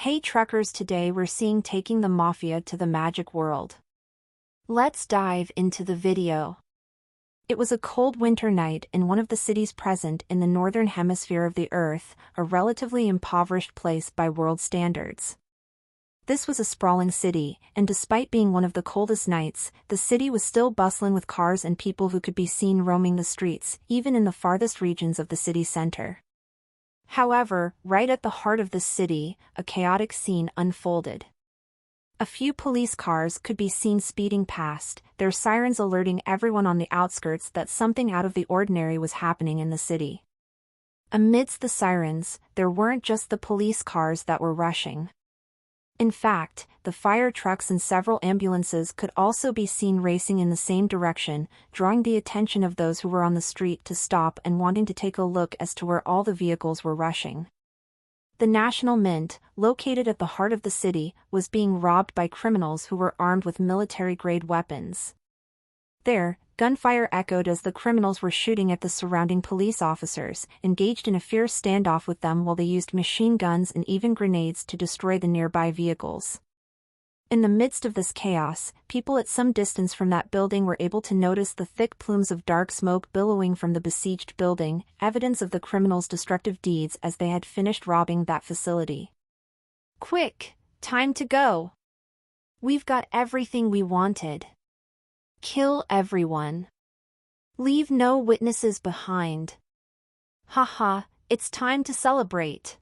Hey truckers, today we're seeing taking the Mafia to the magic world. Let's dive into the video. It was a cold winter night in one of the cities present in the northern hemisphere of the Earth, a relatively impoverished place by world standards. This was a sprawling city, and despite being one of the coldest nights, the city was still bustling with cars and people who could be seen roaming the streets, even in the farthest regions of the city center. However, right at the heart of the city, a chaotic scene unfolded. A few police cars could be seen speeding past, their sirens alerting everyone on the outskirts that something out of the ordinary was happening in the city. Amidst the sirens, there weren't just the police cars that were rushing. In fact, the fire trucks and several ambulances could also be seen racing in the same direction, drawing the attention of those who were on the street to stop and wanting to take a look as to where all the vehicles were rushing. The National Mint, located at the heart of the city, was being robbed by criminals who were armed with military-grade weapons. There, gunfire echoed as the criminals were shooting at the surrounding police officers, engaged in a fierce standoff with them while they used machine guns and even grenades to destroy the nearby vehicles. In the midst of this chaos, people at some distance from that building were able to notice the thick plumes of dark smoke billowing from the besieged building, evidence of the criminals' destructive deeds as they had finished robbing that facility. Quick, time to go! We've got everything we wanted. Kill everyone. Leave no witnesses behind. Haha, it's time to celebrate.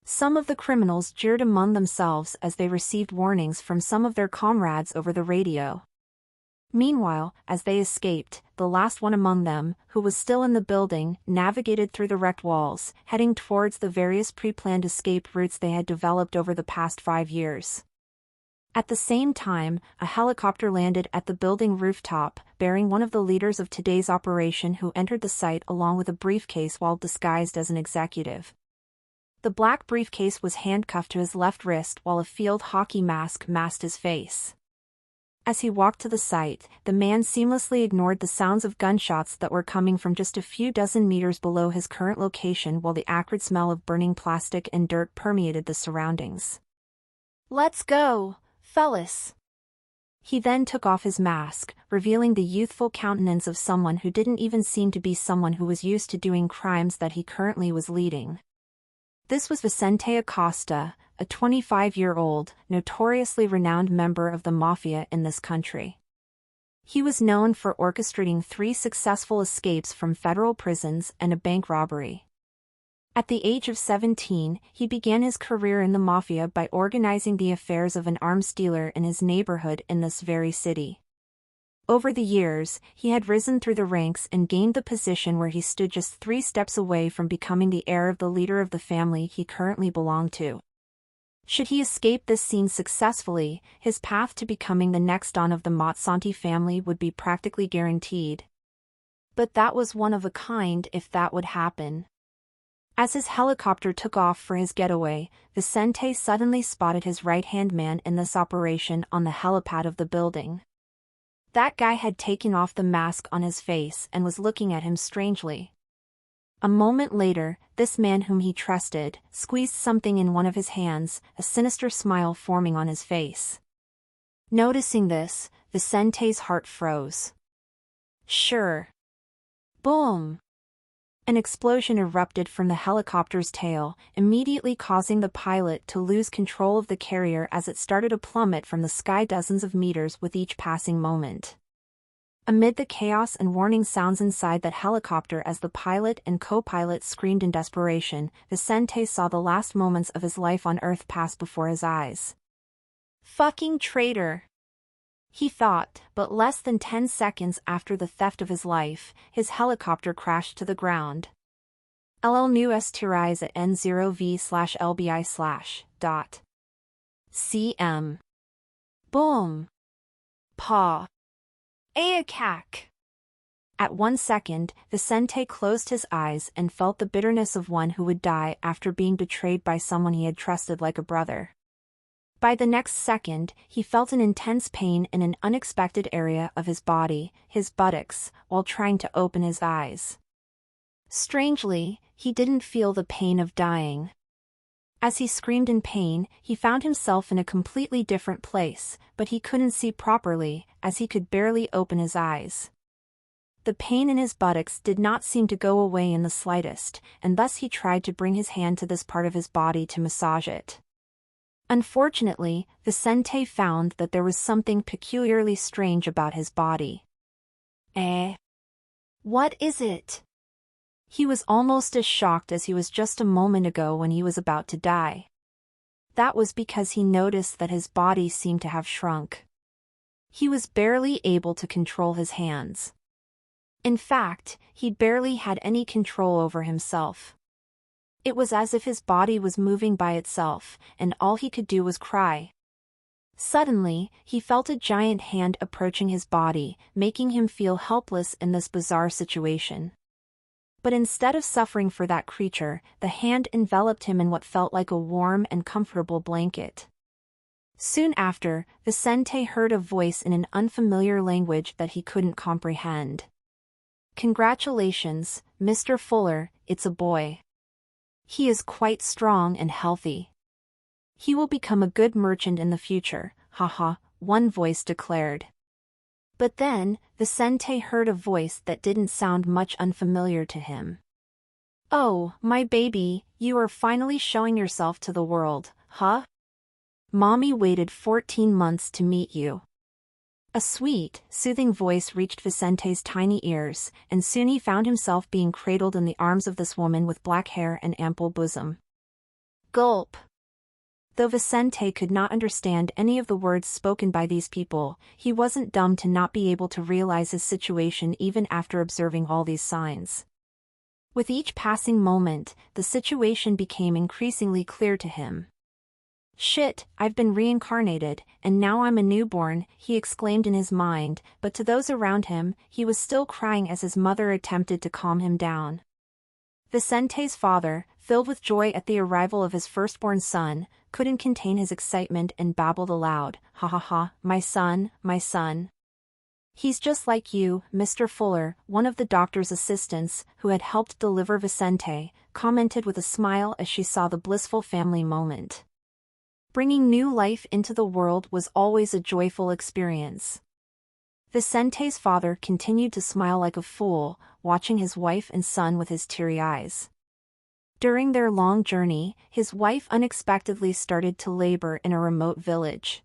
Some of the criminals jeered among themselves as they received warnings from some of their comrades over the radio. Meanwhile, as they escaped, the last one among them, who was still in the building, navigated through the wrecked walls, heading towards the various pre-planned escape routes they had developed over the past 5 years. At the same time, a helicopter landed at the building rooftop, bearing one of the leaders of today's operation who entered the site along with a briefcase while disguised as an executive. The black briefcase was handcuffed to his left wrist while a field hockey mask masked his face. As he walked to the site, the man seamlessly ignored the sounds of gunshots that were coming from just a few dozen meters below his current location while the acrid smell of burning plastic and dirt permeated the surroundings. "Let's go, fellas." He then took off his mask, revealing the youthful countenance of someone who didn't even seem to be someone who was used to doing crimes that he currently was leading. This was Vicente Acosta, a 25-year-old, notoriously renowned member of the Mafia in this country. He was known for orchestrating 3 successful escapes from federal prisons and a bank robbery. At the age of 17, he began his career in the Mafia by organizing the affairs of an arms dealer in his neighborhood in this very city. Over the years, he had risen through the ranks and gained the position where he stood just 3 steps away from becoming the heir of the leader of the family he currently belonged to. Should he escape this scene successfully, his path to becoming the next Don of the Monsanti family would be practically guaranteed. But that was one of a kind if that would happen. As his helicopter took off for his getaway, Vicente suddenly spotted his right-hand man in this operation on the helipad of the building. That guy had taken off the mask on his face and was looking at him strangely. A moment later, this man whom he trusted, squeezed something in one of his hands, a sinister smile forming on his face. Noticing this, Vicente's heart froze. Sure. Boom! An explosion erupted from the helicopter's tail, immediately causing the pilot to lose control of the carrier as it started to plummet from the sky dozens of meters with each passing moment. Amid the chaos and warning sounds inside that helicopter as the pilot and co-pilot screamed in desperation, Vicente saw the last moments of his life on Earth pass before his eyes. Fucking traitor! He thought, but less than 10 seconds after the theft of his life, his helicopter crashed to the ground. LL nu tirais at N0V/LBI/. CM. Boom. Paw. Aakak. At 1 second, Vicente closed his eyes and felt the bitterness of one who would die after being betrayed by someone he had trusted like a brother. By the next second, he felt an intense pain in an unexpected area of his body, his buttocks, while trying to open his eyes. Strangely, he didn't feel the pain of dying. As he screamed in pain, he found himself in a completely different place, but he couldn't see properly, as he could barely open his eyes. The pain in his buttocks did not seem to go away in the slightest, and thus he tried to bring his hand to this part of his body to massage it. Unfortunately, Vicente found that there was something peculiarly strange about his body. What is it? He was almost as shocked as he was just a moment ago when he was about to die. That was because he noticed that his body seemed to have shrunk. He was barely able to control his hands. In fact, he barely had any control over himself. It was as if his body was moving by itself, and all he could do was cry. Suddenly, he felt a giant hand approaching his body, making him feel helpless in this bizarre situation. But instead of suffering for that creature, the hand enveloped him in what felt like a warm and comfortable blanket. Soon after, Vicente heard a voice in an unfamiliar language that he couldn't comprehend. "Congratulations, Mr. Fuller, it's a boy. He is quite strong and healthy. He will become a good merchant in the future, haha," one voice declared. But then, Vicente heard a voice that didn't sound much unfamiliar to him. "Oh, my baby, you are finally showing yourself to the world, huh? Mommy waited 14 months to meet you." A sweet, soothing voice reached Vicente's tiny ears, and soon he found himself being cradled in the arms of this woman with black hair and ample bosom. Gulp. Though Vicente could not understand any of the words spoken by these people, he wasn't dumb to not be able to realize his situation even after observing all these signs. With each passing moment, the situation became increasingly clear to him. "Shit, I've been reincarnated, and now I'm a newborn," he exclaimed in his mind, but to those around him, he was still crying as his mother attempted to calm him down. Vicente's father, filled with joy at the arrival of his firstborn son, couldn't contain his excitement and babbled aloud, "Ha ha ha, my son, my son. He's just like you, Mr. Fuller," one of the doctor's assistants, who had helped deliver Vicente, commented with a smile as she saw the blissful family moment. Bringing new life into the world was always a joyful experience. Vicente's father continued to smile like a fool, watching his wife and son with his teary eyes. During their long journey, his wife unexpectedly started to labor in a remote village.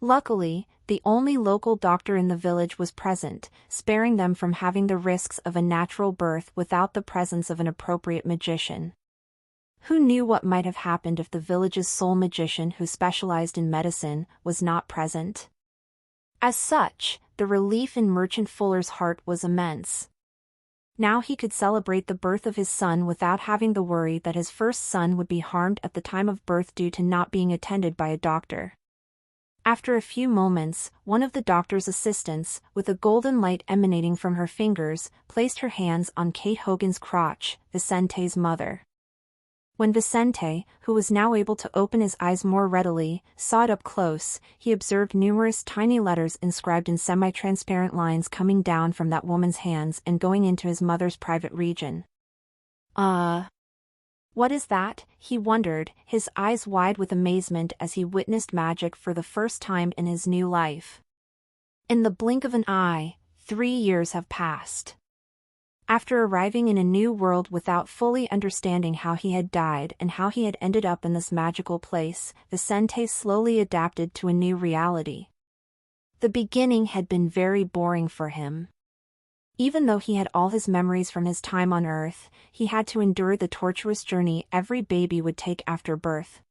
Luckily, the only local doctor in the village was present, sparing them from having the risks of a natural birth without the presence of an appropriate magician. Who knew what might have happened if the village's sole magician who specialized in medicine was not present? As such, the relief in Merchant Fuller's heart was immense. Now he could celebrate the birth of his son without having the worry that his first son would be harmed at the time of birth due to not being attended by a doctor. After a few moments, one of the doctor's assistants, with a golden light emanating from her fingers, placed her hands on Kate Hogan's crotch, Vicente's mother. When Vicente, who was now able to open his eyes more readily, saw it up close, he observed numerous tiny letters inscribed in semi-transparent lines coming down from that woman's hands and going into his mother's private region. What is that?" he wondered, his eyes wide with amazement as he witnessed magic for the first time in his new life. In the blink of an eye, 3 years have passed. After arriving in a new world without fully understanding how he had died and how he had ended up in this magical place, Vicente slowly adapted to a new reality. The beginning had been very boring for him. Even though he had all his memories from his time on Earth, he had to endure the torturous journey every baby would take after birth.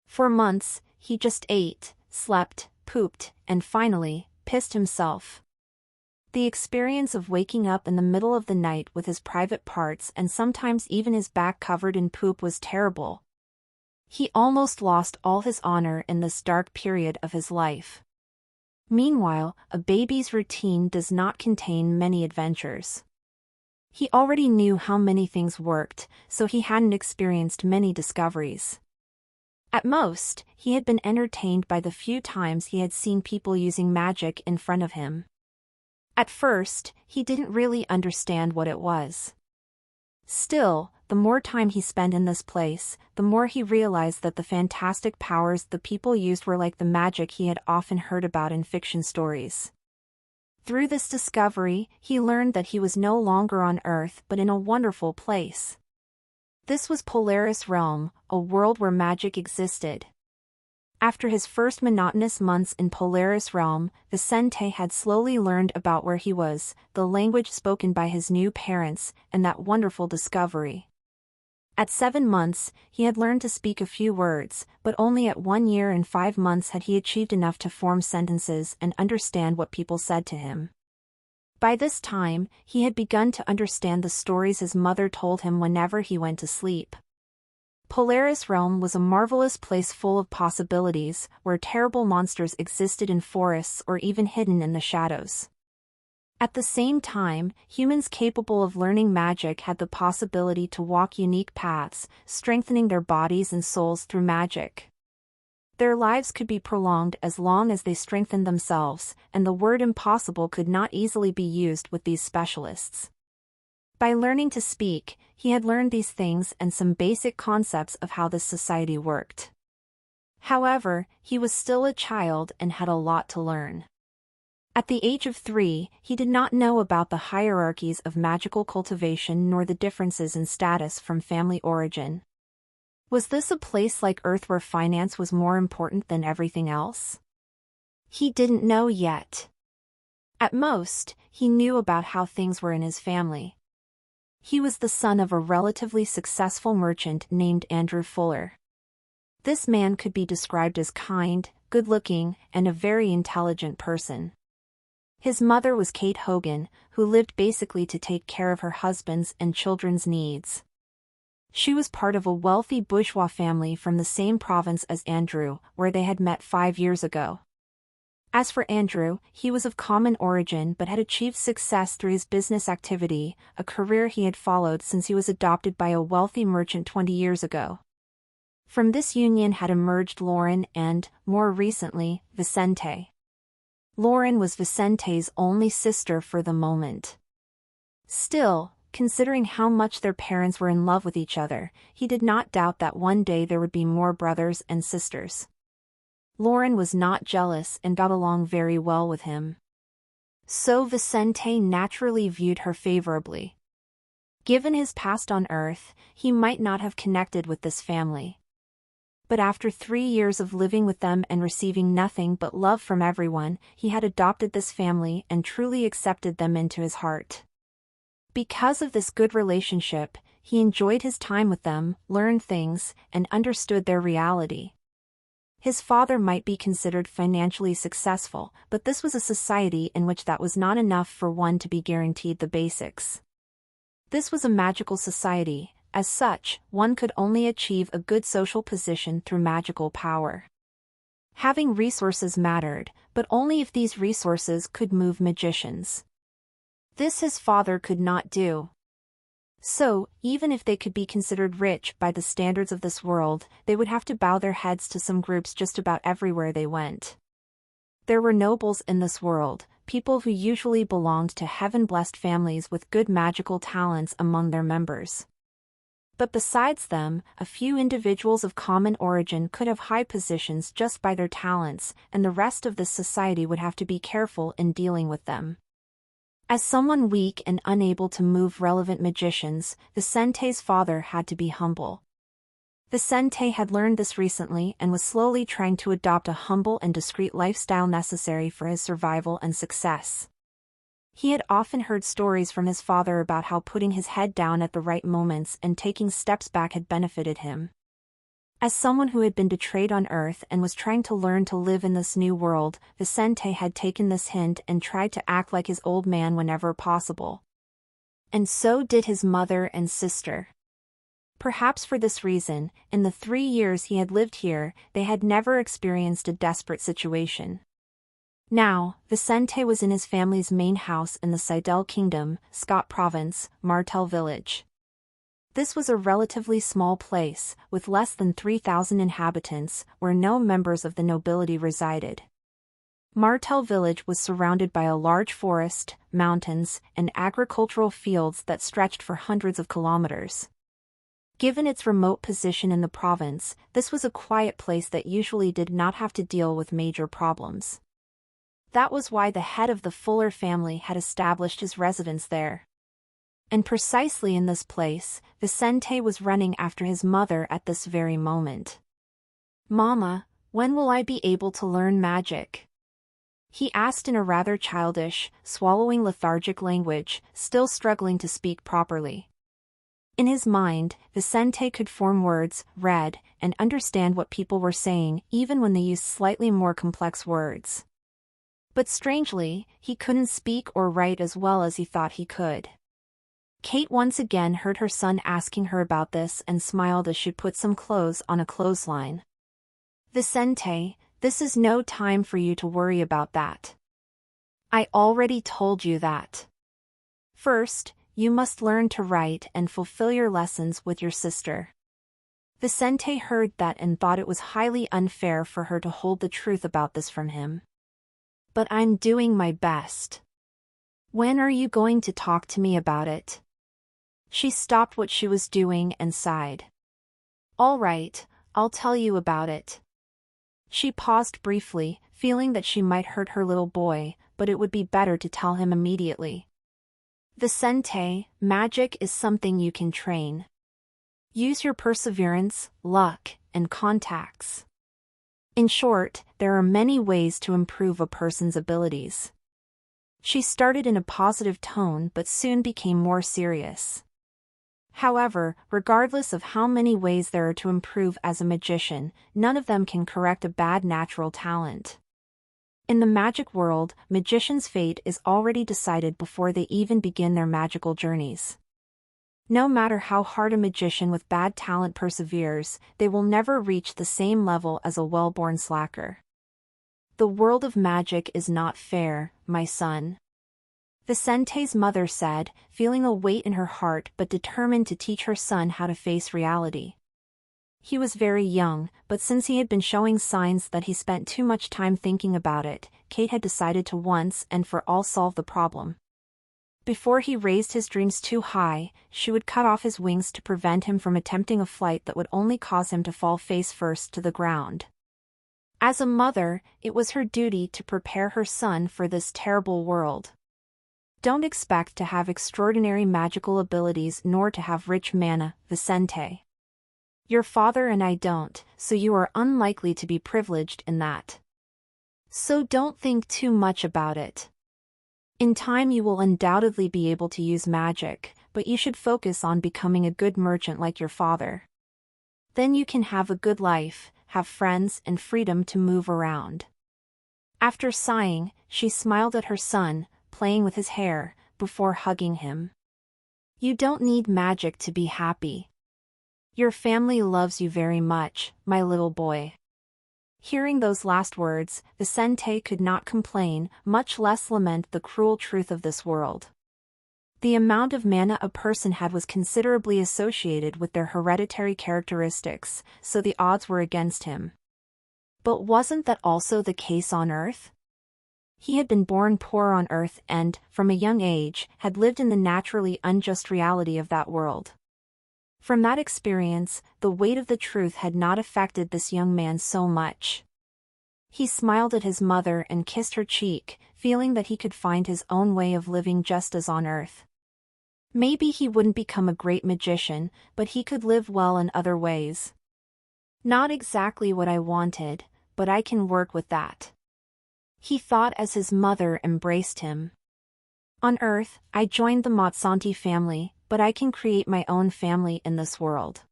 For months, he just ate, slept, pooped, and finally, pissed himself. The experience of waking up in the middle of the night with his private parts and sometimes even his back covered in poop was terrible. He almost lost all his honor in this dark period of his life. Meanwhile, a baby's routine does not contain many adventures. He already knew how many things worked, so he hadn't experienced many discoveries. At most, he had been entertained by the few times he had seen people using magic in front of him. At first, he didn't really understand what it was. Still, the more time he spent in this place, the more he realized that the fantastic powers the people used were like the magic he had often heard about in fiction stories. Through this discovery, he learned that he was no longer on Earth but in a wonderful place. This was Polaris Realm, a world where magic existed. After his first monotonous months in Polaris Realm, Vicente had slowly learned about where he was, the language spoken by his new parents, and that wonderful discovery. At 7 months, he had learned to speak a few words, but only at 1 year and 5 months had he achieved enough to form sentences and understand what people said to him. By this time, he had begun to understand the stories his mother told him whenever he went to sleep. Polaris Realm was a marvelous place full of possibilities, where terrible monsters existed in forests or even hidden in the shadows. At the same time, humans capable of learning magic had the possibility to walk unique paths, strengthening their bodies and souls through magic. Their lives could be prolonged as long as they strengthened themselves, and the word impossible could not easily be used with these specialists. By learning to speak, he had learned these things and some basic concepts of how this society worked. However, he was still a child and had a lot to learn. At the age of 3, he did not know about the hierarchies of magical cultivation nor the differences in status from family origin. Was this a place like Earth where finance was more important than everything else? He didn't know yet. At most, he knew about how things were in his family. He was the son of a relatively successful merchant named Andrew Fuller. This man could be described as kind, good-looking, and a very intelligent person. His mother was Kate Hogan, who lived basically to take care of her husband's and children's needs. She was part of a wealthy bourgeois family from the same province as Andrew, where they had met 5 years ago. As for Andrew, he was of common origin but had achieved success through his business activity, a career he had followed since he was adopted by a wealthy merchant 20 years ago. From this union had emerged Lauren and, more recently, Vicente. Lauren was Vicente's only sister for the moment. Still, considering how much their parents were in love with each other, he did not doubt that one day there would be more brothers and sisters. Lauren was not jealous and got along very well with him. So Vicente naturally viewed her favorably. Given his past on Earth, he might not have connected with this family. But after 3 years of living with them and receiving nothing but love from everyone, he had adopted this family and truly accepted them into his heart. Because of this good relationship, he enjoyed his time with them, learned things, and understood their reality. His father might be considered financially successful, but this was a society in which that was not enough for one to be guaranteed the basics. This was a magical society. As such, one could only achieve a good social position through magical power. Having resources mattered, but only if these resources could move magicians. This his father could not do. So, even if they could be considered rich by the standards of this world, they would have to bow their heads to some groups just about everywhere they went. There were nobles in this world, people who usually belonged to heaven-blessed families with good magical talents among their members. But besides them, a few individuals of common origin could have high positions just by their talents, and the rest of this society would have to be careful in dealing with them. As someone weak and unable to move relevant magicians, Vicente's father had to be humble. Vicente had learned this recently and was slowly trying to adopt a humble and discreet lifestyle necessary for his survival and success. He had often heard stories from his father about how putting his head down at the right moments and taking steps back had benefited him. As someone who had been betrayed on Earth and was trying to learn to live in this new world, Vicente had taken this hint and tried to act like his old man whenever possible. And so did his mother and sister. Perhaps for this reason, in the 3 years he had lived here, they had never experienced a desperate situation. Now, Vicente was in his family's main house in the Seidel Kingdom, Scott Province, Martel Village. This was a relatively small place, with less than 3,000 inhabitants, where no members of the nobility resided. Martel Village was surrounded by a large forest, mountains, and agricultural fields that stretched for hundreds of kilometers. Given its remote position in the province, this was a quiet place that usually did not have to deal with major problems. That was why the head of the Fuller family had established his residence there. And precisely in this place, Vicente was running after his mother at this very moment. "Mama, when will I be able to learn magic?" he asked in a rather childish, swallowing lethargic language, still struggling to speak properly. In his mind, Vicente could form words, read, and understand what people were saying, even when they used slightly more complex words. But strangely, he couldn't speak or write as well as he thought he could. Kate once again heard her son asking her about this and smiled as she put some clothes on a clothesline. "Vicente, this is no time for you to worry about that. I already told you that. First, you must learn to write and fulfill your lessons with your sister." Vicente heard that and thought it was highly unfair for her to hold the truth about this from him. "But I'm doing my best. When are you going to talk to me about it?" She stopped what she was doing and sighed. "All right, I'll tell you about it." She paused briefly, feeling that she might hurt her little boy, but it would be better to tell him immediately. "Vicente, magic is something you can train. Use your perseverance, luck, and contacts. In short, there are many ways to improve a person's abilities." She started in a positive tone but soon became more serious. "However, regardless of how many ways there are to improve as a magician, none of them can correct a bad natural talent. In the magic world, magicians' fate is already decided before they even begin their magical journeys. No matter how hard a magician with bad talent perseveres, they will never reach the same level as a well-born slacker. The world of magic is not fair, my son," Vicente's mother said, feeling a weight in her heart but determined to teach her son how to face reality. He was very young, but since he had been showing signs that he spent too much time thinking about it, Kate had decided to once and for all solve the problem. Before he raised his dreams too high, she would cut off his wings to prevent him from attempting a flight that would only cause him to fall face first to the ground. As a mother, it was her duty to prepare her son for this terrible world. Don't expect to have extraordinary magical abilities nor to have rich mana, Vicente. Your father and I don't, so you are unlikely to be privileged in that. So don't think too much about it. In time you will undoubtedly be able to use magic, but you should focus on becoming a good merchant like your father. Then you can have a good life, have friends and freedom to move around." After sighing, she smiled at her son, playing with his hair, before hugging him. "You don't need magic to be happy. Your family loves you very much, my little boy." Hearing those last words, Vicente could not complain, much less lament the cruel truth of this world. The amount of mana a person had was considerably associated with their hereditary characteristics, so the odds were against him. But wasn't that also the case on Earth? He had been born poor on Earth and, from a young age, had lived in the naturally unjust reality of that world. From that experience, the weight of the truth had not affected this young man so much. He smiled at his mother and kissed her cheek, feeling that he could find his own way of living just as on Earth. Maybe he wouldn't become a great magician, but he could live well in other ways. "Not exactly what I wanted, but I can work with that," he thought as his mother embraced him. "On Earth, I joined the Mazzanti family, but I can create my own family in this world.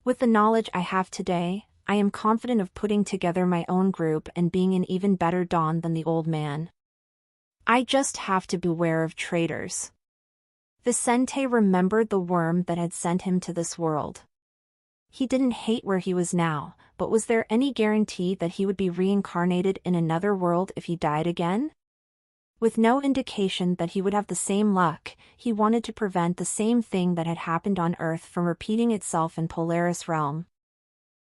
With the knowledge I have today, I am confident of putting together my own group and being an even better Don than the old man. I just have to beware of traitors." Vicente remembered the worm that had sent him to this world. He didn't hate where he was now, but was there any guarantee that he would be reincarnated in another world if he died again? With no indication that he would have the same luck, he wanted to prevent the same thing that had happened on Earth from repeating itself in Polaris Realm.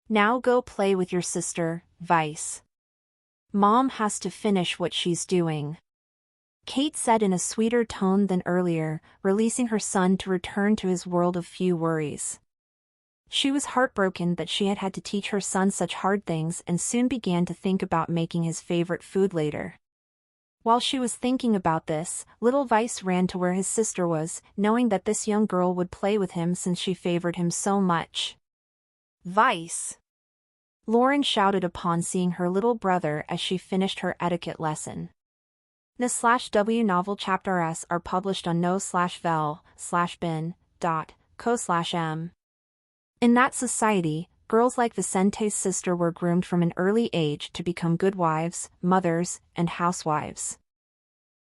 "Now go play with your sister, Vice. Mom has to finish what she's doing," Kate said in a sweeter tone than earlier, releasing her son to return to his world of few worries. She was heartbroken that she had had to teach her son such hard things and soon began to think about making his favorite food later. While she was thinking about this, little Vice ran to where his sister was, knowing that this young girl would play with him since she favored him so much. "Vice!" Lauren shouted upon seeing her little brother as she finished her etiquette lesson. N/W novel chapters are published on no/vel/bin.co/m. In that society, girls like Vicente's sister were groomed from an early age to become good wives, mothers, and housewives.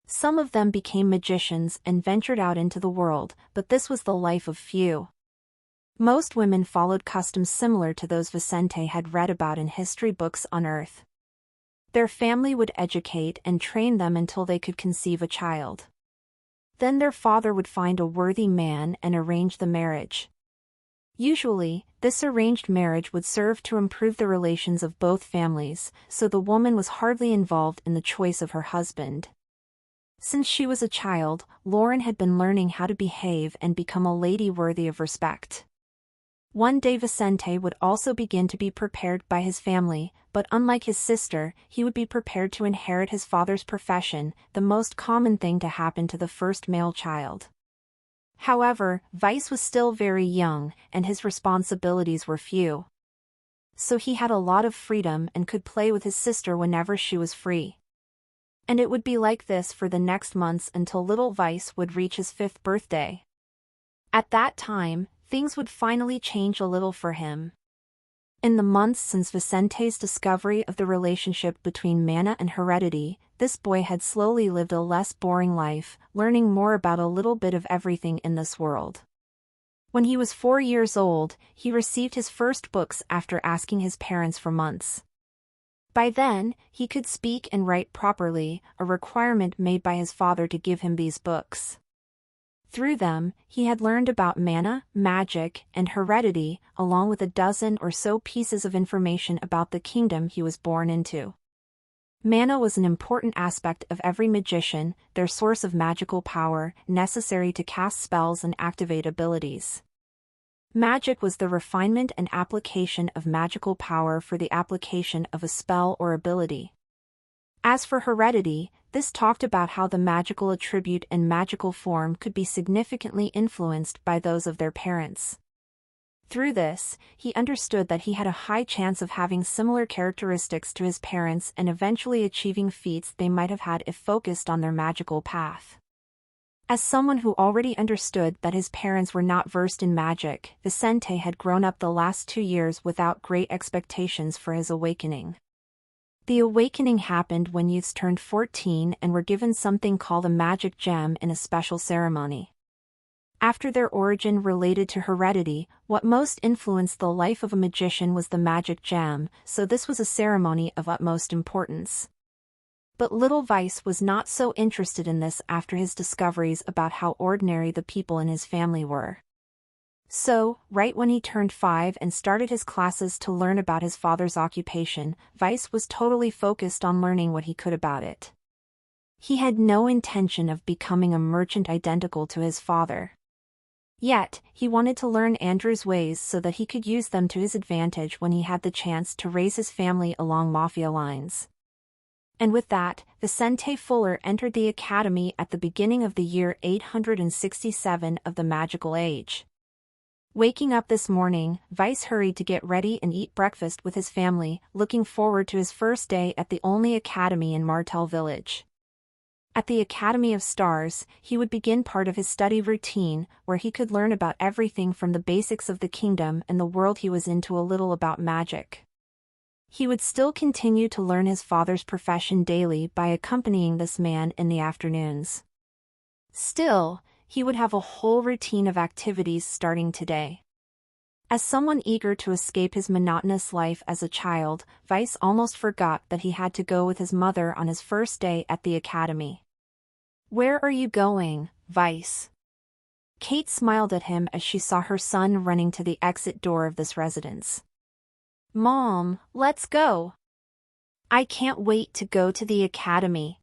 Some of them became magicians and ventured out into the world, but this was the life of few. Most women followed customs similar to those Vicente had read about in history books on Earth. Their family would educate and train them until they could conceive a child. Then their father would find a worthy man and arrange the marriage. Usually, this arranged marriage would serve to improve the relations of both families, so the woman was hardly involved in the choice of her husband. Since she was a child, Lauren had been learning how to behave and become a lady worthy of respect. One day Vicente would also begin to be prepared by his family, but unlike his sister, he would be prepared to inherit his father's profession, the most common thing to happen to the first male child. However, Vice was still very young, and his responsibilities were few. So he had a lot of freedom and could play with his sister whenever she was free. And it would be like this for the next months until little Vice would reach his 5th birthday. At that time, things would finally change a little for him. In the months since Vicente's discovery of the relationship between mana and heredity, this boy had slowly lived a less boring life, learning more about a little bit of everything in this world. When he was 4 years old, he received his first books after asking his parents for months. By then, he could speak and write properly, a requirement made by his father to give him these books. Through them, he had learned about mana, magic, and heredity, along with a dozen or so pieces of information about the kingdom he was born into. Mana was an important aspect of every magician, their source of magical power, necessary to cast spells and activate abilities. Magic was the refinement and application of magical power for the application of a spell or ability. As for heredity, this talked about how the magical attribute and magical form could be significantly influenced by those of their parents. Through this, he understood that he had a high chance of having similar characteristics to his parents and eventually achieving feats they might have had if focused on their magical path. As someone who already understood that his parents were not versed in magic, Vicente had grown up the last 2 years without great expectations for his awakening. The awakening happened when youths turned 14 and were given something called a magic gem in a special ceremony. After their origin related to heredity, what most influenced the life of a magician was the magic gem, so this was a ceremony of utmost importance. But little Vice was not so interested in this after his discoveries about how ordinary the people in his family were. So, right when he turned 5 and started his classes to learn about his father's occupation, Vice was totally focused on learning what he could about it. He had no intention of becoming a merchant identical to his father. Yet, he wanted to learn Andrew's ways so that he could use them to his advantage when he had the chance to raise his family along Mafia lines. And with that, Vicente Fuller entered the academy at the beginning of the year 867 of the Magical Age. Waking up this morning, Vice hurried to get ready and eat breakfast with his family, looking forward to his first day at the only academy in Martel Village. At the Academy of Stars, he would begin part of his study routine, where he could learn about everything from the basics of the kingdom and the world he was in to a little about magic. He would still continue to learn his father's profession daily by accompanying this man in the afternoons. Still, he would have a whole routine of activities starting today. As someone eager to escape his monotonous life as a child, Vice almost forgot that he had to go with his mother on his first day at the academy. "Where are you going, Vice?" Kate smiled at him as she saw her son running to the exit door of this residence. "Mom, let's go." "I can't wait to go to the academy,"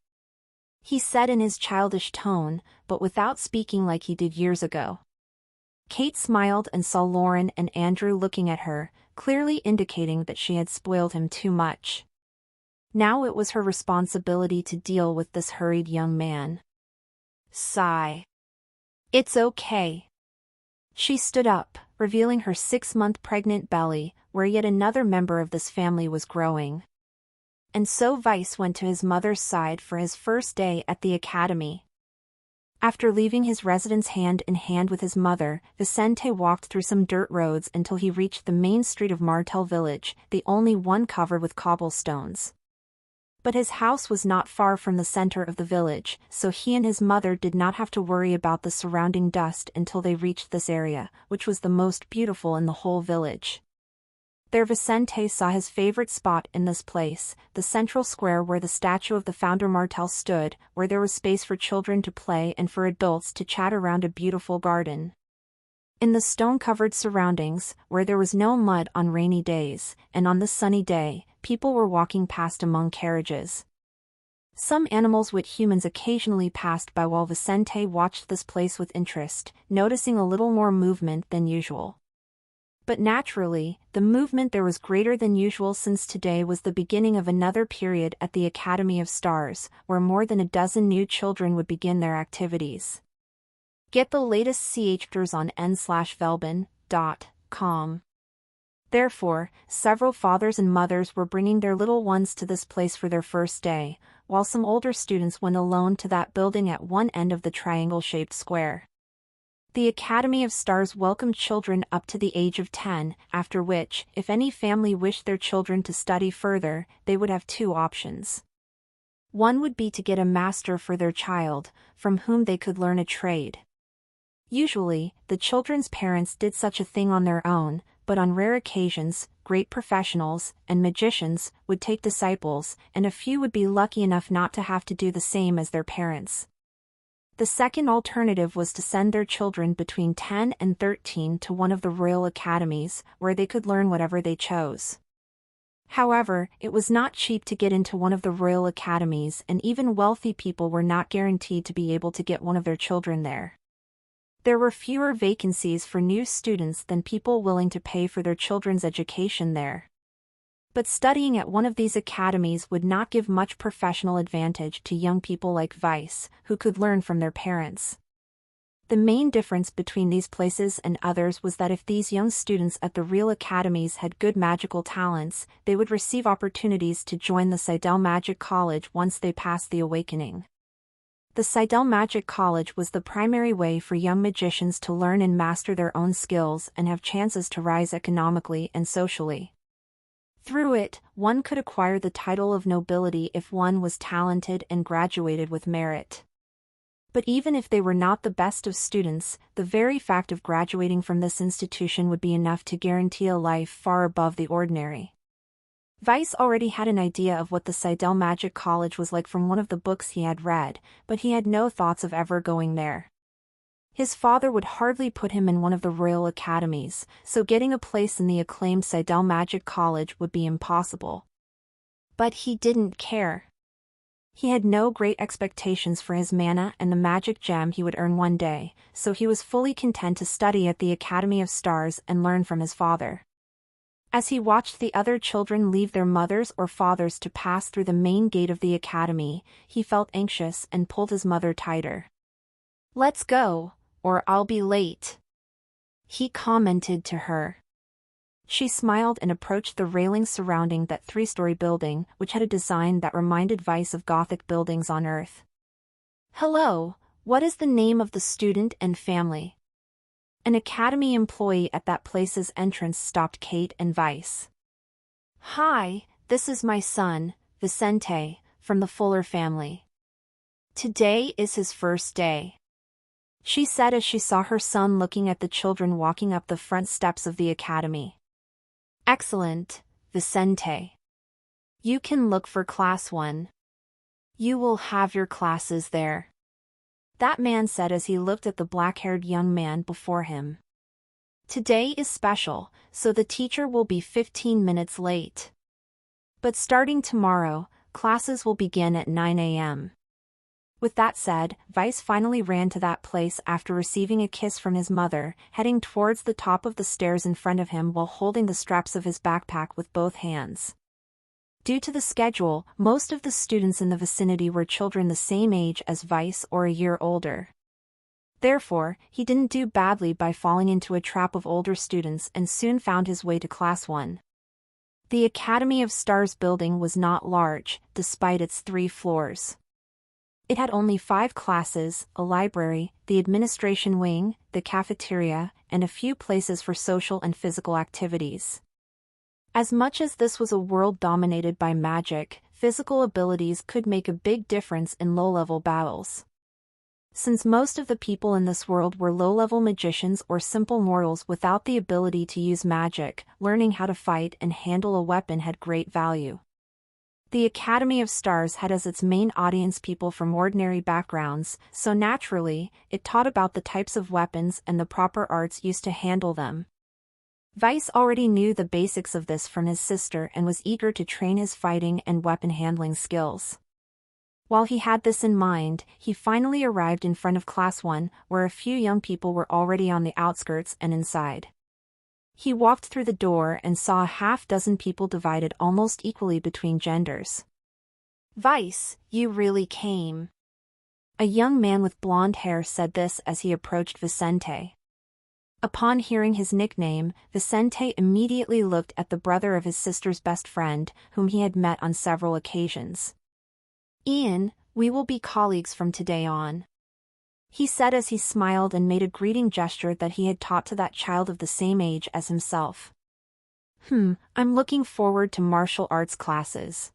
he said in his childish tone, but without speaking like he did years ago. Kate smiled and saw Lauren and Andrew looking at her, clearly indicating that she had spoiled him too much. Now it was her responsibility to deal with this hurried young man. Sigh. It's okay. She stood up, revealing her 6-month pregnant belly, where yet another member of this family was growing. And so Vice went to his mother's side for his first day at the academy. After leaving his residence hand in hand with his mother, Vicente walked through some dirt roads until he reached the main street of Martel village, the only one covered with cobblestones. But his house was not far from the center of the village, so he and his mother did not have to worry about the surrounding dust until they reached this area, which was the most beautiful in the whole village. There Vicente saw his favorite spot in this place, the central square where the statue of the founder Martel stood, where there was space for children to play and for adults to chat around a beautiful garden. In the stone-covered surroundings, where there was no mud on rainy days, and on this sunny day, people were walking past among carriages. Some animals which humans occasionally passed by while Vicente watched this place with interest, noticing a little more movement than usual. But naturally, the movement there was greater than usual since today was the beginning of another period at the Academy of Stars, where more than a dozen new children would begin their activities. Get the latest CHDers on n/velben.com. Therefore, several fathers and mothers were bringing their little ones to this place for their first day, while some older students went alone to that building at one end of the triangle-shaped square. The Academy of Stars welcomed children up to the age of 10, after which, if any family wished their children to study further, they would have two options. One would be to get a master for their child, from whom they could learn a trade. Usually, the children's parents did such a thing on their own, but on rare occasions, great professionals and magicians would take disciples, and a few would be lucky enough not to have to do the same as their parents. The second alternative was to send their children between 10 and 13 to one of the royal academies, where they could learn whatever they chose. However, it was not cheap to get into one of the royal academies, and even wealthy people were not guaranteed to be able to get one of their children there. There were fewer vacancies for new students than people willing to pay for their children's education there. But studying at one of these academies would not give much professional advantage to young people like Vice, who could learn from their parents. The main difference between these places and others was that if these young students at the real academies had good magical talents, they would receive opportunities to join the Seidel Magic College once they passed the awakening. The Seidel Magic College was the primary way for young magicians to learn and master their own skills and have chances to rise economically and socially. Through it, one could acquire the title of nobility if one was talented and graduated with merit. But even if they were not the best of students, the very fact of graduating from this institution would be enough to guarantee a life far above the ordinary. Vice already had an idea of what the Seidel Magic College was like from one of the books he had read, but he had no thoughts of ever going there. His father would hardly put him in one of the royal academies, so getting a place in the acclaimed Seidel Magic College would be impossible. But he didn't care. He had no great expectations for his mana and the magic gem he would earn one day, so he was fully content to study at the Academy of Stars and learn from his father. As he watched the other children leave their mothers or fathers to pass through the main gate of the academy, he felt anxious and pulled his mother tighter. "Let's go, or I'll be late," he commented to her. She smiled and approached the railing surrounding that 3-story building, which had a design that reminded Vice of Gothic buildings on Earth. "Hello, what is the name of the student and family?" An academy employee at that place's entrance stopped Kate and Vice. "Hi, this is my son, Vicente, from the Fuller family. Today is his first day," she said as she saw her son looking at the children walking up the front steps of the academy. "Excellent, Vicente. You can look for class 1. You will have your classes there," that man said as he looked at the black-haired young man before him. "Today is special, so the teacher will be 15 minutes late. But starting tomorrow, classes will begin at 9 a.m. With that said, Vice finally ran to that place after receiving a kiss from his mother, heading towards the top of the stairs in front of him while holding the straps of his backpack with both hands. Due to the schedule, most of the students in the vicinity were children the same age as Vice or a year older. Therefore, he didn't do badly by falling into a trap of older students and soon found his way to Class 1. The Academy of Stars building was not large, despite its 3 floors. It had only 5 classes, a library, the administration wing, the cafeteria, and a few places for social and physical activities. As much as this was a world dominated by magic, physical abilities could make a big difference in low-level battles. Since most of the people in this world were low-level magicians or simple mortals without the ability to use magic, learning how to fight and handle a weapon had great value. The Academy of Stars had as its main audience people from ordinary backgrounds, so naturally, it taught about the types of weapons and the proper arts used to handle them. Vice already knew the basics of this from his sister and was eager to train his fighting and weapon handling skills. While he had this in mind, he finally arrived in front of Class 1, where a few young people were already on the outskirts and inside. He walked through the door and saw a half-dozen people divided almost equally between genders. "Vice, you really came." A young man with blonde hair said this as he approached Vicente. Upon hearing his nickname, Vicente immediately looked at the brother of his sister's best friend, whom he had met on several occasions. "Ian, we will be colleagues from today on," he said as he smiled and made a greeting gesture that he had taught to that child of the same age as himself. I'm looking forward to martial arts classes.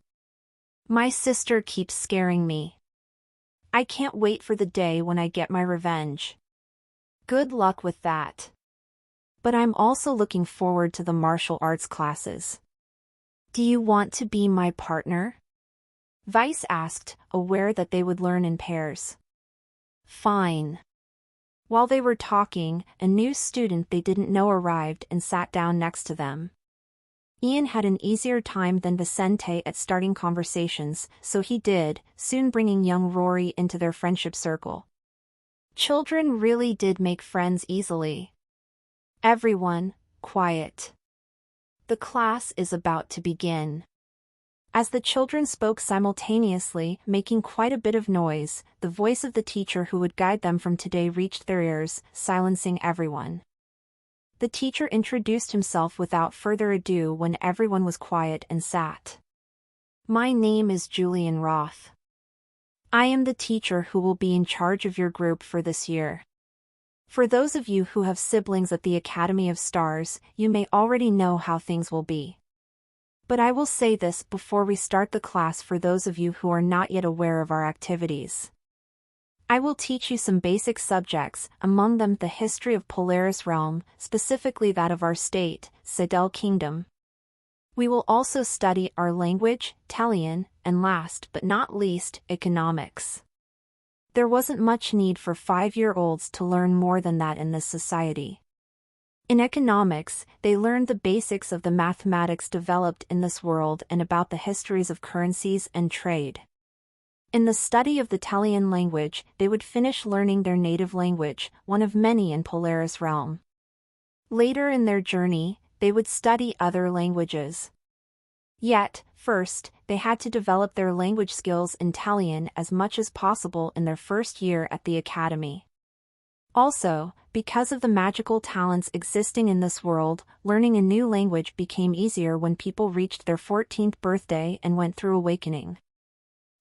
My sister keeps scaring me. I can't wait for the day when I get my revenge." "Good luck with that. But I'm also looking forward to the martial arts classes. Do you want to be my partner?" Vice asked, aware that they would learn in pairs. "Fine." While they were talking, a new student they didn't know arrived and sat down next to them. Ian had an easier time than Vicente at starting conversations, so he did, soon bringing young Rory into their friendship circle. Children really did make friends easily. Everyone, quiet. The class is about to begin. As the children spoke simultaneously, making quite a bit of noise, the voice of the teacher who would guide them from today reached their ears, silencing everyone. The teacher introduced himself without further ado when everyone was quiet and sat. "My name is Julian Roth. I am the teacher who will be in charge of your group for this year. For those of you who have siblings at the Academy of Stars, you may already know how things will be. But I will say this before we start the class for those of you who are not yet aware of our activities. I will teach you some basic subjects, among them the history of Polaris Realm, specifically that of our state, Citadel Kingdom. We will also study our language, Telian, and last but not least, economics. There wasn't much need for 5-year-olds to learn more than that in this society. In economics, they learned the basics of the mathematics developed in this world and about the histories of currencies and trade. In the study of the Telian language, they would finish learning their native language, one of many in Polaris Realm. Later in their journey, they would study other languages. Yet, first, they had to develop their language skills in Telian as much as possible in their first year at the academy. Also, because of the magical talents existing in this world, learning a new language became easier when people reached their 14th birthday and went through awakening.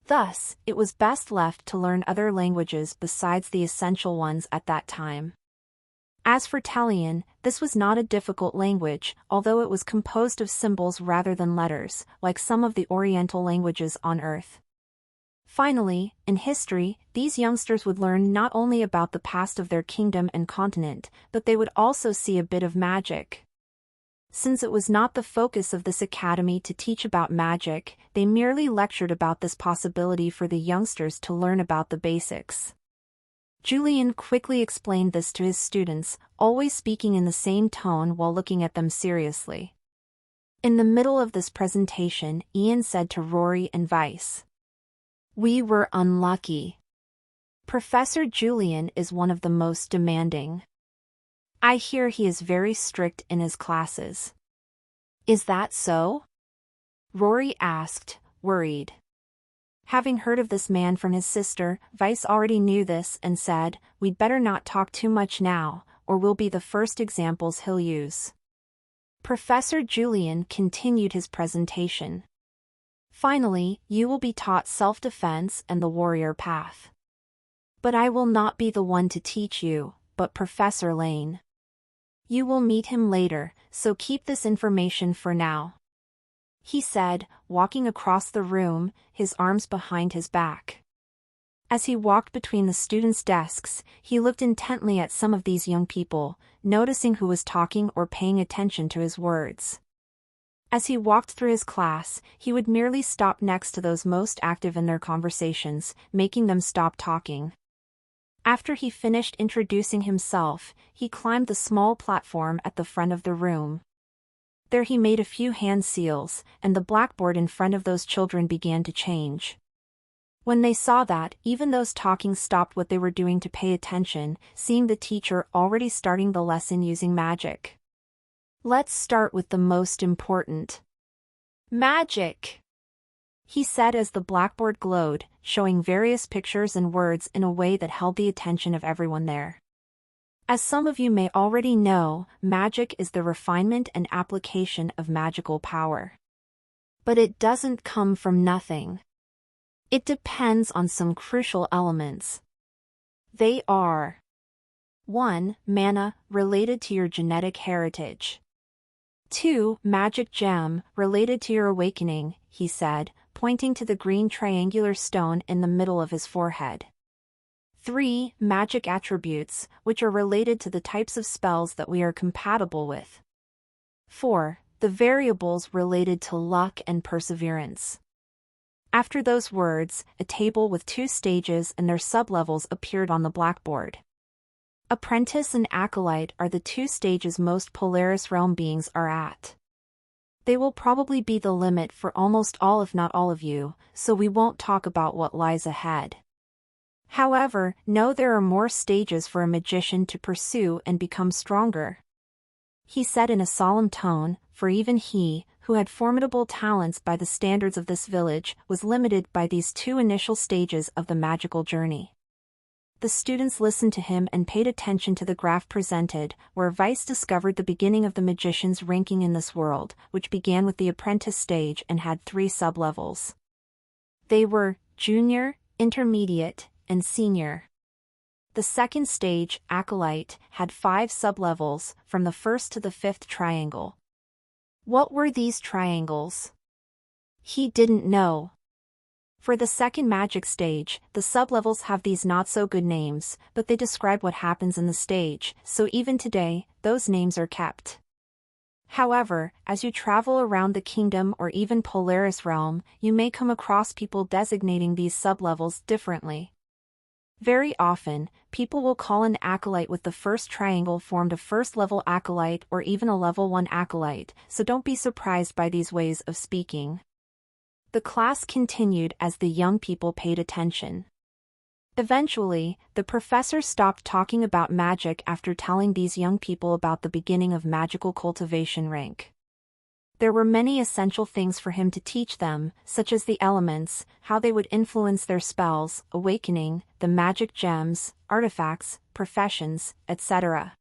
Thus, it was best left to learn other languages besides the essential ones at that time. As for Telian, this was not a difficult language, although it was composed of symbols rather than letters, like some of the Oriental languages on Earth. Finally, in history, these youngsters would learn not only about the past of their kingdom and continent, but they would also see a bit of magic. Since it was not the focus of this academy to teach about magic, they merely lectured about this possibility for the youngsters to learn about the basics. Julian quickly explained this to his students, always speaking in the same tone while looking at them seriously. In the middle of this presentation, Ian said to Rory and Vice, "We were unlucky. Professor Julian is one of the most demanding. I hear he is very strict in his classes. Is that so? Rory asked, worried. Having heard of this man from his sister, Vice already knew this and said, "We'd better not talk too much now, or we'll be the first examples he'll use." Professor Julian continued his presentation. "Finally, you will be taught self-defense and the warrior path. But I will not be the one to teach you, but Professor Lane. You will meet him later, so keep this information for now," he said, walking across the room, his arms behind his back. As he walked between the students' desks, he looked intently at some of these young people, noticing who was talking or paying attention to his words. As he walked through his class, he would merely stop next to those most active in their conversations, making them stop talking. After he finished introducing himself, he climbed the small platform at the front of the room. There he made a few hand seals, and the blackboard in front of those children began to change. When they saw that, even those talking stopped what they were doing to pay attention, seeing the teacher already starting the lesson using magic. "Let's start with the most important. Magic," he said as the blackboard glowed, showing various pictures and words in a way that held the attention of everyone there. As some of you may already know, magic is the refinement and application of magical power. But it doesn't come from nothing. It depends on some crucial elements. They are: 1. Mana, related to your genetic heritage. 2. Magic gem, related to your awakening, he said, pointing to the green triangular stone in the middle of his forehead. 3. Magic attributes, which are related to the types of spells that we are compatible with. 4. The variables related to luck and perseverance. After those words, a table with 2 stages and their sublevels appeared on the blackboard. Apprentice and Acolyte are the 2 stages most Polaris Realm beings are at. They will probably be the limit for almost all if not all of you, so we won't talk about what lies ahead. However, know there are more stages for a magician to pursue and become stronger," he said in a solemn tone, for even he, who had formidable talents by the standards of this village, was limited by these 2 initial stages of the magical journey. The students listened to him and paid attention to the graph presented, where Vice discovered the beginning of the magician's ranking in this world, which began with the apprentice stage and had 3 sublevels. They were junior, intermediate, and senior. The second stage, Acolyte, had 5 sublevels, from the 1st to the 5th triangle. What were these triangles? He didn't know. For the second magic stage, the sublevels have these not-so-good names, but they describe what happens in the stage, so even today, those names are kept. However, as you travel around the kingdom or even Polaris Realm, you may come across people designating these sublevels differently. Very often, people will call an acolyte with the first triangle formed a first-level acolyte or even a level 1 acolyte, so don't be surprised by these ways of speaking. The class continued as the young people paid attention. Eventually, the professor stopped talking about magic after telling these young people about the beginning of magical cultivation rank. There were many essential things for him to teach them, such as the elements, how they would influence their spells, awakening, the magic gems, artifacts, professions, etc.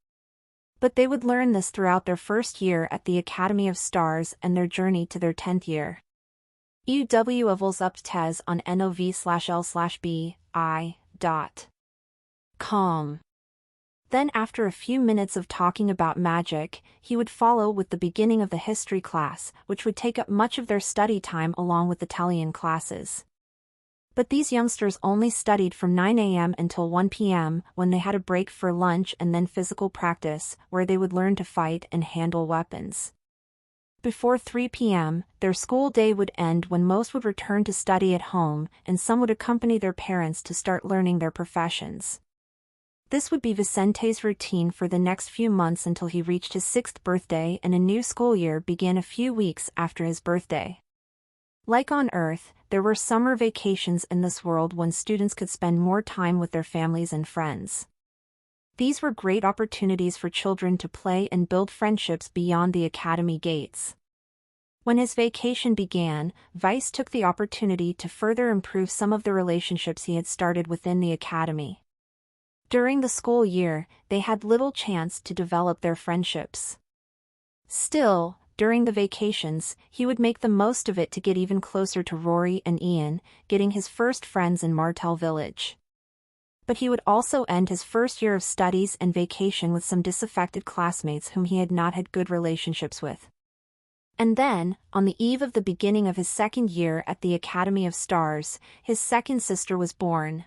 But they would learn this throughout their first year at the Academy of Stars and their journey to their 10th year. UW evils up tes on nov/l/bi.com. Then after a few minutes of talking about magic, he would follow with the beginning of the history class, which would take up much of their study time along with Italian classes. But these youngsters only studied from 9 a.m. until 1 p.m., when they had a break for lunch and then physical practice, where they would learn to fight and handle weapons. Before 3 p.m., their school day would end when most would return to study at home, and some would accompany their parents to start learning their professions. This would be Vicente's routine for the next few months until he reached his 6th birthday and a new school year began a few weeks after his birthday. Like on Earth, there were summer vacations in this world when students could spend more time with their families and friends. These were great opportunities for children to play and build friendships beyond the academy gates. When his vacation began, Vice took the opportunity to further improve some of the relationships he had started within the academy. During the school year, they had little chance to develop their friendships. Still, during the vacations, he would make the most of it to get even closer to Rory and Ian, getting his first friends in Martell Village. But he would also end his first year of studies and vacation with some disaffected classmates whom he had not had good relationships with. And then, on the eve of the beginning of his second year at the Academy of Stars, his second sister was born.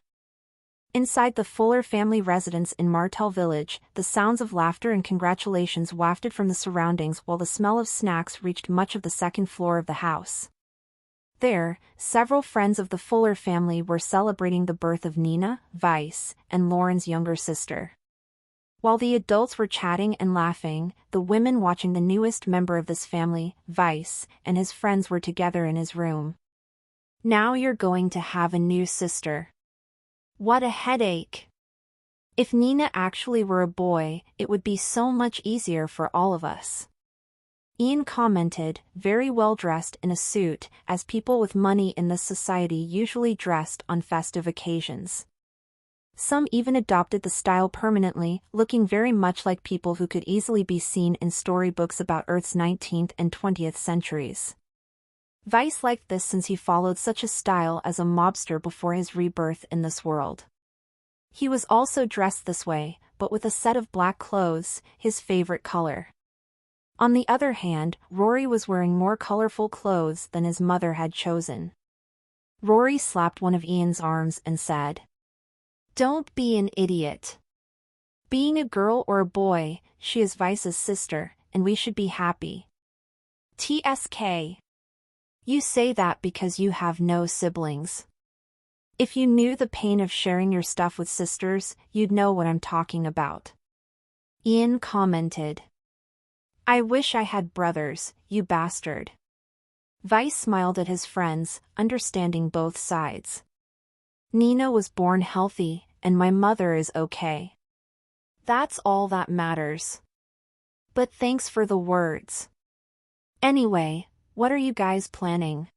Inside the Fuller family residence in Martell Village, the sounds of laughter and congratulations wafted from the surroundings while the smell of snacks reached much of the second floor of the house. There, several friends of the Fuller family were celebrating the birth of Nina, Vice, and Lauren's younger sister. While the adults were chatting and laughing, the women watching the newest member of this family, Vice, and his friends were together in his room. "Now you're going to have a new sister. What a headache. If Nina actually were a boy, it would be so much easier for all of us," Ian commented, very well dressed in a suit, as people with money in this society usually dressed on festive occasions. Some even adopted the style permanently, looking very much like people who could easily be seen in storybooks about Earth's 19th and 20th centuries. Vice liked this since he followed such a style as a mobster before his rebirth in this world. He was also dressed this way, but with a set of black clothes, his favorite color. On the other hand, Rory was wearing more colorful clothes than his mother had chosen. Rory slapped one of Ian's arms and said, "Don't be an idiot. Being a girl or a boy, she is Vice's sister, and we should be happy. TSK. You say that because you have no siblings. If you knew the pain of sharing your stuff with sisters, you'd know what I'm talking about," Ian commented. "I wish I had brothers, you bastard." Vice smiled at his friends, understanding both sides. "Nina was born healthy, and my mother is okay. That's all that matters. But thanks for the words. Anyway, what are you guys planning?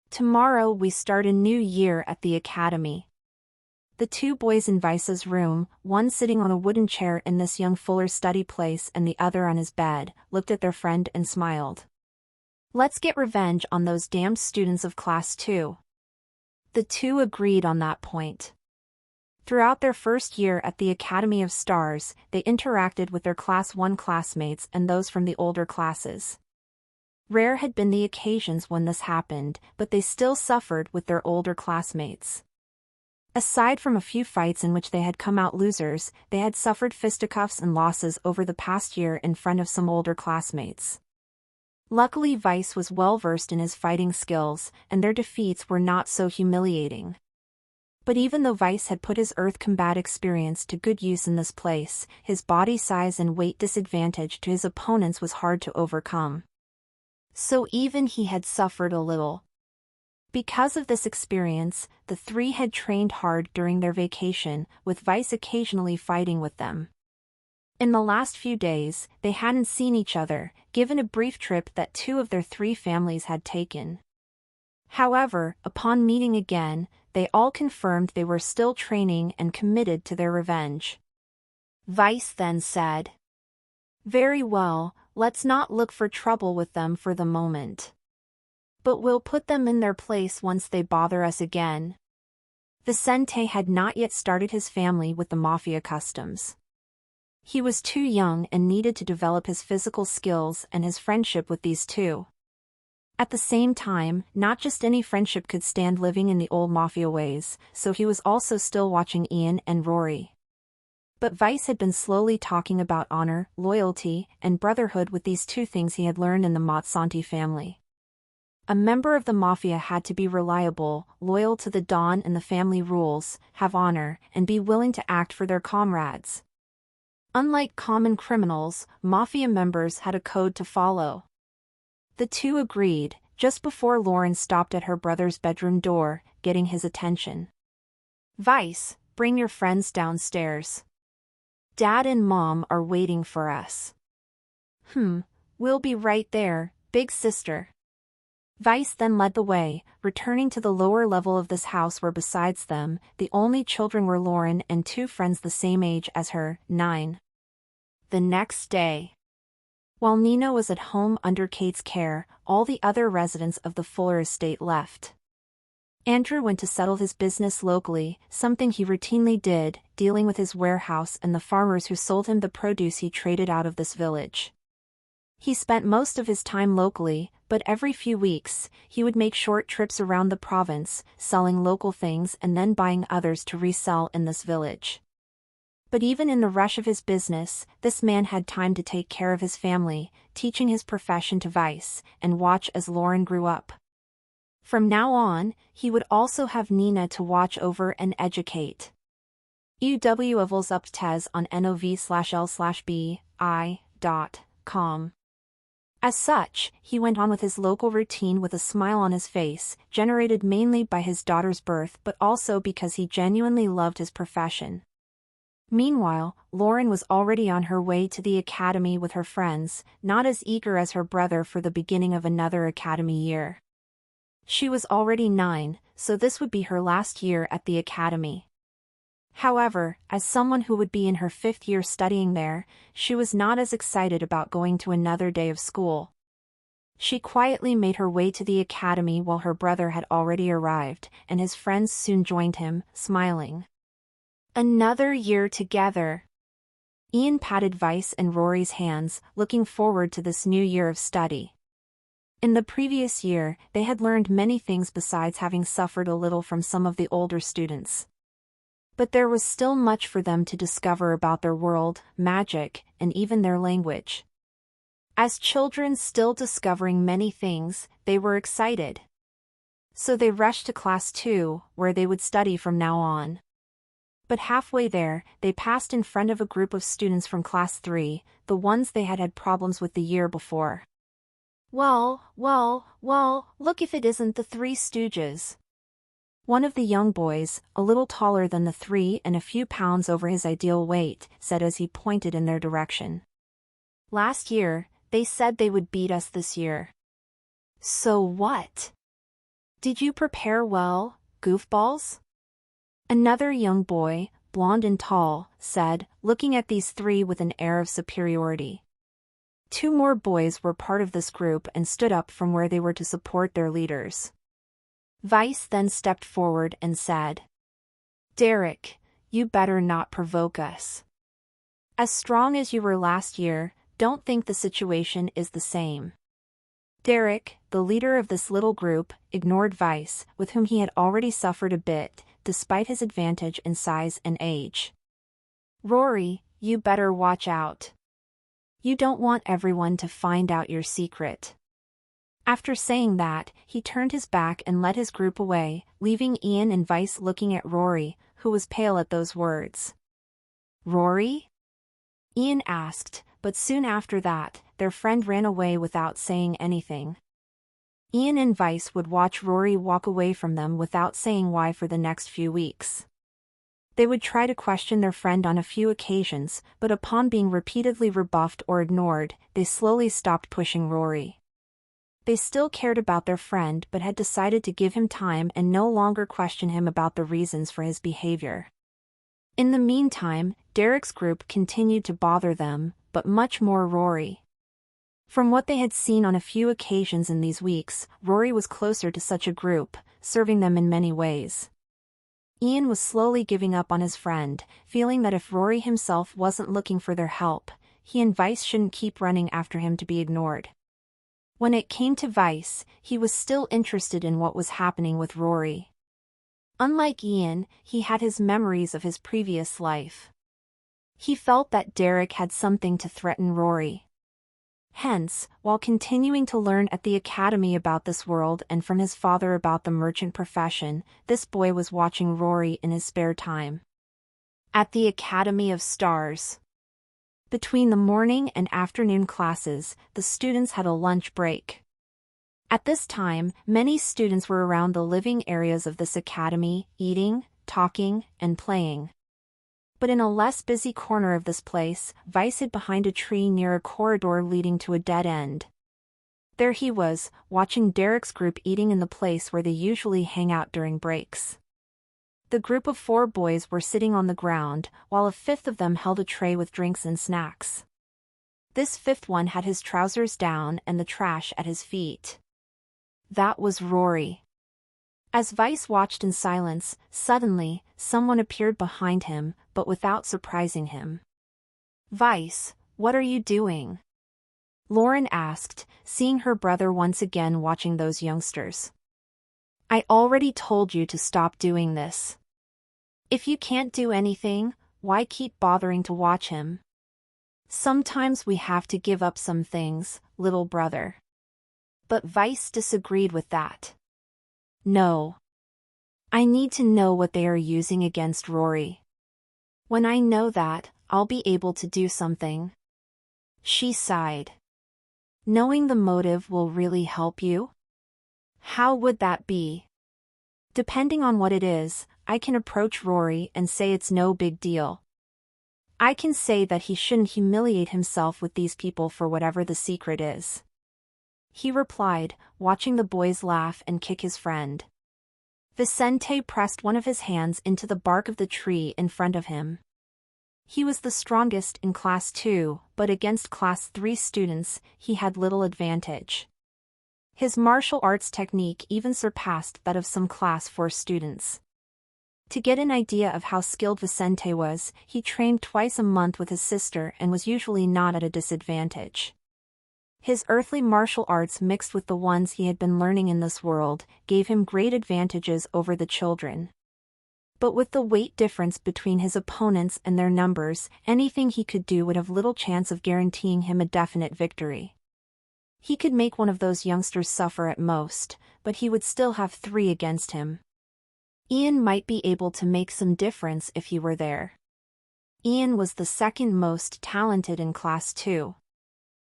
Tomorrow we start a new year at the academy." The two boys in Vice's room, one sitting on a wooden chair in this young Fuller's study place and the other on his bed, looked at their friend and smiled. "Let's get revenge on those damned students of Class 2. The two agreed on that point. Throughout their first year at the Academy of Stars, they interacted with their Class 1 classmates and those from the older classes. Rare had been the occasions when this happened, but they still suffered with their older classmates. Aside from a few fights in which they had come out losers, they had suffered fisticuffs and losses over the past year in front of some older classmates. Luckily, Vice was well versed in his fighting skills, and their defeats were not so humiliating. But even though Vice had put his Earth combat experience to good use in this place, his body size and weight disadvantage to his opponents was hard to overcome. So even he had suffered a little. Because of this experience, the three had trained hard during their vacation, with Vice occasionally fighting with them. In the last few days, they hadn't seen each other, given a brief trip that two of their three families had taken. However, upon meeting again, they all confirmed they were still training and committed to their revenge. Vice then said, "Very well, let's not look for trouble with them for the moment. But we'll put them in their place once they bother us again." Vicente had not yet started his family with the Mafia customs. He was too young and needed to develop his physical skills and his friendship with these two. At the same time, not just any friendship could stand living in the old Mafia ways, so he was also still watching Ian and Rory. But Vice had been slowly talking about honor, loyalty, and brotherhood with these two things he had learned in the Mazzanti family. A member of the Mafia had to be reliable, loyal to the Don and the family rules, have honor, and be willing to act for their comrades. Unlike common criminals, Mafia members had a code to follow. The two agreed, just before Lauren stopped at her brother's bedroom door, getting his attention. "Vice, bring your friends downstairs. Dad and Mom are waiting for us." We'll be right there, big sister." Vice then led the way, returning to the lower level of this house where besides them, the only children were Lauren and two friends the same age as her, 9. The next day, while Nina was at home under Kate's care, all the other residents of the Fuller estate left. Andrew went to settle his business locally, something he routinely did, dealing with his warehouse and the farmers who sold him the produce he traded out of this village. He spent most of his time locally, but every few weeks, he would make short trips around the province, selling local things and then buying others to resell in this village. But even in the rush of his business, this man had time to take care of his family, teaching his profession to Vice, and watch as Lauren grew up. From now on, he would also have Nina to watch over and educate. UW up Tez on nov/l/bi.com. As such, he went on with his local routine with a smile on his face, generated mainly by his daughter's birth but also because he genuinely loved his profession. Meanwhile, Lauren was already on her way to the academy with her friends, not as eager as her brother for the beginning of another academy year. She was already 9, so this would be her last year at the academy. However, as someone who would be in her 5th year studying there, she was not as excited about going to another day of school. She quietly made her way to the academy while her brother had already arrived, and his friends soon joined him, smiling. Another year together. Ian patted Vice and Rory's hands, looking forward to this new year of study. In the previous year, they had learned many things besides having suffered a little from some of the older students. But there was still much for them to discover about their world, magic, and even their language. As children still discovering many things, they were excited. So they rushed to Class 2, where they would study from now on. But halfway there, they passed in front of a group of students from Class 3, the ones they had had problems with the year before. Well, look if it isn't the Three Stooges. One of the young boys, a little taller than the three and a few pounds over his ideal weight, said as he pointed in their direction. Last year, they said they would beat us this year. So what? Did you prepare well, goofballs? Another young boy, blond and tall, said, looking at these three with an air of superiority. 2 more boys were part of this group and stood up from where they were to support their leaders. Vice then stepped forward and said, "Derek, you better not provoke us. As strong as you were last year, don't think the situation is the same." Derek, the leader of this little group, ignored Vice, with whom he had already suffered a bit, despite his advantage in size and age. "Rory, you better watch out. You don't want everyone to find out your secret." After saying that, he turned his back and led his group away, leaving Ian and Vice looking at Rory, who was pale at those words. "Rory?" Ian asked, but soon after that, their friend ran away without saying anything. Ian and Vice would watch Rory walk away from them without saying why for the next few weeks. They would try to question their friend on a few occasions, but upon being repeatedly rebuffed or ignored, they slowly stopped pushing Rory. They still cared about their friend but had decided to give him time and no longer question him about the reasons for his behavior. In the meantime, Derek's group continued to bother them, but much more Rory. From what they had seen on a few occasions in these weeks, Rory was closer to such a group, serving them in many ways. Ian was slowly giving up on his friend, feeling that if Rory himself wasn't looking for their help, he and Vice shouldn't keep running after him to be ignored. When it came to Vice, he was still interested in what was happening with Rory. Unlike Ian, he had his memories of his previous life. He felt that Derek had something to threaten Rory. Hence, while continuing to learn at the academy about this world and from his father about the merchant profession, this boy was watching Rory in his spare time. At the Academy of Stars. Between the morning and afternoon classes, the students had a lunch break. At this time, many students were around the living areas of this academy, eating, talking, and playing. But in a less busy corner of this place, Vice hid behind a tree near a corridor leading to a dead end. There he was, watching Derek's group eating in the place where they usually hang out during breaks. The group of 4 boys were sitting on the ground, while a 5th of them held a tray with drinks and snacks. This 5th one had his trousers down and the trash at his feet. That was Rory. As Vice watched in silence, suddenly, someone appeared behind him, but without surprising him. "Vice, what are you doing?" Lauren asked, seeing her brother once again watching those youngsters. "I already told you to stop doing this. If you can't do anything, why keep bothering to watch him? Sometimes we have to give up some things, little brother." But Vice disagreed with that. "No. I need to know what they are using against Rory. When I know that, I'll be able to do something." She sighed. "Knowing the motive will really help you? How would that be?" "Depending on what it is, I can approach Rory and say it's no big deal. I can say that he shouldn't humiliate himself with these people for whatever the secret is," he replied, watching the boys laugh and kick his friend. Vicente pressed one of his hands into the bark of the tree in front of him. He was the strongest in Class 2, but against Class 3 students, he had little advantage. His martial arts technique even surpassed that of some Class 4 students. To get an idea of how skilled Vicente was, he trained twice a month with his sister and was usually not at a disadvantage. His earthly martial arts mixed with the ones he had been learning in this world, gave him great advantages over the children. But with the weight difference between his opponents and their numbers, anything he could do would have little chance of guaranteeing him a definite victory. He could make one of those youngsters suffer at most, but he would still have 3 against him. Ian might be able to make some difference if he were there. Ian was the second most talented in Class 2.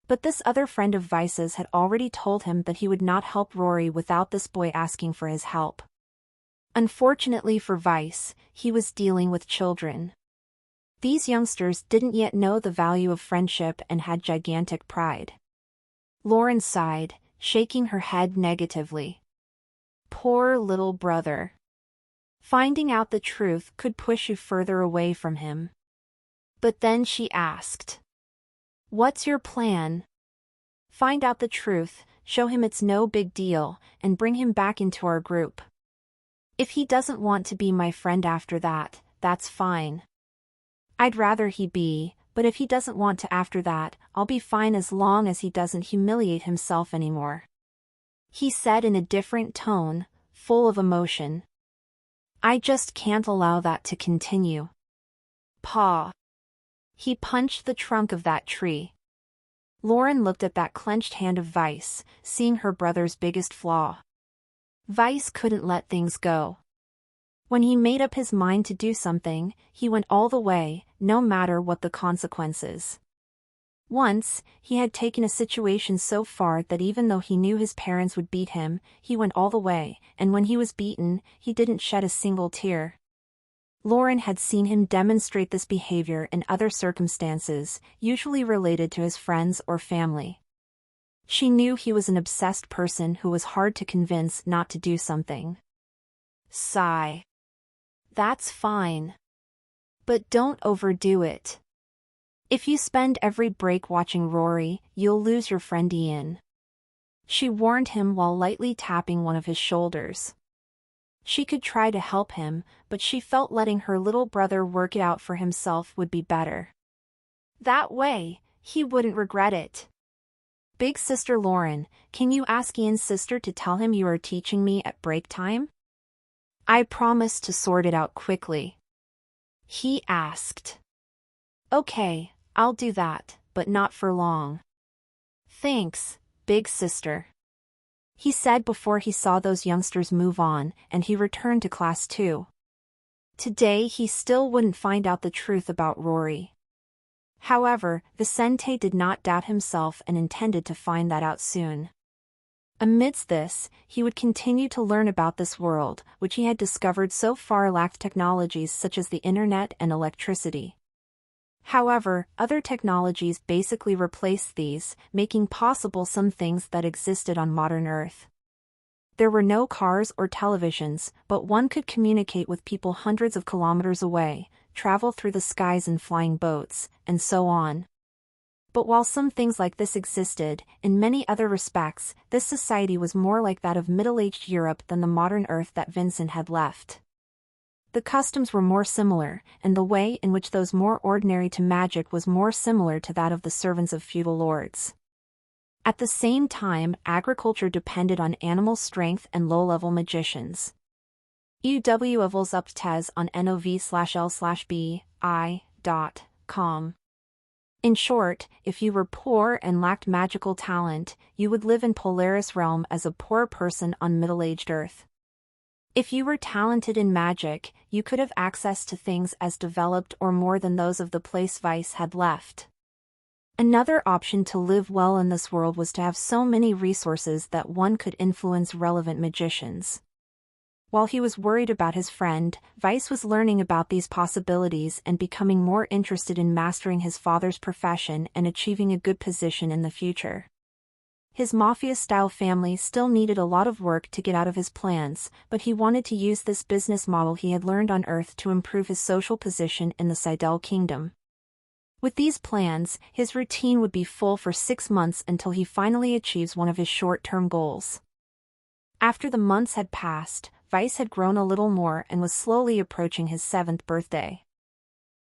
But this other friend of Vice's had already told him that he would not help Rory without this boy asking for his help. Unfortunately for Vice, he was dealing with children. These youngsters didn't yet know the value of friendship and had gigantic pride. Lauren sighed, shaking her head negatively. Poor little brother. Finding out the truth could push you further away from him. But then she asked, "What's your plan?" "Find out the truth, show him it's no big deal, and bring him back into our group. If he doesn't want to be my friend after that, that's fine. I'd rather he be, but if he doesn't want to after that, I'll be fine as long as he doesn't humiliate himself anymore," he said in a different tone, full of emotion. "I just can't allow that to continue." "Pa." He punched the trunk of that tree. Lauren looked at that clenched hand of Vice, seeing her brother's biggest flaw. Vice couldn't let things go. When he made up his mind to do something, he went all the way, no matter what the consequences. Once, he had taken a situation so far that even though he knew his parents would beat him, he went all the way, and when he was beaten, he didn't shed a single tear. Lauren had seen him demonstrate this behavior in other circumstances, usually related to his friends or family. She knew he was an obsessed person who was hard to convince not to do something. Sigh. "That's fine. But don't overdo it. If you spend every break watching Rory, you'll lose your friend Ian," she warned him while lightly tapping one of his shoulders. She could try to help him, but she felt letting her little brother work it out for himself would be better. That way, he wouldn't regret it. "Big Sister Lauren, can you ask Ian's sister to tell him you are teaching me at break time? I promise to sort it out quickly," he asked. "Okay, I'll do that, but not for long." "Thanks, Big Sister," he said before he saw those youngsters move on, and he returned to Class 2. Today he still wouldn't find out the truth about Rory. However, Vicente did not doubt himself and intended to find that out soon. Amidst this, he would continue to learn about this world, which he had discovered so far lacked technologies such as the internet and electricity. However, other technologies basically replaced these, making possible some things that existed on modern Earth. There were no cars or televisions, but one could communicate with people hundreds of kilometers away, travel through the skies in flying boats, and so on. But while some things like this existed, in many other respects, this society was more like that of middle-aged Europe than the modern Earth that Vincent had left. The customs were more similar, and the way in which those more ordinary to magic was more similar to that of the servants of feudal lords. At the same time, agriculture depended on animal strength and low-level magicians. UW up tes on nov/l/bi.com. In short, if you were poor and lacked magical talent, you would live in Polaris realm as a poor person on middle-aged Earth. If you were talented in magic, you could have access to things as developed or more than those of the place Vice had left. Another option to live well in this world was to have so many resources that one could influence relevant magicians. While he was worried about his friend, Vice was learning about these possibilities and becoming more interested in mastering his father's profession and achieving a good position in the future. His Mafia-style family still needed a lot of work to get out of his plans, but he wanted to use this business model he had learned on Earth to improve his social position in the Seidel Kingdom. With these plans, his routine would be full for 6 months until he finally achieves one of his short-term goals. After the months had passed, Vice had grown a little more and was slowly approaching his 7th birthday.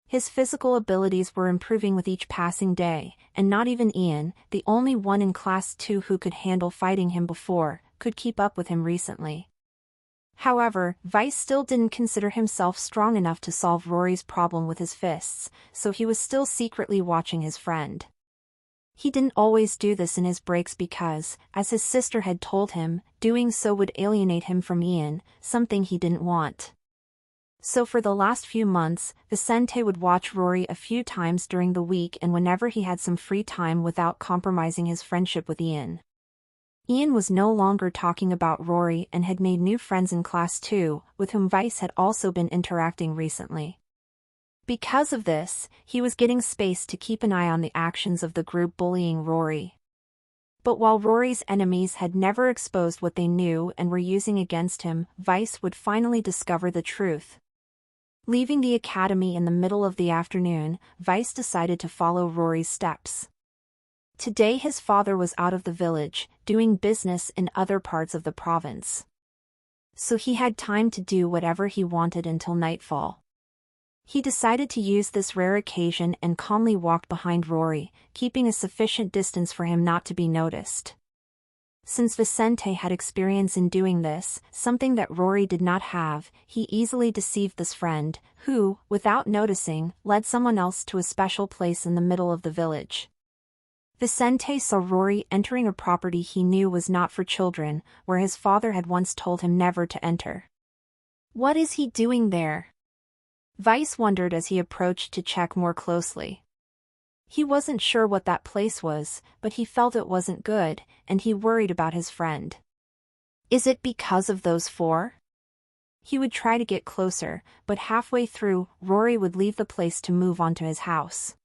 His physical abilities were improving with each passing day, and not even Ian, the only one in Class 2 who could handle fighting him before, could keep up with him recently. However, Vice still didn't consider himself strong enough to solve Rory's problem with his fists, so he was still secretly watching his friend. He didn't always do this in his breaks because, as his sister had told him, doing so would alienate him from Ian, something he didn't want. So for the last few months, Vicente would watch Rory a few times during the week and whenever he had some free time without compromising his friendship with Ian. Ian was no longer talking about Rory and had made new friends in Class 2, with whom Vice had also been interacting recently. Because of this, he was getting space to keep an eye on the actions of the group bullying Rory. But while Rory's enemies had never exposed what they knew and were using against him, Vice would finally discover the truth. Leaving the academy in the middle of the afternoon, Vice decided to follow Rory's steps. Today his father was out of the village, doing business in other parts of the province. So he had time to do whatever he wanted until nightfall. He decided to use this rare occasion and calmly walked behind Rory, keeping a sufficient distance for him not to be noticed. Since Vicente had experience in doing this, something that Rory did not have, he easily deceived this friend, who, without noticing, led someone else to a special place in the middle of the village. Vicente saw Rory entering a property he knew was not for children, where his father had once told him never to enter. What is he doing there? Vice wondered as he approached to check more closely. He wasn't sure what that place was, but he felt it wasn't good, and he worried about his friend. Is it because of those 4? He would try to get closer, but halfway through, Rory would leave the place to move on to his house.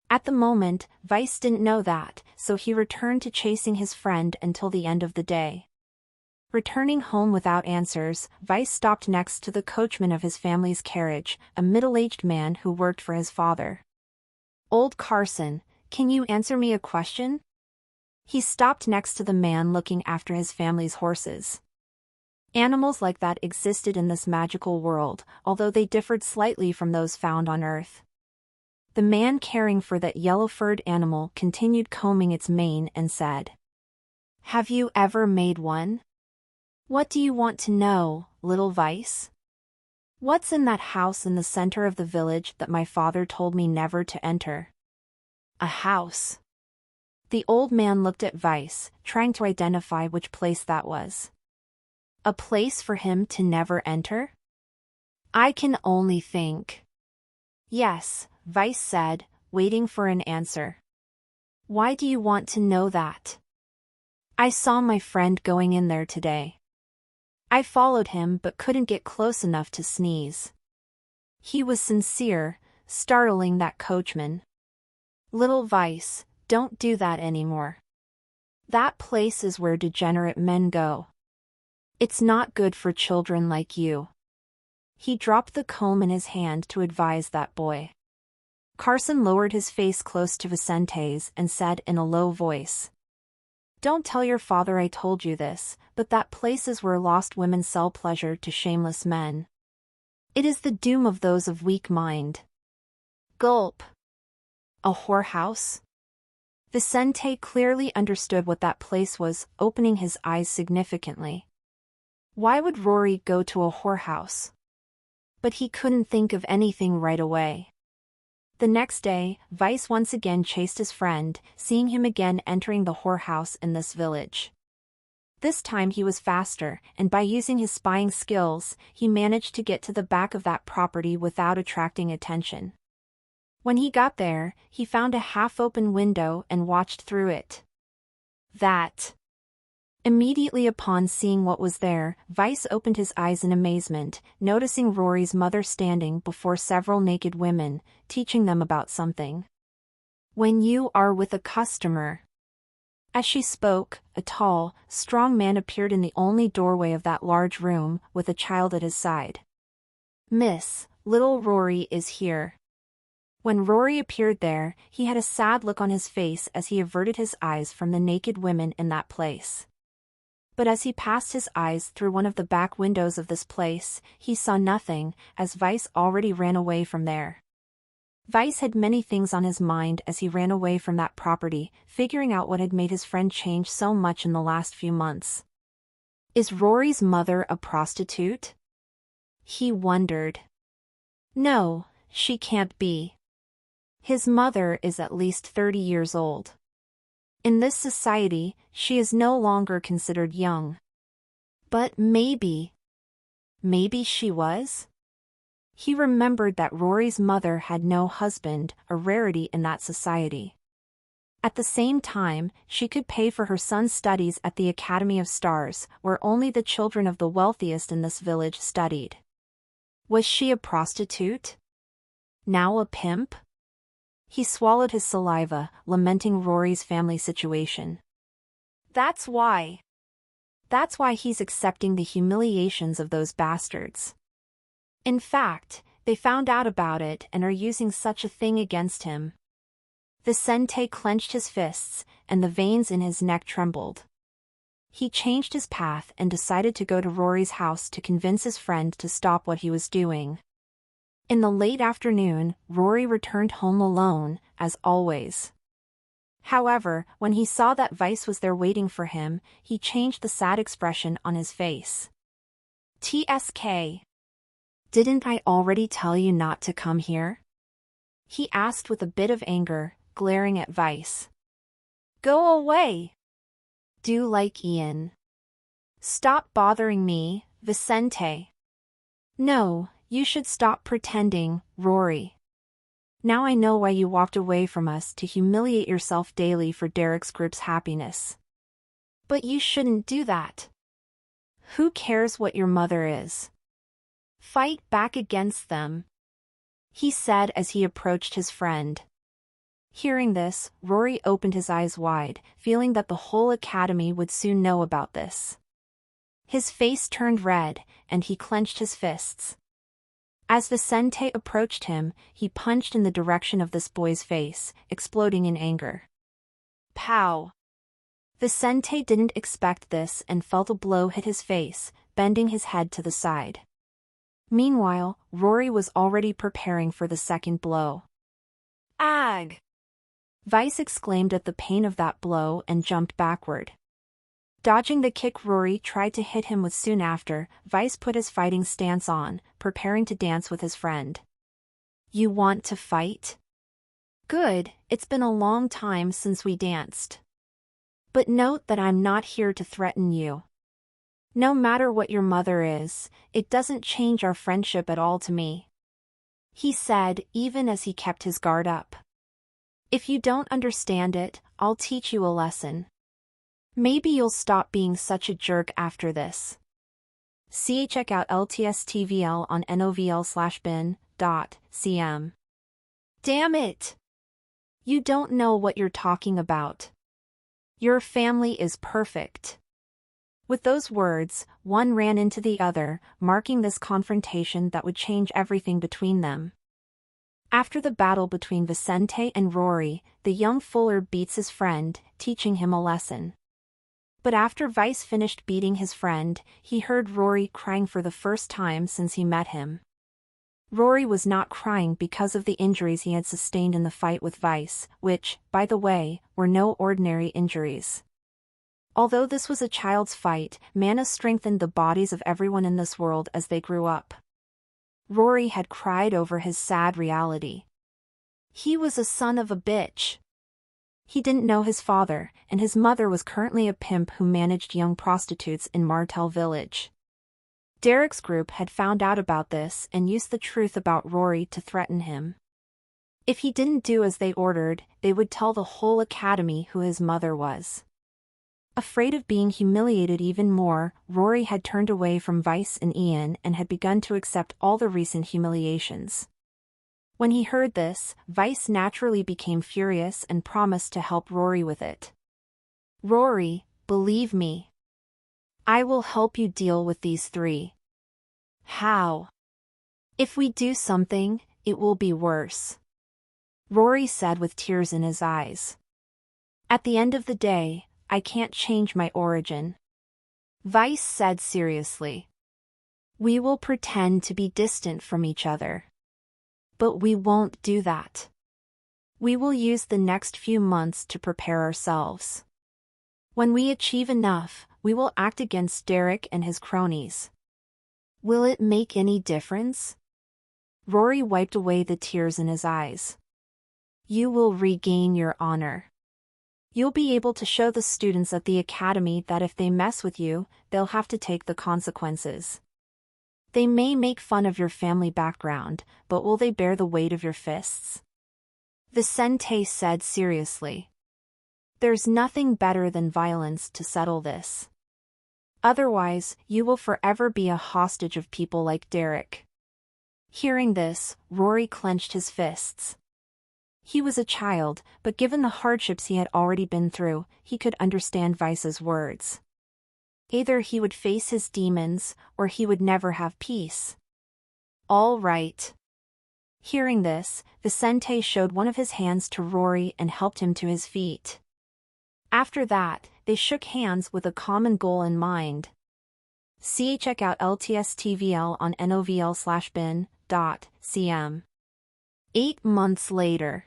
At the moment, Vice didn't know that, so he returned to chasing his friend until the end of the day. Returning home without answers, Vice stopped next to the coachman of his family's carriage, a middle-aged man who worked for his father. "Old Carson, can you answer me a question?" He stopped next to the man looking after his family's horses. Animals like that existed in this magical world, although they differed slightly from those found on Earth. The man caring for that yellow-furred animal continued combing its mane and said, "Have you ever made one? What do you want to know, little Vice? What's in that house in the center of the village that my father told me never to enter?" "A house." The old man looked at Vice, trying to identify which place that was. "A place for him to never enter? I can only think." "Yes," Vice said, waiting for an answer. "Why do you want to know that?" I saw my friend going in there today. I followed him but couldn't get close enough to sneeze. He was sincere, startling that coachman. Little Vice, don't do that anymore. That place is where degenerate men go. It's not good for children like you. He dropped the comb in his hand to advise that boy. Carson lowered his face close to Vicente's and said in a low voice, "Don't tell your father I told you this, but that place is where lost women sell pleasure to shameless men. It is the doom of those of weak mind." Gulp. A whorehouse? Vicente clearly understood what that place was, opening his eyes significantly. Why would Rory go to a whorehouse? But he couldn't think of anything right away. The next day, Vice once again chased his friend, seeing him again entering the whorehouse in this village. This time he was faster, and by using his spying skills, he managed to get to the back of that property without attracting attention. When he got there, he found a half-open window and watched through it. Immediately upon seeing what was there, Vice opened his eyes in amazement, noticing Rory's mother standing before several naked women, teaching them about something. "When you are with a customer." As she spoke, a tall, strong man appeared in the only doorway of that large room, with a child at his side. "Miss, little Rory is here." When Rory appeared there, he had a sad look on his face as he averted his eyes from the naked women in that place. But as he passed his eyes through one of the back windows of this place, he saw nothing, as Vice already ran away from there. Vice had many things on his mind as he ran away from that property, figuring out what had made his friend change so much in the last few months. Is Rory's mother a prostitute? He wondered. No, she can't be. His mother is at least 30 years old. In this society, she is no longer considered young. But maybe she was? He remembered that Rory's mother had no husband, a rarity in that society. At the same time, she could pay for her son's studies at the Academy of Stars, where only the children of the wealthiest in this village studied. Was she a prostitute? Now a pimp? He swallowed his saliva, lamenting Rory's family situation. That's why he's accepting the humiliations of those bastards. In fact, they found out about it and are using such a thing against him. Vicente clenched his fists, and the veins in his neck trembled. He changed his path and decided to go to Rory's house to convince his friend to stop what he was doing. In the late afternoon, Rory returned home alone, as always. However, when he saw that Vice was there waiting for him, he changed the sad expression on his face. "TSK. Didn't I already tell you not to come here?" he asked with a bit of anger, glaring at Vice. "Go away. Do like Ian. Stop bothering me, Vicente." "No, you should stop pretending, Rory. Now I know why you walked away from us to humiliate yourself daily for Derek's group's happiness. But you shouldn't do that. Who cares what your mother is? Fight back against them," he said as he approached his friend. Hearing this, Rory opened his eyes wide, feeling that the whole academy would soon know about this. His face turned red, and he clenched his fists. As Vicente approached him, he punched in the direction of this boy's face, exploding in anger. Pow! Vicente didn't expect this and felt a blow hit his face, bending his head to the side. Meanwhile, Rory was already preparing for the second blow. "Ag!" Vice exclaimed at the pain of that blow and jumped backward. Dodging the kick Rory tried to hit him with soon after, Vice put his fighting stance on, preparing to dance with his friend. "You want to fight? Good, it's been a long time since we danced. But note that I'm not here to threaten you. No matter what your mother is, it doesn't change our friendship at all to me," he said, even as he kept his guard up. "If you don't understand it, I'll teach you a lesson. Maybe you'll stop being such a jerk after this. See check out LTSTVL on novl/bin.cm. Damn it! You don't know what you're talking about. Your family is perfect. With those words, one ran into the other, marking this confrontation that would change everything between them. After the battle between Vicente and Rory, the young Fuller beats his friend, teaching him a lesson. But after Vice finished beating his friend, he heard Rory crying for the first time since he met him. Rory was not crying because of the injuries he had sustained in the fight with Vice, which, by the way, were no ordinary injuries. Although this was a child's fight, mana strengthened the bodies of everyone in this world as they grew up. Rory had cried over his sad reality. He was a son of a bitch. He didn't know his father, and his mother was currently a pimp who managed young prostitutes in Martel Village. Derek's group had found out about this and used the truth about Rory to threaten him. If he didn't do as they ordered, they would tell the whole academy who his mother was. Afraid of being humiliated even more, Rory had turned away from Vice and Ian and had begun to accept all the recent humiliations. When he heard this, Vice naturally became furious and promised to help Rory with it. Rory, believe me. I will help you deal with these three. How? If we do something, it will be worse. Rory said with tears in his eyes. At the end of the day, I can't change my origin. Vice said seriously. We will pretend to be distant from each other. But we won't do that. We will use the next few months to prepare ourselves. When we achieve enough, we will act against Derek and his cronies. Will it make any difference? Rory wiped away the tears in his eyes. You will regain your honor. You'll be able to show the students at the academy that if they mess with you, they'll have to take the consequences. They may make fun of your family background, but will they bear the weight of your fists? Vicente said seriously. There's nothing better than violence to settle this. Otherwise, you will forever be a hostage of people like Derek. Hearing this, Rory clenched his fists. He was a child, but given the hardships he had already been through, he could understand Vice's words. Either he would face his demons, or he would never have peace. All right. Hearing this, Vicente showed one of his hands to Rory and helped him to his feet. After that, they shook hands with a common goal in mind. See check out LTSTVL on novl/bin.cm. 8 months later.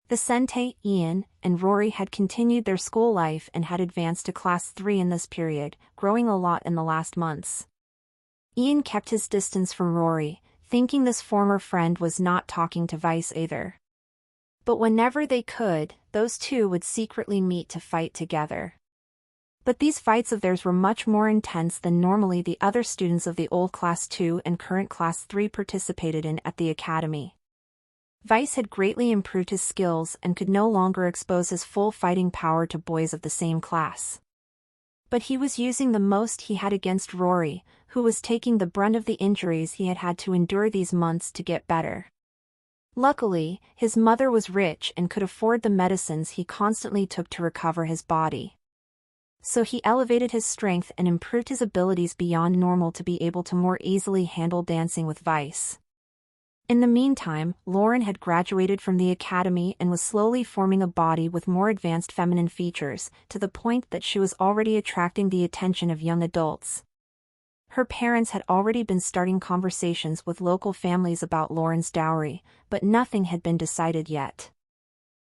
Vicente, Ian, and Rory had continued their school life and had advanced to Class 3 in this period, growing a lot in the last months. Ian kept his distance from Rory, thinking this former friend was not talking to Vice either. But whenever they could, those two would secretly meet to fight together. But these fights of theirs were much more intense than normally the other students of the old Class 2 and current Class 3 participated in at the academy. Vice had greatly improved his skills and could no longer expose his full fighting power to boys of the same class. But he was using the most he had against Rory, who was taking the brunt of the injuries he had had to endure these months to get better. Luckily, his mother was rich and could afford the medicines he constantly took to recover his body. So he elevated his strength and improved his abilities beyond normal to be able to more easily handle dancing with Vice. In the meantime, Lauren had graduated from the academy and was slowly forming a body with more advanced feminine features, to the point that she was already attracting the attention of young adults. Her parents had already been starting conversations with local families about Lauren's dowry, but nothing had been decided yet.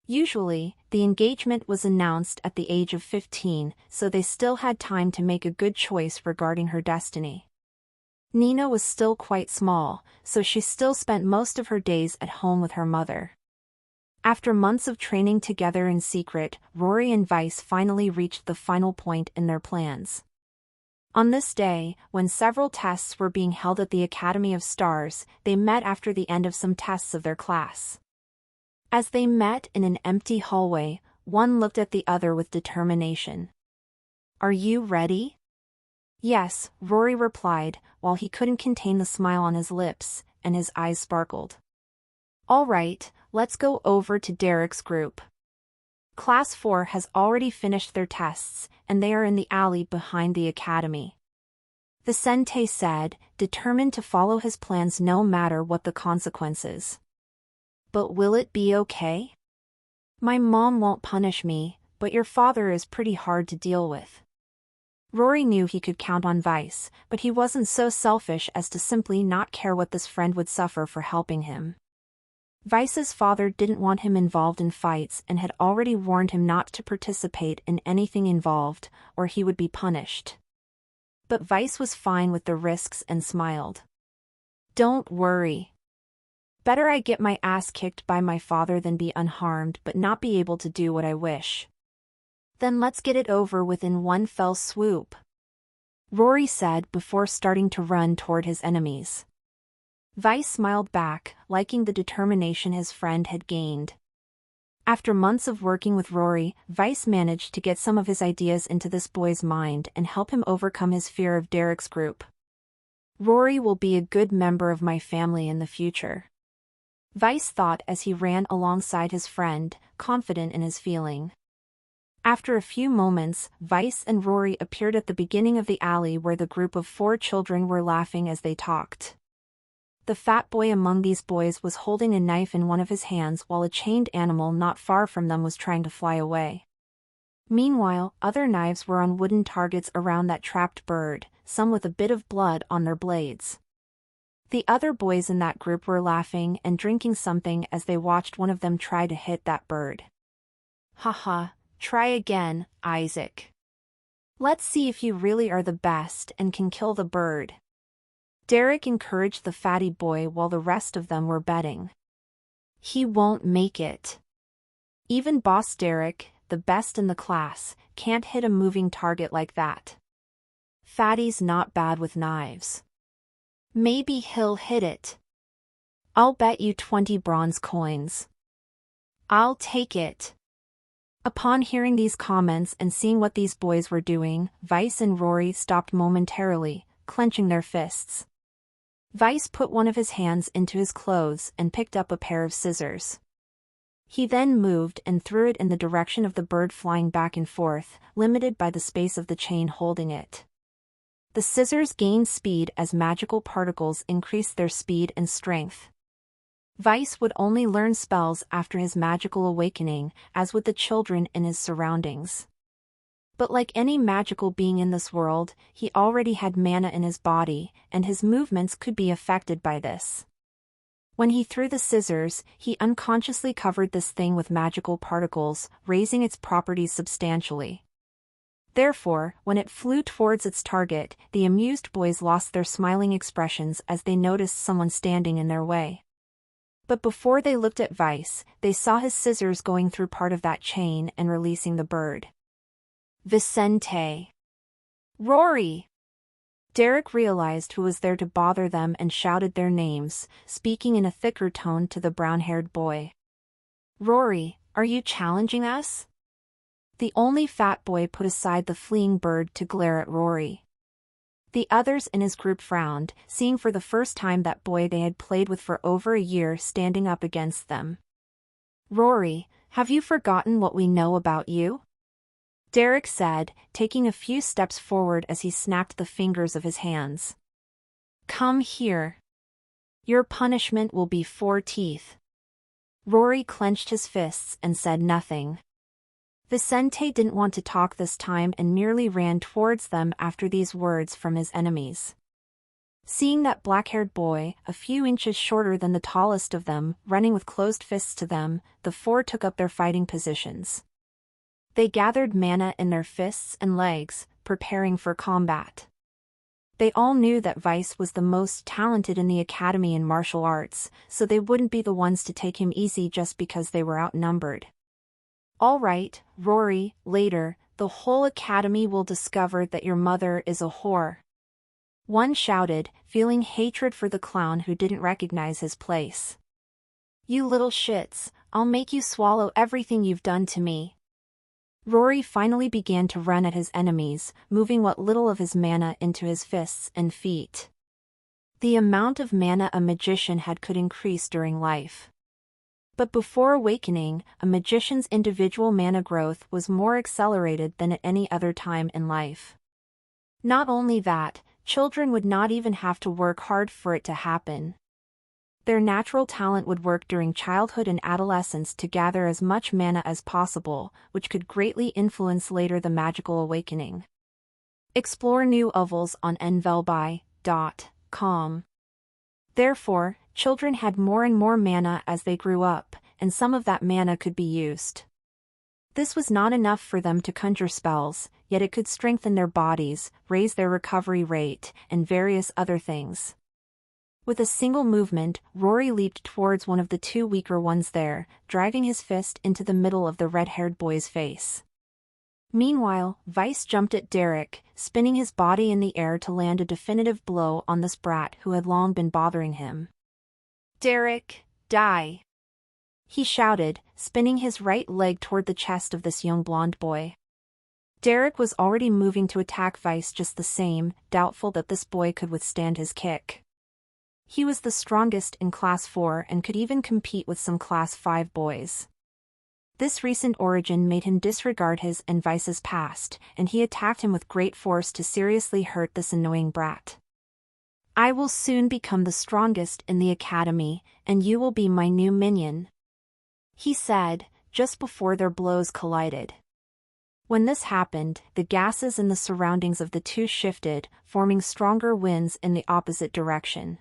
Usually, the engagement was announced at the age of 15, so they still had time to make a good choice regarding her destiny. Nina was still quite small, so she still spent most of her days at home with her mother. After months of training together in secret, Rory and Vice finally reached the final point in their plans. On this day, when several tests were being held at the Academy of Stars, they met after the end of some tests of their class. As they met in an empty hallway, one looked at the other with determination. Are you ready? Yes, Rory replied, while he couldn't contain the smile on his lips, and his eyes sparkled. All right, let's go over to Derek's group. Class 4 has already finished their tests, and they are in the alley behind the academy. Vicente said, determined to follow his plans no matter what the consequences. But will it be okay? My mom won't punish me, but your father is pretty hard to deal with. Rory knew he could count on Vice, but he wasn't so selfish as to simply not care what this friend would suffer for helping him. Vice's father didn't want him involved in fights and had already warned him not to participate in anything involved, or he would be punished. But Vice was fine with the risks and smiled. Don't worry. Better I get my ass kicked by my father than be unharmed but not be able to do what I wish. Then let's get it over with in one fell swoop, Rory said before starting to run toward his enemies. Vice smiled back, liking the determination his friend had gained. After months of working with Rory, Vice managed to get some of his ideas into this boy's mind and help him overcome his fear of Derek's group. Rory will be a good member of my family in the future, Vice thought as he ran alongside his friend, confident in his feeling. After a few moments, Vice and Rory appeared at the beginning of the alley where the group of 4 children were laughing as they talked. The fat boy among these boys was holding a knife in one of his hands while a chained animal not far from them was trying to fly away. Meanwhile, other knives were on wooden targets around that trapped bird, some with a bit of blood on their blades. The other boys in that group were laughing and drinking something as they watched one of them try to hit that bird. Haha, try again, Isaac. Let's see if you really are the best and can kill the bird. Derek encouraged the fatty boy while the rest of them were betting. He won't make it. Even Boss Derek, the best in the class, can't hit a moving target like that. Fatty's not bad with knives. Maybe he'll hit it. I'll bet you 20 bronze coins. I'll take it. Upon hearing these comments and seeing what these boys were doing, Vice and Rory stopped momentarily, clenching their fists. Vice put one of his hands into his clothes and picked up a pair of scissors. He then moved and threw it in the direction of the bird flying back and forth, limited by the space of the chain holding it. The scissors gained speed as magical particles increased their speed and strength. Vice would only learn spells after his magical awakening, as would the children in his surroundings. But like any magical being in this world, he already had mana in his body, and his movements could be affected by this. When he threw the scissors, he unconsciously covered this thing with magical particles, raising its properties substantially. Therefore, when it flew towards its target, the amused boys lost their smiling expressions as they noticed someone standing in their way. But before they looked at Vice, they saw his scissors going through part of that chain and releasing the bird. Vicente. Rory. Derek realized who was there to bother them and shouted their names, speaking in a thicker tone to the brown-haired boy. Rory, are you challenging us? The only fat boy put aside the fleeing bird to glare at Rory. The others in his group frowned, seeing for the first time that boy they had played with for over a year standing up against them. Rory, have you forgotten what we know about you? Derek said, taking a few steps forward as he snapped the fingers of his hands. Come here. Your punishment will be 4 teeth. Rory clenched his fists and said nothing. Vicente didn't want to talk this time and merely ran towards them after these words from his enemies. Seeing that black-haired boy, a few inches shorter than the tallest of them, running with closed fists to them, the 4 took up their fighting positions. They gathered mana in their fists and legs, preparing for combat. They all knew that Vice was the most talented in the academy in martial arts, so they wouldn't be the ones to take him easy just because they were outnumbered. All right, Rory, later, the whole academy will discover that your mother is a whore. One shouted, feeling hatred for the clown who didn't recognize his place. You little shits, I'll make you swallow everything you've done to me. Rory finally began to run at his enemies, moving what little of his mana into his fists and feet. The amount of mana a magician had could increase during life. But before awakening, a magician's individual mana growth was more accelerated than at any other time in life. Not only that, children would not even have to work hard for it to happen. Their natural talent would work during childhood and adolescence to gather as much mana as possible, which could greatly influence later the magical awakening. Explore new levels on nvelby.com. Therefore, children had more and more mana as they grew up, and some of that mana could be used. This was not enough for them to conjure spells, yet it could strengthen their bodies, raise their recovery rate, and various other things. With a single movement, Rory leaped towards one of the two weaker ones there, driving his fist into the middle of the red-haired boy's face. Meanwhile, Vice jumped at Derek, spinning his body in the air to land a definitive blow on this brat who had long been bothering him. "Derek, die!" he shouted, spinning his right leg toward the chest of this young blonde boy. Derek was already moving to attack Vice just the same, doubtful that this boy could withstand his kick. He was the strongest in Class 4 and could even compete with some Class 5 boys. This recent origin made him disregard his and Vice's past, and he attacked him with great force to seriously hurt this annoying brat. "I will soon become the strongest in the academy, and you will be my new minion," he said, just before their blows collided. When this happened, the gases in the surroundings of the two shifted, forming stronger winds in the opposite direction.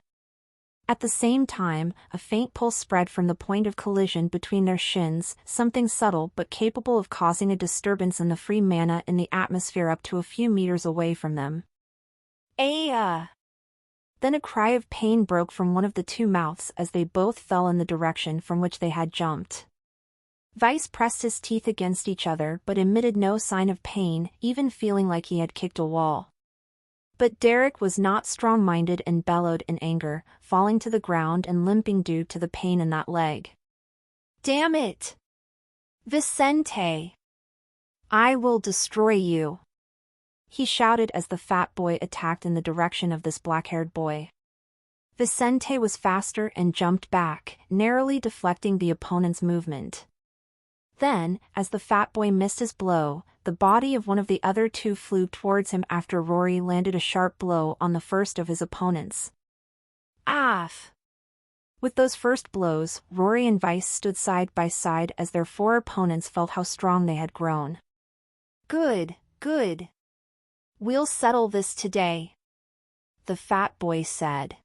At the same time, a faint pulse spread from the point of collision between their shins, something subtle but capable of causing a disturbance in the free mana in the atmosphere up to a few meters away from them. "Aya!" Then a cry of pain broke from one of the two mouths as they both fell in the direction from which they had jumped. Vice pressed his teeth against each other but emitted no sign of pain, even feeling like he had kicked a wall. But Derek was not strong-minded and bellowed in anger, falling to the ground and limping due to the pain in that leg. "Damn it! Vicente! I will destroy you!" he shouted as the fat boy attacked in the direction of this black-haired boy. Vicente was faster and jumped back, narrowly deflecting the opponent's movement. Then, as the fat boy missed his blow, the body of one of the other two flew towards him after Rory landed a sharp blow on the first of his opponents. "Aff!" With those first blows, Rory and Vice stood side by side as their four opponents felt how strong they had grown. Good. We'll settle this today," the fat boy said.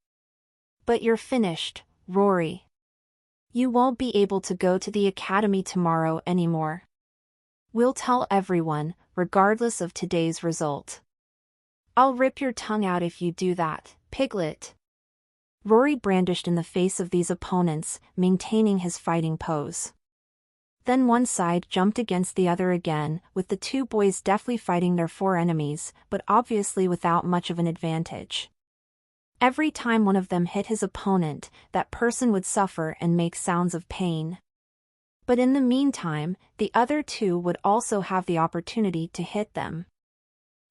"But you're finished, Rory. You won't be able to go to the academy tomorrow anymore. We'll tell everyone, regardless of today's result. I'll rip your tongue out if you do that, piglet." Rory brandished in the face of these opponents, maintaining his fighting pose. Then one side jumped against the other again, with the two boys deftly fighting their four enemies, but obviously without much of an advantage. Every time one of them hit his opponent, that person would suffer and make sounds of pain. But in the meantime, the other two would also have the opportunity to hit them.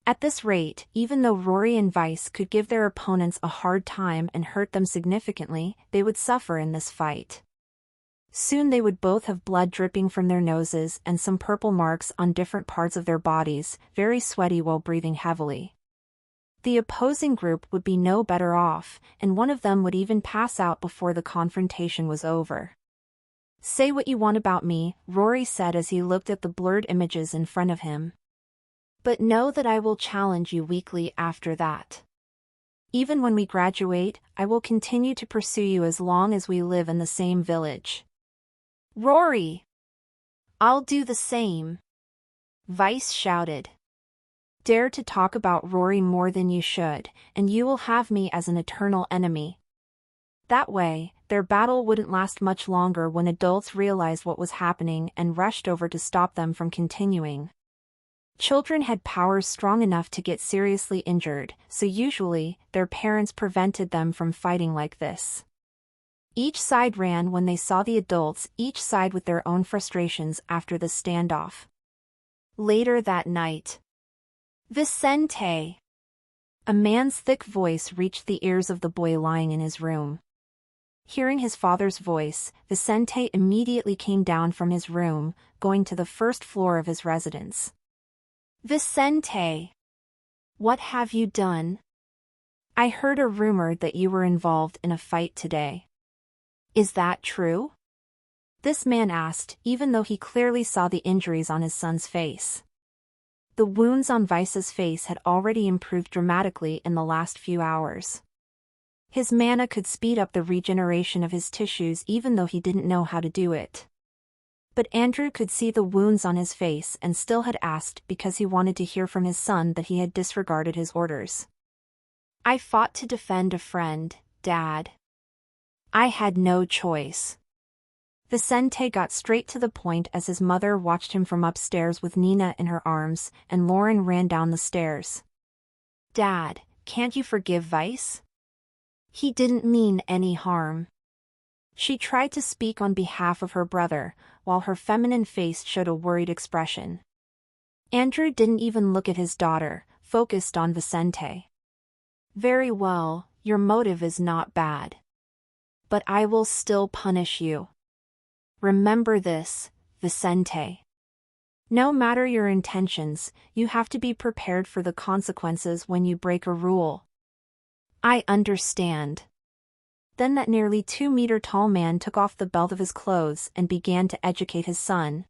At this rate, even though Rory and Vice could give their opponents a hard time and hurt them significantly, they would suffer in this fight. Soon they would both have blood dripping from their noses and some purple marks on different parts of their bodies, very sweaty while breathing heavily. The opposing group would be no better off, and one of them would even pass out before the confrontation was over. "Say what you want about me," Rory said as he looked at the blurred images in front of him. "But know that I will challenge you weekly after that. Even when we graduate, I will continue to pursue you as long as we live in the same village." "Rory! I'll do the same," Vice shouted. "Dare to talk about Rory more than you should, and you will have me as an eternal enemy." That way, their battle wouldn't last much longer when adults realized what was happening and rushed over to stop them from continuing. Children had powers strong enough to get seriously injured, so usually, their parents prevented them from fighting like this. Each side ran when they saw the adults, each side with their own frustrations after the standoff. Later that night. Vicente! A man's thick voice reached the ears of the boy lying in his room. Hearing his father's voice, Vicente immediately came down from his room, going to the first floor of his residence. Vicente! What have you done? I heard a rumor that you were involved in a fight today. Is that true? This man asked, even though he clearly saw the injuries on his son's face. The wounds on Vice's face had already improved dramatically in the last few hours. His mana could speed up the regeneration of his tissues even though he didn't know how to do it. But Andrew could see the wounds on his face and still had asked because he wanted to hear from his son that he had disregarded his orders. I fought to defend a friend, Dad. I had no choice. Vicente got straight to the point as his mother watched him from upstairs with Nina in her arms, and Lauren ran down the stairs. Dad, can't you forgive Vice? He didn't mean any harm. She tried to speak on behalf of her brother, while her feminine face showed a worried expression. Andrew didn't even look at his daughter, focused on Vicente. Very well, your motive is not bad. But I will still punish you. Remember this, Vicente. No matter your intentions, you have to be prepared for the consequences when you break a rule. I understand. Then that nearly 2-meter-tall man took off the belt of his clothes and began to educate his son.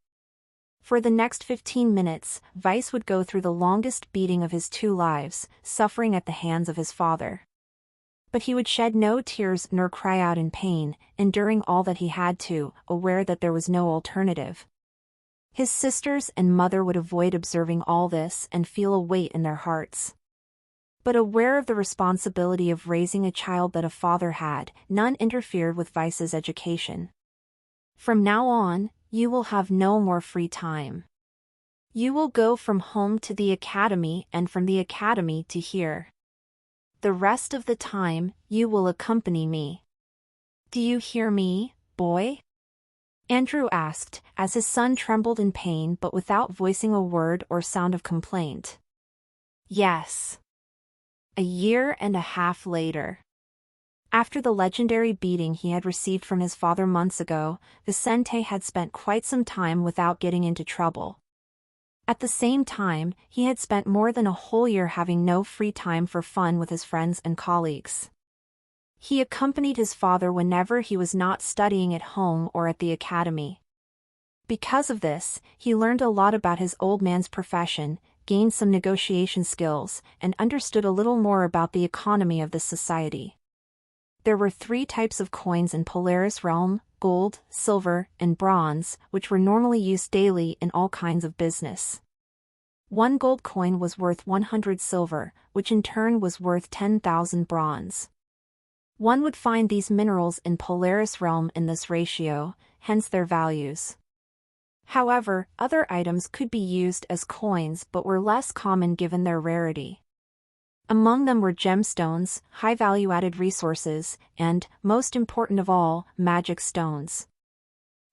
For the next 15 minutes, Vice would go through the longest beating of his 2 lives, suffering at the hands of his father. But he would shed no tears nor cry out in pain, enduring all that he had to, aware that there was no alternative. His sisters and mother would avoid observing all this and feel a weight in their hearts. But aware of the responsibility of raising a child that a father had, none interfered with Vice's education. From now on, you will have no more free time. You will go from home to the academy and from the academy to here. The rest of the time, you will accompany me. Do you hear me, boy? Andrew asked, as his son trembled in pain but without voicing a word or sound of complaint. Yes. 1.5 years later. After the legendary beating he had received from his father months ago, Vicente had spent quite some time without getting into trouble. At the same time, he had spent more than a whole year having no free time for fun with his friends and colleagues. He accompanied his father whenever he was not studying at home or at the academy. Because of this, he learned a lot about his old man's profession, gained some negotiation skills, and understood a little more about the economy of this society. There were 3 types of coins in Polaris realm: gold, silver, and bronze, which were normally used daily in all kinds of business. 1 gold coin was worth 100 silver, which in turn was worth 10,000 bronze. One would find these minerals in Polaris realm in this ratio, hence their values. However, other items could be used as coins but were less common given their rarity. Among them were gemstones, high value-added resources, and, most important of all, magic stones.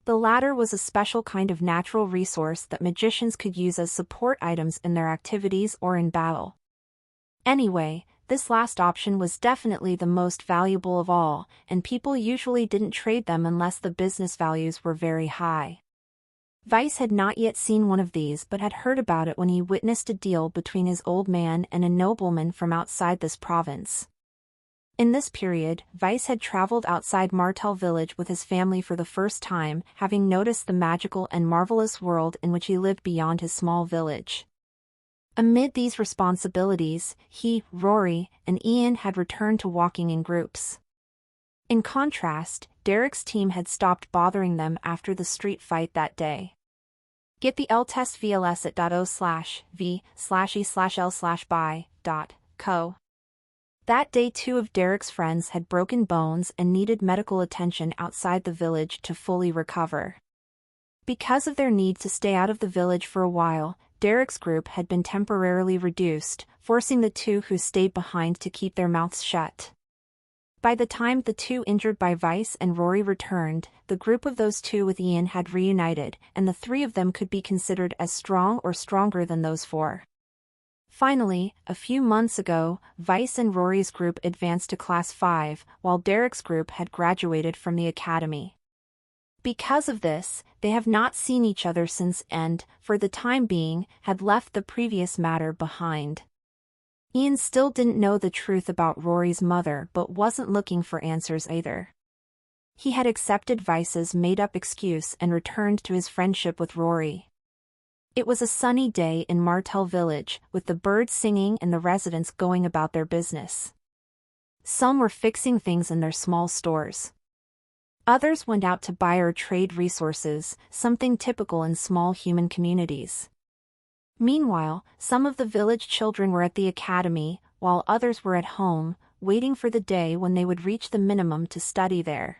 The latter was a special kind of natural resource that magicians could use as support items in their activities or in battle. Anyway, this last option was definitely the most valuable of all, and people usually didn't trade them unless the business values were very high. Vice had not yet seen one of these but had heard about it when he witnessed a deal between his old man and a nobleman from outside this province. In this period, Vice had traveled outside Martel village with his family for the first time, having noticed the magical and marvelous world in which he lived beyond his small village. Amid these responsibilities, he, Rory, and Ian had returned to walking in groups. In contrast, Derek's team had stopped bothering them after the street fight that day. Get the L-test VLS at .o/v/e/l/by.co. That day 2 of Derek's friends had broken bones and needed medical attention outside the village to fully recover. Because of their need to stay out of the village for a while, Derek's group had been temporarily reduced, forcing the 2 who stayed behind to keep their mouths shut. By the time the two injured by Vice and Rory returned, the group of those two with Ian had reunited, and the three of them could be considered as strong or stronger than those four. Finally, a few months ago, Vice and Rory's group advanced to Class 5, while Derek's group had graduated from the academy. Because of this, they have not seen each other since and, for the time being, had left the previous matter behind. Ian still didn't know the truth about Rory's mother but wasn't looking for answers either. He had accepted Vice's made-up excuse and returned to his friendship with Rory. It was a sunny day in Martell Village, with the birds singing and the residents going about their business. Some were fixing things in their small stores. Others went out to buy or trade resources, something typical in small human communities. Meanwhile, some of the village children were at the academy, while others were at home, waiting for the day when they would reach the minimum to study there.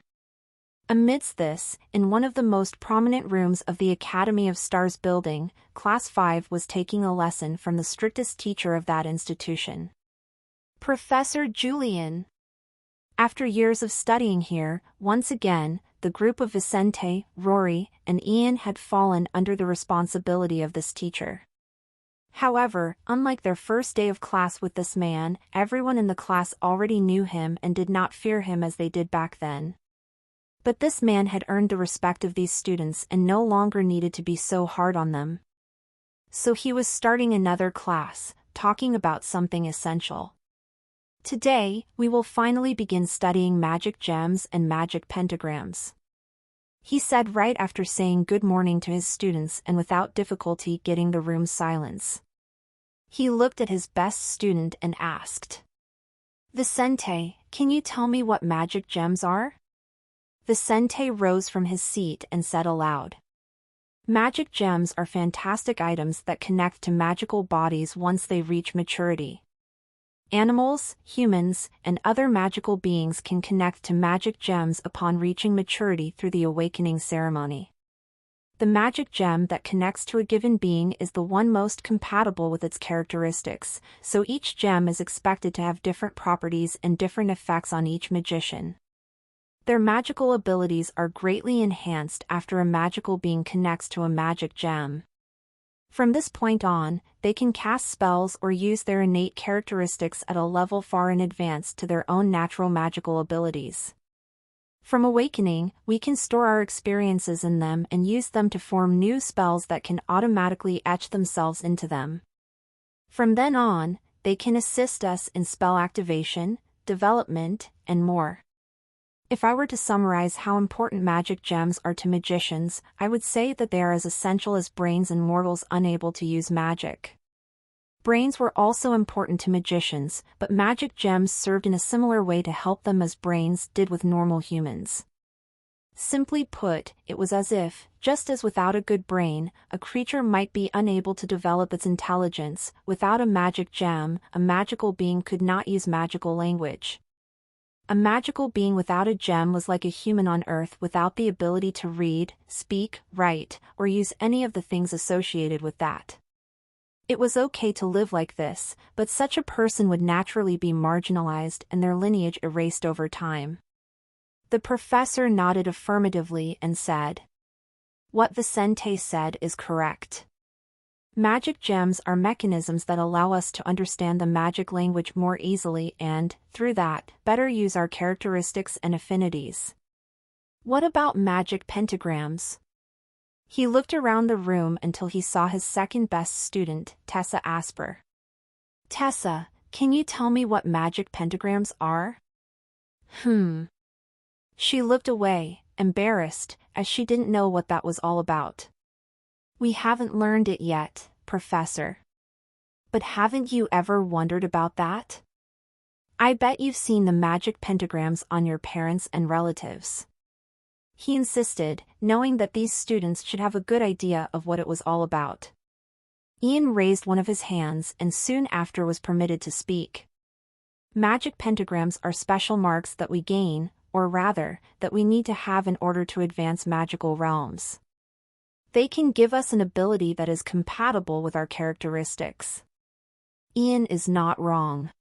Amidst this, in one of the most prominent rooms of the Academy of Stars building, Class 5 was taking a lesson from the strictest teacher of that institution. Professor Julian. After years of studying here, once again, the group of Vicente, Rory, and Ian had fallen under the responsibility of this teacher. However, unlike their first day of class with this man, everyone in the class already knew him and did not fear him as they did back then. But this man had earned the respect of these students and no longer needed to be so hard on them. So he was starting another class, talking about something essential. Today, we will finally begin studying magic gems and magic pentagrams. He said right after saying good morning to his students and without difficulty getting the room's silence. He looked at his best student and asked, "Vicente, can you tell me what magic gems are?" Vicente rose from his seat and said aloud, "Magic gems are fantastic items that connect to magical bodies once they reach maturity. Animals, humans, and other magical beings can connect to magic gems upon reaching maturity through the awakening ceremony. The magic gem that connects to a given being is the one most compatible with its characteristics, so each gem is expected to have different properties and different effects on each magician. Their magical abilities are greatly enhanced after a magical being connects to a magic gem. From this point on, they can cast spells or use their innate characteristics at a level far in advance to their own natural magical abilities. From awakening, we can store our experiences in them and use them to form new spells that can automatically etch themselves into them. From then on, they can assist us in spell activation, development, and more. If I were to summarize how important magic gems are to magicians, I would say that they are as essential as brains in mortals unable to use magic. Brains were also important to magicians, but magic gems served in a similar way to help them as brains did with normal humans. Simply put, it was as if, just as without a good brain, a creature might be unable to develop its intelligence, without a magic gem, a magical being could not use magical language. A magical being without a gem was like a human on Earth without the ability to read, speak, write, or use any of the things associated with that. It was okay to live like this, but such a person would naturally be marginalized and their lineage erased over time. The professor nodded affirmatively and said, "What Vicente said is correct. Magic gems are mechanisms that allow us to understand the magic language more easily and, through that, better use our characteristics and affinities." What about magic pentagrams? He looked around the room until he saw his second-best student, Tessa Asper. "Tessa, can you tell me what magic pentagrams are?" She looked away, embarrassed, as she didn't know what that was all about. "We haven't learned it yet, Professor. But haven't you ever wondered about that? I bet you've seen the magic pentagrams on your parents and relatives." He insisted, knowing that these students should have a good idea of what it was all about. Ian raised one of his hands and soon after was permitted to speak. Magic pentagrams are special marks that we gain, or rather, that we need to have in order to advance magical realms. They can give us an ability that is compatible with our characteristics. Ian is not wrong.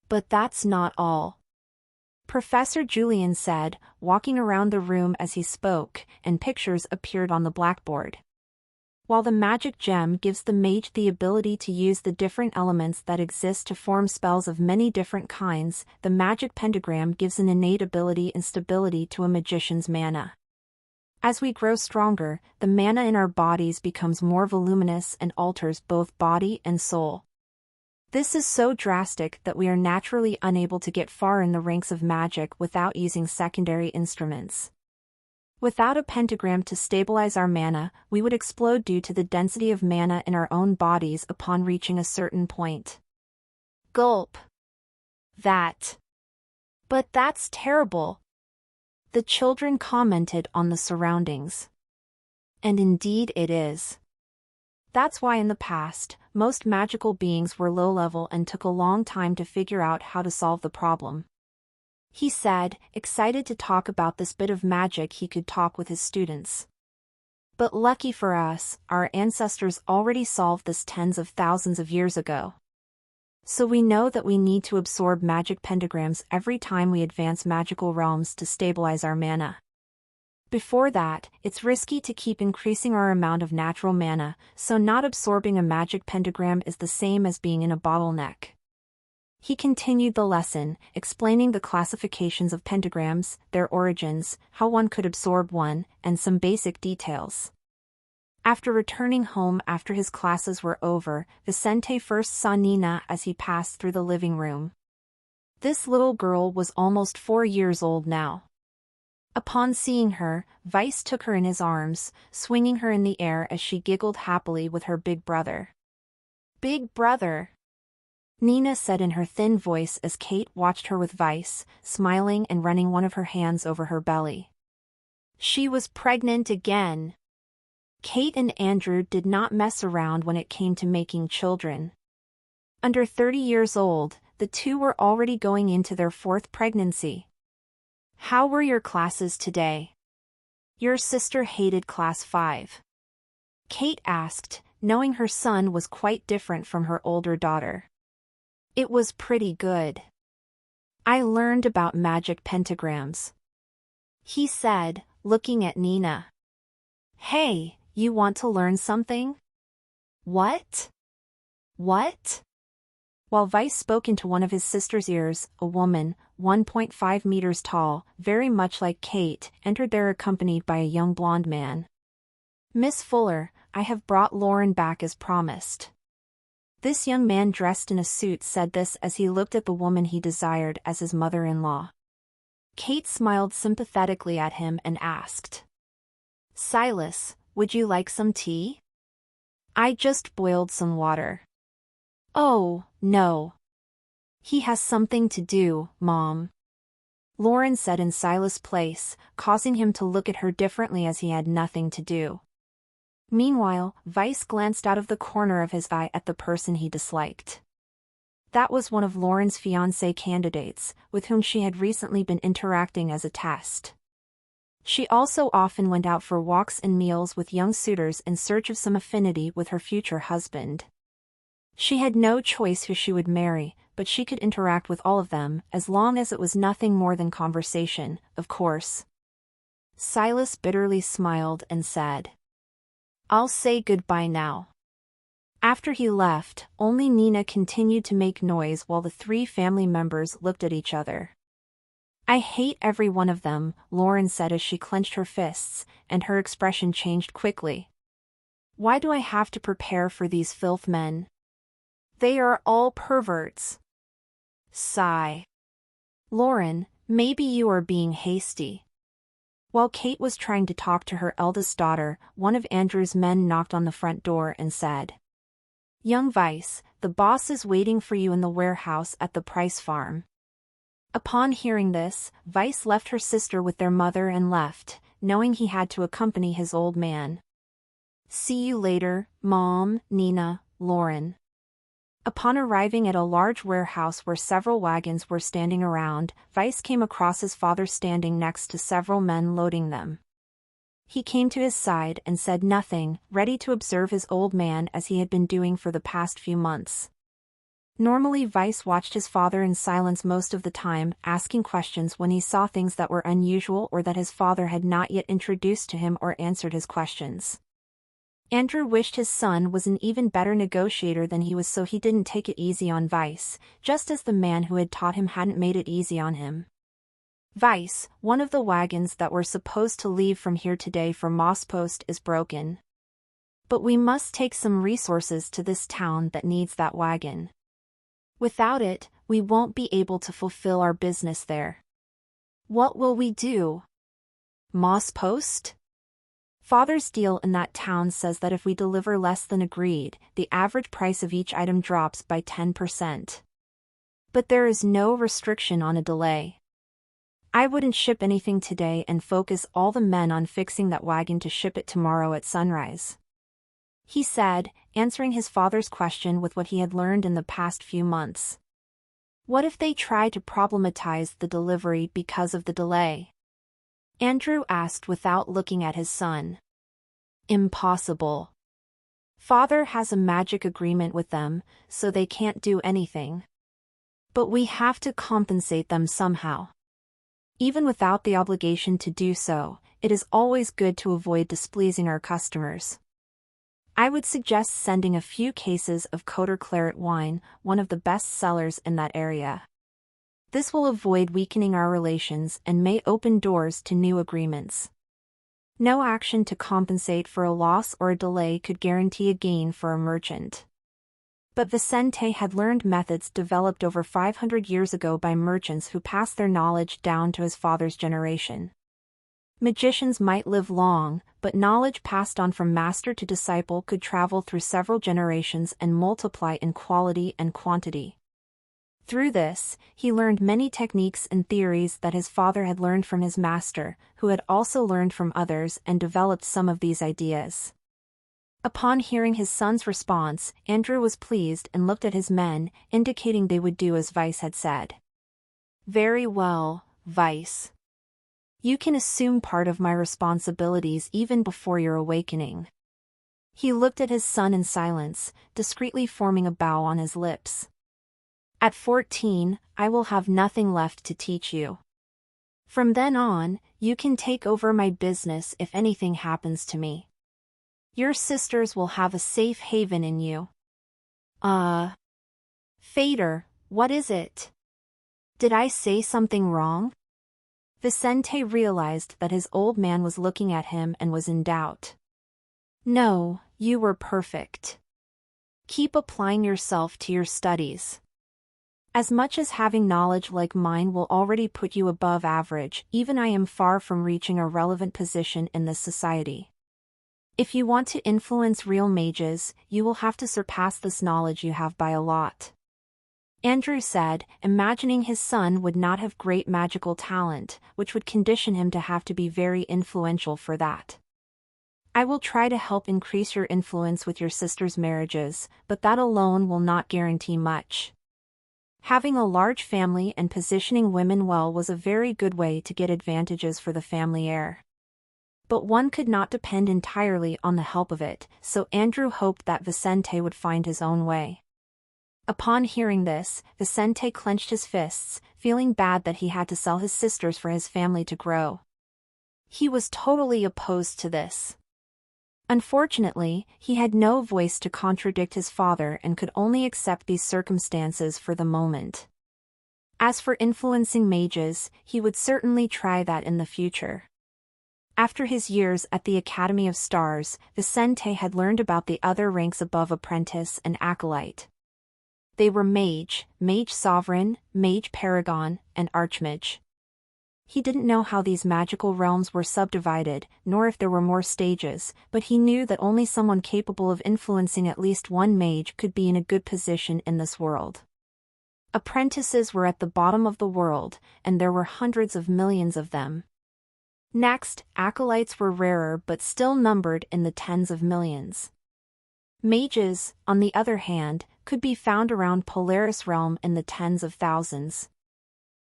But that's not all. Professor Julian said, walking around the room as he spoke, and pictures appeared on the blackboard. While the magic gem gives the mage the ability to use the different elements that exist to form spells of many different kinds, the magic pentagram gives an innate ability and stability to a magician's mana. As we grow stronger, the mana in our bodies becomes more voluminous and alters both body and soul. This is so drastic that we are naturally unable to get far in the ranks of magic without using secondary instruments. Without a pentagram to stabilize our mana, we would explode due to the density of mana in our own bodies upon reaching a certain point. Gulp. But that's terrible. The children commented on the surroundings. And indeed it is. That's why in the past, most magical beings were low-level and took a long time to figure out how to solve the problem. He said, excited to talk about this bit of magic he could talk with his students. But lucky for us, our ancestors already solved this tens of thousands of years ago. So we know that we need to absorb magic pentagrams every time we advance magical realms to stabilize our mana. Before that, it's risky to keep increasing our amount of natural mana, so not absorbing a magic pentagram is the same as being in a bottleneck. He continued the lesson, explaining the classifications of pentagrams, their origins, how one could absorb one, and some basic details. After returning home after his classes were over, Vicente first saw Nina as he passed through the living room. This little girl was almost 4 years old now. Upon seeing her, Vice took her in his arms, swinging her in the air as she giggled happily with her big brother. "Big brother," Nina said in her thin voice as Kate watched her with Vice, smiling and running one of her hands over her belly. She was pregnant again. Kate and Andrew did not mess around when it came to making children. Under 30 years old, the two were already going into their 4th pregnancy. "How were your classes today?" "Your sister hated class 5. Kate asked, knowing her son was quite different from her older daughter. "It was pretty good. I learned about magic pentagrams," he said, looking at Nina. "Hey, you want to learn something?" "What?" While Vice spoke into one of his sister's ears, a woman, 1.5 meters tall, very much like Kate, entered there accompanied by a young blonde man. "Miss Fuller, I have brought Lauren back as promised." This young man dressed in a suit said this as he looked at the woman he desired as his mother-in-law. Kate smiled sympathetically at him and asked, "Silas, would you like some tea?" "I just boiled some water." "Oh, no. He has something to do, Mom," Lauren said in Silas' place, causing him to look at her differently as he had nothing to do. Meanwhile, Vice glanced out of the corner of his eye at the person he disliked. That was one of Lauren's fiancé candidates, with whom she had recently been interacting as a test. She also often went out for walks and meals with young suitors in search of some affinity with her future husband. She had no choice who she would marry, but she could interact with all of them, as long as it was nothing more than conversation, of course. Silas bitterly smiled and said, "I'll say goodbye now." After he left, only Nina continued to make noise while the 3 family members looked at each other. "I hate every one of them," Lauren said as she clenched her fists, and her expression changed quickly. "Why do I have to prepare for these filth men? They are all perverts." Sigh. "Lauren, maybe you are being hasty." While Kate was trying to talk to her eldest daughter, one of Andrew's men knocked on the front door and said, "Young Vice, the boss is waiting for you in the warehouse at the Price farm." Upon hearing this, Vice left her sister with their mother and left, knowing he had to accompany his old man. "See you later, Mom, Nina, Lauren." Upon arriving at a large warehouse where several wagons were standing around, Vice came across his father standing next to several men loading them. He came to his side and said nothing, ready to observe his old man as he had been doing for the past few months. Normally Weiss watched his father in silence most of the time, asking questions when he saw things that were unusual or that his father had not yet introduced to him or answered his questions. Andrew wished his son was an even better negotiator than he was, so he didn't take it easy on Weiss, just as the man who had taught him hadn't made it easy on him. Weiss, one of the wagons that were supposed to leave from here today for Mosspost is broken. But we must take some resources to this town that needs that wagon. Without it, we won't be able to fulfill our business there. What will we do? Mosspost? Father's deal in that town says that if we deliver less than agreed, the average price of each item drops by 10%. But there is no restriction on a delay. I wouldn't ship anything today and focus all the men on fixing that wagon to ship it tomorrow at sunrise. He said, answering his father's question with what he had learned in the past few months. What if they try to problematize the delivery because of the delay? Andrew asked without looking at his son. Impossible. Father has a magic agreement with them, so they can't do anything. But we have to compensate them somehow. Even without the obligation to do so, it is always good to avoid displeasing our customers. I would suggest sending a few cases of Coder Claret wine, one of the best sellers in that area. This will avoid weakening our relations and may open doors to new agreements. No action to compensate for a loss or a delay could guarantee a gain for a merchant. But Vicente had learned methods developed over 500 years ago by merchants who passed their knowledge down to his father's generation. Magicians might live long, but knowledge passed on from master to disciple could travel through several generations and multiply in quality and quantity. Through this, he learned many techniques and theories that his father had learned from his master, who had also learned from others and developed some of these ideas. Upon hearing his son's response, Andrew was pleased and looked at his men, indicating they would do as Weiss had said. Very well, Weiss. You can assume part of my responsibilities even before your awakening. He looked at his son in silence, discreetly forming a bow on his lips. At 14, I will have nothing left to teach you. From then on, you can take over my business if anything happens to me. Your sisters will have a safe haven in you. Fader, what is it? Did I say something wrong? Vicente realized that his old man was looking at him and was in doubt. No, you were perfect. Keep applying yourself to your studies. As much as having knowledge like mine will already put you above average, even I am far from reaching a relevant position in this society. If you want to influence real mages, you will have to surpass this knowledge you have by a lot. Andrew said, imagining his son would not have great magical talent, which would condition him to have to be very influential for that. I will try to help increase your influence with your sister's marriages, but that alone will not guarantee much. Having a large family and positioning women well was a very good way to get advantages for the family heir. But one could not depend entirely on the help of it, so Andrew hoped that Vicente would find his own way. Upon hearing this, Vicente clenched his fists, feeling bad that he had to sell his sisters for his family to grow. He was totally opposed to this. Unfortunately, he had no voice to contradict his father and could only accept these circumstances for the moment. As for influencing mages, he would certainly try that in the future. After his years at the Academy of Stars, Vicente had learned about the other ranks above apprentice and acolyte. They were mage, mage sovereign, mage paragon, and archmage. He didn't know how these magical realms were subdivided, nor if there were more stages, but he knew that only someone capable of influencing at least one mage could be in a good position in this world. Apprentices were at the bottom of the world, and there were hundreds of millions of them. Next, acolytes were rarer but still numbered in the tens of millions. Mages, on the other hand, could be found around Polaris realm in the tens of thousands.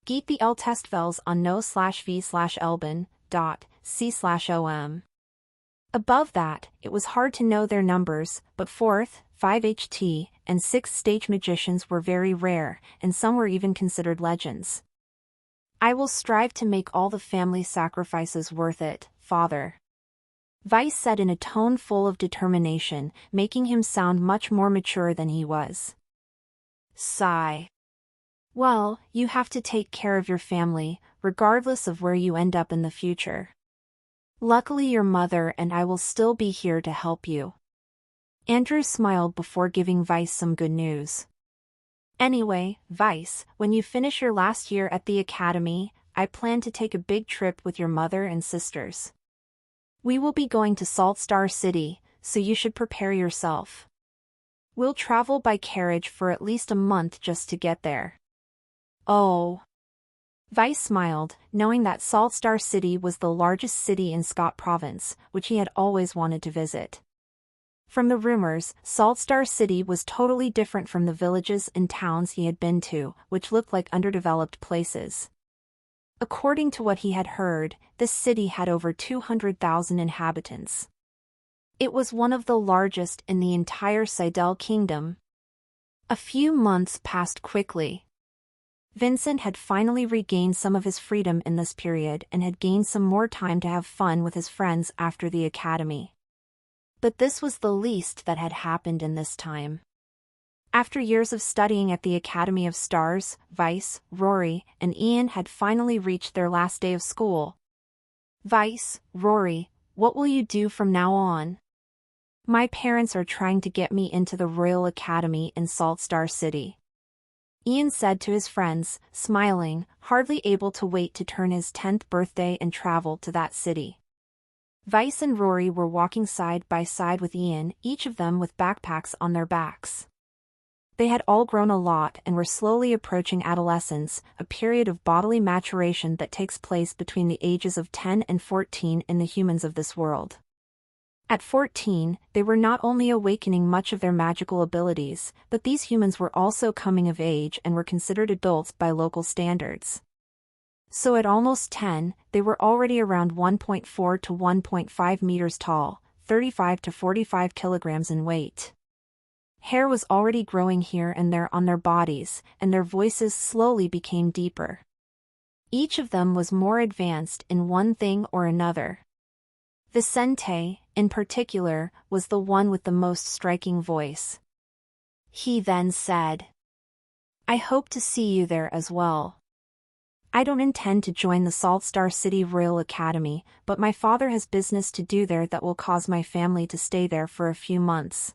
Geet the L-Testvels on no/v/elben.c/om. Above that, it was hard to know their numbers, but 4th, 5HT, and 6-stage magicians were very rare, and some were even considered legends. I will strive to make all the family sacrifices worth it, father. Weiss said in a tone full of determination, making him sound much more mature than he was. Sigh. Well, you have to take care of your family, regardless of where you end up in the future. Luckily your mother and I will still be here to help you. Andrew smiled before giving Weiss some good news. Anyway, Weiss, when you finish your last year at the academy, I plan to take a big trip with your mother and sisters. We will be going to Salt Star City, so you should prepare yourself. We'll travel by carriage for at least a month just to get there. Oh. Weiss smiled, knowing that Salt Star City was the largest city in Scott Province, which he had always wanted to visit. From the rumors, Salt Star City was totally different from the villages and towns he had been to, which looked like underdeveloped places. According to what he had heard, this city had over 200,000 inhabitants. It was one of the largest in the entire Seidel Kingdom. A few months passed quickly. Vincent had finally regained some of his freedom in this period and had gained some more time to have fun with his friends after the academy. But this was the least that had happened in this time. After years of studying at the Academy of Stars, Weiss, Rory, and Ian had finally reached their last day of school. Weiss, Rory, what will you do from now on? My parents are trying to get me into the Royal Academy in Salt Star City. Ian said to his friends, smiling, hardly able to wait to turn his 10th birthday and travel to that city. Weiss and Rory were walking side by side with Ian, each of them with backpacks on their backs. They had all grown a lot and were slowly approaching adolescence, a period of bodily maturation that takes place between the ages of 10 and 14 in the humans of this world. At 14, they were not only awakening much of their magical abilities, but these humans were also coming of age and were considered adults by local standards. So at almost 10, they were already around 1.4 to 1.5 meters tall, 35 to 45 kilograms in weight. Hair was already growing here and there on their bodies, and their voices slowly became deeper. Each of them was more advanced in one thing or another. Vicente, in particular, was the one with the most striking voice. He then said, I hope to see you there as well. I don't intend to join the Salt Star City Royal Academy, but my father has business to do there that will cause my family to stay there for a few months.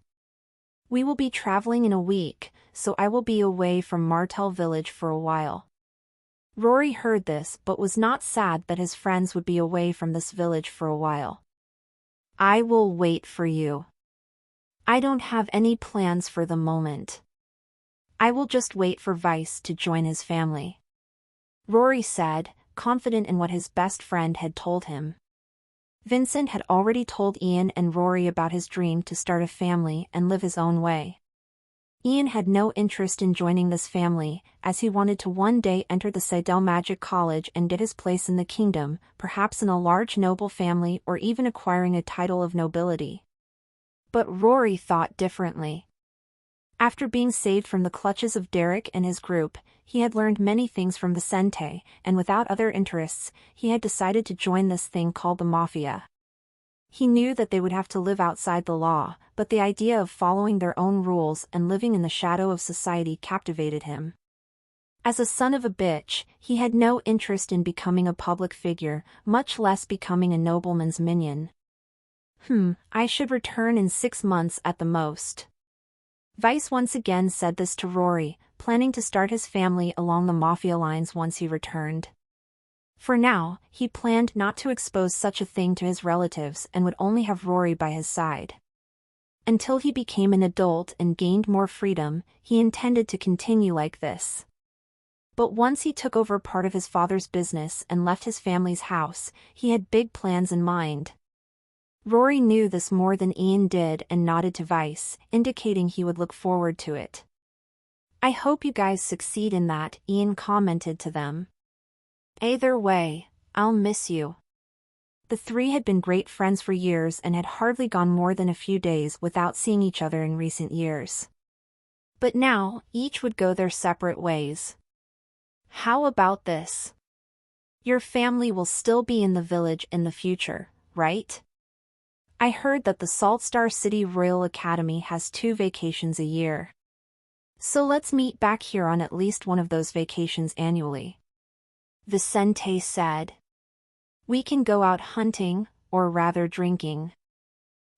We will be traveling in a week, so I will be away from Martel Village for a while. Rory heard this but was not sad that his friends would be away from this village for a while. I will wait for you. I don't have any plans for the moment. I will just wait for Weiss to join his family. Rory said, confident in what his best friend had told him. Vincent had already told Ian and Rory about his dream to start a family and live his own way. Ian had no interest in joining this family, as he wanted to one day enter the Seidel Magic College and get his place in the kingdom, perhaps in a large noble family or even acquiring a title of nobility. But Rory thought differently. After being saved from the clutches of Derek and his group, he had learned many things from Vicente, and without other interests, he had decided to join this thing called the Mafia. He knew that they would have to live outside the law, but the idea of following their own rules and living in the shadow of society captivated him. As a son of a bitch, he had no interest in becoming a public figure, much less becoming a nobleman's minion. I should return in 6 months at the most. Weiss once again said this to Rory, planning to start his family along the Mafia lines once he returned. For now, he planned not to expose such a thing to his relatives and would only have Rory by his side. Until he became an adult and gained more freedom, he intended to continue like this. But once he took over part of his father's business and left his family's house, he had big plans in mind. Rory knew this more than Ian did and nodded to Weiss, indicating he would look forward to it. I hope you guys succeed in that, Ian commented to them. Either way, I'll miss you. The three had been great friends for years and had hardly gone more than a few days without seeing each other in recent years. But now, each would go their separate ways. How about this? Your family will still be in the village in the future, right? I heard that the Saltstar City Royal Academy has 2 vacations a year. So let's meet back here on at least one of those vacations annually. Vicente said. We can go out hunting, or rather drinking.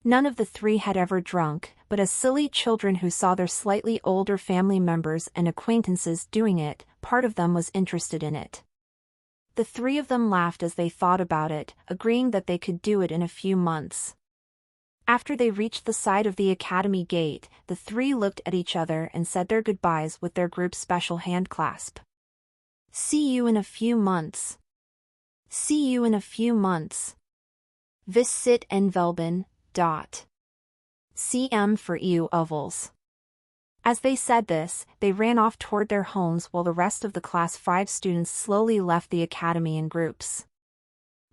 None of the three had ever drunk, but as silly children who saw their slightly older family members and acquaintances doing it, part of them was interested in it. The 3 of them laughed as they thought about it, agreeing that they could do it in a few months. After they reached the side of the academy gate, the 3 looked at each other and said their goodbyes with their group's special handclasp. See you in a few months. See you in a few months. Vis sit en velben. CM for EU ovals. As they said this, they ran off toward their homes while the rest of the Class 5 students slowly left the academy in groups.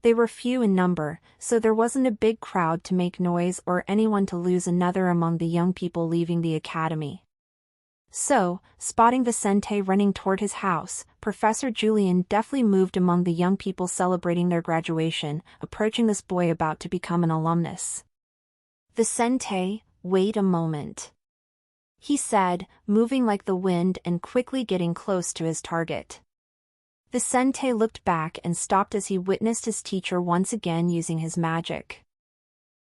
They were few in number, so there wasn't a big crowd to make noise or anyone to lose another among the young people leaving the academy. So, spotting Vicente running toward his house, Professor Julian deftly moved among the young people celebrating their graduation, approaching this boy about to become an alumnus. Vicente, wait a moment. He said, moving like the wind and quickly getting close to his target. Vicente looked back and stopped as he witnessed his teacher once again using his magic.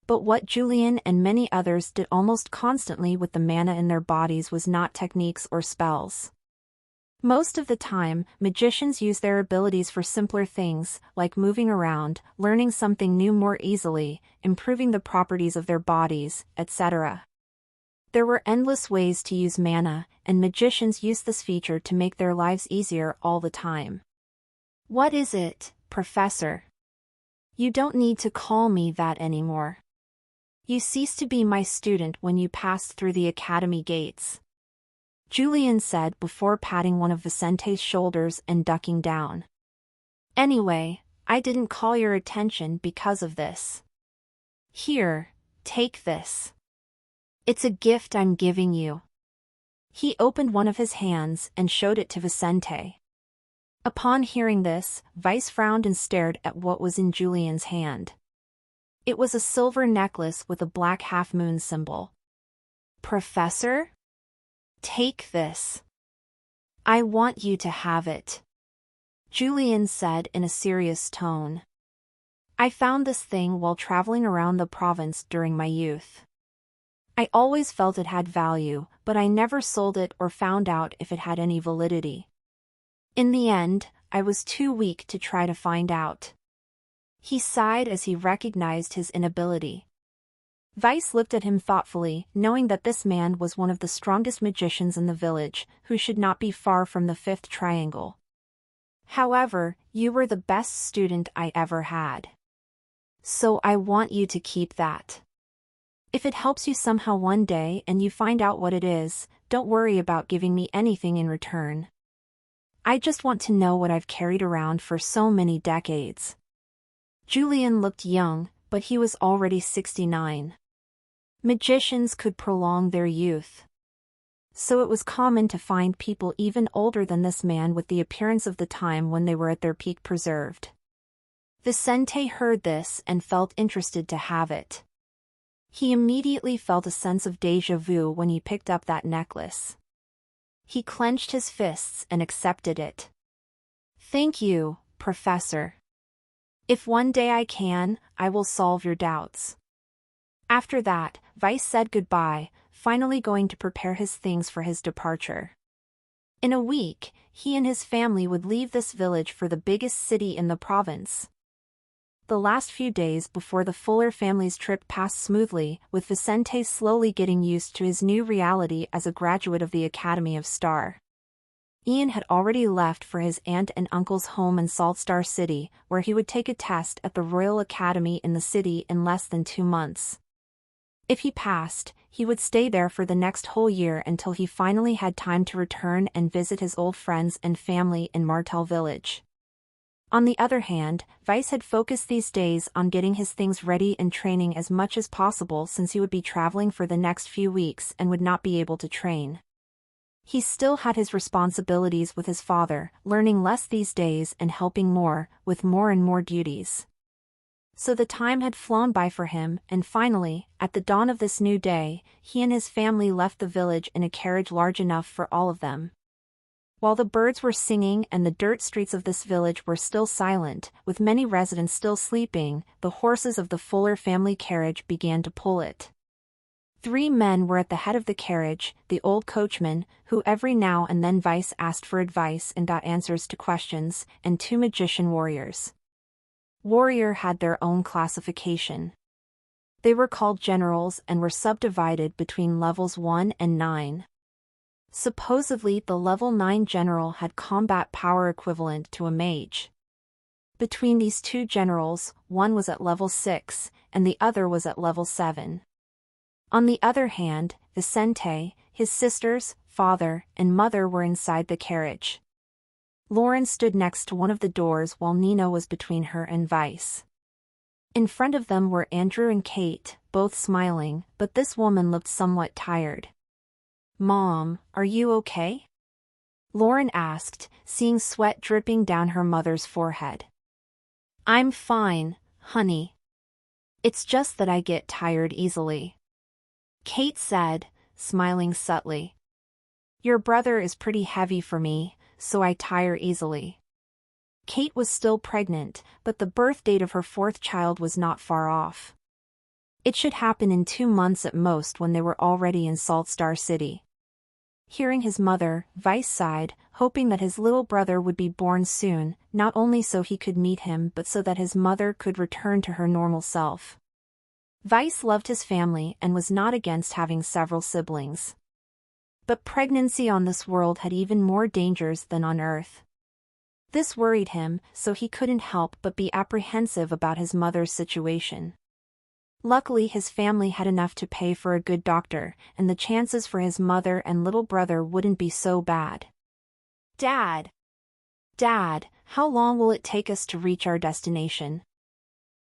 But what Julian and many others did almost constantly with the mana in their bodies was not techniques or spells. Most of the time, magicians use their abilities for simpler things, like moving around, learning something new more easily, improving the properties of their bodies, etc. There were endless ways to use mana, and magicians use this feature to make their lives easier all the time. What is it, Professor? You don't need to call me that anymore. You ceased to be my student when you passed through the academy gates. Julian said before patting one of Vicente's shoulders and ducking down. Anyway, I didn't call your attention because of this. Here, take this. It's a gift I'm giving you. He opened one of his hands and showed it to Vicente. Upon hearing this, Vice frowned and stared at what was in Julian's hand. It was a silver necklace with a black half-moon symbol. Professor? Take this. I want you to have it. Julian said in a serious tone. I found this thing while traveling around the province during my youth. I always felt it had value, but I never sold it or found out if it had any validity. In the end, I was too weak to try to find out. He sighed as he recognized his inability. Vice looked at him thoughtfully, knowing that this man was one of the strongest magicians in the village, who should not be far from the 5th triangle. However, you were the best student I ever had. So I want you to keep that. If it helps you somehow one day and you find out what it is, don't worry about giving me anything in return. I just want to know what I've carried around for so many decades. Julian looked young, but he was already 69. Magicians could prolong their youth. So it was common to find people even older than this man with the appearance of the time when they were at their peak preserved. Vicente heard this and felt interested to have it. He immediately felt a sense of déjà vu when he picked up that necklace. He clenched his fists and accepted it. Thank you, Professor. If one day I can, I will solve your doubts. After that, Vice said goodbye, finally going to prepare his things for his departure. In a week, he and his family would leave this village for the biggest city in the province. The last few days before the Fuller family's trip passed smoothly, with Vicente slowly getting used to his new reality as a graduate of the Academy of Star. Ian had already left for his aunt and uncle's home in Saltstar City, where he would take a test at the Royal Academy in the city in less than 2 months. If he passed, he would stay there for the next whole year until he finally had time to return and visit his old friends and family in Martel Village. On the other hand, Vice had focused these days on getting his things ready and training as much as possible since he would be traveling for the next few weeks and would not be able to train. He still had his responsibilities with his father, learning less these days and helping more, with more and more duties. So the time had flown by for him, and finally, at the dawn of this new day, he and his family left the village in a carriage large enough for all of them. While the birds were singing and the dirt streets of this village were still silent, with many residents still sleeping, the horses of the Fuller family carriage began to pull it. 3 men were at the head of the carriage, the old coachman, who every now and then Vice asked for advice and got answers to questions, and 2 magician warriors. Warrior had their own classification. They were called generals and were subdivided between levels 1 and 9. Supposedly the level 9 general had combat power equivalent to a mage. Between these 2 generals, one was at level 6, and the other was at level 7. On the other hand, Vicente, his sisters, father, and mother were inside the carriage. Lauren stood next to one of the doors while Nina was between her and Vice. In front of them were Andrew and Kate, both smiling, but this woman looked somewhat tired. "Mom, are you okay?" Lauren asked, seeing sweat dripping down her mother's forehead. "I'm fine, honey. It's just that I get tired easily," Kate said, smiling subtly. "Your brother is pretty heavy for me, so I tire easily." Kate was still pregnant, but the birth date of her 4th child was not far off. It should happen in 2 months at most when they were already in Salt Star City. Hearing his mother, Vice sighed, hoping that his little brother would be born soon, not only so he could meet him but so that his mother could return to her normal self. Vice loved his family and was not against having several siblings. But pregnancy on this world had even more dangers than on Earth. This worried him, so he couldn't help but be apprehensive about his mother's situation. Luckily his family had enough to pay for a good doctor, and the chances for his mother and little brother wouldn't be so bad. Dad, how long will it take us to reach our destination?"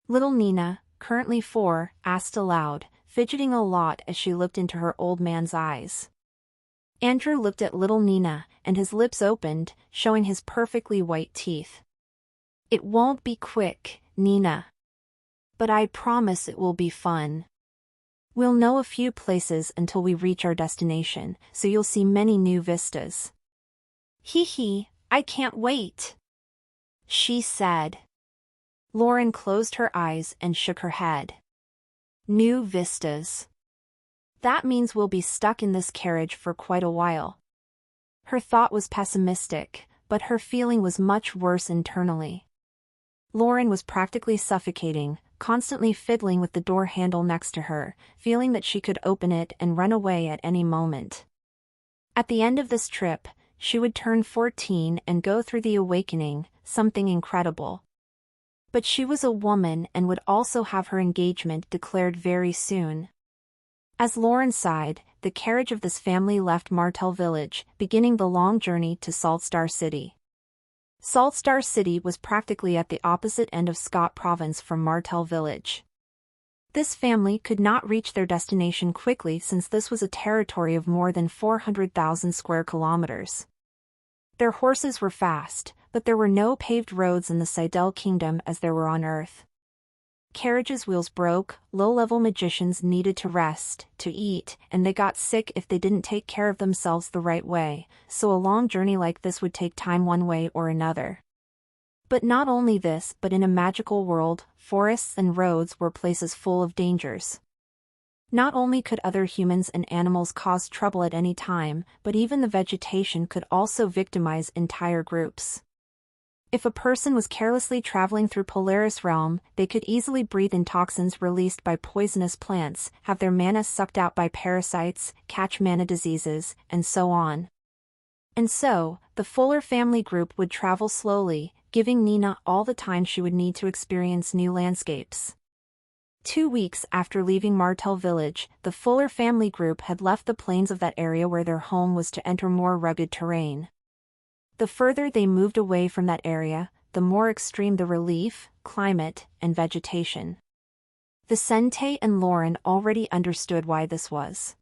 Little Nina, currently 4, asked aloud, fidgeting a lot as she looked into her old man's eyes. Andrew looked at little Nina, and his lips opened, showing his perfectly white teeth. "It won't be quick, Nina. But I promise it will be fun. We'll know a few places until we reach our destination, so you'll see many new vistas." "Hee, I can't wait," she said. Lauren closed her eyes and shook her head. "New vistas. That means we'll be stuck in this carriage for quite a while." Her thought was pessimistic, but her feeling was much worse internally. Lauren was practically suffocating, constantly fiddling with the door handle next to her, feeling that she could open it and run away at any moment. At the end of this trip, she would turn 14 and go through the awakening, something incredible. But she was a woman and would also have her engagement declared very soon. As Lauren sighed, the carriage of this family left Martell Village, beginning the long journey to Salt Star City. Salt Star City was practically at the opposite end of Scott Province from Martell Village. This family could not reach their destination quickly since this was a territory of more than 400,000 square kilometers. Their horses were fast, but there were no paved roads in the Seidel Kingdom as there were on Earth. Carriages' wheels broke, low-level magicians needed to rest, to eat, and they got sick if they didn't take care of themselves the right way, so a long journey like this would take time one way or another. But not only this, but in a magical world, forests and roads were places full of dangers. Not only could other humans and animals cause trouble at any time, but even the vegetation could also victimize entire groups. If a person was carelessly traveling through Polaris Realm, they could easily breathe in toxins released by poisonous plants, have their mana sucked out by parasites, catch mana diseases, and so on. And so, the Fuller family group would travel slowly, giving Nina all the time she would need to experience new landscapes. 2 weeks after leaving Martell Village, the Fuller family group had left the plains of that area where their home was to enter more rugged terrain. The further they moved away from that area, the more extreme the relief, climate, and vegetation. Vicente and Lauren already understood why this was.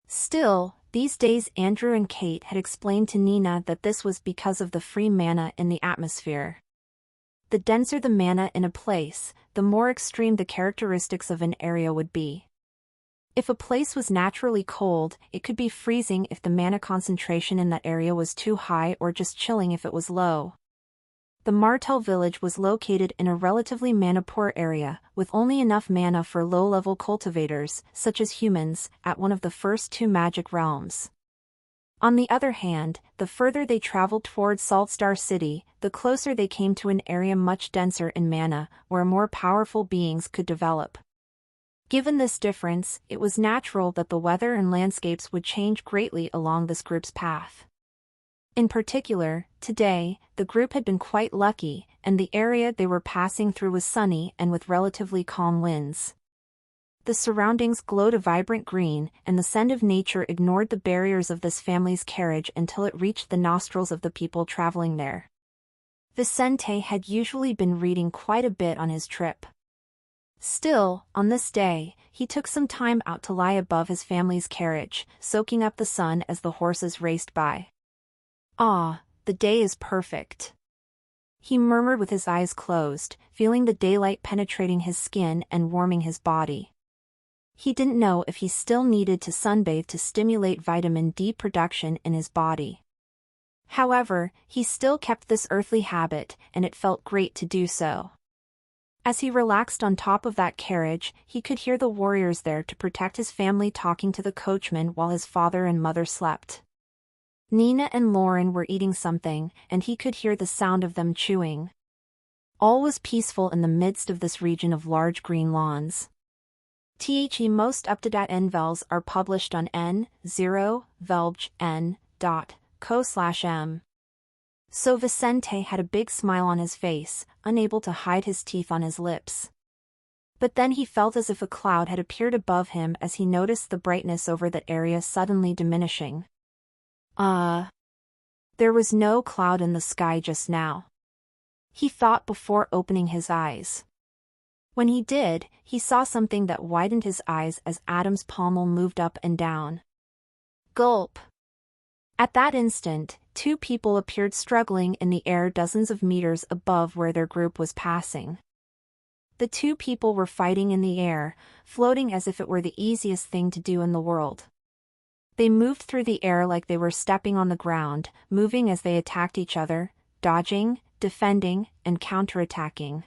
Still, these days Andrew and Kate had explained to Nina that this was because of the free mana in the atmosphere. The denser the mana in a place, the more extreme the characteristics of an area would be. If a place was naturally cold, it could be freezing if the mana concentration in that area was too high, or just chilling if it was low. The Martel village was located in a relatively mana-poor area, with only enough mana for low-level cultivators, such as humans, at one of the first two magic realms. On the other hand, the further they traveled towards Saltstar City, the closer they came to an area much denser in mana, where more powerful beings could develop. Given this difference, it was natural that the weather and landscapes would change greatly along this group's path. In particular, today, the group had been quite lucky, and the area they were passing through was sunny and with relatively calm winds. The surroundings glowed a vibrant green, and the scent of nature ignored the barriers of this family's carriage until it reached the nostrils of the people traveling there. Vicente had usually been reading quite a bit on his trip. Still, on this day, he took some time out to lie above his family's carriage, soaking up the sun as the horses raced by. "Ah, the day is perfect," he murmured with his eyes closed, feeling the daylight penetrating his skin and warming his body. He didn't know if he still needed to sunbathe to stimulate vitamin D production in his body. However, he still kept this earthly habit, and it felt great to do so. As he relaxed on top of that carriage, he could hear the warriors there to protect his family talking to the coachman while his father and mother slept. Nina and Lauren were eating something, and he could hear the sound of them chewing. All was peaceful in the midst of this region of large green lawns. Most up-to-date NVELs are published on n0velgn.co/m. So Vicente had a big smile on his face, unable to hide his teeth on his lips. But then he felt as if a cloud had appeared above him as he noticed the brightness over that area suddenly diminishing. There was no cloud in the sky just now, he thought before opening his eyes. When he did, he saw something that widened his eyes as Adam's pommel moved up and down. Gulp! At that instant, two people appeared struggling in the air dozens of meters above where their group was passing. The two people were fighting in the air, floating as if it were the easiest thing to do in the world. They moved through the air like they were stepping on the ground, moving as they attacked each other, dodging, defending, and counterattacking.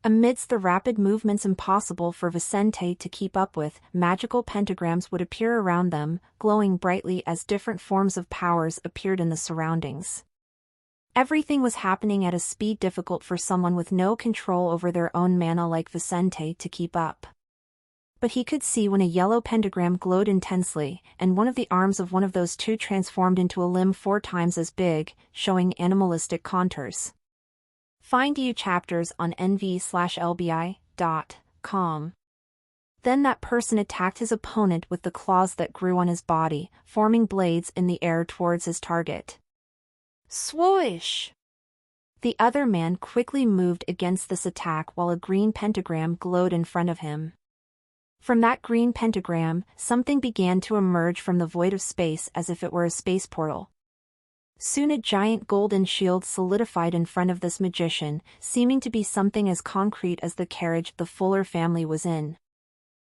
Amidst the rapid movements impossible for Vicente to keep up with, magical pentagrams would appear around them, glowing brightly as different forms of powers appeared in the surroundings. Everything was happening at a speed difficult for someone with no control over their own mana like Vicente to keep up. But he could see when a yellow pentagram glowed intensely, and one of the arms of one of those two transformed into a limb 4 times as big, showing animalistic contours. Find EU chapters on nv/lbi.com. Then that person attacked his opponent with the claws that grew on his body, forming blades in the air towards his target. Swoosh! The other man quickly moved against this attack while a green pentagram glowed in front of him. From that green pentagram, something began to emerge from the void of space as if it were a space portal. Soon a giant golden shield solidified in front of this magician, seeming to be something as concrete as the carriage the Fuller family was in.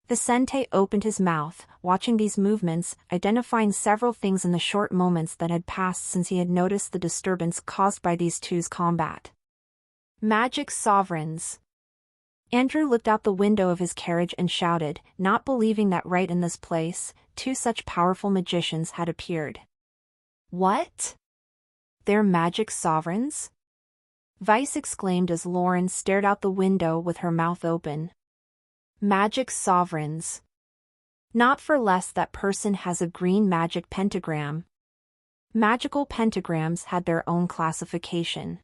Vicente opened his mouth, watching these movements, identifying several things in the short moments that had passed since he had noticed the disturbance caused by these two's combat. Magic sovereigns! Andrew looked out the window of his carriage and shouted, not believing that right in this place, 2 such powerful magicians had appeared. What? They're magic sovereigns? Vice exclaimed as Lauren stared out the window with her mouth open. Magic sovereigns. Not for less that person has a green magic pentagram. Magical pentagrams had their own classification.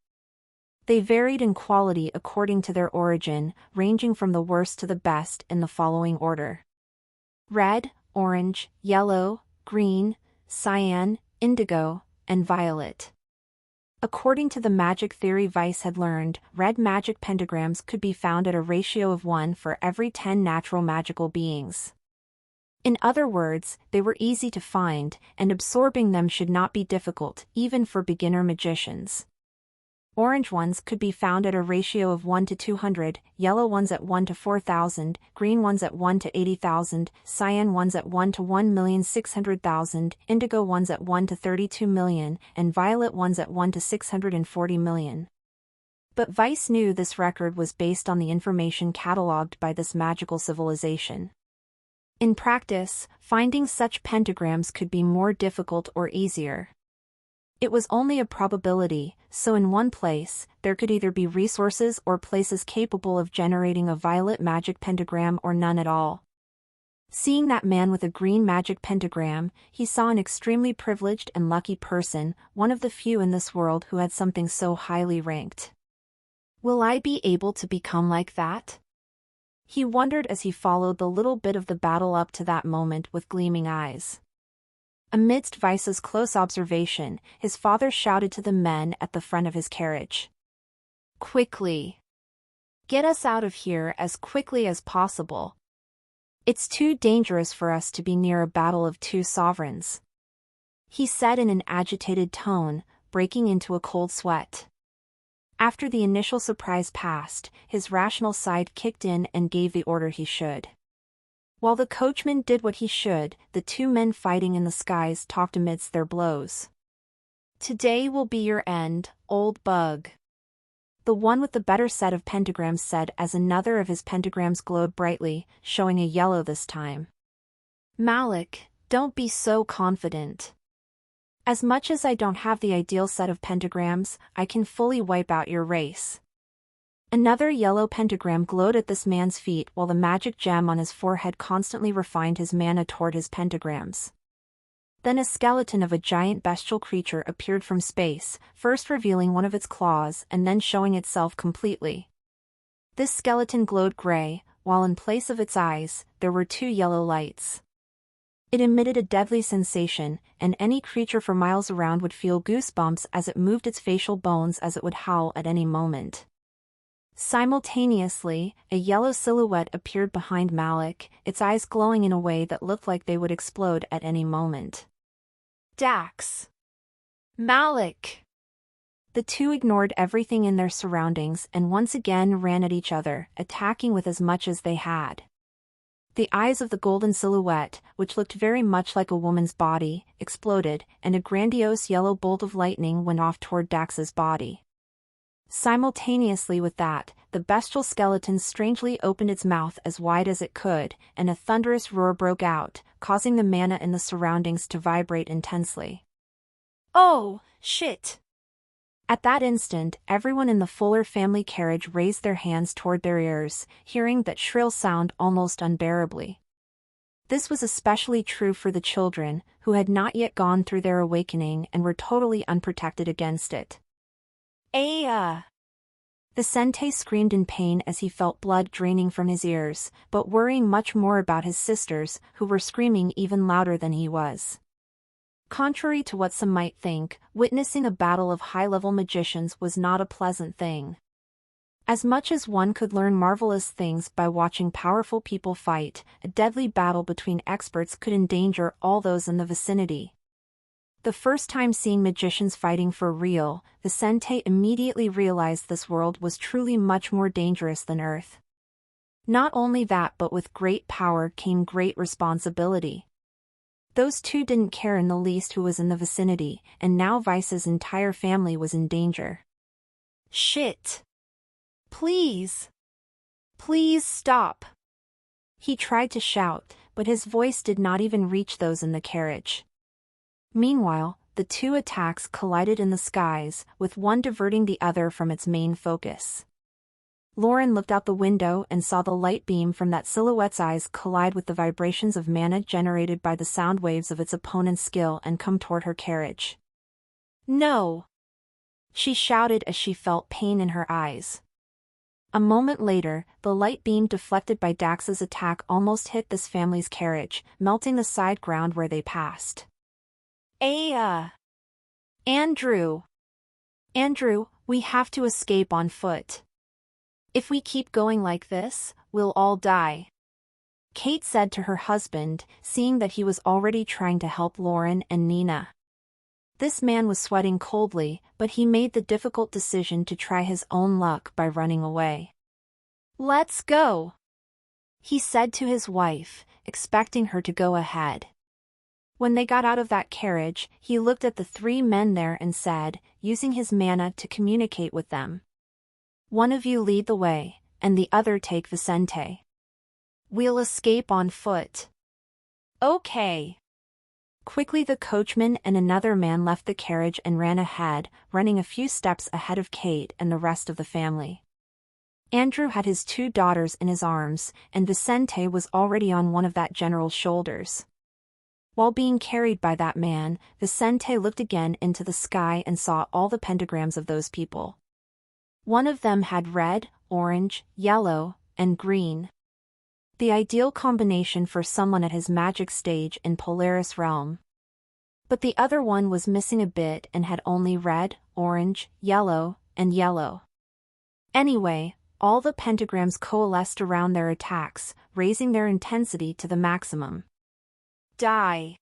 They varied in quality according to their origin, ranging from the worst to the best in the following order: red, orange, yellow, green, cyan, indigo, and violet. According to the magic theory Weiss had learned, red magic pentagrams could be found at a ratio of 1 for every 10 natural magical beings. In other words, they were easy to find, and absorbing them should not be difficult, even for beginner magicians. Orange ones could be found at a ratio of 1 to 200, yellow ones at 1 to 4,000, green ones at 1 to 80,000, cyan ones at 1 to 1,600,000, indigo ones at 1 to 32 million, and violet ones at 1 to 640 million. But Weiss knew this record was based on the information catalogued by this magical civilization. In practice, finding such pentagrams could be more difficult or easier. It was only a probability, so in one place, there could either be resources or places capable of generating a violet magic pentagram or none at all. Seeing that man with a green magic pentagram, he saw an extremely privileged and lucky person, one of the few in this world who had something so highly ranked. Will I be able to become like that? He wondered as he followed the little bit of the battle up to that moment with gleaming eyes. Amidst Weiss's close observation, his father shouted to the men at the front of his carriage. "Quickly! Get us out of here as quickly as possible. It's too dangerous for us to be near a battle of two sovereigns," he said in an agitated tone, breaking into a cold sweat. After the initial surprise passed, his rational side kicked in and gave the order he should. While the coachman did what he should, the two men fighting in the skies talked amidst their blows. "Today will be your end, old bug," the one with the better set of pentagrams said as another of his pentagrams glowed brightly, showing a yellow this time. "Malik, don't be so confident. As much as I don't have the ideal set of pentagrams, I can fully wipe out your race." Another yellow pentagram glowed at this man's feet while the magic gem on his forehead constantly refined his mana toward his pentagrams. Then a skeleton of a giant bestial creature appeared from space, first revealing one of its claws and then showing itself completely. This skeleton glowed gray, while in place of its eyes, there were two yellow lights. It emitted a deadly sensation, and any creature for miles around would feel goosebumps as it moved its facial bones as it would howl at any moment. Simultaneously, a yellow silhouette appeared behind Malik, its eyes glowing in a way that looked like they would explode at any moment. "Dax! Malik!" The two ignored everything in their surroundings and once again ran at each other, attacking with as much as they had. The eyes of the golden silhouette, which looked very much like a woman's body, exploded, and a grandiose yellow bolt of lightning went off toward Dax's body. Simultaneously with that, the bestial skeleton strangely opened its mouth as wide as it could, and a thunderous roar broke out, causing the mana in the surroundings to vibrate intensely. "Oh, shit!" At that instant, everyone in the Fuller family carriage raised their hands toward their ears, hearing that shrill sound almost unbearably. This was especially true for the children, who had not yet gone through their awakening and were totally unprotected against it. "Aya!" The Sente screamed in pain as he felt blood draining from his ears, but worrying much more about his sisters, who were screaming even louder than he was. Contrary to what some might think, witnessing a battle of high-level magicians was not a pleasant thing. As much as one could learn marvelous things by watching powerful people fight, a deadly battle between experts could endanger all those in the vicinity. The first time seeing magicians fighting for real, the Sente immediately realized this world was truly much more dangerous than Earth. Not only that, but with great power came great responsibility. Those two didn't care in the least who was in the vicinity, and now Weiss's entire family was in danger. "Shit! Please! Please stop!" He tried to shout, but his voice did not even reach those in the carriage. Meanwhile, the two attacks collided in the skies, with one diverting the other from its main focus. Lauren looked out the window and saw the light beam from that silhouette's eyes collide with the vibrations of mana generated by the sound waves of its opponent's skill and come toward her carriage. "No!" she shouted as she felt pain in her eyes. A moment later, the light beam deflected by Dax's attack almost hit this family's carriage, melting the side ground where they passed. "Aya! Andrew!" Andrew, we have to escape on foot. If we keep going like this, we'll all die. Kate said to her husband, seeing that he was already trying to help Lauren and Nina. This man was sweating coldly, but he made the difficult decision to try his own luck by running away. "Let's go," he said to his wife, expecting her to go ahead. When they got out of that carriage, he looked at the three men there and said, using his mana to communicate with them, "One of you lead the way, and the other take Vicente. We'll escape on foot." "Okay." Quickly the coachman and another man left the carriage and ran ahead, running a few steps ahead of Kate and the rest of the family. Andrew had his two daughters in his arms, and Vicente was already on one of that general's shoulders. While being carried by that man, Vicente looked again into the sky and saw all the pentagrams of those people. One of them had red, orange, yellow, and green. The ideal combination for someone at his magic stage in Polaris realm. But the other one was missing a bit and had only red, orange, yellow, and yellow. Anyway, all the pentagrams coalesced around their attacks, raising their intensity to the maximum. "Die.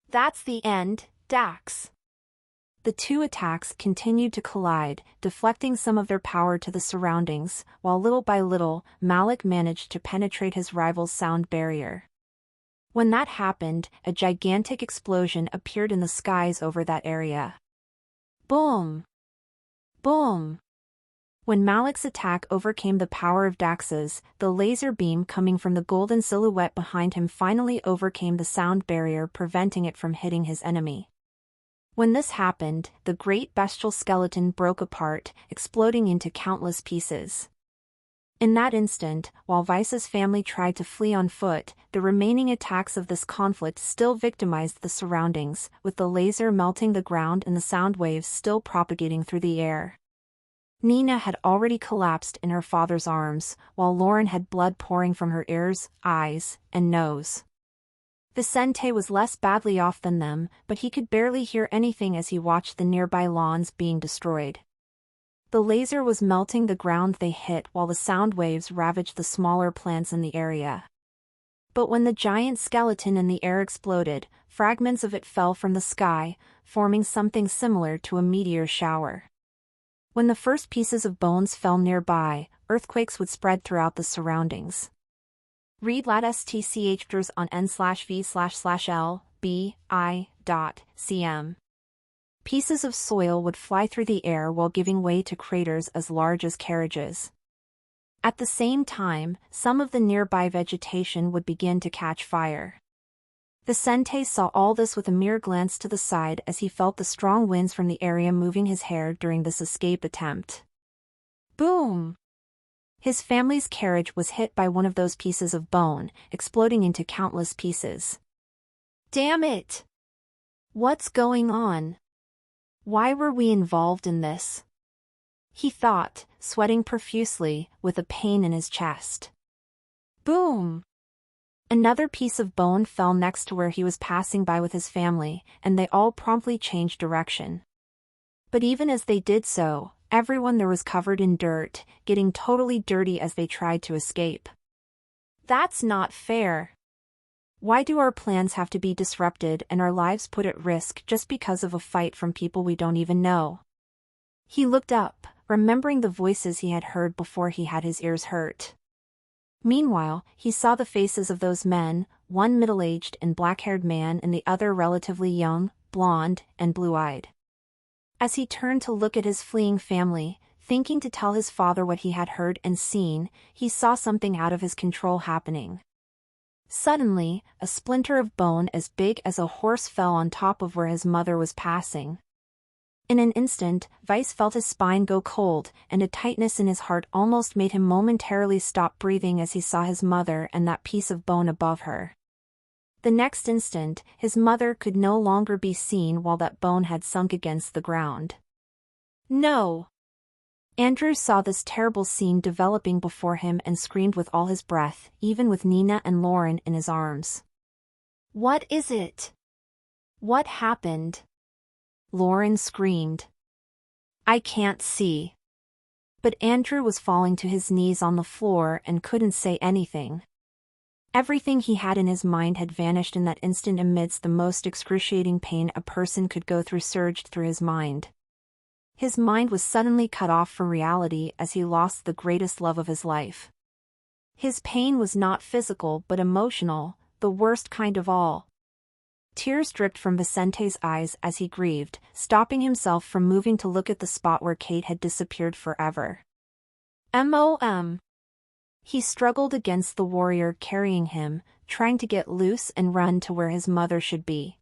That's the end, Dax." The two attacks continued to collide, deflecting some of their power to the surroundings, while little by little, Malik managed to penetrate his rival's sound barrier. When that happened, a gigantic explosion appeared in the skies over that area. Boom! Boom! When Malik's attack overcame the power of Dax's, the laser beam coming from the golden silhouette behind him finally overcame the sound barrier, preventing it from hitting his enemy. When this happened, the great bestial skeleton broke apart, exploding into countless pieces. In that instant, while Vice's family tried to flee on foot, the remaining attacks of this conflict still victimized the surroundings, with the laser melting the ground and the sound waves still propagating through the air. Nina had already collapsed in her father's arms, while Lauren had blood pouring from her ears, eyes, and nose. Vicente was less badly off than them, but he could barely hear anything as he watched the nearby lawns being destroyed. The laser was melting the ground they hit while the sound waves ravaged the smaller plants in the area. But when the giant skeleton in the air exploded, fragments of it fell from the sky, forming something similar to a meteor shower. When the first pieces of bones fell nearby, earthquakes would spread throughout the surroundings. Read lat stchers on n/v/l/b/i.cm. Pieces of soil would fly through the air while giving way to craters as large as carriages. At the same time, some of the nearby vegetation would begin to catch fire. Vicente saw all this with a mere glance to the side as he felt the strong winds from the area moving his hair during this escape attempt. Boom! His family's carriage was hit by one of those pieces of bone, exploding into countless pieces. Damn it! What's going on? Why were we involved in this? He thought, sweating profusely, with a pain in his chest. Boom! Another piece of bone fell next to where he was passing by with his family, and they all promptly changed direction. But even as they did so, everyone there was covered in dirt, getting totally dirty as they tried to escape. That's not fair. Why do our plans have to be disrupted and our lives put at risk just because of a fight from people we don't even know? He looked up, remembering the voices he had heard before he had his ears hurt. Meanwhile, he saw the faces of those men, one middle-aged and black-haired man and the other relatively young, blonde, and blue-eyed. As he turned to look at his fleeing family, thinking to tell his father what he had heard and seen, he saw something out of his control happening. Suddenly, a splinter of bone as big as a horse fell on top of where his mother was passing. In an instant, Vice felt his spine go cold, and a tightness in his heart almost made him momentarily stop breathing as he saw his mother and that piece of bone above her. The next instant, his mother could no longer be seen while that bone had sunk against the ground. No! Andrew saw this terrible scene developing before him and screamed with all his breath, even with Nina and Lauren in his arms. What is it? What happened? Lauren screamed. I can't see. But Andrew was falling to his knees on the floor and couldn't say anything. Everything he had in his mind had vanished in that instant amidst the most excruciating pain a person could go through surged through his mind. His mind was suddenly cut off from reality as he lost the greatest love of his life. His pain was not physical but emotional, the worst kind of all. Tears dripped from Vicente's eyes as he grieved, stopping himself from moving to look at the spot where Kate had disappeared forever. Mom. He struggled against the warrior carrying him, trying to get loose and run to where his mother should be.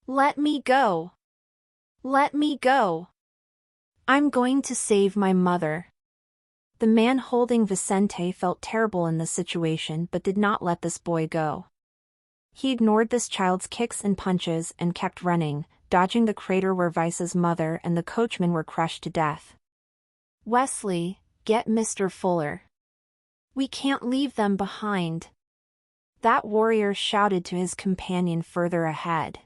Let me go. Let me go. I'm going to save my mother. The man holding Vicente felt terrible in this situation but did not let this boy go. He ignored this child's kicks and punches and kept running, dodging the crater where Vice's mother and the coachman were crushed to death. Wesley, get Mr. Fuller. We can't leave them behind. That warrior shouted to his companion further ahead.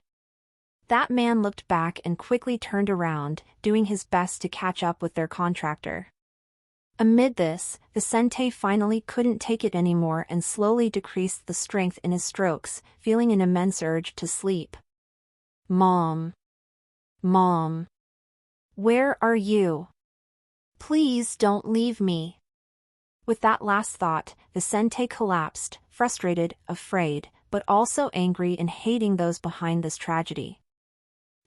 That man looked back and quickly turned around, doing his best to catch up with their contractor. Amid this, Vicente finally couldn't take it anymore and slowly decreased the strength in his strokes, feeling an immense urge to sleep. Mom. Mom. Where are you? Please don't leave me. With that last thought, Vicente collapsed, frustrated, afraid, but also angry and hating those behind this tragedy.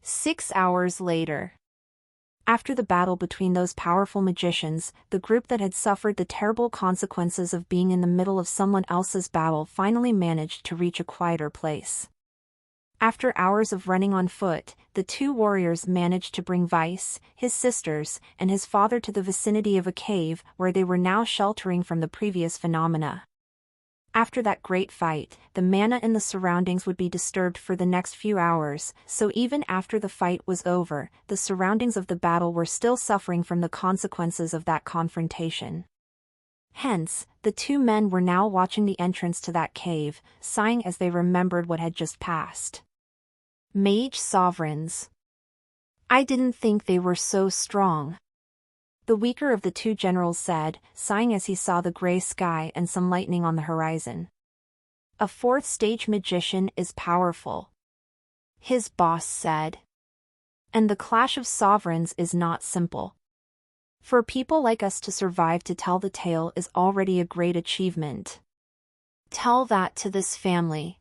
6 hours later. After the battle between those powerful magicians, the group that had suffered the terrible consequences of being in the middle of someone else's battle finally managed to reach a quieter place. After hours of running on foot, the two warriors managed to bring Vice, his sisters, and his father to the vicinity of a cave where they were now sheltering from the previous phenomena. After that great fight, the mana in the surroundings would be disturbed for the next few hours, so even after the fight was over, the surroundings of the battle were still suffering from the consequences of that confrontation. Hence, the two men were now watching the entrance to that cave, sighing as they remembered what had just passed. Mage sovereigns. I didn't think they were so strong. The weaker of the two generals said, sighing as he saw the gray sky and some lightning on the horizon. A fourth-stage magician is powerful. His boss said. And the clash of sovereigns is not simple. For people like us to survive to tell the tale is already a great achievement. Tell that to this family.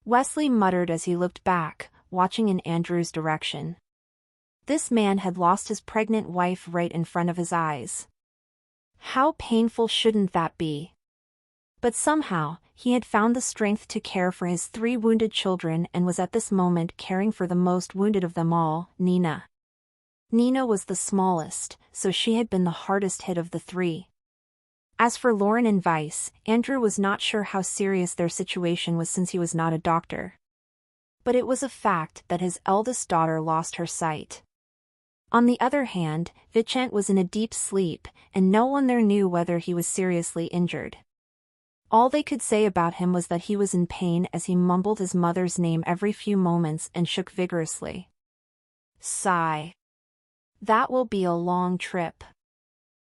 Wesley muttered as he looked back, watching in Andrew's direction. This man had lost his pregnant wife right in front of his eyes. How painful shouldn't that be? But somehow, he had found the strength to care for his 3 wounded children and was at this moment caring for the most wounded of them all, Nina. Nina was the smallest, so she had been the hardest hit of the 3. As for Lauren and Vice, Andrew was not sure how serious their situation was since he was not a doctor. But it was a fact that his eldest daughter lost her sight. On the other hand, Vicente was in a deep sleep, and no one there knew whether he was seriously injured. All they could say about him was that he was in pain as he mumbled his mother's name every few moments and shook vigorously. Sigh. That will be a long trip.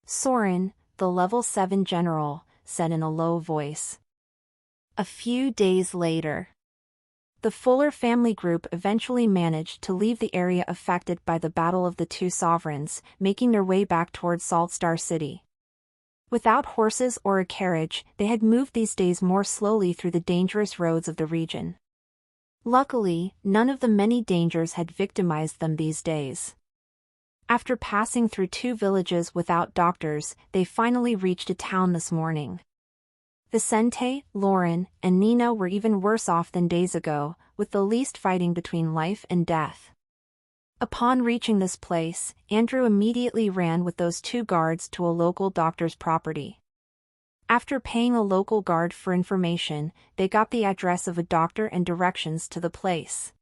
Soren, the level 7 general, said in a low voice. A few days later. The Fuller family group eventually managed to leave the area affected by the Battle of the Two Sovereigns, making their way back towards Salt Star City. Without horses or a carriage, they had moved these days more slowly through the dangerous roads of the region. Luckily, none of the many dangers had victimized them these days. After passing through 2 villages without doctors, they finally reached a town this morning. Vicente, Lauren, and Nina were even worse off than days ago, with the least fighting between life and death. Upon reaching this place, Andrew immediately ran with those 2 guards to a local doctor's property. After paying a local guard for information, they got the address of a doctor and directions to the place.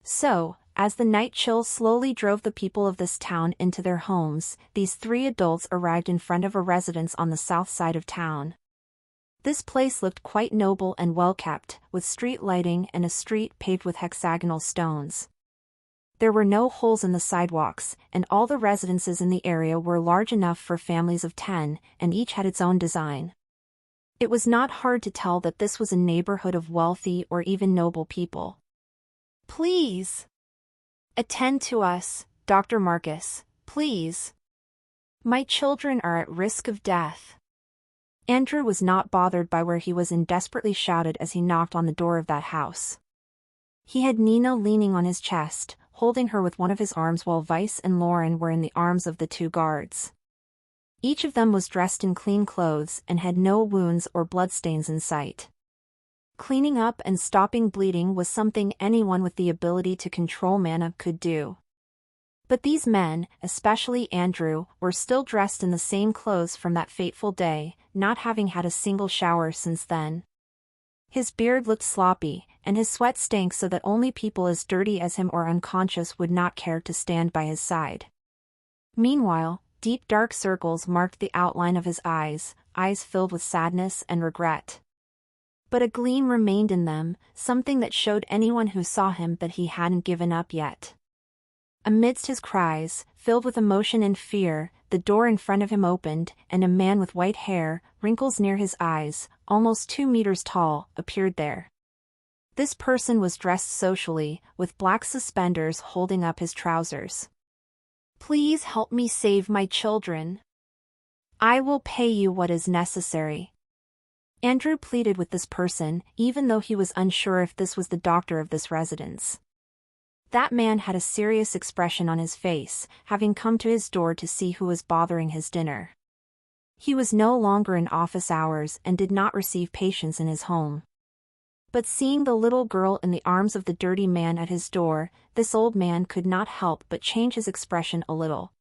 So, as the night chill slowly drove the people of this town into their homes, these 3 adults arrived in front of a residence on the south side of town. This place looked quite noble and well-kept, with street lighting and a street paved with hexagonal stones. There were no holes in the sidewalks, and all the residences in the area were large enough for families of 10, and each had its own design. It was not hard to tell that this was a neighborhood of wealthy or even noble people. "Please attend to us, Dr. Marcus, please. My children are at risk of death." Andrew was not bothered by where he was and desperately shouted as he knocked on the door of that house. He had Nina leaning on his chest, holding her with one of his arms while Vice and Lauren were in the arms of the two guards. Each of them was dressed in clean clothes and had no wounds or bloodstains in sight. Cleaning up and stopping bleeding was something anyone with the ability to control mana could do. But these men, especially Andrew, were still dressed in the same clothes from that fateful day, not having had a single shower since then. His beard looked sloppy, and his sweat stank so that only people as dirty as him or unconscious would not care to stand by his side. Meanwhile, deep dark circles marked the outline of his eyes filled with sadness and regret. But a gleam remained in them, something that showed anyone who saw him that he hadn't given up yet. Amidst his cries, filled with emotion and fear, the door in front of him opened, and a man with white hair, wrinkles near his eyes, almost 2 meters tall, appeared there. This person was dressed socially, with black suspenders holding up his trousers. "Please help me save my children. I will pay you what is necessary." Andrew pleaded with this person, even though he was unsure if this was the doctor of this residence. That man had a serious expression on his face, having come to his door to see who was bothering his dinner. He was no longer in office hours and did not receive patients in his home. But seeing the little girl in the arms of the dirty man at his door, this old man could not help but change his expression a little.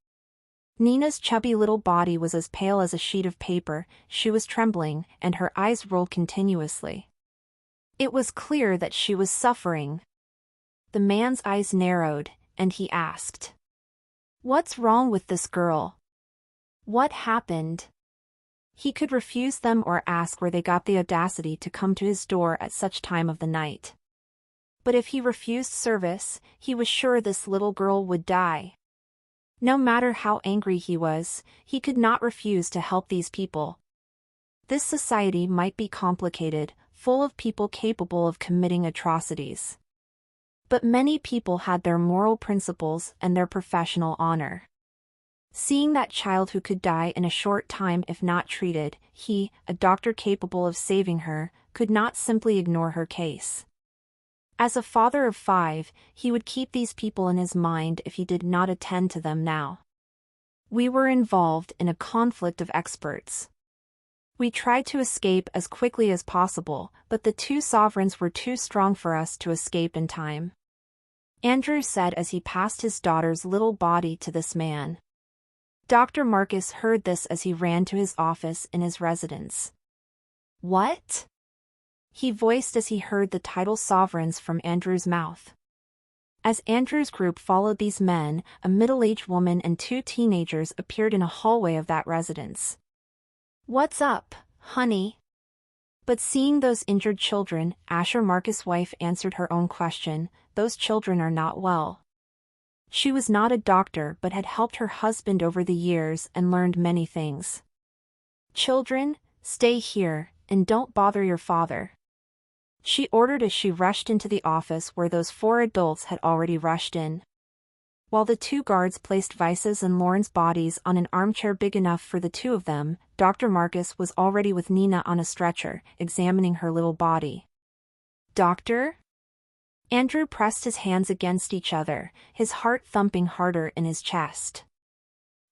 Nina's chubby little body was as pale as a sheet of paper, she was trembling, and her eyes rolled continuously. It was clear that she was suffering. The man's eyes narrowed, and he asked, "What's wrong with this girl? What happened?" He could refuse them or ask where they got the audacity to come to his door at such time of the night. But if he refused service, he was sure this little girl would die. No matter how angry he was, he could not refuse to help these people. This society might be complicated, full of people capable of committing atrocities. But many people had their moral principles and their professional honor. Seeing that child who could die in a short time if not treated, he, a doctor capable of saving her, could not simply ignore her case. As a father of 5, he would keep these people in his mind if he did not attend to them now. We were involved in a conflict of experts. We tried to escape as quickly as possible, but the two sovereigns were too strong for us to escape in time. Andrew said as he passed his daughter's little body to this man. Dr. Marcus heard this as he ran to his office in his residence. "What?" he voiced as he heard the title sovereigns from Andrew's mouth. As Andrew's group followed these men, a middle-aged woman and 2 teenagers appeared in a hallway of that residence. "What's up, honey?" But seeing those injured children, Asher Marcus' wife answered her own question, "Those children are not well." She was not a doctor but had helped her husband over the years and learned many things. "Children, stay here, and don't bother your father," she ordered as she rushed into the office where those 4 adults had already rushed in. While the 2 guards placed Vice's and Lauren's bodies on an armchair big enough for the 2 of them, Dr. Marcus was already with Nina on a stretcher, examining her little body. "Doctor?" Andrew pressed his hands against each other, his heart thumping harder in his chest.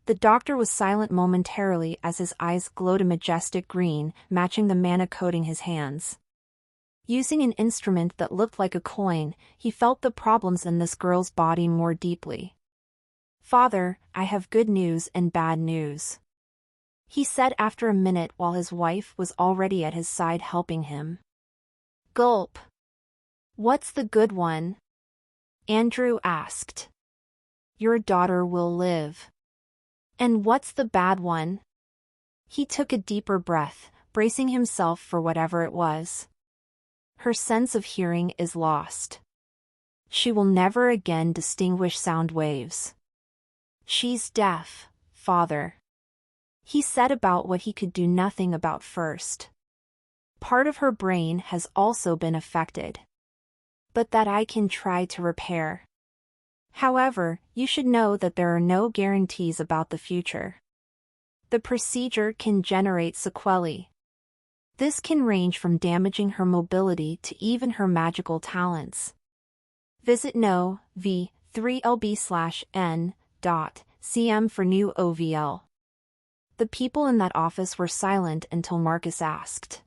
The doctor was silent momentarily as his eyes glowed a majestic green, matching the mana coating his hands. Using an instrument that looked like a coin, he felt the problems in this girl's body more deeply. "Father, I have good news and bad news," he said after a minute while his wife was already at his side helping him. Gulp. "What's the good one?" Andrew asked. "Your daughter will live." "And what's the bad one?" He took a deeper breath, bracing himself for whatever it was. "Her sense of hearing is lost." She will never again distinguish sound waves. She's deaf, father. He said about what he could do nothing about first. Part of her brain has also been affected. But that I can try to repair. However, you should know that there are no guarantees about the future. The procedure can generate sequelae. This can range from damaging her mobility to even her magical talents. Visit NV3LB/N.CM for new OVL. The people in that office were silent until Marcus asked,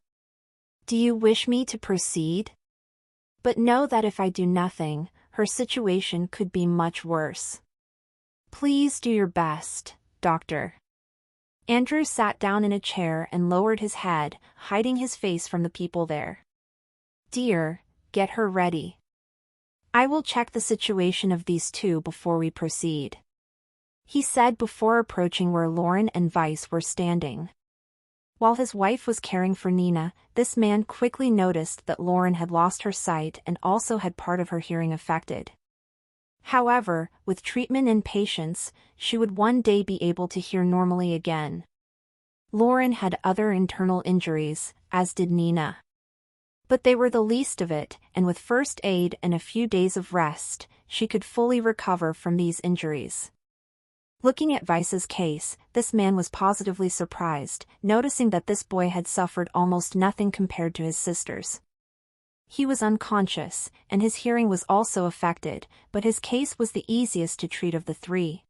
"Do you wish me to proceed? But know that if I do nothing, her situation could be much worse. Please do your best, Doctor." Andrew sat down in a chair and lowered his head, hiding his face from the people there. "Dear, get her ready. I will check the situation of these two before we proceed," he said before approaching where Lauren and Vice were standing. While his wife was caring for Nina, this man quickly noticed that Lauren had lost her sight and also had part of her hearing affected. However, with treatment and patience, she would one day be able to hear normally again. Lauren had other internal injuries, as did Nina. But they were the least of it, and with first aid and a few days of rest, she could fully recover from these injuries. Looking at Vice's case, this man was positively surprised, noticing that this boy had suffered almost nothing compared to his sisters. He was unconscious, and his hearing was also affected, but his case was the easiest to treat of the three.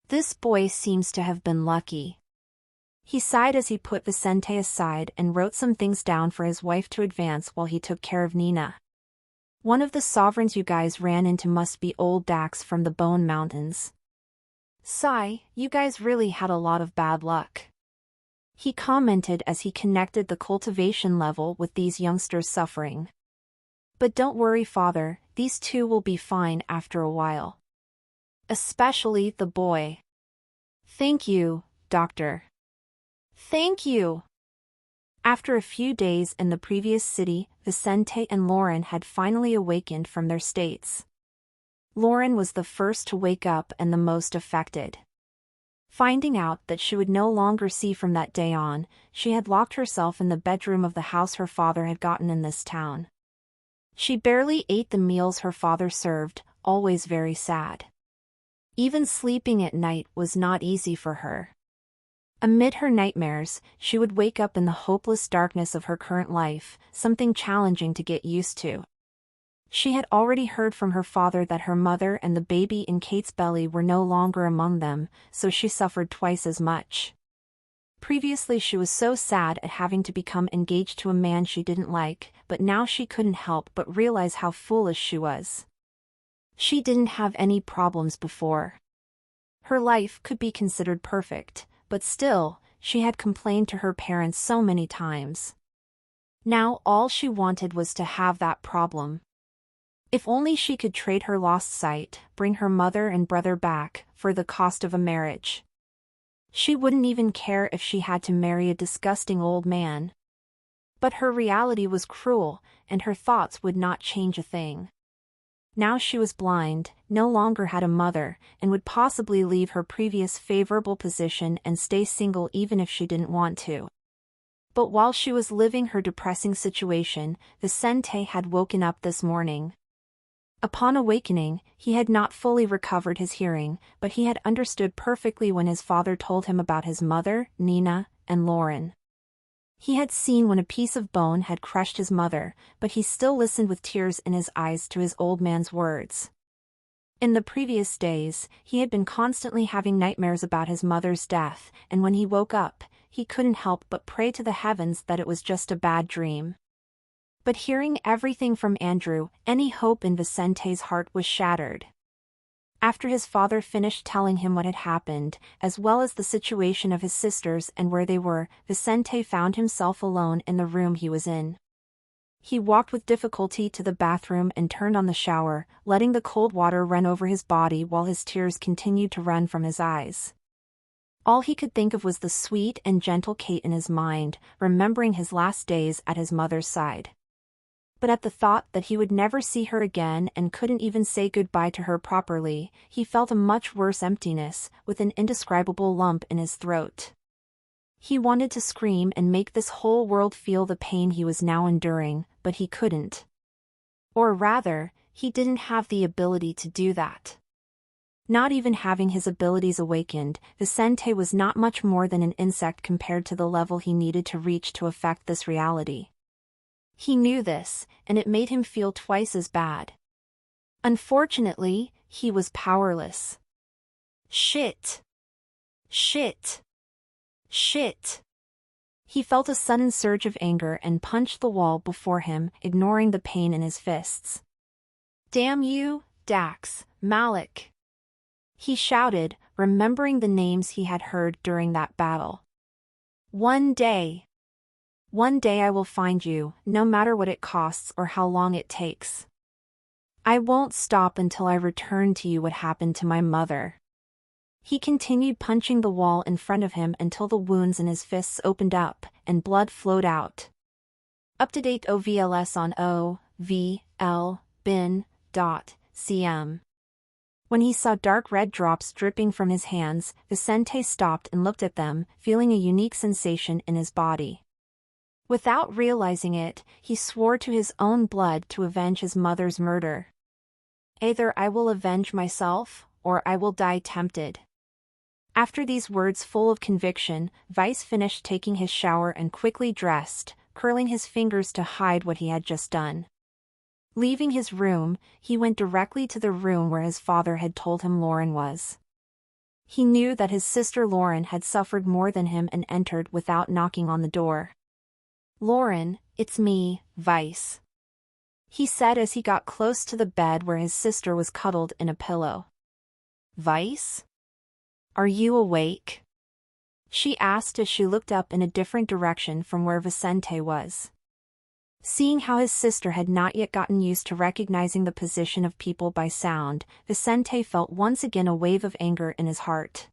This boy seems to have been lucky. He sighed as he put Vicente aside and wrote some things down for his wife to advance while he took care of Nina. "One of the sovereigns you guys ran into must be old Dax from the Bone Mountains. Sigh, you guys really had a lot of bad luck," he commented as he connected the cultivation level with these youngsters suffering. "But don't worry, father, these two will be fine after a while. Especially the boy." "Thank you, doctor." "Thank you." After a few days in the previous city, Vicente and Lauren had finally awakened from their states. Lauren was the first to wake up and the most affected. Finding out that she would no longer see from that day on, she had locked herself in the bedroom of the house her father had gotten in this town. She barely ate the meals her father served, always very sad. Even sleeping at night was not easy for her. Amid her nightmares, she would wake up in the hopeless darkness of her current life, something challenging to get used to. She had already heard from her father that her mother and the baby in Kate's belly were no longer among them, so she suffered twice as much. Previously she was so sad at having to become engaged to a man she didn't like, but now she couldn't help but realize how foolish she was. She didn't have any problems before. Her life could be considered perfect, but still, she had complained to her parents so many times. Now all she wanted was to have that problem. If only she could trade her lost sight, bring her mother and brother back, for the cost of a marriage. She wouldn't even care if she had to marry a disgusting old man. But her reality was cruel, and her thoughts would not change a thing. Now she was blind, no longer had a mother, and would possibly leave her previous favorable position and stay single even if she didn't want to. But while she was living her depressing situation, Vicente had woken up this morning. Upon awakening, he had not fully recovered his hearing, but he had understood perfectly when his father told him about his mother, Nina, and Lauren. He had seen when a piece of bone had crushed his mother, but he still listened with tears in his eyes to his old man's words. In the previous days, he had been constantly having nightmares about his mother's death, and when he woke up, he couldn't help but pray to the heavens that it was just a bad dream. But hearing everything from Andrew, any hope in Vicente's heart was shattered. After his father finished telling him what had happened, as well as the situation of his sisters and where they were, Vicente found himself alone in the room he was in. He walked with difficulty to the bathroom and turned on the shower, letting the cold water run over his body while his tears continued to run from his eyes. All he could think of was the sweet and gentle Kate in his mind, remembering his last days at his mother's side. But at the thought that he would never see her again and couldn't even say goodbye to her properly, he felt a much worse emptiness, with an indescribable lump in his throat. He wanted to scream and make this whole world feel the pain he was now enduring, but he couldn't. Or rather, he didn't have the ability to do that. Not even having his abilities awakened, Vicente was not much more than an insect compared to the level he needed to reach to affect this reality. He knew this, and it made him feel twice as bad. Unfortunately, he was powerless. Shit. Shit. Shit. He felt a sudden surge of anger and punched the wall before him, ignoring the pain in his fists. Damn you, Dax, Malik! He shouted, remembering the names he had heard during that battle. One day I will find you, no matter what it costs or how long it takes. I won't stop until I return to you what happened to my mother. He continued punching the wall in front of him until the wounds in his fists opened up, and blood flowed out. Up-to-date OVLS on OVL-bin.cm. When he saw dark red drops dripping from his hands, Vicente stopped and looked at them, feeling a unique sensation in his body. Without realizing it, he swore to his own blood to avenge his mother's murder. Either I will avenge myself, or I will die tempted. After these words full of conviction, Vice finished taking his shower and quickly dressed, curling his fingers to hide what he had just done. Leaving his room, he went directly to the room where his father had told him Lauren was. He knew that his sister Lauren had suffered more than him and entered without knocking on the door. Lauren, it's me, Vice. He said as he got close to the bed where his sister was cuddled in a pillow. Vice? Are you awake? She asked as she looked up in a different direction from where Vicente was. Seeing how his sister had not yet gotten used to recognizing the position of people by sound, Vicente felt once again a wave of anger in his heart.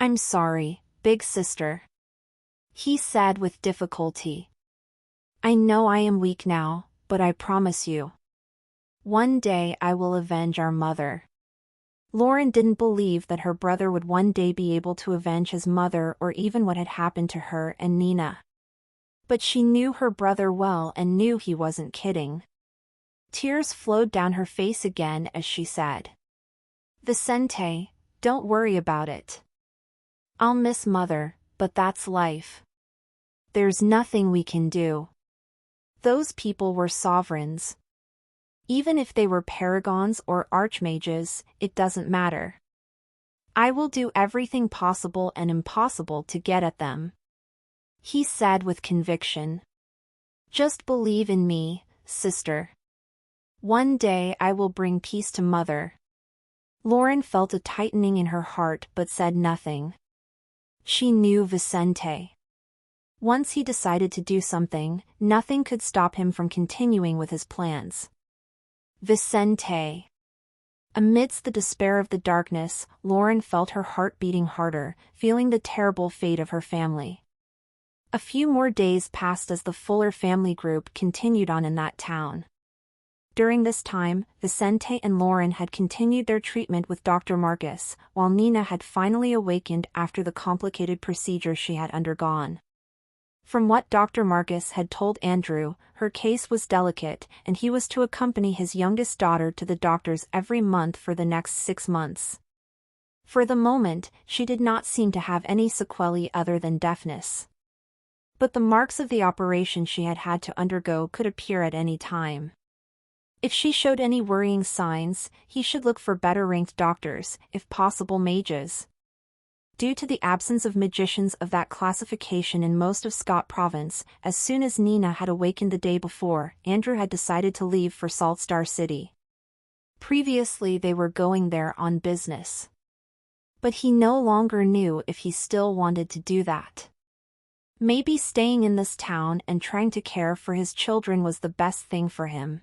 I'm sorry, big sister. He said with difficulty. I know I am weak now, but I promise you. One day I will avenge our mother. Lauren didn't believe that her brother would one day be able to avenge his mother or even what had happened to her and Nina. But she knew her brother well and knew he wasn't kidding. Tears flowed down her face again as she said. Vicente, don't worry about it. I'll miss Mother, but that's life. There's nothing we can do. Those people were sovereigns. Even if they were paragons or archmages, it doesn't matter. I will do everything possible and impossible to get at them. He said with conviction. Just believe in me, sister. One day I will bring peace to Mother. Lauren felt a tightening in her heart but said nothing. She knew Vicente. Once he decided to do something, nothing could stop him from continuing with his plans. Vicente. Amidst the despair of the darkness, Lauren felt her heart beating harder, feeling the terrible fate of her family. A few more days passed as the Fuller family group continued on in that town. During this time, Vicente and Lauren had continued their treatment with Dr. Marcus, while Nina had finally awakened after the complicated procedure she had undergone. From what Dr. Marcus had told Andrew, her case was delicate, and he was to accompany his youngest daughter to the doctors every month for the next 6 months. For the moment, she did not seem to have any sequelae other than deafness. But the marks of the operation she had had to undergo could appear at any time. If she showed any worrying signs, he should look for better-ranked doctors, if possible mages. Due to the absence of magicians of that classification in most of Scott Province, as soon as Nina had awakened the day before, Andrew had decided to leave for Saltstar City. Previously they were going there on business. But he no longer knew if he still wanted to do that. Maybe staying in this town and trying to care for his children was the best thing for him.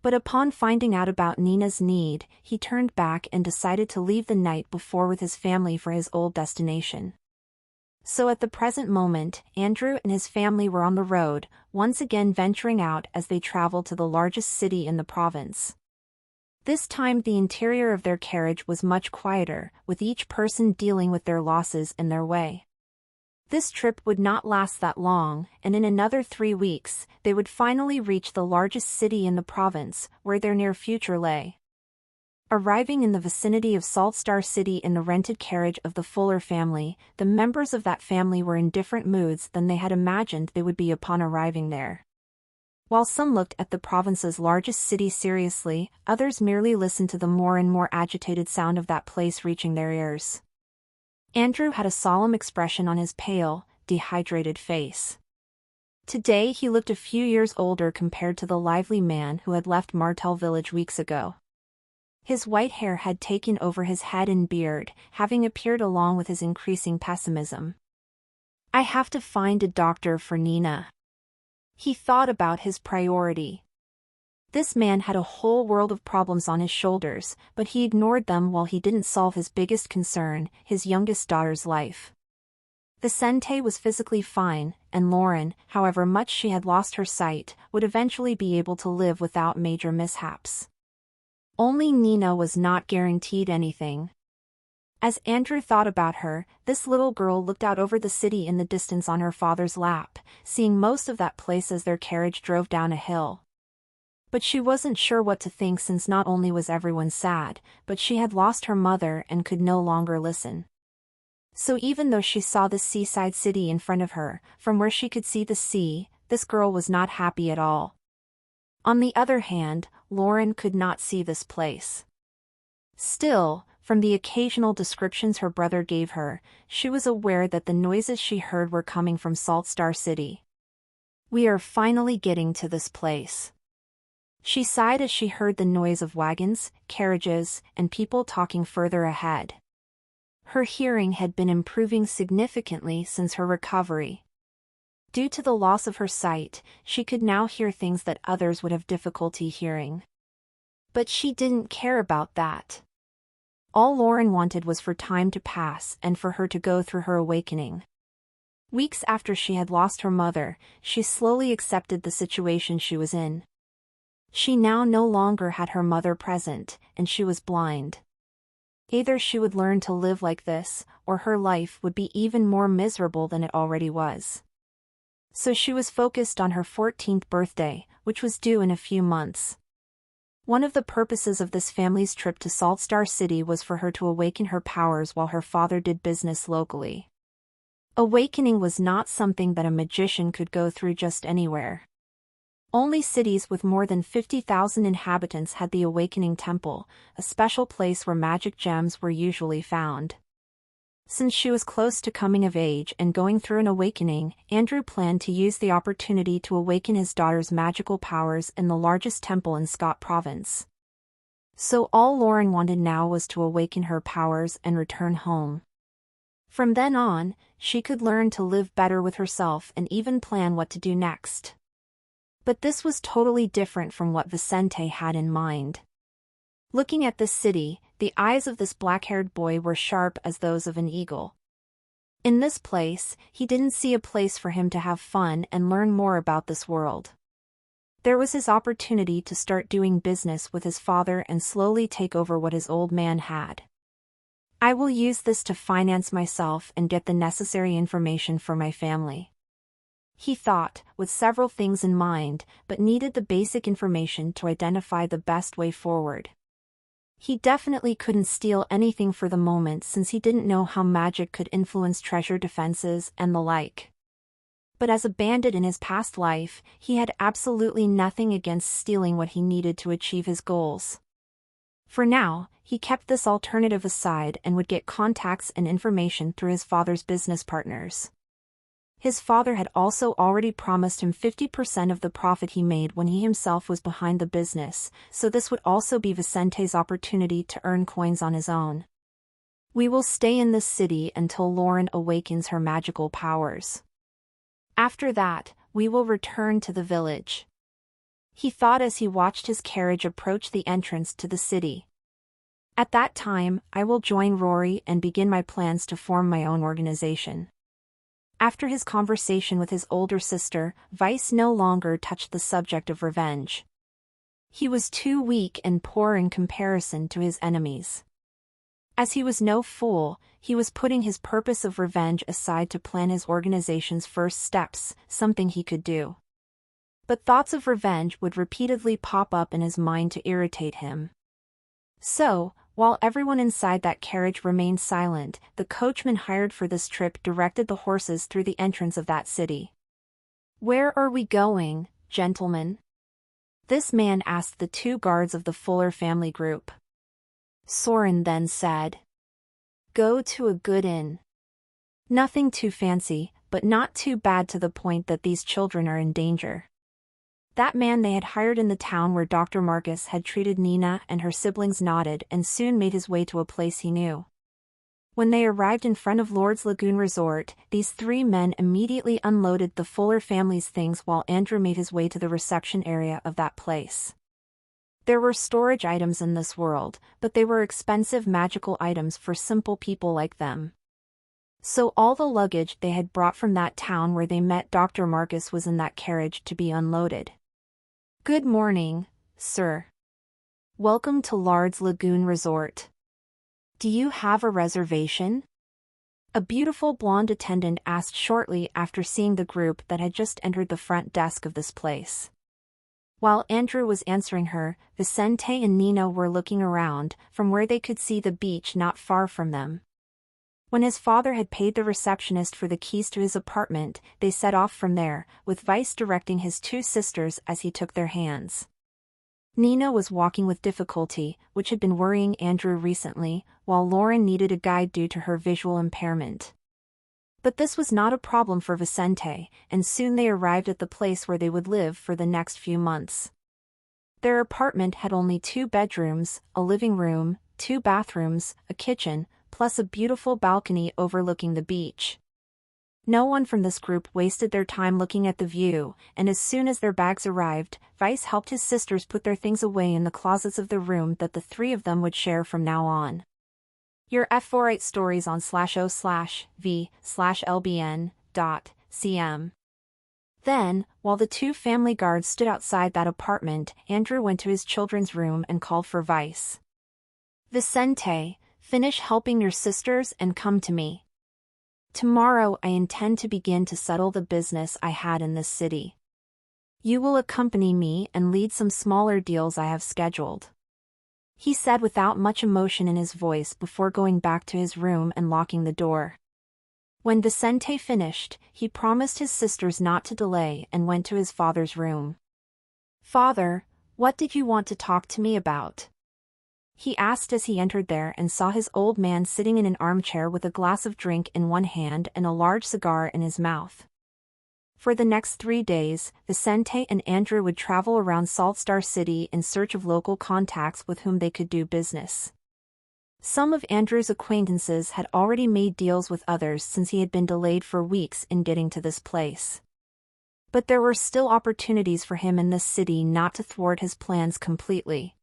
But upon finding out about Nina's need, he turned back and decided to leave the night before with his family for his old destination. So at the present moment, Andrew and his family were on the road, once again venturing out as they traveled to the largest city in the province. This time the interior of their carriage was much quieter, with each person dealing with their losses in their way. This trip would not last that long, and in another 3 weeks, they would finally reach the largest city in the province, where their near future lay. Arriving in the vicinity of Salt Star City in the rented carriage of the Fuller family, the members of that family were in different moods than they had imagined they would be upon arriving there. While some looked at the province's largest city seriously, others merely listened to the more and more agitated sound of that place reaching their ears. Andrew had a solemn expression on his pale, dehydrated face. Today he looked a few years older compared to the lively man who had left Martel village weeks ago. His white hair had taken over his head and beard, having appeared along with his increasing pessimism. "I have to find a doctor for Nina." He thought about his priority. This man had a whole world of problems on his shoulders, but he ignored them while he didn't solve his biggest concern, his youngest daughter's life. Vicente was physically fine, and Lauren, however much she had lost her sight, would eventually be able to live without major mishaps. Only Nina was not guaranteed anything. As Andrew thought about her, this little girl looked out over the city in the distance on her father's lap, seeing most of that place as their carriage drove down a hill. But she wasn't sure what to think since not only was everyone sad, but she had lost her mother and could no longer listen. So even though she saw the seaside city in front of her, from where she could see the sea, this girl was not happy at all. On the other hand, Lauren could not see this place. Still, from the occasional descriptions her brother gave her, she was aware that the noises she heard were coming from Salt Star City. "We are finally getting to this place." She sighed as she heard the noise of wagons, carriages, and people talking further ahead. Her hearing had been improving significantly since her recovery. Due to the loss of her sight, she could now hear things that others would have difficulty hearing. But she didn't care about that. All Lauren wanted was for time to pass and for her to go through her awakening. Weeks after she had lost her mother, she slowly accepted the situation she was in. She now no longer had her mother present, and she was blind. Either she would learn to live like this, or her life would be even more miserable than it already was. So she was focused on her 14th birthday, which was due in a few months. One of the purposes of this family's trip to Salt Star City was for her to awaken her powers while her father did business locally. Awakening was not something that a magician could go through just anywhere. Only cities with more than 50,000 inhabitants had the Awakening Temple, a special place where magic gems were usually found. Since she was close to coming of age and going through an awakening, Andrew planned to use the opportunity to awaken his daughter's magical powers in the largest temple in Scott Province. So all Lauren wanted now was to awaken her powers and return home. From then on, she could learn to live better with herself and even plan what to do next. But this was totally different from what Vicente had in mind. Looking at this city, the eyes of this black-haired boy were sharp as those of an eagle. In this place, he didn't see a place for him to have fun and learn more about this world. There was his opportunity to start doing business with his father and slowly take over what his old man had. "I will use this to finance myself and get the necessary information for my family," he thought, with several things in mind, but needed the basic information to identify the best way forward. He definitely couldn't steal anything for the moment since he didn't know how magic could influence treasure defenses and the like. But as a bandit in his past life, he had absolutely nothing against stealing what he needed to achieve his goals. For now, he kept this alternative aside and would get contacts and information through his father's business partners. His father had also already promised him 50% of the profit he made when he himself was behind the business, so this would also be Vicente's opportunity to earn coins on his own. "We will stay in this city until Lauren awakens her magical powers. After that, we will return to the village," he thought as he watched his carriage approach the entrance to the city. "At that time, I will join Rory and begin my plans to form my own organization." After his conversation with his older sister, Weiss no longer touched the subject of revenge. He was too weak and poor in comparison to his enemies. As he was no fool, he was putting his purpose of revenge aside to plan his organization's first steps, something he could do. But thoughts of revenge would repeatedly pop up in his mind to irritate him. So, while everyone inside that carriage remained silent, the coachman hired for this trip directed the horses through the entrance of that city. "Where are we going, gentlemen?" This man asked the two guards of the Fuller family group. Soren then said, "Go to a good inn. Nothing too fancy, but not too bad to the point that these children are in danger." That man they had hired in the town where Dr. Marcus had treated Nina and her siblings nodded and soon made his way to a place he knew. When they arrived in front of Lord's Lagoon Resort, these three men immediately unloaded the Fuller family's things while Andrew made his way to the reception area of that place. There were storage items in this world, but they were expensive magical items for simple people like them. So all the luggage they had brought from that town where they met Dr. Marcus was in that carriage to be unloaded. "Good morning, sir. Welcome to Lord's Lagoon Resort. Do you have a reservation?" A beautiful blonde attendant asked shortly after seeing the group that had just entered the front desk of this place. While Andrew was answering her, Vicente and Nina were looking around, from where they could see the beach not far from them. When his father had paid the receptionist for the keys to his apartment, they set off from there, with Weiss directing his two sisters as he took their hands. Nina was walking with difficulty, which had been worrying Andrew recently, while Lauren needed a guide due to her visual impairment. But this was not a problem for Vicente, and soon they arrived at the place where they would live for the next few months. Their apartment had only 2 bedrooms, a living room, 2 bathrooms, a kitchen, plus a beautiful balcony overlooking the beach. No one from this group wasted their time looking at the view, and as soon as their bags arrived, Weiss helped his sisters put their things away in the closets of the room that the 3 of them would share from now on. Your F48 stories on /o/v/lbn.cm. Then, while the 2 family guards stood outside that apartment, Andrew went to his children's room and called for Weiss. "Vicente, finish helping your sisters and come to me. Tomorrow I intend to begin to settle the business I had in this city. You will accompany me and lead some smaller deals I have scheduled," he said without much emotion in his voice before going back to his room and locking the door. When Vicente finished, he promised his sisters not to delay and went to his father's room. "Father, what did you want to talk to me about?" he asked as he entered there and saw his old man sitting in an armchair with a glass of drink in one hand and a large cigar in his mouth. For the next 3 days, Vicente and Andrew would travel around Saltstar City in search of local contacts with whom they could do business. Some of Andrew's acquaintances had already made deals with others since he had been delayed for weeks in getting to this place. But there were still opportunities for him in this city not to thwart his plans completely.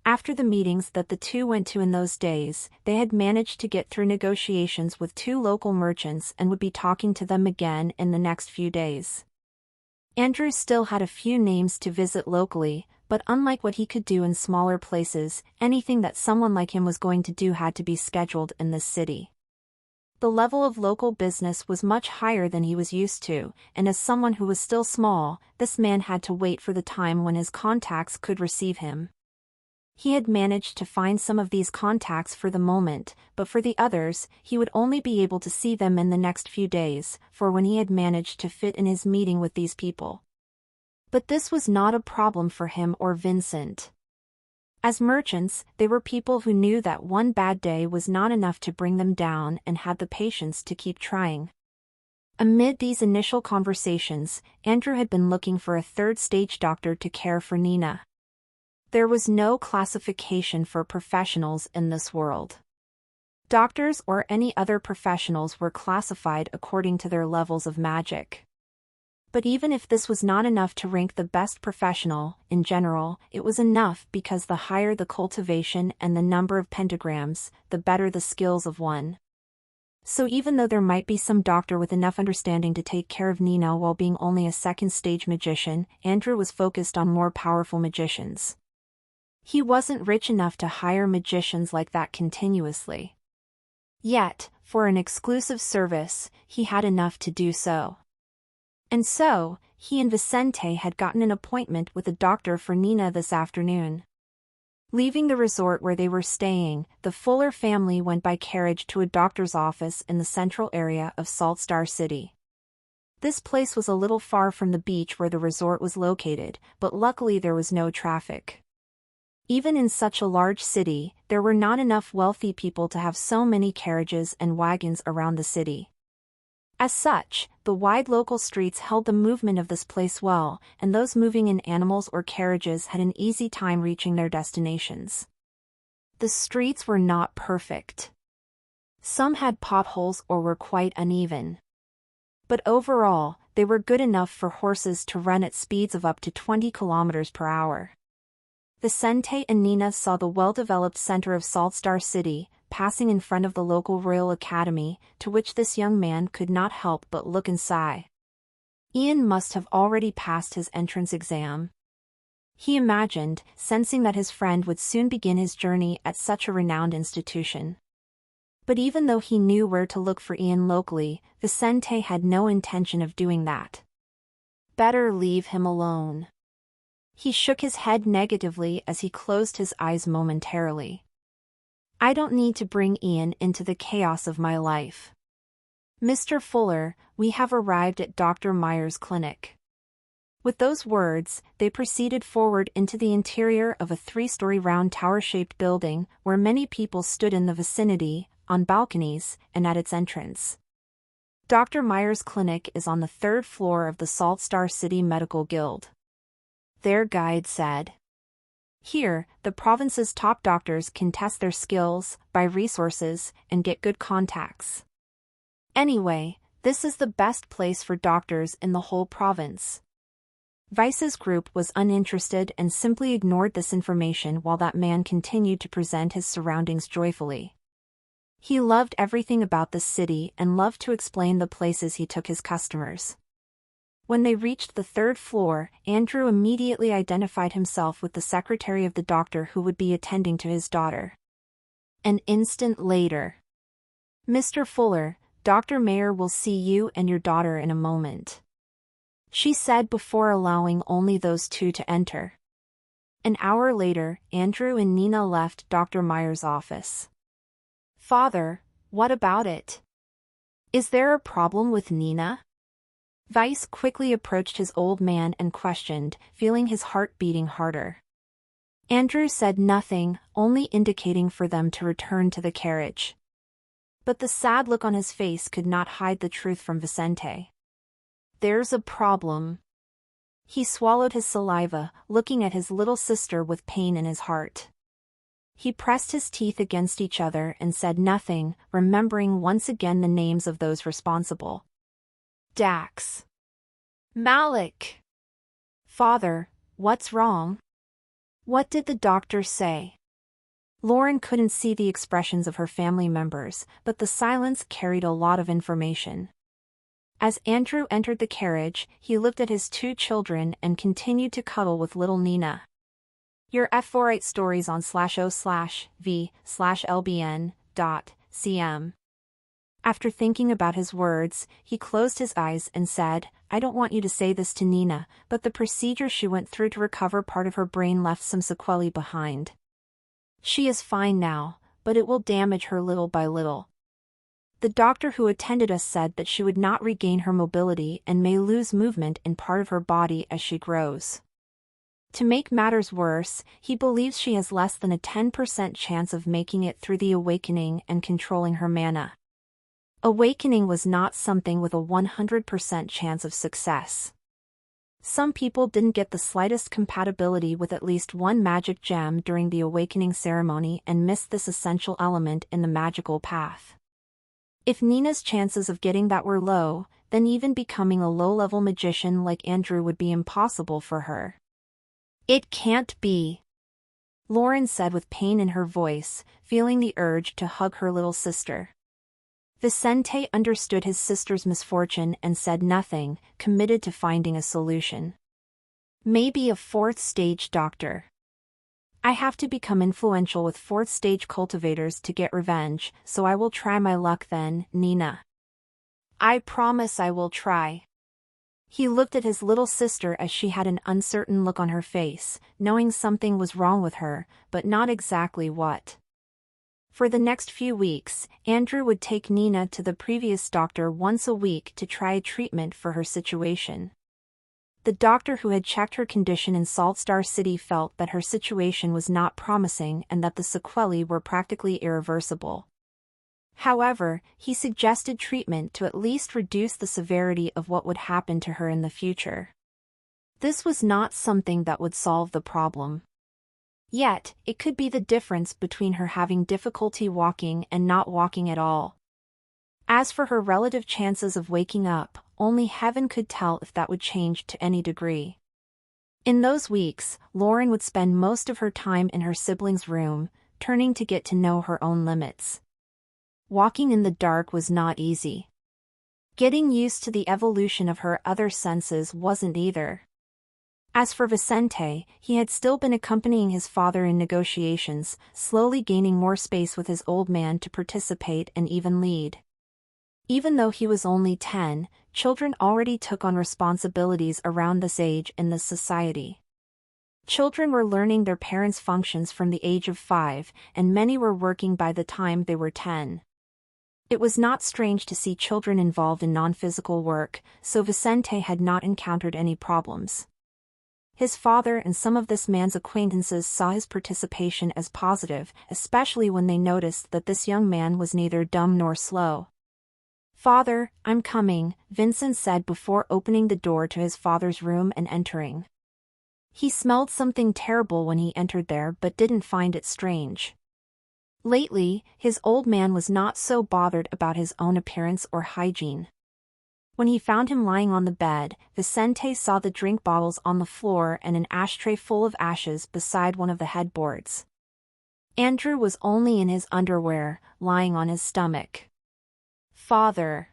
After the meetings that the 2 went to in those days, they had managed to get through negotiations with 2 local merchants and would be talking to them again in the next few days. Andrew still had a few names to visit locally, but unlike what he could do in smaller places, anything that someone like him was going to do had to be scheduled in this city. The level of local business was much higher than he was used to, and as someone who was still small, this man had to wait for the time when his contacts could receive him. He had managed to find some of these contacts for the moment, but for the others, he would only be able to see them in the next few days, for when he had managed to fit in his meeting with these people. But this was not a problem for him or Vincent. As merchants, they were people who knew that one bad day was not enough to bring them down and had the patience to keep trying. Amid these initial conversations, Andrew had been looking for a third-stage doctor to care for Nina. There was no classification for professionals in this world. Doctors or any other professionals were classified according to their levels of magic. But even if this was not enough to rank the best professional, in general, it was enough because the higher the cultivation and the number of pentagrams, the better the skills of one. So even though there might be some doctor with enough understanding to take care of Nina while being only a second-stage magician, Andrew was focused on more powerful magicians. He wasn't rich enough to hire magicians like that continuously. Yet, for an exclusive service, he had enough to do so. And so, he and Vicente had gotten an appointment with a doctor for Nina this afternoon. Leaving the resort where they were staying, the Fuller family went by carriage to a doctor's office in the central area of Salt Star City. This place was a little far from the beach where the resort was located, but luckily there was no traffic. Even in such a large city, there were not enough wealthy people to have so many carriages and wagons around the city. As such, the wide local streets held the movement of this place well, and those moving in animals or carriages had an easy time reaching their destinations. The streets were not perfect. Some had potholes or were quite uneven. But overall, they were good enough for horses to run at speeds of up to 20 kilometers per hour. Vicente and Nina saw the well-developed center of Salt Star City, passing in front of the local Royal Academy, to which this young man could not help but look and sigh. Ian must have already passed his entrance exam. He imagined, sensing that his friend would soon begin his journey at such a renowned institution. But even though he knew where to look for Ian locally, Vicente had no intention of doing that. Better leave him alone. He shook his head negatively as he closed his eyes momentarily. I don't need to bring Ian into the chaos of my life. Mr. Fuller, we have arrived at Dr. Meyer's clinic. With those words, they proceeded forward into the interior of a 3-story round tower-shaped building where many people stood in the vicinity, on balconies, and at its entrance. Dr. Meyer's clinic is on the 3rd floor of the Salt Star City Medical Guild. Their guide said. Here, the province's top doctors can test their skills, buy resources, and get good contacts. Anyway, this is the best place for doctors in the whole province. Vice's group was uninterested and simply ignored this information while that man continued to present his surroundings joyfully. He loved everything about the city and loved to explain the places he took his customers. When they reached the 3rd floor, Andrew immediately identified himself with the secretary of the doctor who would be attending to his daughter. An instant later. Mr. Fuller, Dr. Meyer will see you and your daughter in a moment, she said before allowing only those two to enter. An hour later, Andrew and Nina left Dr. Meyer's office. Father, what about it? Is there a problem with Nina? Vice quickly approached his old man and questioned, feeling his heart beating harder. Andrew said nothing, only indicating for them to return to the carriage. But the sad look on his face could not hide the truth from Vicente. There's a problem. He swallowed his saliva, looking at his little sister with pain in his heart. He pressed his teeth against each other and said nothing, remembering once again the names of those responsible. Dax. Malik. Father, what's wrong? What did the doctor say? Lauren couldn't see the expressions of her family members, but the silence carried a lot of information. As Andrew entered the carriage, he looked at his 2 children and continued to cuddle with little Nina. Your F48 stories on /o/v/lbn.cm. After thinking about his words, he closed his eyes and said, I don't want you to say this to Nina, but the procedure she went through to recover part of her brain left some sequelae behind. She is fine now, but it will damage her little by little. The doctor who attended us said that she would not regain her mobility and may lose movement in part of her body as she grows. To make matters worse, he believes she has less than a 10% chance of making it through the awakening and controlling her mana. Awakening was not something with a 100% chance of success. Some people didn't get the slightest compatibility with at least one magic gem during the awakening ceremony and missed this essential element in the magical path. If Nina's chances of getting that were low, then even becoming a low-level magician like Andrew would be impossible for her. It can't be, Lauren said with pain in her voice, feeling the urge to hug her little sister. Vicente understood his sister's misfortune and said nothing, committed to finding a solution. Maybe a fourth-stage doctor. I have to become influential with fourth-stage cultivators to get revenge, so I will try my luck then, Nina. I promise I will try. He looked at his little sister as she had an uncertain look on her face, knowing something was wrong with her, but not exactly what. For the next few weeks, Andrew would take Nina to the previous doctor once a week to try a treatment for her situation. The doctor who had checked her condition in Salt Star City felt that her situation was not promising and that the sequelae were practically irreversible. However, he suggested treatment to at least reduce the severity of what would happen to her in the future. This was not something that would solve the problem. Yet, it could be the difference between her having difficulty walking and not walking at all. As for her relative chances of waking up, only heaven could tell if that would change to any degree. In those weeks, Lauren would spend most of her time in her siblings' room, turning to get to know her own limits. Walking in the dark was not easy. Getting used to the evolution of her other senses wasn't either. As for Vicente, he had still been accompanying his father in negotiations, slowly gaining more space with his old man to participate and even lead. Even though he was only 10, children already took on responsibilities around this age in this society. Children were learning their parents' functions from the age of 5, and many were working by the time they were 10. It was not strange to see children involved in non-physical work, so Vicente had not encountered any problems. His father and some of this man's acquaintances saw his participation as positive, especially when they noticed that this young man was neither dumb nor slow. "Father, I'm coming," Vincent said before opening the door to his father's room and entering. He smelled something terrible when he entered there but didn't find it strange. Lately, his old man was not so bothered about his own appearance or hygiene. When he found him lying on the bed, Vicente saw the drink bottles on the floor and an ashtray full of ashes beside one of the headboards. Andrew was only in his underwear, lying on his stomach. "Father!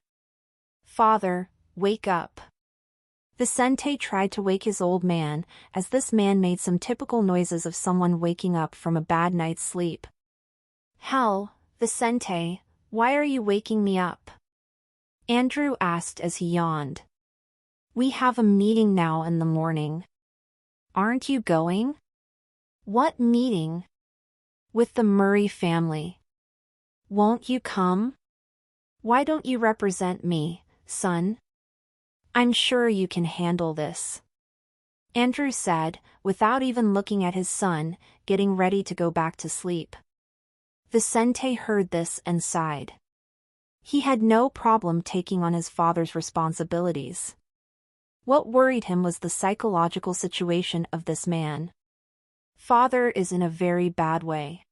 Father, wake up!" Vicente tried to wake his old man, as this man made some typical noises of someone waking up from a bad night's sleep. "Hell, Vicente, why are you waking me up?" Andrew asked as he yawned. "We have a meeting now in the morning. Aren't you going?" "What meeting?" "With the Murray family. Won't you come?" "Why don't you represent me, son? I'm sure you can handle this," Andrew said, without even looking at his son, getting ready to go back to sleep. Vicente heard this and sighed. He had no problem taking on his father's responsibilities. What worried him was the psychological situation of this man. "Father is in a very bad way.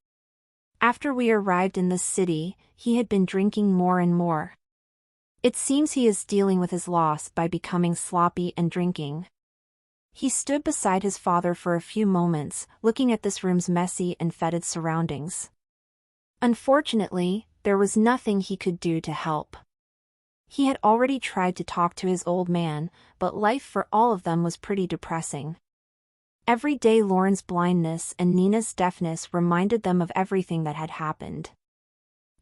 After we arrived in this city, he had been drinking more and more. It seems he is dealing with his loss by becoming sloppy and drinking." He stood beside his father for a few moments, looking at this room's messy and fetid surroundings. Unfortunately, there was nothing he could do to help. He had already tried to talk to his old man, but life for all of them was pretty depressing. Every day Lauren's blindness and Nina's deafness reminded them of everything that had happened.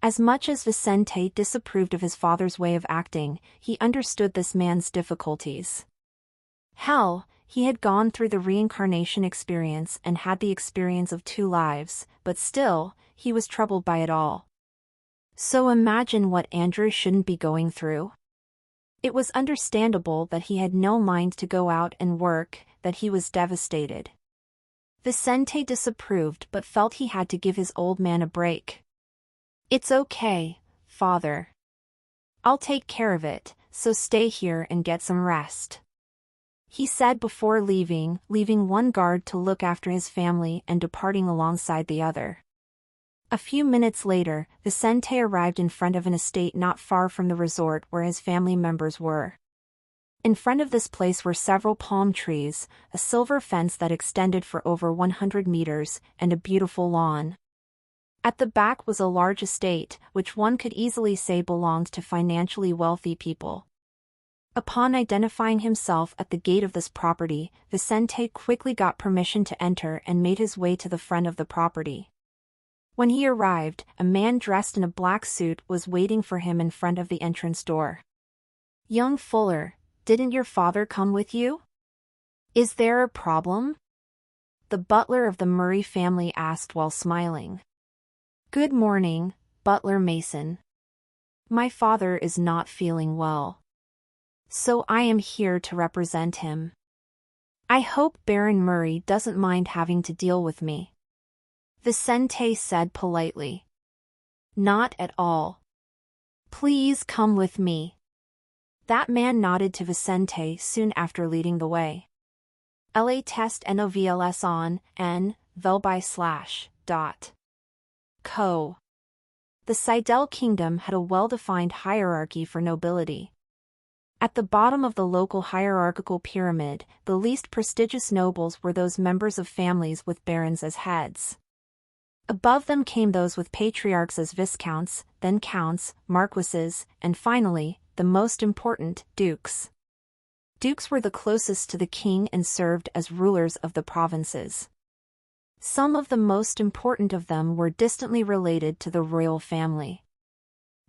As much as Vicente disapproved of his father's way of acting, he understood this man's difficulties. Hell, he had gone through the reincarnation experience and had the experience of 2 lives, but still, he was troubled by it all. So imagine what Andrew shouldn't be going through. It was understandable that he had no mind to go out and work, that he was devastated. Vicente disapproved but felt he had to give his old man a break. "It's okay, father. I'll take care of it, so stay here and get some rest," he said before leaving one guard to look after his family and departing alongside the other. A few minutes later, Vicente arrived in front of an estate not far from the resort where his family members were. In front of this place were several palm trees, a silver fence that extended for over 100 meters, and a beautiful lawn. At the back was a large estate, which one could easily say belonged to financially wealthy people. Upon identifying himself at the gate of this property, Vicente quickly got permission to enter and made his way to the front of the property. When he arrived, a man dressed in a black suit was waiting for him in front of the entrance door. "Young Fuller, didn't your father come with you? Is there a problem?" the butler of the Murray family asked while smiling. "Good morning, Butler Mason. My father is not feeling well, so I am here to represent him. I hope Baron Murray doesn't mind having to deal with me," Vicente said politely. "Not at all. Please come with me." That man nodded to Vicente soon after leading the way. La test novls on, n, vel/. Co. The Seidel kingdom had a well-defined hierarchy for nobility. At the bottom of the local hierarchical pyramid, the least prestigious nobles were those members of families with barons as heads. Above them came those with patriarchs as viscounts, then counts, marquises, and finally, the most important, dukes. Dukes were the closest to the king and served as rulers of the provinces. Some of the most important of them were distantly related to the royal family.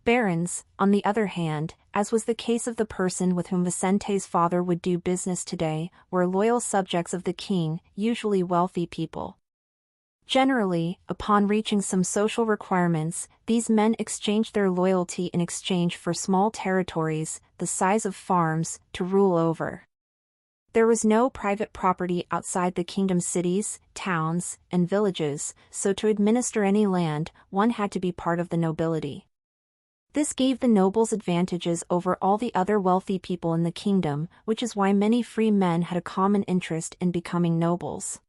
Barons, on the other hand, as was the case of the person with whom Vicente's father would do business today, were loyal subjects of the king, usually wealthy people. Generally, upon reaching some social requirements, these men exchanged their loyalty in exchange for small territories, the size of farms, to rule over. There was no private property outside the kingdom's cities, towns, and villages, so to administer any land, one had to be part of the nobility. This gave the nobles advantages over all the other wealthy people in the kingdom, which is why many free men had a common interest in becoming nobles.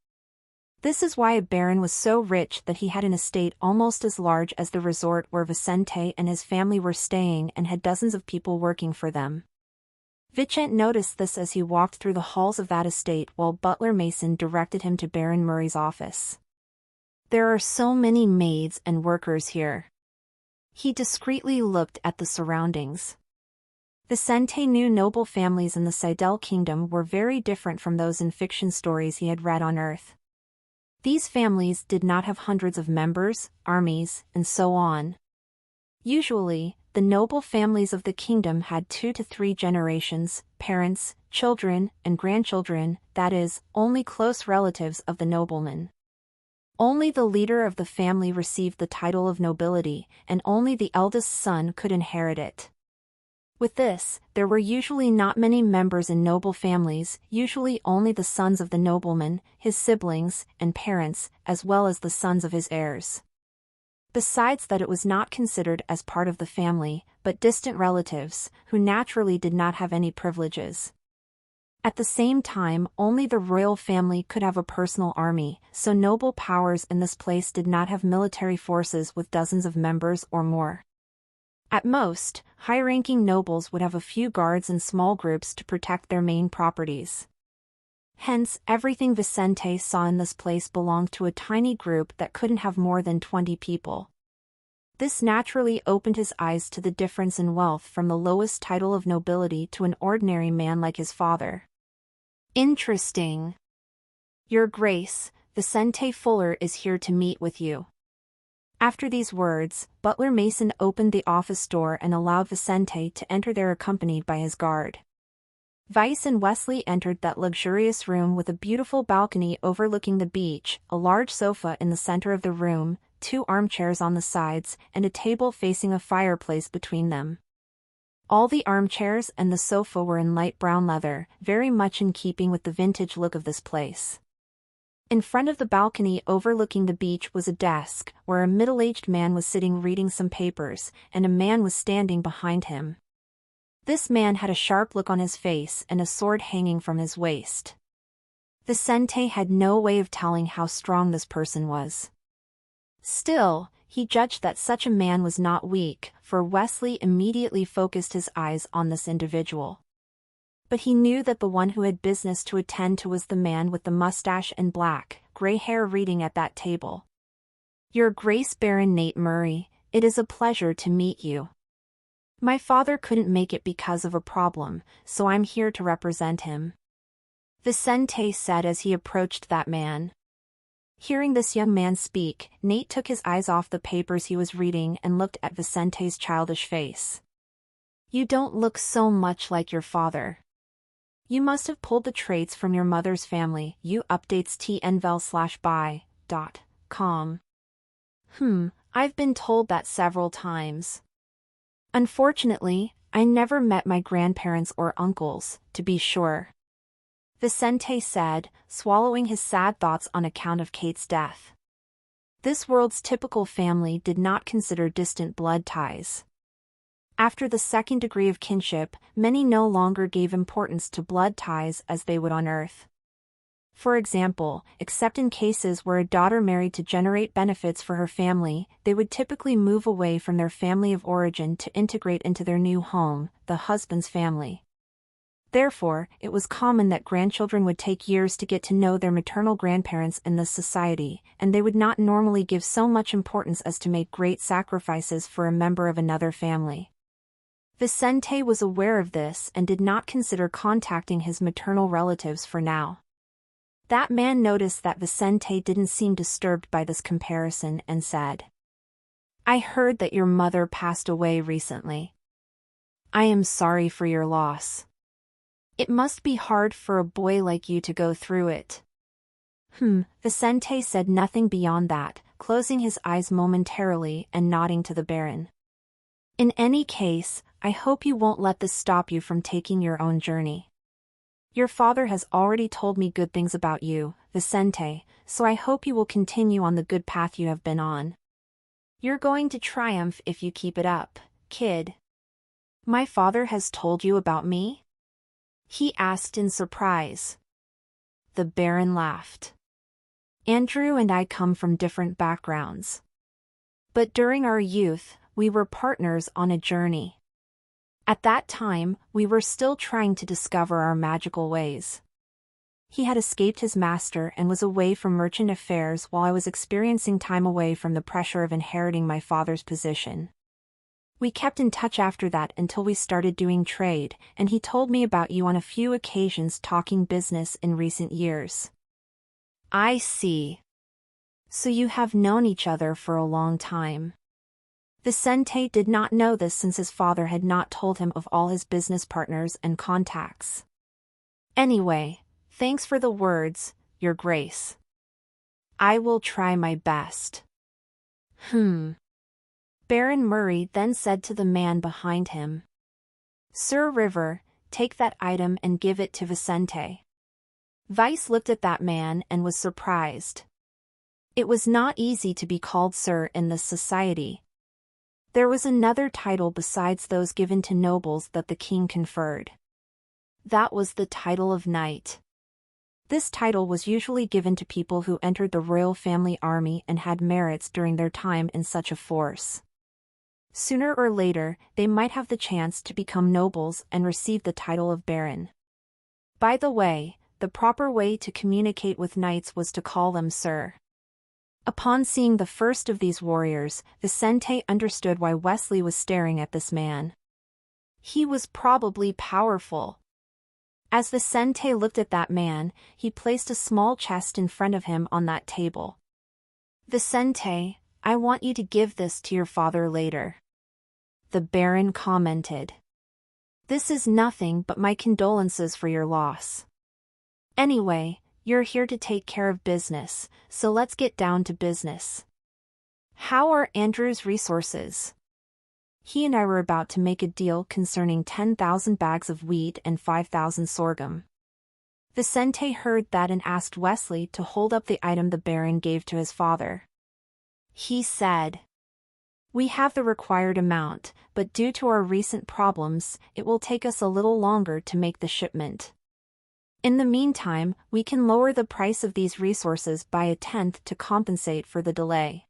This is why a baron was so rich that he had an estate almost as large as the resort where Vicente and his family were staying and had dozens of people working for them. Vicente noticed this as he walked through the halls of that estate while Butler Mason directed him to Baron Murray's office. "There are so many maids and workers here." He discreetly looked at the surroundings. Vicente knew noble families in the Seidel kingdom were very different from those in fiction stories he had read on Earth. These families did not have hundreds of members, armies, and so on. Usually, the noble families of the kingdom had 2 to 3 generations, parents, children, and grandchildren, that is, only close relatives of the nobleman. Only the leader of the family received the title of nobility, and only the eldest son could inherit it. With this, there were usually not many members in noble families, usually only the sons of the nobleman, his siblings, and parents, as well as the sons of his heirs. Besides that, it was not considered as part of the family, but distant relatives, who naturally did not have any privileges. At the same time, only the royal family could have a personal army, so noble powers in this place did not have military forces with dozens of members or more. At most, high-ranking nobles would have a few guards and small groups to protect their main properties. Hence, everything Vicente saw in this place belonged to a tiny group that couldn't have more than 20 people. This naturally opened his eyes to the difference in wealth from the lowest title of nobility to an ordinary man like his father. "Interesting. Your Grace, Vicente Fuller is here to meet with you." After these words, Butler Mason opened the office door and allowed Vicente to enter there accompanied by his guard. Vice and Wesley entered that luxurious room with a beautiful balcony overlooking the beach, a large sofa in the center of the room, 2 armchairs on the sides, and a table facing a fireplace between them. All the armchairs and the sofa were in light brown leather, very much in keeping with the vintage look of this place. In front of the balcony overlooking the beach was a desk, where a middle-aged man was sitting reading some papers, and a man was standing behind him. This man had a sharp look on his face and a sword hanging from his waist. Vicente had no way of telling how strong this person was. Still, he judged that such a man was not weak, for Wesley immediately focused his eyes on this individual. But he knew that the one who had business to attend to was the man with the mustache and black, gray hair reading at that table. Your Grace Baron Nate Murray, it is a pleasure to meet you. My father couldn't make it because of a problem, so I'm here to represent him. Vicente said as he approached that man. Hearing this young man speak, Nate took his eyes off the papers he was reading and looked at Vicente's childish face. You don't look so much like your father. You must have pulled the traits from your mother's family. You updates tnvel/by.com. I've been told that several times. Unfortunately, I never met my grandparents or uncles, to be sure. Vicente said, swallowing his sad thoughts on account of Kate's death. This world's typical family did not consider distant blood ties. After the second degree of kinship, many no longer gave importance to blood ties as they would on Earth. For example, except in cases where a daughter married to generate benefits for her family, they would typically move away from their family of origin to integrate into their new home, the husband's family. Therefore, it was common that grandchildren would take years to get to know their maternal grandparents in this society, and they would not normally give so much importance as to make great sacrifices for a member of another family. Vicente was aware of this and did not consider contacting his maternal relatives for now. That man noticed that Vicente didn't seem disturbed by this comparison and said, I heard that your mother passed away recently. I am sorry for your loss. It must be hard for a boy like you to go through it. Vicente said nothing beyond that, closing his eyes momentarily and nodding to the Baron. In any case, I hope you won't let this stop you from taking your own journey. Your father has already told me good things about you, Vicente, so I hope you will continue on the good path you have been on. You're going to triumph if you keep it up, kid. My father has told you about me? He asked in surprise. The Baron laughed. Andrew and I come from different backgrounds. But during our youth, we were partners on a journey. At that time, we were still trying to discover our magical ways. He had escaped his master and was away from merchant affairs while I was experiencing time away from the pressure of inheriting my father's position. We kept in touch after that until we started doing trade, and he told me about you on a few occasions talking business in recent years. I see. So you have known each other for a long time. Vicente did not know this since his father had not told him of all his business partners and contacts. Anyway, thanks for the words, Your Grace. I will try my best. Baron Murray then said to the man behind him. Sir River, take that item and give it to Vicente. Vice looked at that man and was surprised. It was not easy to be called sir in this society. There was another title besides those given to nobles that the king conferred. That was the title of knight. This title was usually given to people who entered the royal family army and had merits during their time in such a force. Sooner or later, they might have the chance to become nobles and receive the title of baron. By the way, the proper way to communicate with knights was to call them sir. Upon seeing the first of these warriors, Vicente understood why Wesley was staring at this man. He was probably powerful. As Vicente looked at that man, he placed a small chest in front of him on that table. Vicente, I want you to give this to your father later. The Baron commented. This is nothing but my condolences for your loss. Anyway, you're here to take care of business, so let's get down to business. How are Andrew's resources? He and I were about to make a deal concerning 10,000 bags of wheat and 5,000 sorghum. Vicente heard that and asked Wesley to hold up the item the Baron gave to his father. He said, We have the required amount, but due to our recent problems, it will take us a little longer to make the shipment. In the meantime, we can lower the price of these resources by 1/10 to compensate for the delay.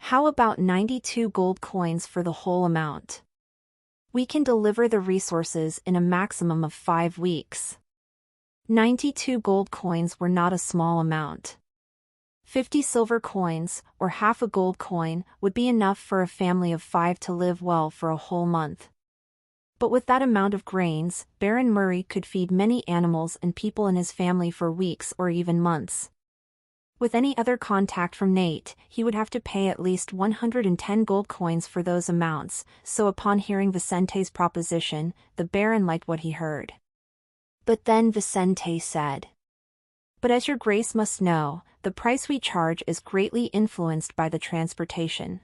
How about 92 gold coins for the whole amount? We can deliver the resources in a maximum of 5 weeks. 92 gold coins were not a small amount. 50 silver coins, or half a gold coin, would be enough for a family of 5 to live well for a whole month. But with that amount of grains, Baron Murray could feed many animals and people in his family for weeks or even months. With any other contact from Nate, he would have to pay at least 110 gold coins for those amounts, so upon hearing Vicente's proposition, the Baron liked what he heard. But then Vicente said, "But as your grace must know, the price we charge is greatly influenced by the transportation.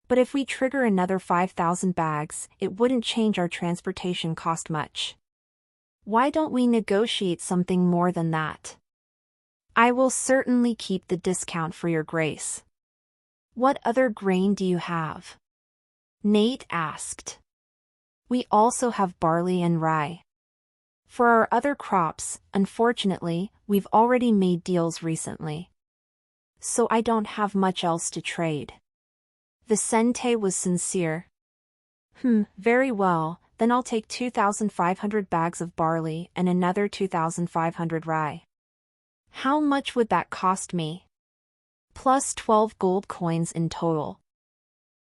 But if we trigger another 5,000 bags, it wouldn't change our transportation cost much. Why don't we negotiate something more than that? I will certainly keep the discount for your grace." "What other grain do you have?" Nate asked. "We also have barley and rye. For our other crops, unfortunately, we've already made deals recently. So I don't have much else to trade." Vicente was sincere. Very well, then I'll take 2,500 bags of barley and another 2,500 rye." "How much would that cost me?" "Plus 12 gold coins in total."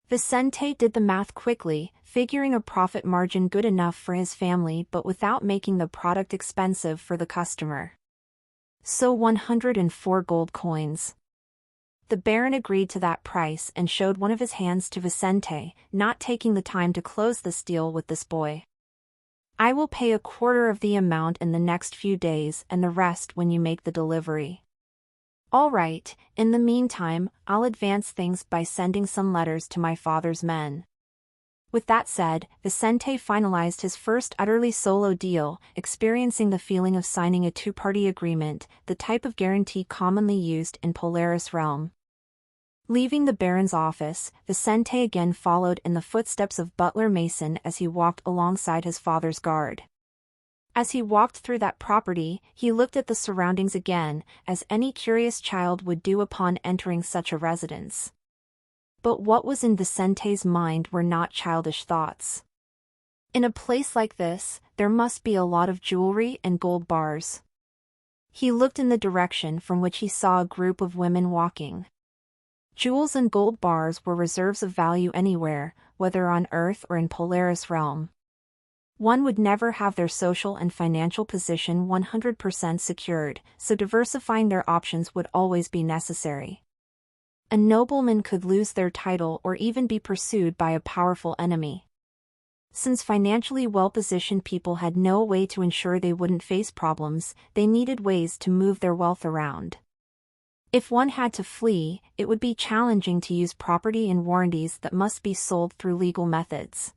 Vicente did the math quickly, figuring a profit margin good enough for his family but without making the product expensive for the customer. "So 104 gold coins." The Baron agreed to that price and showed one of his hands to Vicente, not taking the time to close this deal with this boy. "I will pay a quarter of the amount in the next few days and the rest when you make the delivery." "All right, in the meantime, I'll advance things by sending some letters to my father's men." With that said, Vicente finalized his first utterly solo deal, experiencing the feeling of signing a two-party agreement, the type of guarantee commonly used in Polaris realm. Leaving the Baron's office, Vicente again followed in the footsteps of Butler Mason as he walked alongside his father's guard. As he walked through that property, he looked at the surroundings again, as any curious child would do upon entering such a residence. But what was in Vicente's mind were not childish thoughts. In a place like this, there must be a lot of jewelry and gold bars. He looked in the direction from which he saw a group of women walking. Jewels and gold bars were reserves of value anywhere, whether on Earth or in Polaris realm. One would never have their social and financial position 100% secured, so diversifying their options would always be necessary. A nobleman could lose their title or even be pursued by a powerful enemy. Since financially well-positioned people had no way to ensure they wouldn't face problems, they needed ways to move their wealth around. If one had to flee, it would be challenging to use property and warranties that must be sold through legal methods.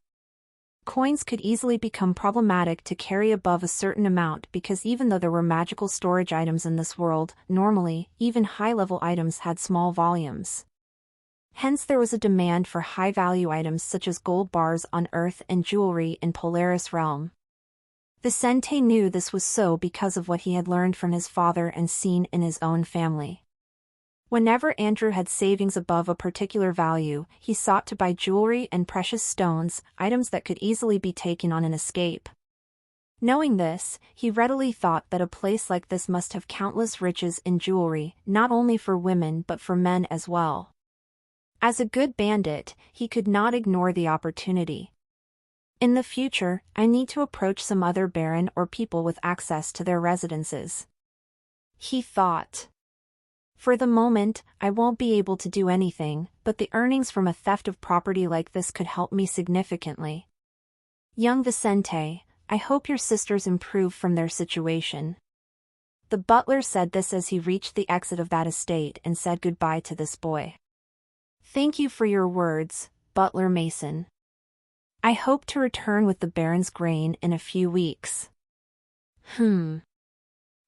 Coins could easily become problematic to carry above a certain amount because even though there were magical storage items in this world, normally, even high-level items had small volumes. Hence there was a demand for high-value items such as gold bars on Earth and jewelry in Polaris realm. Vicente knew this was so because of what he had learned from his father and seen in his own family. Whenever Andrew had savings above a particular value, he sought to buy jewelry and precious stones, items that could easily be taken on an escape. Knowing this, he readily thought that a place like this must have countless riches in jewelry, not only for women but for men as well. As a good bandit, he could not ignore the opportunity. In the future, I need to approach some other baron or people with access to their residences, he thought. For the moment, I won't be able to do anything, but the earnings from a theft of property like this could help me significantly. Young Vicente, I hope your sisters improve from their situation. The butler said this as he reached the exit of that estate and said goodbye to this boy. Thank you for your words, Butler Mason. I hope to return with the Baron's grain in a few weeks.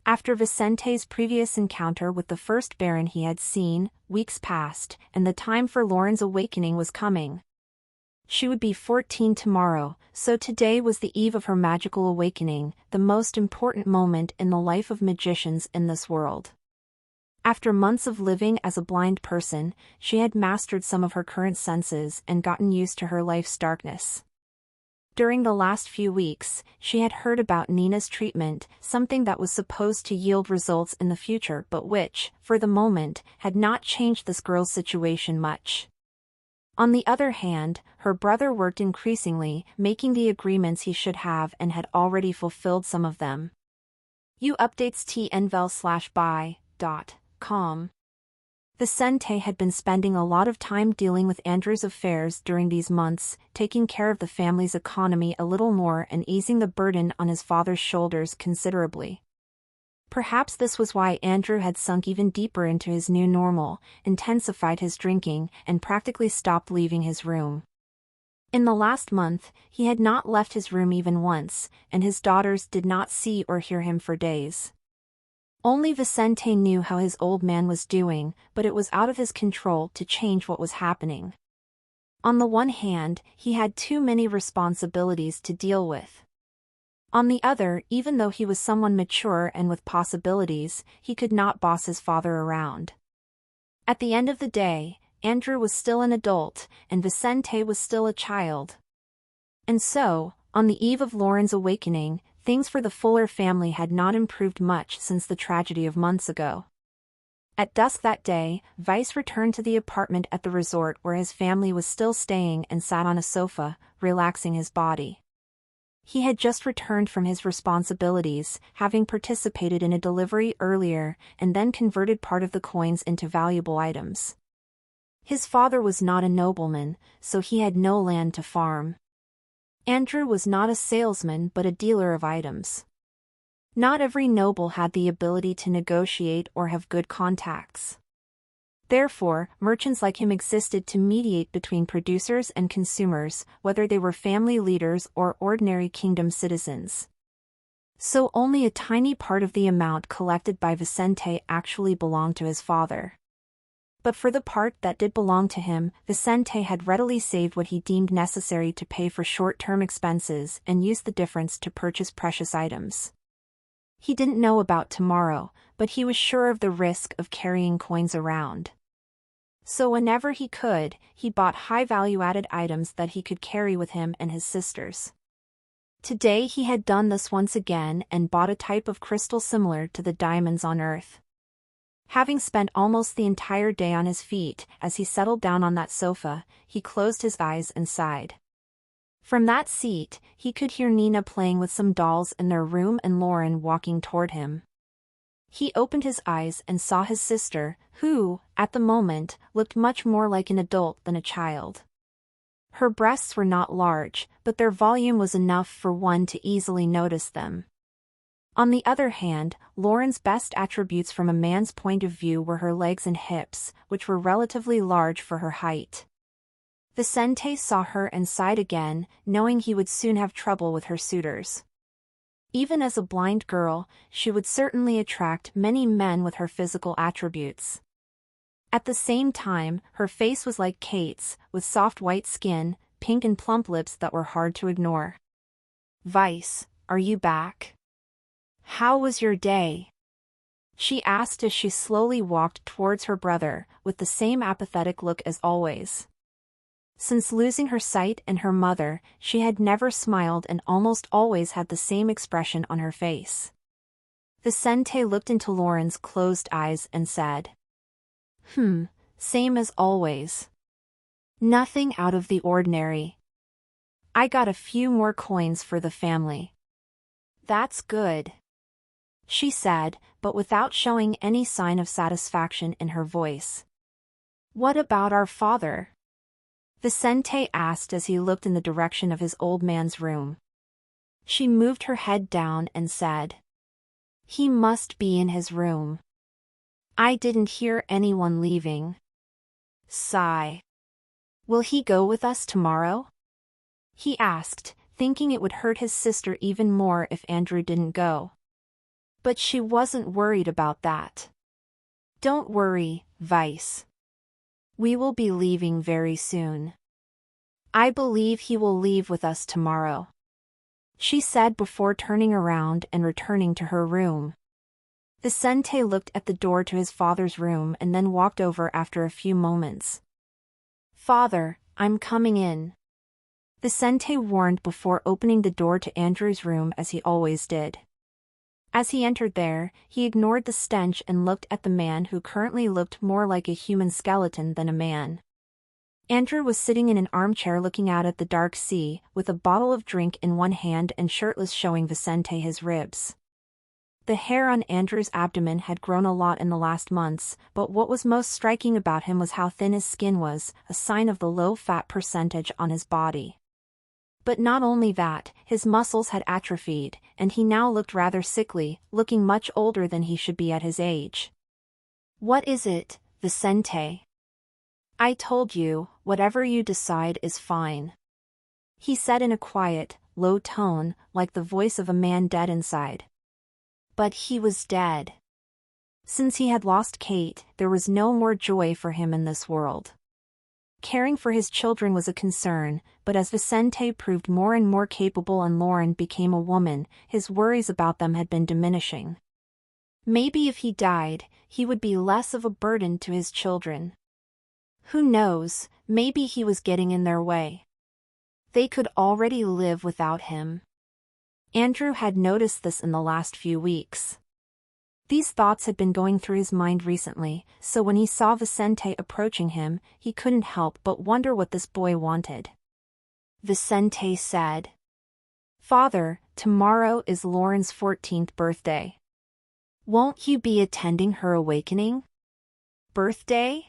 After Vicente's previous encounter with the first Baron he had seen, weeks passed, and the time for Lauren's awakening was coming. She would be 14 tomorrow, so today was the eve of her magical awakening, the most important moment in the life of magicians in this world. After months of living as a blind person, she had mastered some of her current senses and gotten used to her life's darkness. During the last few weeks, she had heard about Nina's treatment, something that was supposed to yield results in the future but which, for the moment, had not changed this girl's situation much. On the other hand, her brother worked increasingly, making the agreements he should have and had already fulfilled some of them. U updates tnvel/by.com. Vicente had been spending a lot of time dealing with Andrew's affairs during these months, taking care of the family's economy a little more and easing the burden on his father's shoulders considerably. Perhaps this was why Andrew had sunk even deeper into his new normal, intensified his drinking, and practically stopped leaving his room. In the last month, he had not left his room even once, and his daughters did not see or hear him for days. Only Vicente knew how his old man was doing, but it was out of his control to change what was happening. On the one hand, he had too many responsibilities to deal with. On the other, even though he was someone mature and with possibilities, he could not boss his father around. At the end of the day, Andrew was still an adult, and Vicente was still a child. And so, on the eve of Lauren's awakening, things for the Fuller family had not improved much since the tragedy of months ago. At dusk that day, Vice returned to the apartment at the resort where his family was still staying and sat on a sofa, relaxing his body. He had just returned from his responsibilities, having participated in a delivery earlier, and then converted part of the coins into valuable items. His father was not a nobleman, so he had no land to farm. Andrew was not a salesman but a dealer of items. Not every noble had the ability to negotiate or have good contacts. Therefore, merchants like him existed to mediate between producers and consumers, whether they were family leaders or ordinary kingdom citizens. So only a tiny part of the amount collected by Vicente actually belonged to his father. But for the part that did belong to him, Vicente had readily saved what he deemed necessary to pay for short-term expenses and used the difference to purchase precious items. He didn't know about tomorrow, but he was sure of the risk of carrying coins around. So whenever he could, he bought high value-added items that he could carry with him and his sisters. Today he had done this once again and bought a type of crystal similar to the diamonds on Earth. Having spent almost the entire day on his feet, as he settled down on that sofa, he closed his eyes and sighed. From that seat, he could hear Nina playing with some dolls in their room and Lauren walking toward him. He opened his eyes and saw his sister, who, at the moment, looked much more like an adult than a child. Her breasts were not large, but their volume was enough for one to easily notice them. On the other hand, Lauren's best attributes from a man's point of view were her legs and hips, which were relatively large for her height. Vicente saw her and sighed again, knowing he would soon have trouble with her suitors. Even as a blind girl, she would certainly attract many men with her physical attributes. At the same time, her face was like Kate's, with soft white skin, pink and plump lips that were hard to ignore. "Vice, are you back? How was your day?" she asked as she slowly walked towards her brother, with the same apathetic look as always. Since losing her sight and her mother, she had never smiled and almost always had the same expression on her face. Vicente looked into Lauren's closed eyes and said, Same as always. Nothing out of the ordinary. I got a few more coins for the family." "That's good," she said, but without showing any sign of satisfaction in her voice. "What about our father?" Vicente asked as he looked in the direction of his old man's room. She moved her head down and said, "He must be in his room. I didn't hear anyone leaving." Sigh. "Will he go with us tomorrow?" he asked, thinking it would hurt his sister even more if Andrew didn't go. But she wasn't worried about that. "Don't worry, Vice. We will be leaving very soon. I believe he will leave with us tomorrow," she said before turning around and returning to her room. Vicente looked at the door to his father's room and then walked over after a few moments. "Father, I'm coming in." Vicente warned before opening the door to Andrew's room as he always did. As he entered there, he ignored the stench and looked at the man who currently looked more like a human skeleton than a man. Andrew was sitting in an armchair looking out at the dark sea, with a bottle of drink in one hand and shirtless, showing Vicente his ribs. The hair on Andrew's abdomen had grown a lot in the last months, but what was most striking about him was how thin his skin was, a sign of the low fat percentage on his body. But not only that, his muscles had atrophied, and he now looked rather sickly, looking much older than he should be at his age. "What is it, Vicente?" "I told you, whatever you decide is fine," he said in a quiet, low tone, like the voice of a man dead inside. But he was dead. Since he had lost Kate, there was no more joy for him in this world. Caring for his children was a concern, but as Vicente proved more and more capable and Lauren became a woman, his worries about them had been diminishing. Maybe if he died, he would be less of a burden to his children. Who knows, maybe he was getting in their way. They could already live without him. Andrew had noticed this in the last few weeks. These thoughts had been going through his mind recently, so when he saw Vicente approaching him, he couldn't help but wonder what this boy wanted. Vicente said, "Father, tomorrow is Lauren's 14th birthday. Won't you be attending her awakening?" "Birthday?"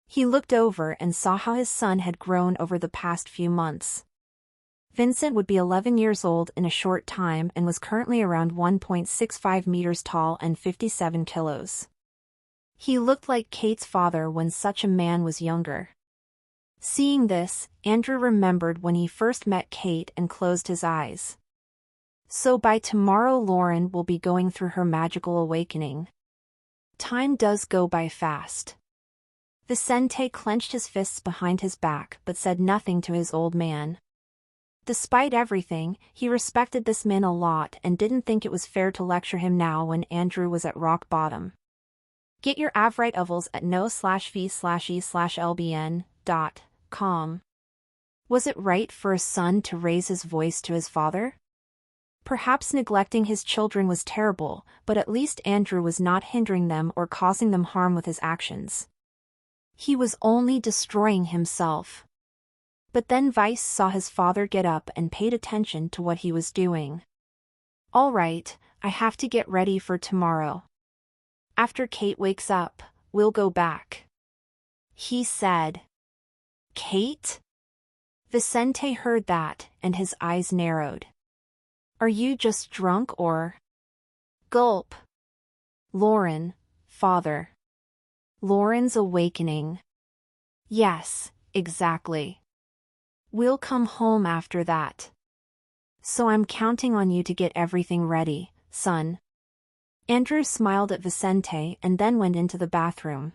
He looked over and saw how his son had grown over the past few months. Vincent would be 11 years old in a short time and was currently around 1.65 meters tall and 57 kilos. He looked like Kate's father when such a man was younger. Seeing this, Andrew remembered when he first met Kate and closed his eyes. So by tomorrow Lauren will be going through her magical awakening. Time does go by fast. Vicente clenched his fists behind his back but said nothing to his old man. Despite everything, he respected this man a lot and didn't think it was fair to lecture him now when Andrew was at rock bottom. Get your Avrite ovals at no/fee/e/lbn.com. Was it right for a son to raise his voice to his father? Perhaps neglecting his children was terrible, but at least Andrew was not hindering them or causing them harm with his actions. He was only destroying himself. But then Vice saw his father get up and paid attention to what he was doing. "All right, I have to get ready for tomorrow. After Kate wakes up, we'll go back," he said. "Kate?" Vicente heard that, and his eyes narrowed. "Are you just drunk or?" Gulp. "Lauren, father. Lauren's awakening." "Yes, exactly. We'll come home after that. So I'm counting on you to get everything ready, son." Andrew smiled at Vicente and then went into the bathroom.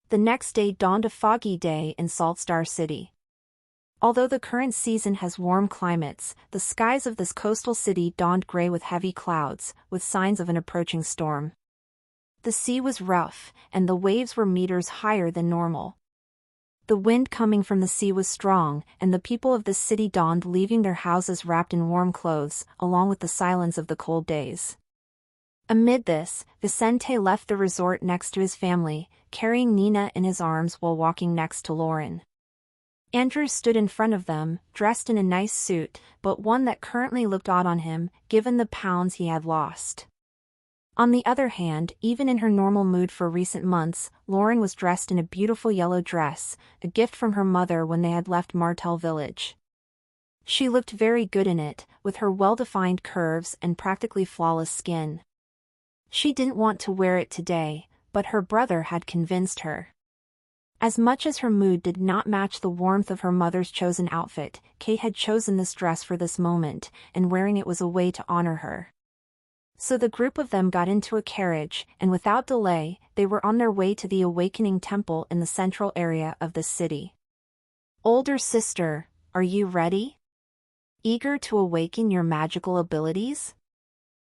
The next day dawned, a foggy day in Salt Star City. Although the current season has warm climates, the skies of this coastal city dawned gray with heavy clouds, with signs of an approaching storm. The sea was rough, and the waves were meters higher than normal. The wind coming from the sea was strong, and the people of this city dawned leaving their houses wrapped in warm clothes, along with the silence of the cold days. Amid this, Vicente left the resort next to his family, carrying Nina in his arms while walking next to Lauren. Andrew stood in front of them, dressed in a nice suit, but one that currently looked odd on him, given the pounds he had lost. On the other hand, even in her normal mood for recent months, Lauren was dressed in a beautiful yellow dress, a gift from her mother when they had left Martel Village. She looked very good in it, with her well-defined curves and practically flawless skin. She didn't want to wear it today, but her brother had convinced her. As much as her mood did not match the warmth of her mother's chosen outfit, Kate had chosen this dress for this moment, and wearing it was a way to honor her. So the group of them got into a carriage, and without delay, they were on their way to the Awakening Temple in the central area of the city. "Older sister, are you ready? Eager to awaken your magical abilities?"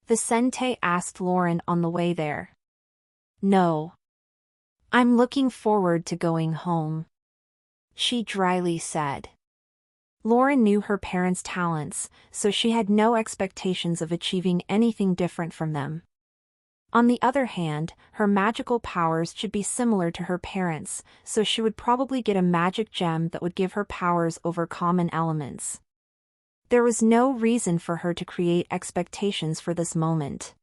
Vicente asked Lauren on the way there. "No. I'm looking forward to going home," she dryly said. Lauren knew her parents' talents, so she had no expectations of achieving anything different from them. On the other hand, her magical powers should be similar to her parents, so she would probably get a magic gem that would give her powers over common elements. There was no reason for her to create expectations for this moment.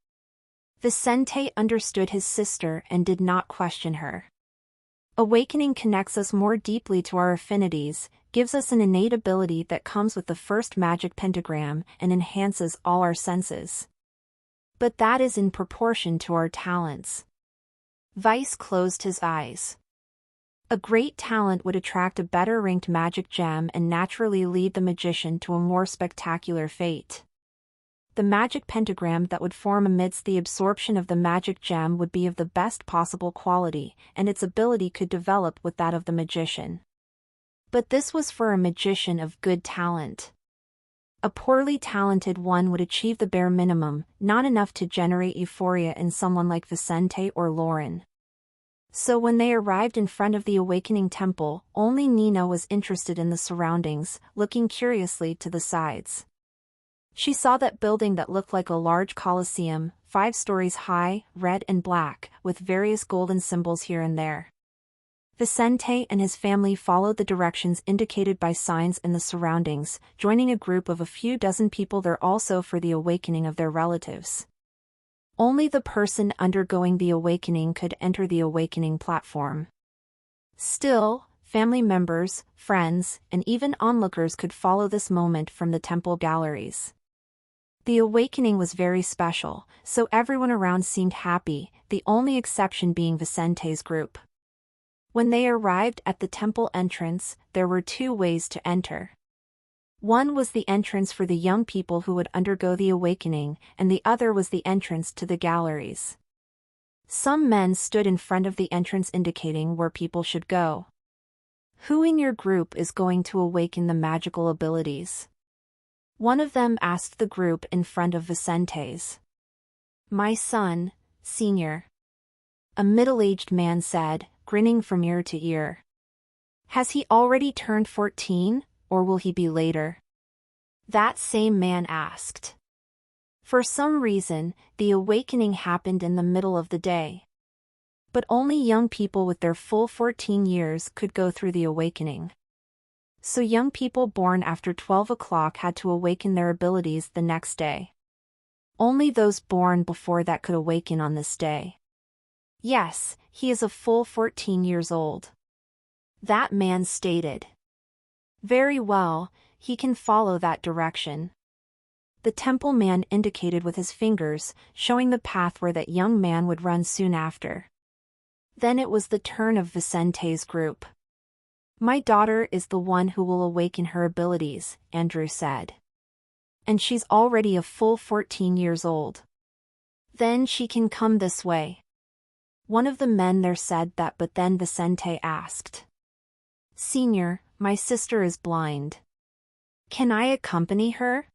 Vicente understood his sister and did not question her. Awakening connects us more deeply to our affinities, gives us an innate ability that comes with the first magic pentagram, and enhances all our senses. But that is in proportion to our talents. Vice closed his eyes. A great talent would attract a better ranked magic gem and naturally lead the magician to a more spectacular fate. The magic pentagram that would form amidst the absorption of the magic gem would be of the best possible quality, and its ability could develop with that of the magician. But this was for a magician of good talent. A poorly talented one would achieve the bare minimum, not enough to generate euphoria in someone like Vicente or Lauren. So when they arrived in front of the Awakening Temple, only Nina was interested in the surroundings, looking curiously to the sides. She saw that building that looked like a large coliseum, 5 stories high, red and black, with various golden symbols here and there. Vicente and his family followed the directions indicated by signs in the surroundings, joining a group of a few dozen people there also for the awakening of their relatives. Only the person undergoing the awakening could enter the awakening platform. Still, family members, friends, and even onlookers could follow this moment from the temple galleries. The awakening was very special, so everyone around seemed happy, the only exception being Vicente's group. When they arrived at the temple entrance, there were 2 ways to enter. One was the entrance for the young people who would undergo the awakening, and the other was the entrance to the galleries. Some men stood in front of the entrance indicating where people should go. Who in your group is going to awaken the magical abilities? One of them asked the group in front of Vicente's. My son, Senior. A middle-aged man said, grinning from ear to ear. Has he already turned 14, or will he be later? That same man asked. For some reason, the awakening happened in the middle of the day. But only young people with their full 14 years could go through the awakening. So young people born after 12 o'clock had to awaken their abilities the next day. Only those born before that could awaken on this day. Yes, he is a full 14 years old. That man stated. Very well, he can follow that direction. The temple man indicated with his fingers, showing the path where that young man would run soon after. Then it was the turn of Vicente's group. My daughter is the one who will awaken her abilities, Andrew said. And she's already a full 14 years old. Then she can come this way. One of the men there said that, but then Vicente asked. Senior, my sister is blind. Can I accompany her?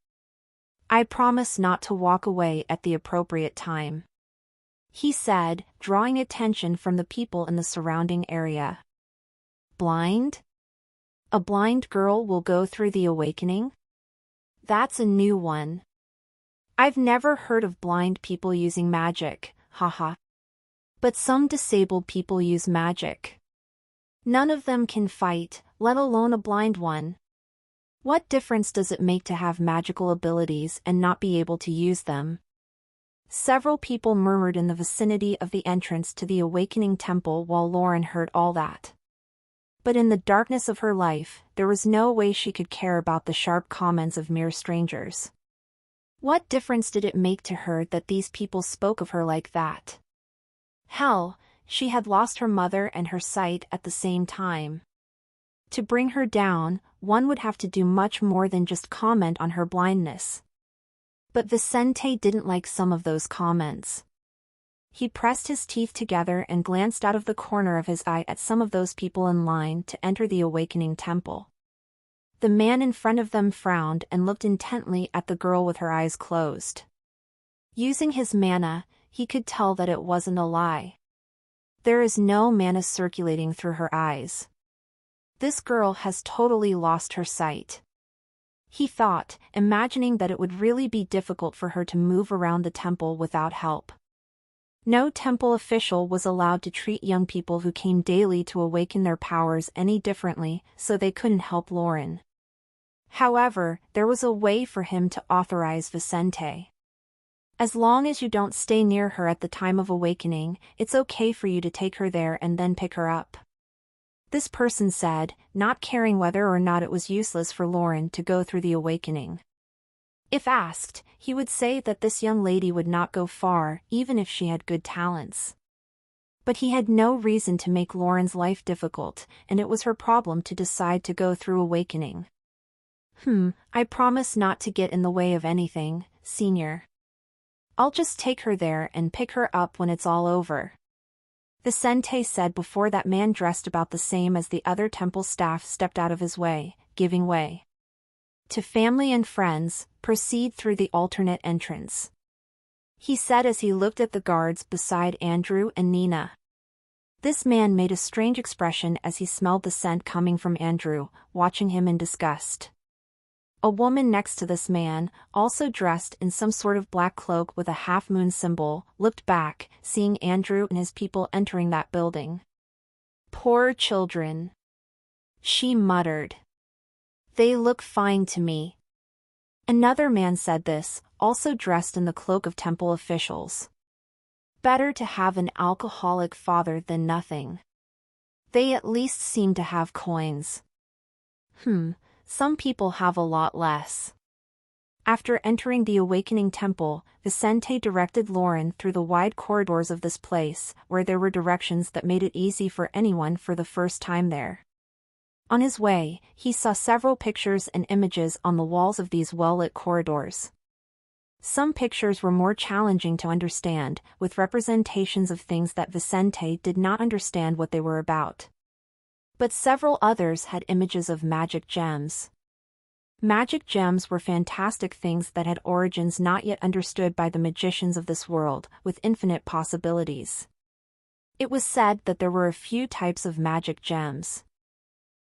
I promise not to walk away at the appropriate time, he said, drawing attention from the people in the surrounding area. Blind? A blind girl will go through the awakening? That's a new one. I've never heard of blind people using magic, haha. But some disabled people use magic. None of them can fight, let alone a blind one. What difference does it make to have magical abilities and not be able to use them? Several people murmured in the vicinity of the entrance to the Awakening Temple while Lauren heard all that. But in the darkness of her life, there was no way she could care about the sharp comments of mere strangers. What difference did it make to her that these people spoke of her like that? Hell, she had lost her mother and her sight at the same time. To bring her down, one would have to do much more than just comment on her blindness. But Vicente didn't like some of those comments. He pressed his teeth together and glanced out of the corner of his eye at some of those people in line to enter the Awakening Temple. The man in front of them frowned and looked intently at the girl with her eyes closed. Using his mana, he could tell that it wasn't a lie. There is no mana circulating through her eyes. This girl has totally lost her sight. He thought, imagining that it would really be difficult for her to move around the temple without help. No temple official was allowed to treat young people who came daily to awaken their powers any differently, so they couldn't help Lauren. However, there was a way for him to authorize Vicente. As long as you don't stay near her at the time of awakening, it's okay for you to take her there and then pick her up. This person said, not caring whether or not it was useless for Lauren to go through the awakening. If asked, he would say that this young lady would not go far, even if she had good talents. But he had no reason to make Lauren's life difficult, and it was her problem to decide to go through awakening. I promise not to get in the way of anything, Senior. I'll just take her there and pick her up when it's all over. Vicente said before that man dressed about the same as the other temple staff stepped out of his way, giving way to family and friends. Proceed through the alternate entrance, he said as he looked at the guards beside Andrew and Nina. This man made a strange expression as he smelled the scent coming from Andrew, watching him in disgust. A woman next to this man, also dressed in some sort of black cloak with a half-moon symbol, looked back, seeing Andrew and his people entering that building. Poor children, she muttered. They look fine to me. Another man said this, also dressed in the cloak of temple officials. Better to have an alcoholic father than nothing. They at least seem to have coins. Some people have a lot less. After entering the awakening temple, Vicente directed Lauren through the wide corridors of this place, where there were directions that made it easy for anyone for the first time there. On his way, he saw several pictures and images on the walls of these well-lit corridors. Some pictures were more challenging to understand, with representations of things that Vicente did not understand what they were about. But several others had images of magic gems. Magic gems were fantastic things that had origins not yet understood by the magicians of this world, with infinite possibilities. It was said that there were a few types of magic gems.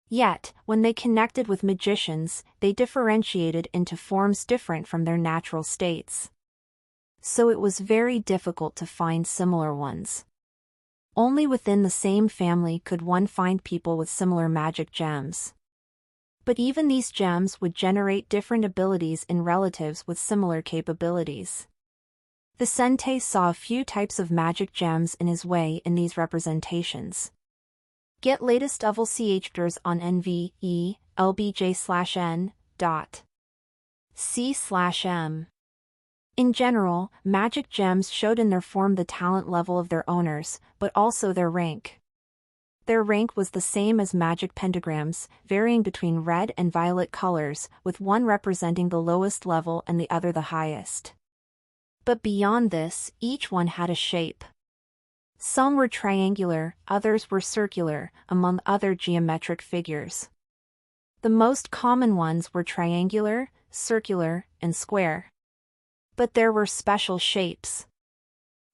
Yet, when they connected with magicians, they differentiated into forms different from their natural states. So it was very difficult to find similar ones. Only within the same family could one find people with similar magic gems. But even these gems would generate different abilities in relatives with similar capabilities. Vicente saw a few types of magic gems in his way in these representations. Get latest level CHDers on NVE, LBJ/N.C/M. In general, magic gems showed in their form the talent level of their owners, but also their rank. Their rank was the same as magic pentagrams, varying between red and violet colors, with one representing the lowest level and the other the highest. But beyond this, each one had a shape. Some were triangular, others were circular, among other geometric figures. The most common ones were triangular, circular, and square. But there were special shapes.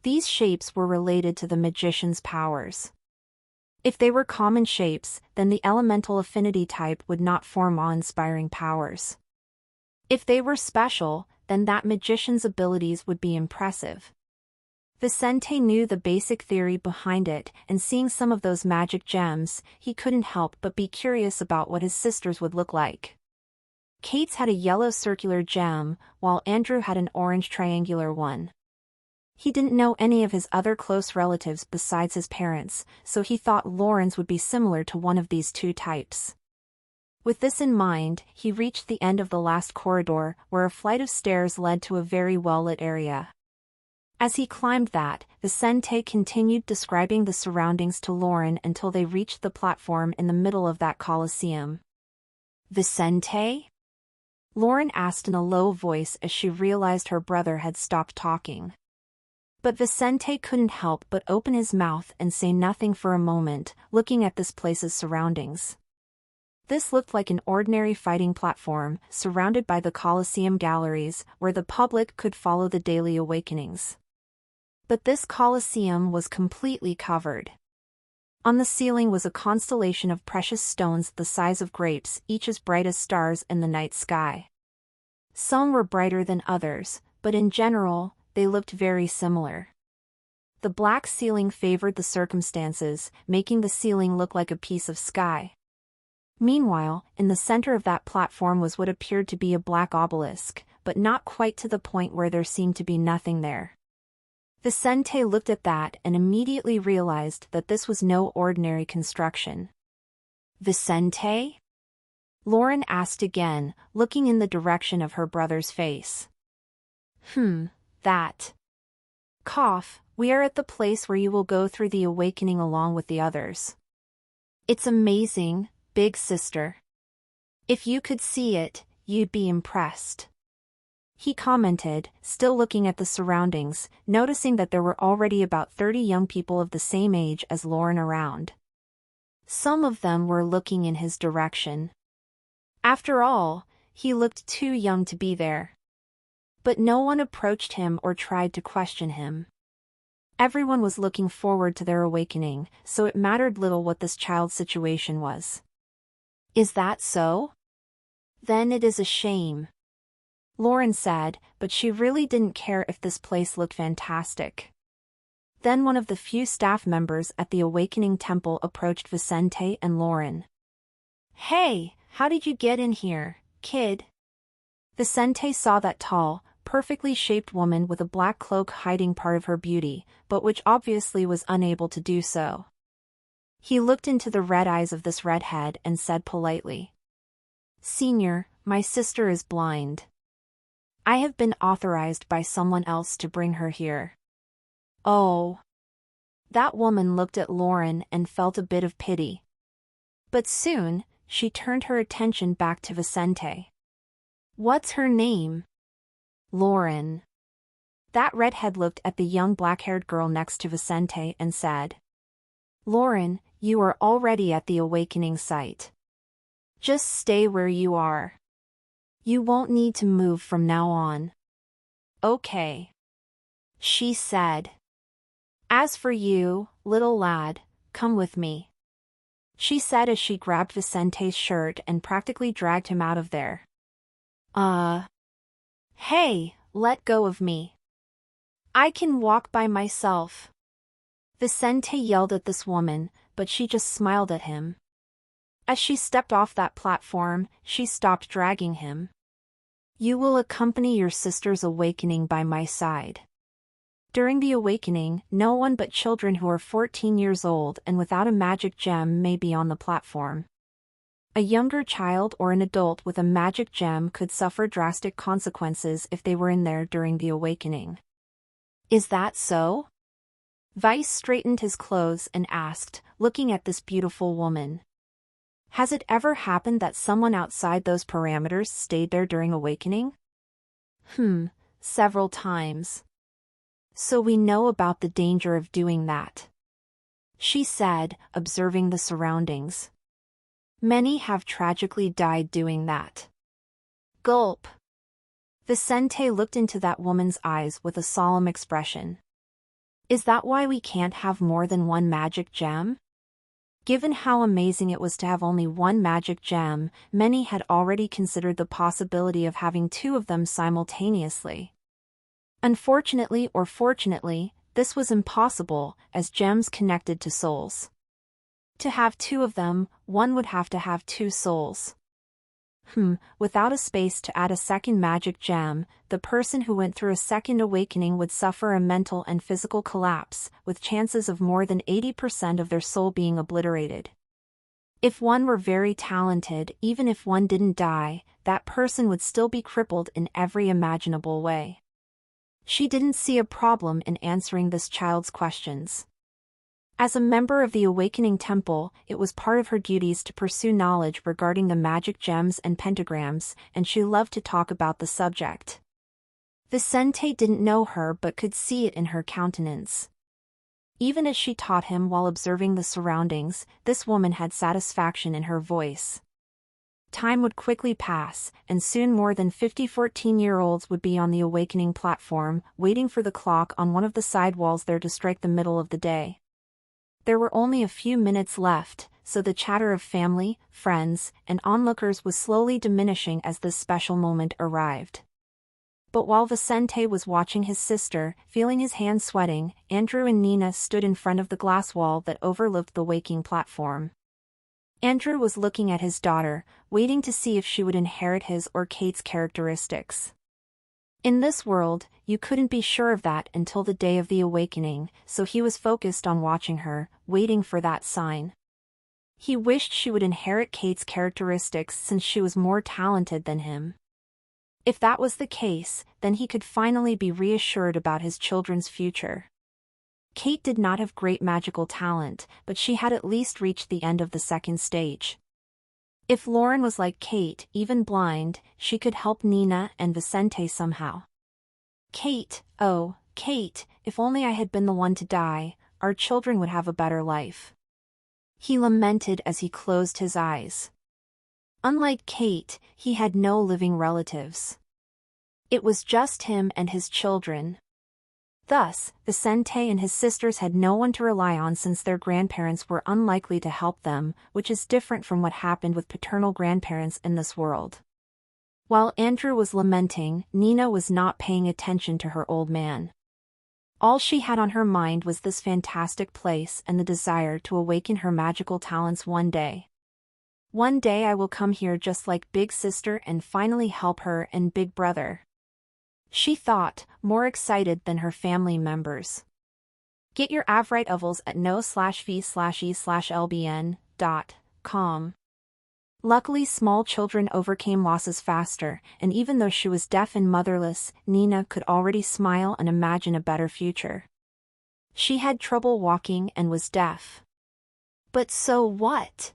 These shapes were related to the magician's powers. If they were common shapes, then the elemental affinity type would not form awe-inspiring powers. If they were special, then that magician's abilities would be impressive. Vicente knew the basic theory behind it, and seeing some of those magic gems, he couldn't help but be curious about what his sisters would look like. Kate's had a yellow circular gem, while Andrew had an orange triangular one. He didn't know any of his other close relatives besides his parents, so he thought Lauren's would be similar to one of these two types. With this in mind, he reached the end of the last corridor, where a flight of stairs led to a very well-lit area. As he climbed that, Vicente continued describing the surroundings to Lauren until they reached the platform in the middle of that coliseum. Vicente? Lauren asked in a low voice as she realized her brother had stopped talking. But Vicente couldn't help but open his mouth and say nothing for a moment, looking at this place's surroundings. This looked like an ordinary fighting platform, surrounded by the Colosseum galleries, where the public could follow the daily awakenings. But this Colosseum was completely covered. On the ceiling was a constellation of precious stones the size of grapes, each as bright as stars in the night sky. Some were brighter than others, but in general, they looked very similar. The black ceiling favored the circumstances, making the ceiling look like a piece of sky. Meanwhile, in the center of that platform was what appeared to be a black obelisk, but not quite to the point where there seemed to be nothing there. Vicente looked at that and immediately realized that this was no ordinary construction. Vicente? Lauren asked again, looking in the direction of her brother's face. That. Cough, we are at the place where you will go through the awakening along with the others. It's amazing, big sister. If you could see it, you'd be impressed. He commented, still looking at the surroundings, noticing that there were already about 30 young people of the same age as Lauren around. Some of them were looking in his direction. After all, he looked too young to be there. But no one approached him or tried to question him. Everyone was looking forward to their awakening, so it mattered little what this child's situation was. Is that so? Then it is a shame. Lauren said, but she really didn't care if this place looked fantastic. Then one of the few staff members at the Awakening Temple approached Vicente and Lauren. Hey, how did you get in here, kid? Vicente saw that tall, perfectly shaped woman with a black cloak hiding part of her beauty, but which obviously was unable to do so. He looked into the red eyes of this redhead and said politely, "Senior, my sister is blind. I have been authorized by someone else to bring her here." Oh. That woman looked at Lauren and felt a bit of pity. But soon, she turned her attention back to Vicente. What's her name? Lauren. That redhead looked at the young black-haired girl next to Vicente and said, Lauren, you are already at the awakening site. Just stay where you are. You won't need to move from now on. Okay. She said. As for you, little lad, come with me. She said as she grabbed Vicente's shirt and practically dragged him out of there. Hey, let go of me. I can walk by myself. Vicente yelled at this woman, but she just smiled at him. As she stepped off that platform, she stopped dragging him. You will accompany your sister's awakening by my side. During the awakening, no one but children who are 14 years old and without a magic gem may be on the platform. A younger child or an adult with a magic gem could suffer drastic consequences if they were in there during the awakening. Is that so? Vice straightened his clothes and asked, looking at this beautiful woman. Has it ever happened that someone outside those parameters stayed there during awakening? Several times. So we know about the danger of doing that. She said, observing the surroundings. Many have tragically died doing that. Gulp. Vicente looked into that woman's eyes with a solemn expression. Is that why we can't have more than one magic gem? Given how amazing it was to have only one magic gem, many had already considered the possibility of having two of them simultaneously. Unfortunately or fortunately, this was impossible, as gems connected to souls. To have two of them, one would have to have two souls. Without a space to add a second magic gem, the person who went through a second awakening would suffer a mental and physical collapse, with chances of more than 80% of their soul being obliterated. If one were very talented, even if one didn't die, that person would still be crippled in every imaginable way. She didn't see a problem in answering this child's questions. As a member of the Awakening Temple, it was part of her duties to pursue knowledge regarding the magic gems and pentagrams, and she loved to talk about the subject. Vicente didn't know her but could see it in her countenance. Even as she taught him while observing the surroundings, this woman had satisfaction in her voice. Time would quickly pass, and soon more than 50 14-year-olds would be on the Awakening platform, waiting for the clock on one of the side walls there to strike the middle of the day. There were only a few minutes left, so the chatter of family, friends, and onlookers was slowly diminishing as this special moment arrived. But while Vicente was watching his sister, feeling his hands sweating, Andrew and Nina stood in front of the glass wall that overlooked the waking platform. Andrew was looking at his daughter, waiting to see if she would inherit his or Kate's characteristics. In this world, you couldn't be sure of that until the day of the awakening, so he was focused on watching her, waiting for that sign. He wished she would inherit Kate's characteristics since she was more talented than him. If that was the case, then he could finally be reassured about his children's future. Kate did not have great magical talent, but she had at least reached the end of the second stage. If Lauren was like Kate, even blind, she could help Nina and Vicente somehow. Kate, oh, Kate, if only I had been the one to die, our children would have a better life. He lamented as he closed his eyes. Unlike Kate, he had no living relatives. It was just him and his children. Thus, Vicente and his sisters had no one to rely on since their grandparents were unlikely to help them, which is different from what happened with paternal grandparents in this world. While Andrew was lamenting, Nina was not paying attention to her old man. All she had on her mind was this fantastic place and the desire to awaken her magical talents one day. One day I will come here just like Big Sister and finally help her and Big Brother, she thought, more excited than her family members. Get your Avrite Ovals at no/v/e/lbn.com. Luckily small children overcame losses faster, and even though she was deaf and motherless, Nina could already smile and imagine a better future. She had trouble walking and was deaf. But so what?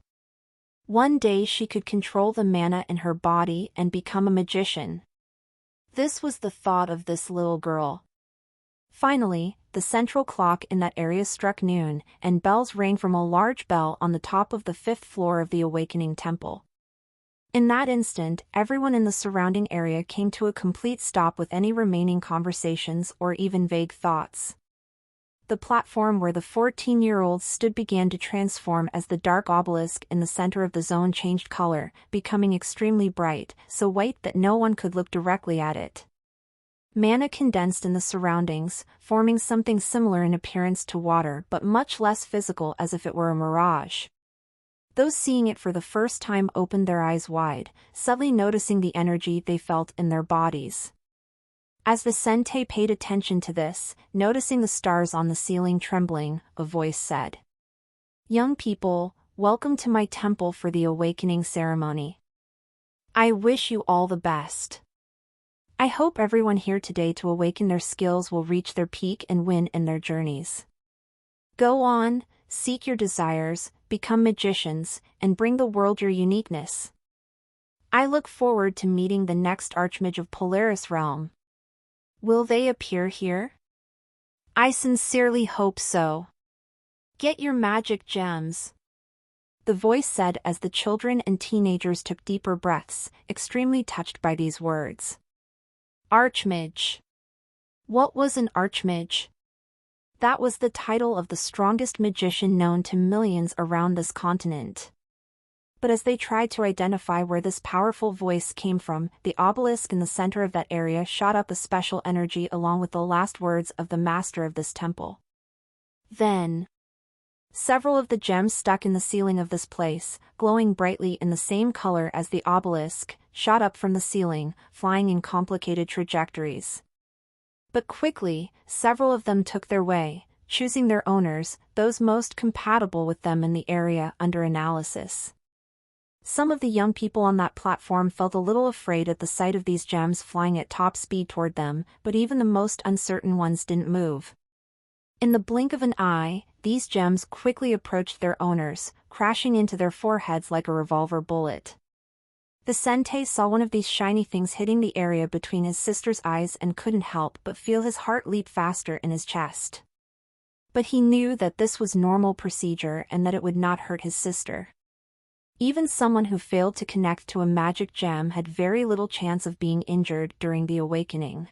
One day she could control the mana in her body and become a magician. This was the thought of this little girl. Finally, the central clock in that area struck noon, and bells rang from a large bell on the top of the 5th floor of the Awakening Temple. In that instant, everyone in the surrounding area came to a complete stop with any remaining conversations or even vague thoughts. The platform where the 14-year-olds stood began to transform as the dark obelisk in the center of the zone changed color, becoming extremely bright, so white that no one could look directly at it. Mana condensed in the surroundings, forming something similar in appearance to water but much less physical, as if it were a mirage. Those seeing it for the first time opened their eyes wide, suddenly noticing the energy they felt in their bodies. As Vicente paid attention to this, noticing the stars on the ceiling trembling, a voice said, "Young people, welcome to my temple for the awakening ceremony. I wish you all the best. I hope everyone here today to awaken their skills will reach their peak and win in their journeys. Go on, seek your desires, become magicians, and bring the world your uniqueness. I look forward to meeting the next Archmage of Polaris Realm. Will they appear here? I sincerely hope so. Get your magic gems." The voice said as the children and teenagers took deeper breaths, extremely touched by these words. Archmage. What was an Archmage? That was the title of the strongest magician known to millions around this continent. But as they tried to identify where this powerful voice came from, the obelisk in the center of that area shot up a special energy along with the last words of the master of this temple. Then, several of the gems stuck in the ceiling of this place, glowing brightly in the same color as the obelisk, shot up from the ceiling, flying in complicated trajectories. But quickly, several of them took their way, choosing their owners, those most compatible with them in the area under analysis. Some of the young people on that platform felt a little afraid at the sight of these gems flying at top speed toward them, but even the most uncertain ones didn't move. In the blink of an eye, these gems quickly approached their owners, crashing into their foreheads like a revolver bullet. Vicente saw one of these shiny things hitting the area between his sister's eyes and couldn't help but feel his heart leap faster in his chest. But he knew that this was normal procedure and that it would not hurt his sister. Even someone who failed to connect to a magic gem had very little chance of being injured during the awakening.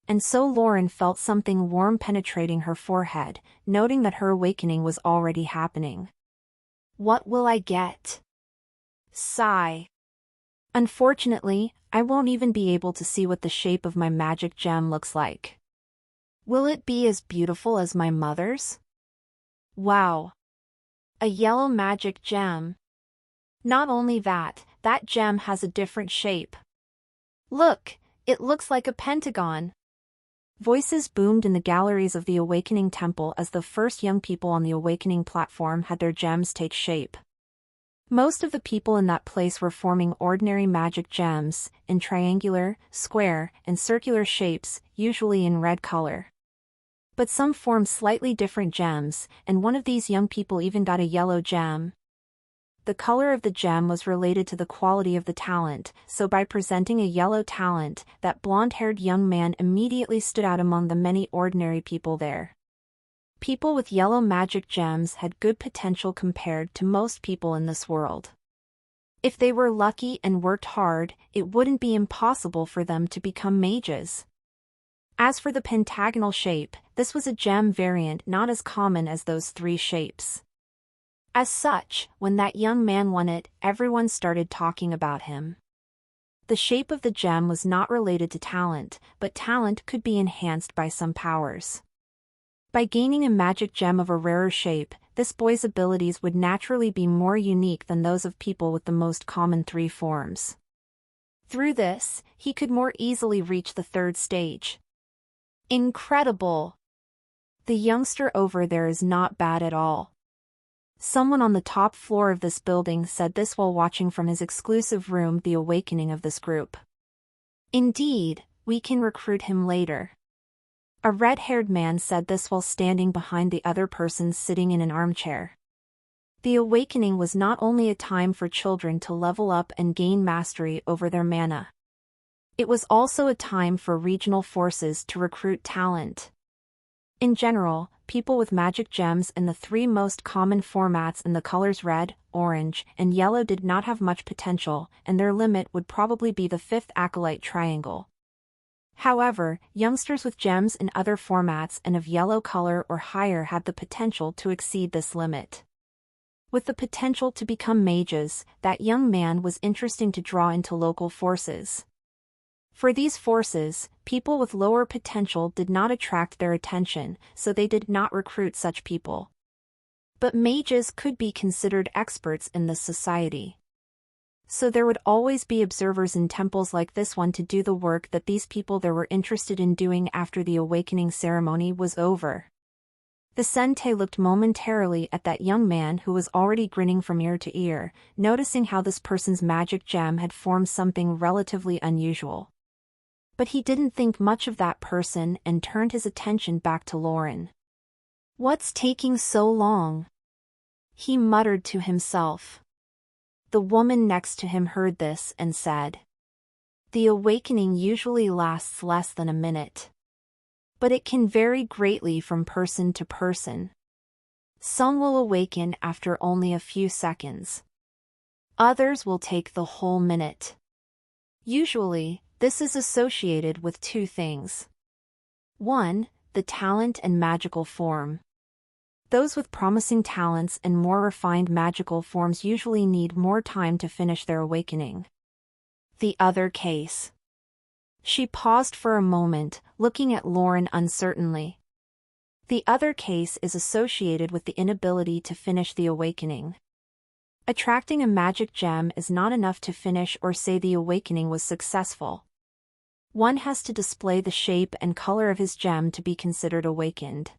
And so Lauren felt something warm penetrating her forehead, noting that her awakening was already happening. What will I get? Sigh. Unfortunately, I won't even be able to see what the shape of my magic gem looks like. Will it be as beautiful as my mother's? Wow! A yellow magic gem. Not only that, that gem has a different shape. Look, it looks like a pentagon. Voices boomed in the galleries of the Awakening Temple as the first young people on the Awakening platform had their gems take shape. Most of the people in that place were forming ordinary magic gems, in triangular, square, and circular shapes, usually in red color. But some formed slightly different gems, and one of these young people even got a yellow gem. The color of the gem was related to the quality of the talent, so by presenting a yellow talent, that blonde-haired young man immediately stood out among the many ordinary people there. People with yellow magic gems had good potential compared to most people in this world. If they were lucky and worked hard, it wouldn't be impossible for them to become mages. As for the pentagonal shape, this was a gem variant not as common as those three shapes. As such, when that young man won it, everyone started talking about him. The shape of the gem was not related to talent, but talent could be enhanced by some powers. By gaining a magic gem of a rarer shape, this boy's abilities would naturally be more unique than those of people with the most common three forms. Through this, he could more easily reach the third stage. Incredible! The youngster over there is not bad at all. Someone on the top floor of this building said this while watching from his exclusive room the awakening of this group. Indeed, we can recruit him later. A red-haired man said this while standing behind the other person sitting in an armchair. The awakening was not only a time for children to level up and gain mastery over their mana. It was also a time for regional forces to recruit talent. In general, people with magic gems in the three most common formats in the colors red, orange, and yellow did not have much potential, and their limit would probably be the fifth acolyte triangle. However, youngsters with gems in other formats and of yellow color or higher had the potential to exceed this limit. With the potential to become mages, that young man was interesting to draw into local forces. For these forces, people with lower potential did not attract their attention, so they did not recruit such people. But mages could be considered experts in this society. So there would always be observers in temples like this one to do the work that these people there were interested in doing after the awakening ceremony was over. The sensei looked momentarily at that young man who was already grinning from ear to ear, noticing how this person's magic gem had formed something relatively unusual. But he didn't think much of that person and turned his attention back to Lauren. "What's taking so long?" he muttered to himself. The woman next to him heard this and said, "The awakening usually lasts less than a minute. But it can vary greatly from person to person. Some will awaken after only a few seconds. Others will take the whole minute. Usually, this is associated with two things. 1. The talent and magical form. Those with promising talents and more refined magical forms usually need more time to finish their awakening. The other case." She paused for a moment, looking at Lauren uncertainly. The other case is associated with the inability to finish the awakening. Attracting a magic gem is not enough to finish or say the awakening was successful. One has to display the shape and color of his gem to be considered awakened.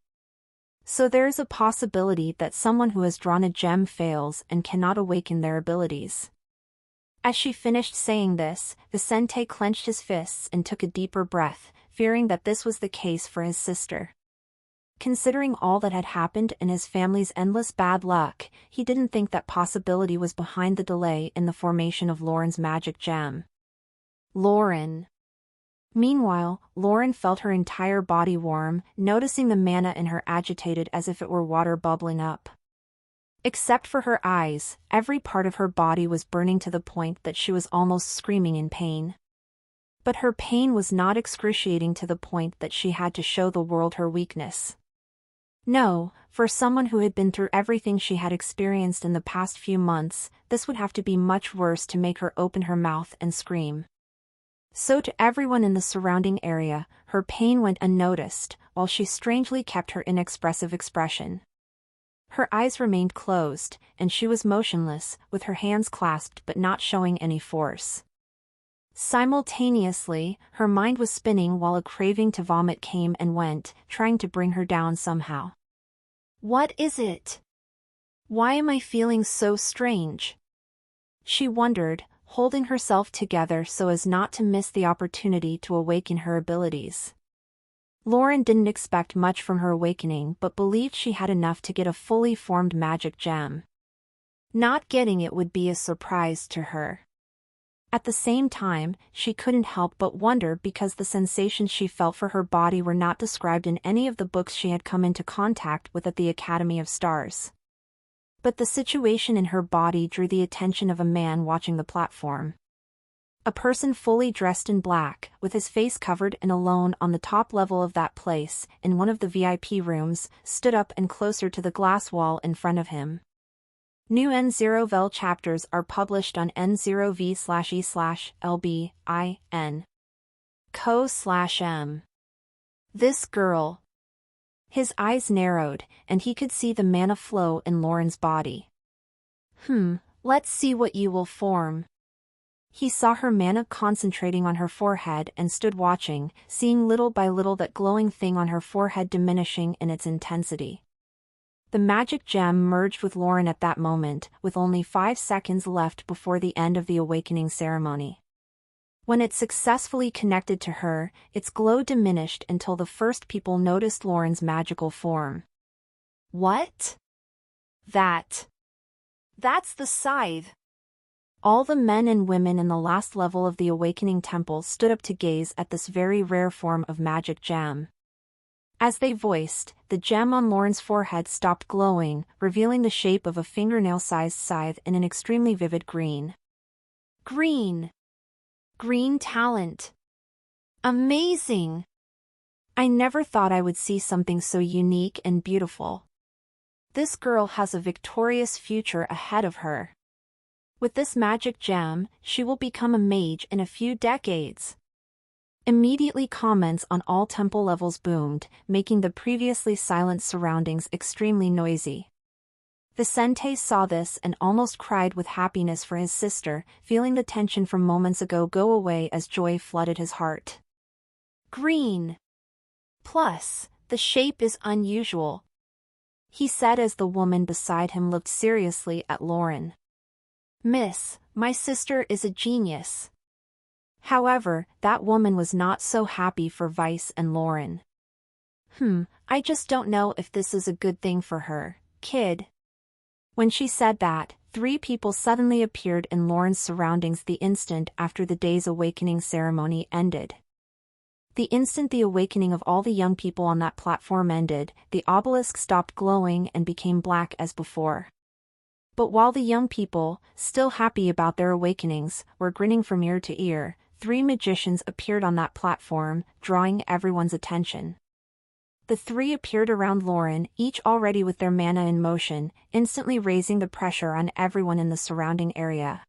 So there is a possibility that someone who has drawn a gem fails and cannot awaken their abilities. As she finished saying this, the sensei clenched his fists and took a deeper breath, fearing that this was the case for his sister. Considering all that had happened and his family's endless bad luck, he didn't think that possibility was behind the delay in the formation of Lauren's magic gem. Lauren. Meanwhile, Lauren felt her entire body warm, noticing the mana in her agitated as if it were water bubbling up. Except for her eyes, every part of her body was burning to the point that she was almost screaming in pain. But her pain was not excruciating to the point that she had to show the world her weakness. No, for someone who had been through everything she had experienced in the past few months, this would have to be much worse to make her open her mouth and scream. So to everyone in the surrounding area, her pain went unnoticed, while she strangely kept her inexpressive expression. Her eyes remained closed, and she was motionless, with her hands clasped but not showing any force. Simultaneously, her mind was spinning while a craving to vomit came and went, trying to bring her down somehow. What is it? Why am I feeling so strange? She wondered, holding herself together so as not to miss the opportunity to awaken her abilities. Lauren didn't expect much from her awakening but believed she had enough to get a fully formed magic gem. Not getting it would be a surprise to her. At the same time, she couldn't help but wonder because the sensations she felt for her body were not described in any of the books she had come into contact with at the Academy of Stars. But the situation in her body drew the attention of a man watching the platform. A person fully dressed in black, with his face covered and alone on the top level of that place, in one of the VIP rooms, stood up and closer to the glass wall in front of him. New N0VL chapters are published on N0V/E/LBIN. Co/M. This girl. His eyes narrowed, and he could see the mana flow in Lauren's body. Let's see what you will form. He saw her mana concentrating on her forehead and stood watching, seeing little by little that glowing thing on her forehead diminishing in its intensity. The magic gem merged with Lauren at that moment, with only 5 seconds left before the end of the awakening ceremony. When it successfully connected to her, its glow diminished until the first people noticed Lauren's magical form. What? That's the scythe. All the men and women in the last level of the Awakening Temple stood up to gaze at this very rare form of magic gem. As they voiced, the gem on Lauren's forehead stopped glowing, revealing the shape of a fingernail-sized scythe in an extremely vivid green. Green talent. Amazing! I never thought I would see something so unique and beautiful. This girl has a victorious future ahead of her. With this magic gem, she will become a mage in a few decades. Immediately comments on all temple levels boomed, making the previously silent surroundings extremely noisy. Vicente saw this and almost cried with happiness for his sister, feeling the tension from moments ago go away as joy flooded his heart. Green. Plus, the shape is unusual, he said as the woman beside him looked seriously at Lauren. Miss, my sister is a genius. However, that woman was not so happy for Vice and Lauren. I just don't know if this is a good thing for her, kid. When she said that, 3 people suddenly appeared in Lauren's surroundings the instant after the day's awakening ceremony ended. The instant the awakening of all the young people on that platform ended, the obelisk stopped glowing and became black as before. But while the young people, still happy about their awakenings, were grinning from ear to ear, 3 magicians appeared on that platform, drawing everyone's attention. The 3 appeared around Lauren, each already with their mana in motion, instantly raising the pressure on everyone in the surrounding area.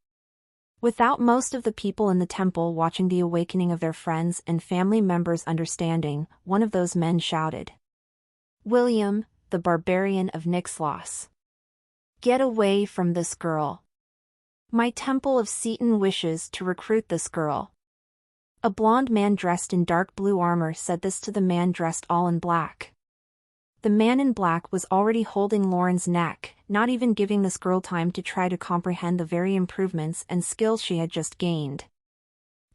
Without most of the people in the temple watching the awakening of their friends and family members understanding, one of those men shouted. William, the barbarian of Nixlos. Get away from this girl. My Temple of Seton wishes to recruit this girl. A blond man dressed in dark blue armor said this to the man dressed all in black. The man in black was already holding Lauren's neck, not even giving this girl time to try to comprehend the very improvements and skills she had just gained.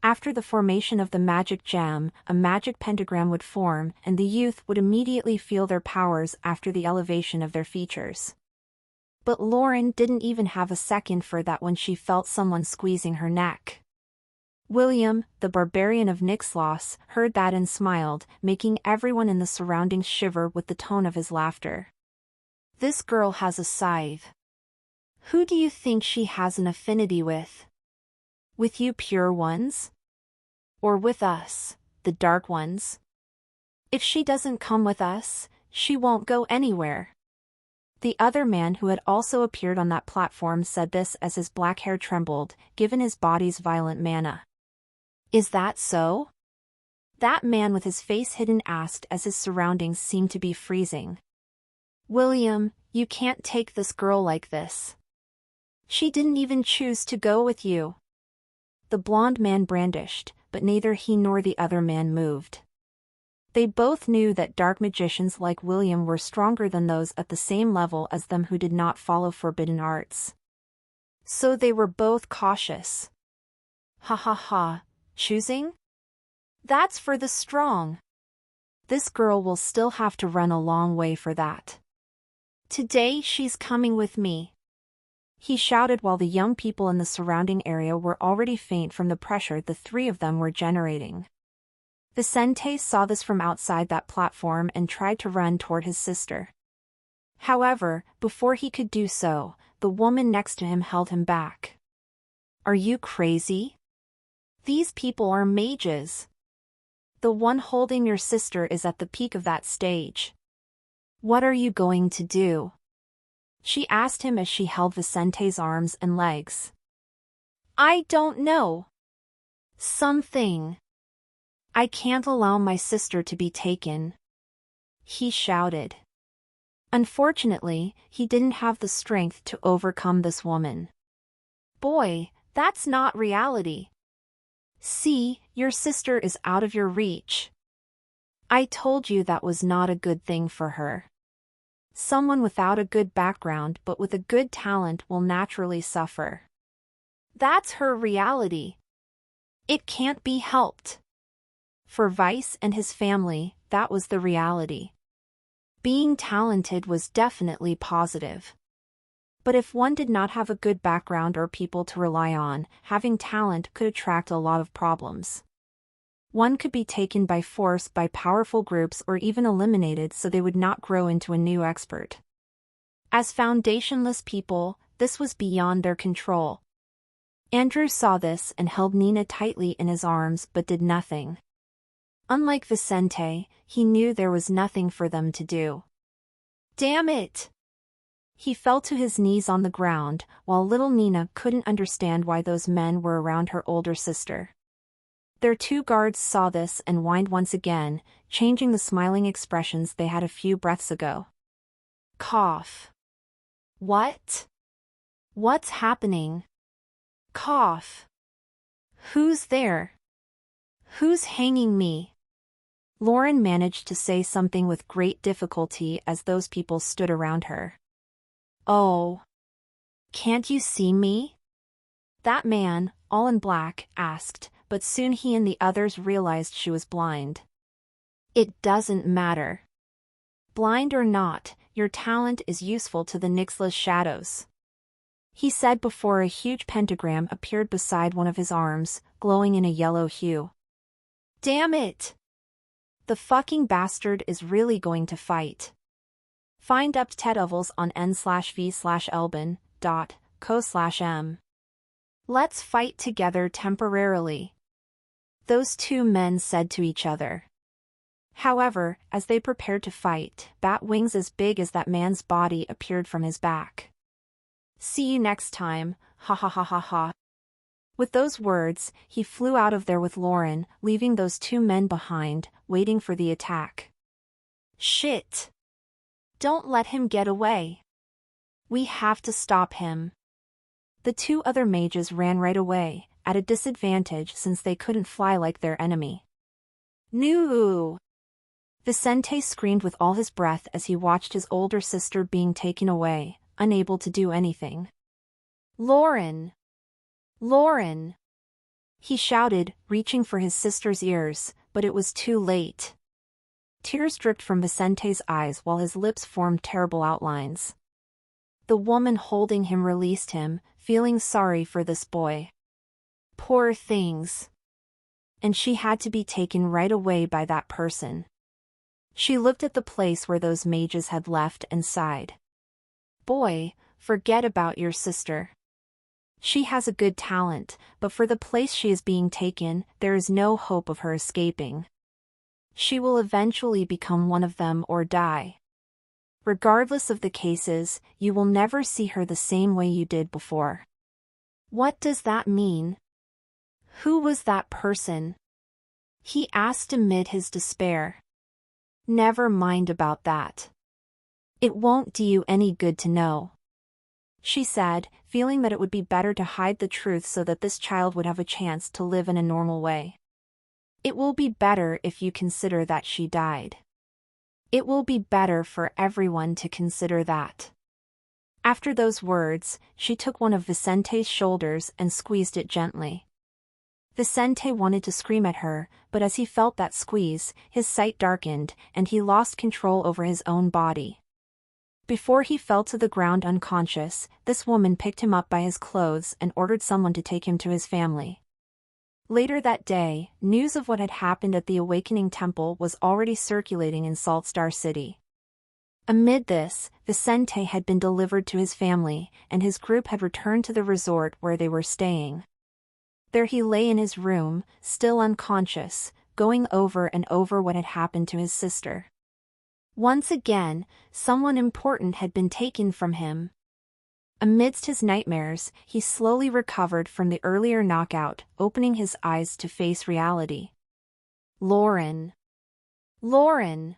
After the formation of the magic gem, a magic pentagram would form, and the youth would immediately feel their powers after the elevation of their features. But Lauren didn't even have a second for that when she felt someone squeezing her neck. William, the barbarian of Nixlos, heard that and smiled, making everyone in the surroundings shiver with the tone of his laughter. This girl has a scythe. Who do you think she has an affinity with? With you pure ones? Or with us, the dark ones? If she doesn't come with us, she won't go anywhere. The other man who had also appeared on that platform said this as his black hair trembled, given his body's violent mana. Is that so? That man with his face hidden asked as his surroundings seemed to be freezing. William, you can't take this girl like this. She didn't even choose to go with you. The blond man brandished, but neither he nor the other man moved. They both knew that dark magicians like William were stronger than those at the same level as them who did not follow forbidden arts. So they were both cautious. Ha ha ha, choosing? That's for the strong. This girl will still have to run a long way for that. Today she's coming with me. He shouted while the young people in the surrounding area were already faint from the pressure the three of them were generating. Vicente saw this from outside that platform and tried to run toward his sister. However, before he could do so, the woman next to him held him back. Are you crazy? These people are mages. The one holding your sister is at the peak of that stage. What are you going to do? She asked him as she held Vicente's arms and legs. I don't know. Something. I can't allow my sister to be taken. He shouted. Unfortunately, he didn't have the strength to overcome this woman. Boy, that's not reality. See, your sister is out of your reach. I told you that was not a good thing for her. Someone without a good background but with a good talent will naturally suffer. That's her reality. It can't be helped. For Vice and his family, that was the reality. Being talented was definitely positive. But if one did not have a good background or people to rely on, having talent could attract a lot of problems. One could be taken by force by powerful groups or even eliminated so they would not grow into a new expert. As foundationless people, this was beyond their control. Andrew saw this and held Nina tightly in his arms but did nothing. Unlike Vicente, he knew there was nothing for them to do. Damn it! He fell to his knees on the ground, while little Nina couldn't understand why those men were around her older sister. Their two guards saw this and whined once again, changing the smiling expressions they had a few breaths ago. Cough. What? What's happening? Cough. Who's there? Who's hanging me? Lauren managed to say something with great difficulty as those people stood around her. Oh. Can't you see me? That man, all in black, asked, but soon he and the others realized she was blind. It doesn't matter. Blind or not, your talent is useful to the Nixla's shadows. He said before a huge pentagram appeared beside one of his arms, glowing in a yellow hue. Damn it! The fucking bastard is really going to fight. Find up Tedovals on n/v/elbin.co/m. Let's fight together temporarily. Those two men said to each other. However, as they prepared to fight, bat wings as big as that man's body appeared from his back. See you next time, ha ha ha ha ha. With those words, he flew out of there with Lauren, leaving those two men behind, waiting for the attack. Shit! Don't let him get away. We have to stop him. The two other mages ran right away, at a disadvantage since they couldn't fly like their enemy. No! Vicente screamed with all his breath as he watched his older sister being taken away, unable to do anything. Lauren! Lauren! He shouted, reaching for his sister's ears, but it was too late. Tears dripped from Vicente's eyes while his lips formed terrible outlines. The woman holding him released him, feeling sorry for this boy. Poor things. And she had to be taken right away by that person. She looked at the place where those mages had left and sighed. Boy, forget about your sister. She has a good talent, but for the place she is being taken, there is no hope of her escaping. She will eventually become one of them or die. Regardless of the cases, you will never see her the same way you did before. What does that mean? Who was that person? He asked amid his despair. Never mind about that. It won't do you any good to know, she said, feeling that it would be better to hide the truth so that this child would have a chance to live in a normal way. It will be better if you consider that she died. It will be better for everyone to consider that. After those words, she took one of Vicente's shoulders and squeezed it gently. Vicente wanted to scream at her, but as he felt that squeeze, his sight darkened, and he lost control over his own body. Before he fell to the ground unconscious, this woman picked him up by his clothes and ordered someone to take him to his family. Later that day, news of what had happened at the Awakening Temple was already circulating in Salt Star City. Amid this, Vicente had been delivered to his family, and his group had returned to the resort where they were staying. There he lay in his room, still unconscious, going over and over what had happened to his sister. Once again, someone important had been taken from him. Amidst his nightmares, he slowly recovered from the earlier knockout, opening his eyes to face reality. Lauren! Lauren!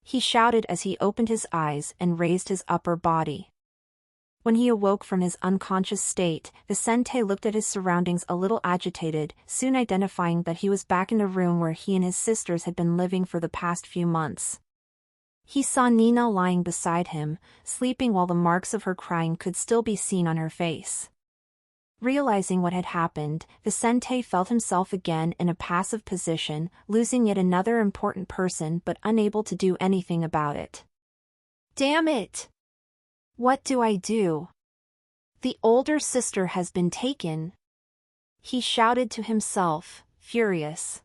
He shouted as he opened his eyes and raised his upper body. When he awoke from his unconscious state, Vicente looked at his surroundings a little agitated, soon identifying that he was back in the room where he and his sisters had been living for the past few months. He saw Nina lying beside him, sleeping while the marks of her crying could still be seen on her face. Realizing what had happened, Vicente felt himself again in a passive position, losing yet another important person but unable to do anything about it. Damn it! What do I do? The older sister has been taken. He shouted to himself, furious.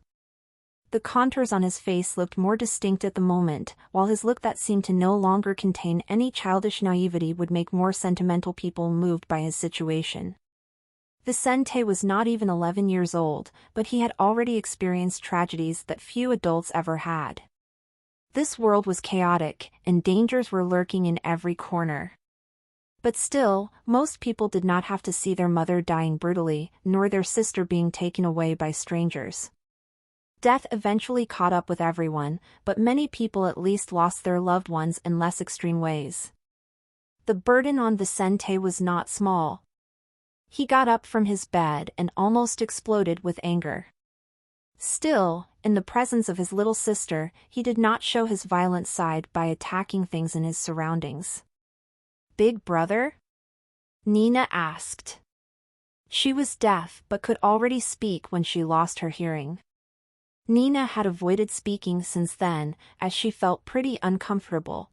The contours on his face looked more distinct at the moment, while his look that seemed to no longer contain any childish naivety would make more sentimental people moved by his situation. Vicente was not even 11 years old, but he had already experienced tragedies that few adults ever had. This world was chaotic, and dangers were lurking in every corner. But still, most people did not have to see their mother dying brutally, nor their sister being taken away by strangers. Death eventually caught up with everyone, but many people at least lost their loved ones in less extreme ways. The burden on Vicente was not small. He got up from his bed and almost exploded with anger. Still, in the presence of his little sister, he did not show his violent side by attacking things in his surroundings. Big brother? Nina asked. She was deaf but could already speak when she lost her hearing. Nina had avoided speaking since then, as she felt pretty uncomfortable.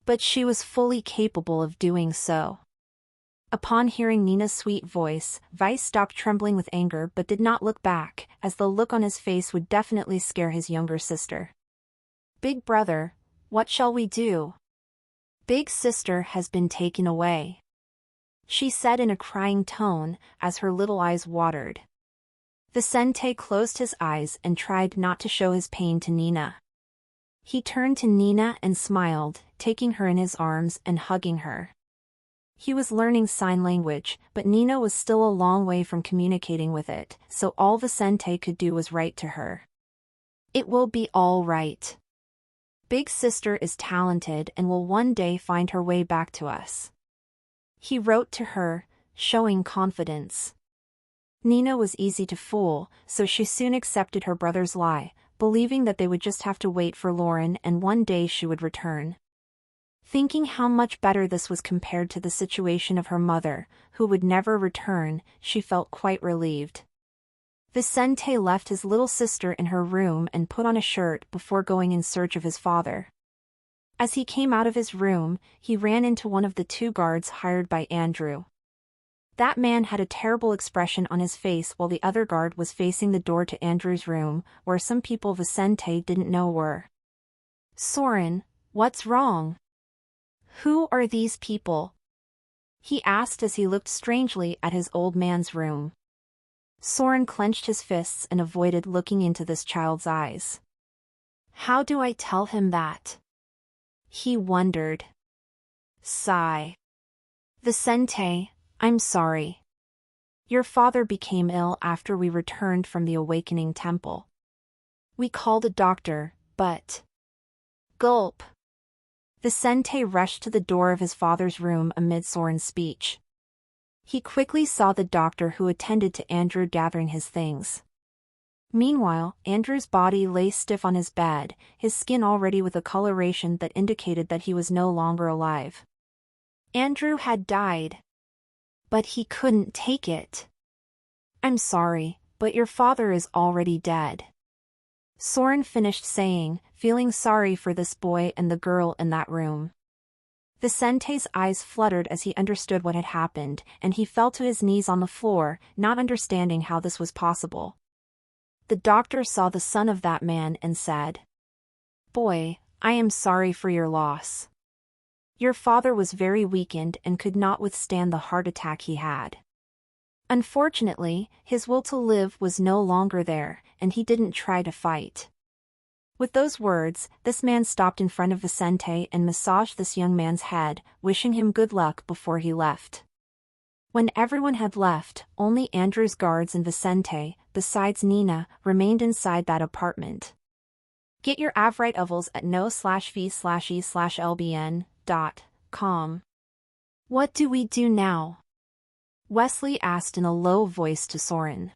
But she was fully capable of doing so. Upon hearing Nina's sweet voice, Vice stopped trembling with anger but did not look back, as the look on his face would definitely scare his younger sister. Big brother, what shall we do? Big sister has been taken away, she said in a crying tone, as her little eyes watered. Vicente closed his eyes and tried not to show his pain to Nina. He turned to Nina and smiled, taking her in his arms and hugging her. He was learning sign language, but Nina was still a long way from communicating with it, so all Vicente could do was write to her. It will be all right. Big sister is talented and will one day find her way back to us. He wrote to her, showing confidence. Nina was easy to fool, so she soon accepted her brother's lie, believing that they would just have to wait for Lauren and one day she would return. Thinking how much better this was compared to the situation of her mother, who would never return, she felt quite relieved. Vicente left his little sister in her room and put on a shirt before going in search of his father. As he came out of his room, he ran into one of the 2 guards hired by Andrew. That man had a terrible expression on his face while the other guard was facing the door to Andrew's room, where some people Vicente didn't know were. Soren, what's wrong? Who are these people? He asked as he looked strangely at his old man's room. Soren clenched his fists and avoided looking into this child's eyes. How do I tell him that? He wondered. Sigh. Vicente, I'm sorry. Your father became ill after we returned from the Awakening Temple. We called a doctor, but... Gulp. Vicente rushed to the door of his father's room amid Soren's speech. He quickly saw the doctor who attended to Andrew gathering his things. Meanwhile, Andrew's body lay stiff on his bed, his skin already with a coloration that indicated that he was no longer alive. Andrew had died. But he couldn't take it. I'm sorry, but your father is already dead. Soren finished saying, feeling sorry for this boy and the girl in that room. Vicente's eyes fluttered as he understood what had happened, and he fell to his knees on the floor, not understanding how this was possible. The doctor saw the son of that man and said, "Boy, I am sorry for your loss. Your father was very weakened and could not withstand the heart attack he had. Unfortunately, his will to live was no longer there, and he didn't try to fight." With those words, this man stopped in front of Vicente and massaged this young man's head, wishing him good luck before he left. When everyone had left, only Andrew's guards and Vicente, besides Nina, remained inside that apartment. Get your Avrite Ovals at no/v/e/lbn.com. What do we do now? Wesley asked in a low voice to Soren.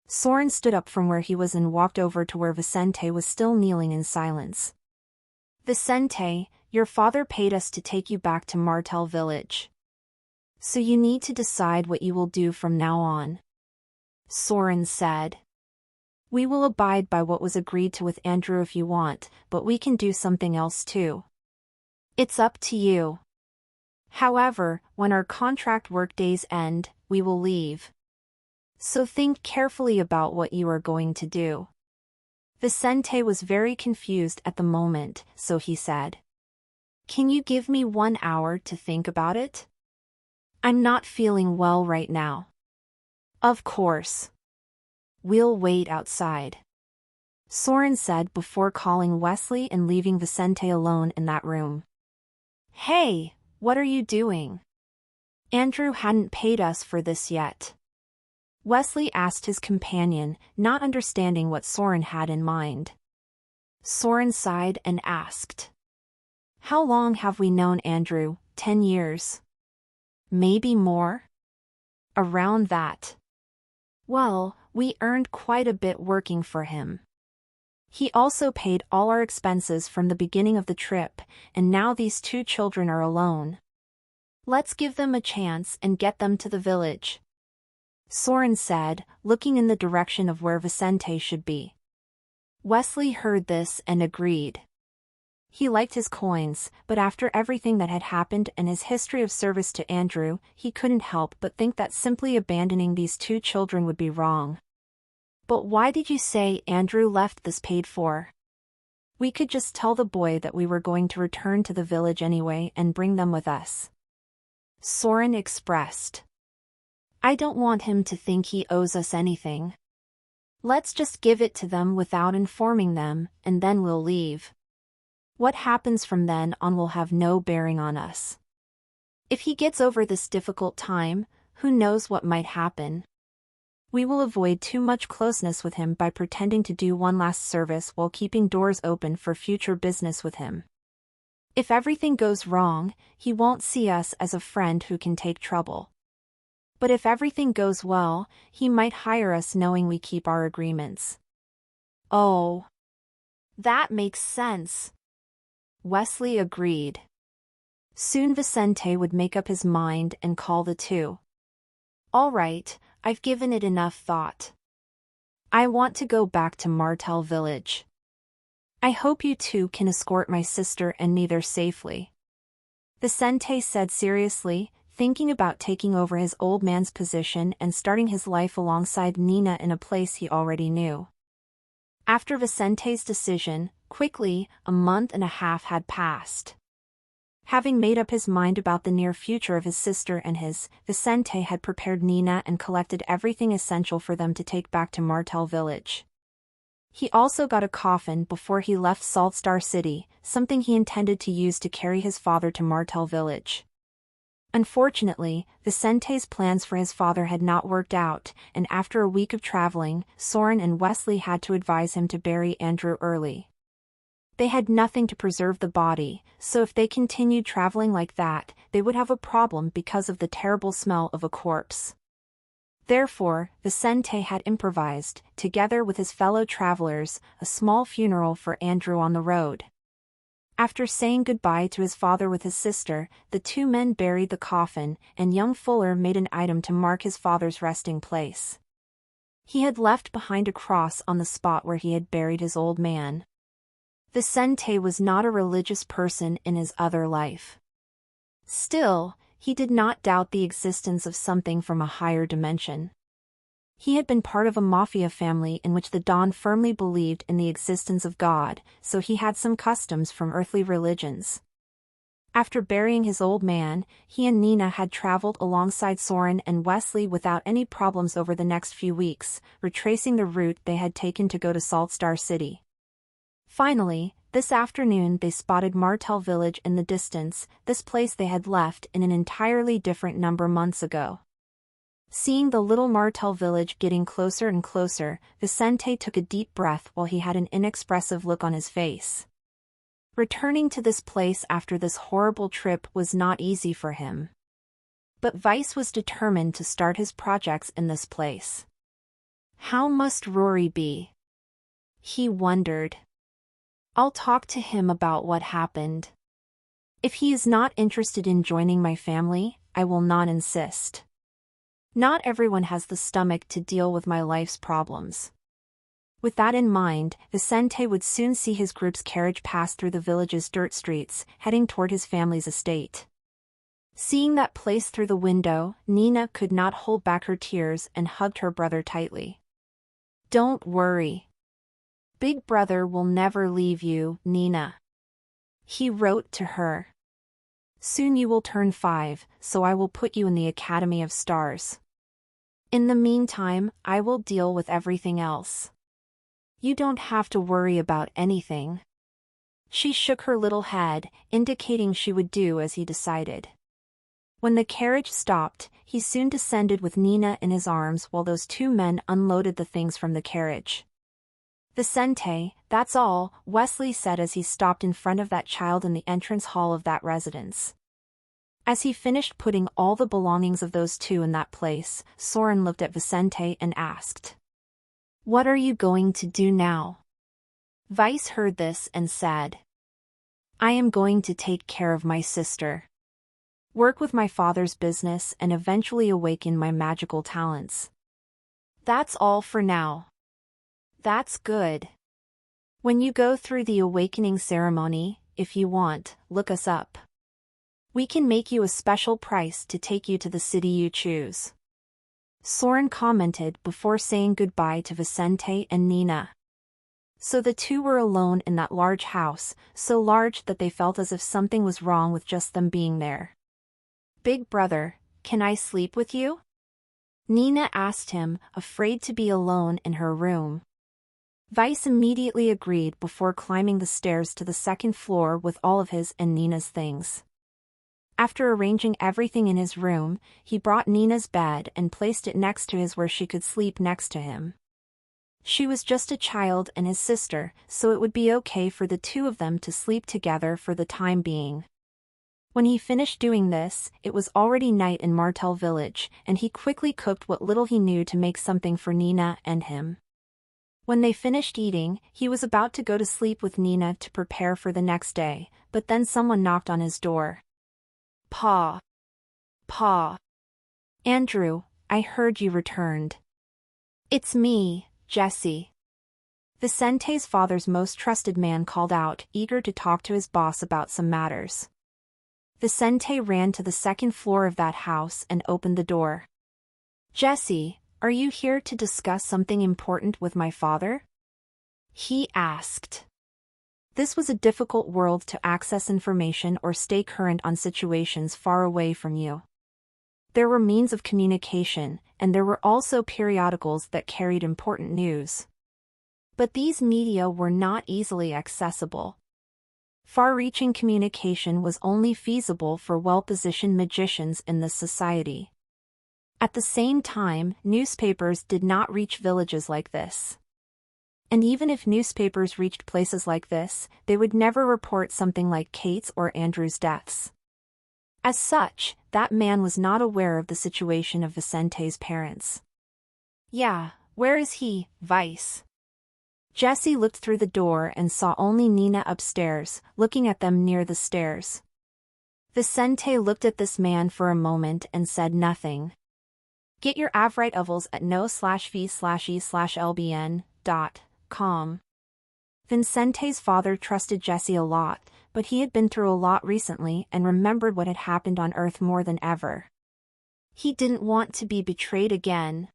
Soren stood up from where he was and walked over to where Vicente was still kneeling in silence. Vicente, your father paid us to take you back to Martel village. So you need to decide what you will do from now on. Soren said. We will abide by what was agreed to with Andrew if you want, but we can do something else too. It's up to you. However, when our contract work days end, we will leave. So think carefully about what you are going to do. Vicente was very confused at the moment, so he said, Can you give me 1 hour to think about it? I'm not feeling well right now. Of course. We'll wait outside. Soren said before calling Wesley and leaving Vicente alone in that room. Hey, what are you doing? Andrew hadn't paid us for this yet. Wesley asked his companion, not understanding what Soren had in mind. Soren sighed and asked, How long have we known Andrew? 10 years? Maybe more? Around that. Well, we earned quite a bit working for him. He also paid all our expenses from the beginning of the trip, and now these 2 children are alone. Let's give them a chance and get them to the village. Soren said, looking in the direction of where Vicente should be. Wesley heard this and agreed. He liked his coins, but after everything that had happened and his history of service to Andrew, he couldn't help but think that simply abandoning these 2 children would be wrong. But why did you say Andrew left this paid for? We could just tell the boy that we were going to return to the village anyway and bring them with us. Soren expressed. I don't want him to think he owes us anything. Let's just give it to them without informing them, and then we'll leave. What happens from then on will have no bearing on us. If he gets over this difficult time, who knows what might happen? We will avoid too much closeness with him by pretending to do one last service while keeping doors open for future business with him. If everything goes wrong, he won't see us as a friend who can take trouble. But if everything goes well, he might hire us knowing we keep our agreements. Oh. That makes sense. Wesley agreed. Soon Vicente would make up his mind and call the 2. All right, I've given it enough thought. I want to go back to Martel village. I hope you 2 can escort my sister and me there safely. Vicente said seriously, thinking about taking over his old man's position and starting his life alongside Nina in a place he already knew. After Vicente's decision, quickly, 1.5 months had passed. Having made up his mind about the near future of his sister and his, Vicente had prepared Nina and collected everything essential for them to take back to Martel village. He also got a coffin before he left Saltstar City, something he intended to use to carry his father to Martel Village. Unfortunately, Vicente's plans for his father had not worked out, and after a week of traveling, Soren and Wesley had to advise him to bury Andrew early. They had nothing to preserve the body, so if they continued traveling like that, they would have a problem because of the terrible smell of a corpse. Therefore, Vicente had improvised, together with his fellow travelers, a small funeral for Andrew on the road. After saying goodbye to his father with his sister, the two men buried the coffin, and young Fuller made an item to mark his father's resting place. He had left behind a cross on the spot where he had buried his old man. Vicente was not a religious person in his other life. Still, he did not doubt the existence of something from a higher dimension. He had been part of a mafia family in which the Don firmly believed in the existence of God, so he had some customs from earthly religions. After burying his old man, he and Nina had traveled alongside Soren and Wesley without any problems over the next few weeks, retracing the route they had taken to go to Saltstar City. Finally, this afternoon they spotted Martel Village in the distance, this place they had left in an entirely different number months ago. Seeing the little Martel village getting closer and closer, Vicente took a deep breath while he had an inexpressive look on his face. Returning to this place after this horrible trip was not easy for him. But Vice was determined to start his projects in this place. How must Rory be? He wondered. I'll talk to him about what happened. If he is not interested in joining my family, I will not insist. Not everyone has the stomach to deal with my life's problems. With that in mind, Vicente would soon see his group's carriage pass through the village's dirt streets, heading toward his family's estate. Seeing that place through the window, Nina could not hold back her tears and hugged her brother tightly. Don't worry. Big brother will never leave you, Nina. He wrote to her. Soon you will turn 5, so I will put you in the Academy of Stars. In the meantime, I will deal with everything else. You don't have to worry about anything. She shook her little head, indicating she would do as he decided. When the carriage stopped, he soon descended with Nina in his arms while those two men unloaded the things from the carriage. Vicente, that's all, Wesley said as he stopped in front of that child in the entrance hall of that residence. As he finished putting all the belongings of those two in that place, Soren looked at Vicente and asked, What are you going to do now? Vice heard this and said, I am going to take care of my sister. Work with my father's business and eventually awaken my magical talents. That's all for now. That's good. When you go through the awakening ceremony, if you want, look us up. We can make you a special price to take you to the city you choose. Soren commented before saying goodbye to Vicente and Nina. So the two were alone in that large house, so large that they felt as if something was wrong with just them being there. Big brother, can I sleep with you? Nina asked him, afraid to be alone in her room. Vice immediately agreed before climbing the stairs to the second floor with all of his and Nina's things. After arranging everything in his room, he brought Nina's bed and placed it next to his where she could sleep next to him. She was just a child and his sister, so it would be okay for the two of them to sleep together for the time being. When he finished doing this, it was already night in Martel Village, and he quickly cooked what little he knew to make something for Nina and him. When they finished eating, he was about to go to sleep with Nina to prepare for the next day, but then someone knocked on his door. Pa. Pa. Andrew, I heard you returned. It's me, Jesse. Vicente's father's most trusted man called out, eager to talk to his boss about some matters. Vicente ran to the second floor of that house and opened the door. Jesse, are you here to discuss something important with my father? He asked. This was a difficult world to access information or stay current on situations far away from you. There were means of communication, and there were also periodicals that carried important news. But these media were not easily accessible. Far-reaching communication was only feasible for well-positioned magicians in this society. At the same time, newspapers did not reach villages like this. And even if newspapers reached places like this, they would never report something like Kate's or Andrew's deaths. As such, that man was not aware of the situation of Vicente's parents. Yeah, where is he, Vice? Jesse looked through the door and saw only Nina upstairs, looking at them near the stairs. Vicente looked at this man for a moment and said nothing. Get your Avrite ovals at no/v/e/lbn.com. Vicente's father trusted Jesse a lot, but he had been through a lot recently and remembered what had happened on Earth more than ever. He didn't want to be betrayed again.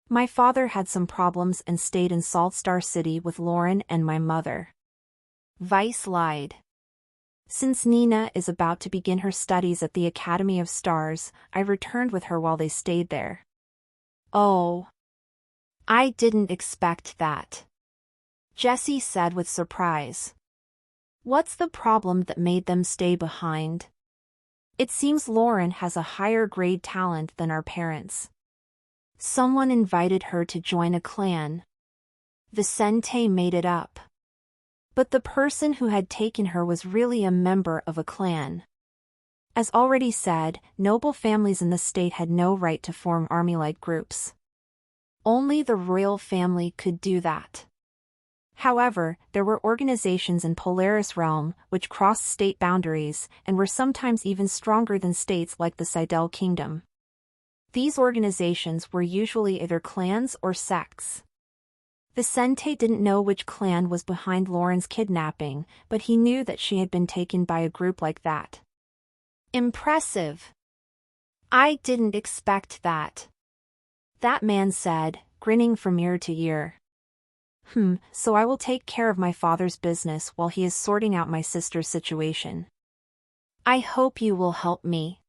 My father had some problems and stayed in Salt Star City with Lauren and my mother. Vice lied. Since Nina is about to begin her studies at the Academy of Stars, I returned with her while they stayed there. Oh. I didn't expect that. Jesse said with surprise. What's the problem that made them stay behind? It seems Lauren has a higher grade talent than our parents. Someone invited her to join a clan. Vicente made it up. But the person who had taken her was really a member of a clan. As already said, noble families in the state had no right to form army-like groups. Only the royal family could do that. However, there were organizations in Polaris Realm which crossed state boundaries and were sometimes even stronger than states like the Seidel Kingdom. These organizations were usually either clans or sects. Vicente didn't know which clan was behind Lauren's kidnapping, but he knew that she had been taken by a group like that. Impressive. I didn't expect that. That man said, grinning from ear to ear. So I will take care of my father's business while he is sorting out my sister's situation. I hope you will help me,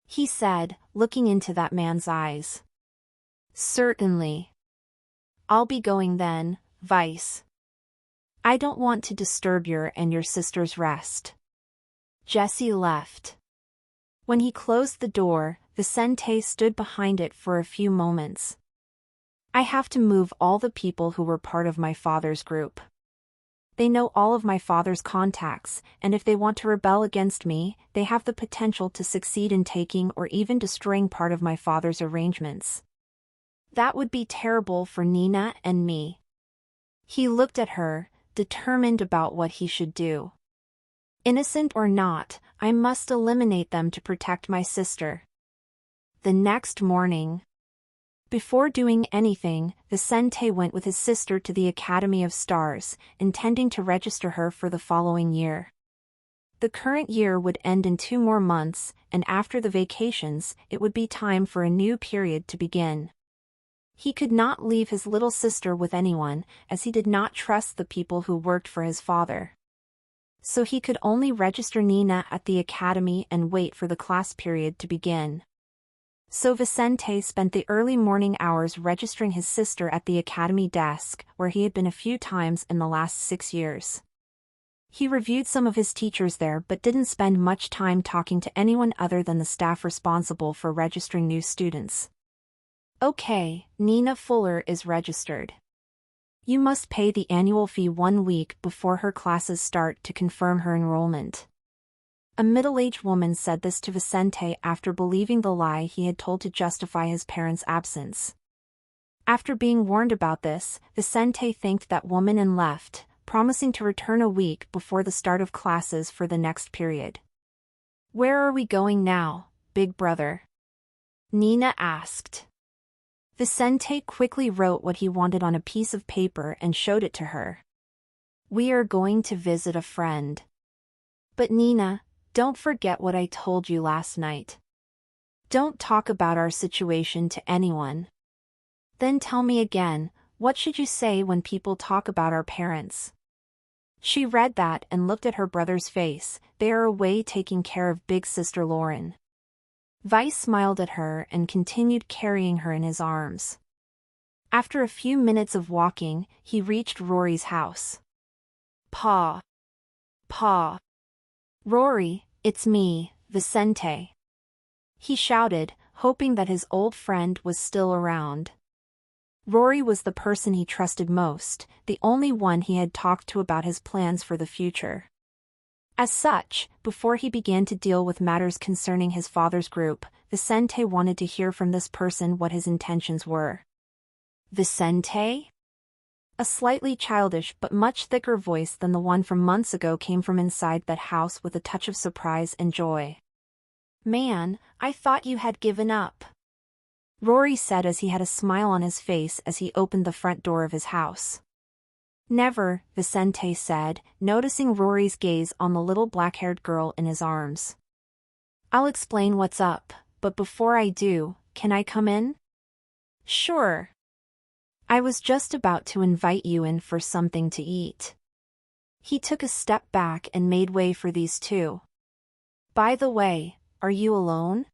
he said, looking into that man's eyes. Certainly. I'll be going then, Vice. I don't want to disturb your and your sister's rest. Jesse left. When he closed the door, Vicente stood behind it for a few moments. I have to move all the people who were part of my father's group. They know all of my father's contacts, and if they want to rebel against me, they have the potential to succeed in taking or even destroying part of my father's arrangements. That would be terrible for Nina and me. He looked at her, determined about what he should do. Innocent or not, I must eliminate them to protect my sister. The next morning. Before doing anything, Vicente went with his sister to the Academy of Stars, intending to register her for the following year. The current year would end in 2 more months, and after the vacations, it would be time for a new period to begin. He could not leave his little sister with anyone, as he did not trust the people who worked for his father. So he could only register Nina at the academy and wait for the class period to begin. So Vicente spent the early morning hours registering his sister at the academy desk, where he had been a few times in the last 6 years. He reviewed some of his teachers there but didn't spend much time talking to anyone other than the staff responsible for registering new students. Okay, Nina Fuller is registered. You must pay the annual fee 1 week before her classes start to confirm her enrollment. A middle-aged woman said this to Vicente after believing the lie he had told to justify his parents' absence. After being warned about this, Vicente thanked that woman and left, promising to return a week before the start of classes for the next period. Where are we going now, big brother? Nina asked. Vicente quickly wrote what he wanted on a piece of paper and showed it to her. We are going to visit a friend. But Nina, don't forget what I told you last night. Don't talk about our situation to anyone. Then tell me again, what should you say when people talk about our parents? She read that and looked at her brother's face. They are away taking care of big sister Lauren. Vice smiled at her and continued carrying her in his arms. After a few minutes of walking, he reached Rory's house. Pa. Pa. Rory, it's me, Vicente. He shouted, hoping that his old friend was still around. Rory was the person he trusted most, the only one he had talked to about his plans for the future. As such, before he began to deal with matters concerning his father's group, Vicente wanted to hear from this person what his intentions were. Vicente? A slightly childish but much thicker voice than the one from months ago came from inside that house with a touch of surprise and joy. Man, I thought you had given up. Rory said as he had a smile on his face as he opened the front door of his house. Never, Vicente said, noticing Rory's gaze on the little black-haired girl in his arms. I'll explain what's up, but before I do, can I come in? Sure. I was just about to invite you in for something to eat. He took a step back and made way for these two. By the way, are you alone?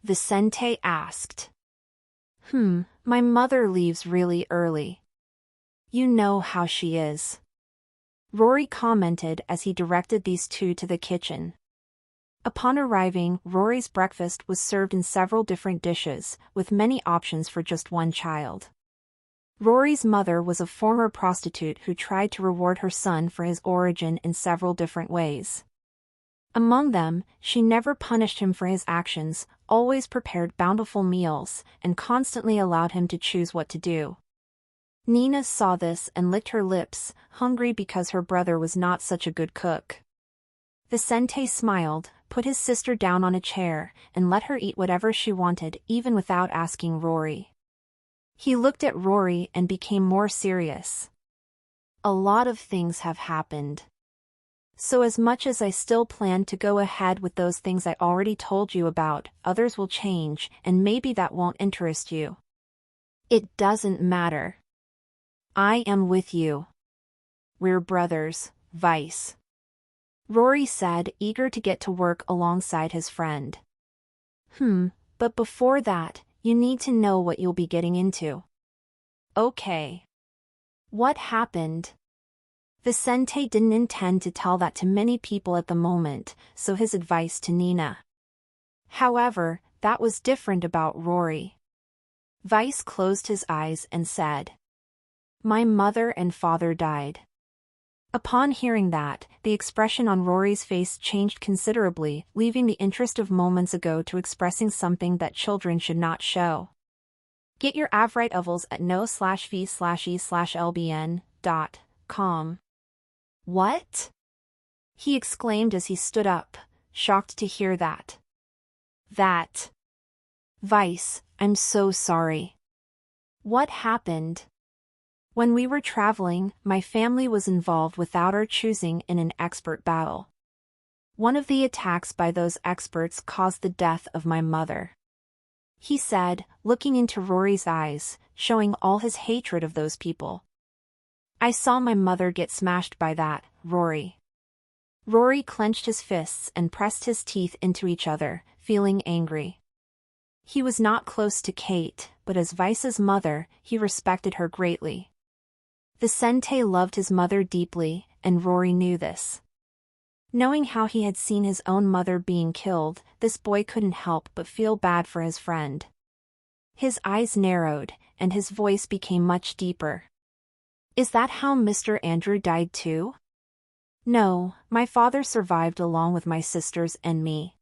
Vicente asked. My mother leaves really early. You know how she is. Rory commented as he directed these two to the kitchen. Upon arriving, Rory's breakfast was served in several different dishes, with many options for just one child. Rory's mother was a former prostitute who tried to reward her son for his origin in several different ways. Among them, she never punished him for his actions, always prepared bountiful meals, and constantly allowed him to choose what to do. Nina saw this and licked her lips, hungry because her brother was not such a good cook. Vicente smiled, put his sister down on a chair, and let her eat whatever she wanted, even without asking Rory. He looked at Rory and became more serious. A lot of things have happened. So as much as I still plan to go ahead with those things I already told you about, others will change, and maybe that won't interest you. It doesn't matter. I am with you. We're brothers, Vice. Rory said, eager to get to work alongside his friend. But before that, you need to know what you'll be getting into. Okay. What happened? Vicente didn't intend to tell that to many people at the moment, so his advice to Nina. However, that was different about Rory. Vice closed his eyes and said, My mother and father died. Upon hearing that, the expression on Rory's face changed considerably, leaving the interest of moments ago to expressing something that children should not show. Get your Avrite ovals at no/v/e/lbn.com. What? He exclaimed as he stood up, shocked to hear that. Vice, I'm so sorry. What happened? When we were traveling, my family was involved without our choosing in an expert battle. One of the attacks by those experts caused the death of my mother. He said, looking into Rory's eyes, showing all his hatred of those people. I saw my mother get smashed by that, Rory. Rory clenched his fists and pressed his teeth into each other, feeling angry. He was not close to Kate, but as Vice's mother, he respected her greatly. Vicente loved his mother deeply, and Rory knew this. Knowing how he had seen his own mother being killed, this boy couldn't help but feel bad for his friend. His eyes narrowed, and his voice became much deeper. Is that how Mr. Andrew died too? No, my father survived along with my sisters and me.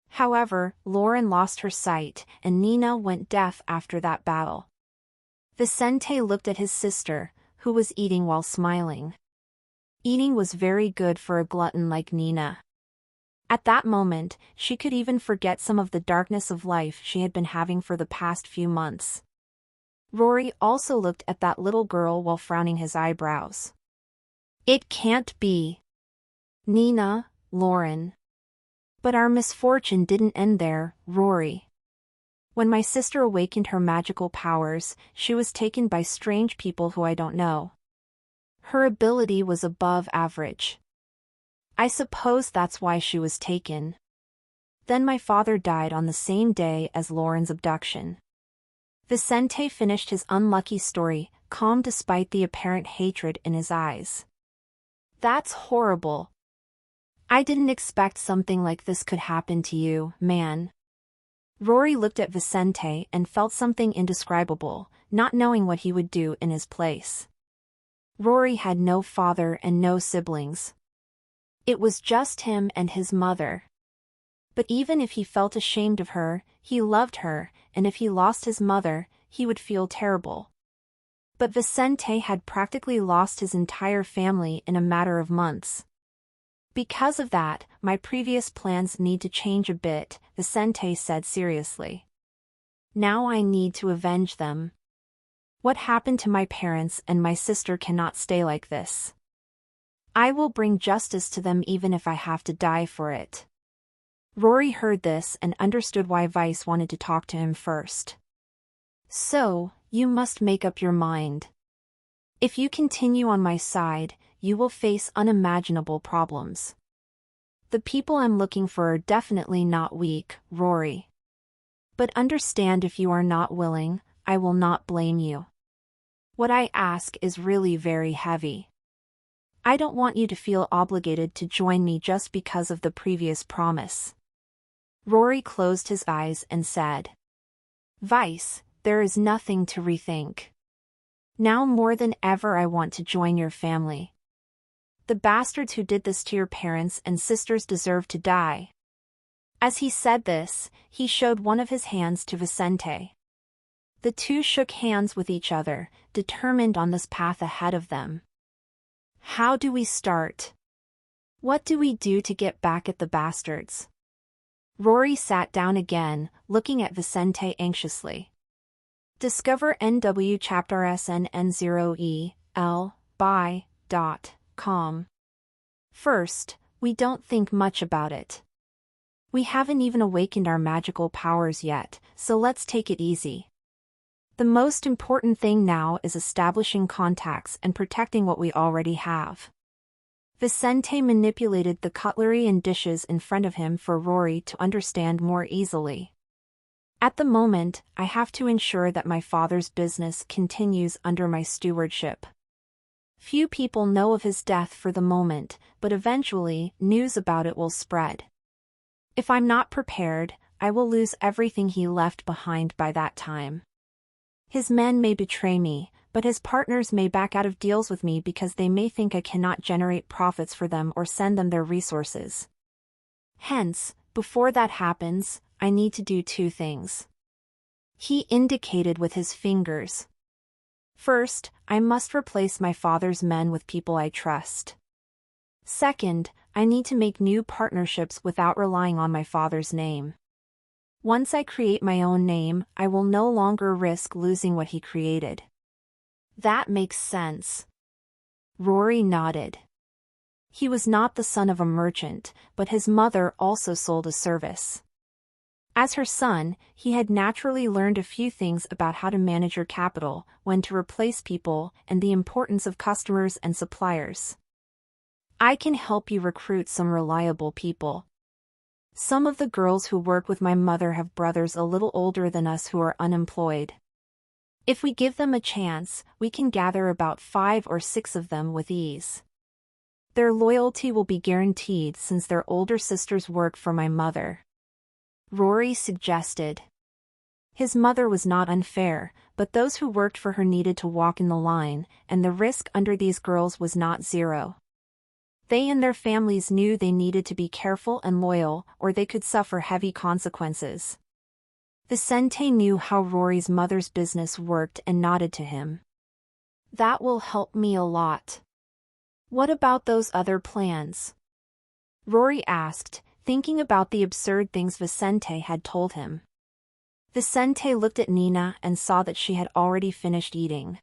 However, Lauren lost her sight, and Nina went deaf after that battle. Vicente looked at his sister, who was eating while smiling. Eating was very good for a glutton like Nina. At that moment, she could even forget some of the darkness of life she had been having for the past few months. Rory also looked at that little girl while frowning his eyebrows. It can't be. Nina, Lauren. But our misfortune didn't end there, Rory. When my sister awakened her magical powers, she was taken by strange people who I don't know. Her ability was above average. I suppose that's why she was taken. Then my father died on the same day as Lauren's abduction. Vicente finished his unlucky story, calm despite the apparent hatred in his eyes. That's horrible. I didn't expect something like this could happen to you, man. Rory looked at Vicente and felt something indescribable, not knowing what he would do in his place. Rory had no father and no siblings. It was just him and his mother. But even if he felt ashamed of her, he loved her, and if he lost his mother, he would feel terrible. But Vicente had practically lost his entire family in a matter of months. Because of that, my previous plans need to change a bit, Vicente said seriously. Now I need to avenge them. What happened to my parents and my sister cannot stay like this. I will bring justice to them even if I have to die for it. Rory heard this and understood why Vice wanted to talk to him first. So, you must make up your mind. If you continue on my side, you will face unimaginable problems. The people I'm looking for are definitely not weak, Rory. But understand if you are not willing, I will not blame you. What I ask is really very heavy. I don't want you to feel obligated to join me just because of the previous promise. Rory closed his eyes and said, Vice, there is nothing to rethink. Now more than ever I want to join your family. The bastards who did this to your parents and sisters deserve to die. As he said this, he showed one of his hands to Vicente. The two shook hands with each other, determined on this path ahead of them. How do we start? What do we do to get back at the bastards? Rory sat down again, looking at Vicente anxiously. Discover NW Chapter SNN0EL by.com. First, we don't think much about it. We haven't even awakened our magical powers yet, so let's take it easy. The most important thing now is establishing contacts and protecting what we already have. Vicente manipulated the cutlery and dishes in front of him for Rory to understand more easily. At the moment, I have to ensure that my father's business continues under my stewardship. Few people know of his death for the moment, but eventually, news about it will spread. If I'm not prepared, I will lose everything he left behind by that time. His men may betray me, but his partners may back out of deals with me because they may think I cannot generate profits for them or send them their resources. Hence, before that happens, I need to do two things. He indicated with his fingers. First, I must replace my father's men with people I trust. Second, I need to make new partnerships without relying on my father's name. Once I create my own name, I will no longer risk losing what he created. That makes sense. Rory nodded. He was not the son of a merchant, but his mother also sold a service. As her son, he had naturally learned a few things about how to manage your capital, when to replace people, and the importance of customers and suppliers. I can help you recruit some reliable people. Some of the girls who work with my mother have brothers a little older than us who are unemployed. If we give them a chance, we can gather about 5 or 6 of them with ease. Their loyalty will be guaranteed since their older sisters work for my mother. Rory suggested. His mother was not unfair, but those who worked for her needed to walk in the line, and the risk under these girls was not zero. They and their families knew they needed to be careful and loyal, or they could suffer heavy consequences. Vicente knew how Rory's mother's business worked and nodded to him. That will help me a lot. What about those other plans? Rory asked, thinking about the absurd things Vicente had told him. Vicente looked at Nina and saw that she had already finished eating.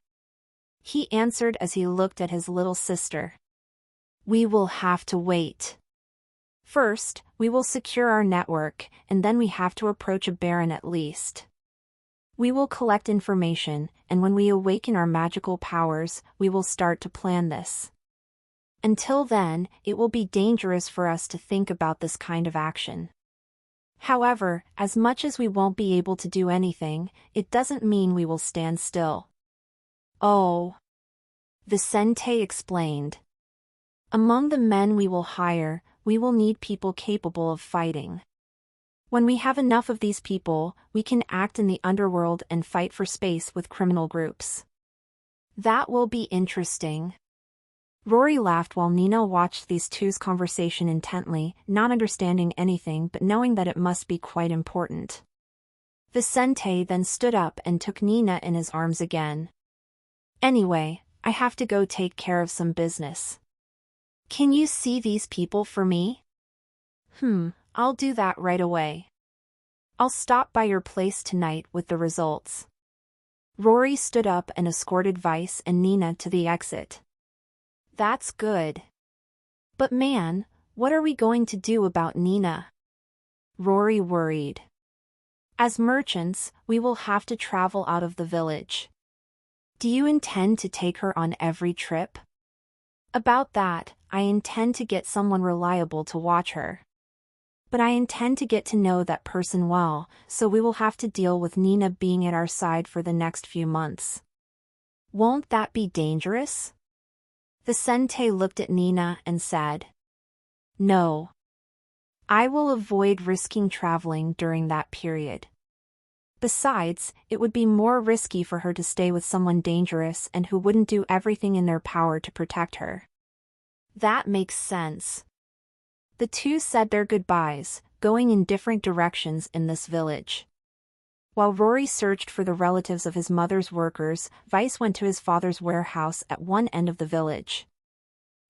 He answered as he looked at his little sister. We will have to wait. First, we will secure our network, and then we have to approach a baron at least. We will collect information, and when we awaken our magical powers, we will start to plan this. Until then, it will be dangerous for us to think about this kind of action. However, as much as we won't be able to do anything, it doesn't mean we will stand still. Oh, Vicente explained. Among the men we will hire, we will need people capable of fighting. When we have enough of these people, we can act in the underworld and fight for space with criminal groups. That will be interesting. Rory laughed while Nina watched these two's conversation intently, not understanding anything but knowing that it must be quite important. Vicente then stood up and took Nina in his arms again. Anyway, I have to go take care of some business. Can you see these people for me? I'll do that right away. I'll stop by your place tonight with the results. Rory stood up and escorted Vice and Nina to the exit. That's good. But man, what are we going to do about Nina? Rory worried. As merchants, we will have to travel out of the village. Do you intend to take her on every trip? About that, I intend to get someone reliable to watch her. But I intend to get to know that person well, so we will have to deal with Nina being at our side for the next few months. Won't that be dangerous? Vicente looked at Nina and said, No. I will avoid risking traveling during that period. Besides, it would be more risky for her to stay with someone dangerous and who wouldn't do everything in their power to protect her. That makes sense. The two said their goodbyes, going in different directions in this village. While Rory searched for the relatives of his mother's workers, Vice went to his father's warehouse at one end of the village.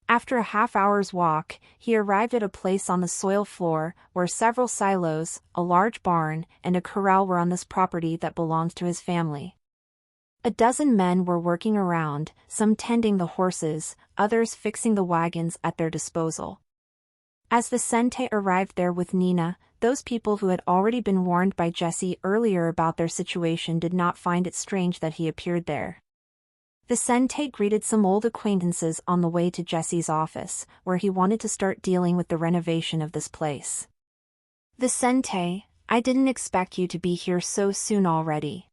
After a half-hour's walk, he arrived at a place on the soil floor where several silos, a large barn, and a corral were on this property that belonged to his family. A dozen men were working around, some tending the horses, others fixing the wagons at their disposal. As Vicente arrived there with Nina, those people who had already been warned by Jesse earlier about their situation did not find it strange that he appeared there. Vicente greeted some old acquaintances on the way to Jesse's office, where he wanted to start dealing with the renovation of this place. Vicente, I didn't expect you to be here so soon already.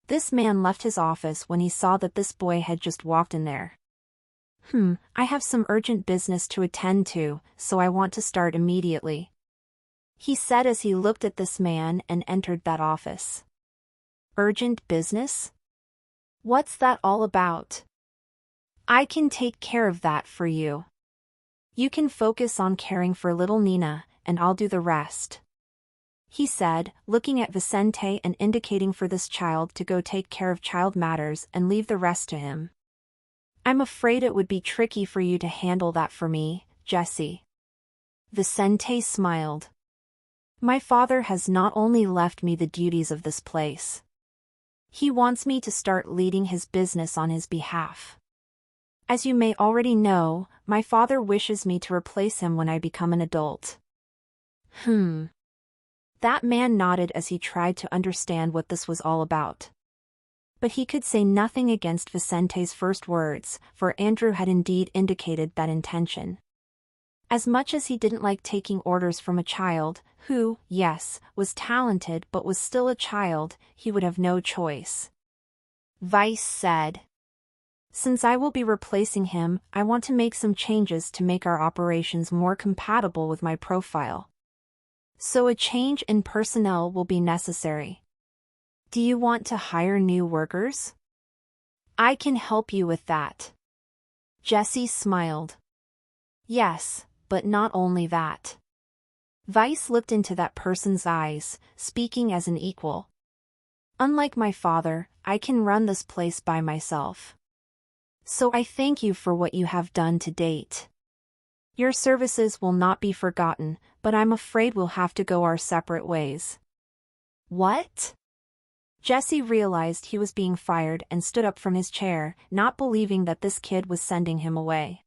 This man left his office when he saw that this boy had just walked in there. I have some urgent business to attend to, so I want to start immediately. He said as he looked at this man and entered that office. Urgent business? What's that all about? I can take care of that for you. You can focus on caring for little Nina, and I'll do the rest. He said, looking at Vicente and indicating for this child to go take care of child matters and leave the rest to him. I'm afraid it would be tricky for you to handle that for me, Jesse. Vicente smiled. My father has not only left me the duties of this place. He wants me to start leading his business on his behalf. As you may already know, my father wishes me to replace him when I become an adult. That man nodded as he tried to understand what this was all about. But he could say nothing against Vicente's first words, for Andrew had indeed indicated that intention. As much as he didn't like taking orders from a child, who, yes, was talented but was still a child, he would have no choice. Vice said, Since I will be replacing him, I want to make some changes to make our operations more compatible with my profile. So a change in personnel will be necessary. Do you want to hire new workers? I can help you with that. Jesse smiled. Yes, but not only that. Vice looked into that person's eyes, speaking as an equal. Unlike my father, I can run this place by myself. So I thank you for what you have done to date. Your services will not be forgotten, but I'm afraid we'll have to go our separate ways. What? Jesse realized he was being fired and stood up from his chair, not believing that this kid was sending him away.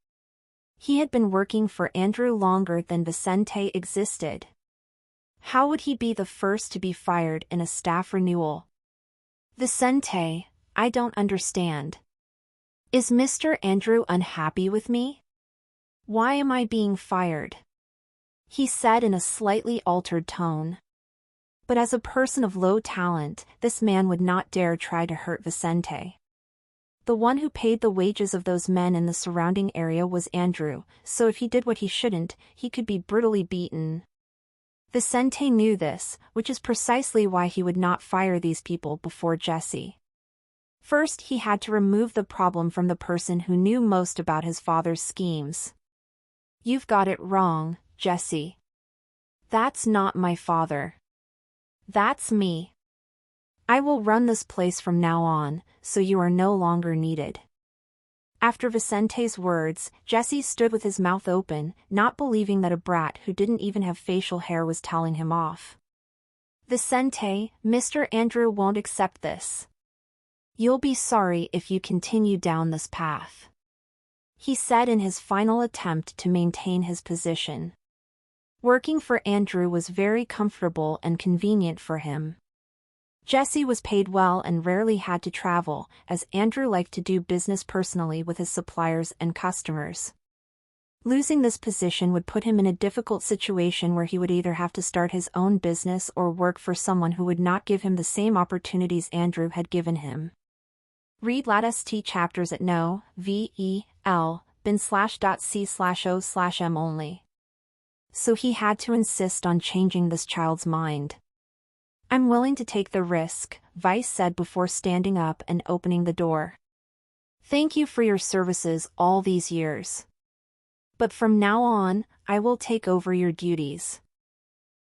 He had been working for Andrew longer than Vicente existed. How would he be the first to be fired in a staff renewal? Vicente, I don't understand. Is Mr. Andrew unhappy with me? Why am I being fired? He said in a slightly altered tone. But as a person of low talent, this man would not dare try to hurt Vicente. The one who paid the wages of those men in the surrounding area was Andrew, so if he did what he shouldn't, he could be brutally beaten. Vicente knew this, which is precisely why he would not fire these people before Jesse. First, he had to remove the problem from the person who knew most about his father's schemes. "You've got it wrong, Jesse. That's not my father. That's me. I will run this place from now on, so you are no longer needed." After Vicente's words, Jesse stood with his mouth open, not believing that a brat who didn't even have facial hair was telling him off. "Vicente, Mr. Andrew won't accept this. You'll be sorry if you continue down this path," he said in his final attempt to maintain his position. Working for Andrew was very comfortable and convenient for him. Jesse was paid well and rarely had to travel, as Andrew liked to do business personally with his suppliers and customers. Losing this position would put him in a difficult situation where he would either have to start his own business or work for someone who would not give him the same opportunities Andrew had given him. Read latest chapters at no.bin/c/o/m only. So he had to insist on changing this child's mind. "I'm willing to take the risk," Vice said before standing up and opening the door. "Thank you for your services all these years. But from now on, I will take over your duties."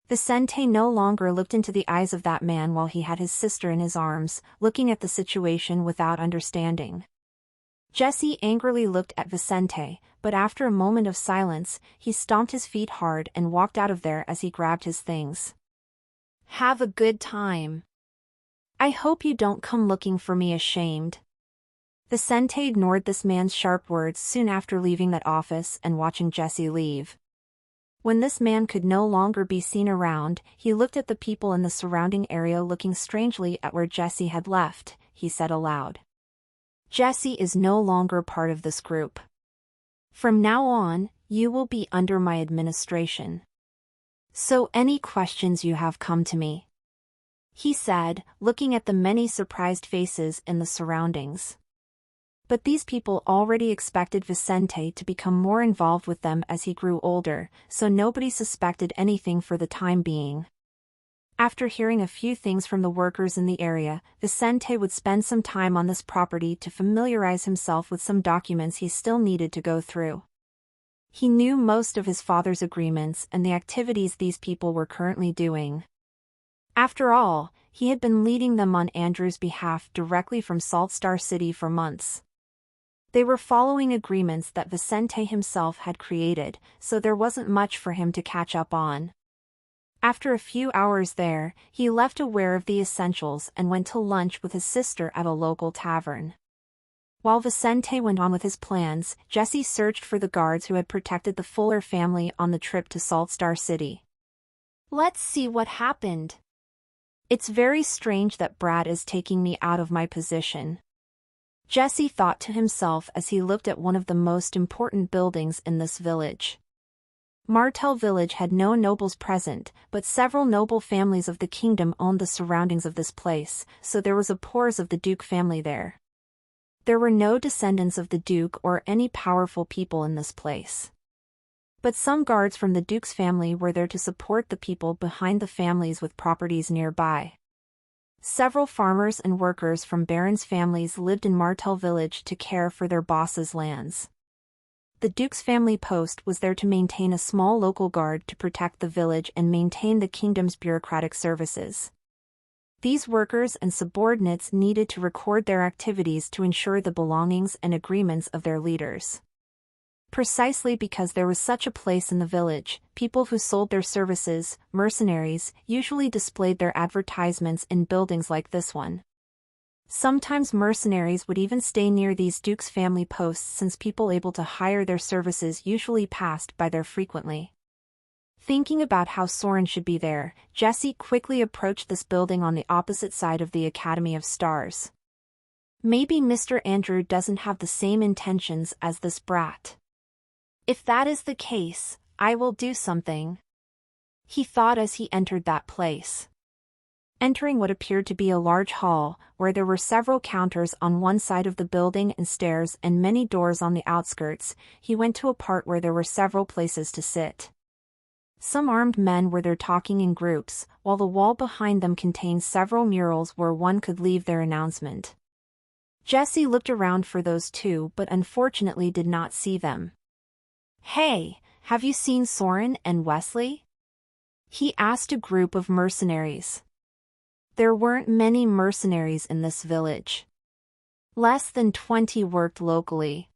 Vicente no longer looked into the eyes of that man while he had his sister in his arms, looking at the situation without understanding. Jesse angrily looked at Vicente, but after a moment of silence, he stomped his feet hard and walked out of there as he grabbed his things. "Have a good time. I hope you don't come looking for me ashamed." Vicente ignored this man's sharp words soon after leaving that office and watching Jesse leave. When this man could no longer be seen around, he looked at the people in the surrounding area looking strangely at where Jesse had left. He said aloud, "Jesse is no longer part of this group. From now on, you will be under my administration. So any questions you have, come to me," he said, looking at the many surprised faces in the surroundings. But these people already expected Vicente to become more involved with them as he grew older, so nobody suspected anything for the time being. After hearing a few things from the workers in the area, Vicente would spend some time on this property to familiarize himself with some documents he still needed to go through. He knew most of his father's agreements and the activities these people were currently doing. After all, he had been leading them on Andrew's behalf directly from Salt Star City for months. They were following agreements that Vicente himself had created, so there wasn't much for him to catch up on. After a few hours there, he left aware of the essentials and went to lunch with his sister at a local tavern. While Vicente went on with his plans, Jesse searched for the guards who had protected the Fuller family on the trip to Salt Star City. "Let's see what happened. It's very strange that Brad is taking me out of my position," Jesse thought to himself as he looked at one of the most important buildings in this village. Martel Village had no nobles present, but several noble families of the kingdom owned the surroundings of this place, so there was a pores of the Duke family there. There were no descendants of the Duke or any powerful people in this place. But some guards from the Duke's family were there to support the people behind the families with properties nearby. Several farmers and workers from barons' families lived in Martel Village to care for their bosses' lands. The Duke's family post was there to maintain a small local guard to protect the village and maintain the kingdom's bureaucratic services. These workers and subordinates needed to record their activities to ensure the belongings and agreements of their leaders. Precisely because there was such a place in the village, people who sold their services, mercenaries, usually displayed their advertisements in buildings like this one. Sometimes mercenaries would even stay near these Duke's family posts since people able to hire their services usually passed by there frequently. Thinking about how Soren should be there, Jesse quickly approached this building on the opposite side of the Academy of Stars. Maybe Mr. Andrew doesn't have the same intentions as this brat. If that is the case, I will do something, he thought as he entered that place. Entering what appeared to be a large hall, where there were several counters on one side of the building and stairs and many doors on the outskirts, he went to a part where there were several places to sit. Some armed men were there talking in groups, while the wall behind them contained several murals where one could leave their announcement. Jesse looked around for those two but unfortunately did not see them. "Hey, have you seen Soren and Wesley?" he asked a group of mercenaries. There weren't many mercenaries in this village. Less than 20 worked locally.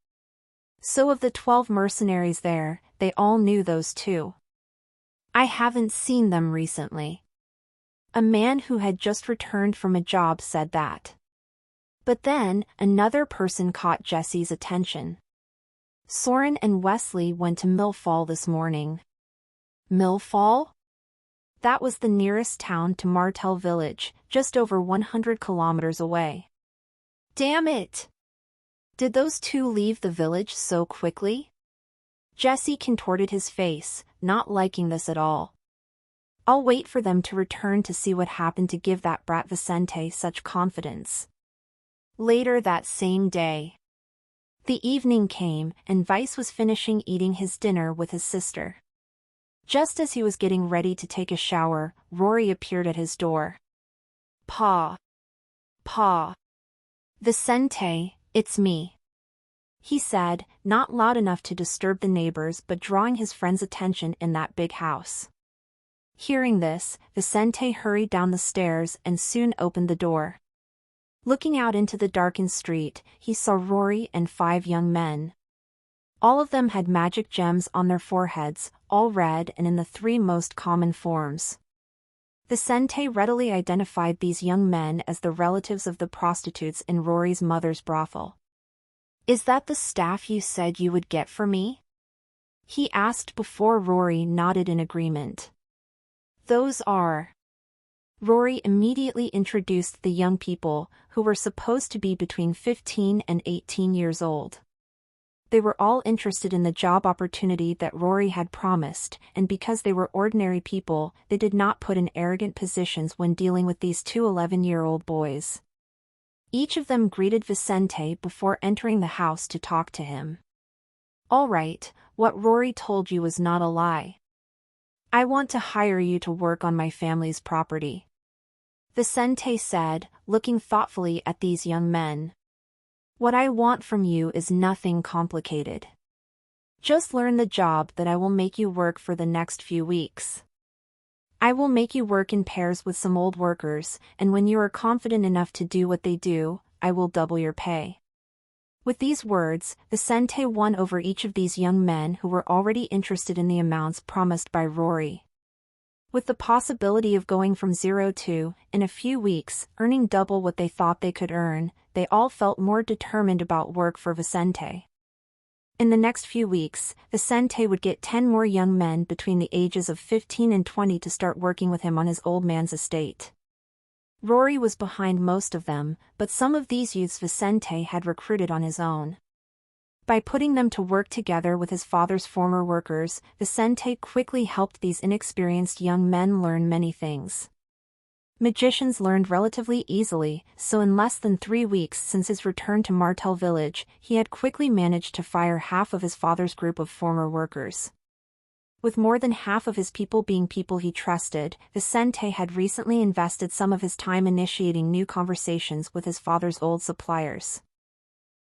So of the 12 mercenaries there, they all knew those two. "I haven't seen them recently." A man who had just returned from a job said that. But then, another person caught Jesse's attention. "Soren and Wesley went to Millfall this morning." Millfall? That was the nearest town to Martell Village, just over 100 kilometers away. Damn it! Did those two leave the village so quickly? Jesse contorted his face, not liking this at all. "I'll wait for them to return to see what happened to give that brat Vicente such confidence." Later that same day. The evening came, and Vice was finishing eating his dinner with his sister. Just as he was getting ready to take a shower, Rory appeared at his door. "Pa. Pa. Vicente, it's me," he said, not loud enough to disturb the neighbors but drawing his friend's attention in that big house. Hearing this, Vicente hurried down the stairs and soon opened the door. Looking out into the darkened street, he saw Rory and 5 young men. All of them had magic gems on their foreheads, all red and in the 3 most common forms. Vicente readily identified these young men as the relatives of the prostitutes in Rory's mother's brothel. "Is that the staff you said you would get for me?" he asked before Rory nodded in agreement. "Those are." Rory immediately introduced the young people, who were supposed to be between 15 and 18 years old. They were all interested in the job opportunity that Rory had promised, and because they were ordinary people, they did not put in arrogant positions when dealing with these 2 11-year-old boys. Each of them greeted Vicente before entering the house to talk to him. "All right, what Rory told you was not a lie. I want to hire you to work on my family's property," Vicente said, looking thoughtfully at these young men. "What I want from you is nothing complicated. Just learn the job that I will make you work for the next few weeks. I will make you work in pairs with some old workers, and when you are confident enough to do what they do, I will double your pay." With these words, Vicente won over each of these young men who were already interested in the amounts promised by Rory. With the possibility of going from 0 to, in a few weeks, earning double what they thought they could earn, they all felt more determined about work for Vicente. In the next few weeks, Vicente would get 10 more young men between the ages of 15 and 20 to start working with him on his old man's estate. Rory was behind most of them, but some of these youths Vicente had recruited on his own. By putting them to work together with his father's former workers, Vicente quickly helped these inexperienced young men learn many things. Magicians learned relatively easily, so in less than 3 weeks since his return to Martell Village, he had quickly managed to fire half of his father's group of former workers. With more than half of his people being people he trusted, Vicente had recently invested some of his time initiating new conversations with his father's old suppliers.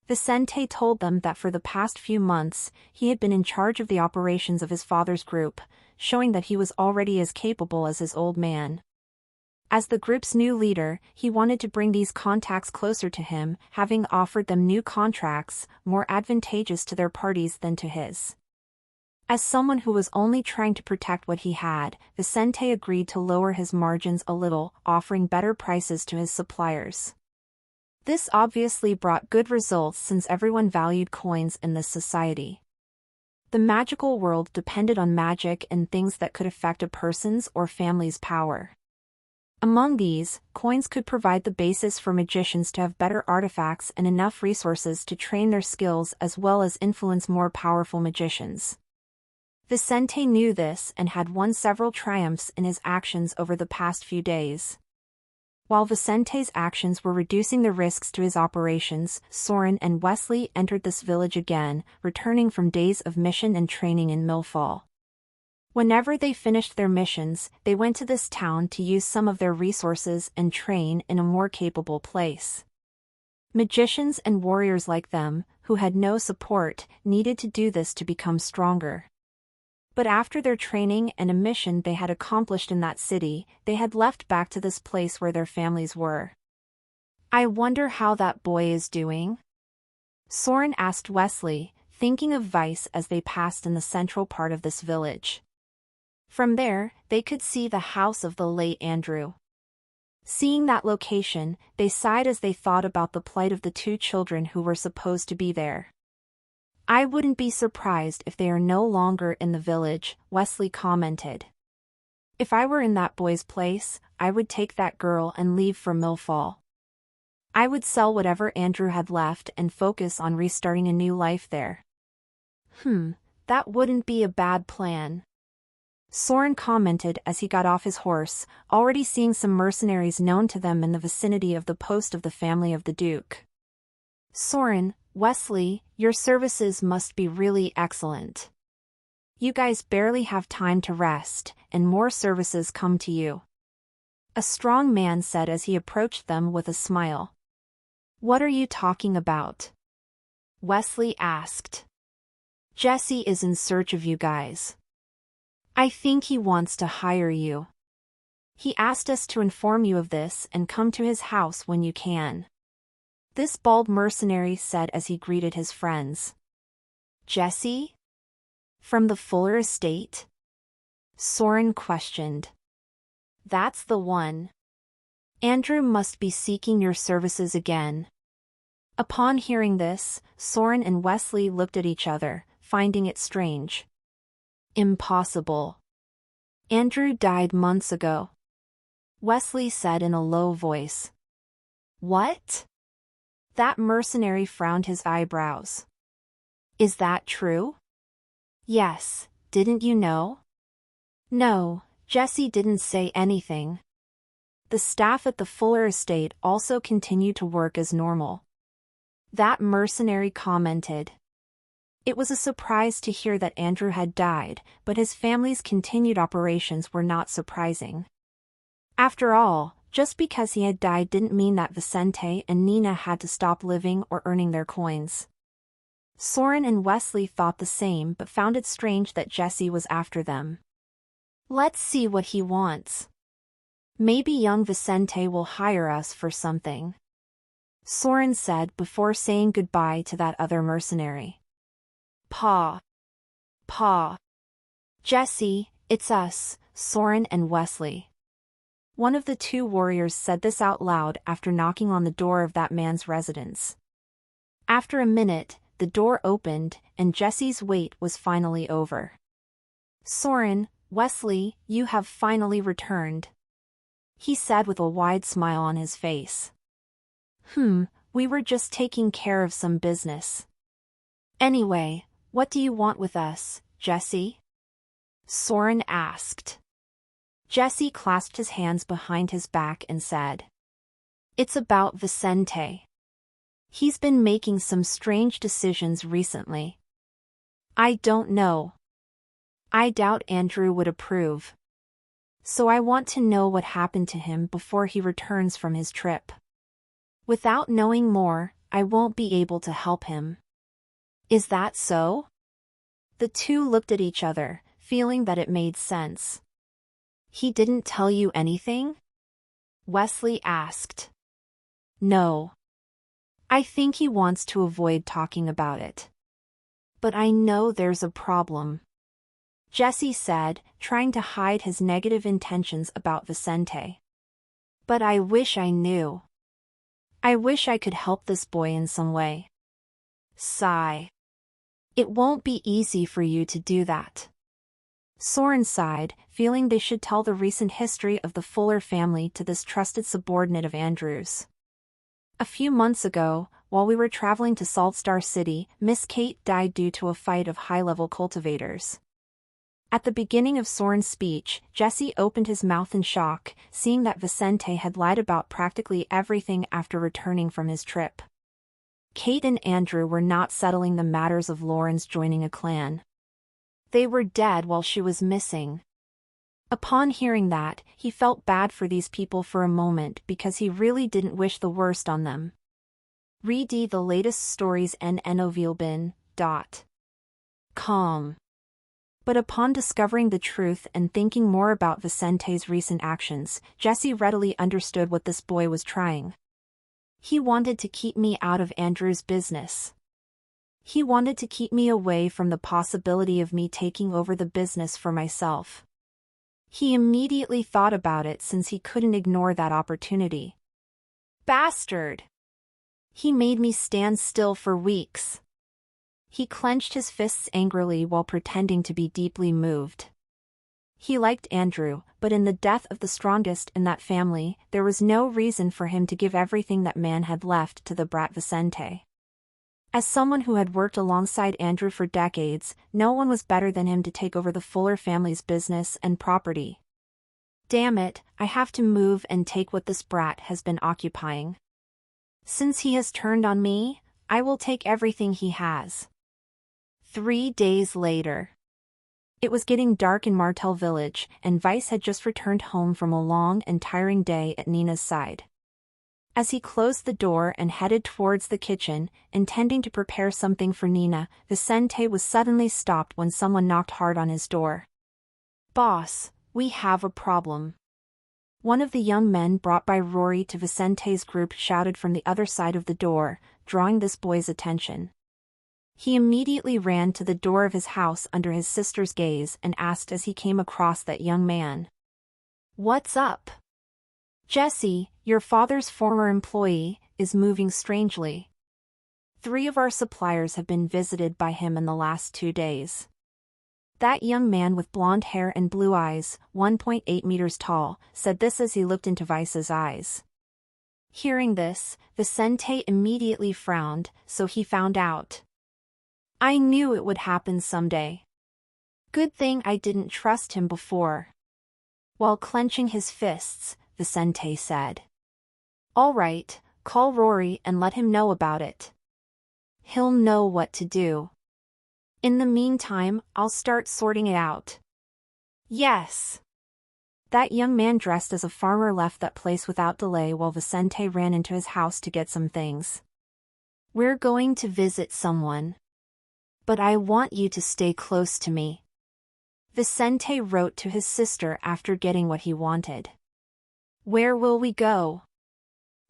Vicente told them that for the past few months, he had been in charge of the operations of his father's group, showing that he was already as capable as his old man. As the group's new leader, he wanted to bring these contacts closer to him, having offered them new contracts, more advantageous to their parties than to his. As someone who was only trying to protect what he had, Vicente agreed to lower his margins a little, offering better prices to his suppliers. This obviously brought good results since everyone valued coins in this society. The magical world depended on magic and things that could affect a person's or family's power. Among these, coins could provide the basis for magicians to have better artifacts and enough resources to train their skills as well as influence more powerful magicians. Vicente knew this and had won several triumphs in his actions over the past few days. While Vicente's actions were reducing the risks to his operations, Soren and Wesley entered this village again, returning from days of mission and training in Millfall. Whenever they finished their missions, they went to this town to use some of their resources and train in a more capable place. Magicians and warriors like them, who had no support, needed to do this to become stronger. But after their training and a mission they had accomplished in that city, they had left back to this place where their families were. "I wonder how that boy is doing?" Soren asked Wesley, thinking of Vice as they passed in the central part of this village. From there, they could see the house of the late Andrew. Seeing that location, they sighed as they thought about the plight of the two children who were supposed to be there. "I wouldn't be surprised if they are no longer in the village," Wesley commented. "If I were in that boy's place, I would take that girl and leave for Millfall. I would sell whatever Andrew had left and focus on restarting a new life there." That wouldn't be a bad plan," Soren commented as he got off his horse, already seeing some mercenaries known to them in the vicinity of the post of the family of the Duke. "Soren, Wesley, your services must be really excellent. You guys barely have time to rest, and more services come to you," a strong man said as he approached them with a smile. "What are you talking about?" Wesley asked. "Jesse is in search of you guys. I think he wants to hire you. He asked us to inform you of this and come to his house when you can," this bald mercenary said as he greeted his friends. "Jesse? From the Fuller estate?" Soren questioned. "That's the one. Andrew must be seeking your services again." Upon hearing this, Soren and Wesley looked at each other, finding it strange. "Impossible. Andrew died months ago," Wesley said in a low voice. "What?" That mercenary frowned his eyebrows. "Is that true?" "Yes, didn't you know?" "No, Jesse didn't say anything." The staff at the Fuller estate also continued to work as normal. That mercenary commented. It was a surprise to hear that Andrew had died, but his family's continued operations were not surprising. After all, just because he had died didn't mean that Vicente and Nina had to stop living or earning their coins. Soren and Wesley thought the same but found it strange that Jesse was after them. "Let's see what he wants. Maybe young Vicente will hire us for something," Soren said before saying goodbye to that other mercenary. Pa. "Jesse, it's us, Soren and Wesley." One of the two warriors said this out loud after knocking on the door of that man's residence. After a minute, the door opened, and Jesse's wait was finally over. "Soren, Wesley, you have finally returned," he said with a wide smile on his face. We were just taking care of some business. Anyway, what do you want with us, Jesse?" Soren asked. Jesse clasped his hands behind his back and said, "It's about Vicente. He's been making some strange decisions recently. I don't know. I doubt Andrew would approve. So I want to know what happened to him before he returns from his trip. Without knowing more, I won't be able to help him." "Is that so?" The two looked at each other, feeling that it made sense. "He didn't tell you anything?" Wesley asked. "No. I think he wants to avoid talking about it. But I know there's a problem," Jesse said, trying to hide his negative intentions about Vicente. "But I wish I knew. I wish I could help this boy in some way." Sigh. "It won't be easy for you to do that." Soren sighed, feeling they should tell the recent history of the Fuller family to this trusted subordinate of Andrew's. "A few months ago, while we were traveling to Saltstar City, Miss Kate died due to a fight of high-level cultivators. At the beginning of Soren's speech, Jesse opened his mouth in shock, seeing that Vicente had lied about practically everything after returning from his trip. Kate and Andrew were not settling the matters of Lauren's joining a clan. They were dead while she was missing. Upon hearing that, he felt bad for these people for a moment because he really didn't wish the worst on them. Read the latest stories en novelbin.com. But upon discovering the truth and thinking more about Vicente's recent actions, Jesse readily understood what this boy was trying. He wanted to keep me out of Andrew's business. He wanted to keep me away from the possibility of me taking over the business for myself. He immediately thought about it since he couldn't ignore that opportunity. Bastard! He made me stand still for weeks. He clenched his fists angrily while pretending to be deeply moved. He liked Andrew, but in the death of the strongest in that family, there was no reason for him to give everything that man had left to the brat Vicente. As someone who had worked alongside Andrew for decades, no one was better than him to take over the Fuller family's business and property. Damn it, I have to move and take what this brat has been occupying. Since he has turned on me, I will take everything he has. 3 days later. It was getting dark in Martel Village, and Vice had just returned home from a long and tiring day at Nina's side. As he closed the door and headed towards the kitchen, intending to prepare something for Nina, Vicente was suddenly stopped when someone knocked hard on his door. "Boss, we have a problem." One of the young men brought by Rory to Vicente's group shouted from the other side of the door, drawing this boy's attention. He immediately ran to the door of his house under his sister's gaze and asked as he came across that young man. "What's up?" "Jesse, your father's former employee, is moving strangely. 3 of our suppliers have been visited by him in the last 2 days." That young man with blonde hair and blue eyes, 1.8 meters tall, said this as he looked into Vice's eyes. Hearing this, Vicente immediately frowned, so he found out. "I knew it would happen someday. Good thing I didn't trust him before." While clenching his fists, Vicente said. "All right, call Rory and let him know about it. He'll know what to do. In the meantime, I'll start sorting it out." "Yes." That young man dressed as a farmer left that place without delay while Vicente ran into his house to get some things. "We're going to visit someone. But I want you to stay close to me," Vicente wrote to his sister after getting what he wanted. "Where will we go?"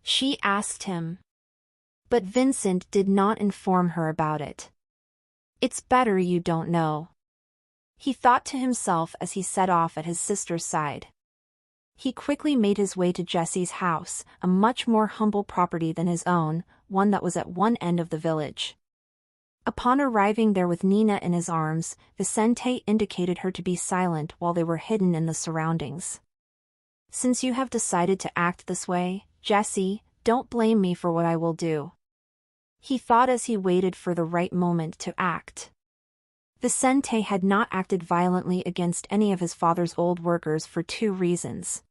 she asked him. But Vincent did not inform her about it. "It's better you don't know," he thought to himself as he set off at his sister's side. He quickly made his way to Jesse's house, a much more humble property than his own, one that was at one end of the village. Upon arriving there with Nina in his arms, Vicente indicated her to be silent while they were hidden in the surroundings. "Since you have decided to act this way, Jesse, don't blame me for what I will do," he thought as he waited for the right moment to act. Vicente had not acted violently against any of his father's old workers for 2 reasons.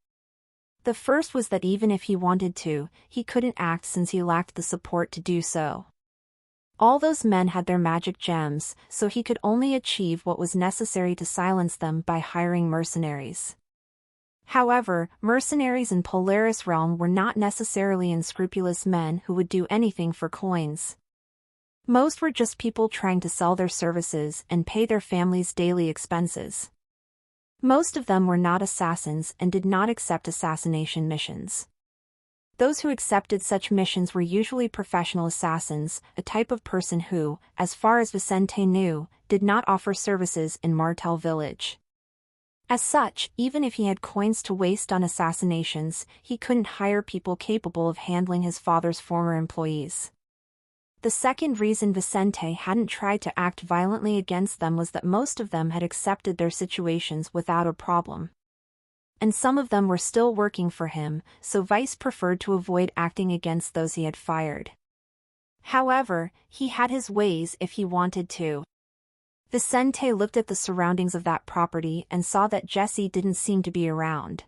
The first was that even if he wanted to, he couldn't act since he lacked the support to do so. All those men had their magic gems, so he could only achieve what was necessary to silence them by hiring mercenaries. However, mercenaries in Polaris Realm were not necessarily unscrupulous men who would do anything for coins. Most were just people trying to sell their services and pay their families' daily expenses. Most of them were not assassins and did not accept assassination missions. Those who accepted such missions were usually professional assassins, a type of person who, as far as Vicente knew, did not offer services in Martel Village. As such, even if he had coins to waste on assassinations, he couldn't hire people capable of handling his father's former employees. The second reason Vicente hadn't tried to act violently against them was that most of them had accepted their situations without a problem. And some of them were still working for him, so Vice preferred to avoid acting against those he had fired. However, he had his ways if he wanted to. Vicente looked at the surroundings of that property and saw that Jesse didn't seem to be around.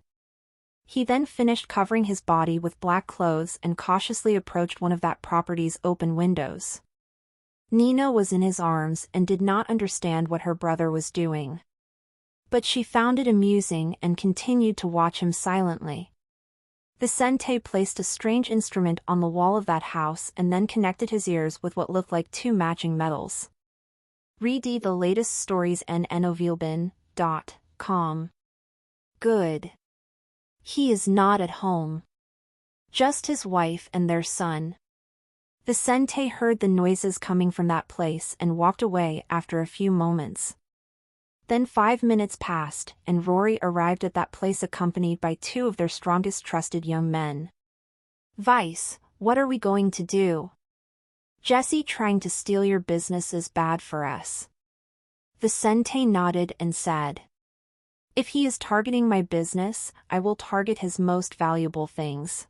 He then finished covering his body with black clothes and cautiously approached one of that property's open windows. Nina was in his arms and did not understand what her brother was doing. But she found it amusing and continued to watch him silently. Vicente placed a strange instrument on the wall of that house and then connected his ears with what looked like two matching metals. Read the latest stories en novilbin.com. Good. He is not at home. Just his wife and their son. Vicente heard the noises coming from that place and walked away after a few moments. Then 5 minutes passed, and Rory arrived at that place accompanied by two of their strongest trusted young men. Vice, what are we going to do? Jesse trying to steal your business is bad for us. Vicente nodded and said, if he is targeting my business, I will target his most valuable things.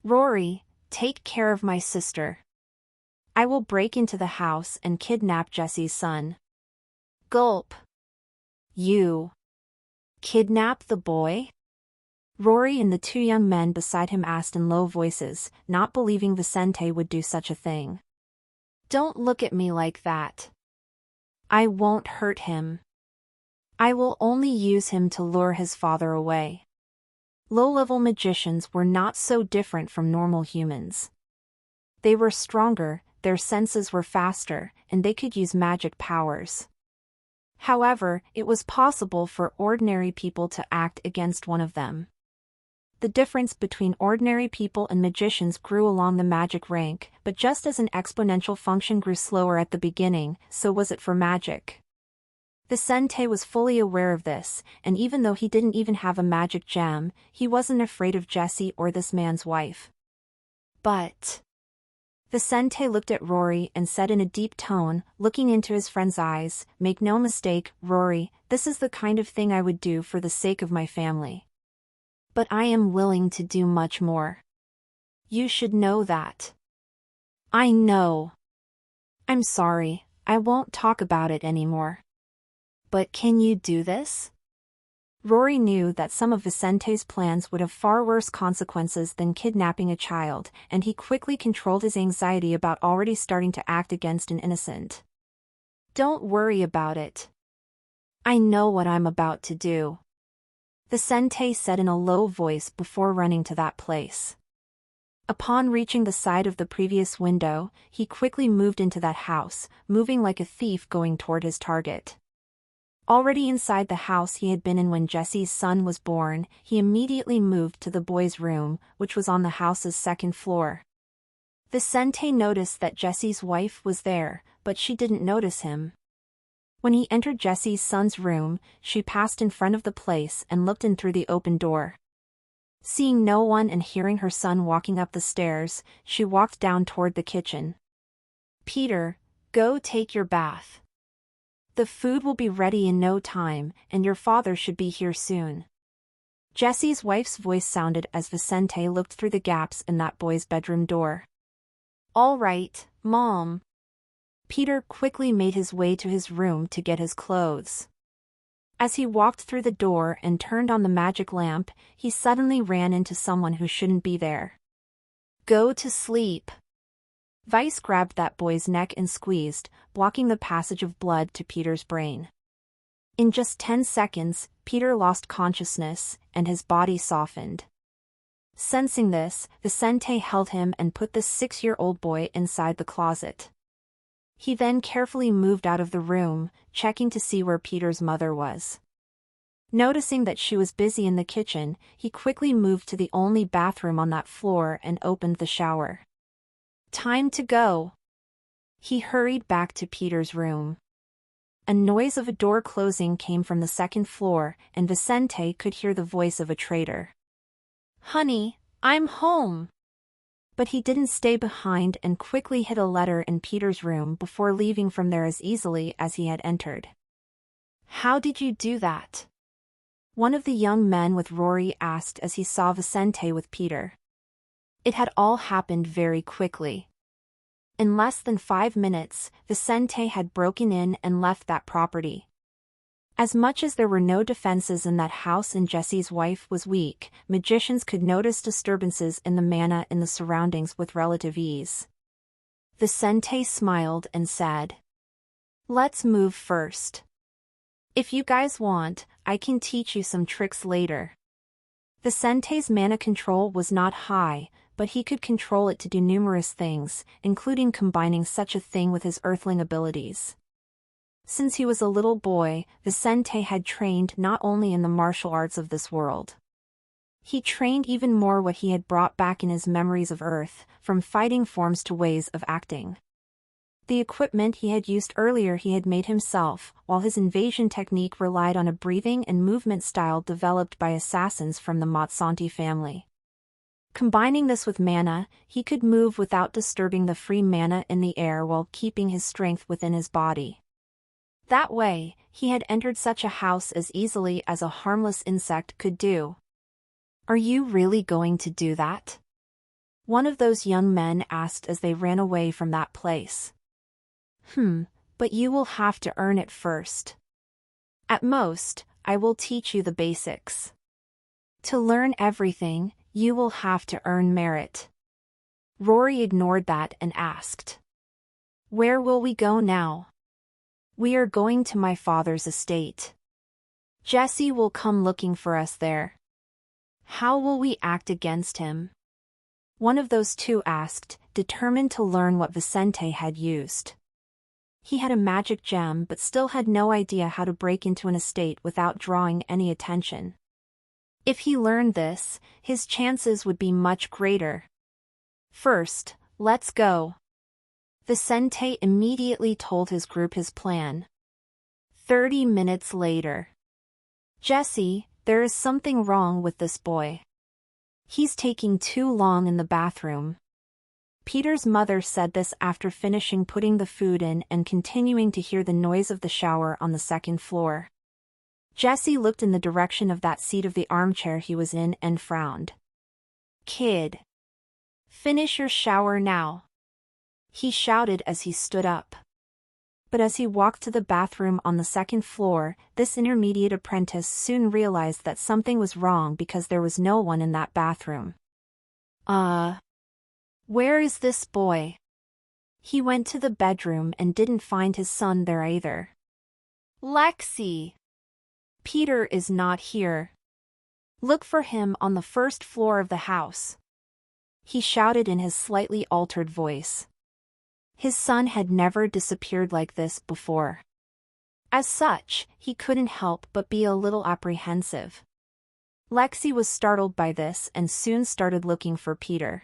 Rory, take care of my sister. I will break into the house and kidnap Jesse's son. Gulp. You. Kidnap the boy? Rory and the two young men beside him asked in low voices, not believing Vicente would do such a thing. Don't look at me like that. I won't hurt him. I will only use him to lure his father away. Low-level magicians were not so different from normal humans. They were stronger, their senses were faster, and they could use magic powers. However, it was possible for ordinary people to act against one of them. The difference between ordinary people and magicians grew along the magic rank, but just as an exponential function grew slower at the beginning, so was it for magic. Vicente was fully aware of this, and even though he didn't even have a magic gem, he wasn't afraid of Jesse or this man's wife. But Vicente looked at Rory and said in a deep tone, looking into his friend's eyes, make no mistake, Rory, this is the kind of thing I would do for the sake of my family. But I am willing to do much more. You should know that. I know. I'm sorry, I won't talk about it anymore. But can you do this? Rory knew that some of Vicente's plans would have far worse consequences than kidnapping a child, and he quickly controlled his anxiety about already starting to act against an innocent. Don't worry about it. I know what I'm about to do. Vicente said in a low voice before running to that place. Upon reaching the side of the previous window, he quickly moved into that house, moving like a thief going toward his target. Already inside the house he had been in when Jesse's son was born, he immediately moved to the boy's room, which was on the house's second floor. Vicente noticed that Jesse's wife was there, but she didn't notice him. When he entered Jesse's son's room, she passed in front of the place and looked in through the open door. Seeing no one and hearing her son walking up the stairs, she walked down toward the kitchen. Peter, go take your bath. The food will be ready in no time, and your father should be here soon. Jesse's wife's voice sounded as Vicente looked through the gaps in that boy's bedroom door. All right, Mom. Peter quickly made his way to his room to get his clothes. As he walked through the door and turned on the magic lamp, he suddenly ran into someone who shouldn't be there. Go to sleep. Vice grabbed that boy's neck and squeezed, blocking the passage of blood to Peter's brain. In just 10 seconds, Peter lost consciousness, and his body softened. Sensing this, Vicente held him and put the 6-year-old boy inside the closet. He then carefully moved out of the room, checking to see where Peter's mother was. Noticing that she was busy in the kitchen, he quickly moved to the only bathroom on that floor and opened the shower. Time to go. He hurried back to Peter's room. A noise of a door closing came from the second floor, and Vicente could hear the voice of a traitor. Honey, I'm home. But he didn't stay behind and quickly hid a letter in Peter's room before leaving from there as easily as he had entered. How did you do that? One of the young men with Rory asked as he saw Vicente with Peter. It had all happened very quickly. In less than 5 minutes, Vicente had broken in and left that property. As much as there were no defenses in that house and Jesse's wife was weak, magicians could notice disturbances in the mana in the surroundings with relative ease. Vicente smiled and said, "Let's move first. If you guys want, I can teach you some tricks later." Vicente's mana control was not high, but he could control it to do numerous things, including combining such a thing with his earthling abilities. Since he was a little boy, Vicente had trained not only in the martial arts of this world. He trained even more what he had brought back in his memories of Earth, from fighting forms to ways of acting. The equipment he had used earlier he had made himself, while his invasion technique relied on a breathing and movement style developed by assassins from the Monsanti family. Combining this with mana, he could move without disturbing the free mana in the air while keeping his strength within his body. That way, he had entered such a house as easily as a harmless insect could do. "Are you really going to do that?" one of those young men asked as they ran away from that place. But you will have to earn it first. At most, I will teach you the basics. To learn everything, you will have to earn merit." Rory ignored that and asked, "Where will we go now?" "We are going to my father's estate. Jesse will come looking for us there." "How will we act against him?" one of those two asked, determined to learn what Vicente had used. He had a magic gem but still had no idea how to break into an estate without drawing any attention. If he learned this, his chances would be much greater. "First, let's go." Vicente immediately told his group his plan. 30 minutes later. "Jesse, there is something wrong with this boy. He's taking too long in the bathroom." Peter's mother said this after finishing putting the food in and continuing to hear the noise of the shower on the second floor. Jesse looked in the direction of that seat of the armchair he was in and frowned. "Kid, finish your shower now," he shouted as he stood up. But as he walked to the bathroom on the second floor, this intermediate apprentice soon realized that something was wrong because there was no one in that bathroom. Where is this boy?" He went to the bedroom and didn't find his son there either. "Lexi! Peter is not here. Look for him on the first floor of the house," he shouted in his slightly altered voice. His son had never disappeared like this before. As such, he couldn't help but be a little apprehensive. Lexi was startled by this and soon started looking for Peter.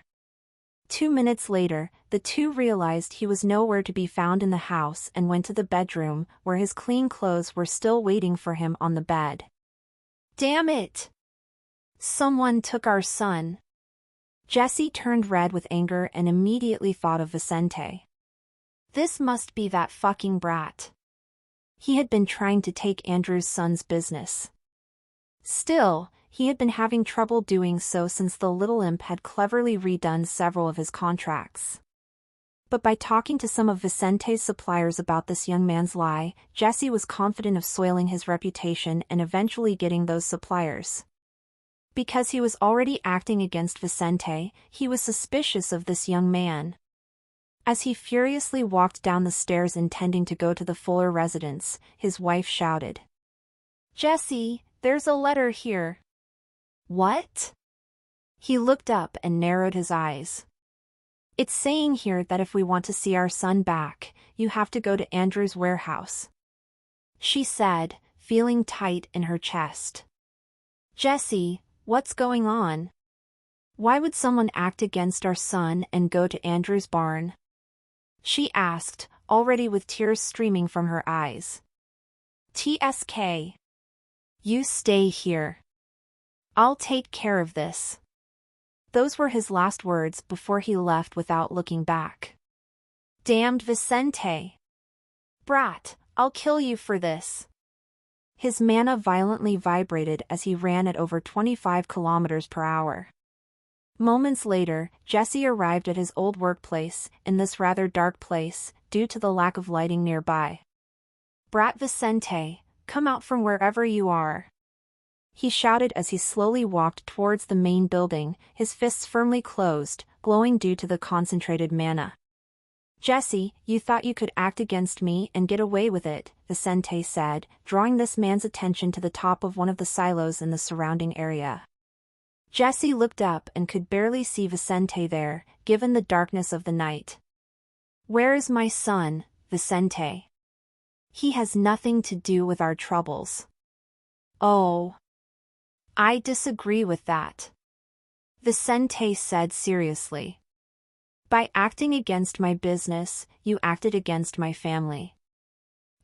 2 minutes later, the two realized he was nowhere to be found in the house and went to the bedroom, where his clean clothes were still waiting for him on the bed. "Damn it! Someone took our son." Jesse turned red with anger and immediately thought of Vicente. This must be that fucking brat. He had been trying to take Andrew's son's business. Still, he had been having trouble doing so since the little imp had cleverly redone several of his contracts. But by talking to some of Vicente's suppliers about this young man's lie, Jesse was confident of soiling his reputation and eventually getting those suppliers. Because he was already acting against Vicente, he was suspicious of this young man. As he furiously walked down the stairs intending to go to the Fuller residence, his wife shouted, "Jesse, there's a letter here." "What?" He looked up and narrowed his eyes. "It's saying here that if we want to see our son back, you have to go to Andrew's warehouse," she said, feeling tight in her chest. "Jesse, what's going on? Why would someone act against our son and go to Andrew's barn?" she asked, already with tears streaming from her eyes. "TSK. You stay here. I'll take care of this." Those were his last words before he left without looking back. "Damned Vicente. Brat, I'll kill you for this." His mana violently vibrated as he ran at over 25 kilometers per hour. Moments later, Jesse arrived at his old workplace, in this rather dark place, due to the lack of lighting nearby. "Brat Vicente, come out from wherever you are," he shouted as he slowly walked towards the main building, his fists firmly closed, glowing due to the concentrated mana. "Jesse, you thought you could act against me and get away with it," Vicente said, drawing this man's attention to the top of one of the silos in the surrounding area. Jesse looked up and could barely see Vicente there, given the darkness of the night. "Where is my son, Vicente? He has nothing to do with our troubles." "Oh, I disagree with that," Vicente said seriously. "By acting against my business, you acted against my family.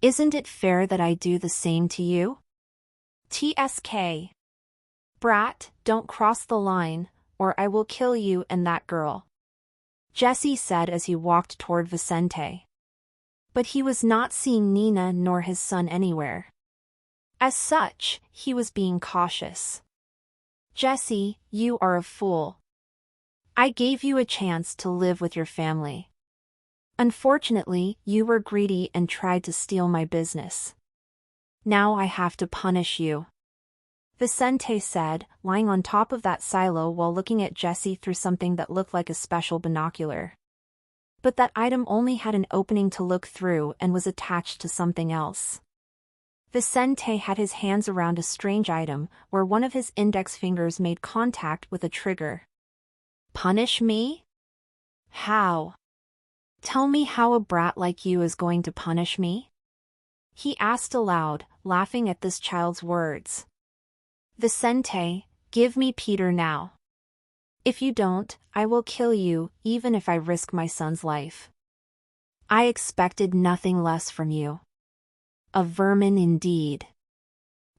Isn't it fair that I do the same to you?" "TSK. Brat, don't cross the line, or I will kill you and that girl," Jesse said as he walked toward Vicente. But he was not seeing Nina nor his son anywhere. As such, he was being cautious. "Jesse, you are a fool. I gave you a chance to live with your family. Unfortunately, you were greedy and tried to steal my business. Now I have to punish you," Vicente said, lying on top of that silo while looking at Jesse through something that looked like a special binocular. But that item only had an opening to look through and was attached to something else. Vicente had his hands around a strange item, where one of his index fingers made contact with a trigger. "Punish me? How? Tell me how a brat like you is going to punish me?" he asked aloud, laughing at this child's words. "Vicente, give me Peter now. If you don't, I will kill you, even if I risk my son's life. I expected nothing less from you. A vermin indeed.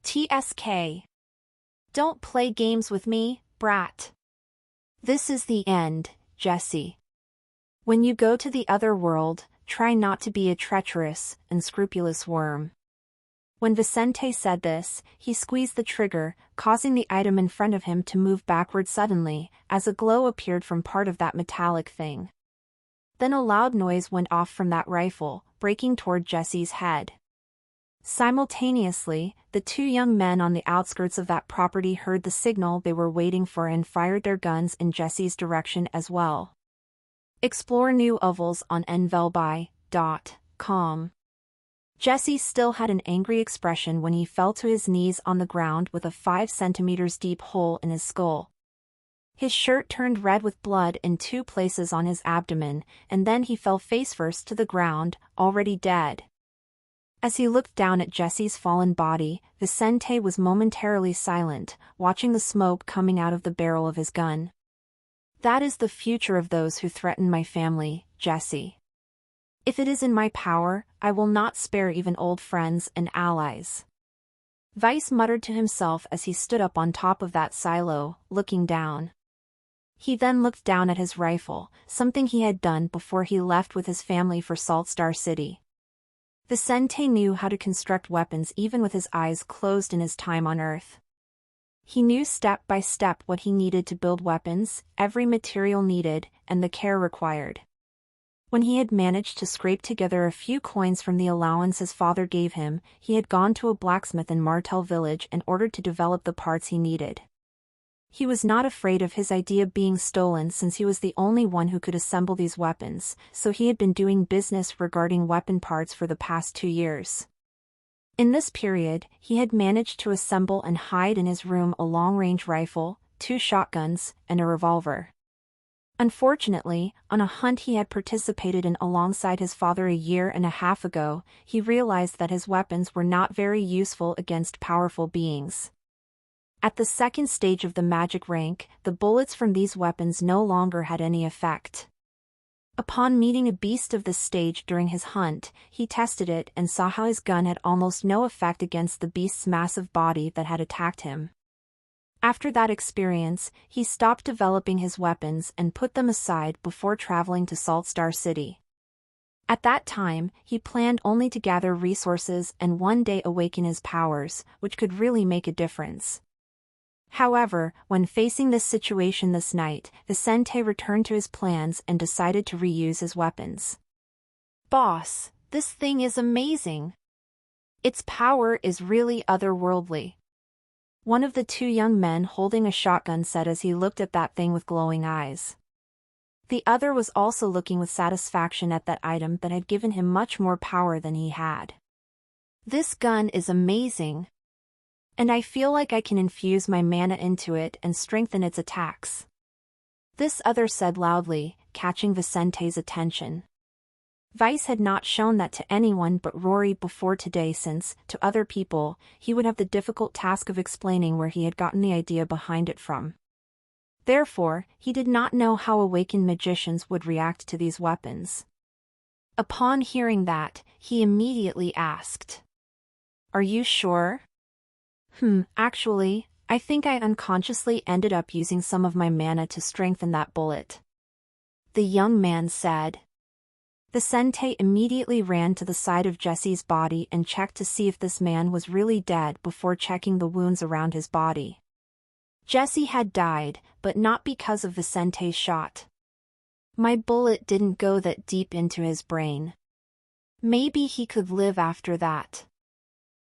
TSK. Don't play games with me, brat. This is the end, Jesse. When you go to the other world, try not to be a treacherous, unscrupulous worm." When Vicente said this, he squeezed the trigger, causing the item in front of him to move backward suddenly, as a glow appeared from part of that metallic thing. Then a loud noise went off from that rifle, breaking toward Jesse's head. Simultaneously, the two young men on the outskirts of that property heard the signal they were waiting for and fired their guns in Jesse's direction as well. Explore new ovals on nvelby.com. Jesse still had an angry expression when he fell to his knees on the ground with a 5 centimeters deep hole in his skull. His shirt turned red with blood in 2 places on his abdomen, and then he fell face first to the ground, already dead. As he looked down at Jesse's fallen body, Vicente was momentarily silent, watching the smoke coming out of the barrel of his gun. "That is the future of those who threaten my family, Jesse. If it is in my power, I will not spare even old friends and allies." Vice muttered to himself as he stood up on top of that silo, looking down. He then looked down at his rifle, something he had done before he left with his family for Saltstar City. Vicente knew how to construct weapons even with his eyes closed in his time on Earth. He knew step by step what he needed to build weapons, every material needed, and the care required. When he had managed to scrape together a few coins from the allowance his father gave him, he had gone to a blacksmith in Martel village in order to develop the parts he needed. He was not afraid of his idea being stolen since he was the only one who could assemble these weapons, so he had been doing business regarding weapon parts for the past 2 years. In this period, he had managed to assemble and hide in his room a long-range rifle, 2 shotguns, and a revolver. Unfortunately, on a hunt he had participated in alongside his father a year and a half ago, he realized that his weapons were not very useful against powerful beings. At the second stage of the magic rank, the bullets from these weapons no longer had any effect. Upon meeting a beast of this stage during his hunt, he tested it and saw how his gun had almost no effect against the beast's massive body that had attacked him. After that experience, he stopped developing his weapons and put them aside before traveling to Saltstar City. At that time, he planned only to gather resources and one day awaken his powers, which could really make a difference. However, when facing this situation this night, Vicente returned to his plans and decided to reuse his weapons. Boss, this thing is amazing. Its power is really otherworldly. One of the two young men holding a shotgun said as he looked at that thing with glowing eyes. The other was also looking with satisfaction at that item that had given him much more power than he had. This gun is amazing. And I feel like I can infuse my mana into it and strengthen its attacks. This other said loudly, catching Vicente's attention. Vice had not shown that to anyone but Rory before today since, to other people, he would have the difficult task of explaining where he had gotten the idea behind it from. Therefore, he did not know how awakened magicians would react to these weapons. Upon hearing that, he immediately asked, "Are you sure?" Actually, I think I unconsciously ended up using some of my mana to strengthen that bullet," the young man said. Vicente immediately ran to the side of Jesse's body and checked to see if this man was really dead before checking the wounds around his body. Jesse had died, but not because of Vicente's shot. My bullet didn't go that deep into his brain. Maybe he could live after that.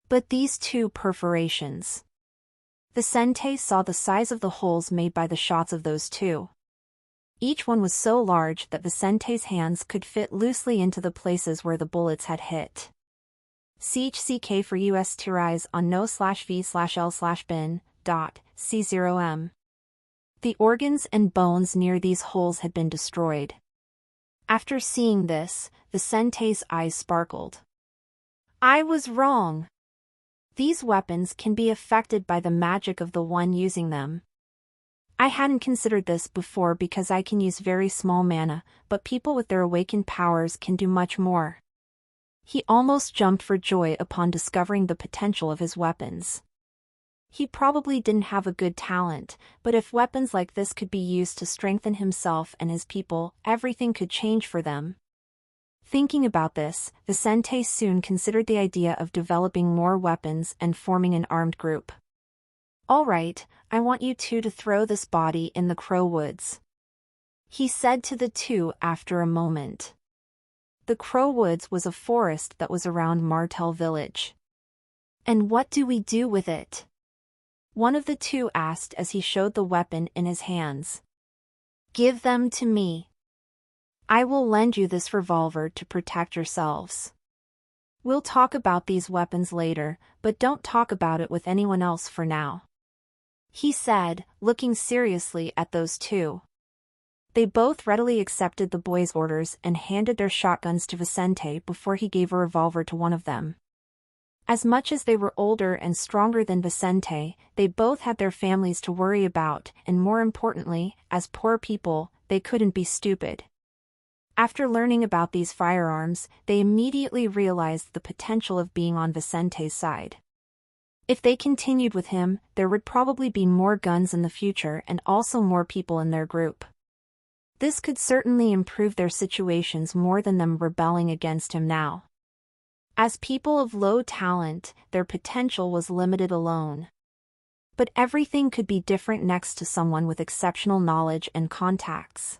But these two perforations. Vicente saw the size of the holes made by the shots of those two. Each one was so large that Vicente's hands could fit loosely into the places where the bullets had hit. CHCK for US Tirais on no/v/l/bin.c0m. The organs and bones near these holes had been destroyed. After seeing this, Vicente's eyes sparkled. I was wrong. These weapons can be affected by the magic of the one using them. I hadn't considered this before because I can use very small mana, but people with their awakened powers can do much more. He almost jumped for joy upon discovering the potential of his weapons. He probably didn't have a good talent, but if weapons like this could be used to strengthen himself and his people, everything could change for them. Thinking about this, Vicente soon considered the idea of developing more weapons and forming an armed group. "All right, I want you two to throw this body in the Crow Woods," he said to the two after a moment. The Crow Woods was a forest that was around Martel village. "And what do we do with it?" one of the two asked as he showed the weapon in his hands. "Give them to me. I will lend you this revolver to protect yourselves. We'll talk about these weapons later, but don't talk about it with anyone else for now," he said, looking seriously at those two. They both readily accepted the boy's orders and handed their shotguns to Vicente before he gave a revolver to one of them. As much as they were older and stronger than Vicente, they both had their families to worry about, and more importantly, as poor people, they couldn't be stupid. After learning about these firearms, they immediately realized the potential of being on Vicente's side. If they continued with him, there would probably be more guns in the future and also more people in their group. This could certainly improve their situations more than them rebelling against him now. As people of low talent, their potential was limited alone. But everything could be different next to someone with exceptional knowledge and contacts.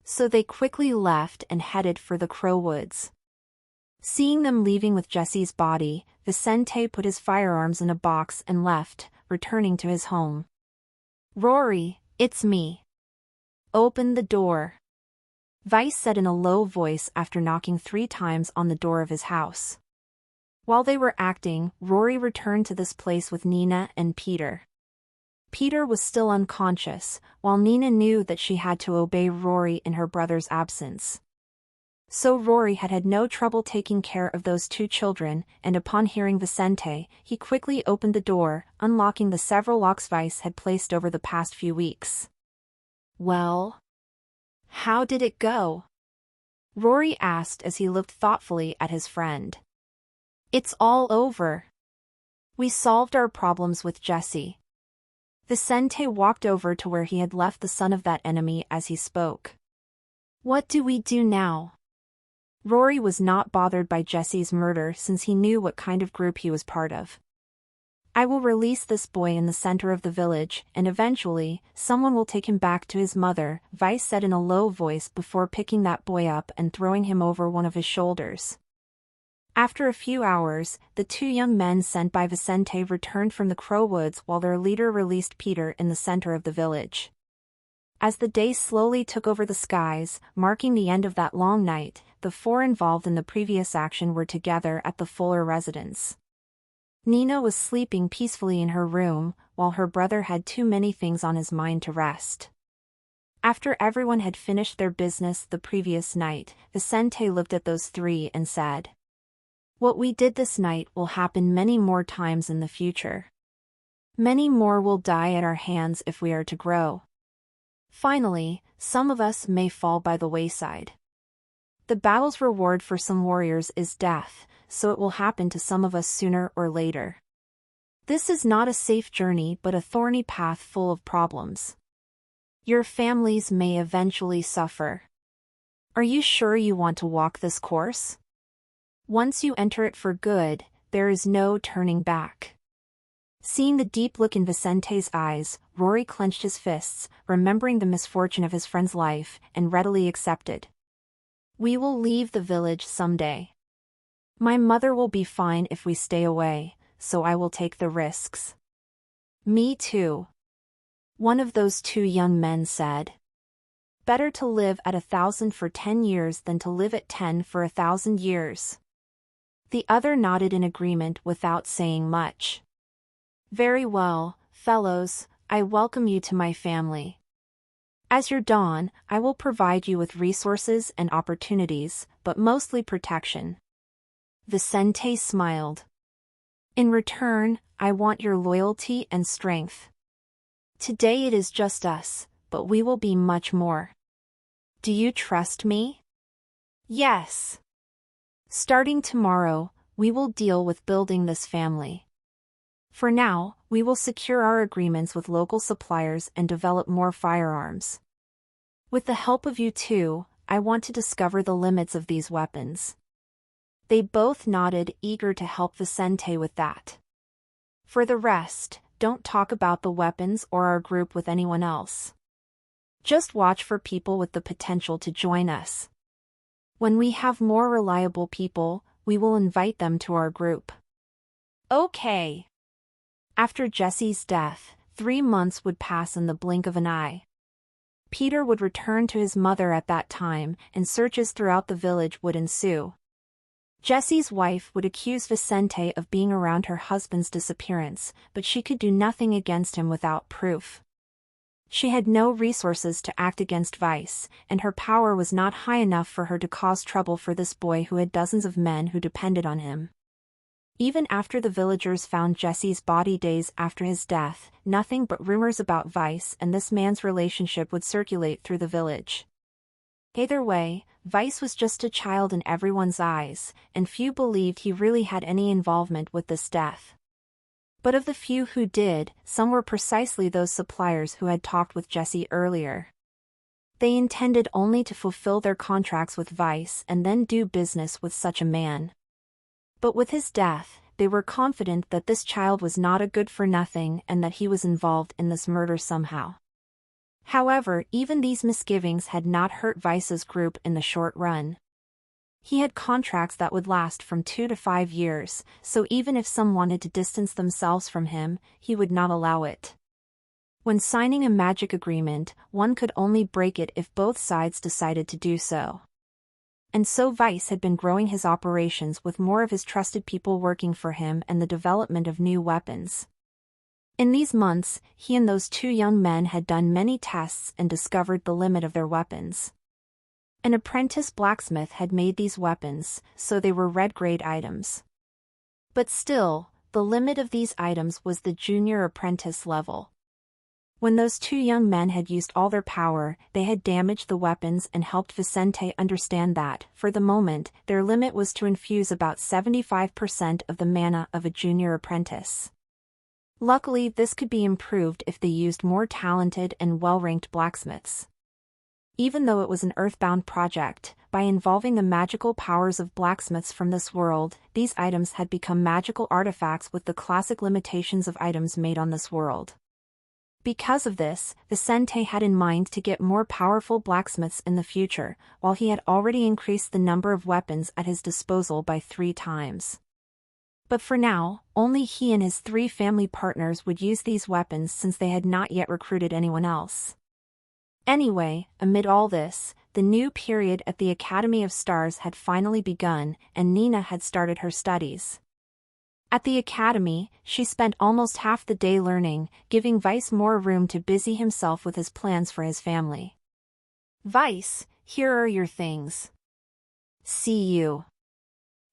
So they quickly left and headed for the Crow Woods. Seeing them leaving with Jesse's body, Vicente put his firearms in a box and left, returning to his home. "Rory, it's me. Open the door," Vice said in a low voice after knocking 3 times on the door of his house. While they were acting, Rory returned to this place with Nina and Peter. Peter was still unconscious, while Nina knew that she had to obey Rory in her brother's absence. So Rory had had no trouble taking care of those 2 children, and upon hearing Vicente, he quickly opened the door, unlocking the several locks Vice had placed over the past few weeks. "Well, how did it go?" Rory asked as he looked thoughtfully at his friend. "It's all over. We solved our problems with Jesse." Vicente walked over to where he had left the son of that enemy as he spoke. "What do we do now?" Rory was not bothered by Jesse's murder since he knew what kind of group he was part of. I will release this boy in the center of the village, and eventually, someone will take him back to his mother, Vice said in a low voice before picking that boy up and throwing him over one of his shoulders. After a few hours, the two young men sent by Vicente returned from the Crow Woods while their leader released Peter in the center of the village. As the day slowly took over the skies, marking the end of that long night, the four involved in the previous action were together at the Fuller residence. Nina was sleeping peacefully in her room, while her brother had too many things on his mind to rest. After everyone had finished their business the previous night, Vicente looked at those three and said, "What we did this night will happen many more times in the future. Many more will die at our hands if we are to grow. Finally, some of us may fall by the wayside. The battle's reward for some warriors is death, so it will happen to some of us sooner or later. This is not a safe journey but a thorny path full of problems. Your families may eventually suffer. Are you sure you want to walk this course? Once you enter it for good, there is no turning back." Seeing the deep look in Vicente's eyes, Rory clenched his fists, remembering the misfortune of his friend's life, and readily accepted. "We will leave the village someday. My mother will be fine if we stay away, so I will take the risks." "Me too," one of those two young men said. "Better to live at 1,000 for 10 years than to live at 10 for 1,000 years. The other nodded in agreement without saying much. "Very well, fellows, I welcome you to my family. As your Don, I will provide you with resources and opportunities, but mostly protection." Vicente smiled. "In return, I want your loyalty and strength. Today it is just us, but we will be much more. Do you trust me?" "Yes. Starting tomorrow, we will deal with building this family. For now, we will secure our agreements with local suppliers and develop more firearms. With the help of you two, I want to discover the limits of these weapons." They both nodded, eager to help Vicente with that. "For the rest, don't talk about the weapons or our group with anyone else. Just watch for people with the potential to join us. When we have more reliable people, we will invite them to our group." "Okay." After Jesse's death, 3 months would pass in the blink of an eye. Peter would return to his mother at that time, and searches throughout the village would ensue. Jesse's wife would accuse Vicente of being around her husband's disappearance, but she could do nothing against him without proof. She had no resources to act against Vice, and her power was not high enough for her to cause trouble for this boy who had dozens of men who depended on him. Even after the villagers found Jesse's body days after his death, nothing but rumors about Vice and this man's relationship would circulate through the village. Either way, Vice was just a child in everyone's eyes, and few believed he really had any involvement with this death. But of the few who did, some were precisely those suppliers who had talked with Jesse earlier. They intended only to fulfill their contracts with Vice and then do business with such a man. But with his death, they were confident that this child was not a good-for-nothing and that he was involved in this murder somehow. However, even these misgivings had not hurt Vice's group in the short run. He had contracts that would last from 2 to 5 years, so even if some wanted to distance themselves from him, he would not allow it. When signing a magic agreement, one could only break it if both sides decided to do so. And so Vice had been growing his operations with more of his trusted people working for him and the development of new weapons. In these months, he and those two young men had done many tests and discovered the limit of their weapons. An apprentice blacksmith had made these weapons, so they were red-grade items. But still, the limit of these items was the junior apprentice level. When those two young men had used all their power, they had damaged the weapons and helped Vicente understand that, for the moment, their limit was to infuse about 75% of the mana of a junior apprentice. Luckily, this could be improved if they used more talented and well-ranked blacksmiths. Even though it was an earthbound project, by involving the magical powers of blacksmiths from this world, these items had become magical artifacts with the classic limitations of items made on this world. Because of this, Vicente had in mind to get more powerful blacksmiths in the future, while he had already increased the number of weapons at his disposal by 3 times. But for now, only he and his 3 family partners would use these weapons since they had not yet recruited anyone else. Anyway, amid all this, the new period at the Academy of Stars had finally begun, and Nina had started her studies. At the academy, she spent almost half the day learning, giving Vice more room to busy himself with his plans for his family. "Vice, here are your things. See you,"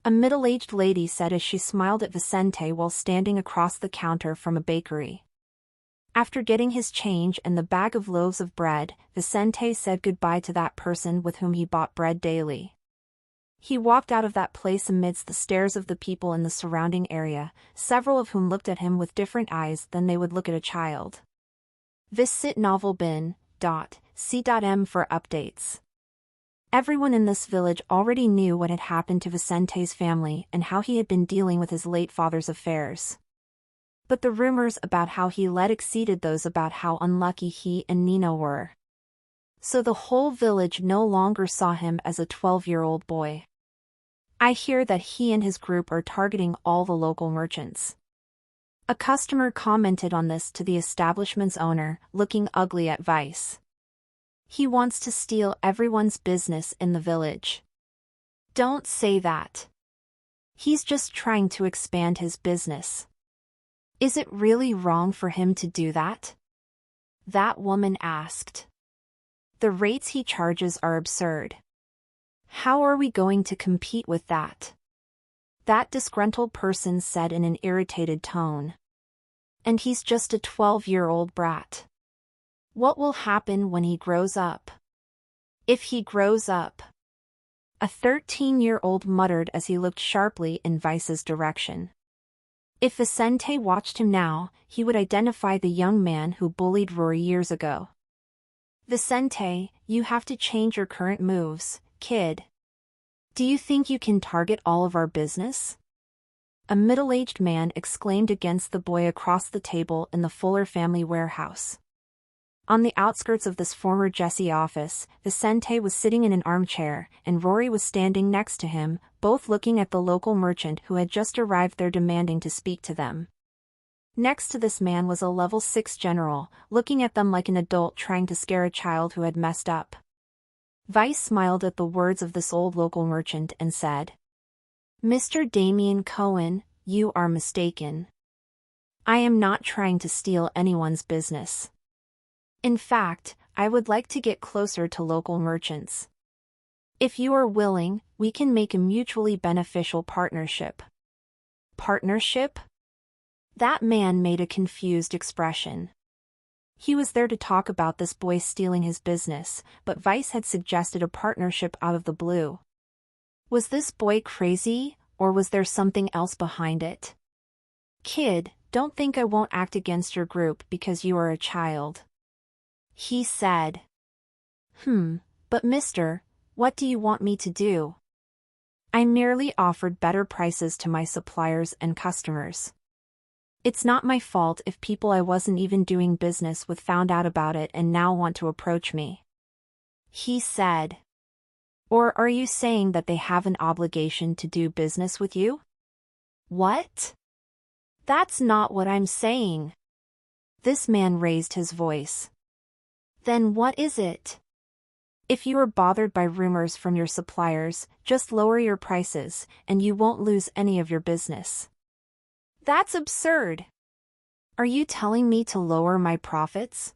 a middle-aged lady said as she smiled at Vicente while standing across the counter from a bakery. After getting his change and the bag of loaves of bread, Vicente said goodbye to that person with whom he bought bread daily. He walked out of that place amidst the stares of the people in the surrounding area, several of whom looked at him with different eyes than they would look at a child. Visit novelbin.c.m for updates. Everyone in this village already knew what had happened to Vicente's family and how he had been dealing with his late father's affairs. But the rumors about how he led exceeded those about how unlucky he and Nina were. So the whole village no longer saw him as a 12-year-old boy. "I hear that he and his group are targeting all the local merchants." A customer commented on this to the establishment's owner, looking ugly at Vice. "He wants to steal everyone's business in the village." "Don't say that. He's just trying to expand his business." "Is it really wrong for him to do that?" that woman asked. "The rates he charges are absurd. How are we going to compete with that?" that disgruntled person said in an irritated tone. "And he's just a 12-year-old brat. What will happen when he grows up?" "If he grows up," a 13-year-old muttered as he looked sharply in Vice's direction. If Vicente watched him now, he would identify the young man who bullied Rory years ago. "Vicente, you have to change your current moves, kid. Do you think you can target all of our business?" a middle-aged man exclaimed against the boy across the table in the Fuller family warehouse. On the outskirts of this former Jesse office, Vicente was sitting in an armchair, and Rory was standing next to him, both looking at the local merchant who had just arrived there demanding to speak to them. Next to this man was a level 6 general, looking at them like an adult trying to scare a child who had messed up. Vice smiled at the words of this old local merchant and said, "Mr. Damien Cohen, you are mistaken. I am not trying to steal anyone's business. In fact, I would like to get closer to local merchants. If you are willing, we can make a mutually beneficial partnership." "Partnership?" That man made a confused expression. He was there to talk about this boy stealing his business, but Vice had suggested a partnership out of the blue. Was this boy crazy, or was there something else behind it? "Kid, don't think I won't act against your group because you are a child," he said. But mister, what do you want me to do? I merely offered better prices to my suppliers and customers. It's not my fault if people I wasn't even doing business with found out about it and now want to approach me," he said. "Or are you saying that they have an obligation to do business with you?" "What? That's not what I'm saying." This man raised his voice. "Then what is it? If you are bothered by rumors from your suppliers, just lower your prices, and you won't lose any of your business." "That's absurd. Are you telling me to lower my profits?"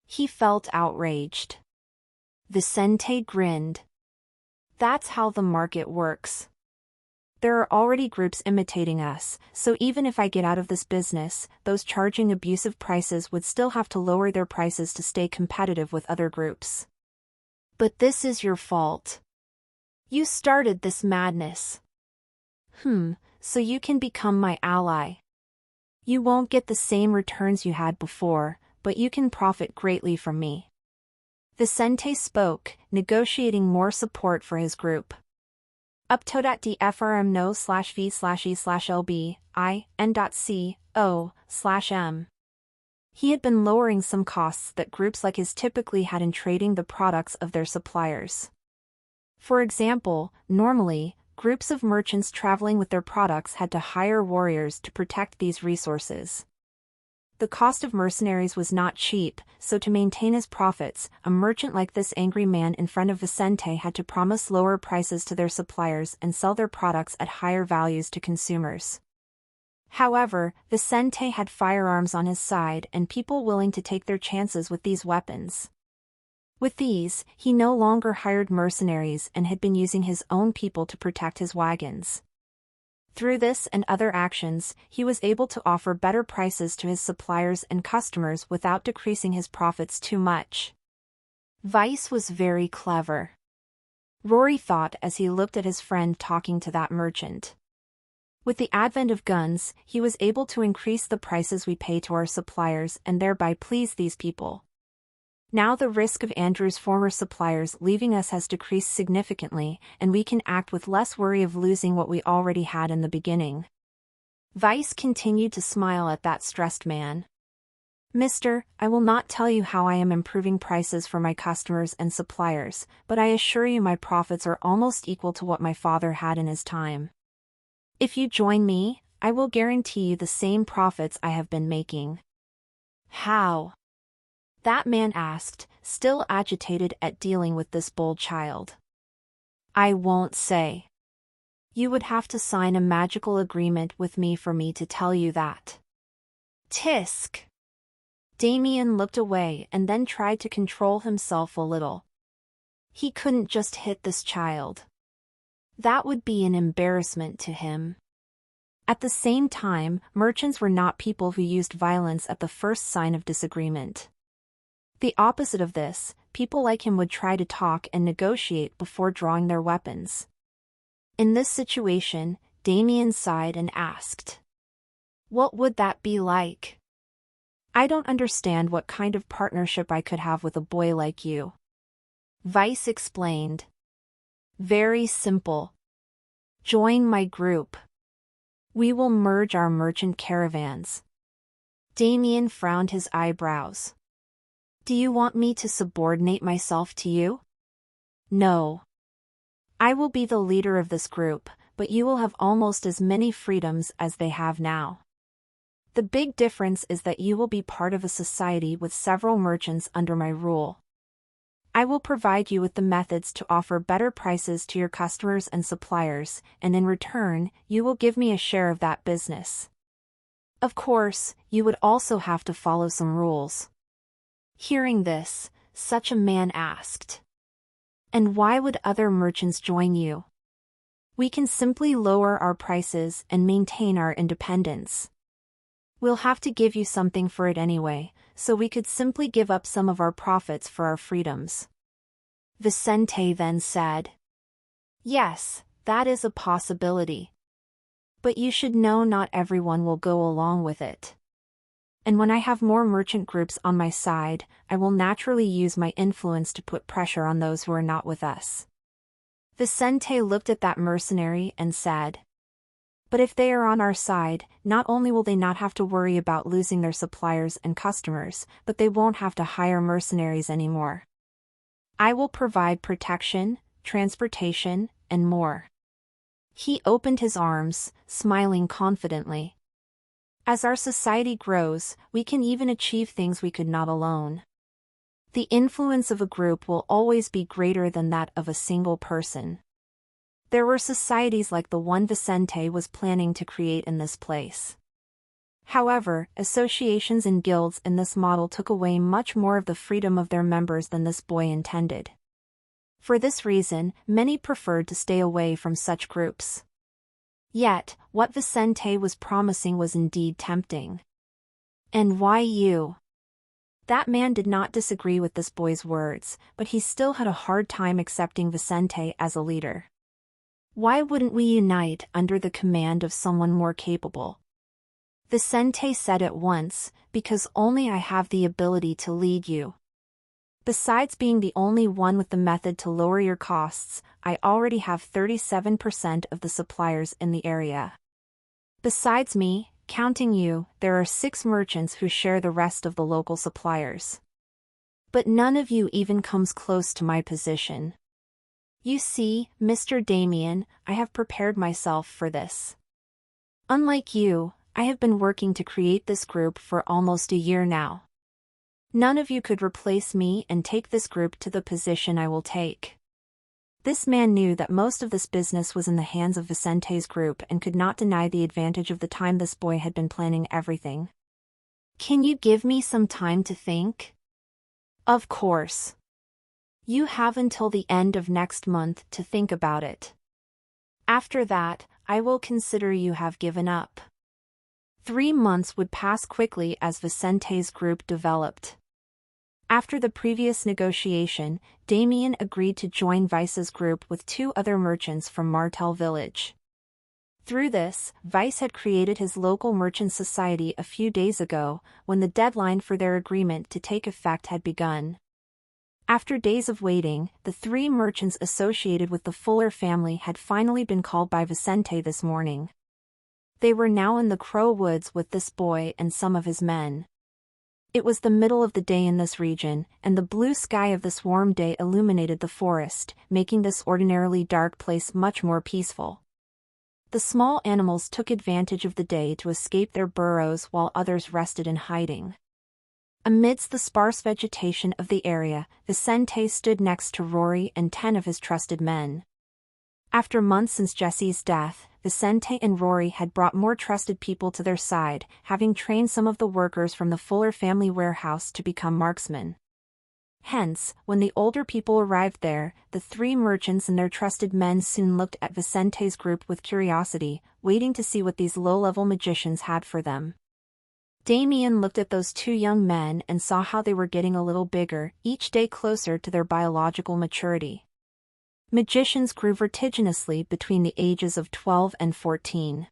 He felt outraged. Vicente grinned. "That's how the market works. There are already groups imitating us, so even if I get out of this business, those charging abusive prices would still have to lower their prices to stay competitive with other groups. But this is your fault. You started this madness. So you can become my ally. You won't get the same returns you had before, but you can profit greatly from me." Vicente spoke, negotiating more support for his group. Up.dfrm no/v/e/lb I n.co/m. He had been lowering some costs that groups like his typically had in trading the products of their suppliers. For example, normally, groups of merchants traveling with their products had to hire warriors to protect these resources. The cost of mercenaries was not cheap, so to maintain his profits, a merchant like this angry man in front of Vicente had to promise lower prices to their suppliers and sell their products at higher values to consumers. However, Vicente had firearms on his side and people willing to take their chances with these weapons. With these, he no longer hired mercenaries and had been using his own people to protect his wagons. Through this and other actions, he was able to offer better prices to his suppliers and customers without decreasing his profits too much. Vice was very clever, Rory thought as he looked at his friend talking to that merchant. With the advent of guns, he was able to increase the prices we pay to our suppliers and thereby please these people. Now the risk of Andrew's former suppliers leaving us has decreased significantly, and we can act with less worry of losing what we already had in the beginning. Vice continued to smile at that stressed man. Mister, I will not tell you how I am improving prices for my customers and suppliers, but I assure you my profits are almost equal to what my father had in his time. If you join me, I will guarantee you the same profits I have been making. How? That man asked, still agitated at dealing with this bold child. I won't say. You would have to sign a magical agreement with me for me to tell you that. Tisk. Damien looked away and then tried to control himself a little. He couldn't just hit this child. That would be an embarrassment to him. At the same time, merchants were not people who used violence at the first sign of disagreement. The opposite of this, people like him would try to talk and negotiate before drawing their weapons. In this situation, Damien sighed and asked, "What would that be like? I don't understand what kind of partnership I could have with a boy like you." Vice explained. Very simple. Join my group. We will merge our merchant caravans. Damien frowned his eyebrows. Do you want me to subordinate myself to you? No. I will be the leader of this group, but you will have almost as many freedoms as they have now. The big difference is that you will be part of a society with several merchants under my rule. I will provide you with the methods to offer better prices to your customers and suppliers, and in return, you will give me a share of that business. Of course, you would also have to follow some rules. Hearing this, such a man asked, "And why would other merchants join you? We can simply lower our prices and maintain our independence. We'll have to give you something for it anyway, so we could simply give up some of our profits for our freedoms." Vicente then said, "Yes, that is a possibility. But you should know not everyone will go along with it. And when I have more merchant groups on my side, I will naturally use my influence to put pressure on those who are not with us." Vicente looked at that mercenary and said, "But if they are on our side, not only will they not have to worry about losing their suppliers and customers, but they won't have to hire mercenaries anymore. I will provide protection, transportation, and more." He opened his arms, smiling confidently. As our society grows, we can even achieve things we could not alone. The influence of a group will always be greater than that of a single person. There were societies like the one Vicente was planning to create in this place. However, associations and guilds in this model took away much more of the freedom of their members than this boy intended. For this reason, many preferred to stay away from such groups. Yet, what Vicente was promising was indeed tempting. "And why you?" That man did not disagree with this boy's words, but he still had a hard time accepting Vicente as a leader. "Why wouldn't we unite under the command of someone more capable?" Vicente said at once, "Because only I have the ability to lead you. Besides being the only one with the method to lower your costs, I already have 37% of the suppliers in the area. Besides me, counting you, there are 6 merchants who share the rest of the local suppliers. But none of you even comes close to my position. You see, Mr. Damien, I have prepared myself for this. Unlike you, I have been working to create this group for almost a year now. None of you could replace me and take this group to the position I will take. This man knew that most of this business was in the hands of Vicente's group and could not deny the advantage of the time this boy had been planning everything. Can you give me some time to think? Of course. You have until the end of next month to think about it. After that, I will consider you have given up. 3 months would pass quickly as Vicente's group developed. After the previous negotiation, Damien agreed to join Vice's group with 2 other merchants from Martel Village. Through this, Vice had created his local merchant society a few days ago, when the deadline for their agreement to take effect had begun. After days of waiting, the 3 merchants associated with the Fuller family had finally been called by Vicente this morning. They were now in the Crow Woods with this boy and some of his men. It was the middle of the day in this region, and the blue sky of this warm day illuminated the forest, making this ordinarily dark place much more peaceful. The small animals took advantage of the day to escape their burrows while others rested in hiding. Amidst the sparse vegetation of the area, Vicente stood next to Rory and 10 of his trusted men. After months since Jesse's death, Vicente and Rory had brought more trusted people to their side, having trained some of the workers from the Fuller family warehouse to become marksmen. Hence, when the older people arrived there, the 3 merchants and their trusted men soon looked at Vicente's group with curiosity, waiting to see what these low-level magicians had for them. Damien looked at those 2 young men and saw how they were getting a little bigger, each day closer to their biological maturity. Magicians grew vertiginously between the ages of 12 and 14.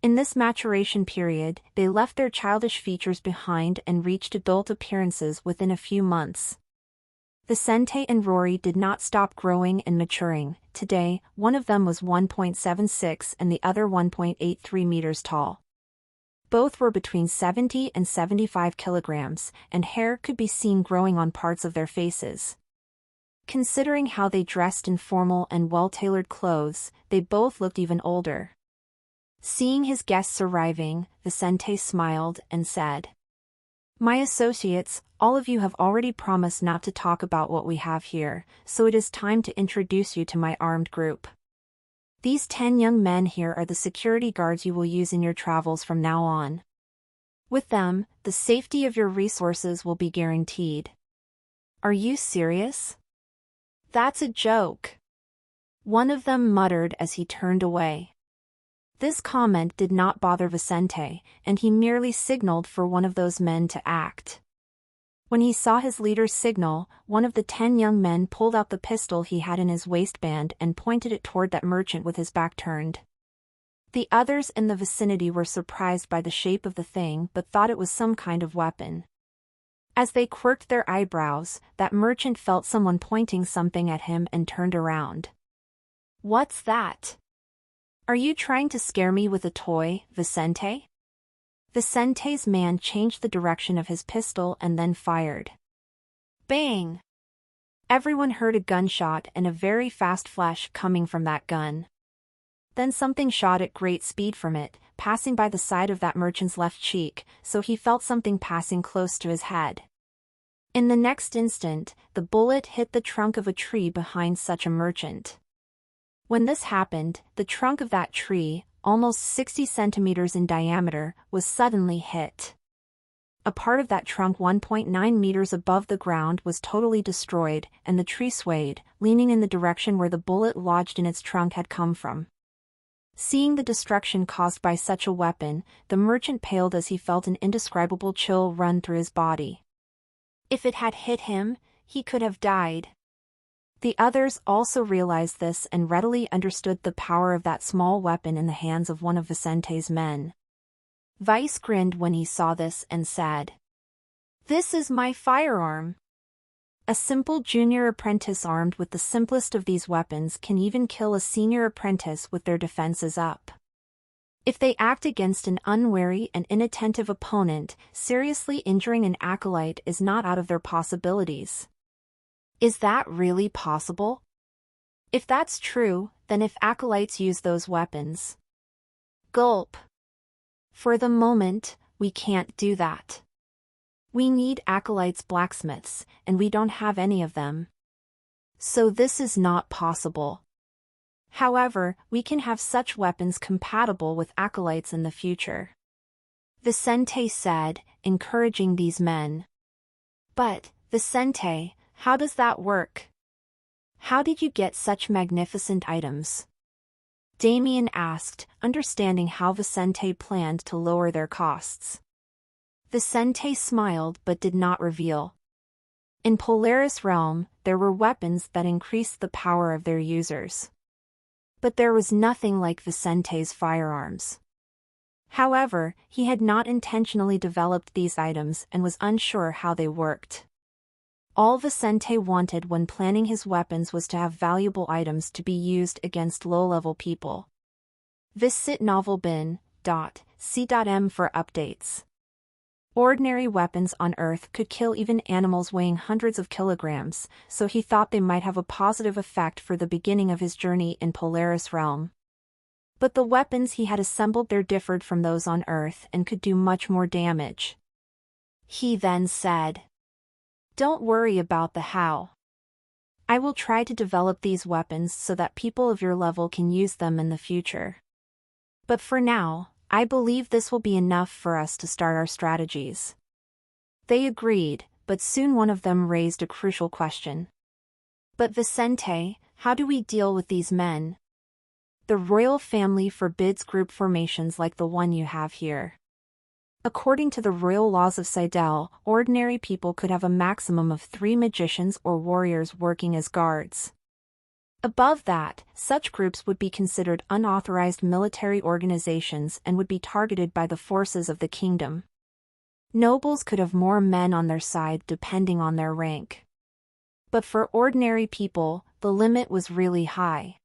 In this maturation period, they left their childish features behind and reached adult appearances within a few months. Vicente and Rory did not stop growing and maturing. Today, one of them was 1.76 and the other 1.83 meters tall. Both were between 70 and 75 kilograms, and hair could be seen growing on parts of their faces. Considering how they dressed in formal and well-tailored clothes, they both looked even older. Seeing his guests arriving, Vicente smiled and said, "My associates, all of you have already promised not to talk about what we have here, so it is time to introduce you to my armed group. These 10 young men here are the security guards you will use in your travels from now on. With them, the safety of your resources will be guaranteed." "Are you serious?" "That's a joke," one of them muttered as he turned away. This comment did not bother Vicente, and he merely signaled for one of those men to act. When he saw his leader's signal, one of the 10 young men pulled out the pistol he had in his waistband and pointed it toward that merchant with his back turned. The others in the vicinity were surprised by the shape of the thing but thought it was some kind of weapon. As they quirked their eyebrows, that merchant felt someone pointing something at him and turned around. "What's that? Are you trying to scare me with a toy, Vicente?" Vicente's man changed the direction of his pistol and then fired. Bang! Everyone heard a gunshot and a very fast flash coming from that gun. Then something shot at great speed from it, passing by the side of that merchant's left cheek, so he felt something passing close to his head. In the next instant, the bullet hit the trunk of a tree behind such a merchant. When this happened, the trunk of that tree, almost 60 centimeters in diameter, was suddenly hit. A part of that trunk 1.9 meters above the ground was totally destroyed, and the tree swayed, leaning in the direction where the bullet lodged in its trunk had come from. Seeing the destruction caused by such a weapon, the merchant paled as he felt an indescribable chill run through his body. If it had hit him, he could have died. The others also realized this and readily understood the power of that small weapon in the hands of one of Vicente's men. Vice grinned when he saw this and said, "This is my firearm." A simple junior apprentice armed with the simplest of these weapons can even kill a senior apprentice with their defenses up. If they act against an unwary and inattentive opponent, seriously injuring an acolyte is not out of their possibilities. Is that really possible? If that's true, then if acolytes use those weapons. Gulp. For the moment, we can't do that. We need acolytes blacksmiths, and we don't have any of them. So this is not possible. However, we can have such weapons compatible with acolytes in the future. Vicente said, encouraging these men. But, Vicente, how does that work? How did you get such magnificent items? Damien asked, understanding how Vicente planned to lower their costs. Vicente smiled but did not reveal. In Polaris Realm, there were weapons that increased the power of their users. But there was nothing like Vicente's firearms. However, he had not intentionally developed these items and was unsure how they worked. All Vicente wanted when planning his weapons was to have valuable items to be used against low-level people. Visit novelbin.c.m for updates. Ordinary weapons on Earth could kill even animals weighing hundreds of kilograms, so he thought they might have a positive effect for the beginning of his journey in Polaris Realm. But the weapons he had assembled there differed from those on Earth and could do much more damage. He then said, "Don't worry about the how. I will try to develop these weapons so that people of your level can use them in the future. But for now, I believe this will be enough for us to start our strategies." They agreed, but soon one of them raised a crucial question. "But Vicente, how do we deal with these men? The royal family forbids group formations like the one you have here. According to the royal laws of Seidel, ordinary people could have a maximum of 3 magicians or warriors working as guards. Above that, such groups would be considered unauthorized military organizations and would be targeted by the forces of the kingdom. Nobles could have more men on their side depending on their rank. But for ordinary people, the limit was really high.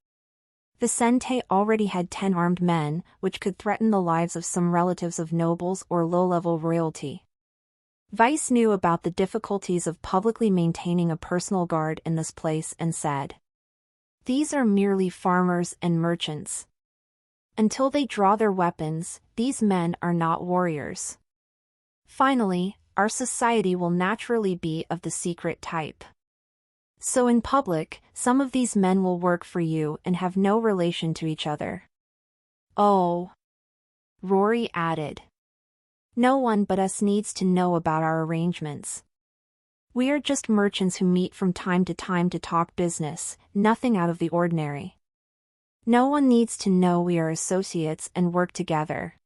Vicente already had 10 armed men, which could threaten the lives of some relatives of nobles or low-level royalty. Vice knew about the difficulties of publicly maintaining a personal guard in this place and said, "These are merely farmers and merchants. Until they draw their weapons, these men are not warriors. Finally, our society will naturally be of the secret type. So in public, some of these men will work for you and have no relation to each other." "Oh," Rory added. "No one but us needs to know about our arrangements. We are just merchants who meet from time to time to talk business, nothing out of the ordinary. No one needs to know we are associates and work together."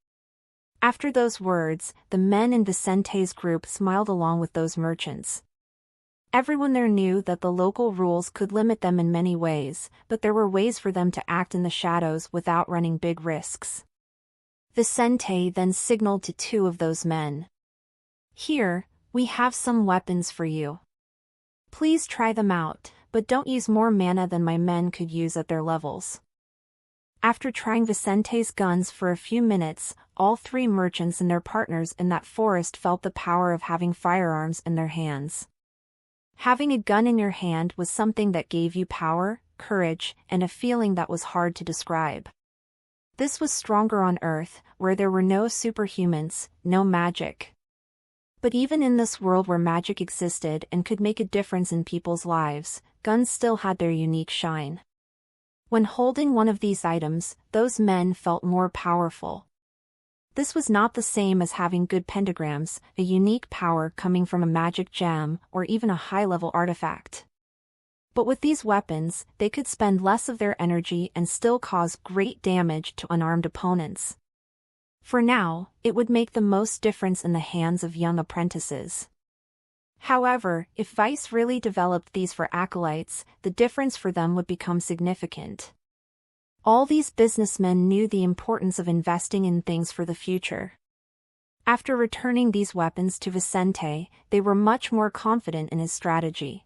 After those words, the men in Vicente's group smiled along with those merchants. Everyone there knew that the local rules could limit them in many ways, but there were ways for them to act in the shadows without running big risks. Vicente then signaled to 2 of those men. "Here, we have some weapons for you. Please try them out, but don't use more mana than my men could use at their levels." After trying Vicente's guns for a few minutes, all 3 merchants and their partners in that forest felt the power of having firearms in their hands. Having a gun in your hand was something that gave you power, courage, and a feeling that was hard to describe. This was stronger on Earth, where there were no superhumans, no magic. But even in this world where magic existed and could make a difference in people's lives, guns still had their unique shine. When holding one of these items, those men felt more powerful. This was not the same as having good pentagrams, a unique power coming from a magic gem, or even a high-level artifact. But with these weapons, they could spend less of their energy and still cause great damage to unarmed opponents. For now, it would make the most difference in the hands of young apprentices. However, if Vice really developed these for acolytes, the difference for them would become significant. All these businessmen knew the importance of investing in things for the future. After returning these weapons to Vicente, they were much more confident in his strategy.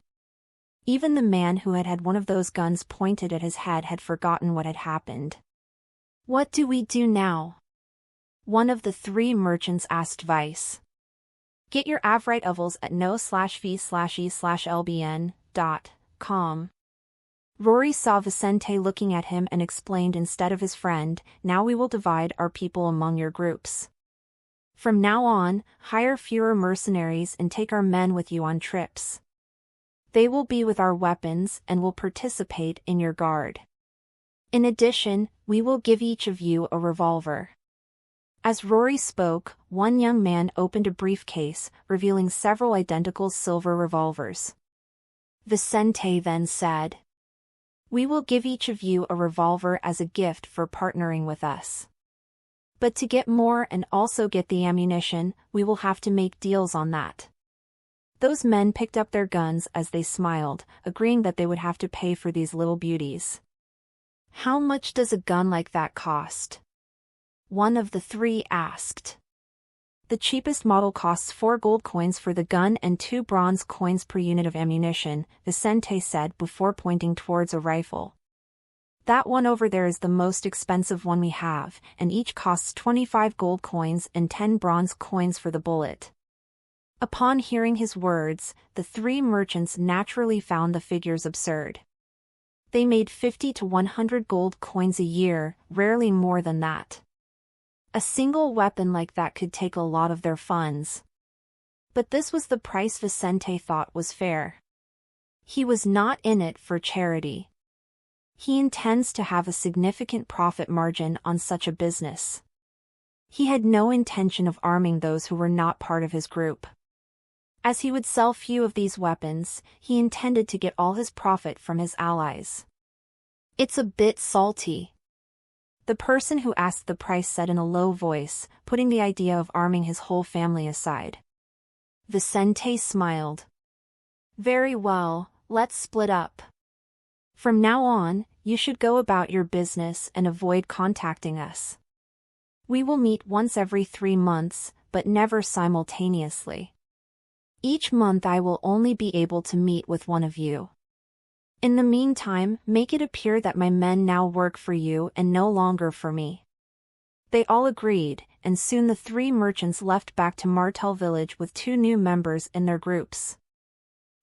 Even the man who had had one of those guns pointed at his head had forgotten what had happened. "What do we do now?" one of the three merchants asked Vice. "Get your Avrite ovals at no/v/e/lbn.com. Rory saw Vicente looking at him and explained instead of his friend, "Now we will divide our people among your groups. From now on, hire fewer mercenaries and take our men with you on trips. They will be with our weapons and will participate in your guard. In addition, we will give each of you a revolver." As Rory spoke, one young man opened a briefcase, revealing several identical silver revolvers. Vicente then said, "We will give each of you a revolver as a gift for partnering with us. But to get more and also get the ammunition, we will have to make deals on that." Those men picked up their guns as they smiled, agreeing that they would have to pay for these little beauties. "How much does a gun like that cost?" one of the three asked. "The cheapest model costs 4 gold coins for the gun and 2 bronze coins per unit of ammunition," Vicente said before pointing towards a rifle. "That one over there is the most expensive one we have, and each costs 25 gold coins and 10 bronze coins for the bullet." Upon hearing his words, the three merchants naturally found the figures absurd. They made 50 to 100 gold coins a year, rarely more than that. A single weapon like that could take a lot of their funds. But this was the price Vicente thought was fair. He was not in it for charity. He intends to have a significant profit margin on such a business. He had no intention of arming those who were not part of his group. As he would sell few of these weapons, he intended to get all his profit from his allies. "It's a bit salty," the person who asked the price said in a low voice, putting the idea of arming his whole family aside. Vicente smiled. "Very well, let's split up. From now on, you should go about your business and avoid contacting us. We will meet once every 3 months, but never simultaneously. Each month I will only be able to meet with one of you. In the meantime, make it appear that my men now work for you and no longer for me." They all agreed, and soon the three merchants left back to Martel village with 2 new members in their groups.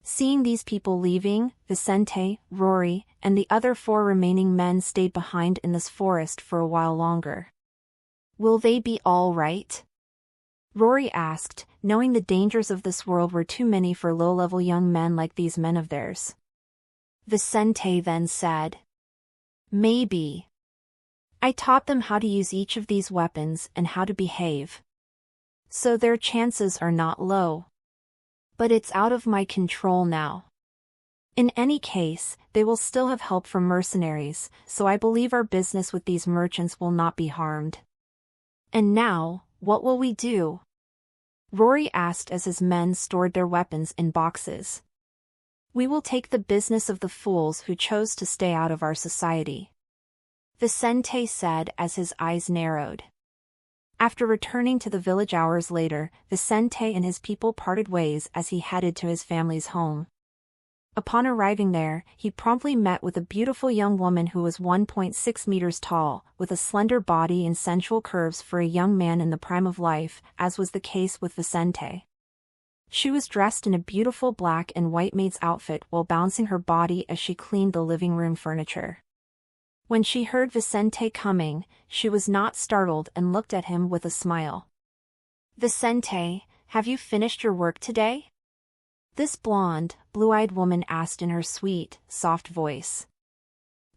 Seeing these people leaving, Vicente, Rory, and the other 4 remaining men stayed behind in this forest for a while longer. "Will they be all right?" Rory asked, knowing the dangers of this world were too many for low-level young men like these men of theirs. Vicente then said, "Maybe. I taught them how to use each of these weapons and how to behave. So their chances are not low. But it's out of my control now. In any case, they will still have help from mercenaries, so I believe our business with these merchants will not be harmed. And now, what will we do?" Rory asked as his men stored their weapons in boxes. "We will take the business of the fools who chose to stay out of our society," Vicente said as his eyes narrowed. After returning to the village hours later, Vicente and his people parted ways as he headed to his family's home. Upon arriving there, he promptly met with a beautiful young woman who was 1.6 meters tall, with a slender body and sensual curves for a young man in the prime of life, as was the case with Vicente. She was dressed in a beautiful black and white maid's outfit while bouncing her body as she cleaned the living room furniture. When she heard Vicente coming, she was not startled and looked at him with a smile. "Vicente, have you finished your work today?" this blonde, blue-eyed woman asked in her sweet, soft voice.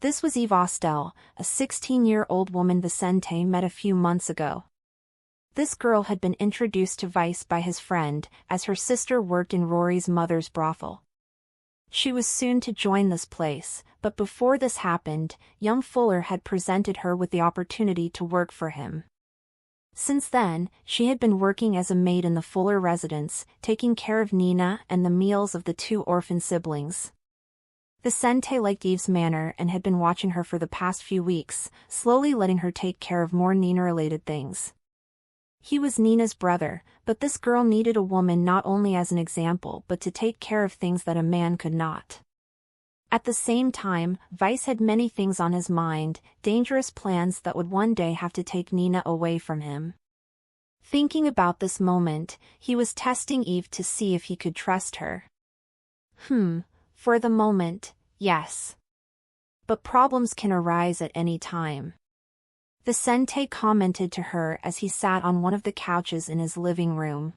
This was Eve Ostel, a 16-year-old woman Vicente met a few months ago. This girl had been introduced to Vice by his friend, as her sister worked in Rory's mother's brothel. She was soon to join this place, but before this happened, young Fuller had presented her with the opportunity to work for him. Since then, she had been working as a maid in the Fuller residence, taking care of Nina and the meals of the 2 orphan siblings. Vicente liked Eve's manner and had been watching her for the past few weeks, slowly letting her take care of more Nina-related things. He was Nina's brother, but this girl needed a woman not only as an example but to take care of things that a man could not. At the same time, Vice had many things on his mind, dangerous plans that would one day have to take Nina away from him. Thinking about this moment, he was testing Eve to see if he could trust her. For the moment, yes. But problems can arise at any time. Vicente commented to her as he sat on one of the couches in his living room.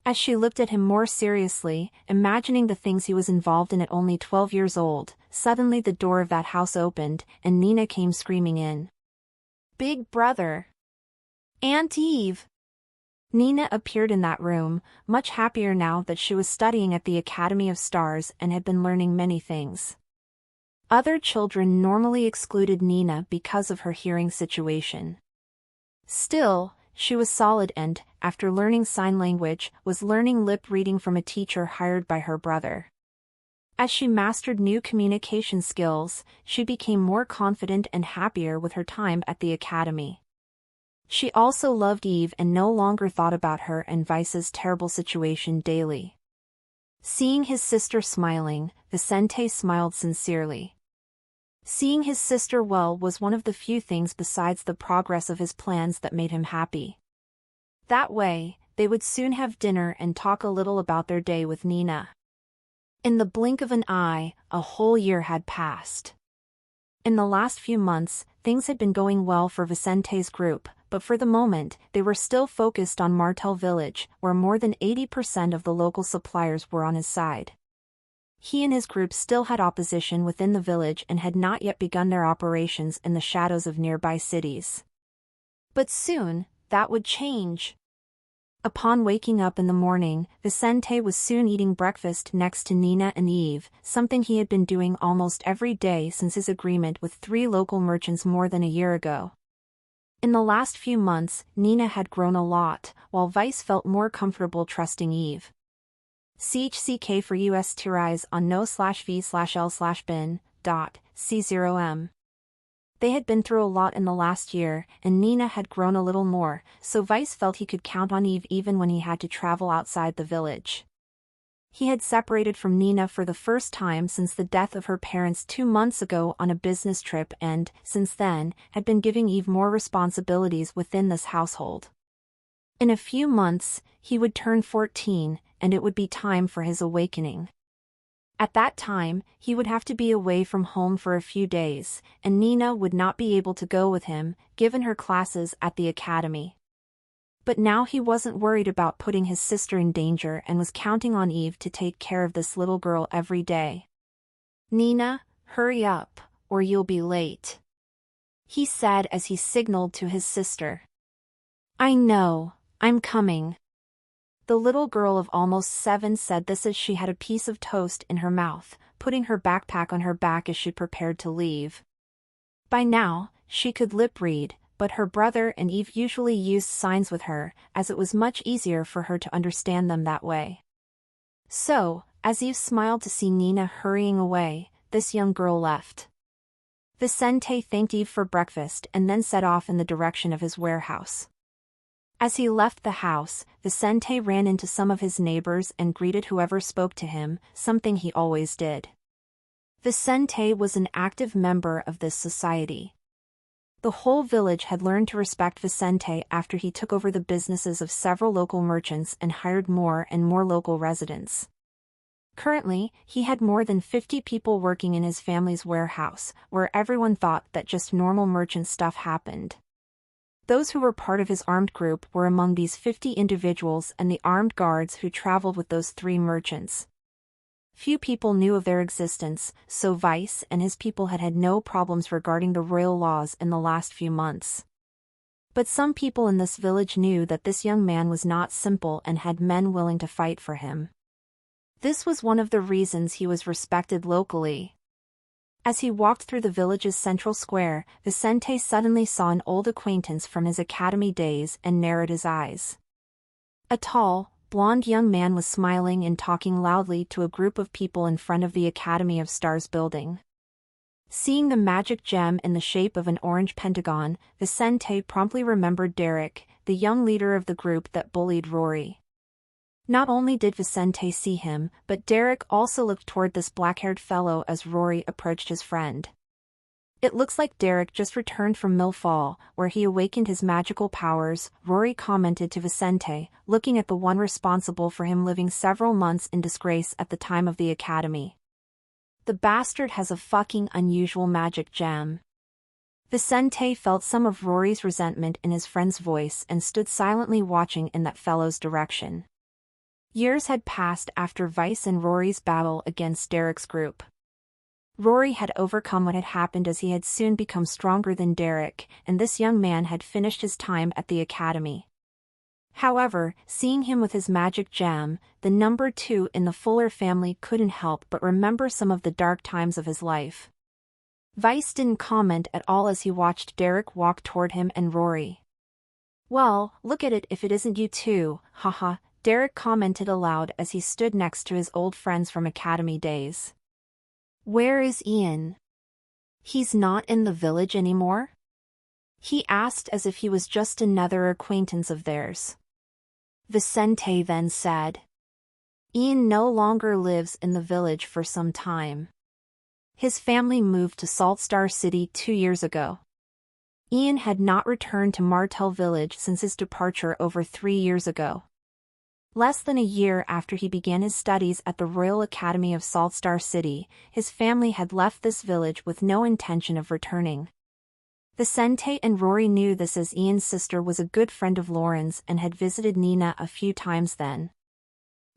As she looked at him more seriously, imagining the things he was involved in at only 12 years old, suddenly the door of that house opened, and Nina came screaming in. "Big brother! Aunt Eve!" Nina appeared in that room, much happier now that she was studying at the Academy of Stars and had been learning many things. Other children normally excluded Nina because of her hearing situation. Still, she was solid and, after learning sign language, was learning lip reading from a teacher hired by her brother. As she mastered new communication skills, she became more confident and happier with her time at the academy. She also loved Eve and no longer thought about her and Vice's terrible situation daily. Seeing his sister smiling, Vicente smiled sincerely. Seeing his sister well was one of the few things besides the progress of his plans that made him happy. That way, they would soon have dinner and talk a little about their day with Nina. In the blink of an eye, a whole year had passed. In the last few months, things had been going well for Vicente's group, but for the moment, they were still focused on Martel Village, where more than 80% of the local suppliers were on his side. He and his group still had opposition within the village and had not yet begun their operations in the shadows of nearby cities. But soon, that would change. Upon waking up in the morning, Vicente was soon eating breakfast next to Nina and Eve, something he had been doing almost every day since his agreement with 3 local merchants more than a year ago. In the last few months, Nina had grown a lot, while Vice felt more comfortable trusting Eve. CHCK for US Tirais on no/v/l/bin.c0m. They had been through a lot in the last year, and Nina had grown a little more, so Vice felt he could count on Eve even when he had to travel outside the village. He had separated from Nina for the first time since the death of her parents 2 months ago on a business trip and, since then, had been giving Eve more responsibilities within this household. In a few months, he would turn 14, and it would be time for his awakening. At that time, he would have to be away from home for a few days, and Nina would not be able to go with him, given her classes at the academy. But now he wasn't worried about putting his sister in danger and was counting on Eve to take care of this little girl every day. "Nina, hurry up, or you'll be late," he said as he signaled to his sister. "I know, I'm coming." The little girl of almost 7 said this as she had a piece of toast in her mouth, putting her backpack on her back as she prepared to leave. By now, she could lip read, but her brother and Eve usually used signs with her, as it was much easier for her to understand them that way. So, as Eve smiled to see Nina hurrying away, this young girl left. Vicente thanked Eve for breakfast and then set off in the direction of his warehouse. As he left the house, Vicente ran into some of his neighbors and greeted whoever spoke to him, something he always did. Vicente was an active member of this society. The whole village had learned to respect Vicente after he took over the businesses of several local merchants and hired more and more local residents. Currently, he had more than 50 people working in his family's warehouse, where everyone thought that just normal merchant stuff happened. Those who were part of his armed group were among these 50 individuals and the armed guards who traveled with those 3 merchants. Few people knew of their existence, so Vice and his people had had no problems regarding the royal laws in the last few months. But some people in this village knew that this young man was not simple and had men willing to fight for him. This was one of the reasons he was respected locally. As he walked through the village's central square, Vicente suddenly saw an old acquaintance from his academy days and narrowed his eyes. A tall, blonde young man was smiling and talking loudly to a group of people in front of the Academy of Stars building. Seeing the magic gem in the shape of an orange pentagon, Vicente promptly remembered Derek, the young leader of the group that bullied Rory. Not only did Vicente see him, but Derek also looked toward this black-haired fellow as Rory approached his friend. It looks like Derek just returned from Millfall, where he awakened his magical powers, Rory commented to Vicente, looking at the one responsible for him living several months in disgrace at the time of the academy. The bastard has a fucking unusual magic gem. Vicente felt some of Rory's resentment in his friend's voice and stood silently watching in that fellow's direction. Years had passed after Vice and Rory's battle against Derek's group. Rory had overcome what had happened as he had soon become stronger than Derek, and this young man had finished his time at the academy. However, seeing him with his magic gem, the number 2 in the Fuller family couldn't help but remember some of the dark times of his life. Vice didn't comment at all as he watched Derek walk toward him and Rory. "Well, look at it if it isn't you two, haha," Derek commented aloud as he stood next to his old friends from academy days. "Where is Ian? He's not in the village anymore?" he asked as if he was just another acquaintance of theirs. Vicente then said, "Ian no longer lives in the village for some time. His family moved to Saltstar City 2 years ago." Ian had not returned to Martell Village since his departure over 3 years ago. Less than a year after he began his studies at the Royal Academy of Saltstar City, his family had left this village with no intention of returning. Vicente and Rory knew this as Ian's sister was a good friend of Lauren's and had visited Nina a few times then.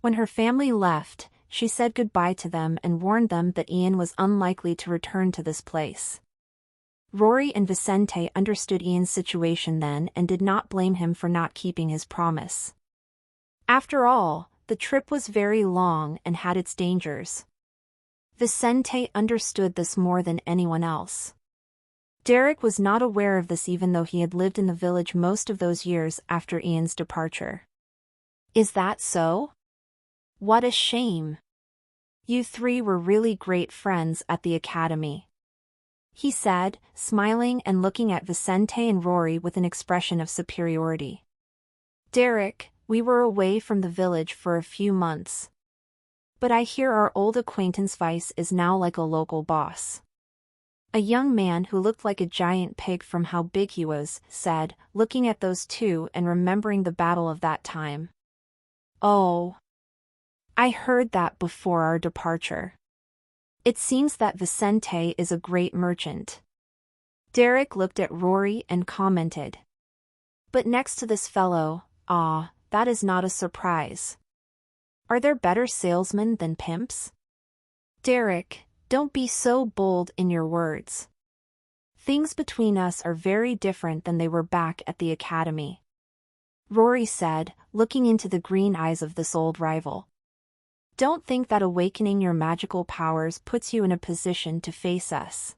When her family left, she said goodbye to them and warned them that Ian was unlikely to return to this place. Rory and Vicente understood Ian's situation then and did not blame him for not keeping his promise. After all, the trip was very long and had its dangers. Vicente understood this more than anyone else. Derek was not aware of this even though he had lived in the village most of those years after Ian's departure. "Is that so? What a shame. You 3 were really great friends at the academy," he said, smiling and looking at Vicente and Rory with an expression of superiority. "Derek, we were away from the village for a few months. But I hear our old acquaintance Vice is now like a local boss." A young man who looked like a giant pig from how big he was, said, looking at those 2 and remembering the battle of that time. "Oh. I heard that before our departure. It seems that Vicente is a great merchant." Derek looked at Rory and commented, "But next to this fellow, that is not a surprise. Are there better salesmen than pimps?" "Derek, don't be so bold in your words. Things between us are very different than they were back at the academy," Rory said, looking into the green eyes of this old rival. "Don't think that awakening your magical powers puts you in a position to face us.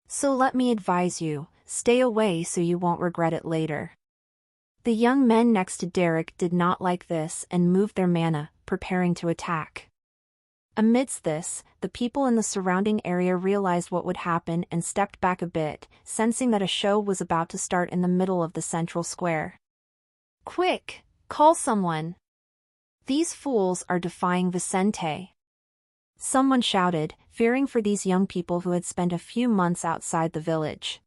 So let me advise you, stay away so you won't regret it later." The young men next to Derek did not like this and moved their mana, preparing to attack. Amidst this, the people in the surrounding area realized what would happen and stepped back a bit, sensing that a show was about to start in the middle of the central square. "Quick, call someone. These fools are defying Vicente," someone shouted, fearing for these young people who had spent a few months outside the village.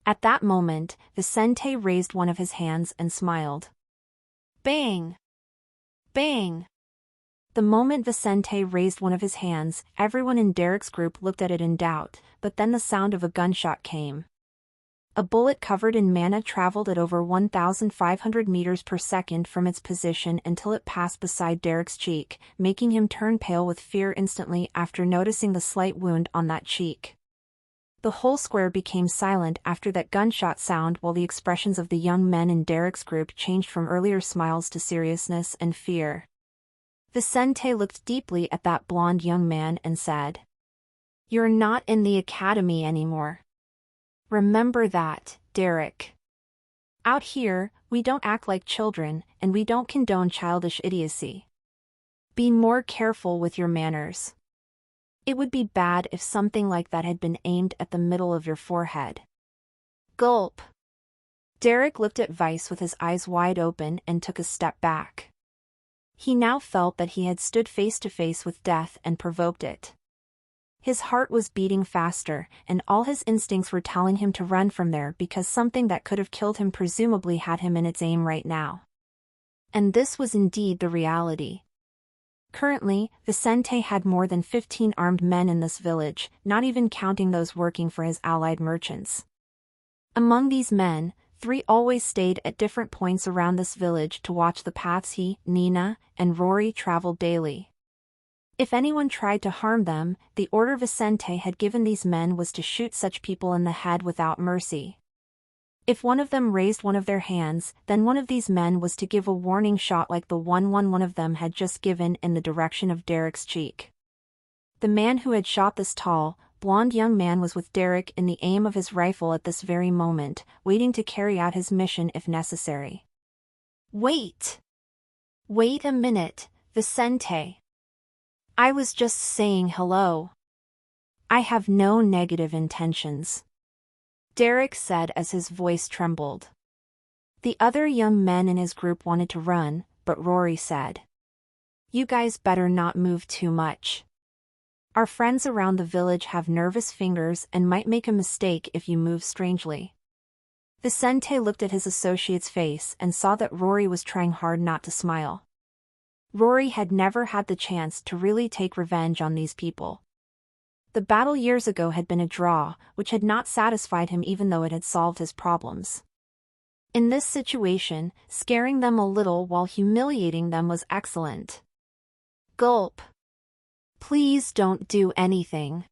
At that moment, Vicente raised one of his hands and smiled. Bang! Bang! The moment Vicente raised one of his hands, everyone in Derek's group looked at it in doubt, but then the sound of a gunshot came. A bullet covered in mana traveled at over 1,500 meters per second from its position until it passed beside Derek's cheek, making him turn pale with fear instantly after noticing the slight wound on that cheek. The whole square became silent after that gunshot sound while the expressions of the young men in Derek's group changed from earlier smiles to seriousness and fear. Vicente looked deeply at that blonde young man and said, "You're not in the academy anymore. Remember that, Derek. Out here, we don't act like children, and we don't condone childish idiocy. Be more careful with your manners. It would be bad if something like that had been aimed at the middle of your forehead." Gulp. Derek looked at Vice with his eyes wide open and took a step back. He now felt that he had stood face to face with death and provoked it. His heart was beating faster, and all his instincts were telling him to run from there because something that could have killed him presumably had him in its aim right now. And this was indeed the reality. Currently, Vicente had more than 15 armed men in this village, not even counting those working for his allied merchants. Among these men, 3 always stayed at different points around this village to watch the paths he, Nina, and Rory traveled daily. If anyone tried to harm them, the order Vicente had given these men was to shoot such people in the head without mercy. If one of them raised one of their hands, then one of these men was to give a warning shot like the one of them had just given in the direction of Derek's cheek. The man who had shot this tall, blonde young man was with Derek in the aim of his rifle at this very moment, waiting to carry out his mission if necessary. Wait! Wait a minute, Vicente. I was just saying hello. I have no negative intentions, Derek said as his voice trembled. The other young men in his group wanted to run, but Rory said, "You guys better not move too much. Our friends around the village have nervous fingers and might make a mistake if you move strangely." Vicente looked at his associate's face and saw that Rory was trying hard not to smile. Rory had never had the chance to really take revenge on these people. The battle years ago had been a draw, which had not satisfied him even though it had solved his problems. In this situation, scaring them a little while humiliating them was excellent. Gulp. Please don't do anything.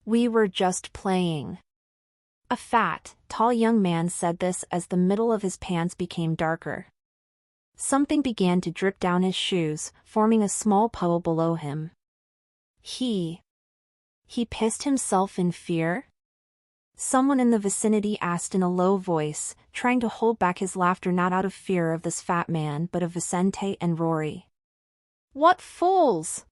We were just playing. A fat, tall young man said this as the middle of his pants became darker. Something began to drip down his shoes, forming a small puddle below him. He pissed himself in fear? Someone in the vicinity asked in a low voice, trying to hold back his laughter not out of fear of this fat man but of Vicente and Rory. What fools!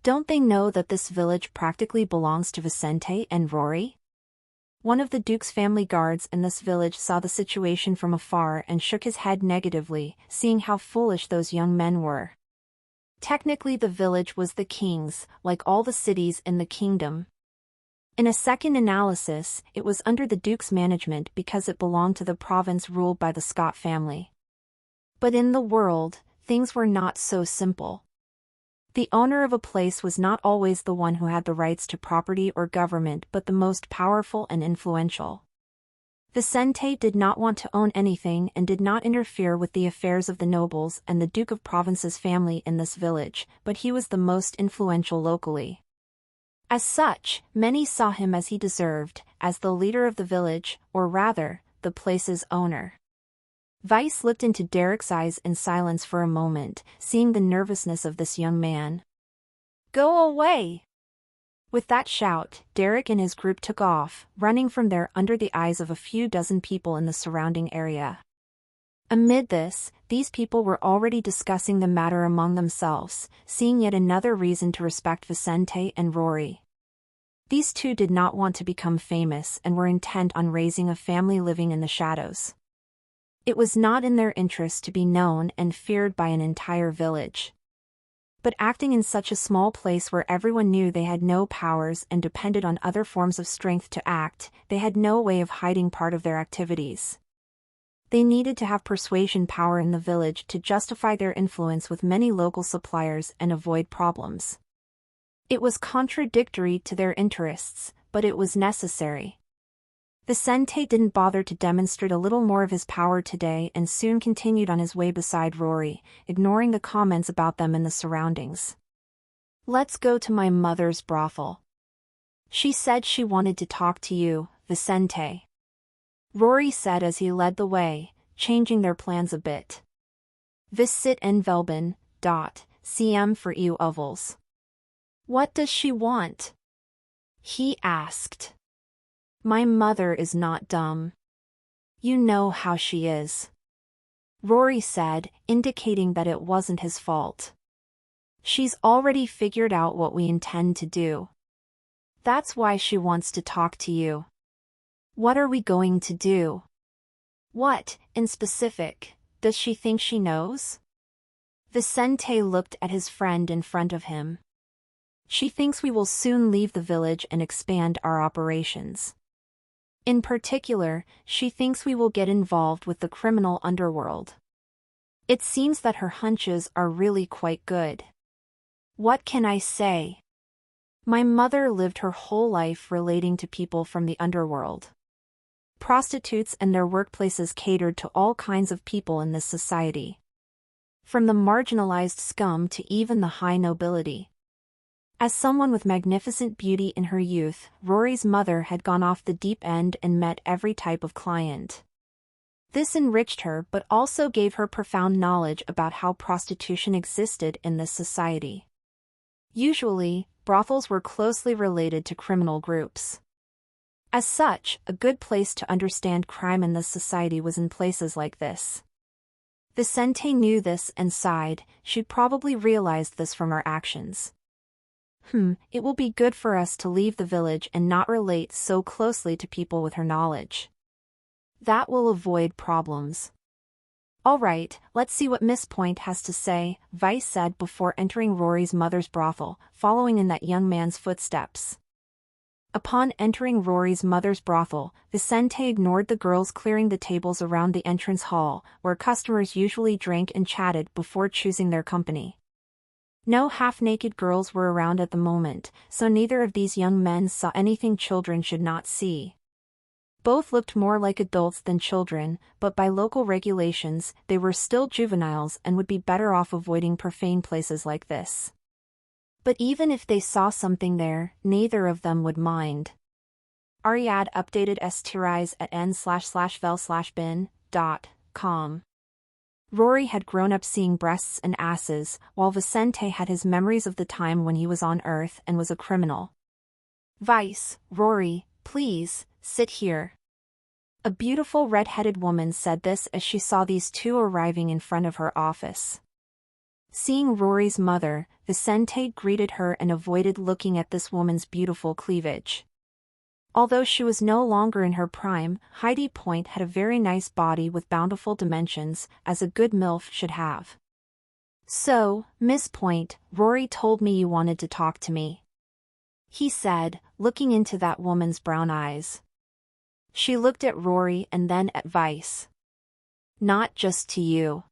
Don't they know that this village practically belongs to Vicente and Rory? One of the Duke's family guards in this village saw the situation from afar and shook his head negatively, seeing how foolish those young men were. Technically the village was the king's, like all the cities in the kingdom. In a second analysis, it was under the Duke's management because it belonged to the province ruled by the Scott family. But in the world, things were not so simple. The owner of a place was not always the one who had the rights to property or government but the most powerful and influential. Vicente did not want to own anything and did not interfere with the affairs of the nobles and the Duke of Provence's family in this village, but he was the most influential locally. As such, many saw him as he deserved, as the leader of the village, or rather, the place's owner. Vice looked into Derek's eyes in silence for a moment, seeing the nervousness of this young man. Go away! With that shout, Derek and his group took off, running from there under the eyes of a few dozen people in the surrounding area. Amid this, these people were already discussing the matter among themselves, seeing yet another reason to respect Vicente and Rory. These two did not want to become famous and were intent on raising a family living in the shadows. It was not in their interest to be known and feared by an entire village. But acting in such a small place where everyone knew they had no powers and depended on other forms of strength to act, they had no way of hiding part of their activities. They needed to have persuasion power in the village to justify their influence with many local suppliers and avoid problems. It was contradictory to their interests, but it was necessary. Vicente didn't bother to demonstrate a little more of his power today and soon continued on his way beside Rory, ignoring the comments about them in the surroundings. Let's go to my mother's brothel. She said she wanted to talk to you, Vicente. Rory said as he led the way, changing their plans a bit. Visit en Velben, cm for you ovals. What does she want? He asked. My mother is not dumb. You know how she is. Rory said, indicating that it wasn't his fault. She's already figured out what we intend to do. That's why she wants to talk to you. What are we going to do? What, in specific, does she think she knows? Vicente looked at his friend in front of him. She thinks we will soon leave the village and expand our operations. In particular, she thinks we will get involved with the criminal underworld. It seems that her hunches are really quite good. What can I say? My mother lived her whole life relating to people from the underworld. Prostitutes and their workplaces catered to all kinds of people in this society. From the marginalized scum to even the high nobility. As someone with magnificent beauty in her youth, Rory's mother had gone off the deep end and met every type of client. This enriched her but also gave her profound knowledge about how prostitution existed in this society. Usually, brothels were closely related to criminal groups. As such, a good place to understand crime in this society was in places like this. Vicente knew this and sighed. She'd probably realized this from our actions. It will be good for us to leave the village and not relate so closely to people with her knowledge. That will avoid problems. All right, let's see what Miss Point has to say, Vice said before entering Rory's mother's brothel, following in that young man's footsteps. Upon entering Rory's mother's brothel, Vicente ignored the girls clearing the tables around the entrance hall, where customers usually drank and chatted before choosing their company. No half-naked girls were around at the moment, so neither of these young men saw anything children should not see. Both looked more like adults than children, but by local regulations, they were still juveniles and would be better off avoiding profane places like this. But even if they saw something there, neither of them would mind. Ariad updated stirise at n/vel/bin.com. Rory had grown up seeing breasts and asses, while Vicente had his memories of the time when he was on Earth and was a criminal. Vice, Rory, please, sit here. A beautiful red-headed woman said this as she saw these two arriving in front of her office. Seeing Rory's mother, Vicente greeted her and avoided looking at this woman's beautiful cleavage. Although she was no longer in her prime, Heidi Point had a very nice body with bountiful dimensions, as a good MILF should have. So, Miss Point, Rory told me you wanted to talk to me. He said, looking into that woman's brown eyes. She looked at Rory and then at Vice. Not just to you.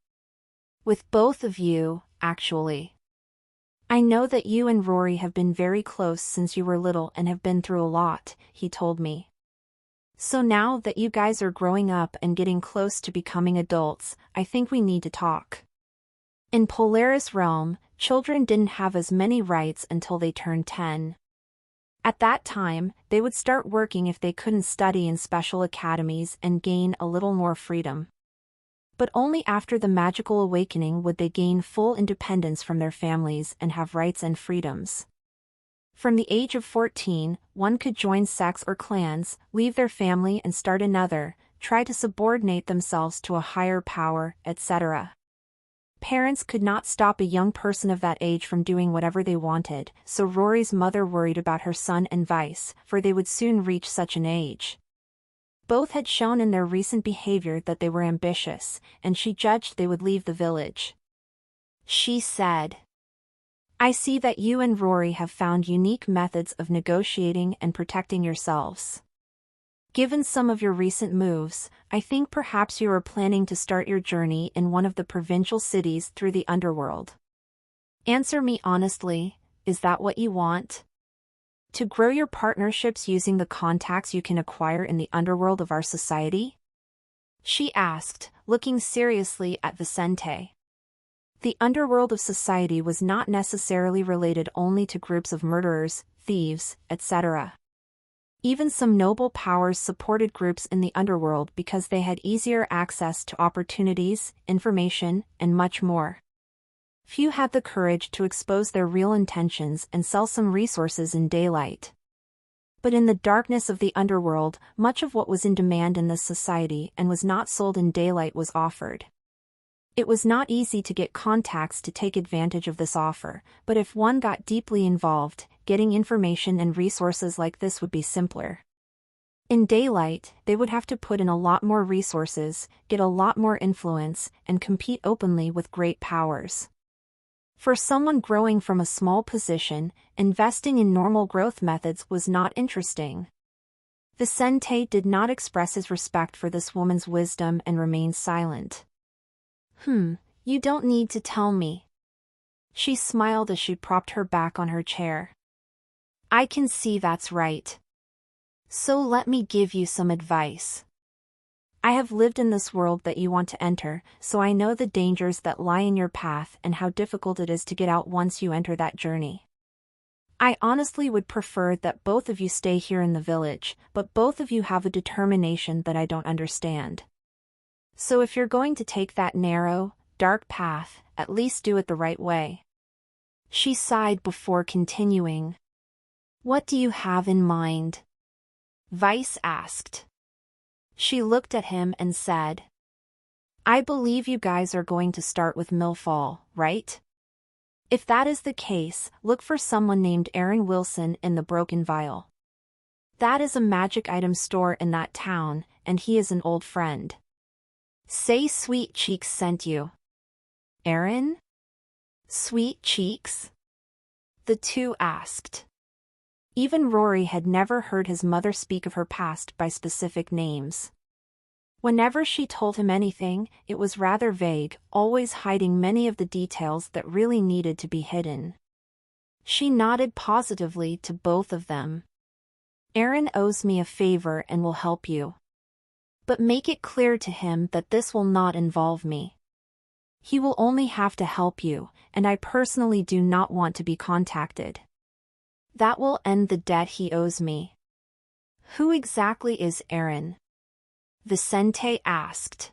With both of you, actually. I know that you and Rory have been very close since you were little and have been through a lot, he told me. So now that you guys are growing up and getting close to becoming adults, I think we need to talk. In Polaris Realm, children didn't have as many rights until they turned 10. At that time, they would start working if they couldn't study in special academies and gain a little more freedom. But only after the magical awakening would they gain full independence from their families and have rights and freedoms. From the age of 14, one could join sects or clans, leave their family and start another, try to subordinate themselves to a higher power, etc. Parents could not stop a young person of that age from doing whatever they wanted, so Rory's mother worried about her son and Vice, for they would soon reach such an age. Both had shown in their recent behavior that they were ambitious, and she judged they would leave the village. She said, I see that you and Rory have found unique methods of negotiating and protecting yourselves. Given some of your recent moves, I think perhaps you are planning to start your journey in one of the provincial cities through the underworld. Answer me honestly, is that what you want? To grow your partnerships using the contacts you can acquire in the underworld of our society? She asked, looking seriously at Vicente. The underworld of society was not necessarily related only to groups of murderers, thieves, etc. Even some noble powers supported groups in the underworld because they had easier access to opportunities, information, and much more. Few had the courage to expose their real intentions and sell some resources in daylight. But in the darkness of the underworld, much of what was in demand in this society and was not sold in daylight was offered. It was not easy to get contacts to take advantage of this offer, but if one got deeply involved, getting information and resources like this would be simpler. In daylight, they would have to put in a lot more resources, get a lot more influence, and compete openly with great powers. For someone growing from a small position, investing in normal growth methods was not interesting. Vicente did not express his respect for this woman's wisdom and remained silent. You don't need to tell me. She smiled as she propped her back on her chair. I can see that's right. So let me give you some advice. I have lived in this world that you want to enter, so I know the dangers that lie in your path and how difficult it is to get out once you enter that journey. I honestly would prefer that both of you stay here in the village, but both of you have a determination that I don't understand. So if you're going to take that narrow, dark path, at least do it the right way. She sighed before continuing. What do you have in mind? Vice asked. She looked at him and said, I believe you guys are going to start with Millfall, right? If that is the case, look for someone named Aaron Wilson in the Broken Vial. That is a magic item store in that town, and he is an old friend. Say Sweet Cheeks sent you. Aaron? Sweet Cheeks? The two asked. Even Rory had never heard his mother speak of her past by specific names. Whenever she told him anything, it was rather vague, always hiding many of the details that really needed to be hidden. She nodded positively to both of them. Aaron owes me a favor and will help you. But make it clear to him that this will not involve me. He will only have to help you, and I personally do not want to be contacted. That will end the debt he owes me. Who exactly is Aaron? Vicente asked.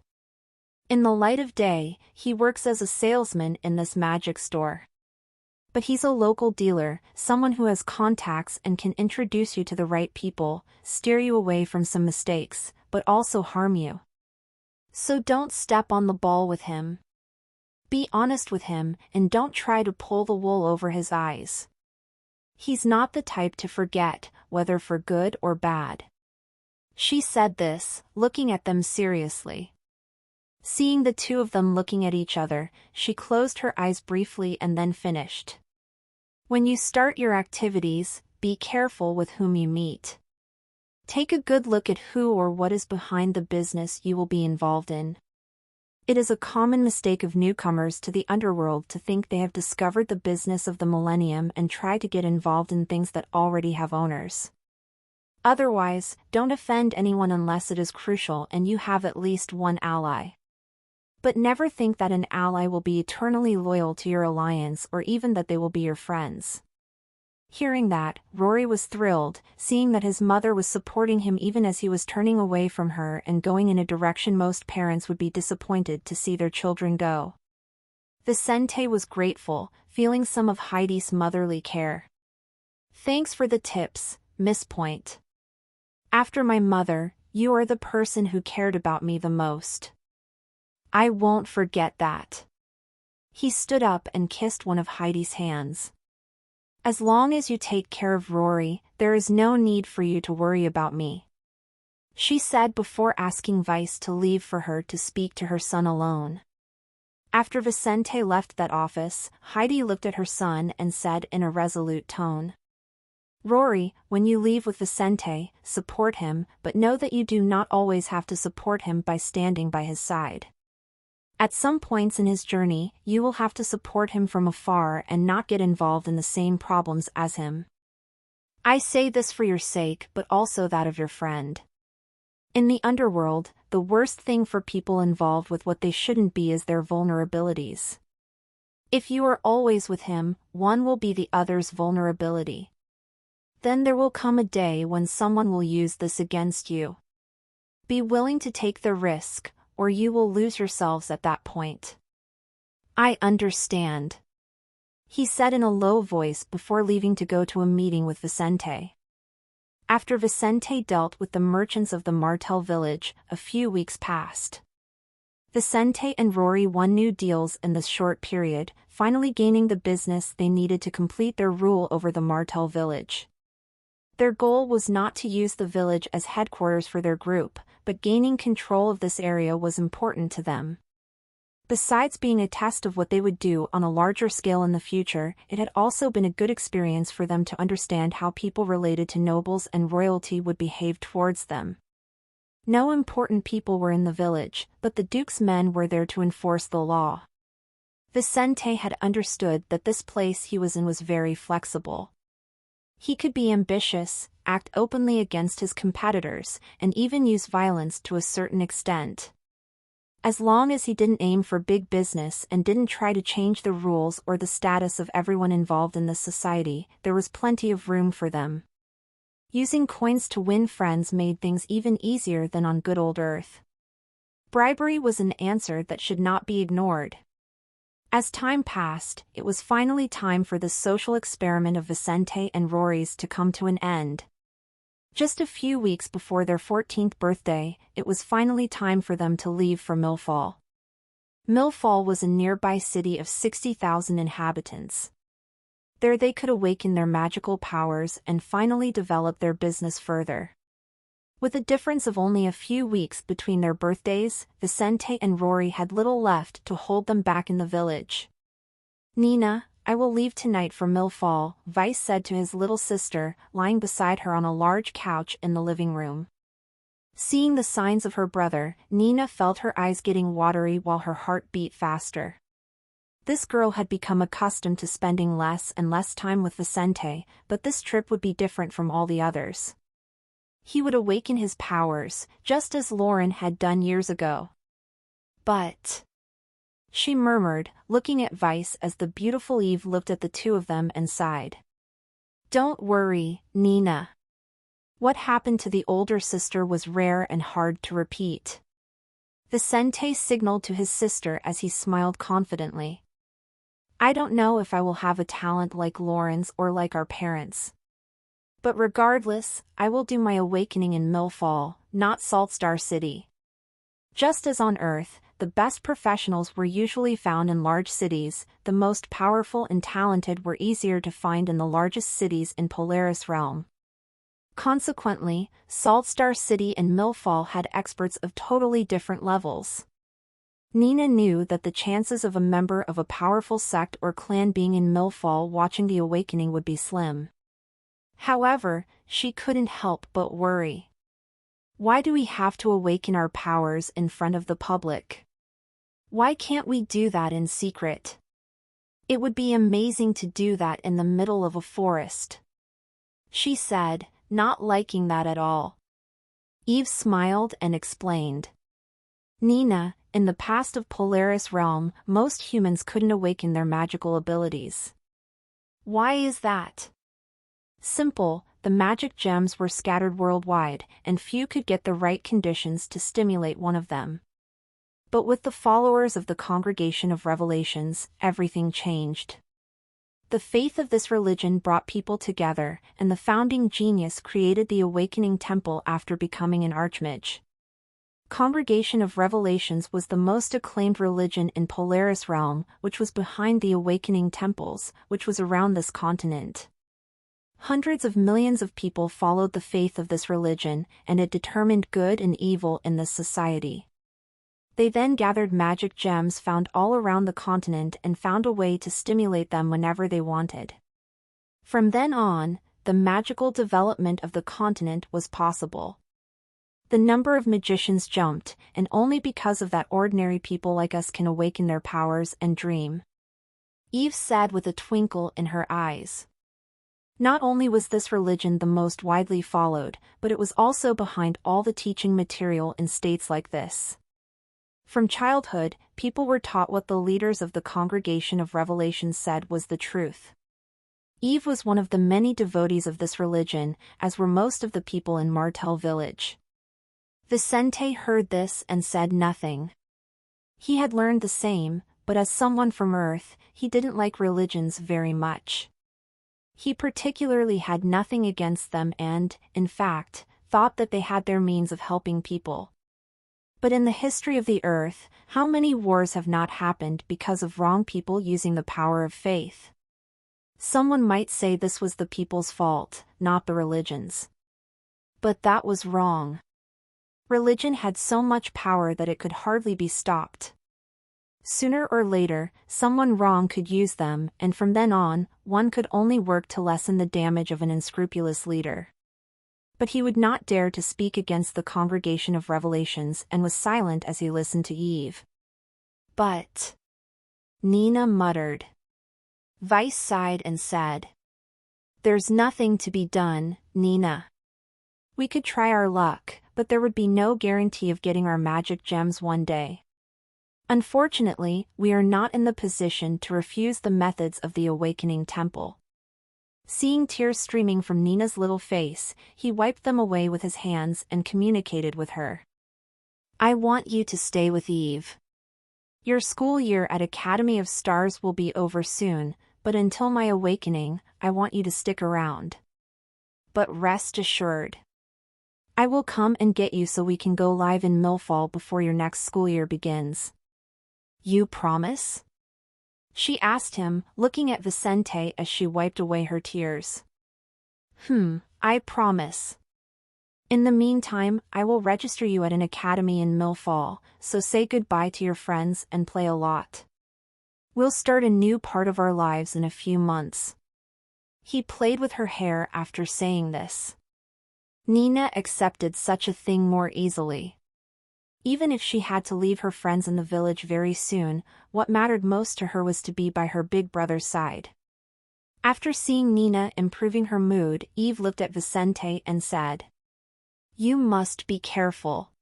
In the light of day, he works as a salesman in this magic store. But he's a local dealer, someone who has contacts and can introduce you to the right people, steer you away from some mistakes, but also harm you. So don't step on the ball with him. Be honest with him and don't try to pull the wool over his eyes. He's not the type to forget, whether for good or bad. She said this, looking at them seriously. Seeing the two of them looking at each other, she closed her eyes briefly and then finished. When you start your activities, be careful with whom you meet. Take a good look at who or what is behind the business you will be involved in. It is a common mistake of newcomers to the underworld to think they have discovered the business of the millennium and try to get involved in things that already have owners. Otherwise, don't offend anyone unless it is crucial and you have at least one ally. But never think that an ally will be eternally loyal to your alliance or even that they will be your friends. Hearing that, Rory was thrilled, seeing that his mother was supporting him even as he was turning away from her and going in a direction most parents would be disappointed to see their children go. Vicente was grateful, feeling some of Heidi's motherly care. Thanks for the tips, Miss Point. After my mother, you are the person who cared about me the most. I won't forget that. He stood up and kissed one of Heidi's hands. As long as you take care of Rory, there is no need for you to worry about me. She said before asking Vice to leave for her to speak to her son alone. After Vicente left that office, Heidi looked at her son and said in a resolute tone. Rory, when you leave with Vicente, support him, but know that you do not always have to support him by standing by his side. At some points in his journey, you will have to support him from afar and not get involved in the same problems as him. I say this for your sake but also that of your friend. In the underworld, the worst thing for people involved with what they shouldn't be is their vulnerabilities. If you are always with him, one will be the other's vulnerability. Then there will come a day when someone will use this against you. Be willing to take the risk, or you will lose yourselves at that point. I understand, he said in a low voice before leaving to go to a meeting with Vicente. After Vicente dealt with the merchants of the Martel village, a few weeks passed. Vicente and Rory won new deals in this short period, finally gaining the business they needed to complete their rule over the Martel village. Their goal was not to use the village as headquarters for their group, but gaining control of this area was important to them. Besides being a test of what they would do on a larger scale in the future, it had also been a good experience for them to understand how people related to nobles and royalty would behave towards them. No important people were in the village, but the Duke's men were there to enforce the law. Vicente had understood that this place he was in was very flexible. He could be ambitious, act openly against his competitors, and even use violence to a certain extent. As long as he didn't aim for big business and didn't try to change the rules or the status of everyone involved in the society, there was plenty of room for them. Using coins to win friends made things even easier than on good old Earth. Bribery was an answer that should not be ignored. As time passed, it was finally time for the social experiment of Vicente and Rory's to come to an end. Just a few weeks before their 14th birthday, it was finally time for them to leave for Millfall. Millfall was a nearby city of 60,000 inhabitants. There they could awaken their magical powers and finally develop their business further. With a difference of only a few weeks between their birthdays, Vicente and Rory had little left to hold them back in the village. "Nina, I will leave tonight for Millfall," Vice said to his little sister, lying beside her on a large couch in the living room. Seeing the signs of her brother, Nina felt her eyes getting watery while her heart beat faster. This girl had become accustomed to spending less and less time with Vicente, but this trip would be different from all the others. He would awaken his powers, just as Lauren had done years ago. "But," she murmured, looking at Vice as the beautiful Eve looked at the two of them and sighed. "Don't worry, Nina." What happened to the older sister was rare and hard to repeat. Vicente signaled to his sister as he smiled confidently. "I don't know if I will have a talent like Lauren's or like our parents. But regardless, I will do my awakening in Millfall, not Saltstar City." Just as on Earth, the best professionals were usually found in large cities, the most powerful and talented were easier to find in the largest cities in Polaris Realm. Consequently, Saltstar City and Millfall had experts of totally different levels. Nina knew that the chances of a member of a powerful sect or clan being in Millfall watching the awakening would be slim. However, she couldn't help but worry. Why do we have to awaken our powers in front of the public? Why can't we do that in secret? It would be amazing to do that in the middle of a forest, she said, not liking that at all. Eve smiled and explained. "Nina, in the past of Polaris Realm, most humans couldn't awaken their magical abilities. Why is that? Simple, the magic gems were scattered worldwide, and few could get the right conditions to stimulate one of them. But with the followers of the Congregation of Revelations, everything changed. The faith of this religion brought people together, and the founding genius created the Awakening Temple after becoming an archmage. Congregation of Revelations was the most acclaimed religion in Polaris Realm, which was behind the Awakening Temples, which was around this continent. Hundreds of millions of people followed the faith of this religion, and it determined good and evil in this society. They then gathered magic gems found all around the continent and found a way to stimulate them whenever they wanted. From then on, the magical development of the continent was possible. The number of magicians jumped, and only because of that ordinary people like us can awaken their powers and dream. Eve said with a twinkle in her eyes. Not only was this religion the most widely followed, but it was also behind all the teaching material in states like this. From childhood, people were taught what the leaders of the Congregation of Revelations said was the truth. Eve was one of the many devotees of this religion, as were most of the people in Martel village. Vicente heard this and said nothing. He had learned the same, but as someone from Earth, he didn't like religions very much. He particularly had nothing against them and, in fact, thought that they had their means of helping people. But in the history of the Earth, how many wars have not happened because of wrong people using the power of faith? Someone might say this was the people's fault, not the religion's. But that was wrong. Religion had so much power that it could hardly be stopped. Sooner or later, someone wrong could use them, and from then on, one could only work to lessen the damage of an unscrupulous leader. But he would not dare to speak against the congregation of revelations and was silent as he listened to Eve. But Nina muttered. Vice sighed and said, "There's nothing to be done, Nina. We could try our luck, but there would be no guarantee of getting our magic gems one day. Unfortunately, we are not in the position to refuse the methods of the Awakening Temple." Seeing tears streaming from Nina's little face, he wiped them away with his hands and communicated with her. "I want you to stay with Eve. Your school year at Academy of Stars will be over soon, but until my awakening, I want you to stick around. But rest assured, I will come and get you so we can go live in Millfall before your next school year begins. You promise?" she asked him, looking at Vicente as she wiped away her tears. I promise. In the meantime, I will register you at an academy in Millfall, so say goodbye to your friends and play a lot. We'll start a new part of our lives in a few months." He played with her hair after saying this. Nina accepted such a thing more easily. Even if she had to leave her friends in the village very soon, what mattered most to her was to be by her big brother's side. After seeing Nina improving her mood, Eve looked at Vicente and said, "You must be careful.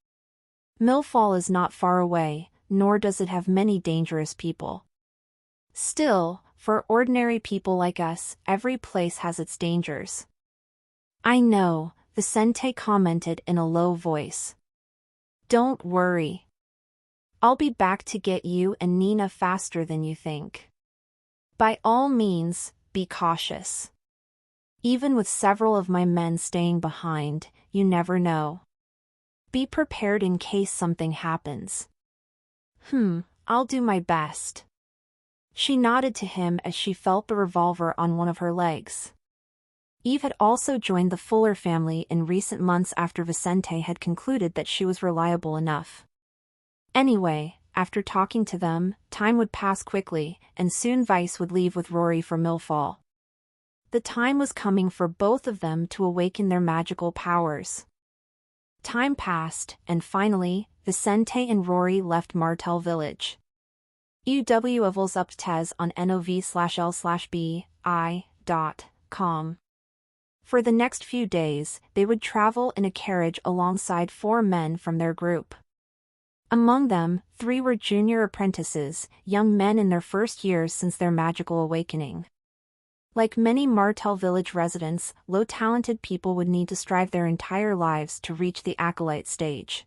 Millfall is not far away, nor does it have many dangerous people. Still, for ordinary people like us, every place has its dangers." "I know," Vicente commented in a low voice. "Don't worry. I'll be back to get you and Nina faster than you think. By all means, be cautious. Even with several of my men staying behind, you never know. Be prepared in case something happens." I'll do my best." She nodded to him as she felt the revolver on one of her legs. Eve had also joined the Fuller family in recent months after Vicente had concluded that she was reliable enough. Anyway, after talking to them, time would pass quickly, and soon Vice would leave with Rory for Millfall. The time was coming for both of them to awaken their magical powers. Time passed, and finally, Vicente and Rory left Martel Village. UW Evils up Tez on nov/l/bi.com. For the next few days, they would travel in a carriage alongside 4 men from their group. Among them, 3 were junior apprentices, young men in their first years since their magical awakening. Like many Martel Village residents, low-talented people would need to strive their entire lives to reach the acolyte stage.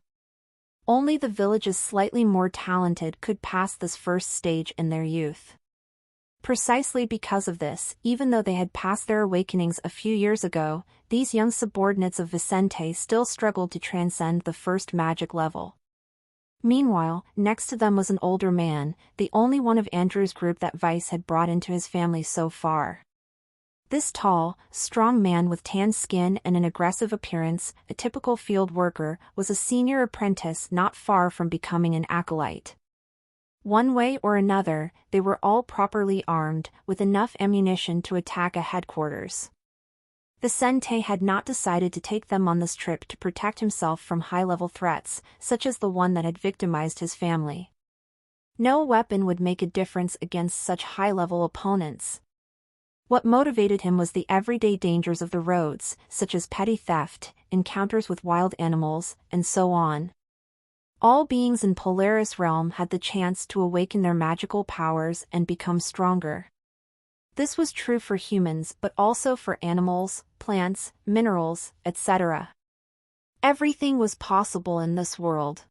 Only the village's slightly more talented could pass this first stage in their youth. Precisely because of this, even though they had passed their awakenings a few years ago, these young subordinates of Vicente still struggled to transcend the first magic level. Meanwhile, next to them was an older man, the only one of Andrew's group that Vice had brought into his family so far. This tall, strong man with tan skin and an aggressive appearance, a typical field worker, was a senior apprentice not far from becoming an acolyte. One way or another, they were all properly armed, with enough ammunition to attack a headquarters. Vicente had not decided to take them on this trip to protect himself from high-level threats, such as the one that had victimized his family. No weapon would make a difference against such high-level opponents. What motivated him was the everyday dangers of the roads, such as petty theft, encounters with wild animals, and so on. All beings in Polaris Realm had the chance to awaken their magical powers and become stronger. This was true for humans but also for animals, plants, minerals, etc. Everything was possible in this world.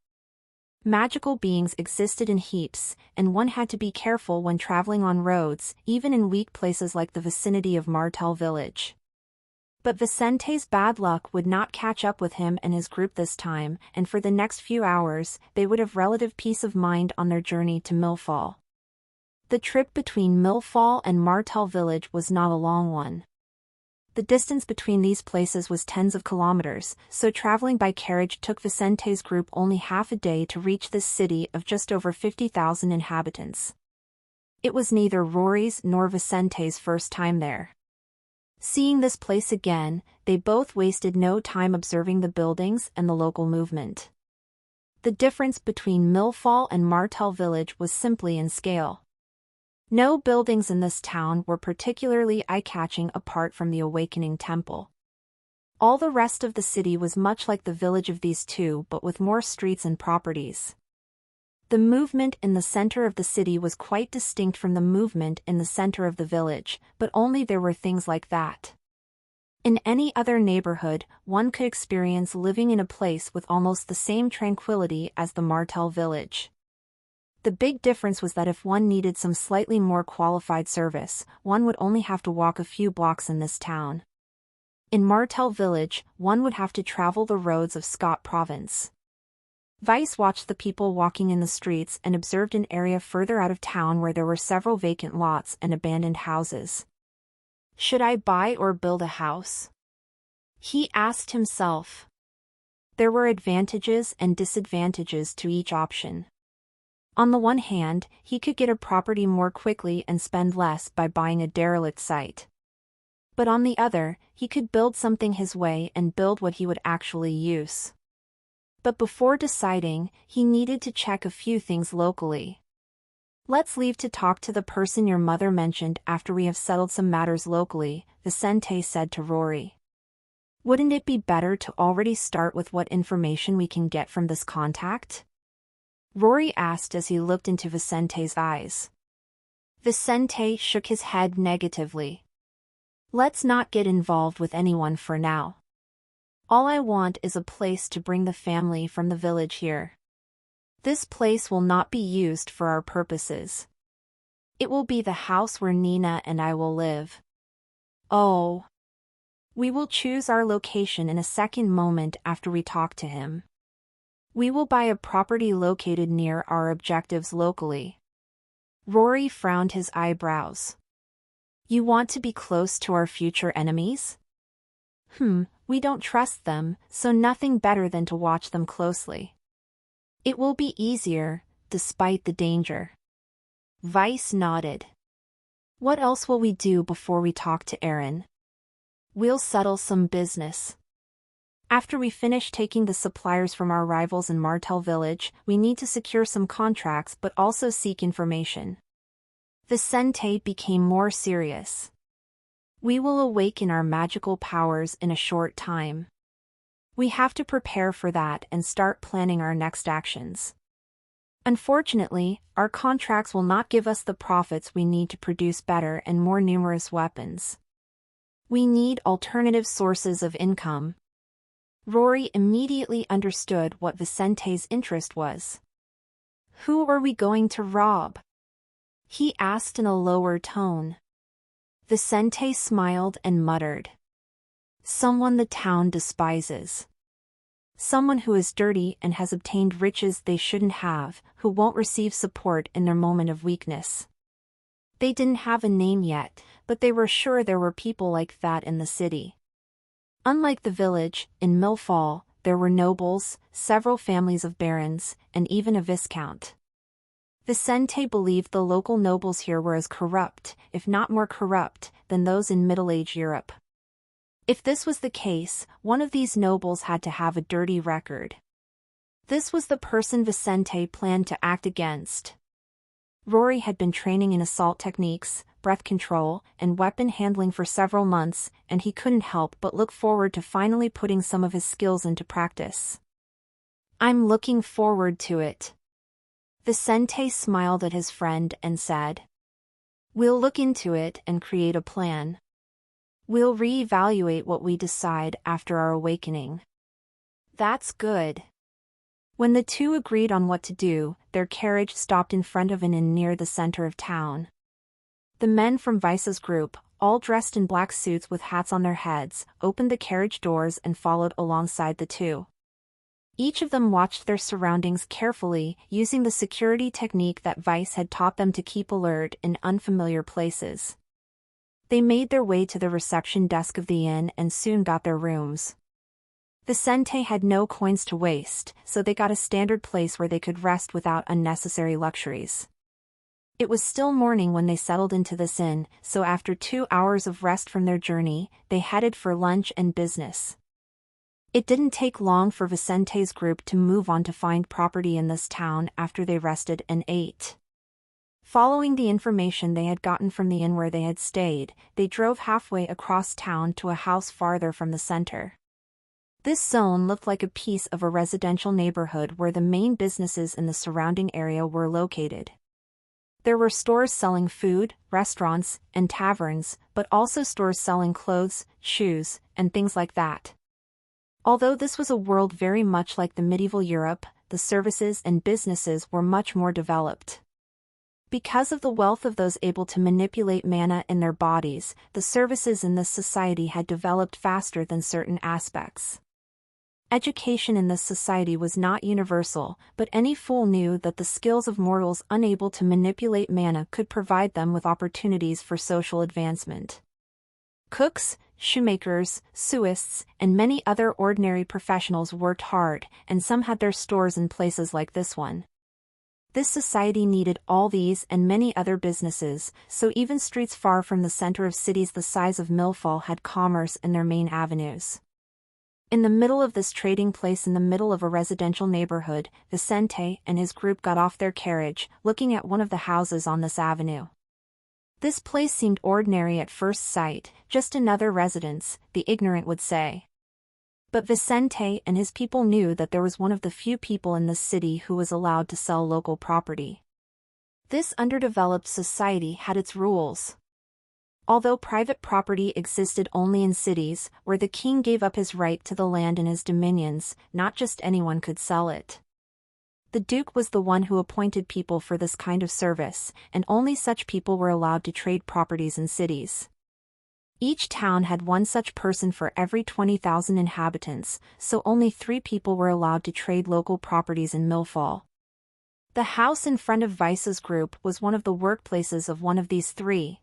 Magical beings existed in heaps, and one had to be careful when traveling on roads, even in weak places like the vicinity of Martel Village. But Vicente's bad luck would not catch up with him and his group this time, and for the next few hours, they would have relative peace of mind on their journey to Millfall. The trip between Millfall and Martel Village was not a long one. The distance between these places was tens of kilometers, so traveling by carriage took Vicente's group only half a day to reach this city of just over 50,000 inhabitants. It was neither Rory's nor Vicente's first time there. Seeing this place again, they both wasted no time observing the buildings and the local movement. The difference between Millfall and Martel Village was simply in scale. No buildings in this town were particularly eye-catching apart from the Awakening Temple. All the rest of the city was much like the village of these two, but with more streets and properties. The movement in the center of the city was quite distinct from the movement in the center of the village, but only there were things like that. In any other neighborhood, one could experience living in a place with almost the same tranquility as the Martel village. The big difference was that if one needed some slightly more qualified service, one would only have to walk a few blocks in this town. In Martel Village, one would have to travel the roads of Scott Province. Vice watched the people walking in the streets and observed an area further out of town where there were several vacant lots and abandoned houses. Should I buy or build a house? He asked himself. There were advantages and disadvantages to each option. On the one hand, he could get a property more quickly and spend less by buying a derelict site. But on the other, he could build something his way and build what he would actually use. But before deciding, he needed to check a few things locally. Let's leave to talk to the person your mother mentioned after we have settled some matters locally, Vicente said to Rory. Wouldn't it be better to already start with what information we can get from this contact? Rory asked as he looked into Vicente's eyes. Vicente shook his head negatively. Let's not get involved with anyone for now. All I want is a place to bring the family from the village here. This place will not be used for our purposes. It will be the house where Nina and I will live. Oh. We will choose our location in a second moment after we talk to him. We will buy a property located near our objectives locally. Rory frowned his eyebrows. You want to be close to our future enemies? We don't trust them, so nothing better than to watch them closely. It will be easier, despite the danger. Vice nodded. What else will we do before we talk to Aaron? We'll settle some business. After we finish taking the suppliers from our rivals in Martel Village, we need to secure some contracts but also seek information. Vicente became more serious. We will awaken our magical powers in a short time. We have to prepare for that and start planning our next actions. Unfortunately, our contracts will not give us the profits we need to produce better and more numerous weapons. We need alternative sources of income. Rory immediately understood what Vicente's interest was. Who are we going to rob? He asked in a lower tone. Vicente smiled and muttered. Someone the town despises. Someone who is dirty and has obtained riches they shouldn't have, who won't receive support in their moment of weakness. They didn't have a name yet, but they were sure there were people like that in the city. Unlike the village, in Millfall, there were nobles, several families of barons, and even a viscount. Vicente believed the local nobles here were as corrupt, if not more corrupt, than those in Middle-Age Europe. If this was the case, one of these nobles had to have a dirty record. This was the person Vicente planned to act against. Rory had been training in assault techniques, breath control, and weapon handling for several months, and he couldn't help but look forward to finally putting some of his skills into practice. I'm looking forward to it. Vicente smiled at his friend and said. We'll look into it and create a plan. We'll reevaluate what we decide after our awakening. That's good. When the two agreed on what to do, their carriage stopped in front of an inn near the center of town. The men from Vice's group, all dressed in black suits with hats on their heads, opened the carriage doors and followed alongside the two. Each of them watched their surroundings carefully, using the security technique that Vice had taught them to keep alert in unfamiliar places. They made their way to the reception desk of the inn and soon got their rooms. Vicente had no coins to waste, so they got a standard place where they could rest without unnecessary luxuries. It was still morning when they settled into this inn, so after 2 hours of rest from their journey, they headed for lunch and business. It didn't take long for Vicente's group to move on to find property in this town after they rested and ate. Following the information they had gotten from the inn where they had stayed, they drove halfway across town to a house farther from the center. This zone looked like a piece of a residential neighborhood where the main businesses in the surrounding area were located. There were stores selling food, restaurants, and taverns, but also stores selling clothes, shoes, and things like that. Although this was a world very much like the medieval Europe, the services and businesses were much more developed. Because of the wealth of those able to manipulate mana in their bodies, the services in this society had developed faster than certain aspects. Education in this society was not universal, but any fool knew that the skills of mortals unable to manipulate mana could provide them with opportunities for social advancement. Cooks, shoemakers, sewists, and many other ordinary professionals worked hard, and some had their stores in places like this one. This society needed all these and many other businesses, so even streets far from the center of cities the size of Millfall had commerce in their main avenues. In the middle of this trading place in the middle of a residential neighborhood, Vicente and his group got off their carriage, looking at one of the houses on this avenue. This place seemed ordinary at first sight, just another residence, the ignorant would say. But Vicente and his people knew that there was one of the few people in this city who was allowed to sell local property. This underdeveloped society had its rules. Although private property existed only in cities, where the king gave up his right to the land in his dominions, not just anyone could sell it. The duke was the one who appointed people for this kind of service, and only such people were allowed to trade properties in cities. Each town had one such person for every 20,000 inhabitants, so only 3 people were allowed to trade local properties in Millfall. The house in front of Vice's group was one of the workplaces of one of these 3.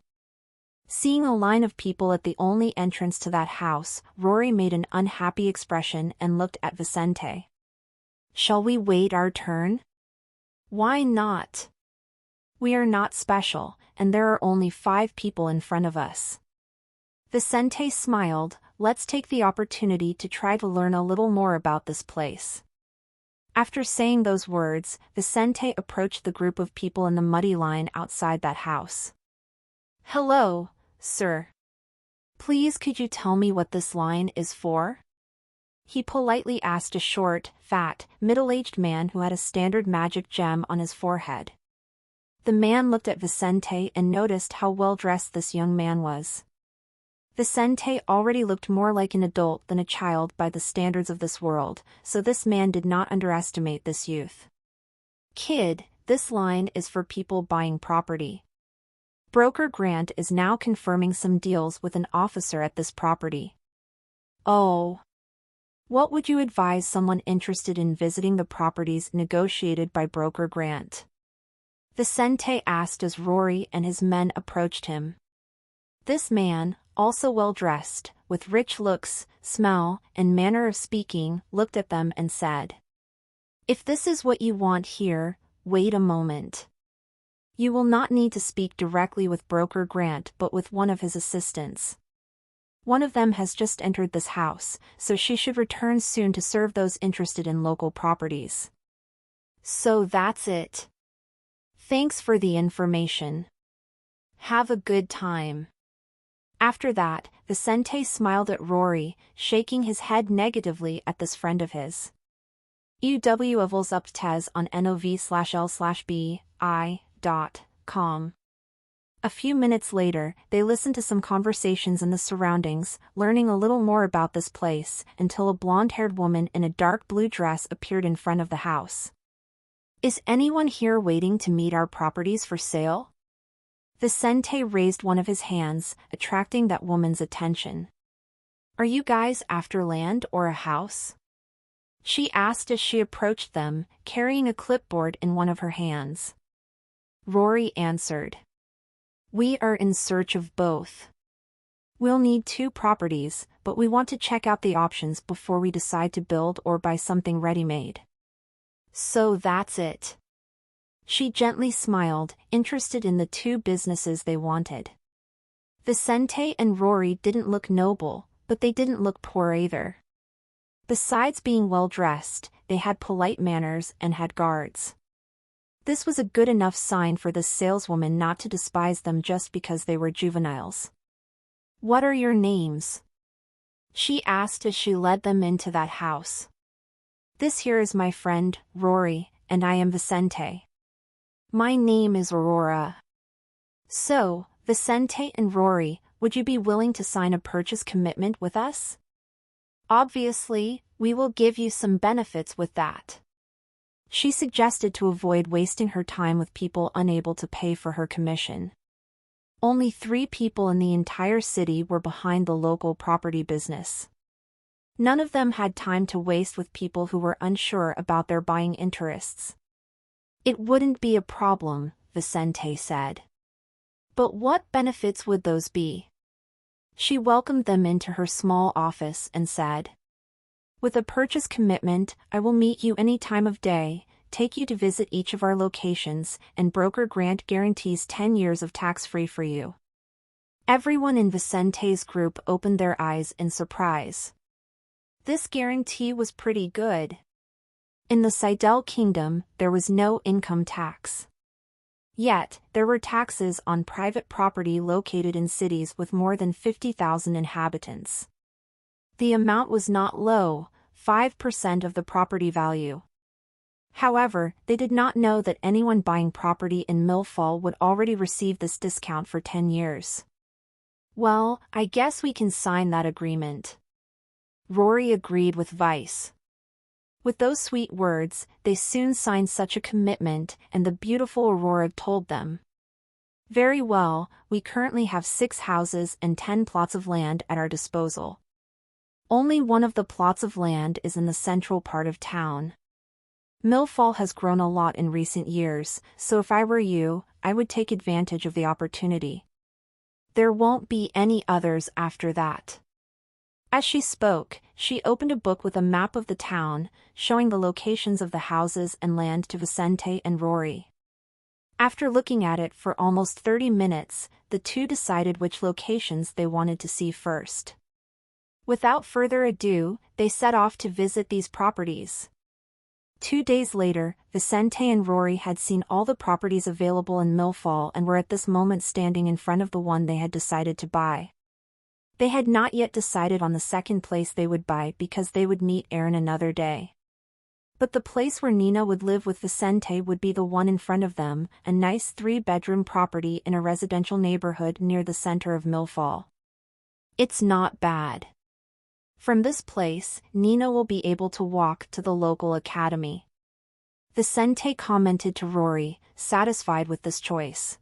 Seeing a line of people at the only entrance to that house, Rory made an unhappy expression and looked at Vicente. "Shall we wait our turn?" "Why not? We are not special, and there are only 5 people in front of us." Vicente smiled. "Let's take the opportunity to try to learn a little more about this place." After saying those words, Vicente approached the group of people in the muddy line outside that house. "Hello, sir. Please could you tell me what this line is for?" he politely asked a short, fat, middle-aged man who had a standard magic gem on his forehead. The man looked at Vicente and noticed how well-dressed this young man was. Vicente already looked more like an adult than a child by the standards of this world, so this man did not underestimate this youth. "Kid, this line is for people buying property. Broker Grant is now confirming some deals with an officer at this property." "Oh. What would you advise someone interested in visiting the properties negotiated by Broker Grant?" Vicente asked as Rory and his men approached him. This man, also well-dressed, with rich looks, smell, and manner of speaking, looked at them and said, "If this is what you want here, wait a moment. You will not need to speak directly with Broker Grant but with one of his assistants. One of them has just entered this house, so she should return soon to serve those interested in local properties." "So that's it. Thanks for the information. Have a good time." After that, Vicente smiled at Rory, shaking his head negatively at this friend of his. UW up tes on nov/l/bi.com. A few minutes later, they listened to some conversations in the surroundings, learning a little more about this place, until a blonde-haired woman in a dark blue dress appeared in front of the house. "Is anyone here waiting to meet our properties for sale?" Vicente raised one of his hands, attracting that woman's attention. "Are you guys after land or a house?" she asked as she approached them, carrying a clipboard in one of her hands. Rory answered, "We are in search of both." We'll need 2 properties, but we want to check out the options before we decide to build or buy something ready-made. So that's it. She gently smiled, interested in the 2 businesses they wanted. Vicente and Rory didn't look noble, but they didn't look poor either. Besides being well-dressed, they had polite manners and had guards. This was a good enough sign for the saleswoman not to despise them just because they were juveniles. "What are your names?" she asked as she led them into that house. "This here is my friend, Rory, and I am Vicente. My name is Aurora." "So, Vicente and Rory, would you be willing to sign a purchase commitment with us? Obviously, we will give you some benefits with that," she suggested to avoid wasting her time with people unable to pay for her commission. Only 3 people in the entire city were behind the local property business. None of them had time to waste with people who were unsure about their buying interests. "It wouldn't be a problem," Vicente said. "But what benefits would those be?" She welcomed them into her small office and said, "With a purchase commitment, I will meet you any time of day, take you to visit each of our locations, and broker grant guarantees 10 years of tax-free for you." Everyone in Vicente's group opened their eyes in surprise. This guarantee was pretty good. In the Seidel Kingdom, there was no income tax. Yet, there were taxes on private property located in cities with more than 50,000 inhabitants. The amount was not low, 5% of the property value. However, they did not know that anyone buying property in Millfall would already receive this discount for 10 years. "Well, I guess we can sign that agreement," Rory agreed with Vice. With those sweet words, they soon signed such a commitment, and the beautiful Aurora told them, "Very well, we currently have 6 houses and 10 plots of land at our disposal. Only one of the plots of land is in the central part of town. Millfall has grown a lot in recent years, so if I were you, I would take advantage of the opportunity. There won't be any others after that." As she spoke, she opened a book with a map of the town, showing the locations of the houses and land to Vicente and Rory. After looking at it for almost 30 minutes, the 2 decided which locations they wanted to see first. Without further ado, they set off to visit these properties. 2 days later, Vicente and Rory had seen all the properties available in Millfall and were at this moment standing in front of the one they had decided to buy. They had not yet decided on the second place they would buy because they would meet Aaron another day. But the place where Nina would live with Vicente would be the one in front of them, a nice 3-bedroom property in a residential neighborhood near the center of Millfall. "It's not bad. From this place, Nina will be able to walk to the local academy," Vicente commented to Rory, satisfied with this choice.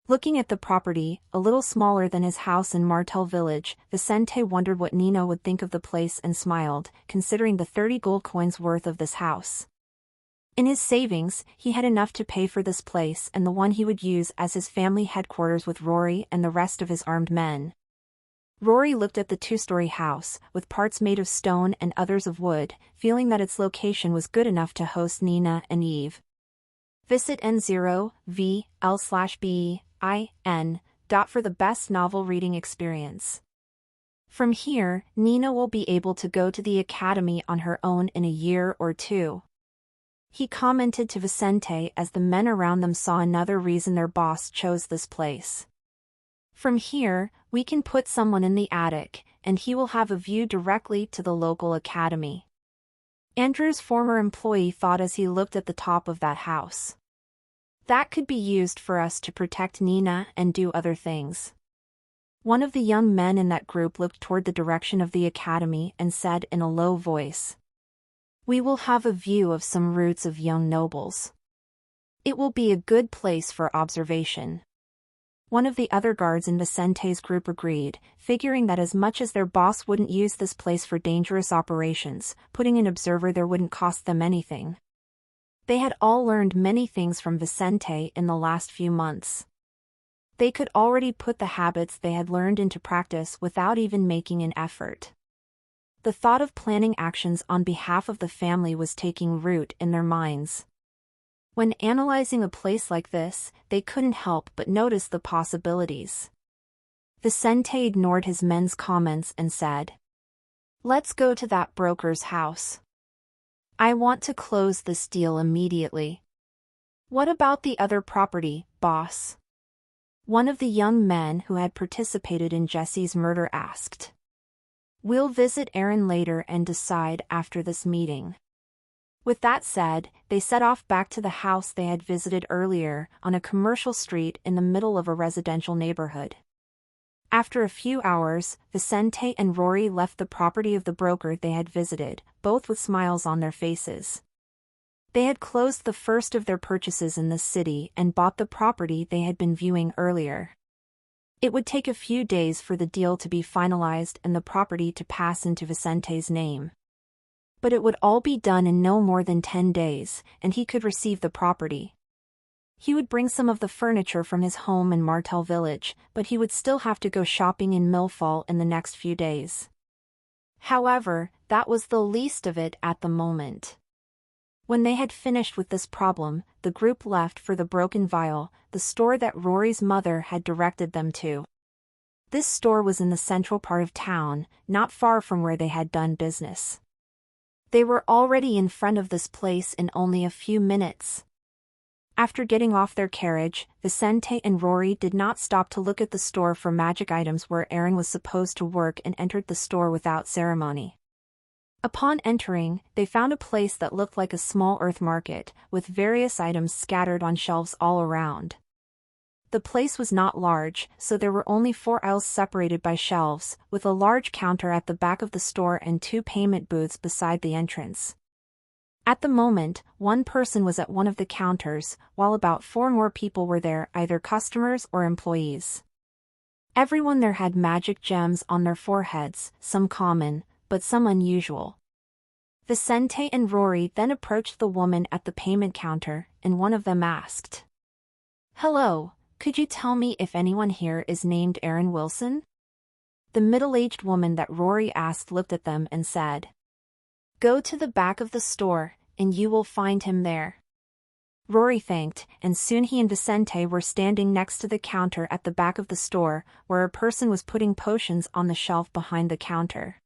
Looking at the property, a little smaller than his house in Martel Village, Vicente wondered what Nina would think of the place and smiled, considering the 30 gold coins worth of this house. In his savings, he had enough to pay for this place and the one he would use as his family headquarters with Rory and the rest of his armed men. Rory looked at the 2-story house, with parts made of stone and others of wood, feeling that its location was good enough to host Nina and Eve. Visit N0VL/BEIN. For the best novel reading experience. From here, Nina will be able to go to the academy on her own in a year or 2. He commented to Vicente as the men around them saw another reason their boss chose this place. "From here, we can put someone in the attic, and he will have a view directly to the local academy," Andrew's former employee thought as he looked at the top of that house. "That could be used for us to protect Nina and do other things." One of the young men in that group looked toward the direction of the academy and said in a low voice, "We will have a view of some roots of young nobles. It will be a good place for observation." One of the other guards in Vicente's group agreed, figuring that as much as their boss wouldn't use this place for dangerous operations, putting an observer there wouldn't cost them anything. They had all learned many things from Vicente in the last few months. They could already put the habits they had learned into practice without even making an effort. The thought of planning actions on behalf of the family was taking root in their minds. When analyzing a place like this, they couldn't help but notice the possibilities. Vicente ignored his men's comments and said, "Let's go to that broker's house. I want to close this deal immediately." "What about the other property, boss?" one of the young men who had participated in Jesse's murder asked. "We'll visit Aaron later and decide after this meeting." With that said, they set off back to the house they had visited earlier, on a commercial street in the middle of a residential neighborhood. After a few hours, Vicente and Rory left the property of the broker they had visited, both with smiles on their faces. They had closed the first of their purchases in the city and bought the property they had been viewing earlier. It would take a few days for the deal to be finalized and the property to pass into Vicente's name. But it would all be done in no more than 10 days, and he could receive the property. He would bring some of the furniture from his home in Martel Village, but he would still have to go shopping in Millfall in the next few days. However, that was the least of it at the moment. When they had finished with this problem, the group left for the Broken Vial, the store that Rory's mother had directed them to. This store was in the central part of town, not far from where they had done business. They were already in front of this place in only a few minutes. After getting off their carriage, Vicente and Rory did not stop to look at the store for magic items where Aaron was supposed to work and entered the store without ceremony. Upon entering, they found a place that looked like a small earth market, with various items scattered on shelves all around. The place was not large, so there were only 4 aisles separated by shelves, with a large counter at the back of the store and 2 payment booths beside the entrance. At the moment, one person was at one of the counters, while about 4 more people were there, either customers or employees. Everyone there had magic gems on their foreheads, some common, but some unusual. Vicente and Rory then approached the woman at the payment counter, and one of them asked, "Hello, could you tell me if anyone here is named Aaron Wilson?" The middle-aged woman that Rory asked looked at them and said, "Go to the back of the store, and you will find him there." Rory thanked, and soon he and Vicente were standing next to the counter at the back of the store, where a person was putting potions on the shelf behind the counter.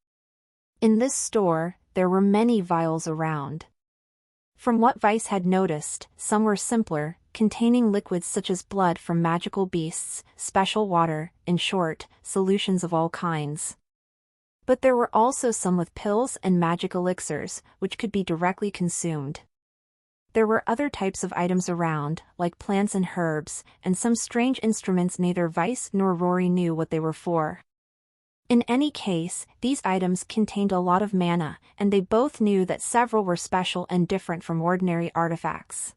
In this store, there were many vials around. From what Vice had noticed, some were simpler, containing liquids such as blood from magical beasts, special water, in short, solutions of all kinds. But there were also some with pills and magic elixirs, which could be directly consumed. There were other types of items around, like plants and herbs, and some strange instruments neither Vice nor Rory knew what they were for. In any case, these items contained a lot of mana, and they both knew that several were special and different from ordinary artifacts.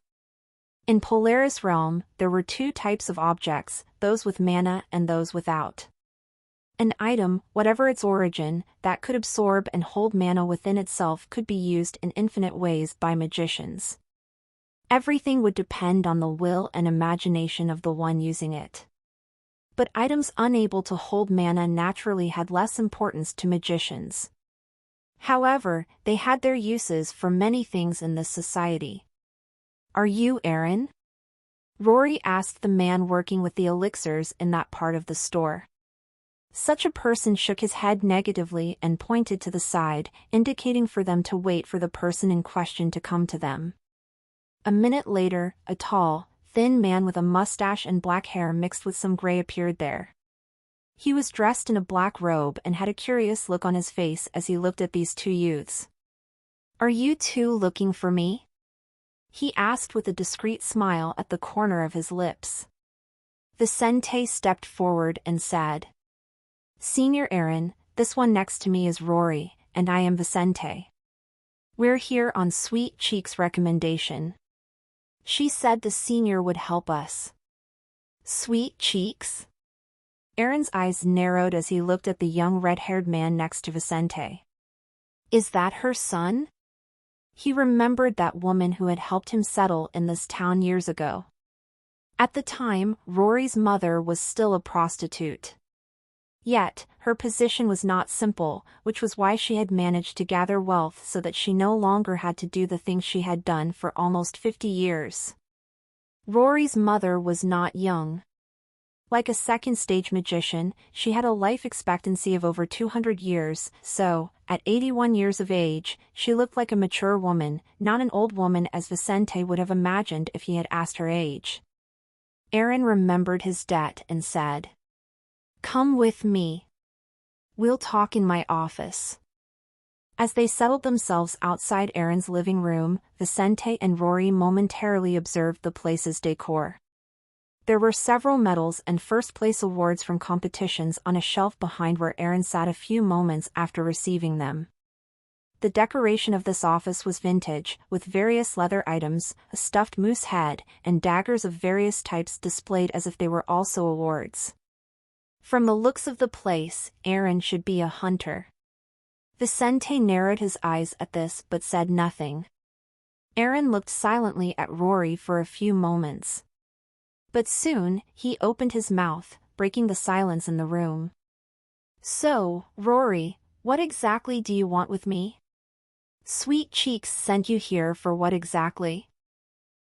In Polaris Realm, there were 2 types of objects, those with mana and those without. An item, whatever its origin, that could absorb and hold mana within itself could be used in infinite ways by magicians. Everything would depend on the will and imagination of the one using it. But items unable to hold mana naturally had less importance to magicians. However, they had their uses for many things in this society. "Are you Aaron?" Rory asked the man working with the elixirs in that part of the store. Such a person shook his head negatively and pointed to the side, indicating for them to wait for the person in question to come to them. A minute later, a tall, thin man with a mustache and black hair mixed with some gray appeared there. He was dressed in a black robe and had a curious look on his face as he looked at these 2 youths. "Are you 2 looking for me?" he asked with a discreet smile at the corner of his lips. Vicente stepped forward and said, "Senior Aaron, this one next to me is Rory, and I am Vicente. We're here on Sweet Cheek's recommendation. She said the senior would help us." "Sweet Cheeks?" Aaron's eyes narrowed as he looked at the young red-haired man next to Vicente. "Is that her son?" He remembered that woman who had helped him settle in this town years ago. At the time, Rory's mother was still a prostitute. Yet, her position was not simple, which was why she had managed to gather wealth so that she no longer had to do the things she had done for almost 50 years. Rory's mother was not young. Like a second-stage magician, she had a life expectancy of over 200 years, so, at 81 years of age, she looked like a mature woman, not an old woman as Vicente would have imagined if he had asked her age. Aaron remembered his debt and said, "Come with me. We'll talk in my office." As they settled themselves outside Aaron's living room, Vicente and Rory momentarily observed the place's decor. There were several medals and first-place awards from competitions on a shelf behind where Aaron sat a few moments after receiving them. The decoration of this office was vintage, with various leather items, a stuffed moose head, and daggers of various types displayed as if they were also awards. From the looks of the place, Aaron should be a hunter. Vicente narrowed his eyes at this but said nothing. Aaron looked silently at Rory for a few moments. But soon, he opened his mouth, breaking the silence in the room. "So, Rory, what exactly do you want with me? Sweet Cheeks sent you here for what exactly?"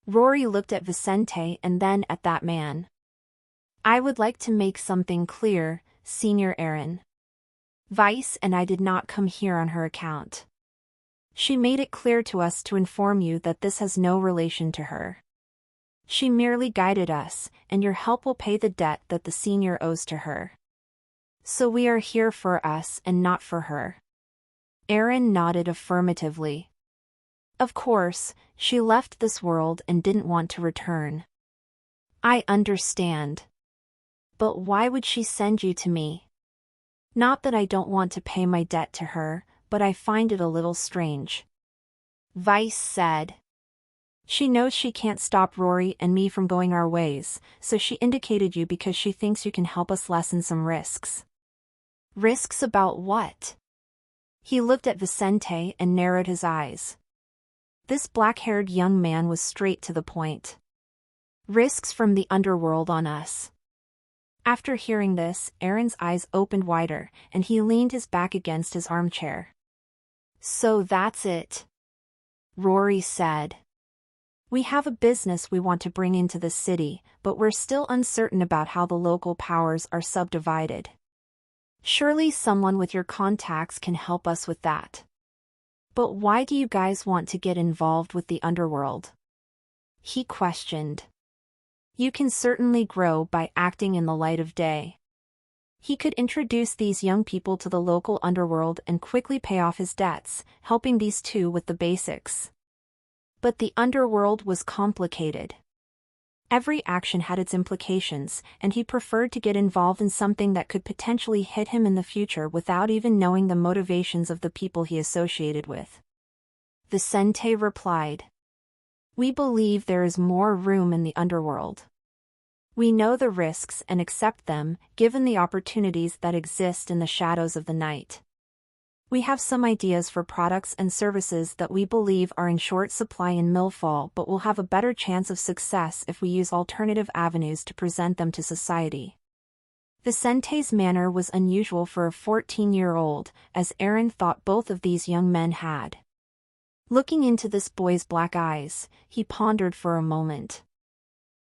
Rory looked at Vicente and then at that man. "I would like to make something clear, Senior Aaron. Vice and I did not come here on her account. She made it clear to us to inform you that this has no relation to her. She merely guided us, and your help will pay the debt that the senior owes to her. So we are here for us and not for her." Aaron nodded affirmatively. "Of course, she left this world and didn't want to return." "I understand. But why would she send you to me? Not that I don't want to pay my debt to her, but I find it a little strange." Vice said. "She knows she can't stop Rory and me from going our ways, so she indicated you because she thinks you can help us lessen some risks." "Risks about what?" He looked at Vicente and narrowed his eyes. This black-haired young man was straight to the point. "Risks from the underworld on us." After hearing this, Aaron's eyes opened wider, and he leaned his back against his armchair. "So that's it," Rory said. "We have a business we want to bring into the city, but we're still uncertain about how the local powers are subdivided. Surely someone with your contacts can help us with that. But why do you guys want to get involved with the underworld?" he questioned. "You can certainly grow by acting in the light of day." He could introduce these young people to the local underworld and quickly pay off his debts, helping these two with the basics. But the underworld was complicated. Every action had its implications, and he preferred to get involved in something that could potentially hit him in the future without even knowing the motivations of the people he associated with. Vicente replied, "We believe there is more room in the underworld. We know the risks and accept them, given the opportunities that exist in the shadows of the night. We have some ideas for products and services that we believe are in short supply in Millfall but will have a better chance of success if we use alternative avenues to present them to society." Vicente's manner was unusual for a 14-year-old, as Aaron thought both of these young men had. Looking into this boy's black eyes, he pondered for a moment.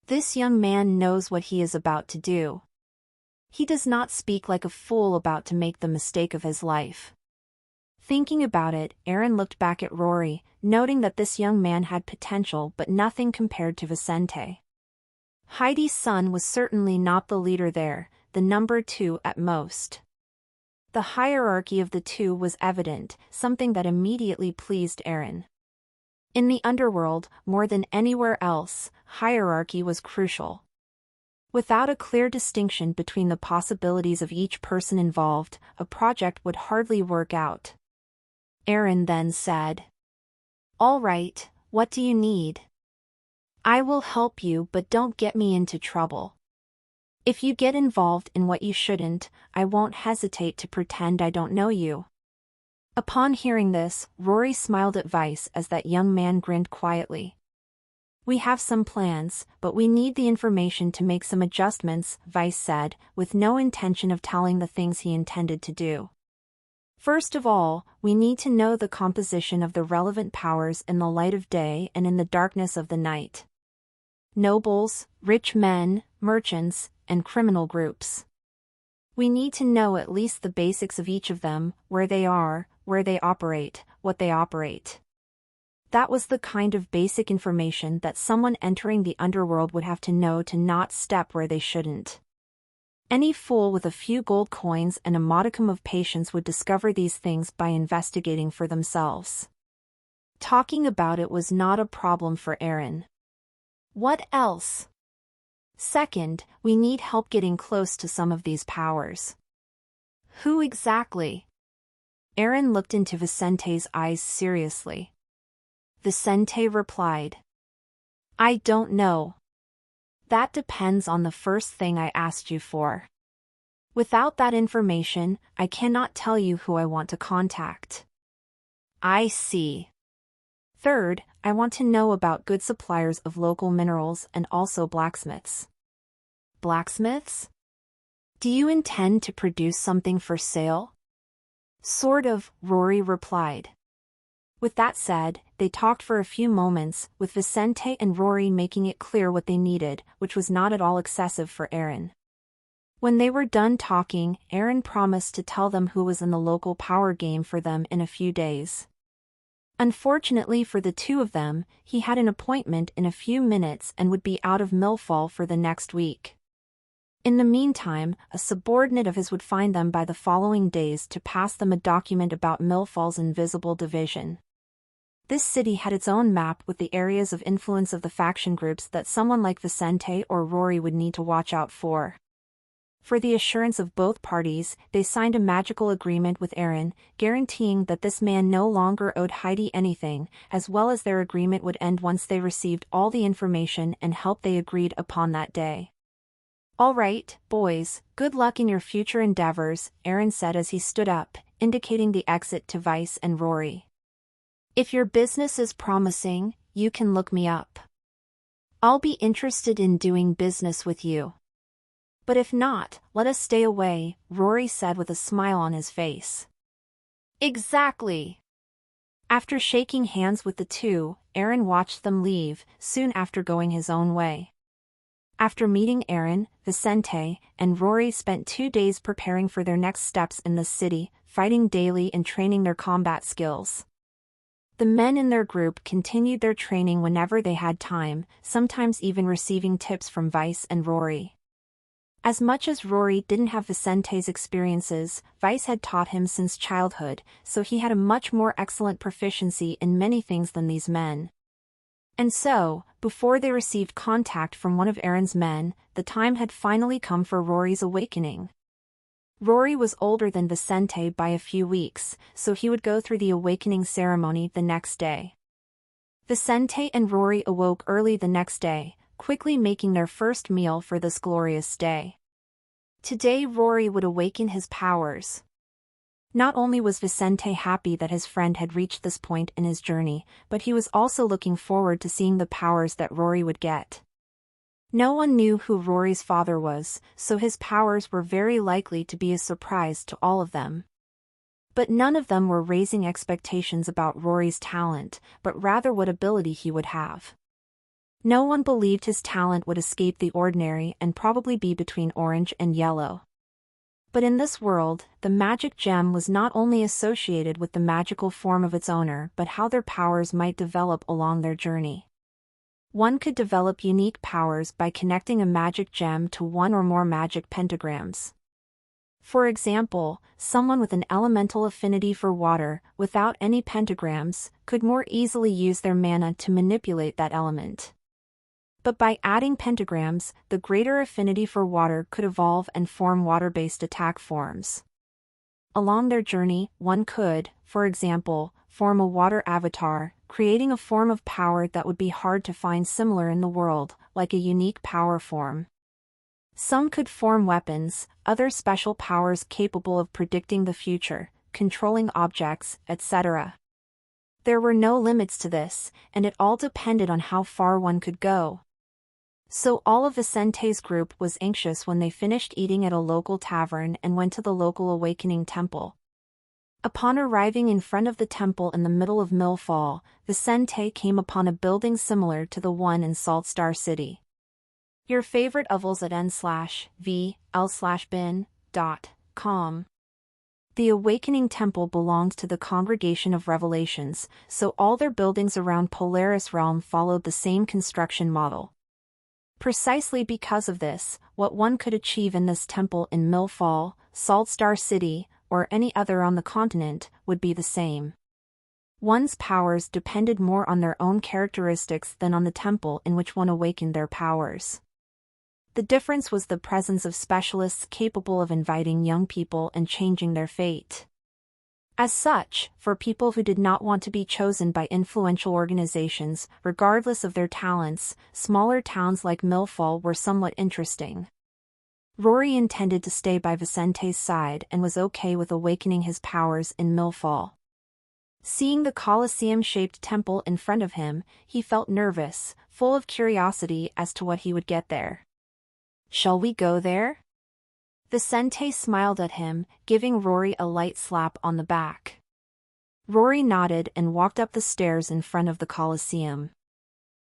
This young man knows what he is about to do. He does not speak like a fool about to make the mistake of his life. Thinking about it, Aaron looked back at Rory, noting that this young man had potential but nothing compared to Vicente. Heidi's son was certainly not the leader there, the number 2 at most. The hierarchy of the two was evident, something that immediately pleased Aaron. In the underworld, more than anywhere else, hierarchy was crucial. Without a clear distinction between the possibilities of each person involved, a project would hardly work out. Aaron then said, "All right, what do you need? I will help you, but don't get me into trouble. If you get involved in what you shouldn't, I won't hesitate to pretend I don't know you." Upon hearing this, Rory smiled at Vice as that young man grinned quietly. We have some plans, but we need the information to make some adjustments, Vice said, with no intention of telling the things he intended to do. First of all, we need to know the composition of the relevant powers in the light of day and in the darkness of the night. Nobles, rich men, merchants, and criminal groups. We need to know at least the basics of each of them, where they are, where they operate, what they operate. That was the kind of basic information that someone entering the underworld would have to know to not step where they shouldn't. Any fool with a few gold coins and a modicum of patience would discover these things by investigating for themselves. Talking about it was not a problem for Aaron. What else? Second, we need help getting close to some of these powers. Who exactly? Aaron looked into Vicente's eyes seriously. Vicente replied, I don't know. That depends on the first thing I asked you for. Without that information, I cannot tell you who I want to contact. I see. Third, I want to know about good suppliers of local minerals and also blacksmiths. Blacksmiths? Do you intend to produce something for sale? Sort of, Rory replied. With that said, they talked for a few moments, with Vicente and Rory making it clear what they needed, which was not at all excessive for Aaron. When they were done talking, Aaron promised to tell them who was in the local power game for them in a few days. Unfortunately for the two of them, he had an appointment in a few minutes and would be out of Millfall for the next week. In the meantime, a subordinate of his would find them by the following days to pass them a document about Millfall's invisible division. This city had its own map with the areas of influence of the faction groups that someone like Vicente or Rory would need to watch out for. For the assurance of both parties, they signed a magical agreement with Aaron, guaranteeing that this man no longer owed Heidi anything, as well as their agreement would end once they received all the information and help they agreed upon that day. All right, boys, good luck in your future endeavors, Aaron said as he stood up, indicating the exit to Vice and Rory. If your business is promising, you can look me up. I'll be interested in doing business with you. But if not, let us stay away, Rory said with a smile on his face. Exactly. After shaking hands with the two, Aaron watched them leave, soon after going his own way. After meeting Aaron, Vicente, and Rory spent 2 days preparing for their next steps in the city, fighting daily and training their combat skills. The men in their group continued their training whenever they had time, sometimes even receiving tips from Vice and Rory. As much as Rory didn't have Vicente's experiences, Vice had taught him since childhood, so he had a much more excellent proficiency in many things than these men. And so, before they received contact from one of Aaron's men, the time had finally come for Rory's awakening. Rory was older than Vicente by a few weeks, so he would go through the awakening ceremony the next day. Vicente and Rory awoke early the next day, quickly making their first meal for this glorious day. Today Rory would awaken his powers. Not only was Vicente happy that his friend had reached this point in his journey, but he was also looking forward to seeing the powers that Rory would get. No one knew who Rory's father was, so his powers were very likely to be a surprise to all of them. But none of them were raising expectations about Rory's talent, but rather what ability he would have. No one believed his talent would escape the ordinary and probably be between orange and yellow. But in this world, the magic gem was not only associated with the magical form of its owner but how their powers might develop along their journey. One could develop unique powers by connecting a magic gem to one or more magic pentagrams. For example, someone with an elemental affinity for water, without any pentagrams, could more easily use their mana to manipulate that element. But by adding pentagrams, the greater affinity for water could evolve and form water-based attack forms. Along their journey, one could, for example, form a water avatar, creating a form of power that would be hard to find similar in the world, like a unique power form. Some could form weapons, other special powers capable of predicting the future, controlling objects, etc. There were no limits to this, and it all depended on how far one could go. So all of Vicente's group was anxious when they finished eating at a local tavern and went to the local awakening temple. Upon arriving in front of the temple in the middle of Millfall, Vicente came upon a building similar to the one in Salt Star City. Your favorite ovals at n/vl/bin.com. The Awakening Temple belonged to the Congregation of Revelations, so all their buildings around Polaris Realm followed the same construction model. Precisely because of this, what one could achieve in this temple in Millfall, Salt Star City, or any other on the continent, would be the same. One's powers depended more on their own characteristics than on the temple in which one awakened their powers. The difference was the presence of specialists capable of inviting young people and changing their fate. As such, for people who did not want to be chosen by influential organizations, regardless of their talents, smaller towns like Millfall were somewhat interesting. Rory intended to stay by Vicente's side and was okay with awakening his powers in Millfall. Seeing the Colosseum-shaped temple in front of him, he felt nervous, full of curiosity as to what he would get there. "Shall we go there?" Vicente smiled at him, giving Rory a light slap on the back. Rory nodded and walked up the stairs in front of the Colosseum.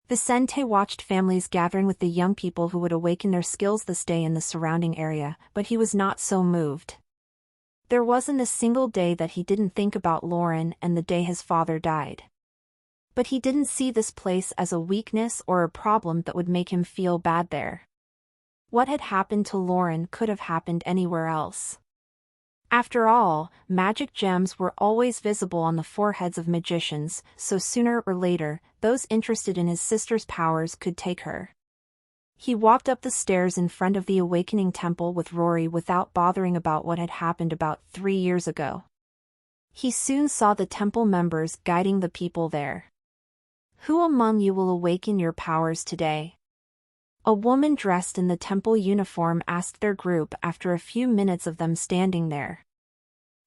Vicente watched families gathering with the young people who would awaken their skills this day in the surrounding area, but he was not so moved. There wasn't a single day that he didn't think about Lauren and the day his father died. But he didn't see this place as a weakness or a problem that would make him feel bad there. What had happened to Lauren could have happened anywhere else. After all, magic gems were always visible on the foreheads of magicians, so sooner or later, those interested in his sister's powers could take her. He walked up the stairs in front of the Awakening Temple with Rory without bothering about what had happened about 3 years ago. He soon saw the temple members guiding the people there. "Who among you will awaken your powers today?" A woman dressed in the temple uniform asked their group after a few minutes of them standing there.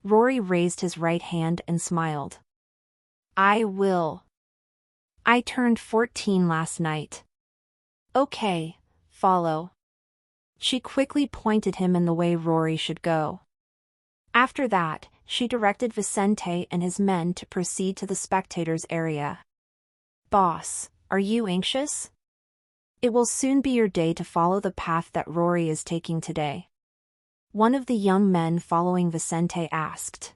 Rory raised his right hand and smiled. "I will. I turned 14 last night." "Okay, follow." She quickly pointed him in the way Rory should go. After that, she directed Vicente and his men to proceed to the spectators' area. "Boss, are you anxious? It will soon be your day to follow the path that Rory is taking today." One of the young men following Vicente asked.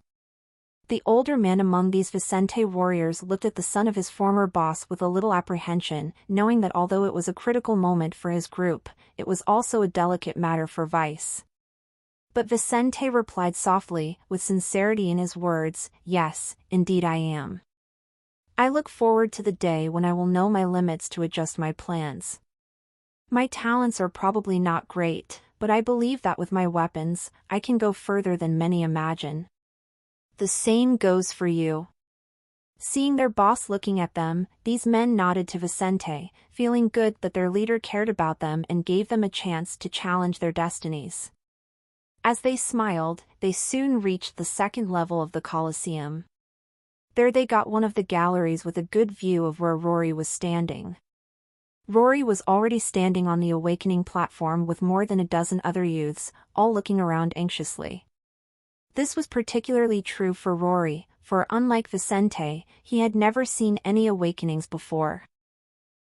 The older man among these Vicente warriors looked at the son of his former boss with a little apprehension, knowing that although it was a critical moment for his group, it was also a delicate matter for Vice. But Vicente replied softly, with sincerity in his words, "Yes, indeed I am. I look forward to the day when I will know my limits to adjust my plans. My talents are probably not great, but I believe that with my weapons, I can go further than many imagine." "The same goes for you." Seeing their boss looking at them, these men nodded to Vicente, feeling good that their leader cared about them and gave them a chance to challenge their destinies. As they smiled, they soon reached the second level of the Colosseum. There they got one of the galleries with a good view of where Rory was standing. Rory was already standing on the awakening platform with more than a dozen other youths, all looking around anxiously. This was particularly true for Rory, for unlike Vicente, he had never seen any awakenings before.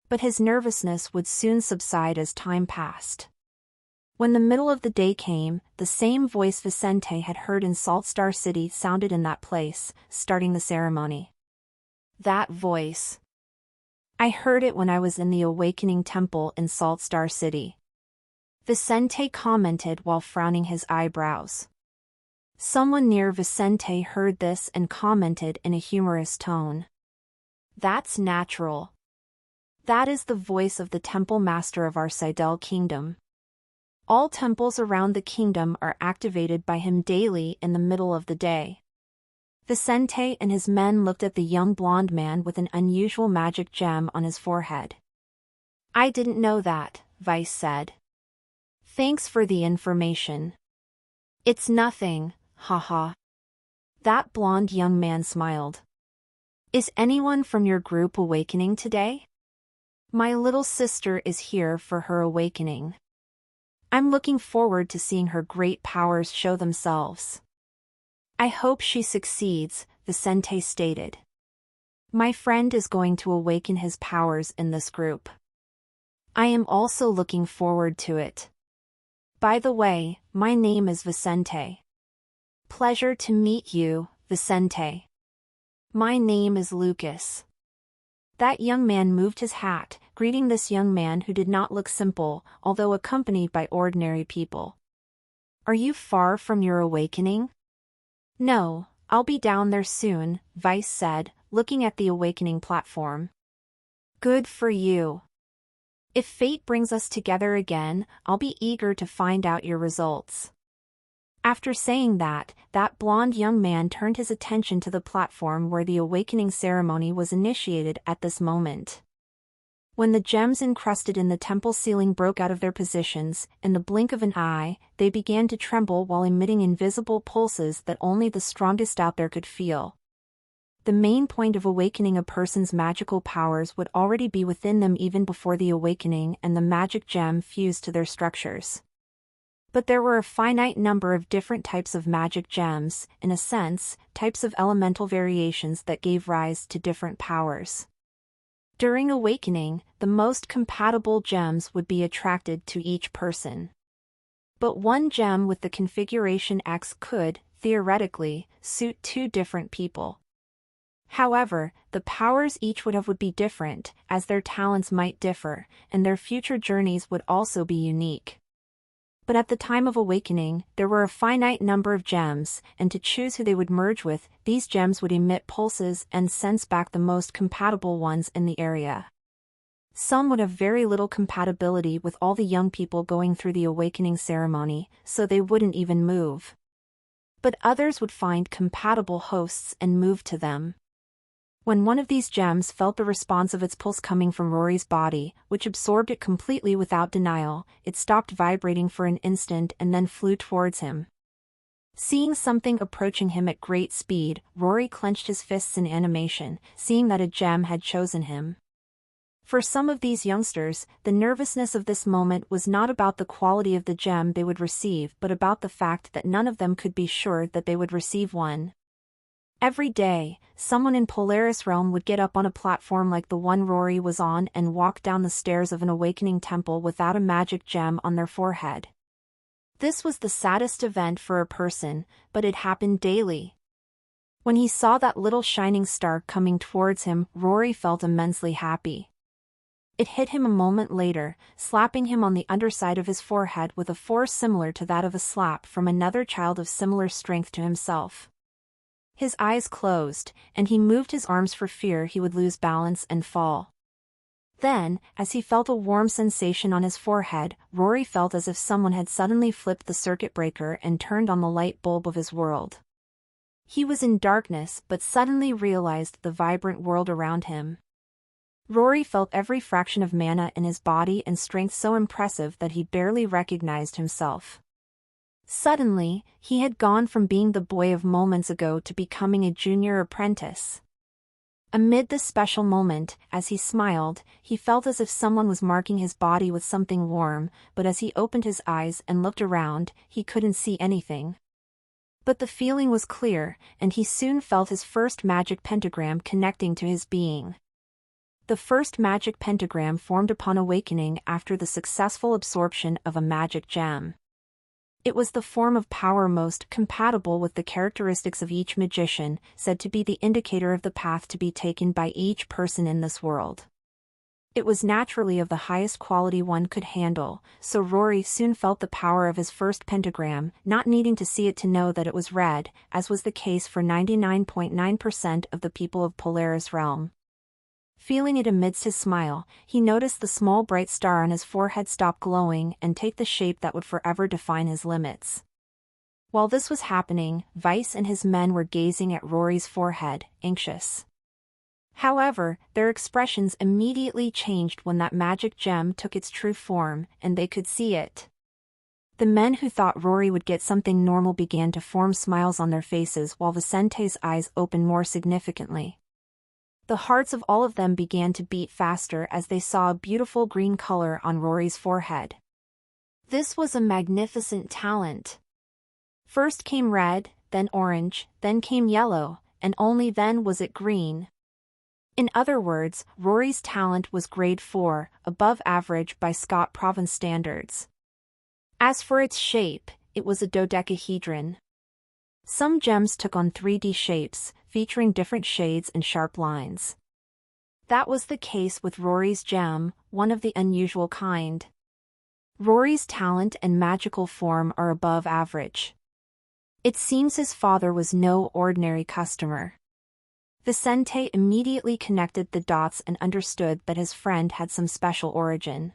But his nervousness would soon subside as time passed. When the middle of the day came, the same voice Vicente had heard in Salt Star City sounded in that place, starting the ceremony. That voice. I heard it when I was in the Awakening Temple in Salt Star City. Vicente commented while frowning his eyebrows. Someone near Vicente heard this and commented in a humorous tone. That's natural. That is the voice of the temple master of our Seidel kingdom. All temples around the kingdom are activated by him daily in the middle of the day. Vicente and his men looked at the young blonde man with an unusual magic gem on his forehead. I didn't know that, Vice said. Thanks for the information. It's nothing, haha. That blonde young man smiled. Is anyone from your group awakening today? My little sister is here for her awakening. I'm looking forward to seeing her great powers show themselves. I hope she succeeds, Vicente stated. My friend is going to awaken his powers in this group. I am also looking forward to it. By the way, my name is Vicente. Pleasure to meet you, Vicente. My name is Lucas. That young man moved his hat, greeting this young man who did not look simple, although accompanied by ordinary people. Are you far from your awakening? No, I'll be down there soon, Vice said, looking at the awakening platform. Good for you. If fate brings us together again, I'll be eager to find out your results. After saying that blonde young man turned his attention to the platform where the awakening ceremony was initiated at this moment. When the gems encrusted in the temple ceiling broke out of their positions, in the blink of an eye, they began to tremble while emitting invisible pulses that only the strongest out there could feel. The main point of awakening a person's magical powers would already be within them even before the awakening and the magic gem fused to their structures. But there were a finite number of different types of magic gems, in a sense, types of elemental variations that gave rise to different powers. During awakening, the most compatible gems would be attracted to each person. But one gem with the configuration X could, theoretically, suit two different people. However, the powers each would have would be different, as their talents might differ, and their future journeys would also be unique. But at the time of awakening, there were a finite number of gems, and to choose who they would merge with, these gems would emit pulses and sense back the most compatible ones in the area. Some would have very little compatibility with all the young people going through the awakening ceremony, so they wouldn't even move. But others would find compatible hosts and move to them. When one of these gems felt the response of its pulse coming from Rory's body, which absorbed it completely without denial, it stopped vibrating for an instant and then flew towards him. Seeing something approaching him at great speed, Rory clenched his fists in animation, seeing that a gem had chosen him. For some of these youngsters, the nervousness of this moment was not about the quality of the gem they would receive but about the fact that none of them could be sure that they would receive one. Every day, someone in Polaris Realm would get up on a platform like the one Rory was on and walk down the stairs of an awakening temple without a magic gem on their forehead. This was the saddest event for a person, but it happened daily. When he saw that little shining star coming towards him, Rory felt immensely happy. It hit him a moment later, slapping him on the underside of his forehead with a force similar to that of a slap from another child of similar strength to himself. His eyes closed, and he moved his arms for fear he would lose balance and fall. Then, as he felt a warm sensation on his forehead, Rory felt as if someone had suddenly flipped the circuit breaker and turned on the light bulb of his world. He was in darkness but suddenly realized the vibrant world around him. Rory felt every fraction of mana in his body and strength so impressive that he barely recognized himself. Suddenly, he had gone from being the boy of moments ago to becoming a junior apprentice. Amid this special moment, as he smiled, he felt as if someone was marking his body with something warm, but as he opened his eyes and looked around, he couldn't see anything. But the feeling was clear, and he soon felt his first magic pentagram connecting to his being. The first magic pentagram formed upon awakening after the successful absorption of a magic gem. It was the form of power most compatible with the characteristics of each magician, said to be the indicator of the path to be taken by each person in this world. It was naturally of the highest quality one could handle, so Rory soon felt the power of his first pentagram, not needing to see it to know that it was red, as was the case for 99.9% of the people of Polaris Realm. Feeling it amidst his smile, he noticed the small bright star on his forehead stop glowing and take the shape that would forever define his limits. While this was happening, Vice and his men were gazing at Rory's forehead, anxious. However, their expressions immediately changed when that magic gem took its true form, and they could see it. The men who thought Rory would get something normal began to form smiles on their faces while Vicente's eyes opened more significantly. The hearts of all of them began to beat faster as they saw a beautiful green color on Rory's forehead. This was a magnificent talent. First came red, then orange, then came yellow, and only then was it green. In other words, Rory's talent was grade 4, above average by Scott province standards. As for its shape, it was a dodecahedron. Some gems took on 3D shapes, featuring different shades and sharp lines. That was the case with Rory's gem, one of the unusual kind. Rory's talent and magical form are above average. It seems his father was no ordinary customer. Vicente immediately connected the dots and understood that his friend had some special origin.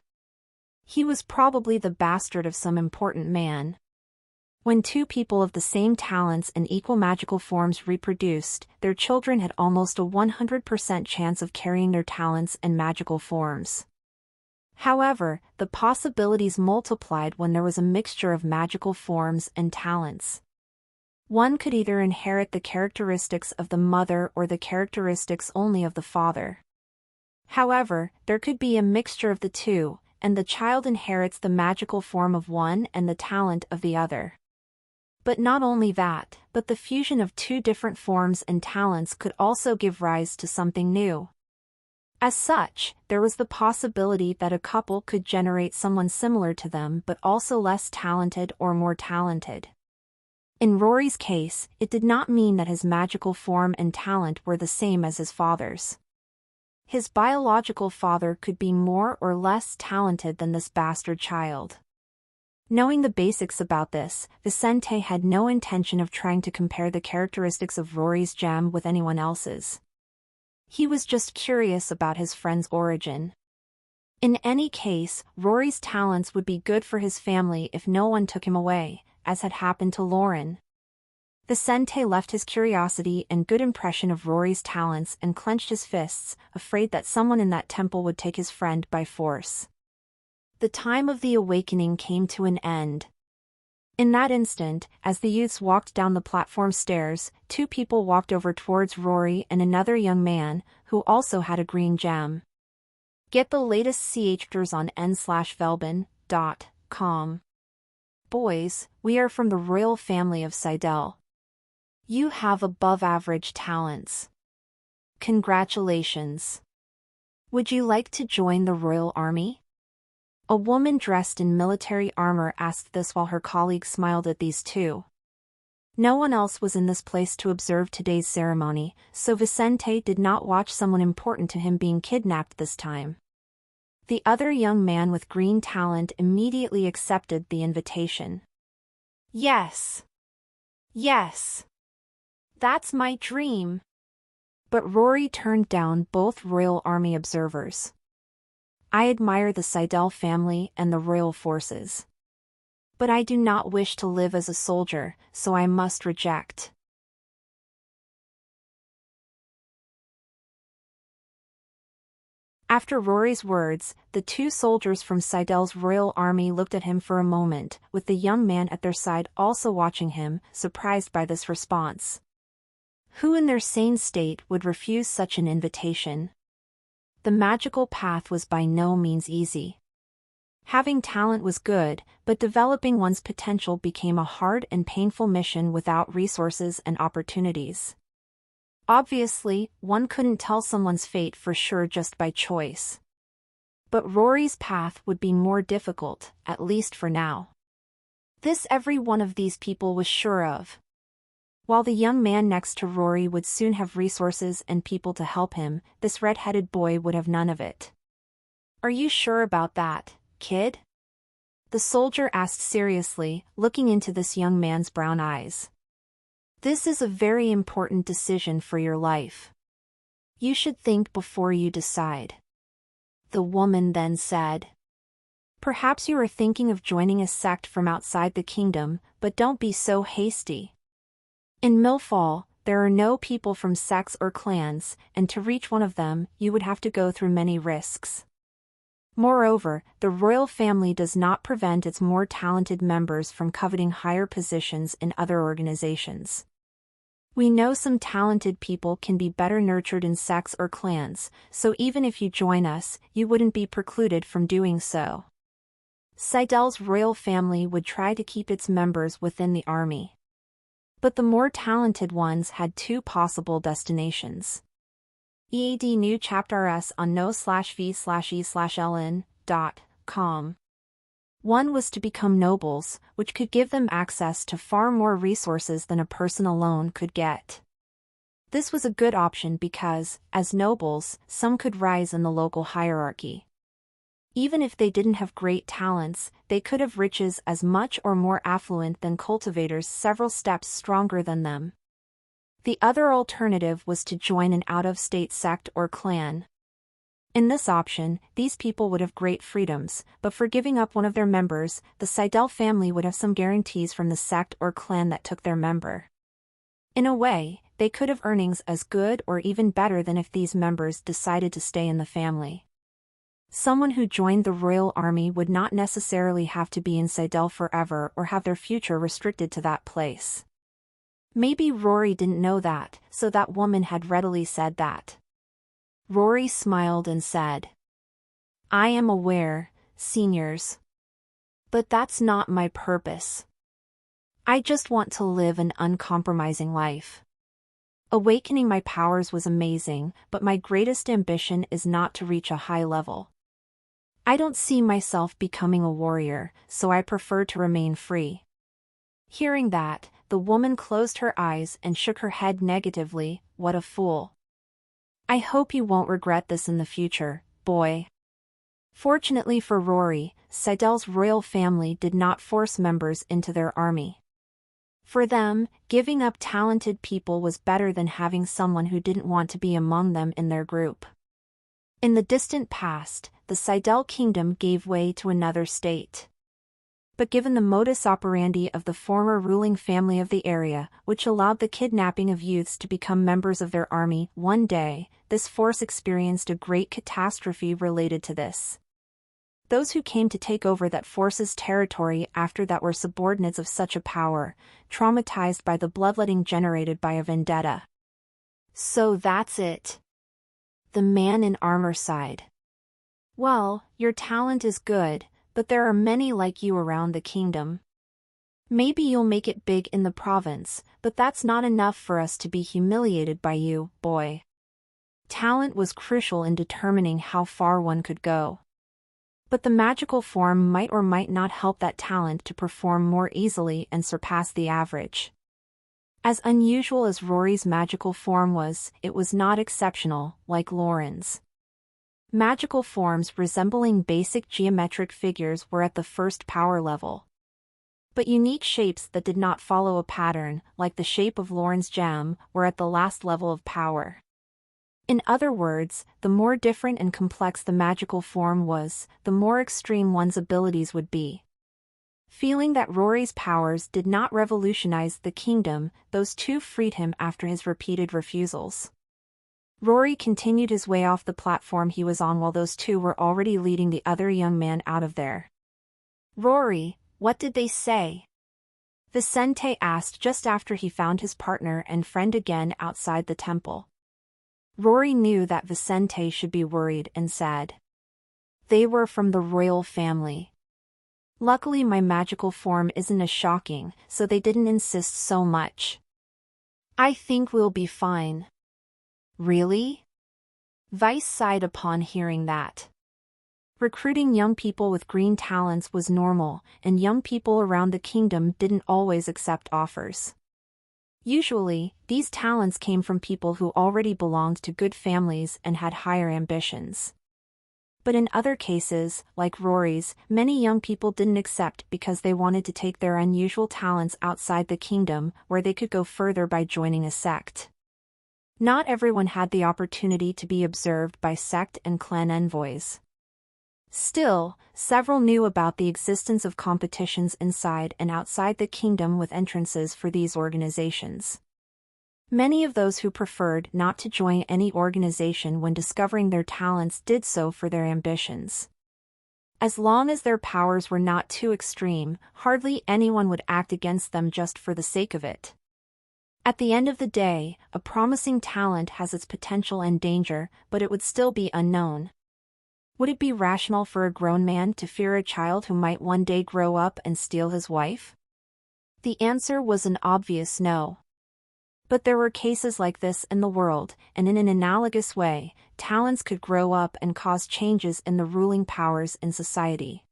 He was probably the bastard of some important man. When two people of the same talents and equal magical forms reproduced, their children had almost a 100% chance of carrying their talents and magical forms. However, the possibilities multiplied when there was a mixture of magical forms and talents. One could either inherit the characteristics of the mother or the characteristics only of the father. However, there could be a mixture of the two, and the child inherits the magical form of one and the talent of the other. But not only that, but the fusion of two different forms and talents could also give rise to something new. As such, there was the possibility that a couple could generate someone similar to them but also less talented or more talented. In Rory's case, it did not mean that his magical form and talent were the same as his father's. His biological father could be more or less talented than this bastard child. Knowing the basics about this, Vicente had no intention of trying to compare the characteristics of Rory's gem with anyone else's. He was just curious about his friend's origin. In any case, Rory's talents would be good for his family if no one took him away, as had happened to Lauren. Vicente left his curiosity and good impression of Rory's talents and clenched his fists, afraid that someone in that temple would take his friend by force. The time of the awakening came to an end. In that instant, as the youths walked down the platform stairs, two people walked over towards Rory and another young man, who also had a green gem. Get the latest CHers on n/velbin.com. Boys, we are from the royal family of Seidel. You have above-average talents. Congratulations. Would you like to join the royal army? A woman dressed in military armor asked this while her colleague smiled at these two. No one else was in this place to observe today's ceremony, so Vicente did not watch someone important to him being kidnapped this time. The other young man with green talent immediately accepted the invitation. Yes. Yes. That's my dream. But Rory turned down both royal army observers. I admire the Seidel family and the royal forces. But I do not wish to live as a soldier, so I must reject. After Rory's words, the two soldiers from Seidel's royal army looked at him for a moment, with the young man at their side also watching him, surprised by this response. Who in their sane state would refuse such an invitation? The magical path was by no means easy. Having talent was good, but developing one's potential became a hard and painful mission without resources and opportunities. Obviously, one couldn't tell someone's fate for sure just by choice. But Rory's path would be more difficult, at least for now. This every one of these people was sure of. While the young man next to Rory would soon have resources and people to help him, this red-headed boy would have none of it. Are you sure about that, kid? The soldier asked seriously, looking into this young man's brown eyes. This is a very important decision for your life. You should think before you decide. The woman then said. Perhaps you are thinking of joining a sect from outside the kingdom, but don't be so hasty. In Millfall, there are no people from sects or clans, and to reach one of them, you would have to go through many risks. Moreover, the royal family does not prevent its more talented members from coveting higher positions in other organizations. We know some talented people can be better nurtured in sects or clans, so even if you join us, you wouldn't be precluded from doing so. Seidel's royal family would try to keep its members within the army. But the more talented ones had two possible destinations. EAD new chapter S on no/v/e/ln.com. One was to become nobles, which could give them access to far more resources than a person alone could get. This was a good option because, as nobles, some could rise in the local hierarchy. Even if they didn't have great talents, they could have riches as much or more affluent than cultivators several steps stronger than them. The other alternative was to join an out-of-state sect or clan. In this option, these people would have great freedoms, but for giving up one of their members, the Seidel family would have some guarantees from the sect or clan that took their member. In a way, they could have earnings as good or even better than if these members decided to stay in the family. Someone who joined the royal army would not necessarily have to be in Seidel forever or have their future restricted to that place. Maybe Rory didn't know that, so that woman had readily said that. Rory smiled and said, "I am aware, seniors. But that's not my purpose. I just want to live an uncompromising life. Awakening my powers was amazing, but my greatest ambition is not to reach a high level. I don't see myself becoming a warrior, so I prefer to remain free." Hearing that, the woman closed her eyes and shook her head negatively. What a fool. I hope you won't regret this in the future, boy. Fortunately for Rory, Seidel's royal family did not force members into their army. For them, giving up talented people was better than having someone who didn't want to be among them in their group. In the distant past, the Seidel kingdom gave way to another state. But given the modus operandi of the former ruling family of the area, which allowed the kidnapping of youths to become members of their army, one day, this force experienced a great catastrophe related to this. Those who came to take over that force's territory after that were subordinates of such a power, traumatized by the bloodletting generated by a vendetta. So that's it. The man in armor sighed. Well, your talent is good, but there are many like you around the kingdom. Maybe you'll make it big in the province, but that's not enough for us to be humiliated by you, boy. Talent was crucial in determining how far one could go. But the magical form might or might not help that talent to perform more easily and surpass the average. As unusual as Rory's magical form was, it was not exceptional, like Lauren's. Magical forms resembling basic geometric figures were at the first power level. But unique shapes that did not follow a pattern, like the shape of Lauren's gem, were at the last level of power. In other words, the more different and complex the magical form was, the more extreme one's abilities would be. Feeling that Rory's powers did not revolutionize the kingdom, those two freed him after his repeated refusals. Rory continued his way off the platform he was on while those two were already leading the other young man out of there. "Rory, what did they say?" Vicente asked just after he found his partner and friend again outside the temple. Rory knew that Vicente should be worried and said, "They were from the royal family. Luckily my magical form isn't as shocking, so they didn't insist so much. I think we'll be fine." "Really?" Vice sighed upon hearing that. Recruiting young people with green talents was normal, and young people around the kingdom didn't always accept offers. Usually, these talents came from people who already belonged to good families and had higher ambitions. But in other cases, like Rory's, many young people didn't accept because they wanted to take their unusual talents outside the kingdom, where they could go further by joining a sect. Not everyone had the opportunity to be observed by sect and clan envoys. Still, several knew about the existence of competitions inside and outside the kingdom with entrances for these organizations. Many of those who preferred not to join any organization when discovering their talents did so for their ambitions. As long as their powers were not too extreme, hardly anyone would act against them just for the sake of it. At the end of the day, a promising talent has its potential and danger, but it would still be unknown. Would it be rational for a grown man to fear a child who might one day grow up and steal his wife? The answer was an obvious no. But there were cases like this in the world, and in an analogous way, talents could grow up and cause changes in the ruling powers in society.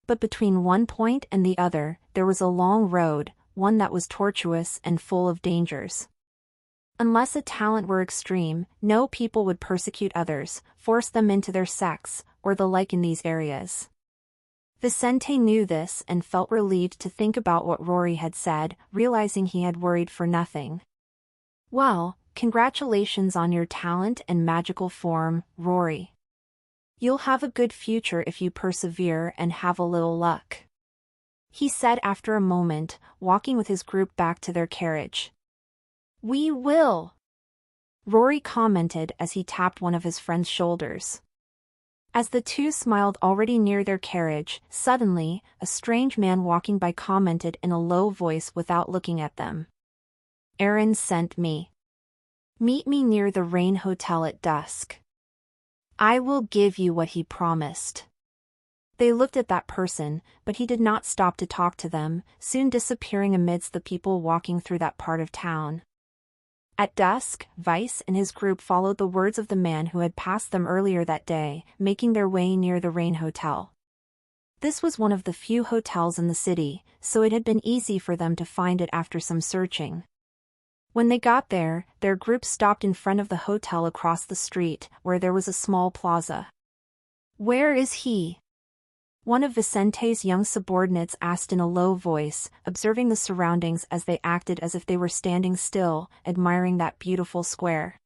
But between one point and the other, there was a long road, one that was tortuous and full of dangers. Unless a talent were extreme, no people would persecute others, force them into their sects, or the like in these areas. Vicente knew this and felt relieved to think about what Rory had said, realizing he had worried for nothing. Well, congratulations on your talent and magical form, Rory. You'll have a good future if you persevere and have a little luck, he said after a moment, walking with his group back to their carriage. We will, Rory commented as he tapped one of his friend's shoulders. As the two smiled already near their carriage, suddenly, a strange man walking by commented in a low voice without looking at them. Aaron sent me. Meet me near the Rain Hotel at dusk. I will give you what he promised. They looked at that person, but he did not stop to talk to them, soon disappearing amidst the people walking through that part of town. At dusk, Vice and his group followed the words of the man who had passed them earlier that day, making their way near the Rain Hotel. This was one of the few hotels in the city, so it had been easy for them to find it after some searching. When they got there, their group stopped in front of the hotel across the street, where there was a small plaza. Where is he? One of Vicente's young subordinates asked in a low voice, observing the surroundings as they acted as if they were standing still, admiring that beautiful square.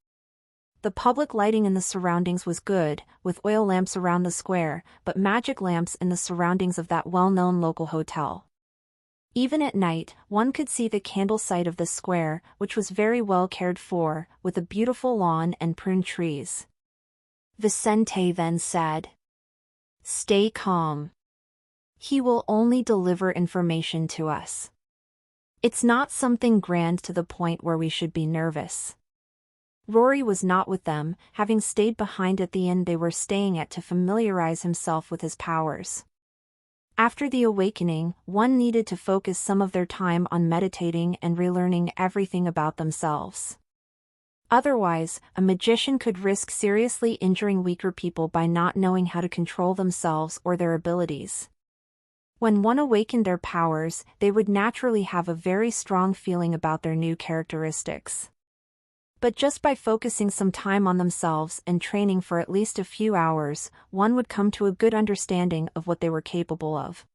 The public lighting in the surroundings was good, with oil lamps around the square, but magic lamps in the surroundings of that well-known local hotel. Even at night, one could see the candle site of the square, which was very well cared for, with a beautiful lawn and pruned trees. Vicente then said, "Stay calm. He will only deliver information to us. It's not something grand to the point where we should be nervous." Rory was not with them, having stayed behind at the inn they were staying at to familiarize himself with his powers. After the awakening, one needed to focus some of their time on meditating and relearning everything about themselves. Otherwise, a magician could risk seriously injuring weaker people by not knowing how to control themselves or their abilities. When one awakened their powers, they would naturally have a very strong feeling about their new characteristics. But just by focusing some time on themselves and training for at least a few hours, one would come to a good understanding of what they were capable of.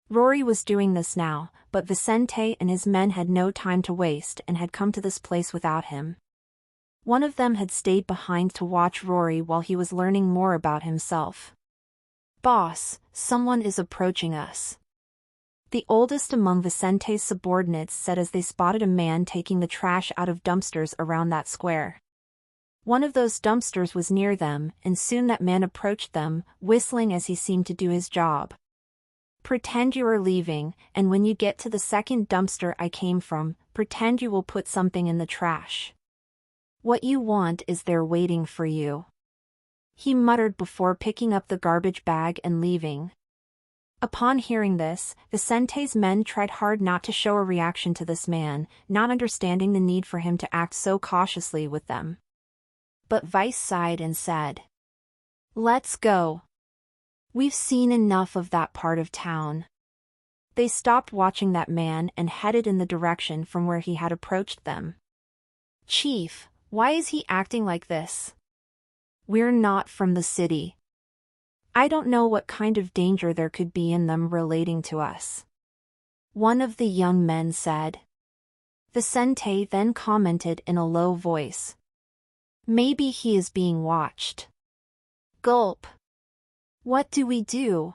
Rory was doing this now, but Vicente and his men had no time to waste and had come to this place without him. One of them had stayed behind to watch Rory while he was learning more about himself. "Boss, someone is approaching us," the oldest among Vicente's subordinates said as they spotted a man taking the trash out of dumpsters around that square. One of those dumpsters was near them, and soon that man approached them, whistling as he seemed to do his job. "Pretend you are leaving, and when you get to the second dumpster I came from, pretend you will put something in the trash. What you want is there waiting for you," he muttered before picking up the garbage bag and leaving. Upon hearing this, Vicente's men tried hard not to show a reaction to this man, not understanding the need for him to act so cautiously with them. But Vice sighed and said, "Let's go. We've seen enough of that part of town." They stopped watching that man and headed in the direction from where he had approached them. "Chief, why is he acting like this? We're not from the city. I don't know what kind of danger there could be in them relating to us," one of the young men said. Vicente then commented in a low voice, "Maybe he is being watched." Gulp. "What do we do?"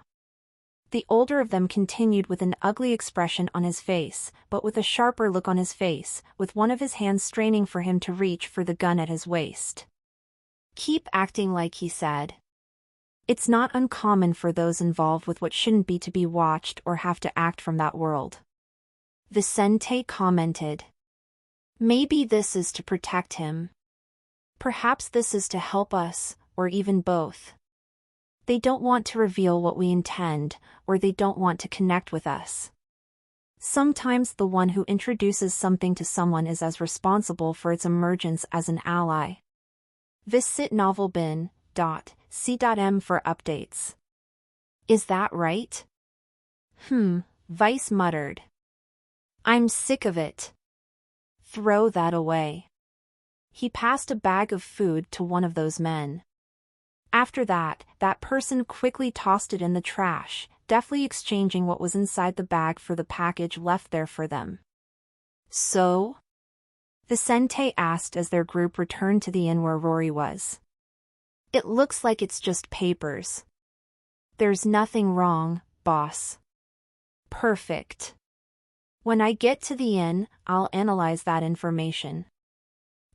The older of them continued with an ugly expression on his face, but with a sharper look on his face, with one of his hands straining for him to reach for the gun at his waist. "Keep acting like he said. It's not uncommon for those involved with what shouldn't be to be watched or have to act from that world," Vicente commented. Maybe this is to protect him. Perhaps this is to help us, or even both. They don't want to reveal what we intend, or they don't want to connect with us. Sometimes the one who introduces something to someone is as responsible for its emergence as an ally. Visit novelbin.c.m for updates. Is that right? Vice muttered. I'm sick of it. Throw that away. He passed a bag of food to one of those men. After that person quickly tossed it in the trash, deftly exchanging what was inside the bag for the package left there for them. So? Vicente asked as their group returned to the inn where Rory was. It looks like it's just papers. There's nothing wrong, boss. Perfect. When I get to the inn, I'll analyze that information.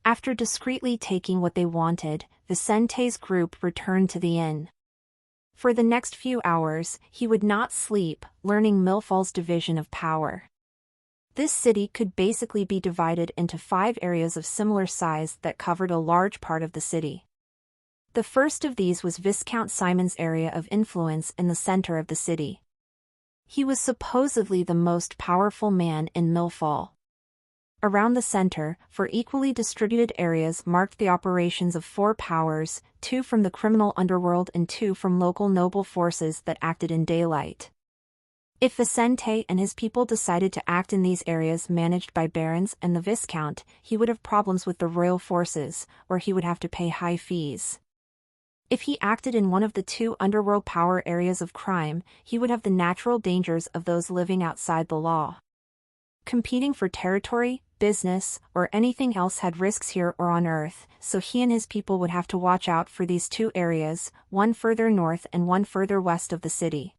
After discreetly taking what they wanted, Vicente's group returned to the inn. For the next few hours, he would not sleep, learning Millfall's division of power. This city could basically be divided into 5 areas of similar size that covered a large part of the city. The first of these was Viscount Simon's area of influence in the center of the city. He was supposedly the most powerful man in Millfall. Around the center, 4 equally distributed areas marked the operations of 4 powers, 2 from the criminal underworld and 2 from local noble forces that acted in daylight. If Vicente and his people decided to act in these areas managed by barons and the Viscount, he would have problems with the royal forces, or he would have to pay high fees. If he acted in one of the 2 underworld power areas of crime, he would have the natural dangers of those living outside the law. Competing for territory, business, or anything else had risks here or on Earth, so he and his people would have to watch out for these 2 areas, one further north and one further west of the city.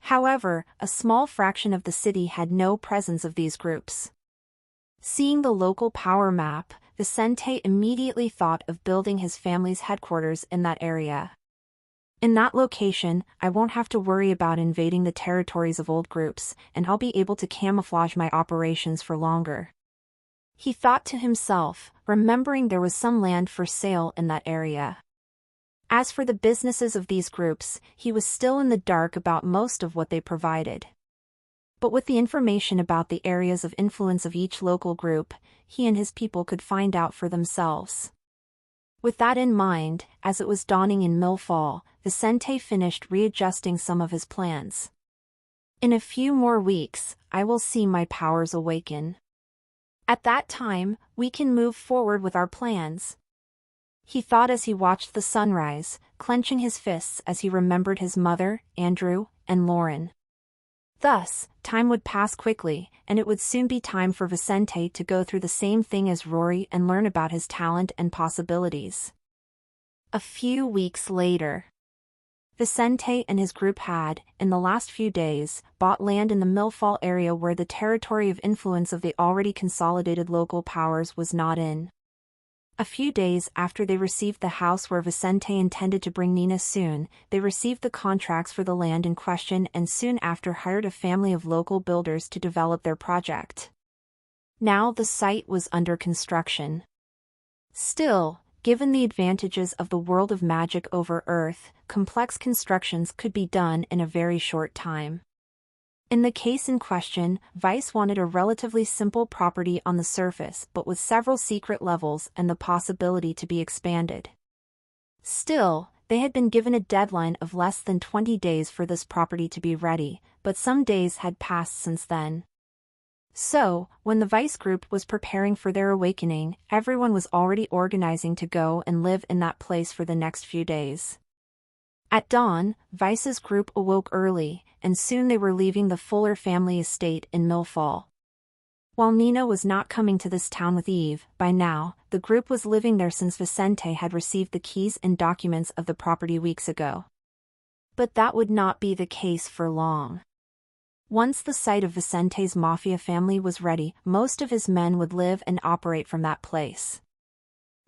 However, a small fraction of the city had no presence of these groups. Seeing the local power map, Vicente immediately thought of building his family's headquarters in that area. In that location, I won't have to worry about invading the territories of old groups, and I'll be able to camouflage my operations for longer. He thought to himself, remembering there was some land for sale in that area. As for the businesses of these groups, he was still in the dark about most of what they provided. But with the information about the areas of influence of each local group, he and his people could find out for themselves. With that in mind, as it was dawning in Millfall, Vicente finished readjusting some of his plans. In a few more weeks, I will see my powers awaken. At that time, we can move forward with our plans. He thought as he watched the sunrise, clenching his fists as he remembered his mother, Andrew, and Lauren. Thus, time would pass quickly, and it would soon be time for Vicente to go through the same thing as Rory and learn about his talent and possibilities. A few weeks later, Vicente and his group had, in the last few days, bought land in the Millfall area where the territory of influence of the already consolidated local powers was not in. A few days after they received the house where Vicente intended to bring Nina soon, they received the contracts for the land in question and soon after hired a family of local builders to develop their project. Now the site was under construction. Still, given the advantages of the world of magic over Earth, complex constructions could be done in a very short time. In the case in question, Vice wanted a relatively simple property on the surface but with several secret levels and the possibility to be expanded. Still, they had been given a deadline of less than 20 days for this property to be ready, but some days had passed since then. So, when the Vice group was preparing for their awakening, everyone was already organizing to go and live in that place for the next few days. At dawn, Vice's group awoke early, and soon they were leaving the Fuller family estate in Millfall. While Nina was not coming to this town with Eve, by now, the group was living there since Vicente had received the keys and documents of the property weeks ago. But that would not be the case for long. Once the site of Vicente's Mafia family was ready, most of his men would live and operate from that place.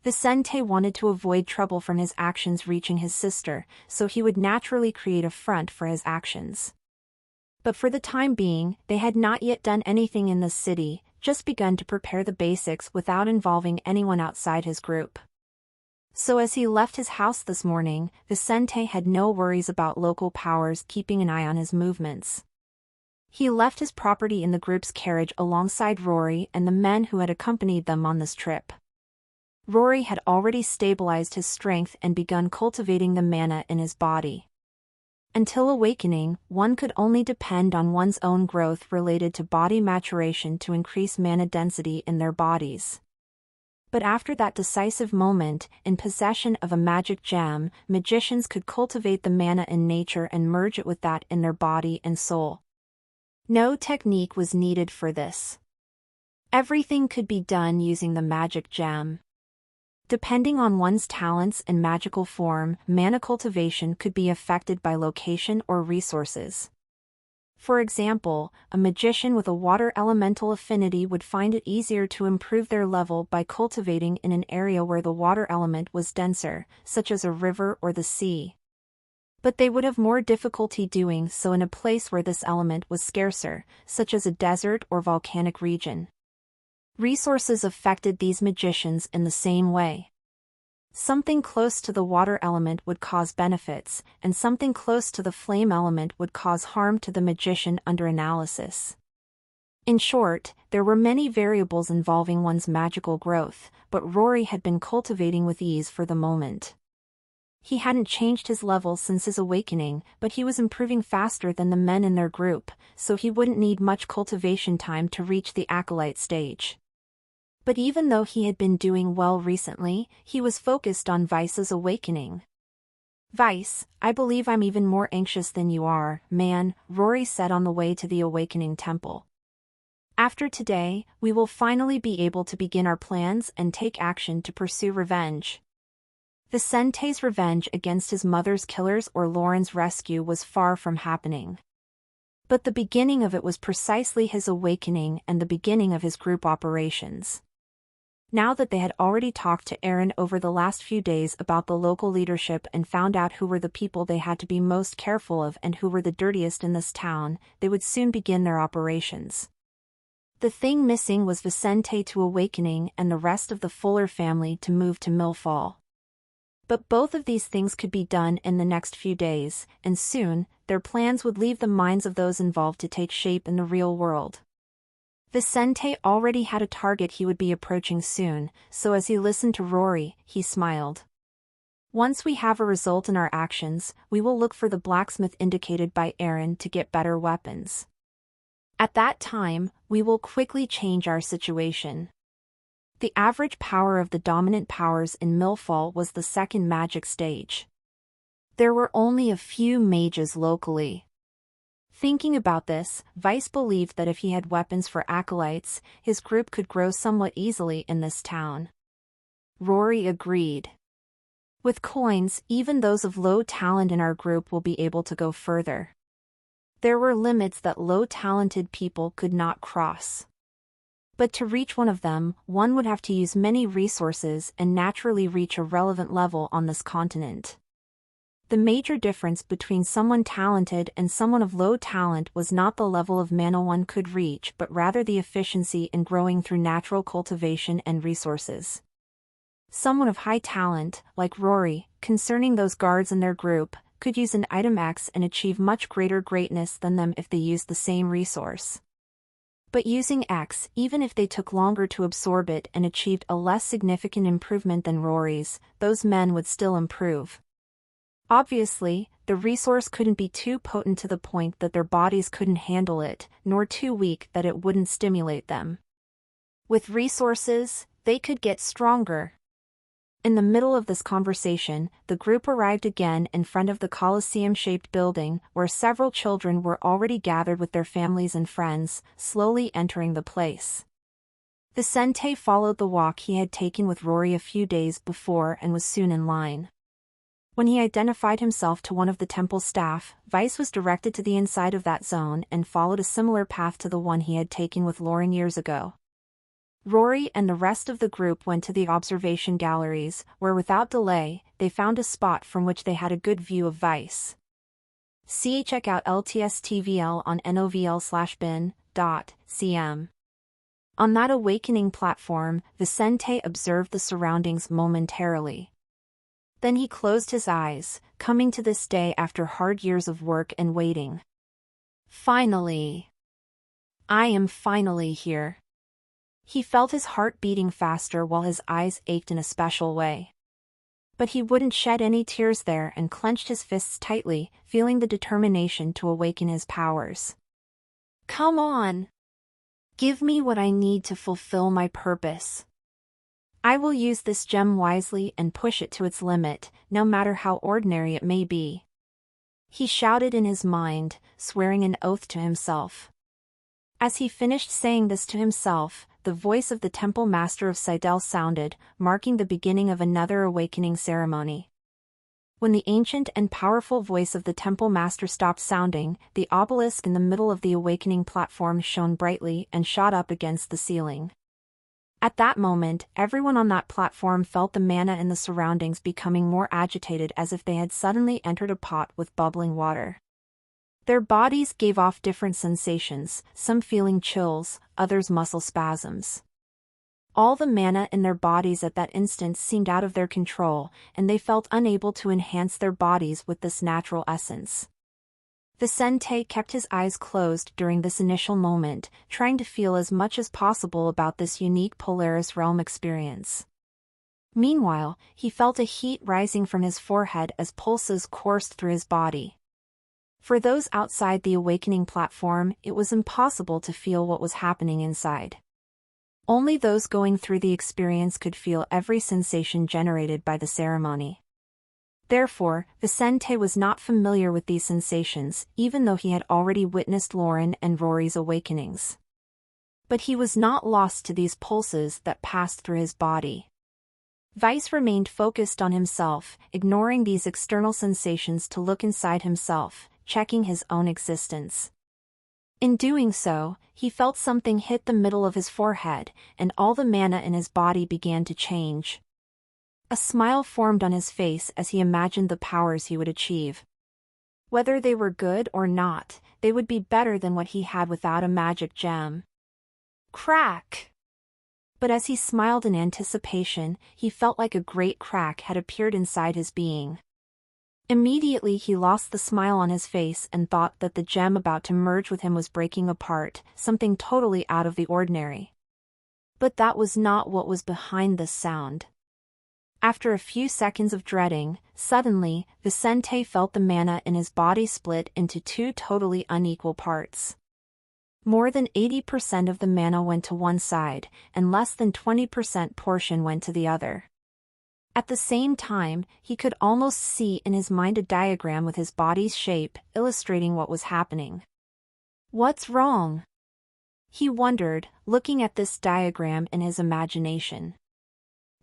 Vicente wanted to avoid trouble from his actions reaching his sister, so he would naturally create a front for his actions. But for the time being, they had not yet done anything in the city, just begun to prepare the basics without involving anyone outside his group. So as he left his house this morning, Vicente had no worries about local powers keeping an eye on his movements. He left his property in the group's carriage alongside Rory and the men who had accompanied them on this trip. Rory had already stabilized his strength and begun cultivating the mana in his body. Until awakening, one could only depend on one's own growth related to body maturation to increase mana density in their bodies. But after that decisive moment, in possession of a magic gem, magicians could cultivate the mana in nature and merge it with that in their body and soul. No technique was needed for this. Everything could be done using the magic gem. Depending on one's talents and magical form, mana cultivation could be affected by location or resources. For example, a magician with a water elemental affinity would find it easier to improve their level by cultivating in an area where the water element was denser, such as a river or the sea. But they would have more difficulty doing so in a place where this element was scarcer, such as a desert or volcanic region. Resources affected these magicians in the same way. Something close to the water element would cause benefits, and something close to the flame element would cause harm to the magician under analysis. In short, there were many variables involving one's magical growth, but Rory had been cultivating with ease for the moment. He hadn't changed his level since his awakening, but he was improving faster than the men in their group, so he wouldn't need much cultivation time to reach the acolyte stage. But even though he had been doing well recently, he was focused on Vice's awakening. "Vice, I believe I'm even more anxious than you are, man," Rory said on the way to the awakening temple. "After today, we will finally be able to begin our plans and take action to pursue revenge." Vicente's revenge against his mother's killers or Lauren's rescue was far from happening. But the beginning of it was precisely his awakening and the beginning of his group operations. Now that they had already talked to Aaron over the last few days about the local leadership and found out who were the people they had to be most careful of and who were the dirtiest in this town, they would soon begin their operations. The thing missing was Vicente to awakening and the rest of the Fuller family to move to Millfall. But both of these things could be done in the next few days, and soon, their plans would leave the minds of those involved to take shape in the real world. Vicente already had a target he would be approaching soon, so as he listened to Rory, he smiled. "Once we have a result in our actions, we will look for the blacksmith indicated by Aaron to get better weapons. At that time, we will quickly change our situation." The average power of the dominant powers in Millfall was the second magic stage. There were only a few mages locally. Thinking about this, Vice believed that if he had weapons for acolytes, his group could grow somewhat easily in this town. Rory agreed. "With coins, even those of low talent in our group will be able to go further." There were limits that low-talented people could not cross. But to reach one of them, one would have to use many resources and naturally reach a relevant level on this continent. The major difference between someone talented and someone of low talent was not the level of mana one could reach but rather the efficiency in growing through natural cultivation and resources. Someone of high talent, like Rory, concerning those guards in their group, could use an item X and achieve much greater greatness than them if they used the same resource. But using X, even if they took longer to absorb it and achieved a less significant improvement than Rory's, those men would still improve. Obviously, the resource couldn't be too potent to the point that their bodies couldn't handle it, nor too weak that it wouldn't stimulate them. With resources, they could get stronger. In the middle of this conversation, the group arrived again in front of the Colosseum-shaped building, where several children were already gathered with their families and friends, slowly entering the place. Vicente followed the walk he had taken with Rory a few days before and was soon in line. When he identified himself to one of the temple staff, Vice was directed to the inside of that zone and followed a similar path to the one he had taken with Lauren years ago. Rory and the rest of the group went to the observation galleries, where without delay, they found a spot from which they had a good view of Vice. See check out LTSTVL on novl/bin.cm. On that awakening platform, Vicente observed the surroundings momentarily. Then he closed his eyes, coming to this day after hard years of work and waiting. Finally! I am finally here. He felt his heart beating faster while his eyes ached in a special way. But he wouldn't shed any tears there and clenched his fists tightly, feeling the determination to awaken his powers. Come on! Give me what I need to fulfill my purpose. I will use this gem wisely and push it to its limit, no matter how ordinary it may be. He shouted in his mind, swearing an oath to himself. As he finished saying this to himself, the voice of the temple master of Seidel sounded, marking the beginning of another awakening ceremony. When the ancient and powerful voice of the temple master stopped sounding, the obelisk in the middle of the awakening platform shone brightly and shot up against the ceiling. At that moment, everyone on that platform felt the mana in the surroundings becoming more agitated, as if they had suddenly entered a pot with bubbling water. Their bodies gave off different sensations, some feeling chills, others muscle spasms. All the mana in their bodies at that instant seemed out of their control, and they felt unable to enhance their bodies with this natural essence. Vicente kept his eyes closed during this initial moment, trying to feel as much as possible about this unique Polaris realm experience. Meanwhile, he felt a heat rising from his forehead as pulses coursed through his body. For those outside the awakening platform, it was impossible to feel what was happening inside. Only those going through the experience could feel every sensation generated by the ceremony. Therefore, Vicente was not familiar with these sensations, even though he had already witnessed Lauren and Rory's awakenings. But he was not lost to these pulses that passed through his body. Vice remained focused on himself, ignoring these external sensations to look inside himself, checking his own existence. In doing so, he felt something hit the middle of his forehead, and all the mana in his body began to change. A smile formed on his face as he imagined the powers he would achieve. Whether they were good or not, they would be better than what he had without a magic gem. Crack! But as he smiled in anticipation, he felt like a great crack had appeared inside his being. Immediately he lost the smile on his face and thought that the gem about to merge with him was breaking apart, something totally out of the ordinary. But that was not what was behind this sound. After a few seconds of dreading, suddenly, Vicente felt the mana in his body split into two totally unequal parts. More than 80% of the mana went to one side, and less than 20% portion went to the other. At the same time, he could almost see in his mind a diagram with his body's shape, illustrating what was happening. What's wrong? He wondered, looking at this diagram in his imagination.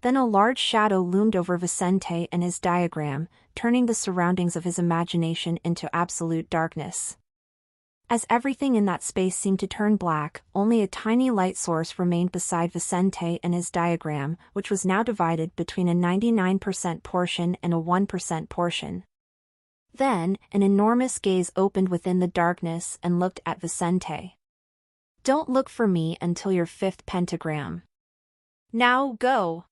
Then a large shadow loomed over Vicente and his diagram, turning the surroundings of his imagination into absolute darkness. As everything in that space seemed to turn black, only a tiny light source remained beside Vicente and his diagram, which was now divided between a 99% portion and a 1% portion. Then, an enormous gaze opened within the darkness and looked at Vicente. Don't look for me until your fifth pentagram. Now go!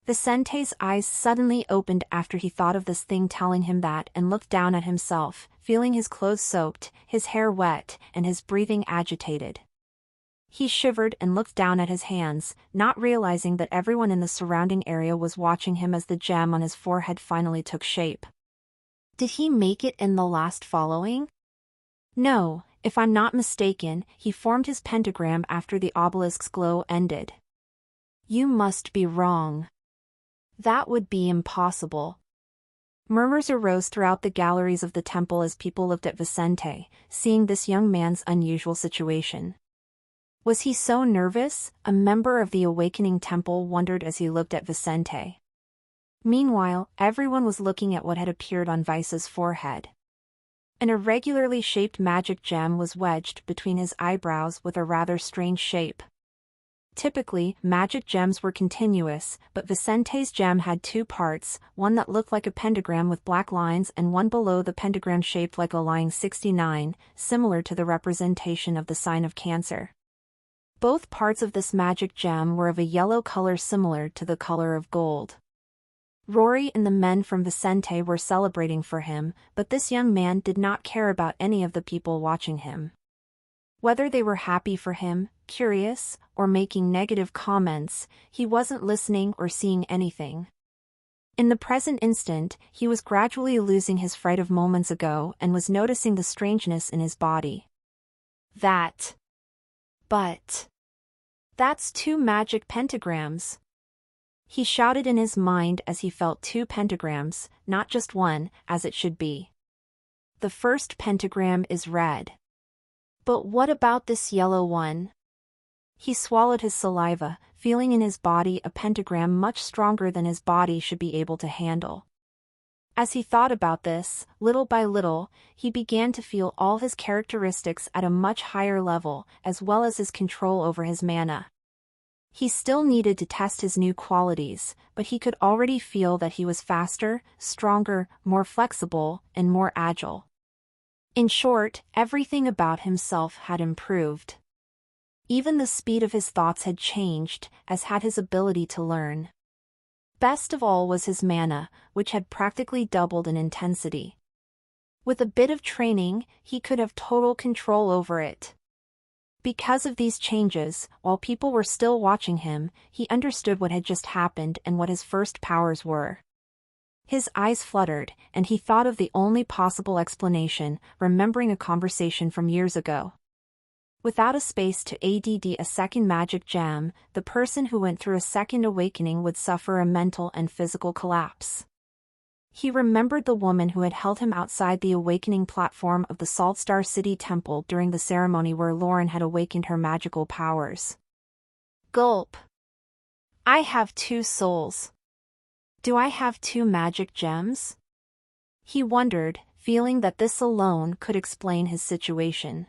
Vicente's eyes suddenly opened after he thought of this thing telling him that and looked down at himself, feeling his clothes soaked, his hair wet, and his breathing agitated. He shivered and looked down at his hands, not realizing that everyone in the surrounding area was watching him as the gem on his forehead finally took shape. Did he make it in the last following? No, if I'm not mistaken, he formed his pentagram after the obelisk's glow ended. You must be wrong. That would be impossible. Murmurs arose throughout the galleries of the temple as people looked at Vicente, seeing this young man's unusual situation. Was he so nervous? A member of the awakening temple wondered as he looked at Vicente. Meanwhile, everyone was looking at what had appeared on Vice's forehead. An irregularly shaped magic gem was wedged between his eyebrows with a rather strange shape. Typically, magic gems were continuous, but Vicente's gem had two parts, one that looked like a pentagram with black lines and one below the pentagram shaped like a line 69, similar to the representation of the sign of Cancer. Both parts of this magic gem were of a yellow color similar to the color of gold. Rory and the men from Vicente were celebrating for him, but this young man did not care about any of the people watching him. Whether they were happy for him, curious, or making negative comments, he wasn't listening or seeing anything. In the present instant, he was gradually losing his fright of moments ago and was noticing the strangeness in his body. That's 2 magic pentagrams. He shouted in his mind as he felt 2 pentagrams, not just one, as it should be. The first pentagram is red. But what about this yellow one? He swallowed his saliva, feeling in his body a pentagram much stronger than his body should be able to handle. As he thought about this, little by little, he began to feel all his characteristics at a much higher level, as well as his control over his mana. He still needed to test his new qualities, but he could already feel that he was faster, stronger, more flexible, and more agile. In short, everything about himself had improved. Even the speed of his thoughts had changed, as had his ability to learn. Best of all was his mana, which had practically doubled in intensity. With a bit of training, he could have total control over it. Because of these changes, while people were still watching him, he understood what had just happened and what his first powers were. His eyes fluttered, and he thought of the only possible explanation, remembering a conversation from years ago. Without a space to add a second magic gem, the person who went through a second awakening would suffer a mental and physical collapse. He remembered the woman who had held him outside the awakening platform of the Saltstar City Temple during the ceremony where Lauren had awakened her magical powers. Gulp. I have 2 souls. Do I have 2 magic gems? He wondered, feeling that this alone could explain his situation.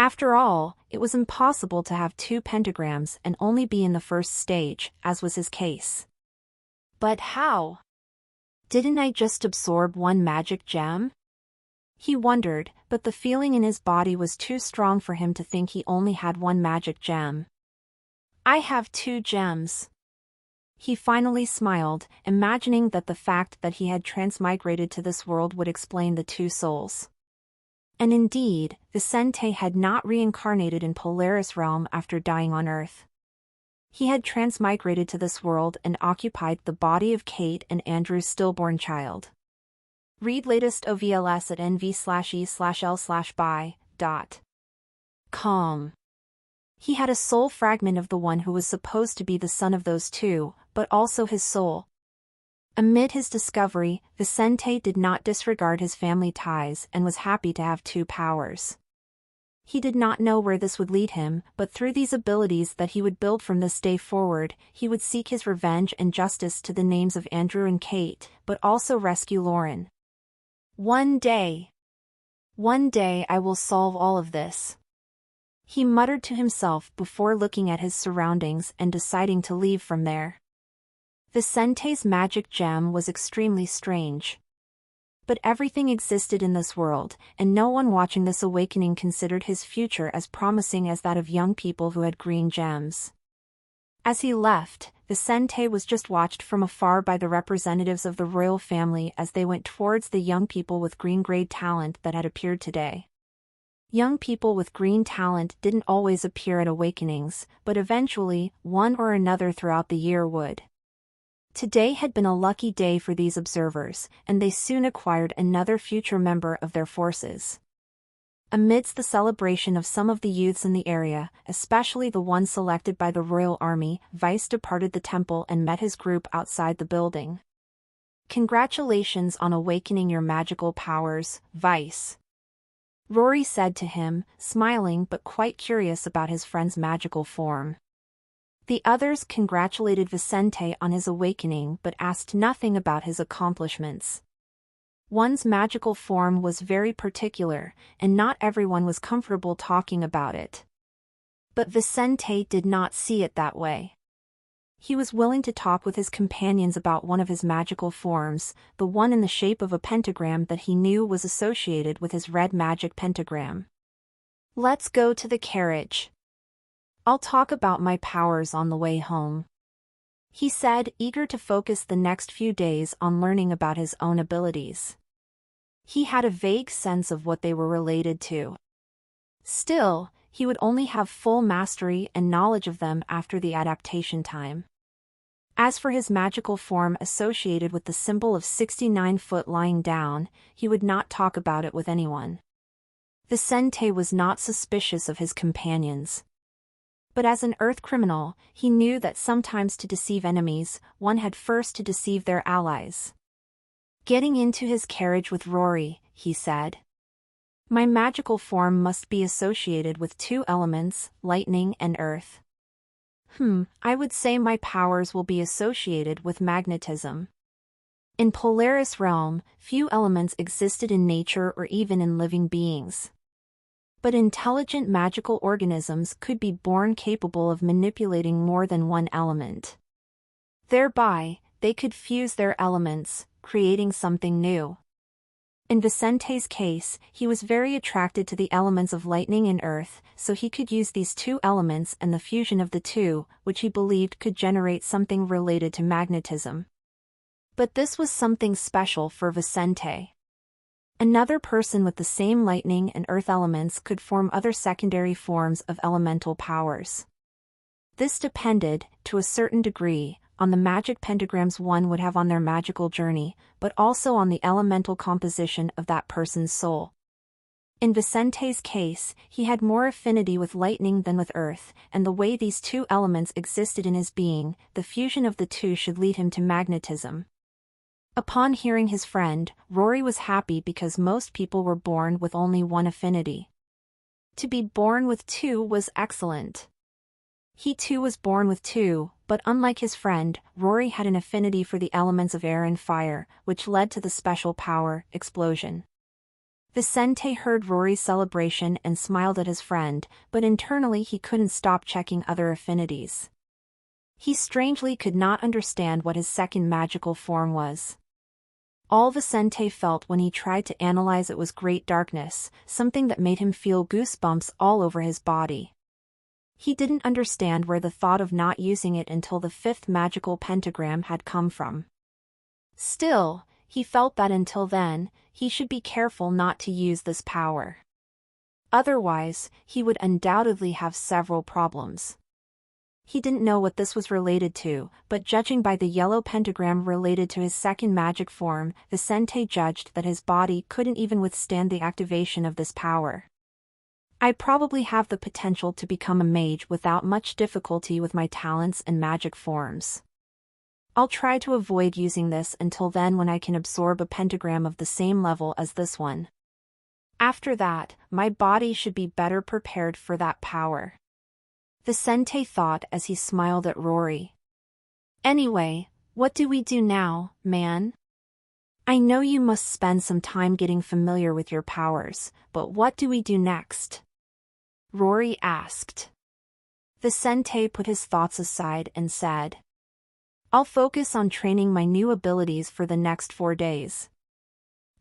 After all, it was impossible to have 2 pentagrams and only be in the first stage, as was his case. But how? Didn't I just absorb 1 magic gem? He wondered, but the feeling in his body was too strong for him to think he only had 1 magic gem. I have 2 gems. He finally smiled, imagining that the fact that he had transmigrated to this world would explain the 2 souls. And indeed, Vicente had not reincarnated in Polaris Realm after dying on Earth. He had transmigrated to this world and occupied the body of Kate and Andrew's stillborn child. Read latest OVLS at nv/e/l/by.com. He had a soul fragment of the one who was supposed to be the son of those 2, but also his soul. Amid his discovery, Vicente did not disregard his family ties and was happy to have 2 powers. He did not know where this would lead him, but through these abilities that he would build from this day forward, he would seek his revenge and justice to the names of Andrew and Kate, but also rescue Lauren. One day I will solve all of this. He muttered to himself before looking at his surroundings and deciding to leave from there. Vicente's magic gem was extremely strange. But everything existed in this world, and no one watching this awakening considered his future as promising as that of young people who had green gems. As he left, Vicente was just watched from afar by the representatives of the royal family as they went towards the young people with green-grade talent that had appeared today. Young people with green talent didn't always appear at awakenings, but eventually, one or another throughout the year would. Today had been a lucky day for these observers, and they soon acquired another future member of their forces. Amidst the celebration of some of the youths in the area, especially the one selected by the royal army, Vice departed the temple and met his group outside the building. Congratulations on awakening your magical powers, Vice. Rory said to him, smiling but quite curious about his friend's magical form. The others congratulated Vicente on his awakening but asked nothing about his accomplishments. One's magical form was very particular, and not everyone was comfortable talking about it. But Vicente did not see it that way. He was willing to talk with his companions about one of his magical forms, the one in the shape of a pentagram that he knew was associated with his red magic pentagram. Let's go to the carriage. I'll talk about my powers on the way home," he said, eager to focus the next few days on learning about his own abilities. He had a vague sense of what they were related to. Still, he would only have full mastery and knowledge of them after the adaptation time. As for his magical form associated with the symbol of 69-foot lying down, he would not talk about it with anyone. Vicente was not suspicious of his companions. But as an Earth criminal, he knew that sometimes to deceive enemies, one had first to deceive their allies. Getting into his carriage with Rory, he said, "My magical form must be associated with two elements, lightning and earth." I would say my powers will be associated with magnetism. In Polaris realm, few elements existed in nature or even in living beings. But intelligent magical organisms could be born capable of manipulating more than one element. Thereby, they could fuse their elements, creating something new. In Vicente's case, he was very attracted to the elements of lightning and earth, so he could use these two elements and the fusion of the two, which he believed could generate something related to magnetism. But this was something special for Vicente. Another person with the same lightning and earth elements could form other secondary forms of elemental powers. This depended, to a certain degree, on the magic pentagrams one would have on their magical journey, but also on the elemental composition of that person's soul. In Vicente's case, he had more affinity with lightning than with earth, and the way these two elements existed in his being, the fusion of the two should lead him to magnetism. Upon hearing his friend, Rory was happy because most people were born with only one affinity. To be born with two was excellent. He too was born with two, but unlike his friend, Rory had an affinity for the elements of air and fire, which led to the special power, explosion. Vicente heard Rory's celebration and smiled at his friend, but internally he couldn't stop checking other affinities. He strangely could not understand what his second magical form was. All Vicente felt when he tried to analyze it was great darkness, something that made him feel goosebumps all over his body. He didn't understand where the thought of not using it until the fifth magical pentagram had come from. Still, he felt that until then, he should be careful not to use this power. Otherwise, he would undoubtedly have several problems. He didn't know what this was related to, but judging by the yellow pentagram related to his second magic form, Vicente judged that his body couldn't even withstand the activation of this power. "I probably have the potential to become a mage without much difficulty with my talents and magic forms. I'll try to avoid using this until then when I can absorb a pentagram of the same level as this one. After that, my body should be better prepared for that power," Vicente thought as he smiled at Rory. "Anyway, what do we do now, man? I know you must spend some time getting familiar with your powers, but what do we do next?" Rory asked. Vicente put his thoughts aside and said, "I'll focus on training my new abilities for the next 4 days.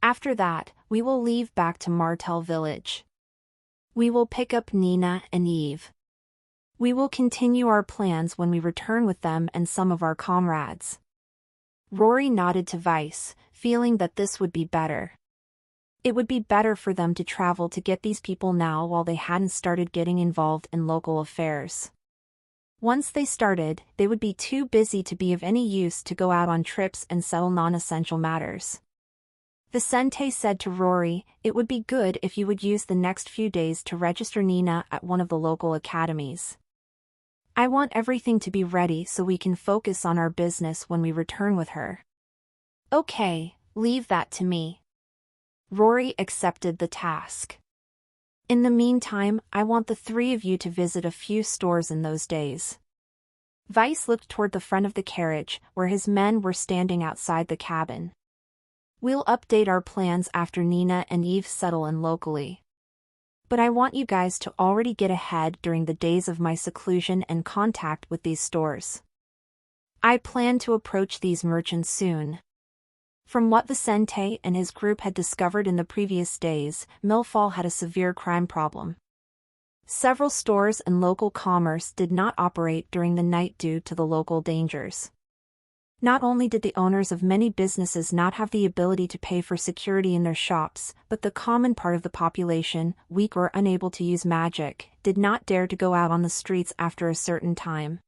After that, we will leave back to Martel Village. We will pick up Nina and Eve. We will continue our plans when we return with them and some of our comrades." Rory nodded to Vice, feeling that this would be better. It would be better for them to travel to get these people now while they hadn't started getting involved in local affairs. Once they started, they would be too busy to be of any use to go out on trips and settle non-essential matters. Vicente said to Rory, "It would be good if you would use the next few days to register Nina at one of the local academies. I want everything to be ready so we can focus on our business when we return with her." "Okay, leave that to me." Rory accepted the task. "In the meantime, I want the three of you to visit a few stores in those days." Vice looked toward the front of the carriage, where his men were standing outside the cabin. "We'll update our plans after Nina and Eve settle in locally. But I want you guys to already get ahead during the days of my seclusion and contact with these stores. I plan to approach these merchants soon." From what Vicente and his group had discovered in the previous days, Millfall had a severe crime problem. Several stores and local commerce did not operate during the night due to the local dangers. Not only did the owners of many businesses not have the ability to pay for security in their shops, but the common part of the population, weak or unable to use magic, did not dare to go out on the streets after a certain time.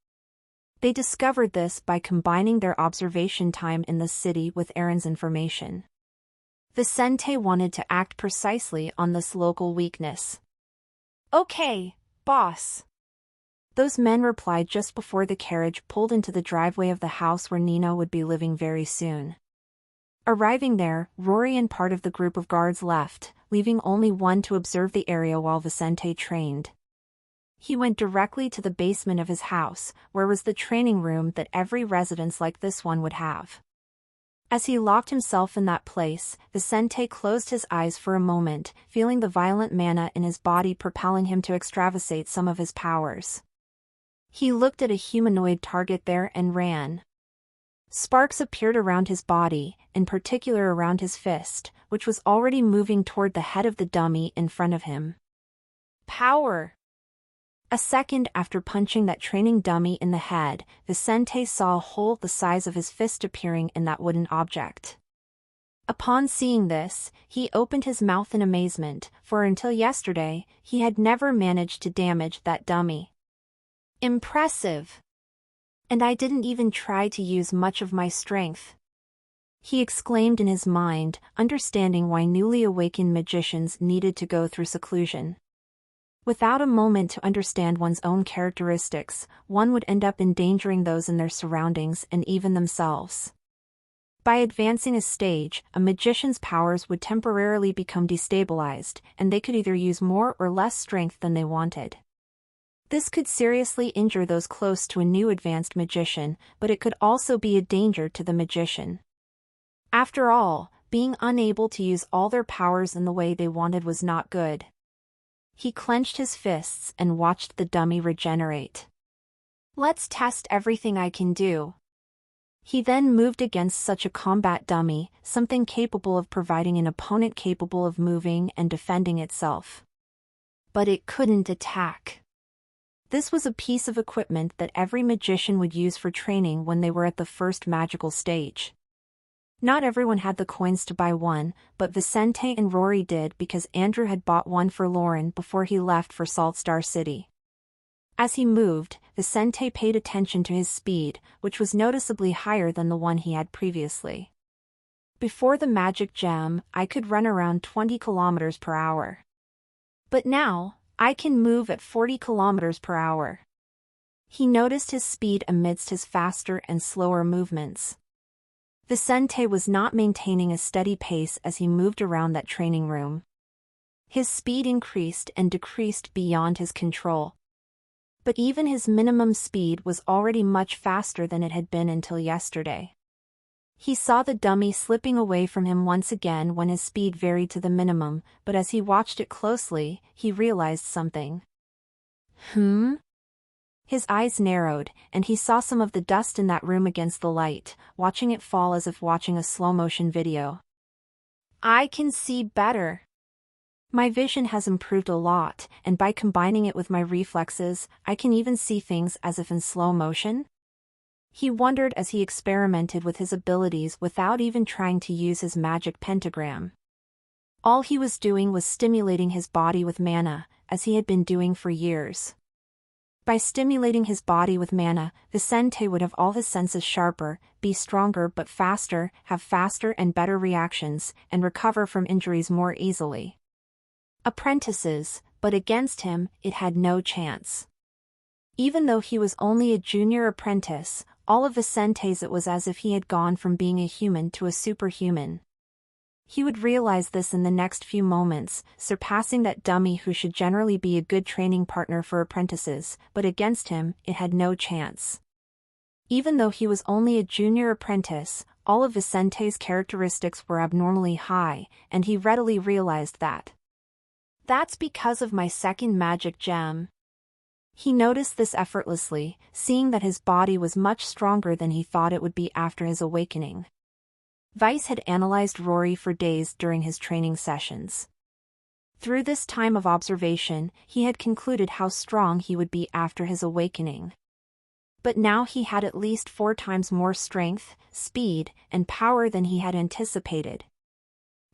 They discovered this by combining their observation time in the city with Aaron's information. Vicente wanted to act precisely on this local weakness. "Okay, boss." Those men replied just before the carriage pulled into the driveway of the house where Nino would be living very soon. Arriving there, Rory and part of the group of guards left, leaving only one to observe the area while Vicente trained. He went directly to the basement of his house, where was the training room that every residence like this one would have. As he locked himself in that place, Vicente closed his eyes for a moment, feeling the violent mana in his body propelling him to extravasate some of his powers. He looked at a humanoid target there and ran. Sparks appeared around his body, in particular around his fist, which was already moving toward the head of the dummy in front of him. Power! A second after punching that training dummy in the head, Vicente saw a hole the size of his fist appearing in that wooden object. Upon seeing this, he opened his mouth in amazement, for until yesterday, he had never managed to damage that dummy. Impressive! And I didn't even try to use much of my strength. He exclaimed in his mind, understanding why newly awakened magicians needed to go through seclusion. Without a moment to understand one's own characteristics, one would end up endangering those in their surroundings and even themselves. By advancing a stage, a magician's powers would temporarily become destabilized, and they could either use more or less strength than they wanted. This could seriously injure those close to a new advanced magician, but it could also be a danger to the magician. After all, being unable to use all their powers in the way they wanted was not good. He clenched his fists and watched the dummy regenerate. "Let's test everything I can do." He then moved against such a combat dummy, something capable of providing an opponent capable of moving and defending itself. But it couldn't attack. This was a piece of equipment that every magician would use for training when they were at the first magical stage. Not everyone had the coins to buy one, but Vicente and Rory did because Andrew had bought one for Lauren before he left for Saltstar City. As he moved, Vicente paid attention to his speed, which was noticeably higher than the one he had previously. Before the magic gem, I could run around 20 kilometers per hour. But now, I can move at 40 kilometers per hour. He noticed his speed amidst his faster and slower movements. Vicente was not maintaining a steady pace as he moved around that training room. His speed increased and decreased beyond his control. But even his minimum speed was already much faster than it had been until yesterday. He saw the dummy slipping away from him once again when his speed varied to the minimum, but as he watched it closely, he realized something. His eyes narrowed, and he saw some of the dust in that room against the light, watching it fall as if watching a slow-motion video. I can see better. My vision has improved a lot, and by combining it with my reflexes, I can even see things as if in slow motion. He wondered as he experimented with his abilities without even trying to use his magic pentagram. All he was doing was stimulating his body with mana, as he had been doing for years. By stimulating his body with mana, Vicente would have all his senses sharper, be stronger but faster, have faster and better reactions, and recover from injuries more easily. Apprentices, but against him, it had no chance. Even though he was only a junior apprentice, all of Vicente's it was as if he had gone from being a human to a superhuman. He would realize this in the next few moments, surpassing that dummy who should generally be a good training partner for apprentices, but against him, it had no chance. Even though he was only a junior apprentice, all of Vicente's characteristics were abnormally high, and he readily realized that. That's because of my second magic gem. He noticed this effortlessly, seeing that his body was much stronger than he thought it would be after his awakening. Vice had analyzed Rory for days during his training sessions. Through this time of observation, he had concluded how strong he would be after his awakening. But now he had at least 4 times more strength, speed, and power than he had anticipated.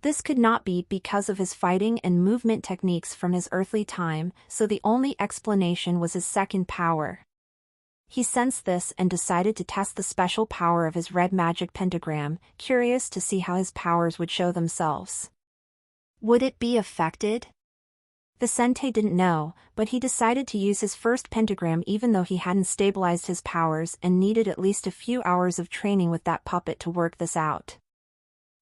This could not be because of his fighting and movement techniques from his earthly time, so the only explanation was his second power. He sensed this and decided to test the special power of his red magic pentagram, curious to see how his powers would show themselves. Would it be affected? Vicente didn't know, but he decided to use his first pentagram even though he hadn't stabilized his powers and needed at least a few hours of training with that puppet to work this out.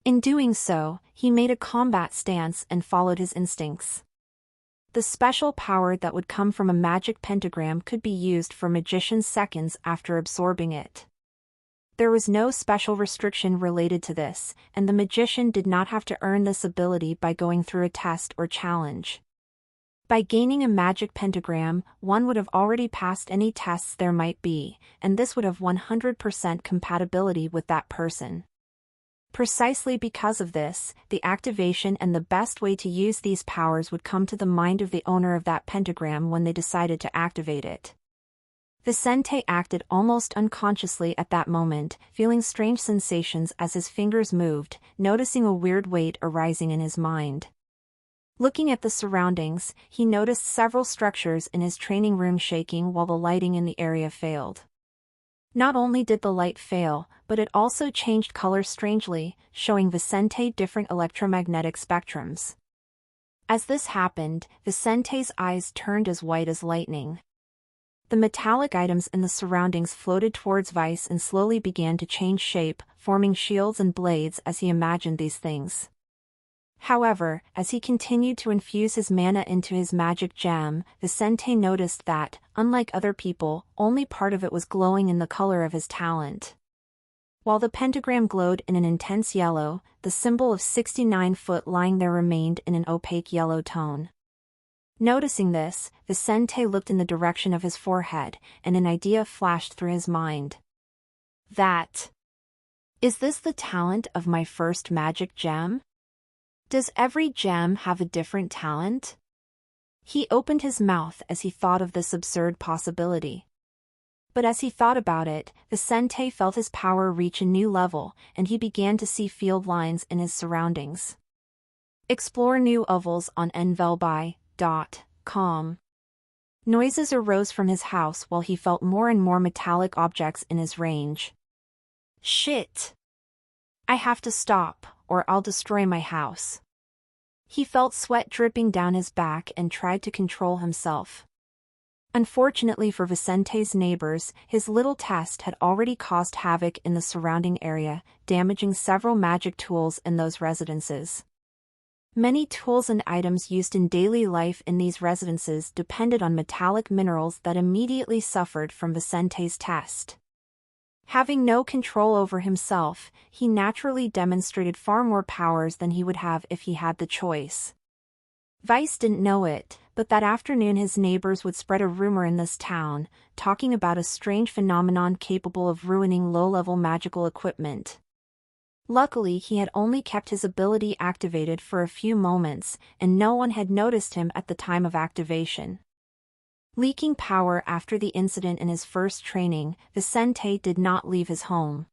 In doing so, he made a combat stance and followed his instincts. The special power that would come from a magic pentagram could be used for magician's seconds after absorbing it. There was no special restriction related to this, and the magician did not have to earn this ability by going through a test or challenge. By gaining a magic pentagram, one would have already passed any tests there might be, and this would have 100% compatibility with that person. Precisely because of this, the activation and the best way to use these powers would come to the mind of the owner of that pentagram when they decided to activate it. Vicente acted almost unconsciously at that moment, feeling strange sensations as his fingers moved, noticing a weird weight arising in his mind. Looking at the surroundings, he noticed several structures in his training room shaking while the lighting in the area failed. Not only did the light fail, but it also changed color strangely, showing Vicente different electromagnetic spectrums. As this happened, Vicente's eyes turned as white as lightning. The metallic items in the surroundings floated towards Vice and slowly began to change shape, forming shields and blades as he imagined these things. However, as he continued to infuse his mana into his magic gem, Vicente noticed that, unlike other people, only part of it was glowing in the color of his talent. While the pentagram glowed in an intense yellow, the symbol of 69 foot lying there remained in an opaque yellow tone. Noticing this, Vicente looked in the direction of his forehead, and an idea flashed through his mind. Is this the talent of my first magic gem? Does every gem have a different talent? He opened his mouth as he thought of this absurd possibility. But as he thought about it, Vicente felt his power reach a new level, and he began to see field lines in his surroundings. Explore new ovals on nvelby.com. Noises arose from his house while he felt more and more metallic objects in his range. Shit! I have to stop, or I'll destroy my house. He felt sweat dripping down his back and tried to control himself. Unfortunately for Vicente's neighbors, his little test had already caused havoc in the surrounding area, damaging several magic tools in those residences. Many tools and items used in daily life in these residences depended on metallic minerals that immediately suffered from Vicente's test. Having no control over himself, he naturally demonstrated far more powers than he would have if he had the choice. Vice didn't know it, but that afternoon his neighbors would spread a rumor in this town, talking about a strange phenomenon capable of ruining low-level magical equipment. Luckily, he had only kept his ability activated for a few moments, and no one had noticed him at the time of activation. Leaking power after the incident in his first training, Vicente did not leave his home.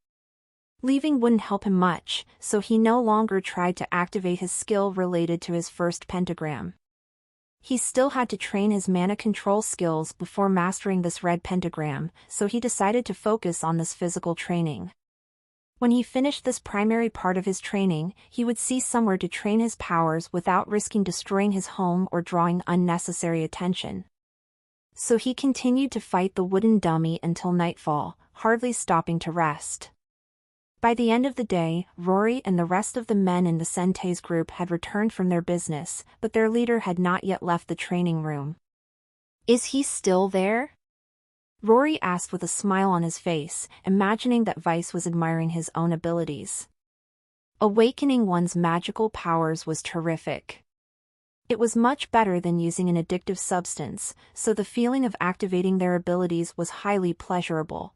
Leaving wouldn't help him much, so he no longer tried to activate his skill related to his first pentagram. He still had to train his mana control skills before mastering this red pentagram, so he decided to focus on this physical training. When he finished this primary part of his training, he would see somewhere to train his powers without risking destroying his home or drawing unnecessary attention. So he continued to fight the wooden dummy until nightfall, hardly stopping to rest. By the end of the day, Rory and the rest of the men in Vicente's group had returned from their business, but their leader had not yet left the training room. Is he still there? Rory asked with a smile on his face, imagining that Vice was admiring his own abilities. Awakening one's magical powers was terrific. It was much better than using an addictive substance, so the feeling of activating their abilities was highly pleasurable.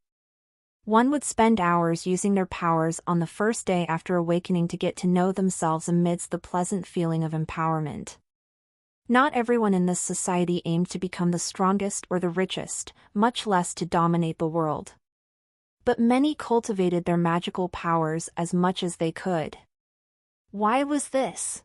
One would spend hours using their powers on the first day after awakening to get to know themselves amidst the pleasant feeling of empowerment. Not everyone in this society aimed to become the strongest or the richest, much less to dominate the world. But many cultivated their magical powers as much as they could. Why was this?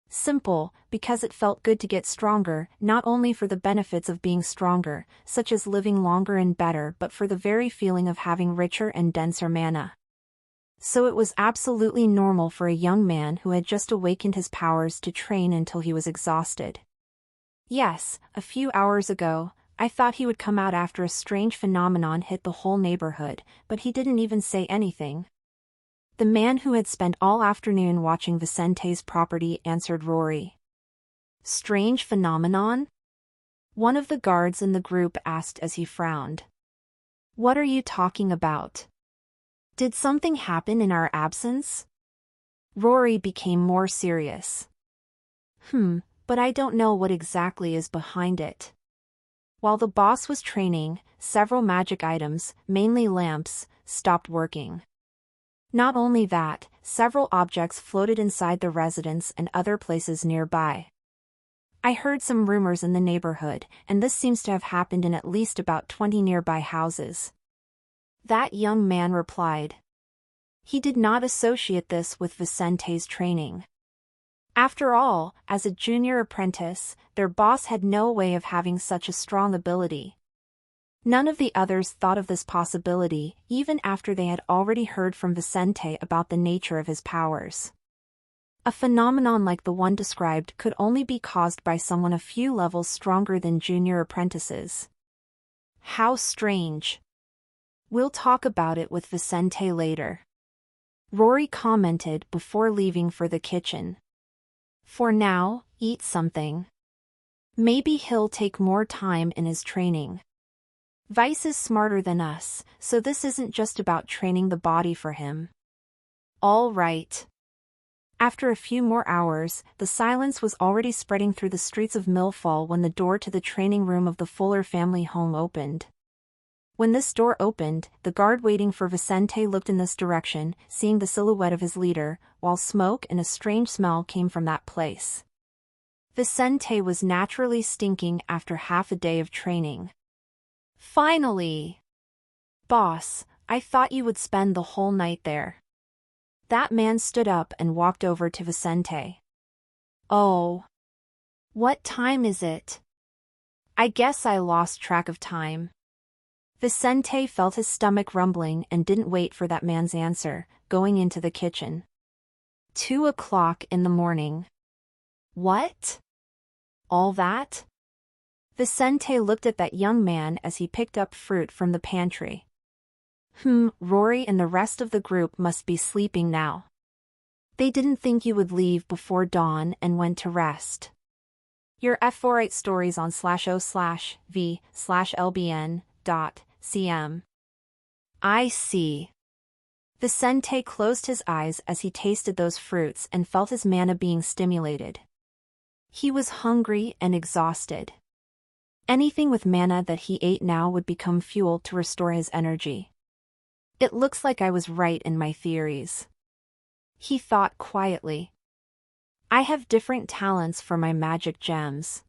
Simple, because it felt good to get stronger, not only for the benefits of being stronger, such as living longer and better, but for the very feeling of having richer and denser mana. So it was absolutely normal for a young man who had just awakened his powers to train until he was exhausted. Yes, a few hours ago, I thought he would come out after a strange phenomenon hit the whole neighborhood, but he didn't even say anything. The man who had spent all afternoon watching Vicente's property answered Rory. Strange phenomenon? One of the guards in the group asked as he frowned. What are you talking about? Did something happen in our absence? Rory became more serious. But I don't know what exactly is behind it. While the boss was training, several magic items, mainly lamps, stopped working. Not only that, several objects floated inside the residence and other places nearby. I heard some rumors in the neighborhood, and this seems to have happened in at least about 20 nearby houses. That young man replied. He did not associate this with Vicente's training. After all, as a junior apprentice, their boss had no way of having such a strong ability. None of the others thought of this possibility, even after they had already heard from Vicente about the nature of his powers. A phenomenon like the one described could only be caused by someone a few levels stronger than junior apprentices. How strange. We'll talk about it with Vicente later. Rory commented before leaving for the kitchen. For now, eat something. Maybe he'll take more time in his training. Vice is smarter than us, so this isn't just about training the body for him. All right. After a few more hours, the silence was already spreading through the streets of Millfall when the door to the training room of the Fuller family home opened. When this door opened, the guard waiting for Vicente looked in this direction, seeing the silhouette of his leader, while smoke and a strange smell came from that place. Vicente was naturally stinking after half a day of training. Finally! Boss, I thought you would spend the whole night there. That man stood up and walked over to Vicente. Oh. What time is it? I guess I lost track of time. Vicente felt his stomach rumbling and didn't wait for that man's answer, going into the kitchen. 2 o'clock in the morning. What? All that? Vicente looked at that young man as he picked up fruit from the pantry. Rory and the rest of the group must be sleeping now. They didn't think you would leave before dawn and went to rest. Your F48 stories on /o/v/lbn.cm. I see. Vicente closed his eyes as he tasted those fruits and felt his mana being stimulated. He was hungry and exhausted. Anything with mana that he ate now would become fuel to restore his energy. It looks like I was right in my theories. He thought quietly. I have different talents for my magic gems.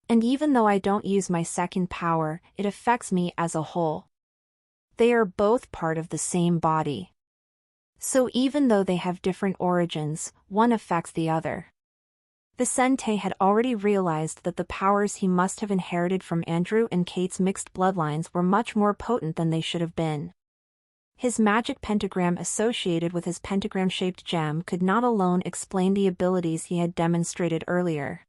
And even though I don't use my second power, it affects me as a whole. They are both part of the same body. So even though they have different origins, one affects the other. Vicente had already realized that the powers he must have inherited from Andrew and Kate's mixed bloodlines were much more potent than they should have been. His magic pentagram associated with his pentagram-shaped gem could not alone explain the abilities he had demonstrated earlier.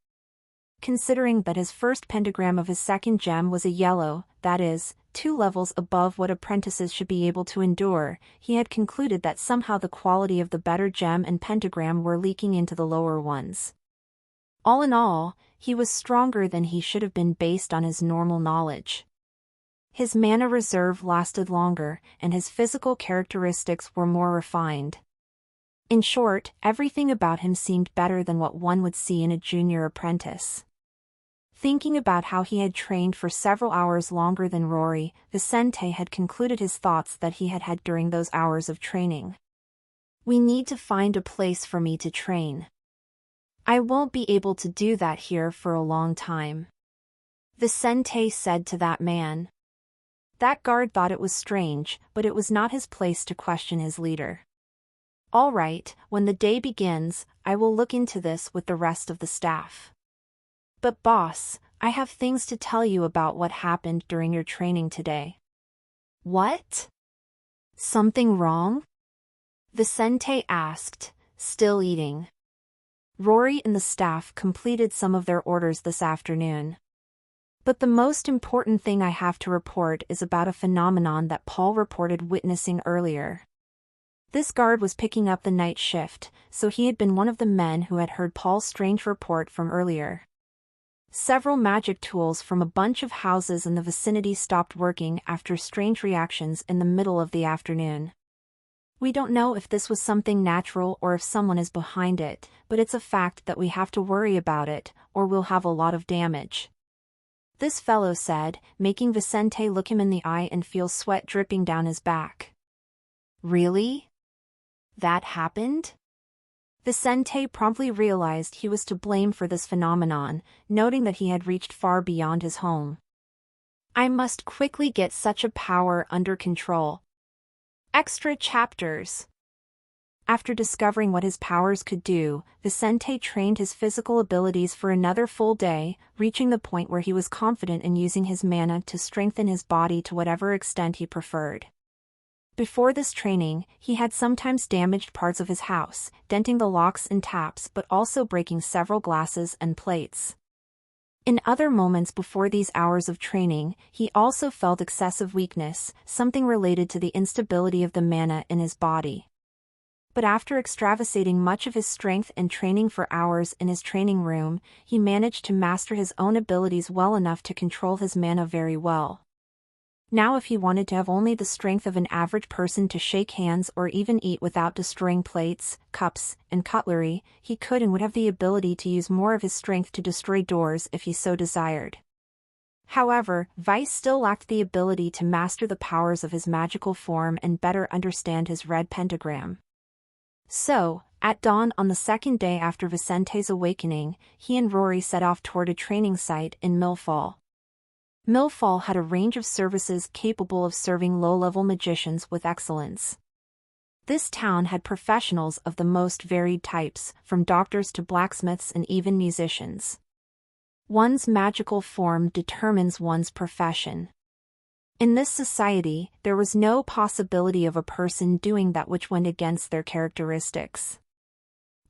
Considering that his first pentagram of his second gem was a yellow, that is, 2 levels above what apprentices should be able to endure, he had concluded that somehow the quality of the better gem and pentagram were leaking into the lower ones. All in all, he was stronger than he should have been based on his normal knowledge. His mana reserve lasted longer, and his physical characteristics were more refined. In short, everything about him seemed better than what one would see in a junior apprentice. Thinking about how he had trained for several hours longer than Rory, Vicente had concluded his thoughts that he had had during those hours of training. We need to find a place for me to train. I won't be able to do that here for a long time, Vicente said to that man. That guard thought it was strange, but it was not his place to question his leader. All right, when the day begins, I will look into this with the rest of the staff. But boss, I have things to tell you about what happened during your training today. What? Something wrong? Vicente asked, still eating. Rory and the staff completed some of their orders this afternoon. But the most important thing I have to report is about a phenomenon that Paul reported witnessing earlier. This guard was picking up the night shift, so he had been one of the men who had heard Paul's strange report from earlier. Several magic tools from a bunch of houses in the vicinity stopped working after strange reactions in the middle of the afternoon. We don't know if this was something natural or if someone is behind it, but it's a fact that we have to worry about it, or we'll have a lot of damage. This fellow said, making Vicente look him in the eye and feel sweat dripping down his back. Really? That happened? Vicente promptly realized he was to blame for this phenomenon, noting that he had reached far beyond his home. I must quickly get such a power under control. Extra chapters. After discovering what his powers could do, Vicente trained his physical abilities for another full day, reaching the point where he was confident in using his mana to strengthen his body to whatever extent he preferred. Before this training, he had sometimes damaged parts of his house, denting the locks and taps but also breaking several glasses and plates. In other moments before these hours of training, he also felt excessive weakness, something related to the instability of the mana in his body. But after extravasating much of his strength and training for hours in his training room, he managed to master his own abilities well enough to control his mana very well. Now if he wanted to have only the strength of an average person to shake hands or even eat without destroying plates, cups, and cutlery, he could and would have the ability to use more of his strength to destroy doors if he so desired. However, Vice still lacked the ability to master the powers of his magical form and better understand his red pentagram. So, at dawn on the second day after Vicente's awakening, he and Rory set off toward a training site in Millfall. Millfall had a range of services capable of serving low-level magicians with excellence. This town had professionals of the most varied types, from doctors to blacksmiths and even musicians. One's magical form determines one's profession. In this society, there was no possibility of a person doing that which went against their characteristics.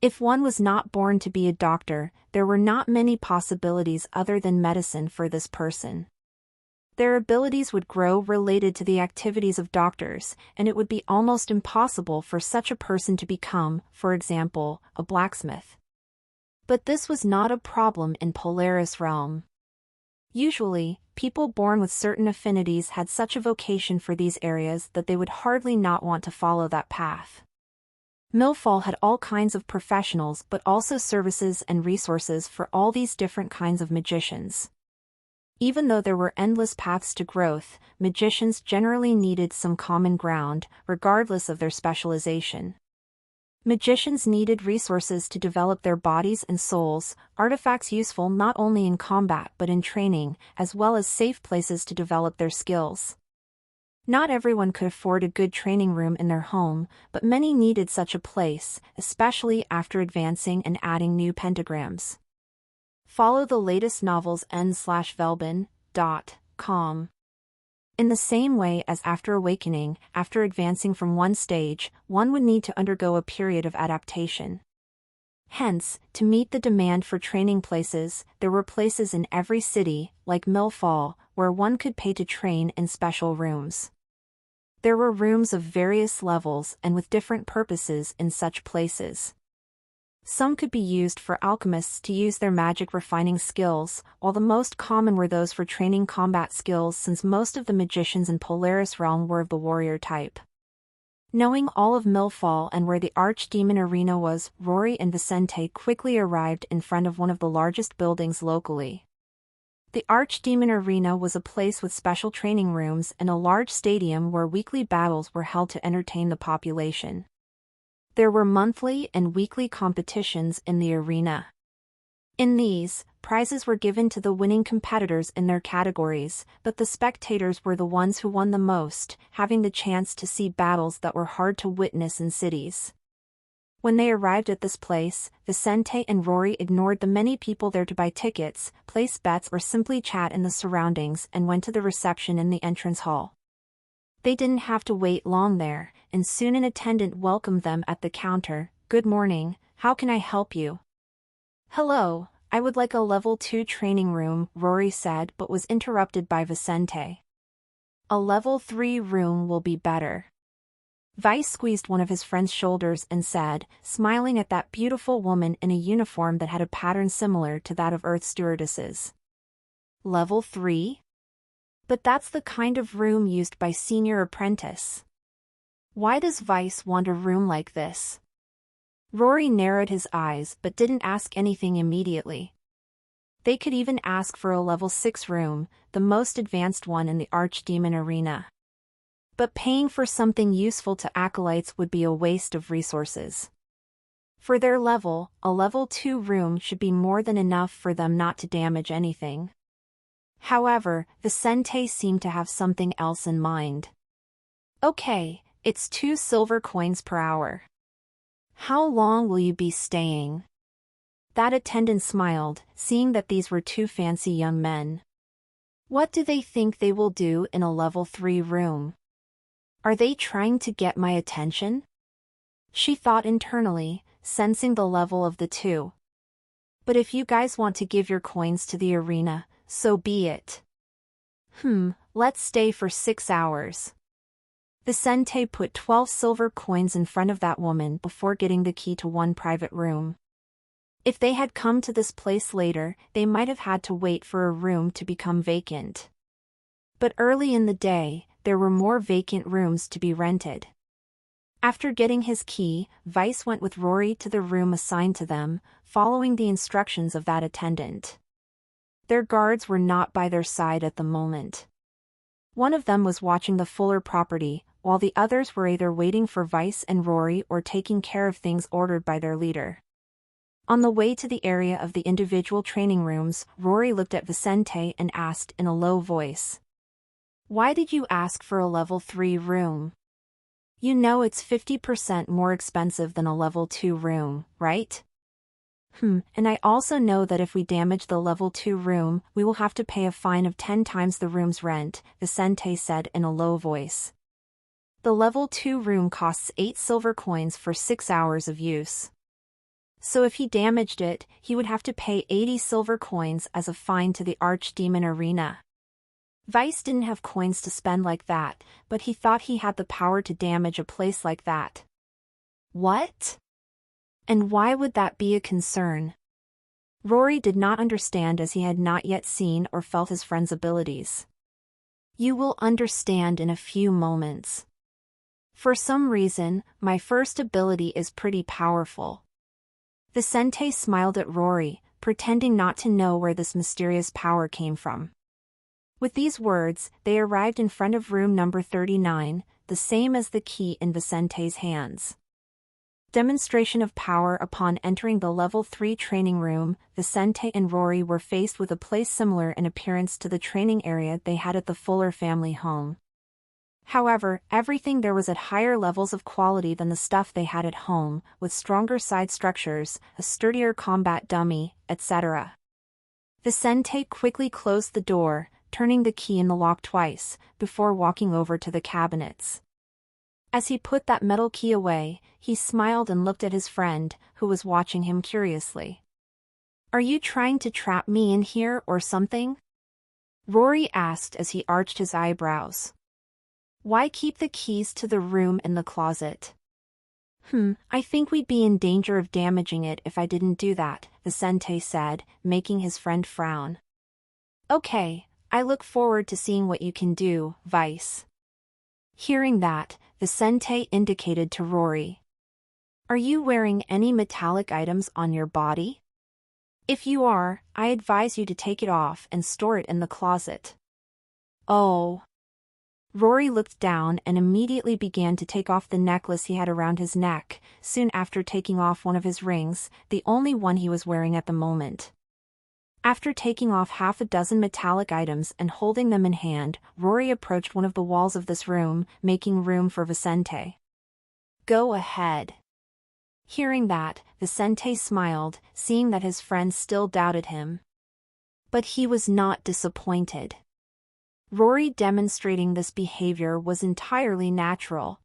If one was not born to be a doctor, there were not many possibilities other than medicine for this person. Their abilities would grow related to the activities of doctors, and it would be almost impossible for such a person to become, for example, a blacksmith. But this was not a problem in Polaris Realm. Usually, people born with certain affinities had such a vocation for these areas that they would hardly not want to follow that path. Millfall had all kinds of professionals but also services and resources for all these different kinds of magicians. Even though there were endless paths to growth, magicians generally needed some common ground, regardless of their specialization. Magicians needed resources to develop their bodies and souls, artifacts useful not only in combat but in training, as well as safe places to develop their skills. Not everyone could afford a good training room in their home, but many needed such a place, especially after advancing and adding new pentagrams. Follow the latest novels n/velbin.com. In the same way as after awakening, after advancing from one stage, one would need to undergo a period of adaptation. Hence, to meet the demand for training places, there were places in every city, like Millfall, where one could pay to train in special rooms. There were rooms of various levels and with different purposes in such places. Some could be used for alchemists to use their magic refining skills, while the most common were those for training combat skills since most of the magicians in Polaris Realm were of the warrior type. Knowing all of Millfall and where the Archdemon Arena was, Rory and Vicente quickly arrived in front of one of the largest buildings locally. The Archdemon Arena was a place with special training rooms and a large stadium where weekly battles were held to entertain the population. There were monthly and weekly competitions in the arena. In these, prizes were given to the winning competitors in their categories, but the spectators were the ones who won the most, having the chance to see battles that were hard to witness in cities. When they arrived at this place, Vicente and Rory ignored the many people there to buy tickets, place bets or simply chat in the surroundings and went to the reception in the entrance hall. They didn't have to wait long there, and soon an attendant welcomed them at the counter. "Good morning, how can I help you?" "Hello, I would like a level 2 training room," Rory said, but was interrupted by Vicente. "A level 3 room will be better." Vice squeezed one of his friend's shoulders and said, smiling at that beautiful woman in a uniform that had a pattern similar to that of Earth stewardesses. "Level 3? But that's the kind of room used by senior apprentice. Why does Vice want a room like this?" Rory narrowed his eyes but didn't ask anything immediately. They could even ask for a level 6 room, the most advanced one in the Archdemon Arena. But paying for something useful to acolytes would be a waste of resources. For their level, a level 2 room should be more than enough for them not to damage anything. However, Vicente seemed to have something else in mind. "Okay, it's 2 silver coins per hour. How long will you be staying?" That attendant smiled, seeing that these were 2 fancy young men. "What do they think they will do in a level 3 room? Are they trying to get my attention?" She thought internally, sensing the level of the two. "But if you guys want to give your coins to the arena, so be it." Let's stay for 6 hours." Vicente put 12 silver coins in front of that woman before getting the key to one private room. If they had come to this place later, they might have had to wait for a room to become vacant. But early in the day, there were more vacant rooms to be rented. After getting his key, Vice went with Rory to the room assigned to them, following the instructions of that attendant. Their guards were not by their side at the moment. One of them was watching the Fuller property, while the others were either waiting for Vice and Rory or taking care of things ordered by their leader. On the way to the area of the individual training rooms, Rory looked at Vicente and asked in a low voice, "Why did you ask for a level 3 room? You know it's 50% more expensive than a level 2 room, right?" And I also know that if we damage the level 2 room, we will have to pay a fine of 10 times the room's rent," Vicente said in a low voice. The level 2 room costs 8 silver coins for 6 hours of use. So if he damaged it, he would have to pay 80 silver coins as a fine to the Archdemon Arena. Vice didn't have coins to spend like that, but he thought he had the power to damage a place like that. What? And why would that be a concern? Rory did not understand as he had not yet seen or felt his friend's abilities. "You will understand in a few moments. For some reason, my first ability is pretty powerful." Vicente smiled at Rory, pretending not to know where this mysterious power came from. With these words, they arrived in front of room number 39, the same as the key in Vicente's hands. Demonstration of power. Upon entering the level 3 training room, Vicente and Rory were faced with a place similar in appearance to the training area they had at the Fuller family home. However, everything there was at higher levels of quality than the stuff they had at home, with stronger side structures, a sturdier combat dummy, etc. Vicente quickly closed the door, turning the key in the lock twice, before walking over to the cabinets. As he put that metal key away, he smiled and looked at his friend, who was watching him curiously. "Are you trying to trap me in here or something?" Rory asked as he arched his eyebrows. "Why keep the keys to the room in the closet?" I think we'd be in danger of damaging it if I didn't do that," Vicente said, making his friend frown. "Okay, I look forward to seeing what you can do, Vice." Hearing that, Vicente indicated to Rory. "Are you wearing any metallic items on your body? If you are, I advise you to take it off and store it in the closet." "Oh." Rory looked down and immediately began to take off the necklace he had around his neck, soon after taking off one of his rings, the only one he was wearing at the moment. After taking off half a dozen metallic items and holding them in hand, Rory approached one of the walls of this room, making room for Vicente. "Go ahead." Hearing that, Vicente smiled, seeing that his friends still doubted him. But he was not disappointed. Rory demonstrating this behavior was entirely natural.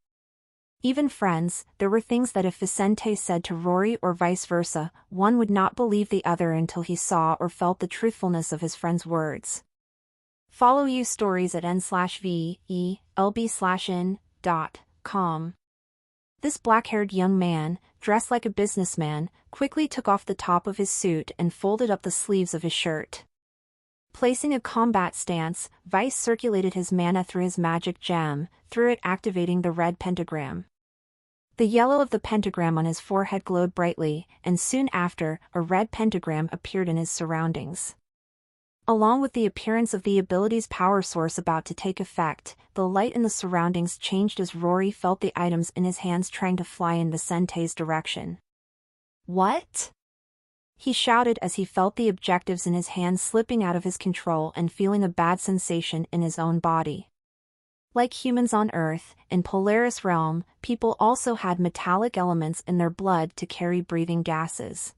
Even friends, there were things that if Vicente said to Rory or vice versa, one would not believe the other until he saw or felt the truthfulness of his friend's words. Follow you stories at n/VELB/in.com. This black-haired young man, dressed like a businessman, quickly took off the top of his suit and folded up the sleeves of his shirt. Placing a combat stance, Vice circulated his mana through his magic gem, through it activating the red pentagram. The yellow of the pentagram on his forehead glowed brightly, and soon after, a red pentagram appeared in his surroundings. Along with the appearance of the ability's power source about to take effect, the light in the surroundings changed as Rory felt the items in his hands trying to fly in Vicente's direction. "What?" he shouted as he felt the objectives in his hands slipping out of his control and feeling a bad sensation in his own body. Like humans on Earth, in Polaris Realm, people also had metallic elements in their blood to carry breathing gases.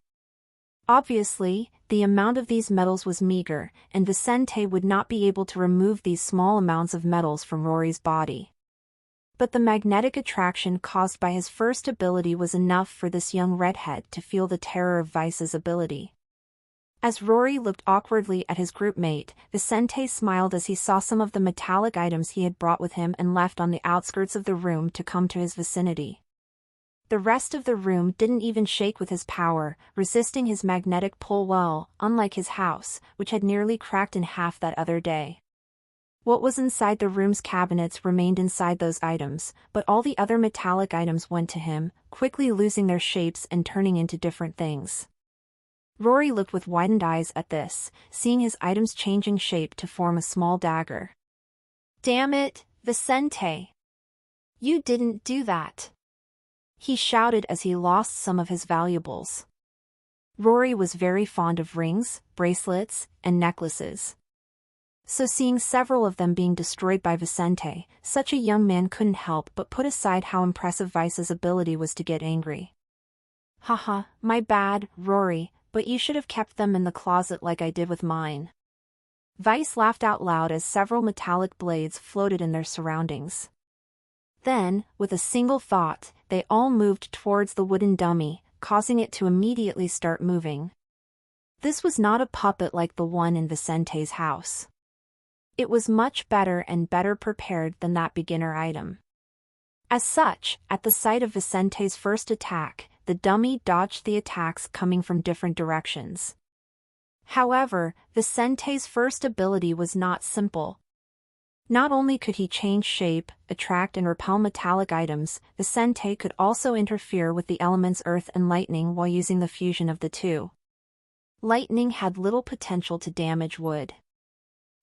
Obviously, the amount of these metals was meager, and Vicente would not be able to remove these small amounts of metals from Rory's body. But the magnetic attraction caused by his first ability was enough for this young redhead to feel the terror of Vice's ability. As Rory looked awkwardly at his groupmate, Vicente smiled as he saw some of the metallic items he had brought with him and left on the outskirts of the room to come to his vicinity. The rest of the room didn't even shake with his power, resisting his magnetic pull well, unlike his house, which had nearly cracked in half that other day. What was inside the room's cabinets remained inside those items, but all the other metallic items went to him, quickly losing their shapes and turning into different things. Rory looked with widened eyes at this, seeing his items changing shape to form a small dagger. "Damn it, Vicente! You didn't do that!" he shouted as he lost some of his valuables. Rory was very fond of rings, bracelets, and necklaces. So seeing several of them being destroyed by Vicente, such a young man couldn't help but put aside how impressive Vice's ability was to get angry. "Haha, my bad, Rory, but you should have kept them in the closet like I did with mine." Vice laughed out loud as several metallic blades floated in their surroundings. Then, with a single thought, they all moved towards the wooden dummy, causing it to immediately start moving. This was not a puppet like the one in Vicente's house. It was much better and better prepared than that beginner item. As such, at the sight of Vicente's first attack, the dummy dodged the attacks coming from different directions. However, Vicente's first ability was not simple. Not only could he change shape, attract and repel metallic items, Vicente could also interfere with the elements earth and lightning while using the fusion of the two. Lightning had little potential to damage wood.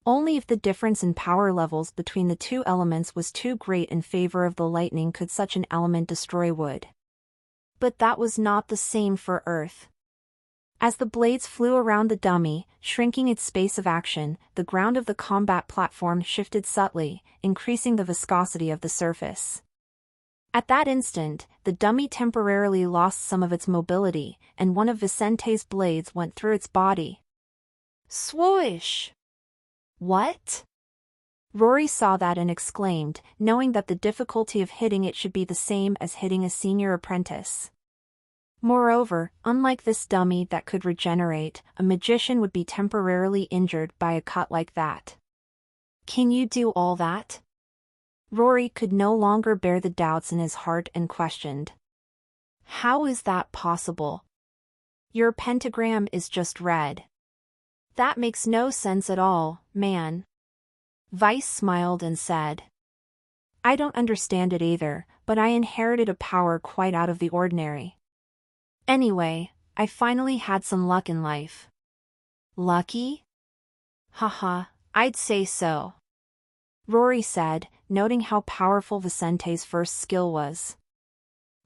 Only if the difference in power levels between the two elements was too great in favor of the lightning could such an element destroy wood. But that was not the same for earth. As the blades flew around the dummy, shrinking its space of action, the ground of the combat platform shifted subtly, increasing the viscosity of the surface. At that instant, the dummy temporarily lost some of its mobility, and one of Vicente's blades went through its body. Swoosh! What? Rory saw that and exclaimed, knowing that the difficulty of hitting it should be the same as hitting a senior apprentice. Moreover, unlike this dummy that could regenerate, a magician would be temporarily injured by a cut like that. "Can you do all that?" Rory could no longer bear the doubts in his heart and questioned. "How is that possible? Your pentagram is just red. That makes no sense at all, man." Vice smiled and said, "I don't understand it either, but I inherited a power quite out of the ordinary. Anyway, I finally had some luck in life." "Lucky?" "Haha, I'd say so," Rory said, noting how powerful Vicente's first skill was.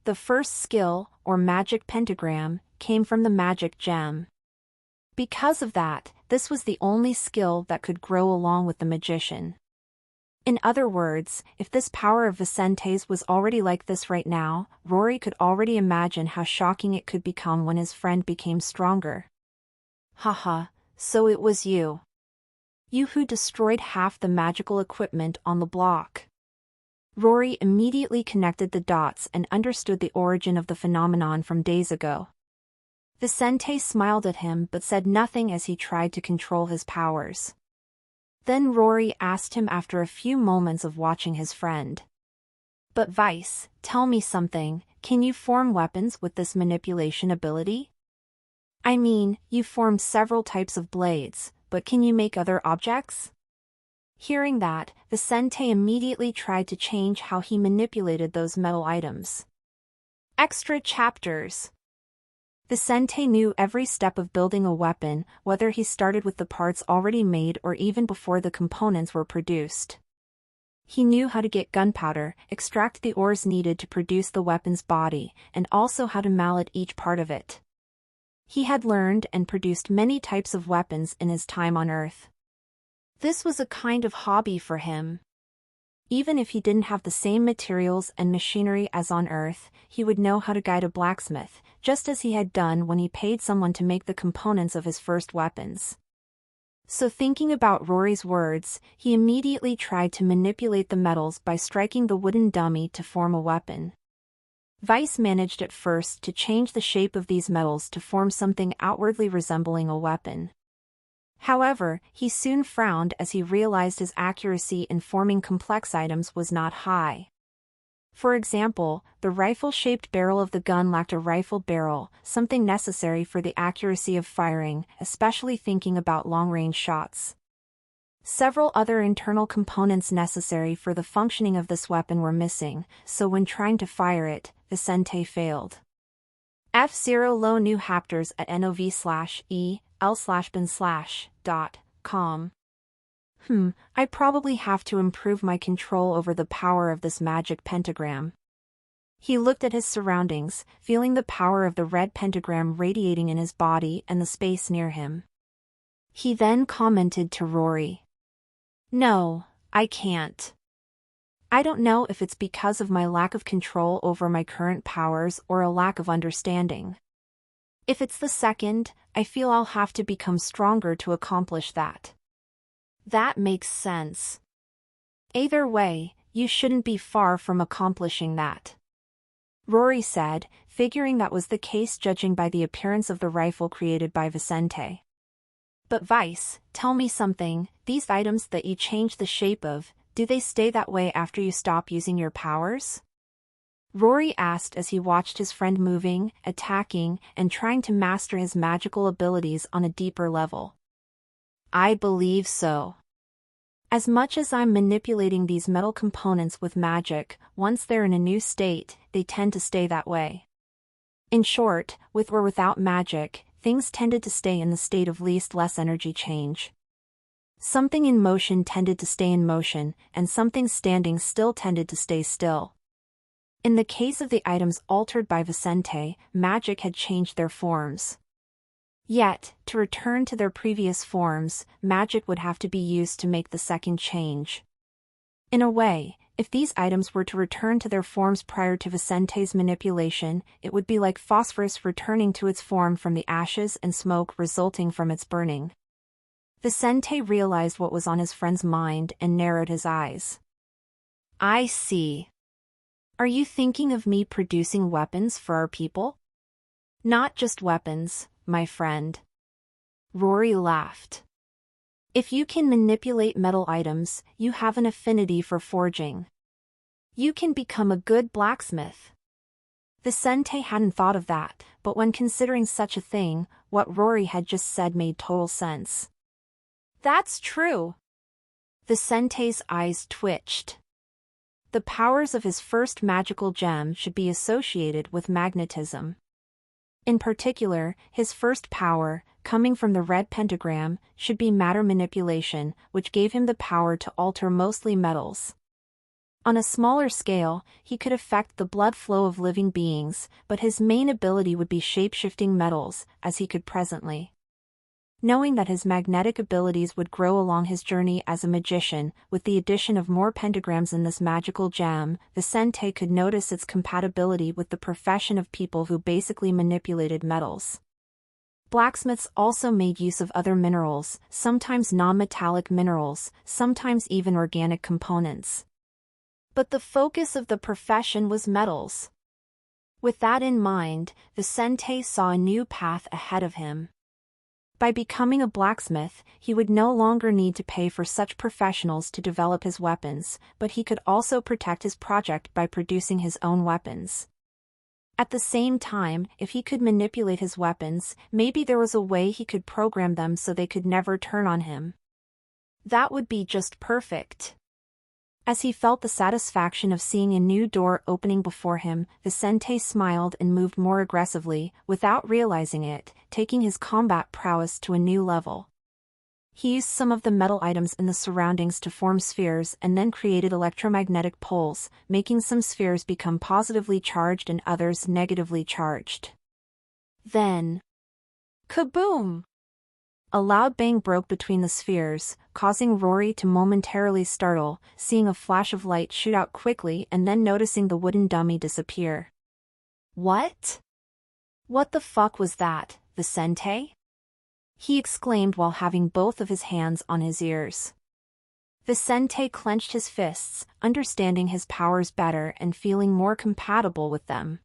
The first skill, or magic pentagram, came from the magic gem. Because of that, this was the only skill that could grow along with the magician. In other words, if this power of Vicente's was already like this right now, Rory could already imagine how shocking it could become when his friend became stronger. Haha, so it was you. You who destroyed half the magical equipment on the block. Rory immediately connected the dots and understood the origin of the phenomenon from days ago. Vicente smiled at him but said nothing as he tried to control his powers. Then Rory asked him after a few moments of watching his friend. But Vice, tell me something, can you form weapons with this manipulation ability? I mean, you formed several types of blades, but can you make other objects? Hearing that, Vicente immediately tried to change how he manipulated those metal items. Extra chapters. Vicente knew every step of building a weapon, whether he started with the parts already made or even before the components were produced. He knew how to get gunpowder, extract the ores needed to produce the weapon's body, and also how to mallet each part of it. He had learned and produced many types of weapons in his time on Earth. This was a kind of hobby for him. Even if he didn't have the same materials and machinery as on Earth, he would know how to guide a blacksmith, just as he had done when he paid someone to make the components of his first weapons. So thinking about Rory's words, he immediately tried to manipulate the metals by striking the wooden dummy to form a weapon. Vice managed at first to change the shape of these metals to form something outwardly resembling a weapon. However, he soon frowned as he realized his accuracy in forming complex items was not high. For example, the rifle-shaped barrel of the gun lacked a rifle barrel, something necessary for the accuracy of firing, especially thinking about long-range shots. Several other internal components necessary for the functioning of this weapon were missing, so when trying to fire it, Vicente failed. F0 low new hapters at nov/el/bin/.com. I probably have to improve my control over the power of this magic pentagram. He looked at his surroundings, feeling the power of the red pentagram radiating in his body and the space near him. He then commented to Rory. No, I can't. I don't know if it's because of my lack of control over my current powers or a lack of understanding. If it's the second, I feel I'll have to become stronger to accomplish that. That makes sense. Either way, you shouldn't be far from accomplishing that. Rory said, figuring that was the case judging by the appearance of the rifle created by Vicente. But Vice, tell me something, these items that you change the shape of, do they stay that way after you stop using your powers? Rory asked as he watched his friend moving, attacking, and trying to master his magical abilities on a deeper level. I believe so. As much as I'm manipulating these metal components with magic, once they're in a new state, they tend to stay that way. In short, with or without magic, things tended to stay in the state of least less energy change. Something in motion tended to stay in motion, and something standing still tended to stay still. In the case of the items altered by Vicente, magic had changed their forms. Yet, to return to their previous forms, magic would have to be used to make the second change. In a way, if these items were to return to their forms prior to Vicente's manipulation, it would be like phosphorus returning to its form from the ashes and smoke resulting from its burning. Vicente realized what was on his friend's mind and narrowed his eyes. I see. Are you thinking of me producing weapons for our people? Not just weapons, my friend. Rory laughed. If you can manipulate metal items, you have an affinity for forging. You can become a good blacksmith. Vicente hadn't thought of that, but when considering such a thing, what Rory had just said made total sense. That's true. Vicente's eyes twitched. The powers of his first magical gem should be associated with magnetism. In particular, his first power, coming from the red pentagram, should be matter manipulation, which gave him the power to alter mostly metals. On a smaller scale, he could affect the blood flow of living beings, but his main ability would be shape-shifting metals, as he could presently. Knowing that his magnetic abilities would grow along his journey as a magician, with the addition of more pentagrams in this magical gem, Vicente could notice its compatibility with the profession of people who basically manipulated metals. Blacksmiths also made use of other minerals, sometimes non-metallic minerals, sometimes even organic components. But the focus of the profession was metals. With that in mind, Vicente saw a new path ahead of him. By becoming a blacksmith, he would no longer need to pay for such professionals to develop his weapons, but he could also protect his project by producing his own weapons. At the same time, if he could manipulate his weapons, maybe there was a way he could program them so they could never turn on him. That would be just perfect. As he felt the satisfaction of seeing a new door opening before him, Vicente smiled and moved more aggressively, without realizing it, taking his combat prowess to a new level. He used some of the metal items in the surroundings to form spheres and then created electromagnetic poles, making some spheres become positively charged and others negatively charged. Then, kaboom! A loud bang broke between the spheres, causing Rory to momentarily startle, seeing a flash of light shoot out quickly and then noticing the wooden dummy disappear. What? What the fuck was that, Vicente? He exclaimed while having both of his hands on his ears. Vicente clenched his fists, understanding his powers better and feeling more compatible with them.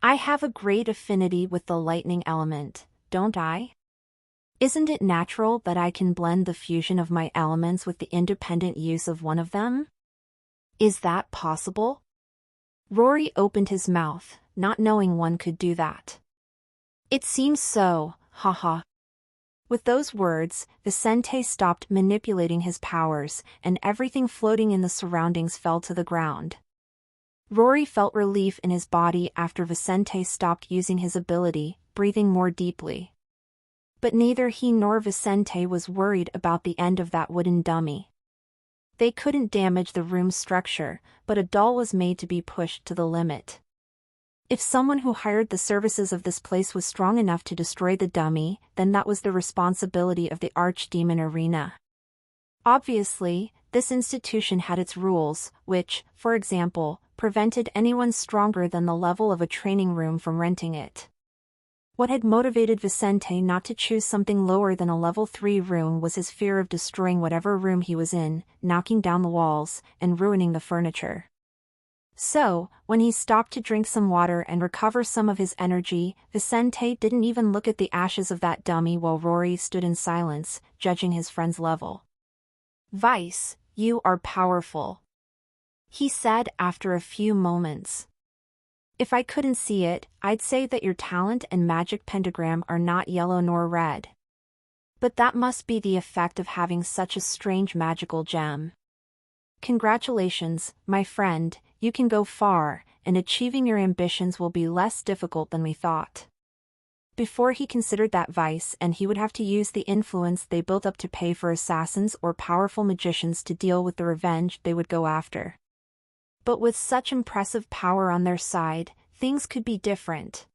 I have a great affinity with the lightning element, don't I? Isn't it natural that I can blend the fusion of my elements with the independent use of one of them? Is that possible? Rory opened his mouth, not knowing one could do that. It seems so, haha. With those words, Vicente stopped manipulating his powers, and everything floating in the surroundings fell to the ground. Rory felt relief in his body after Vicente stopped using his ability, breathing more deeply. But neither he nor Vicente was worried about the end of that wooden dummy. They couldn't damage the room's structure, but a doll was made to be pushed to the limit. If someone who hired the services of this place was strong enough to destroy the dummy, then that was the responsibility of the Archdemon Arena. Obviously, this institution had its rules, which, for example, prevented anyone stronger than the level of a training room from renting it. What had motivated Vicente not to choose something lower than a level 3 room was his fear of destroying whatever room he was in, knocking down the walls, and ruining the furniture. So, when he stopped to drink some water and recover some of his energy, Vicente didn't even look at the ashes of that dummy while Rory stood in silence, judging his friend's level. Vice, you are powerful, he said after a few moments. If I couldn't see it, I'd say that your talent and magic pentagram are not yellow nor red. But that must be the effect of having such a strange magical gem. Congratulations, my friend, you can go far, and achieving your ambitions will be less difficult than we thought. Before he considered that vice, and he would have to use the influence they built up to pay for assassins or powerful magicians to deal with the revenge they would go after. But with such impressive power on their side, things could be different.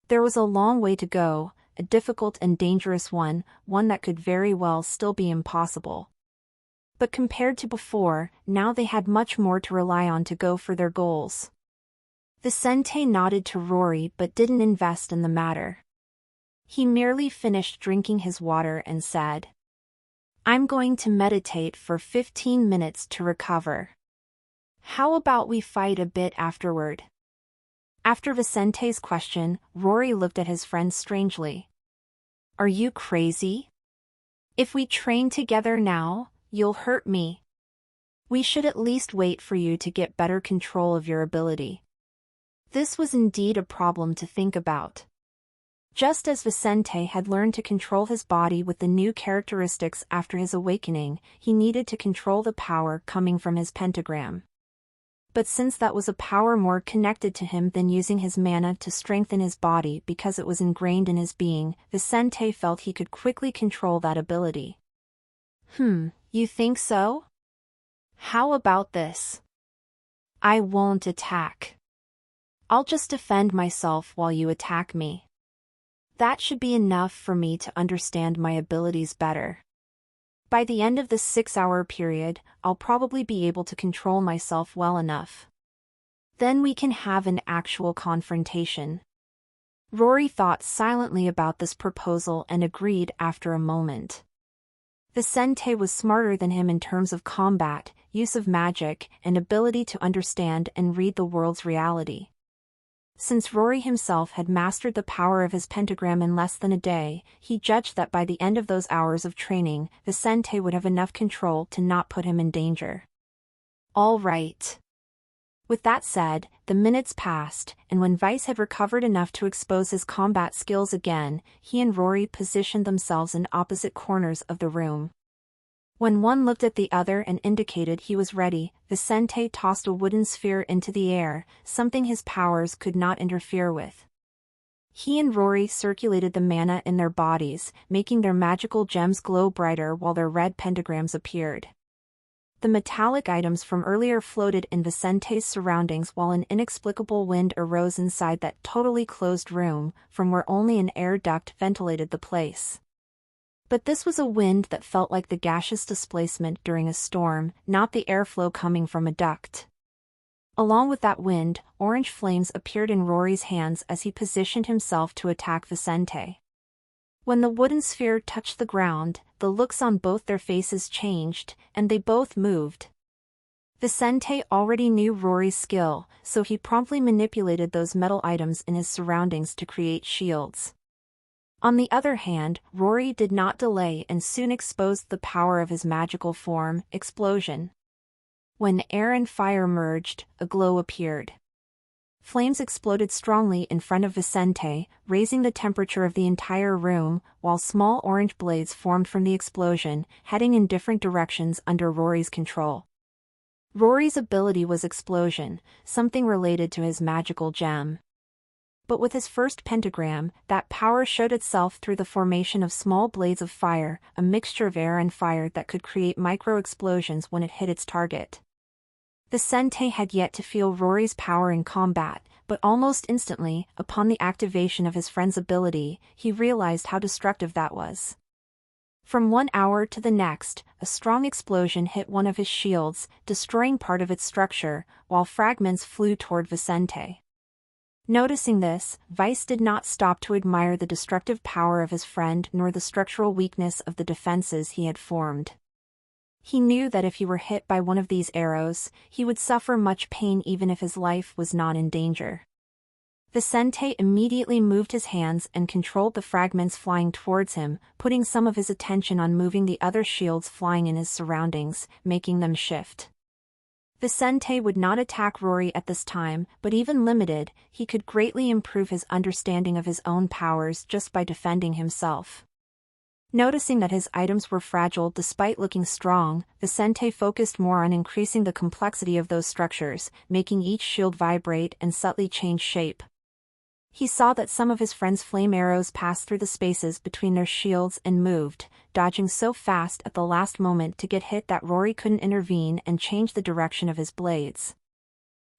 There was a long way to go, a difficult and dangerous one that could very well still be impossible. But compared to before, now they had much more to rely on to go for their goals. Vicente nodded to Rory but didn't invest in the matter. He merely finished drinking his water and said, I'm going to meditate for 15 minutes to recover. How about we fight a bit afterward? After Vicente's question, Rory looked at his friend strangely. Are you crazy? If we train together now, you'll hurt me. We should at least wait for you to get better control of your ability. This was indeed a problem to think about. Just as Vicente had learned to control his body with the new characteristics after his awakening, he needed to control the power coming from his pentagram. But since that was a power more connected to him than using his mana to strengthen his body because it was ingrained in his being, Vicente felt he could quickly control that ability. You think so? How about this? I won't attack. I'll just defend myself while you attack me. That should be enough for me to understand my abilities better. By the end of this 6-hour period, I'll probably be able to control myself well enough. Then we can have an actual confrontation. Rory thought silently about this proposal and agreed after a moment. Vicente was smarter than him in terms of combat, use of magic, and ability to understand and read the world's reality. Since Rory himself had mastered the power of his pentagram in less than a day, he judged that by the end of those hours of training, Vicente would have enough control to not put him in danger. All right. With that said, the minutes passed, and when Vice had recovered enough to expose his combat skills again, he and Rory positioned themselves in opposite corners of the room. When one looked at the other and indicated he was ready, Vicente tossed a wooden sphere into the air, something his powers could not interfere with. He and Rory circulated the mana in their bodies, making their magical gems glow brighter while their red pentagrams appeared. The metallic items from earlier floated in Vicente's surroundings while an inexplicable wind arose inside that totally closed room, from where only an air duct ventilated the place. But this was a wind that felt like the gaseous displacement during a storm, not the airflow coming from a duct. Along with that wind, orange flames appeared in Rory's hands as he positioned himself to attack Vicente. When the wooden sphere touched the ground, the looks on both their faces changed, and they both moved. Vicente already knew Rory's skill, so he promptly manipulated those metal items in his surroundings to create shields. On the other hand, Rory did not delay and soon exposed the power of his magical form, Explosion. When air and fire merged, a glow appeared. Flames exploded strongly in front of Vicente, raising the temperature of the entire room, while small orange blades formed from the explosion, heading in different directions under Rory's control. Rory's ability was Explosion, something related to his magical gem. But with his first pentagram, that power showed itself through the formation of small blades of fire, a mixture of air and fire that could create micro-explosions when it hit its target. Vicente had yet to feel Rory's power in combat, but almost instantly, upon the activation of his friend's ability, he realized how destructive that was. From 1 hour to the next, a strong explosion hit one of his shields, destroying part of its structure, while fragments flew toward Vicente. Noticing this, Vice did not stop to admire the destructive power of his friend nor the structural weakness of the defenses he had formed. He knew that if he were hit by one of these arrows, he would suffer much pain even if his life was not in danger. Vicente immediately moved his hands and controlled the fragments flying towards him, putting some of his attention on moving the other shields flying in his surroundings, making them shift. Vicente would not attack Rory at this time, but even limited, he could greatly improve his understanding of his own powers just by defending himself. Noticing that his items were fragile despite looking strong, Vicente focused more on increasing the complexity of those structures, making each shield vibrate and subtly change shape. He saw that some of his friend's flame arrows passed through the spaces between their shields and moved, dodging so fast at the last moment to get hit that Rory couldn't intervene and change the direction of his blades.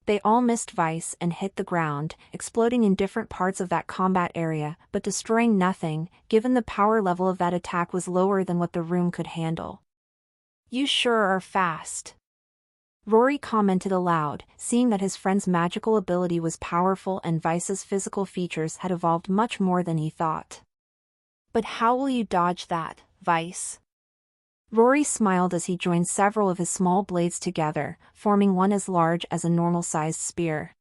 They all missed Vice and hit the ground, exploding in different parts of that combat area, but destroying nothing, given the power level of that attack was lower than what the room could handle. "You sure are fast," Rory commented aloud, seeing that his friend's magical ability was powerful and Vice's physical features had evolved much more than he thought. "But how will you dodge that, Vice?" Rory smiled as he joined several of his small blades together, forming one as large as a normal-sized spear.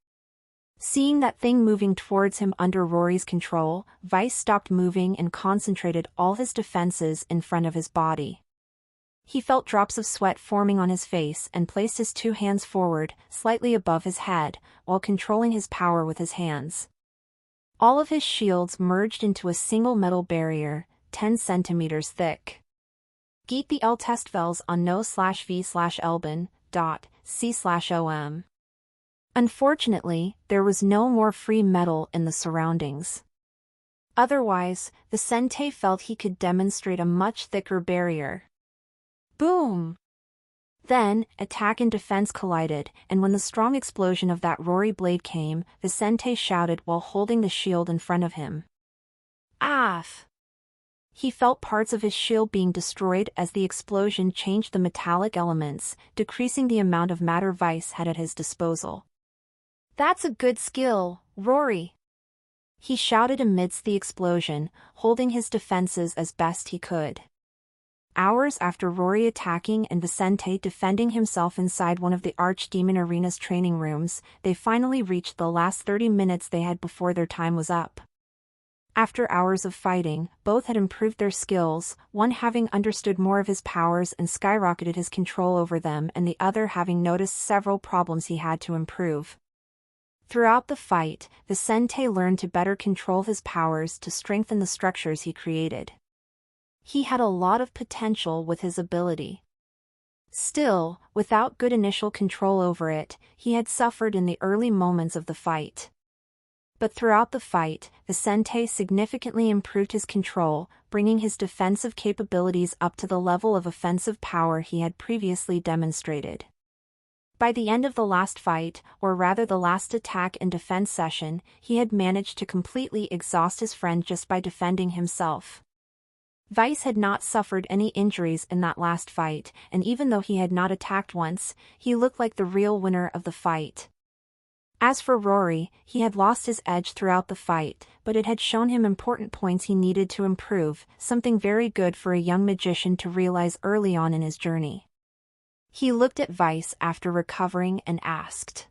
Seeing that thing moving towards him under Rory's control, Vice stopped moving and concentrated all his defenses in front of his body. He felt drops of sweat forming on his face and placed his 2 hands forward, slightly above his head, while controlling his power with his hands. All of his shields merged into a single metal barrier, 10 centimeters thick. Get the L testvels on no/v/elben.c/om. Unfortunately, there was no more free metal in the surroundings. Otherwise, Vicente felt he could demonstrate a much thicker barrier. Boom! Then, attack and defense collided, and when the strong explosion of that Rory blade came, Vicente shouted while holding the shield in front of him. Aff! He felt parts of his shield being destroyed as the explosion changed the metallic elements, decreasing the amount of matter Vice had at his disposal. That's a good skill, Rory! He shouted amidst the explosion, holding his defenses as best he could. Hours after Rory attacking and Vicente defending himself inside one of the Archdemon Arena's training rooms, they finally reached the last 30 minutes they had before their time was up. After hours of fighting, both had improved their skills, one having understood more of his powers and skyrocketed his control over them, and the other having noticed several problems he had to improve. Throughout the fight, Vicente learned to better control his powers to strengthen the structures he created. He had a lot of potential with his ability. Still, without good initial control over it, he had suffered in the early moments of the fight. But throughout the fight, Vicente significantly improved his control, bringing his defensive capabilities up to the level of offensive power he had previously demonstrated. By the end of the last fight, or rather the last attack and defense session, he had managed to completely exhaust his friend just by defending himself. Vice had not suffered any injuries in that last fight, and even though he had not attacked once, he looked like the real winner of the fight. As for Rory, he had lost his edge throughout the fight, but it had shown him important points he needed to improve, something very good for a young magician to realize early on in his journey. He looked at Vice after recovering and asked,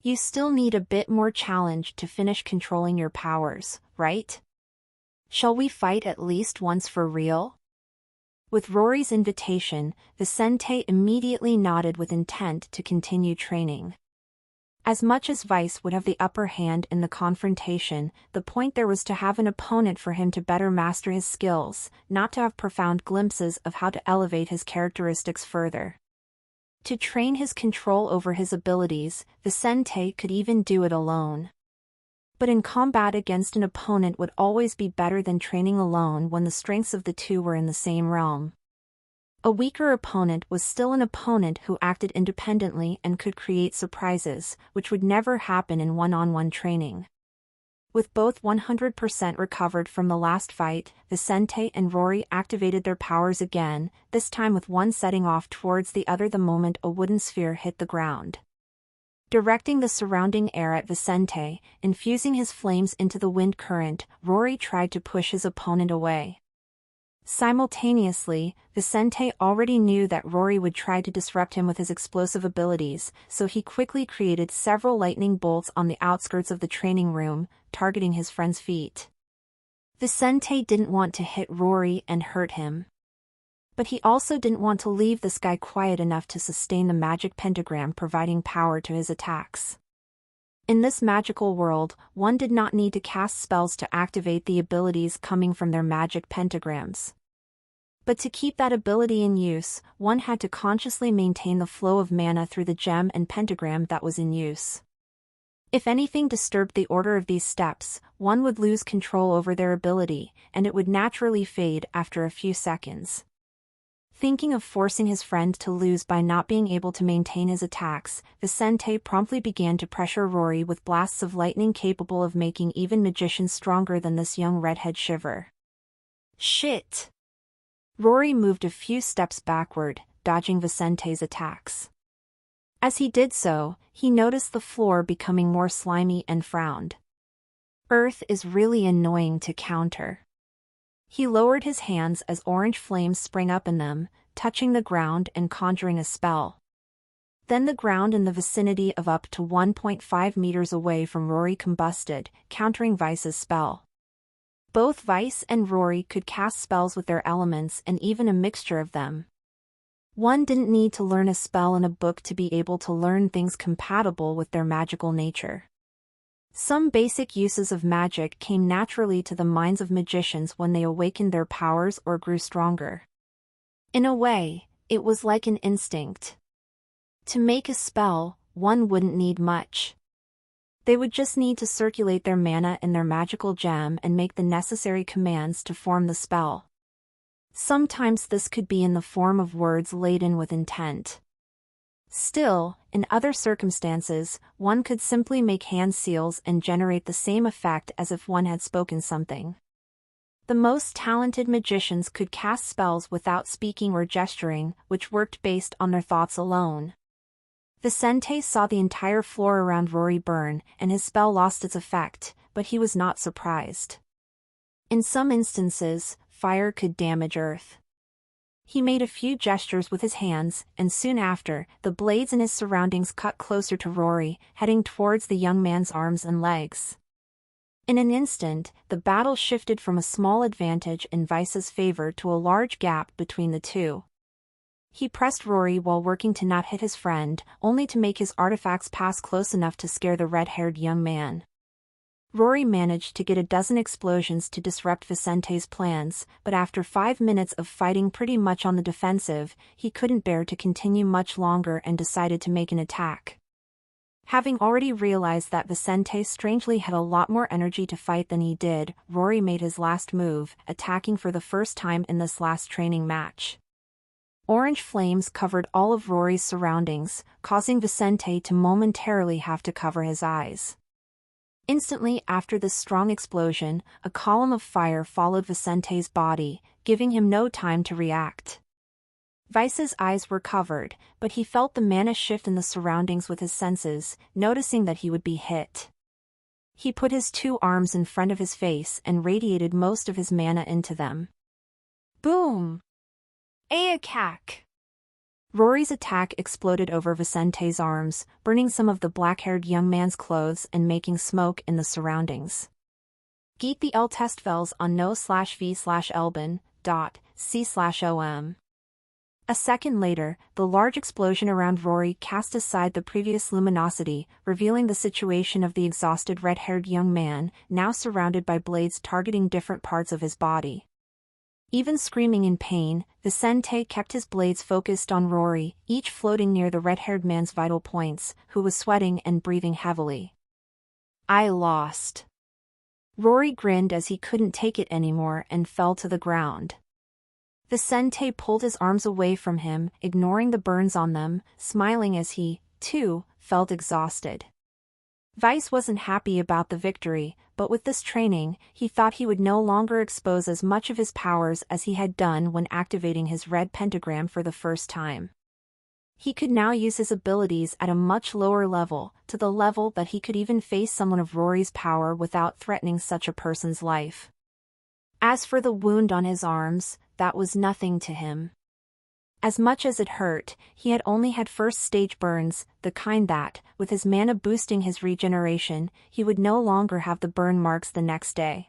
"You still need a bit more challenge to finish controlling your powers, right? Shall we fight at least once for real?" With Rory's invitation, Vicente immediately nodded with intent to continue training. As much as Vice would have the upper hand in the confrontation, the point there was to have an opponent for him to better master his skills, not to have profound glimpses of how to elevate his characteristics further. To train his control over his abilities, Vicente could even do it alone. But in combat against an opponent would always be better than training alone when the strengths of the two were in the same realm. A weaker opponent was still an opponent who acted independently and could create surprises, which would never happen in one-on-one training. With both 100% recovered from the last fight, Vicente and Rory activated their powers again, this time with one setting off towards the other the moment a wooden sphere hit the ground. Directing the surrounding air at Vicente, infusing his flames into the wind current, Rory tried to push his opponent away. Simultaneously, Vicente already knew that Rory would try to disrupt him with his explosive abilities, so he quickly created several lightning bolts on the outskirts of the training room, targeting his friend's feet. Vicente didn't want to hit Rory and hurt him. But he also didn't want to leave this guy quiet enough to sustain the magic pentagram providing power to his attacks. In this magical world, one did not need to cast spells to activate the abilities coming from their magic pentagrams. But to keep that ability in use, one had to consciously maintain the flow of mana through the gem and pentagram that was in use. If anything disturbed the order of these steps, one would lose control over their ability, and it would naturally fade after a few seconds. Thinking of forcing his friend to lose by not being able to maintain his attacks, Vicente promptly began to pressure Rory with blasts of lightning capable of making even magicians stronger than this young redhead shiver. Shit! Rory moved a few steps backward, dodging Vicente's attacks. As he did so, he noticed the floor becoming more slimy and frowned. Earth is really annoying to counter. He lowered his hands as orange flames sprang up in them, touching the ground and conjuring a spell. Then the ground in the vicinity of up to 1.5 meters away from Rory combusted, countering Vice's spell. Both Vice and Rory could cast spells with their elements and even a mixture of them. One didn't need to learn a spell in a book to be able to learn things compatible with their magical nature. Some basic uses of magic came naturally to the minds of magicians when they awakened their powers or grew stronger. In a way, it was like an instinct. To make a spell, one wouldn't need much. They would just need to circulate their mana in their magical gem and make the necessary commands to form the spell. Sometimes this could be in the form of words laden with intent. Still, in other circumstances, one could simply make hand seals and generate the same effect as if one had spoken something. The most talented magicians could cast spells without speaking or gesturing, which worked based on their thoughts alone. Vicente saw the entire floor around Rory burn, and his spell lost its effect, but he was not surprised. In some instances, fire could damage earth. He made a few gestures with his hands, and soon after, the blades in his surroundings cut closer to Rory, heading towards the young man's arms and legs. In an instant, the battle shifted from a small advantage in Vice's favor to a large gap between the two. He pressed Rory while working to not hit his friend, only to make his artifacts pass close enough to scare the red-haired young man. Rory managed to get a dozen explosions to disrupt Vicente's plans, but after 5 minutes of fighting pretty much on the defensive, he couldn't bear to continue much longer and decided to make an attack. Having already realized that Vicente strangely had a lot more energy to fight than he did, Rory made his last move, attacking for the first time in this last training match. Orange flames covered all of Rory's surroundings, causing Vicente to momentarily have to cover his eyes. Instantly after this strong explosion, a column of fire followed Vicente's body, giving him no time to react. Vice's eyes were covered, but he felt the mana shift in the surroundings with his senses, noticing that he would be hit. He put his 2 arms in front of his face and radiated most of his mana into them. Boom! Aakak! Rory's attack exploded over Vicente's arms, burning some of the black-haired young man's clothes and making smoke in the surroundings. Geet the L testfels on no/v/elben.c/om. A second later, the large explosion around Rory cast aside the previous luminosity, revealing the situation of the exhausted red-haired young man, now surrounded by blades targeting different parts of his body. Even screaming in pain, Vicente kept his blades focused on Rory, each floating near the red-haired man's vital points, who was sweating and breathing heavily. I lost. Rory grinned as he couldn't take it anymore and fell to the ground. Vicente pulled his arms away from him, ignoring the burns on them, smiling as he, too, felt exhausted. Vice wasn't happy about the victory, but with this training, he thought he would no longer expose as much of his powers as he had done when activating his red pentagram for the first time. He could now use his abilities at a much lower level, to the level that he could even face someone of Rory's power without threatening such a person's life. As for the wound on his arms, that was nothing to him. As much as it hurt, he had only had first-stage burns, the kind that, with his mana boosting his regeneration, he would no longer have the burn marks the next day.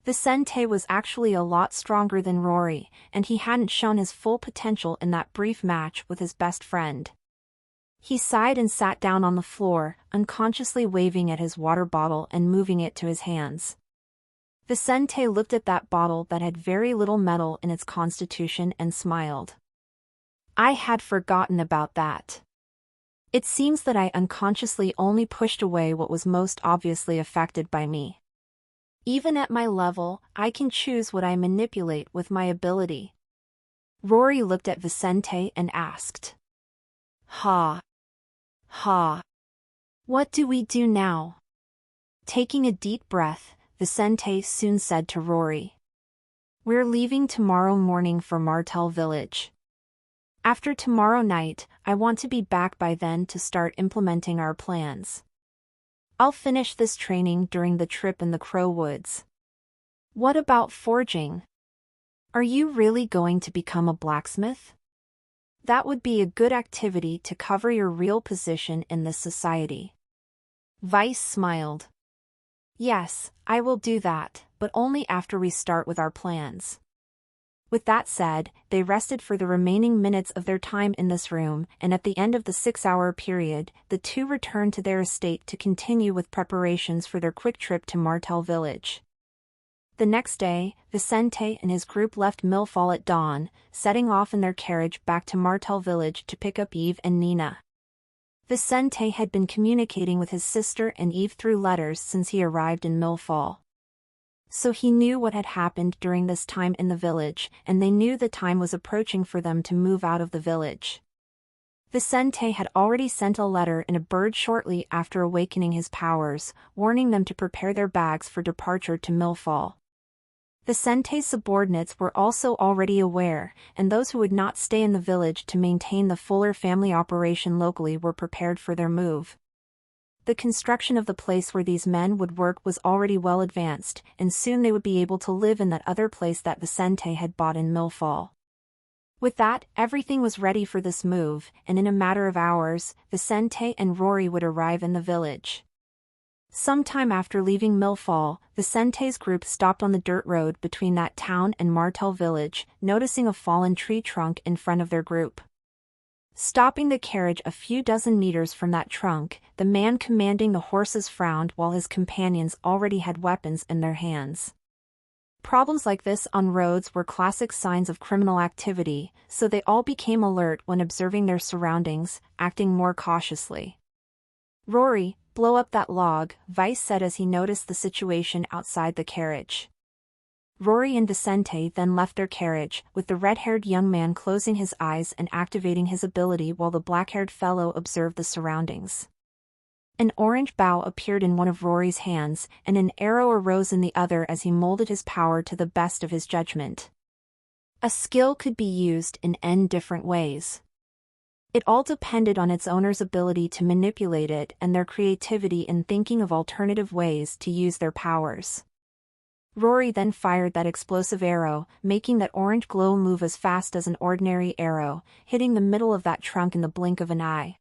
Vicente was actually a lot stronger than Rory, and he hadn't shown his full potential in that brief match with his best friend. He sighed and sat down on the floor, unconsciously waving at his water bottle and moving it to his hands. Vicente looked at that bottle that had very little metal in its constitution and smiled. I had forgotten about that. It seems that I unconsciously only pushed away what was most obviously affected by me. Even at my level, I can choose what I manipulate with my ability. Rory looked at Vicente and asked. Ha. Ha. What do we do now? Taking a deep breath, Vicente soon said to Rory. We're leaving tomorrow morning for Martel Village. After tomorrow night, I want to be back by then to start implementing our plans. I'll finish this training during the trip in the Crow Woods. What about forging? Are you really going to become a blacksmith? That would be a good activity to cover your real position in this society. Vice smiled. Yes, I will do that, but only after we start with our plans. With that said, they rested for the remaining minutes of their time in this room, and at the end of the 6-hour period, the two returned to their estate to continue with preparations for their quick trip to Martel Village. The next day, Vicente and his group left Millfall at dawn, setting off in their carriage back to Martel Village to pick up Eve and Nina. Vicente had been communicating with his sister and Eve through letters since he arrived in Millfall. So he knew what had happened during this time in the village, and they knew the time was approaching for them to move out of the village. Vicente had already sent a letter and a bird shortly after awakening his powers, warning them to prepare their bags for departure to Millfall. Vicente's subordinates were also already aware, and those who would not stay in the village to maintain the fuller family operation locally were prepared for their move. The construction of the place where these men would work was already well advanced, and soon they would be able to live in that other place that Vicente had bought in Millfall. With that, everything was ready for this move, and in a matter of hours, Vicente and Rory would arrive in the village. Sometime after leaving Millfall, Vicente's group stopped on the dirt road between that town and Martel village, noticing a fallen tree trunk in front of their group. Stopping the carriage a few dozen meters from that trunk, the man commanding the horses frowned while his companions already had weapons in their hands. Problems like this on roads were classic signs of criminal activity, so they all became alert when observing their surroundings, acting more cautiously. "Rory, blow up that log," Vice said as he noticed the situation outside the carriage. Rory and Vicente then left their carriage, with the red-haired young man closing his eyes and activating his ability while the black-haired fellow observed the surroundings. An orange bow appeared in one of Rory's hands, and an arrow arose in the other as he molded his power to the best of his judgment. A skill could be used in n different ways. It all depended on its owner's ability to manipulate it and their creativity in thinking of alternative ways to use their powers. Rory then fired that explosive arrow, making that orange glow move as fast as an ordinary arrow, hitting the middle of that trunk in the blink of an eye.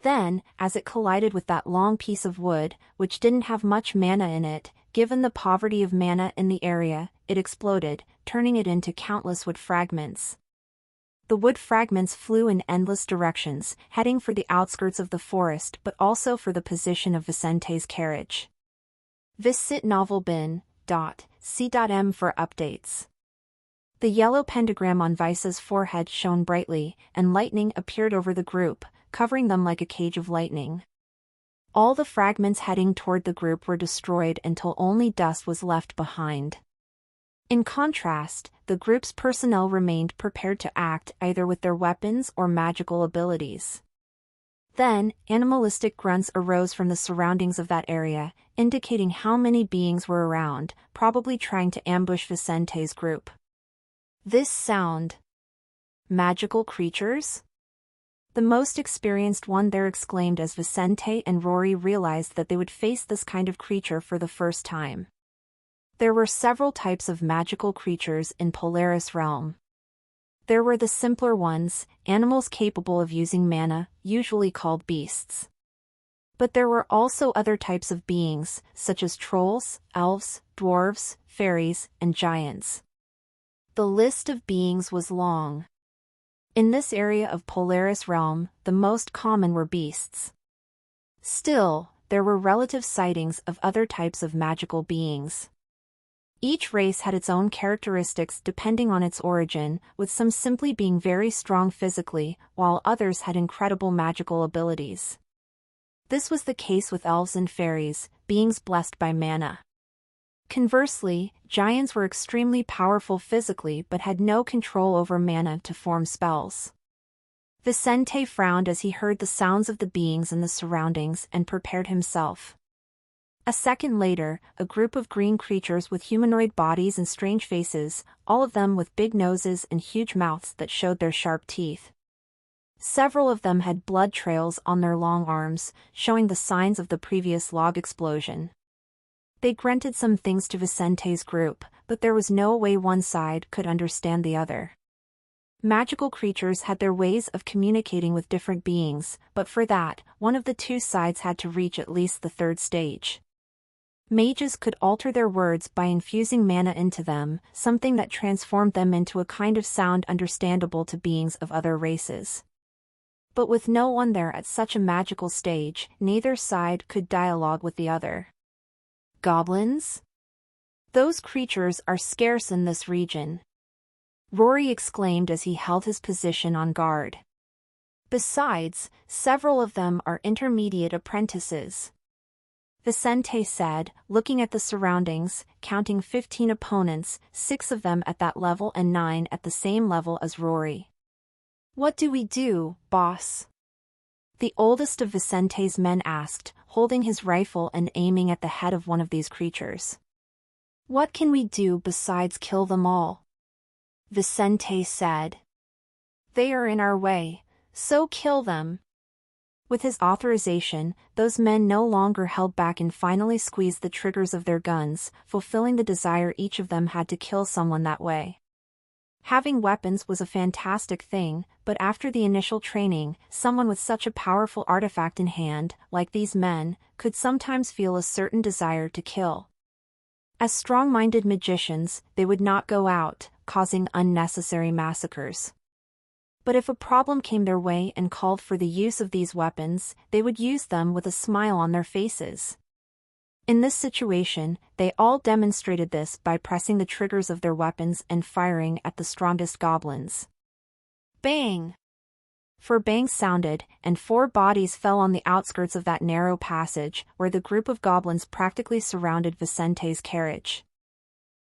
Then, as it collided with that long piece of wood, which didn't have much mana in it, given the poverty of mana in the area, it exploded, turning it into countless wood fragments. The wood fragments flew in endless directions, heading for the outskirts of the forest but also for the position of Vicente's carriage. Visit novelbin.c.m for updates. The yellow pentagram on Vice's forehead shone brightly, and lightning appeared over the group, covering them like a cage of lightning. All the fragments heading toward the group were destroyed until only dust was left behind. In contrast, the group's personnel remained prepared to act either with their weapons or magical abilities. Then, animalistic grunts arose from the surroundings of that area, indicating how many beings were around, probably trying to ambush Vicente's group. This sound. Magical creatures? The most experienced one there exclaimed as Vicente and Rory realized that they would face this kind of creature for the first time. There were several types of magical creatures in Polaris Realm. There were the simpler ones, animals capable of using mana, usually called beasts. But there were also other types of beings, such as trolls, elves, dwarves, fairies, and giants. The list of beings was long. In this area of Polaris Realm, the most common were beasts. Still, there were relative sightings of other types of magical beings. Each race had its own characteristics depending on its origin, with some simply being very strong physically, while others had incredible magical abilities. This was the case with elves and fairies, beings blessed by mana. Conversely, giants were extremely powerful physically but had no control over mana to form spells. Vicente frowned as he heard the sounds of the beings in the surroundings and prepared himself. A second later, a group of green creatures with humanoid bodies and strange faces, all of them with big noses and huge mouths that showed their sharp teeth. Several of them had blood trails on their long arms, showing the signs of the previous log explosion. They grunted some things to Vicente's group, but there was no way one side could understand the other. Magical creatures had their ways of communicating with different beings, but for that, one of the two sides had to reach at least the third stage. Mages could alter their words by infusing mana into them, something that transformed them into a kind of sound understandable to beings of other races. But with no one there at such a magical stage, neither side could dialogue with the other. Goblins? Those creatures are scarce in this region. Rory exclaimed as he held his position on guard. Besides, several of them are intermediate apprentices. Vicente said, looking at the surroundings, counting 15 opponents, 6 of them at that level and 9 at the same level as Rory. "What do we do, boss?" The oldest of Vicente's men asked, holding his rifle and aiming at the head of one of these creatures. What can we do besides kill them all? Vicente said. They are in our way, so kill them. With his authorization, those men no longer held back and finally squeezed the triggers of their guns, fulfilling the desire each of them had to kill someone that way. Having weapons was a fantastic thing, but after the initial training, someone with such a powerful artifact in hand, like these men, could sometimes feel a certain desire to kill. As strong-minded magicians, they would not go out, causing unnecessary massacres. But if a problem came their way and called for the use of these weapons, they would use them with a smile on their faces. In this situation, they all demonstrated this by pressing the triggers of their weapons and firing at the strongest goblins. Bang! 4 bangs sounded, and 4 bodies fell on the outskirts of that narrow passage, where the group of goblins practically surrounded Vicente's carriage.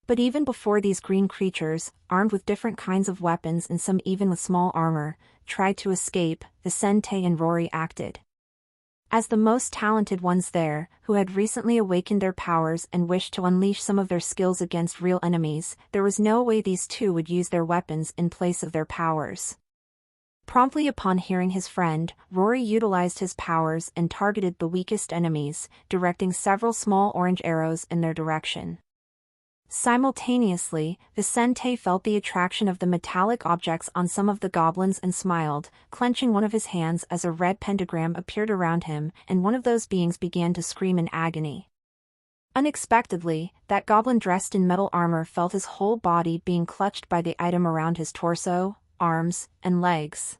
But even before these green creatures, armed with different kinds of weapons and some even with small armor, tried to escape, Vicente and Rory acted. As the most talented ones there, who had recently awakened their powers and wished to unleash some of their skills against real enemies, there was no way these two would use their weapons in place of their powers. Promptly upon hearing his friend, Rory utilized his powers and targeted the weakest enemies, directing several small orange arrows in their direction. Simultaneously, Vicente felt the attraction of the metallic objects on some of the goblins and smiled, clenching one of his hands as a red pentagram appeared around him, and one of those beings began to scream in agony. Unexpectedly, that goblin dressed in metal armor felt his whole body being clutched by the item around his torso, arms, and legs.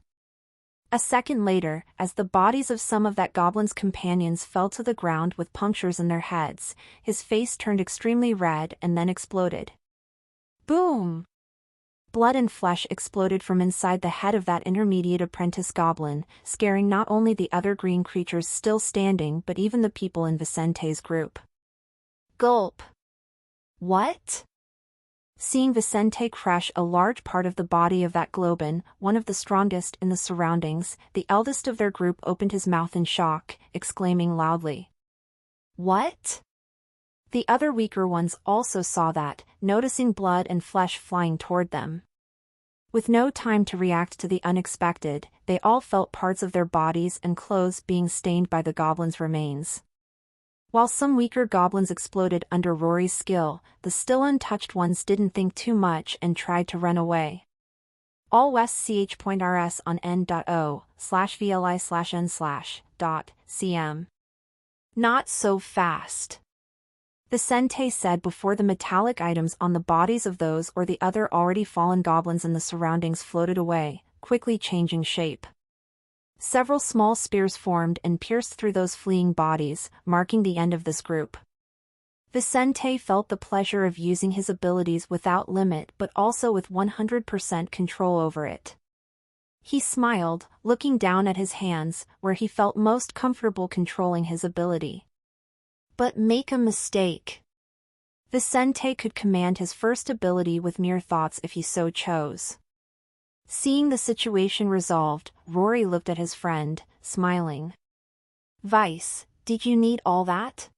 A second later, as the bodies of some of that goblin's companions fell to the ground with punctures in their heads, his face turned extremely red and then exploded. Boom! Blood and flesh exploded from inside the head of that intermediate apprentice goblin, scaring not only the other green creatures still standing but even the people in Vicente's group. Gulp! What? Seeing Vicente crush a large part of the body of that goblin, one of the strongest in the surroundings, the eldest of their group opened his mouth in shock, exclaiming loudly. What? The other weaker ones also saw that, noticing blood and flesh flying toward them. With no time to react to the unexpected, they all felt parts of their bodies and clothes being stained by the goblin's remains. While some weaker goblins exploded under Rory's skill, the still untouched ones didn't think too much and tried to run away. All west ch.rs on n.o/vli/n/.cm. Not so fast. Vicente said before the metallic items on the bodies of those or the other already fallen goblins in the surroundings floated away, quickly changing shape. Several small spears formed and pierced through those fleeing bodies, marking the end of this group. Vicente felt the pleasure of using his abilities without limit but also with 100% control over it. He smiled, looking down at his hands, where he felt most comfortable controlling his ability. But make a mistake. Vicente could command his first ability with mere thoughts if he so chose. Seeing the situation resolved, Rory looked at his friend, smiling. Vice, did you need all that?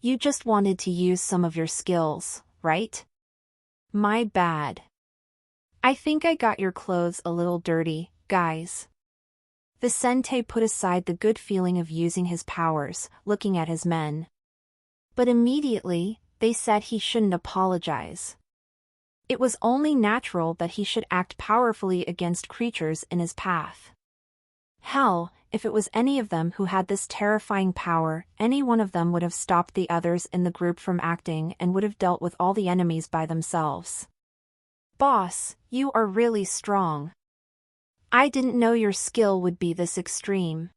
You just wanted to use some of your skills, right? My bad. I think I got your clothes a little dirty, guys. Vicente put aside the good feeling of using his powers, looking at his men. But immediately, they said he shouldn't apologize. It was only natural that he should act powerfully against creatures in his path. Hell, if it was any of them who had this terrifying power, any one of them would have stopped the others in the group from acting and would have dealt with all the enemies by themselves. Boss, you are really strong. I didn't know your skill would be this extreme.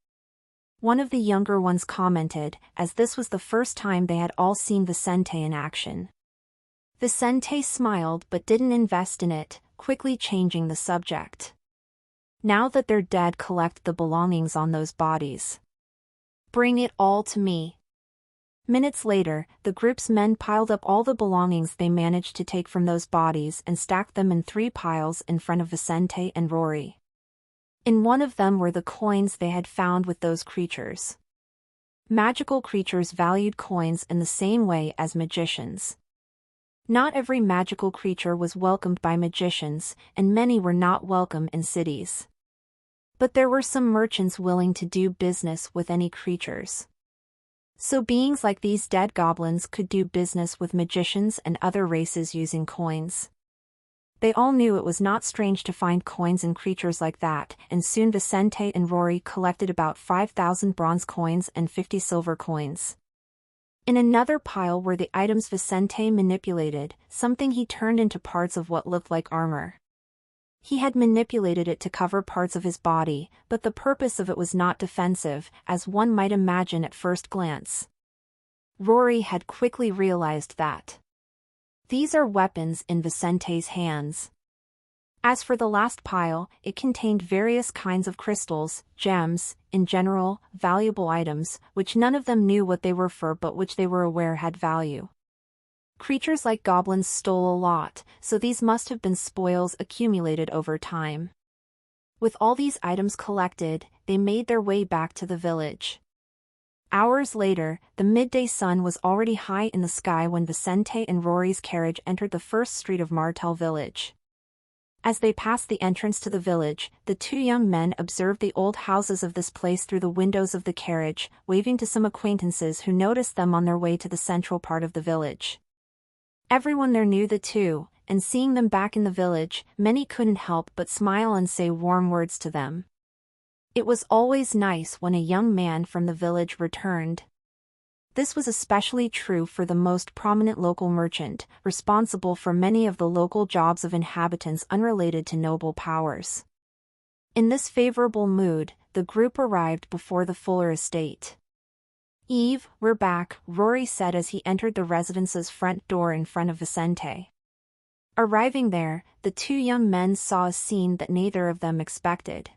One of the younger ones commented, as this was the first time they had all seen Vicente in action. Vicente smiled but didn't invest in it, quickly changing the subject. Now that they're dead, collect the belongings on those bodies. Bring it all to me. Minutes later, the group's men piled up all the belongings they managed to take from those bodies and stacked them in 3 piles in front of Vicente and Rory. In one of them were the coins they had found with those creatures. Magical creatures valued coins in the same way as magicians. Not every magical creature was welcomed by magicians, and many were not welcome in cities. But there were some merchants willing to do business with any creatures. So beings like these dead goblins could do business with magicians and other races using coins. They all knew it was not strange to find coins in creatures like that, and soon Vicente and Rory collected about 5,000 bronze coins and 50 silver coins. In another pile were the items Vicente manipulated, something he turned into parts of what looked like armor. He had manipulated it to cover parts of his body, but the purpose of it was not defensive, as one might imagine at first glance. Rory had quickly realized that. These are weapons in Vicente's hands. As for the last pile, it contained various kinds of crystals, gems, in general, valuable items, which none of them knew what they were for but which they were aware had value. Creatures like goblins stole a lot, so these must have been spoils accumulated over time. With all these items collected, they made their way back to the village. Hours later, the midday sun was already high in the sky when Vicente and Rory's carriage entered the first street of Martel village. As they passed the entrance to the village, the two young men observed the old houses of this place through the windows of the carriage, waving to some acquaintances who noticed them on their way to the central part of the village. Everyone there knew the two, and seeing them back in the village, many couldn't help but smile and say warm words to them. It was always nice when a young man from the village returned. This was especially true for the most prominent local merchant, responsible for many of the local jobs of inhabitants unrelated to noble powers. In this favorable mood, the group arrived before the Fuller estate. "Eve, we're back," Rory said as he entered the residence's front door in front of Vicente. Arriving there, the two young men saw a scene that neither of them expected.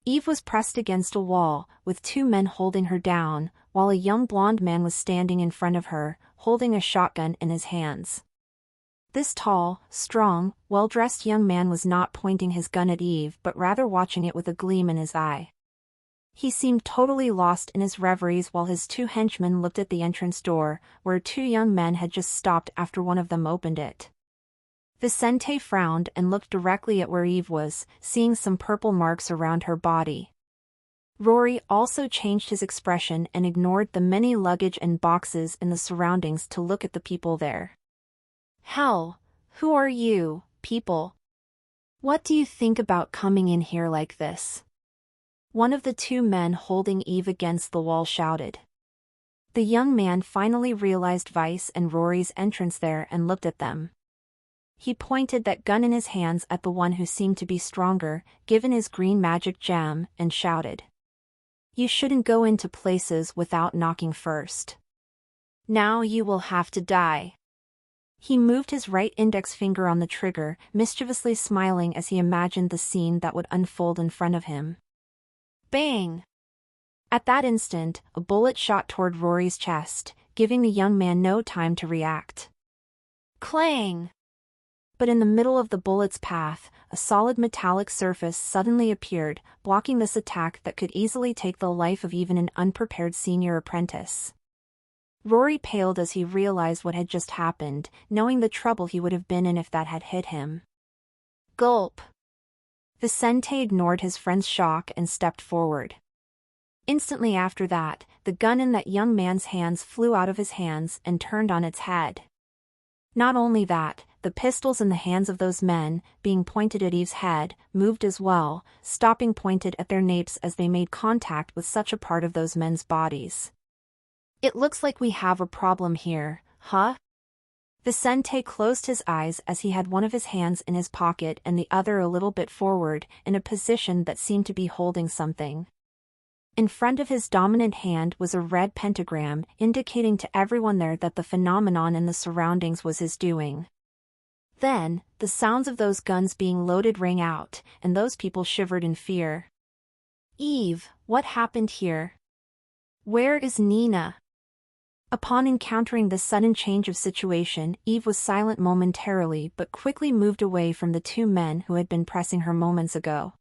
Eve was pressed against a wall, with two men holding her down, while a young blonde man was standing in front of her, holding a shotgun in his hands. This tall, strong, well-dressed young man was not pointing his gun at Eve but rather watching it with a gleam in his eye. He seemed totally lost in his reveries while his two henchmen looked at the entrance door, where two young men had just stopped after one of them opened it. Vicente frowned and looked directly at where Eve was, seeing some purple marks around her body. Rory also changed his expression and ignored the many luggage and boxes in the surroundings to look at the people there. "Hell, who are you, people? What do you think about coming in here like this?" One of the two men holding Eve against the wall shouted. The young man finally realized Vice and Rory's entrance there and looked at them. He pointed that gun in his hands at the one who seemed to be stronger, given his green magic gem, and shouted. "You shouldn't go into places without knocking first. Now you will have to die." He moved his right index finger on the trigger, mischievously smiling as he imagined the scene that would unfold in front of him. Bang! At that instant, a bullet shot toward Rory's chest, giving the young man no time to react. Clang! But in the middle of the bullet's path, a solid metallic surface suddenly appeared, blocking this attack that could easily take the life of even an unprepared senior apprentice. Rory paled as he realized what had just happened, knowing the trouble he would have been in if that had hit him. Gulp! Vicente ignored his friend's shock and stepped forward. Instantly after that, the gun in that young man's hands flew out of his hands and turned on its head. Not only that, the pistols in the hands of those men, being pointed at Eve's head, moved as well, stopping pointed at their napes as they made contact with such a part of those men's bodies. "It looks like we have a problem here, huh?" Vicente closed his eyes as he had one of his hands in his pocket and the other a little bit forward, in a position that seemed to be holding something. In front of his dominant hand was a red pentagram, indicating to everyone there that the phenomenon in the surroundings was his doing. Then, the sounds of those guns being loaded rang out, and those people shivered in fear. "Eve, what happened here? Where is Nina?" Upon encountering this sudden change of situation, Eve was silent momentarily but quickly moved away from the two men who had been pressing her moments ago.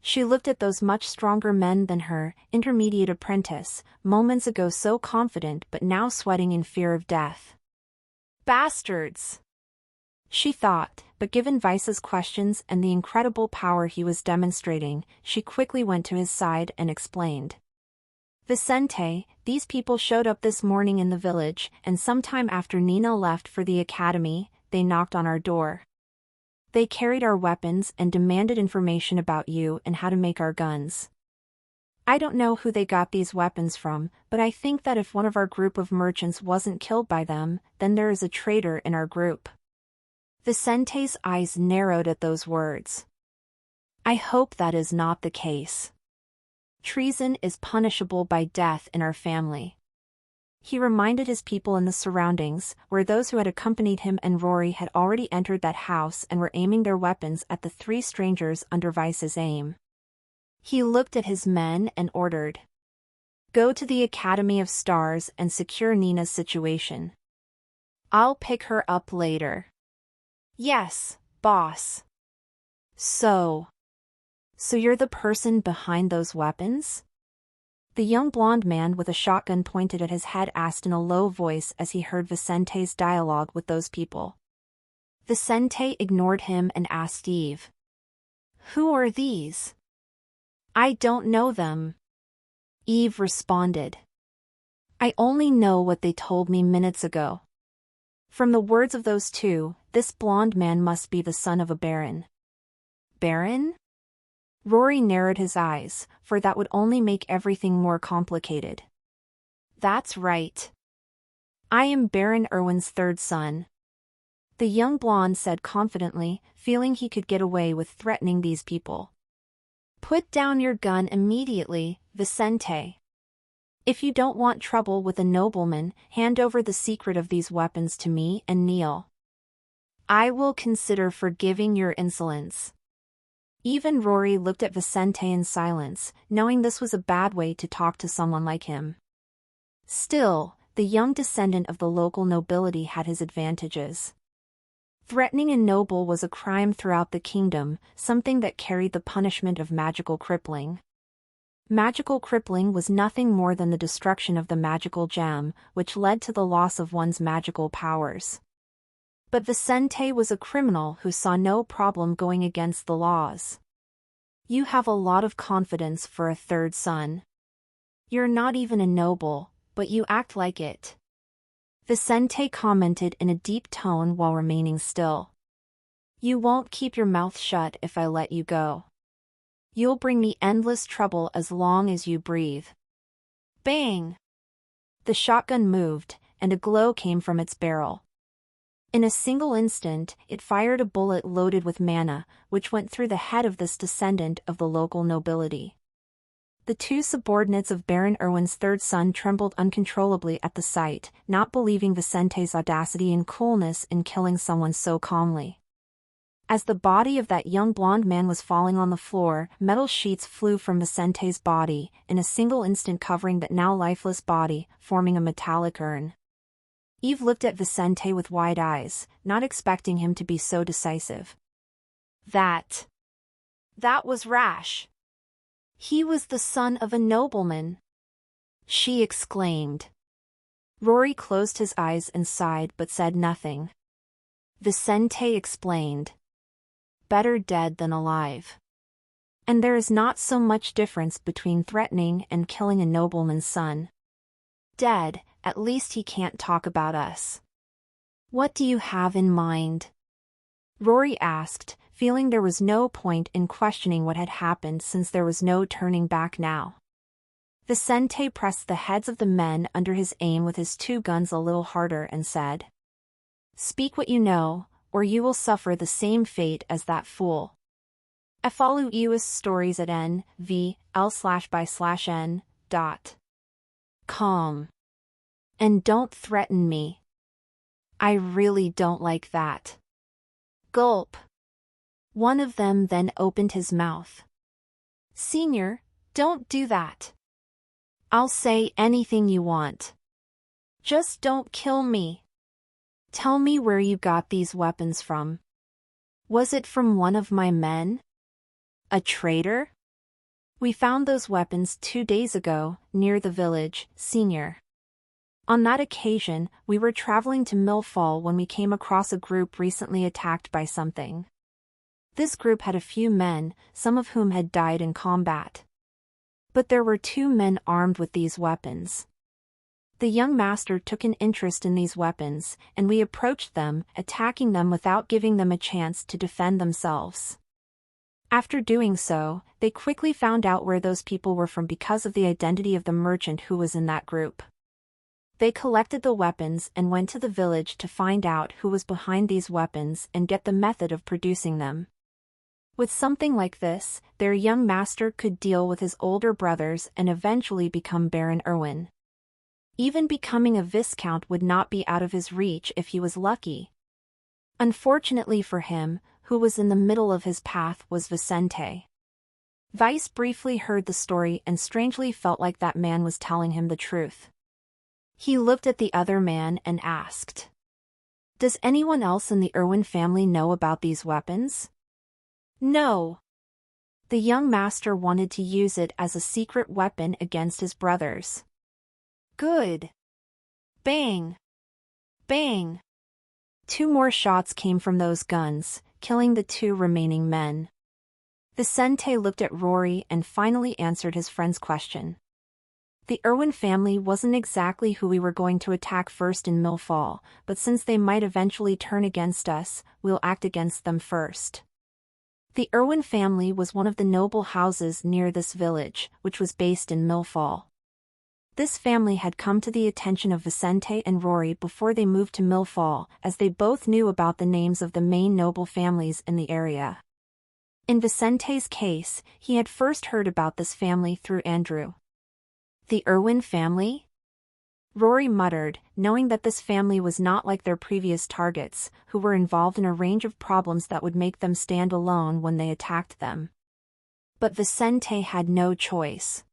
She looked at those much stronger men than her, intermediate apprentice, moments ago so confident but now sweating in fear of death. Bastards! She thought, but given Vice's questions and the incredible power he was demonstrating, she quickly went to his side and explained. Vicente, these people showed up this morning in the village, and sometime after Nina left for the academy, they knocked on our door. They carried our weapons and demanded information about you and how to make our guns. I don't know who they got these weapons from, but I think that if one of our group of merchants wasn't killed by them, then there is a traitor in our group. Vicente's eyes narrowed at those words. I hope that is not the case. Treason is punishable by death in our family. He reminded his people in the surroundings, where those who had accompanied him and Rory had already entered that house and were aiming their weapons at the three strangers under Vice's aim. He looked at his men and ordered. Go to the Academy of Stars and secure Nina's situation. I'll pick her up later. Yes, boss. So you're the person behind those weapons? The young blonde man with a shotgun pointed at his head asked in a low voice as he heard Vicente's dialogue with those people. Vicente ignored him and asked Eve. Who are these? I don't know them. Eve responded. I only know what they told me minutes ago. From the words of those two, this blonde man must be the son of a baron. Baron? Rory narrowed his eyes, for that would only make everything more complicated. That's right. I am Baron Irwin's third son. The young blonde said confidently, feeling he could get away with threatening these people. Put down your gun immediately, Vicente. If you don't want trouble with a nobleman, hand over the secret of these weapons to me and Neil. I will consider forgiving your insolence. Even Rory looked at Vicente in silence, knowing this was a bad way to talk to someone like him. Still, the young descendant of the local nobility had his advantages. Threatening a noble was a crime throughout the kingdom, something that carried the punishment of magical crippling. Magical crippling was nothing more than the destruction of the magical gem, which led to the loss of one's magical powers. But Vicente was a criminal who saw no problem going against the laws. You have a lot of confidence for a third son. You're not even a noble, but you act like it. Vicente commented in a deep tone while remaining still. You won't keep your mouth shut if I let you go. You'll bring me endless trouble as long as you breathe. Bang! The shotgun moved, and a glow came from its barrel. In a single instant, it fired a bullet loaded with mana, which went through the head of this descendant of the local nobility. The two subordinates of Baron Irwin's third son trembled uncontrollably at the sight, not believing Vicente's audacity and coolness in killing someone so calmly. As the body of that young blonde man was falling on the floor, metal sheets flew from Vicente's body, in a single instant covering that now lifeless body, forming a metallic urn. Eve looked at Vicente with wide eyes, not expecting him to be so decisive. That was rash. He was the son of a nobleman, she exclaimed. Rory closed his eyes and sighed but said nothing. Vicente explained. Better dead than alive. And there is not so much difference between threatening and killing a nobleman's son. Dead, at least he can't talk about us. What do you have in mind? Rory asked, feeling there was no point in questioning what had happened since there was no turning back now. Vicente pressed the heads of the men under his aim with his two guns a little harder and said, Speak what you know, or you will suffer the same fate as that fool. I follow US stories at nvl/by/n.com. And don't threaten me. I really don't like that. Gulp. One of them then opened his mouth. Senior, don't do that. I'll say anything you want. Just don't kill me. Tell me where you got these weapons from. Was it from one of my men? A traitor? We found those weapons 2 days ago, near the village, Senior. On that occasion, we were traveling to Millfall when we came across a group recently attacked by something. This group had a few men, some of whom had died in combat. But there were 2 men armed with these weapons. The young master took an interest in these weapons, and we approached them, attacking them without giving them a chance to defend themselves. After doing so, they quickly found out where those people were from because of the identity of the merchant who was in that group. They collected the weapons and went to the village to find out who was behind these weapons and get the method of producing them. With something like this, their young master could deal with his older brothers and eventually become Baron Erwin. Even becoming a viscount would not be out of his reach if he was lucky. Unfortunately for him, who was in the middle of his path was Vicente. Vice briefly heard the story and strangely felt like that man was telling him the truth. He looked at the other man and asked, "Does anyone else in the Erwin family know about these weapons?" "No." The young master wanted to use it as a secret weapon against his brothers. "Good." Bang! Bang! 2 more shots came from those guns, killing the 2 remaining men. Vicente looked at Rory and finally answered his friend's question. The Erwin family wasn't exactly who we were going to attack first in Millfall, but since they might eventually turn against us, we'll act against them first. The Erwin family was one of the noble houses near this village, which was based in Millfall. This family had come to the attention of Vicente and Rory before they moved to Millfall, as they both knew about the names of the main noble families in the area. In Vicente's case, he had first heard about this family through Andrew. The Erwin family? Rory muttered, knowing that this family was not like their previous targets, who were involved in a range of problems that would make them stand alone when they attacked them. But Vicente had no choice.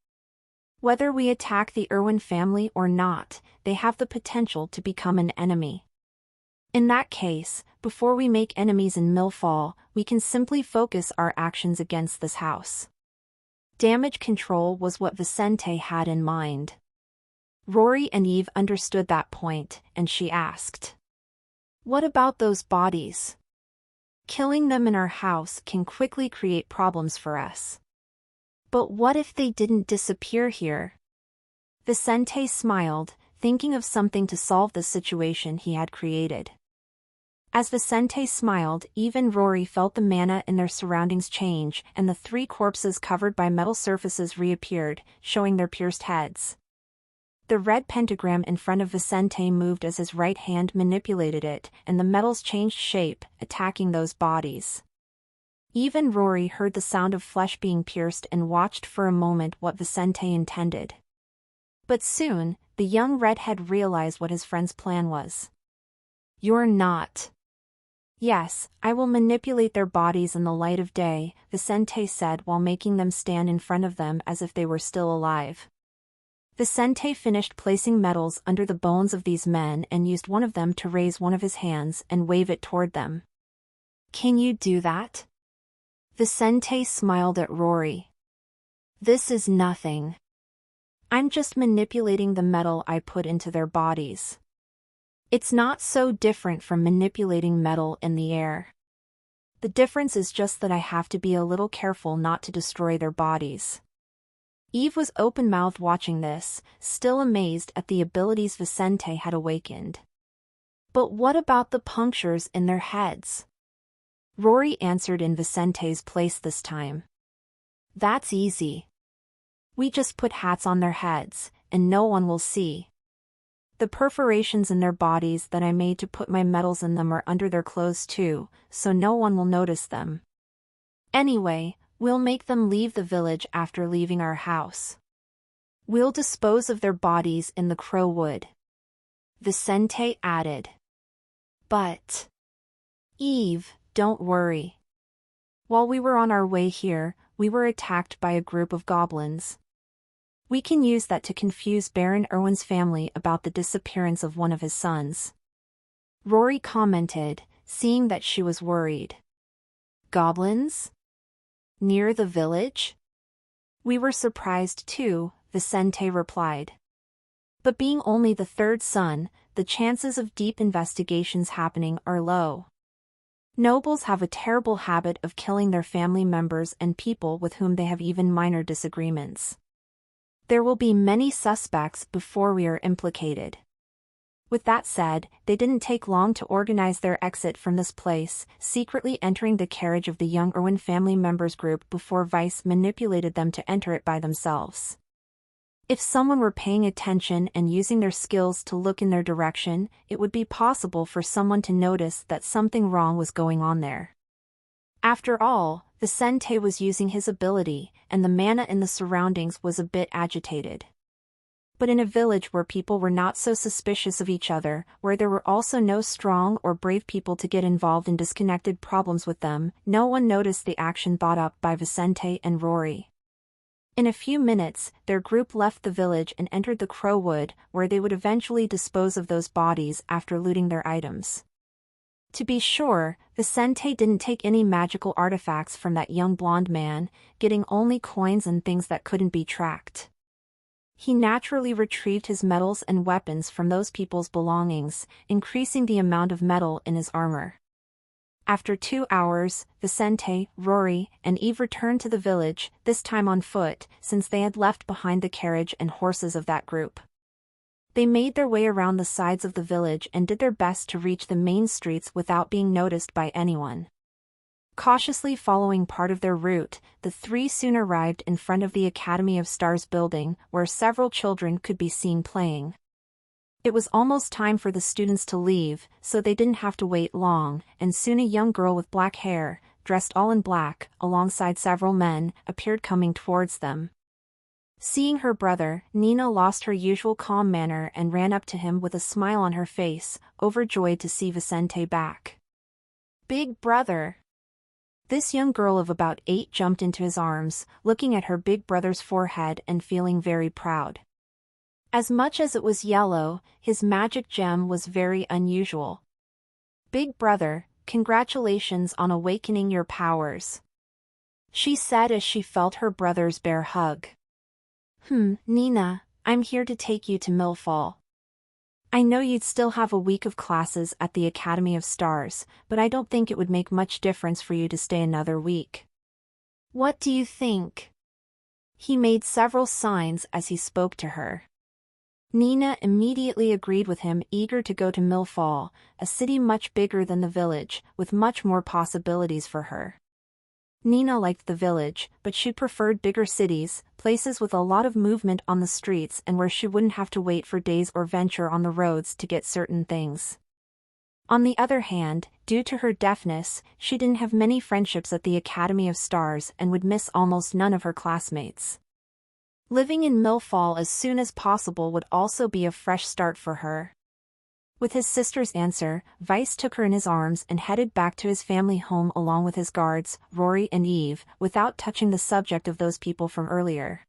Whether we attack the Erwin family or not, they have the potential to become an enemy. In that case, before we make enemies in Millfall, we can simply focus our actions against this house. Damage control was what Vicente had in mind. Rory and Eve understood that point, and she asked, "What about those bodies? Killing them in our house can quickly create problems for us. But what if they didn't disappear here?" Vicente smiled, thinking of something to solve the situation he had created. As Vicente smiled, Eve and Rory felt the mana in their surroundings change, and the 3 corpses covered by metal surfaces reappeared, showing their pierced heads. The red pentagram in front of Vicente moved as his right hand manipulated it, and the metals changed shape, attacking those bodies. Eve and Rory heard the sound of flesh being pierced and watched for a moment what Vicente intended. But soon, the young redhead realized what his friend's plan was. "You're not." "Yes, I will manipulate their bodies in the light of day," Vicente said while making them stand in front of them as if they were still alive. Vicente finished placing metals under the bones of these men and used one of them to raise one of his hands and wave it toward them. "Can you do that?" Vicente smiled at Rory. "This is nothing. I'm just manipulating the metal I put into their bodies. It's not so different from manipulating metal in the air. The difference is just that I have to be a little careful not to destroy their bodies." Eve was open-mouthed watching this, still amazed at the abilities Vicente had awakened. "But what about the punctures in their heads?" Rory answered in Vicente's place this time. "That's easy. We just put hats on their heads, and no one will see. The perforations in their bodies that I made to put my metals in them are under their clothes too, so no one will notice them. Anyway, we'll make them leave the village after leaving our house. We'll dispose of their bodies in the Crow Wood," Vicente added. "But Eve, don't worry. While we were on our way here, we were attacked by a group of goblins. We can use that to confuse Baron Erwin's family about the disappearance of one of his sons," Rory commented, seeing that she was worried. "Goblins? Near the village?" "We were surprised too," Vicente replied. But being only the third son, the chances of deep investigations happening are low. Nobles have a terrible habit of killing their family members and people with whom they have even minor disagreements. There will be many suspects before we are implicated. With that said, they didn't take long to organize their exit from this place, secretly entering the carriage of the young Irwin family members group before Vice manipulated them to enter it by themselves. If someone were paying attention and using their skills to look in their direction, it would be possible for someone to notice that something wrong was going on there. After all, Vicente was using his ability, and the mana in the surroundings was a bit agitated. But in a village where people were not so suspicious of each other, where there were also no strong or brave people to get involved in disconnected problems with them, no one noticed the action brought up by Vicente and Rory. In a few minutes, their group left the village and entered the Crow Wood, where they would eventually dispose of those bodies after looting their items. To be sure, Vicente didn't take any magical artifacts from that young blonde man, getting only coins and things that couldn't be tracked. He naturally retrieved his metals and weapons from those people's belongings, increasing the amount of metal in his armor. After 2 hours, Vicente, Rory, and Eve returned to the village, this time on foot, since they had left behind the carriage and horses of that group. They made their way around the sides of the village and did their best to reach the main streets without being noticed by anyone. Cautiously following part of their route, the three soon arrived in front of the Academy of Stars building, where several children could be seen playing. It was almost time for the students to leave, so they didn't have to wait long, and soon a young girl with black hair, dressed all in black, alongside several men, appeared coming towards them. Seeing her brother, Nina lost her usual calm manner and ran up to him with a smile on her face, overjoyed to see Vicente back. "Big brother!" This young girl of about 8 jumped into his arms, looking at her big brother's forehead and feeling very proud. As much as it was yellow, his magic gem was very unusual. "Big brother, congratulations on awakening your powers," she said as she felt her brother's bear hug. Nina, I'm here to take you to Millfall. I know you'd still have a week of classes at the Academy of Stars, but I don't think it would make much difference for you to stay another week. What do you think?" He made several signs as he spoke to her. Nina immediately agreed with him, eager to go to Millfall, a city much bigger than the village, with much more possibilities for her. Nina liked the village, but she preferred bigger cities, places with a lot of movement on the streets and where she wouldn't have to wait for days or venture on the roads to get certain things. On the other hand, due to her deafness, she didn't have many friendships at the Academy of Stars and would miss almost none of her classmates. Living in Millfall as soon as possible would also be a fresh start for her. With his sister's answer, Vice took her in his arms and headed back to his family home along with his guards, Rory and Eve, without touching the subject of those people from earlier.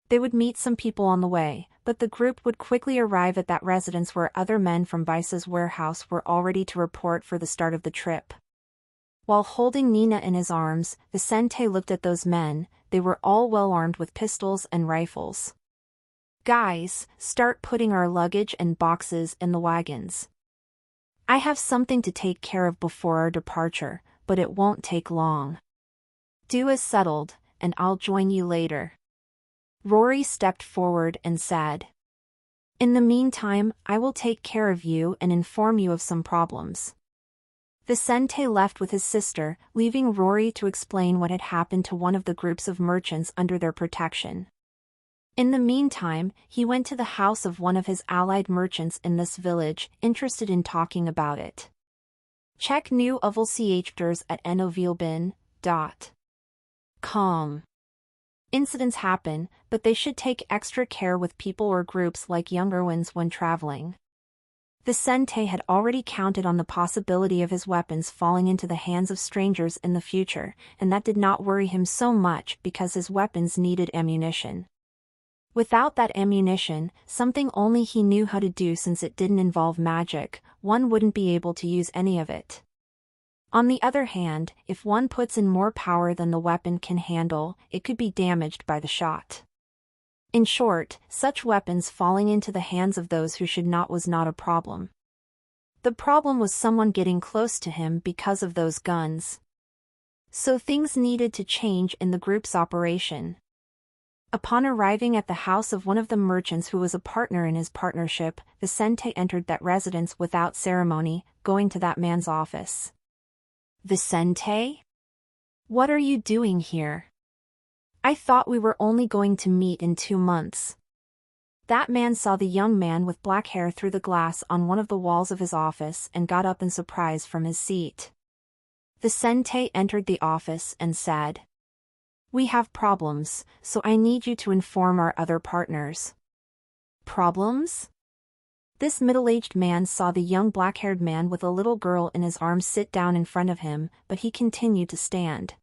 They would meet some people on the way, but the group would quickly arrive at that residence where other men from Vice's warehouse were all ready to report for the start of the trip. While holding Nina in his arms, Vicente looked at those men. They were all well armed with pistols and rifles. "Guys, start putting our luggage and boxes in the wagons. I have something to take care of before our departure, but it won't take long. Do as settled, and I'll join you later." Rory stepped forward and said, "In the meantime, I will take care of you and inform you of some problems." Vicente left with his sister, leaving Rory to explain what had happened to one of the groups of merchants under their protection. In the meantime, he went to the house of one of his allied merchants in this village, interested in talking about it. Check new CHPters at novilbin.com. Incidents happen, but they should take extra care with people or groups like young Irwins when traveling. Vicente had already counted on the possibility of his weapons falling into the hands of strangers in the future, and that did not worry him so much because his weapons needed ammunition. Without that ammunition, something only he knew how to do since it didn't involve magic, one wouldn't be able to use any of it. On the other hand, if one puts in more power than the weapon can handle, it could be damaged by the shot. In short, such weapons falling into the hands of those who should not was not a problem. The problem was someone getting close to him because of those guns. So things needed to change in the group's operation. Upon arriving at the house of one of the merchants who was a partner in his partnership, Vicente entered that residence without ceremony, going to that man's office. "Vicente? What are you doing here? I thought we were only going to meet in 2 months." That man saw the young man with black hair through the glass on one of the walls of his office and got up in surprise from his seat. Vicente entered the office and said, "We have problems, so I need you to inform our other partners." "Problems?" This middle-aged man saw the young black-haired man with a little girl in his arms sit down in front of him, but he continued to stand.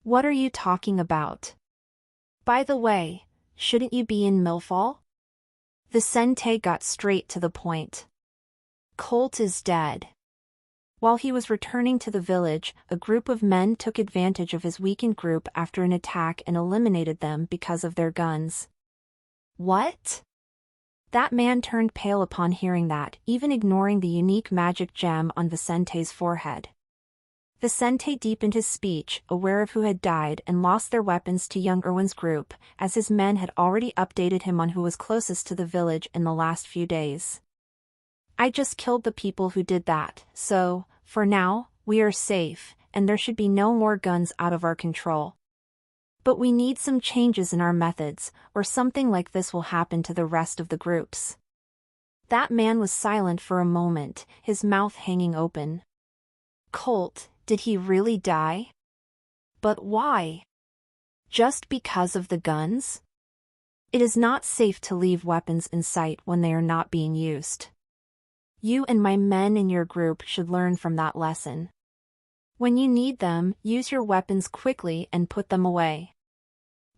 "What are you talking about? By the way, shouldn't you be in Millfall?" Vicente got straight to the point. "Colt is dead." While he was returning to the village, a group of men took advantage of his weakened group after an attack and eliminated them because of their guns. "What?" That man turned pale upon hearing that, even ignoring the unique magic gem on Vicente's forehead. Vicente deepened his speech, aware of who had died and lost their weapons to young Irwin's group, as his men had already updated him on who was closest to the village in the last few days. "I just killed the people who did that, so, for now, we are safe, and there should be no more guns out of our control. But we need some changes in our methods, or something like this will happen to the rest of the groups." That man was silent for a moment, his mouth hanging open. "Colt, did he really die? But why? Just because of the guns? It is not safe to leave weapons in sight when they are not being used. You and my men in your group should learn from that lesson. When you need them, use your weapons quickly and put them away.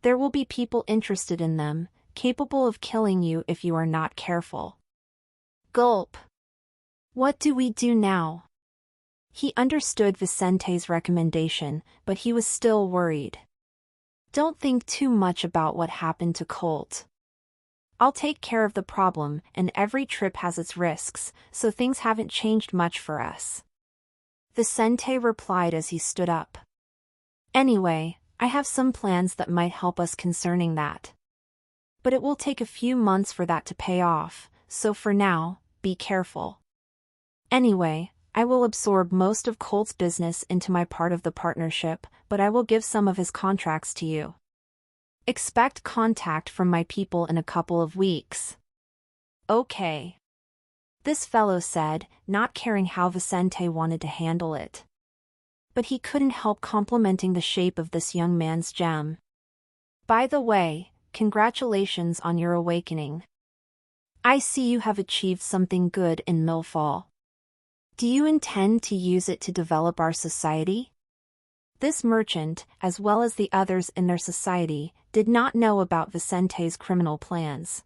There will be people interested in them, capable of killing you if you are not careful." Gulp. "What do we do now?" He understood Vicente's recommendation, but he was still worried. "Don't think too much about what happened to Colt. I'll take care of the problem, and every trip has its risks, so things haven't changed much for us." Vicente replied as he stood up. "Anyway, I have some plans that might help us concerning that. But it will take a few months for that to pay off, so for now, be careful. Anyway, I will absorb most of Colt's business into my part of the partnership, but I will give some of his contracts to you. Expect contact from my people in a couple of weeks." "Okay," this fellow said, not caring how Vicente wanted to handle it. But he couldn't help complimenting the shape of this young man's gem. "By the way, congratulations on your awakening. I see you have achieved something good in Millfall. Do you intend to use it to develop our society?" This merchant, as well as the others in their society, did not know about Vicente's criminal plans.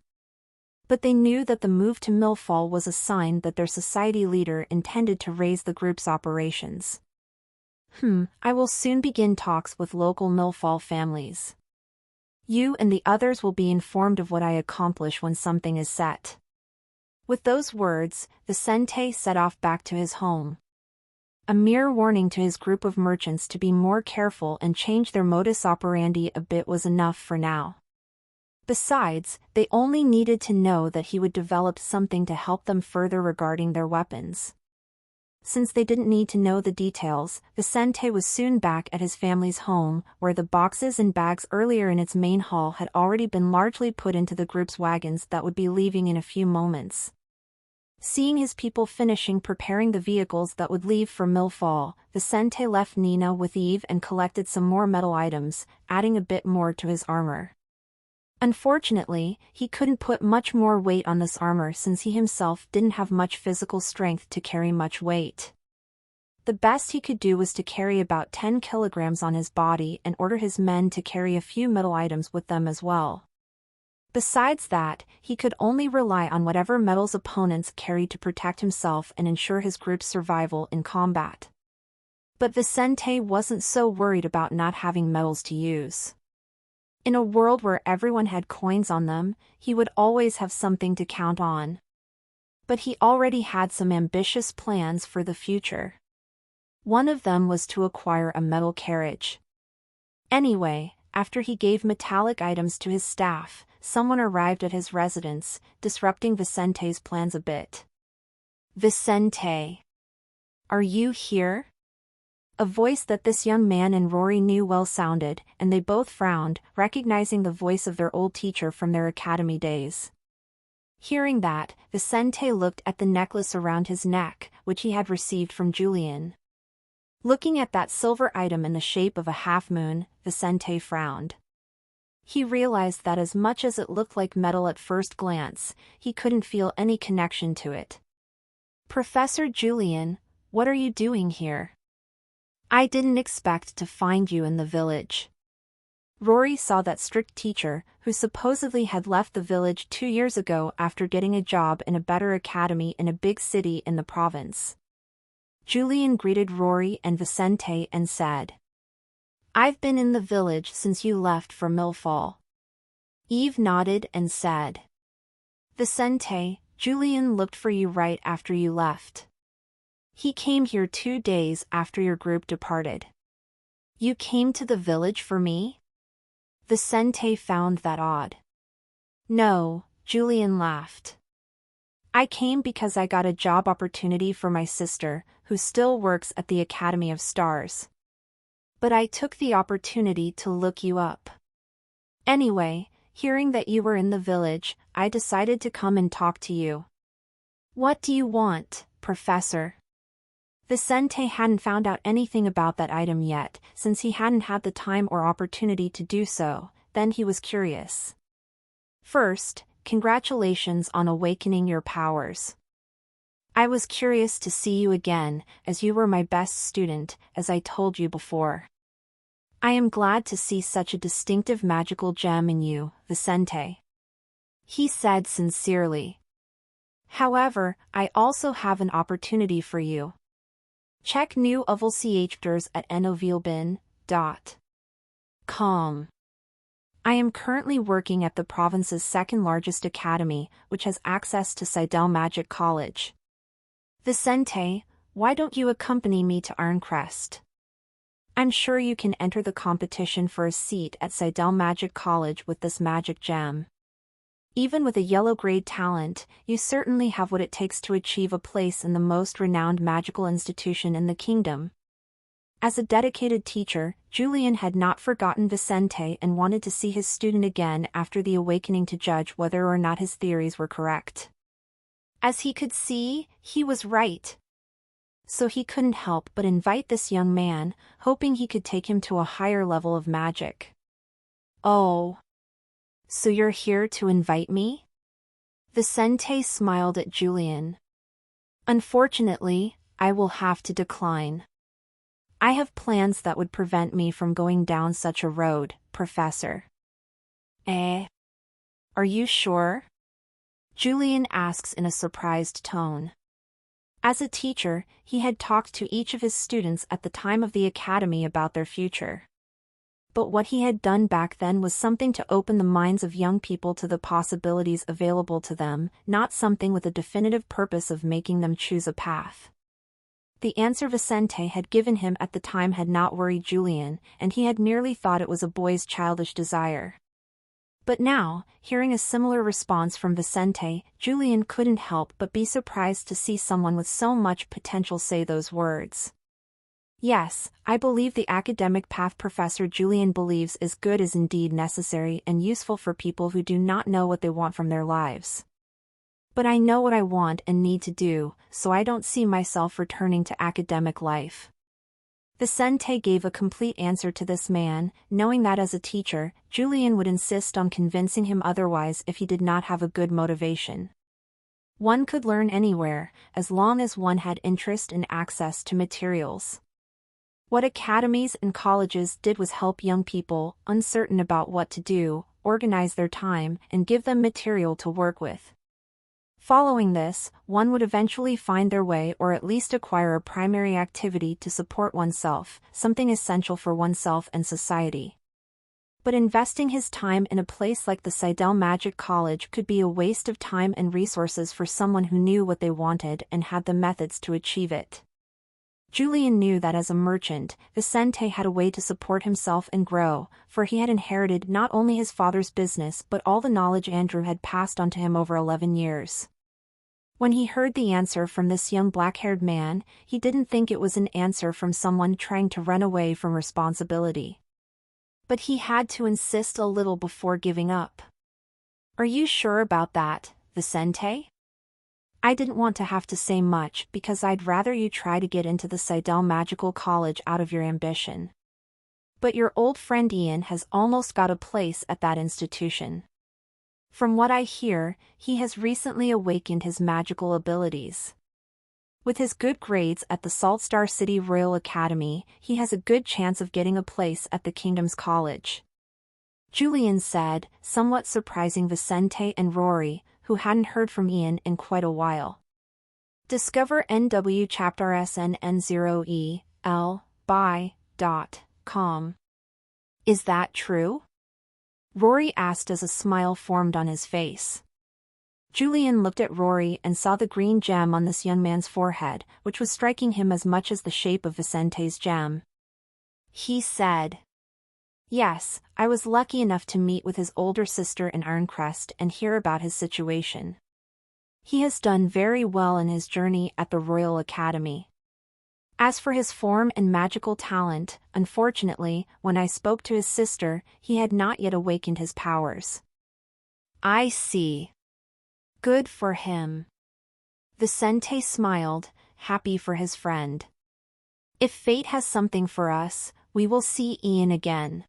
But they knew that the move to Millfall was a sign that their society leader intended to raise the group's operations. I will soon begin talks with local Millfall families. You and the others will be informed of what I accomplish when something is set." With those words, Vicente set off back to his home. A mere warning to his group of merchants to be more careful and change their modus operandi a bit was enough for now. Besides, they only needed to know that he would develop something to help them further regarding their weapons. Since they didn't need to know the details, Vicente was soon back at his family's home, where the boxes and bags earlier in its main hall had already been largely put into the group's wagons that would be leaving in a few moments. Seeing his people finishing preparing the vehicles that would leave for Millfall, Vicente left Nina with Eve and collected some more metal items, adding a bit more to his armor. Unfortunately, he couldn't put much more weight on this armor since he himself didn't have much physical strength to carry much weight. The best he could do was to carry about 10 kilograms on his body and order his men to carry a few metal items with them as well. Besides that, he could only rely on whatever metals opponents carried to protect himself and ensure his group's survival in combat. But Vicente wasn't so worried about not having metals to use. In a world where everyone had coins on them, he would always have something to count on. But he already had some ambitious plans for the future. One of them was to acquire a metal carriage. Anyway, after he gave metallic items to his staff, someone arrived at his residence, disrupting Vicente's plans a bit. "Vicente! Are you here?" A voice that this young man and Rory knew well sounded, and they both frowned, recognizing the voice of their old teacher from their academy days. Hearing that, Vicente looked at the necklace around his neck, which he had received from Julian. Looking at that silver item in the shape of a half-moon, Vicente frowned. He realized that as much as it looked like metal at first glance, he couldn't feel any connection to it. "Professor Julian, what are you doing here? I didn't expect to find you in the village." Rory saw that strict teacher, who supposedly had left the village 2 years ago after getting a job in a better academy in a big city in the province. Julian greeted Rory and Vicente and said, "I've been in the village since you left for Millfall." Eve nodded and said, "Vicente, Julian looked for you right after you left. He came here 2 days after your group departed." "You came to the village for me?" Vicente found that odd. "No," Julian laughed. "I came because I got a job opportunity for my sister, who still works at the Academy of Stars. But I took the opportunity to look you up. Anyway, hearing that you were in the village, I decided to come and talk to you." "What do you want, Professor?" Vicente hadn't found out anything about that item yet, since he hadn't had the time or opportunity to do so. Then he was curious. "First, congratulations on awakening your powers. I was curious to see you again, as you were my best student, as I told you before. I am glad to see such a distinctive magical gem in you, Vicente," he said sincerely. "However, I also have an opportunity for you. Check new Uvelchers at novilbin.com. I am currently working at the province's second largest academy, which has access to Seidel Magic College. Vicente, why don't you accompany me to Ironcrest? I'm sure you can enter the competition for a seat at Seidel Magic College with this magic gem. Even with a yellow grade talent, you certainly have what it takes to achieve a place in the most renowned magical institution in the kingdom." As a dedicated teacher, Julian had not forgotten Vicente and wanted to see his student again after the awakening to judge whether or not his theories were correct. As he could see, he was right. So he couldn't help but invite this young man, hoping he could take him to a higher level of magic. "Oh. So you're here to invite me?" Vicente smiled at Julian. "Unfortunately, I will have to decline. I have plans that would prevent me from going down such a road, Professor." "Eh? Are you sure?" Julian asks in a surprised tone. As a teacher, he had talked to each of his students at the time of the academy about their future. But what he had done back then was something to open the minds of young people to the possibilities available to them, not something with a definitive purpose of making them choose a path. The answer Vicente had given him at the time had not worried Julian, and he had merely thought it was a boy's childish desire. But now, hearing a similar response from Vicente, Julian couldn't help but be surprised to see someone with so much potential say those words. "Yes, I believe the academic path Professor Julian believes is good is indeed necessary and useful for people who do not know what they want from their lives. But I know what I want and need to do, so I don't see myself returning to academic life." Vicente gave a complete answer to this man, knowing that as a teacher, Julian would insist on convincing him otherwise if he did not have a good motivation. One could learn anywhere, as long as one had interest and access to materials. What academies and colleges did was help young people, uncertain about what to do, organize their time, and give them material to work with. Following this, one would eventually find their way or at least acquire a primary activity to support oneself, something essential for oneself and society. But investing his time in a place like the Seidel Magic College could be a waste of time and resources for someone who knew what they wanted and had the methods to achieve it. Julian knew that as a merchant, Vicente had a way to support himself and grow, for he had inherited not only his father's business but all the knowledge Andrew had passed on to him over 11 years. When he heard the answer from this young black-haired man, he didn't think it was an answer from someone trying to run away from responsibility. But he had to insist a little before giving up. "Are you sure about that, Vicente? I didn't want to have to say much because I'd rather you try to get into the Seidel Magical College out of your ambition. But your old friend Ian has almost got a place at that institution. From what I hear, he has recently awakened his magical abilities. With his good grades at the Saltstar City Royal Academy, he has a good chance of getting a place at the Kingdom's College," Julian said, somewhat surprising Vicente and Rory, who hadn't heard from Ian in quite a while. Discover NW Chapter SNN0EL.com. "Is that true?" Rory asked as a smile formed on his face. Julian looked at Rory and saw the green gem on this young man's forehead, which was striking him as much as the shape of Vicente's gem. He said, "Yes, I was lucky enough to meet with his older sister in Ironcrest and hear about his situation. He has done very well in his journey at the Royal Academy. As for his form and magical talent, unfortunately, when I spoke to his sister, he had not yet awakened his powers." "I see. Good for him." Vicente smiled, happy for his friend. "If fate has something for us, we will see Ian again.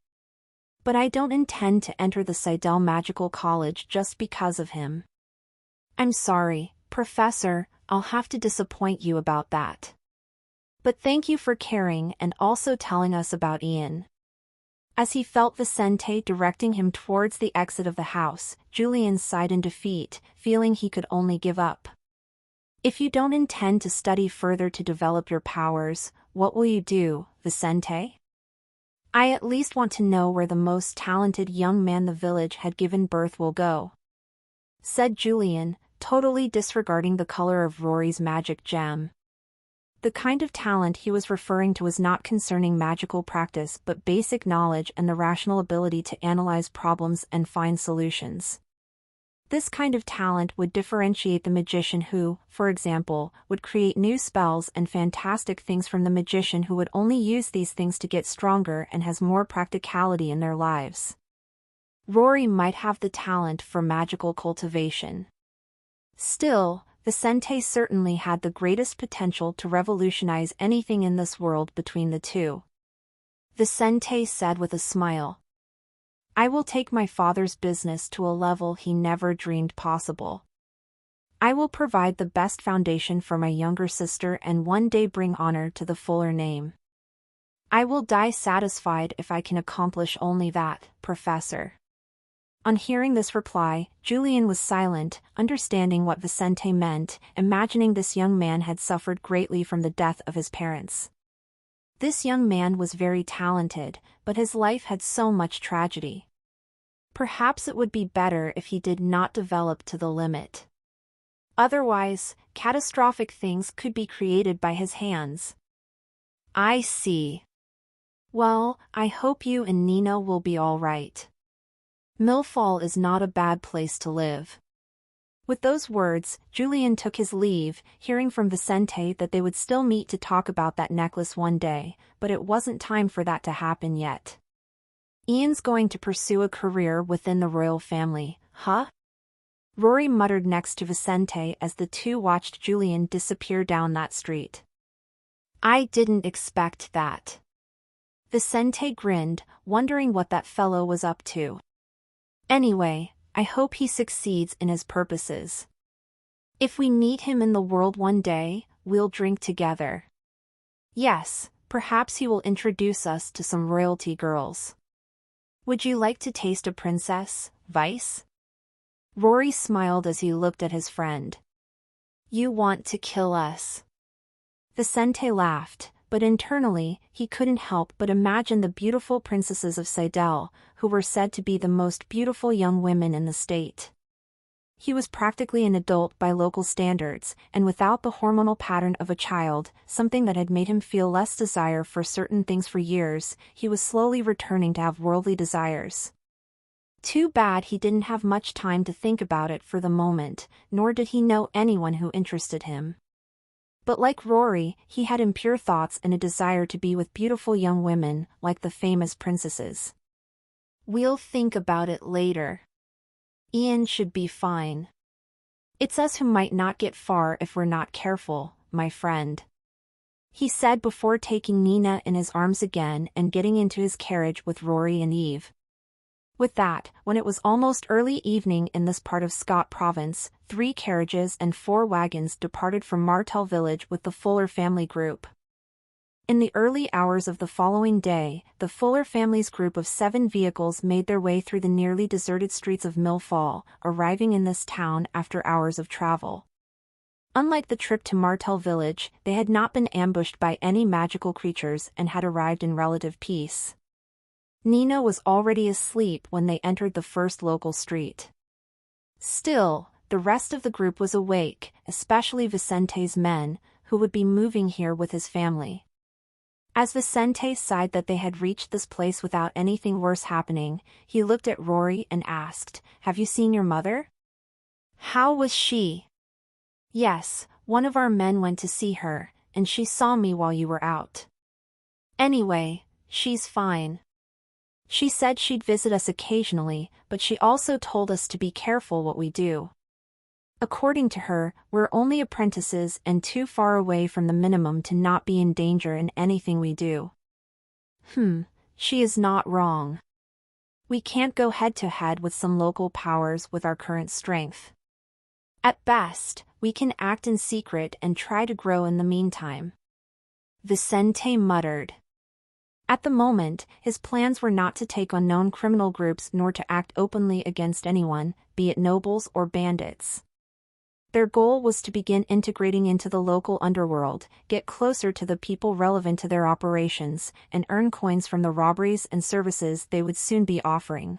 But I don't intend to enter the Seidel Magical College just because of him. I'm sorry, Professor, I'll have to disappoint you about that. But thank you for caring and also telling us about Ian." As he felt Vicente directing him towards the exit of the house, Julian sighed in defeat, feeling he could only give up. "If you don't intend to study further to develop your powers, what will you do, Vicente? I at least want to know where the most talented young man the village had given birth will go," said Julian, totally disregarding the color of Rory's magic gem. The kind of talent he was referring to was not concerning magical practice but basic knowledge and the rational ability to analyze problems and find solutions. This kind of talent would differentiate the magician who, for example, would create new spells and fantastic things from the magician who would only use these things to get stronger and has more practicality in their lives. Rory might have the talent for magical cultivation. Still, Vicente certainly had the greatest potential to revolutionize anything in this world between the two. Vicente said with a smile, "I will take my father's business to a level he never dreamed possible. I will provide the best foundation for my younger sister and one day bring honor to the Fuller name. I will die satisfied if I can accomplish only that, Professor." On hearing this reply, Julian was silent, understanding what Vicente meant, imagining this young man had suffered greatly from the death of his parents. This young man was very talented, but his life had so much tragedy. Perhaps it would be better if he did not develop to the limit. Otherwise, catastrophic things could be created by his hands. "I see. Well, I hope you and Nina will be all right. Millfall is not a bad place to live." With those words, Julian took his leave, hearing from Vicente that they would still meet to talk about that necklace one day, but it wasn't time for that to happen yet. "Ian's going to pursue a career within the royal family, huh?" Rory muttered next to Vicente as the two watched Julian disappear down that street. "I didn't expect that." Vicente grinned, wondering what that fellow was up to. "Anyway, I hope he succeeds in his purposes. If we meet him in the world one day, we'll drink together. Yes, perhaps he will introduce us to some royalty girls. Would you like to taste a princess, Vice?" Rory smiled as he looked at his friend. "You want to kill us?" Vicente laughed, but internally, he couldn't help but imagine the beautiful princesses of Seidel, who were said to be the most beautiful young women in the state. He was practically an adult by local standards, and without the hormonal pattern of a child, something that had made him feel less desire for certain things for years, he was slowly returning to have worldly desires. Too bad he didn't have much time to think about it for the moment, nor did he know anyone who interested him. But like Rory, he had impure thoughts and a desire to be with beautiful young women, like the famous princesses. "We'll think about it later. Ian should be fine. It's us who might not get far if we're not careful, my friend," he said before taking Nina in his arms again and getting into his carriage with Rory and Eve. With that, when it was almost early evening in this part of Scott Province, 3 carriages and 4 wagons departed from Martell village with the Fuller family group. In the early hours of the following day, the Fuller family's group of 7 vehicles made their way through the nearly deserted streets of Mill Fall, arriving in this town after hours of travel. Unlike the trip to Martell village, they had not been ambushed by any magical creatures and had arrived in relative peace. Nina was already asleep when they entered the first local street. Still, the rest of the group was awake, especially Vicente's men, who would be moving here with his family. As Vicente sighed that they had reached this place without anything worse happening, he looked at Rory and asked, "Have you seen your mother? How was she?" "Yes, one of our men went to see her, and she saw me while you were out. Anyway, she's fine. She said she'd visit us occasionally, but she also told us to be careful what we do. According to her, we're only apprentices and too far away from the minimum to not be in danger in anything we do." She is not wrong. We can't go head-to-head with some local powers with our current strength. At best, we can act in secret and try to grow in the meantime," Vicente muttered. At the moment, his plans were not to take on known criminal groups nor to act openly against anyone, be it nobles or bandits. Their goal was to begin integrating into the local underworld, get closer to the people relevant to their operations, and earn coins from the robberies and services they would soon be offering.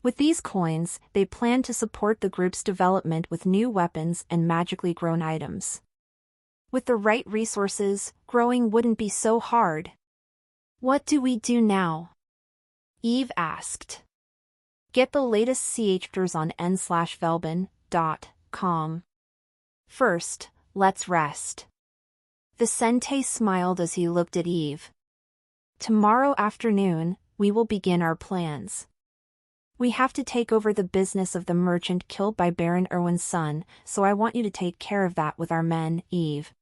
With these coins, they planned to support the group's development with new weapons and magically grown items. With the right resources, growing wouldn't be so hard. "What do we do now?" Eve asked. Get the latest CHDers on n/velbin.com. First, let's rest. Vicente smiled as he looked at Eve. "Tomorrow afternoon, we will begin our plans. We have to take over the business of the merchant killed by Baron Irwin's son, so I want you to take care of that with our men, Eve.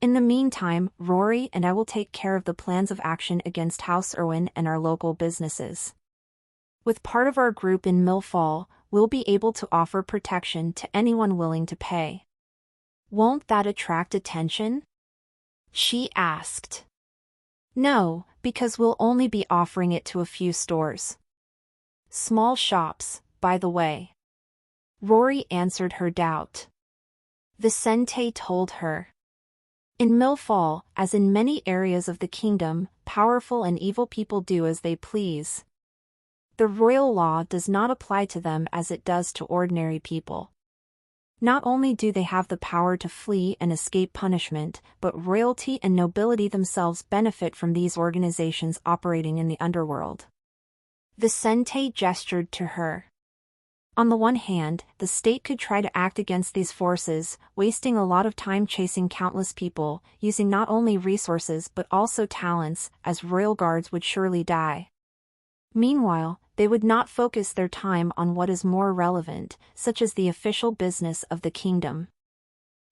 In the meantime, Rory and I will take care of the plans of action against House Irwin and our local businesses. With part of our group in Mill Fall, we'll be able to offer protection to anyone willing to pay." "Won't that attract attention?" she asked. "No, because we'll only be offering it to a few stores. Small shops, by the way." Rory answered her doubt. Vicente told her. In Mill Fall, as in many areas of the kingdom, powerful and evil people do as they please. The royal law does not apply to them as it does to ordinary people. Not only do they have the power to flee and escape punishment, but royalty and nobility themselves benefit from these organizations operating in the underworld. Vicente gestured to her. On the one hand, the state could try to act against these forces, wasting a lot of time chasing countless people, using not only resources but also talents, as royal guards would surely die. Meanwhile, they would not focus their time on what is more relevant, such as the official business of the kingdom.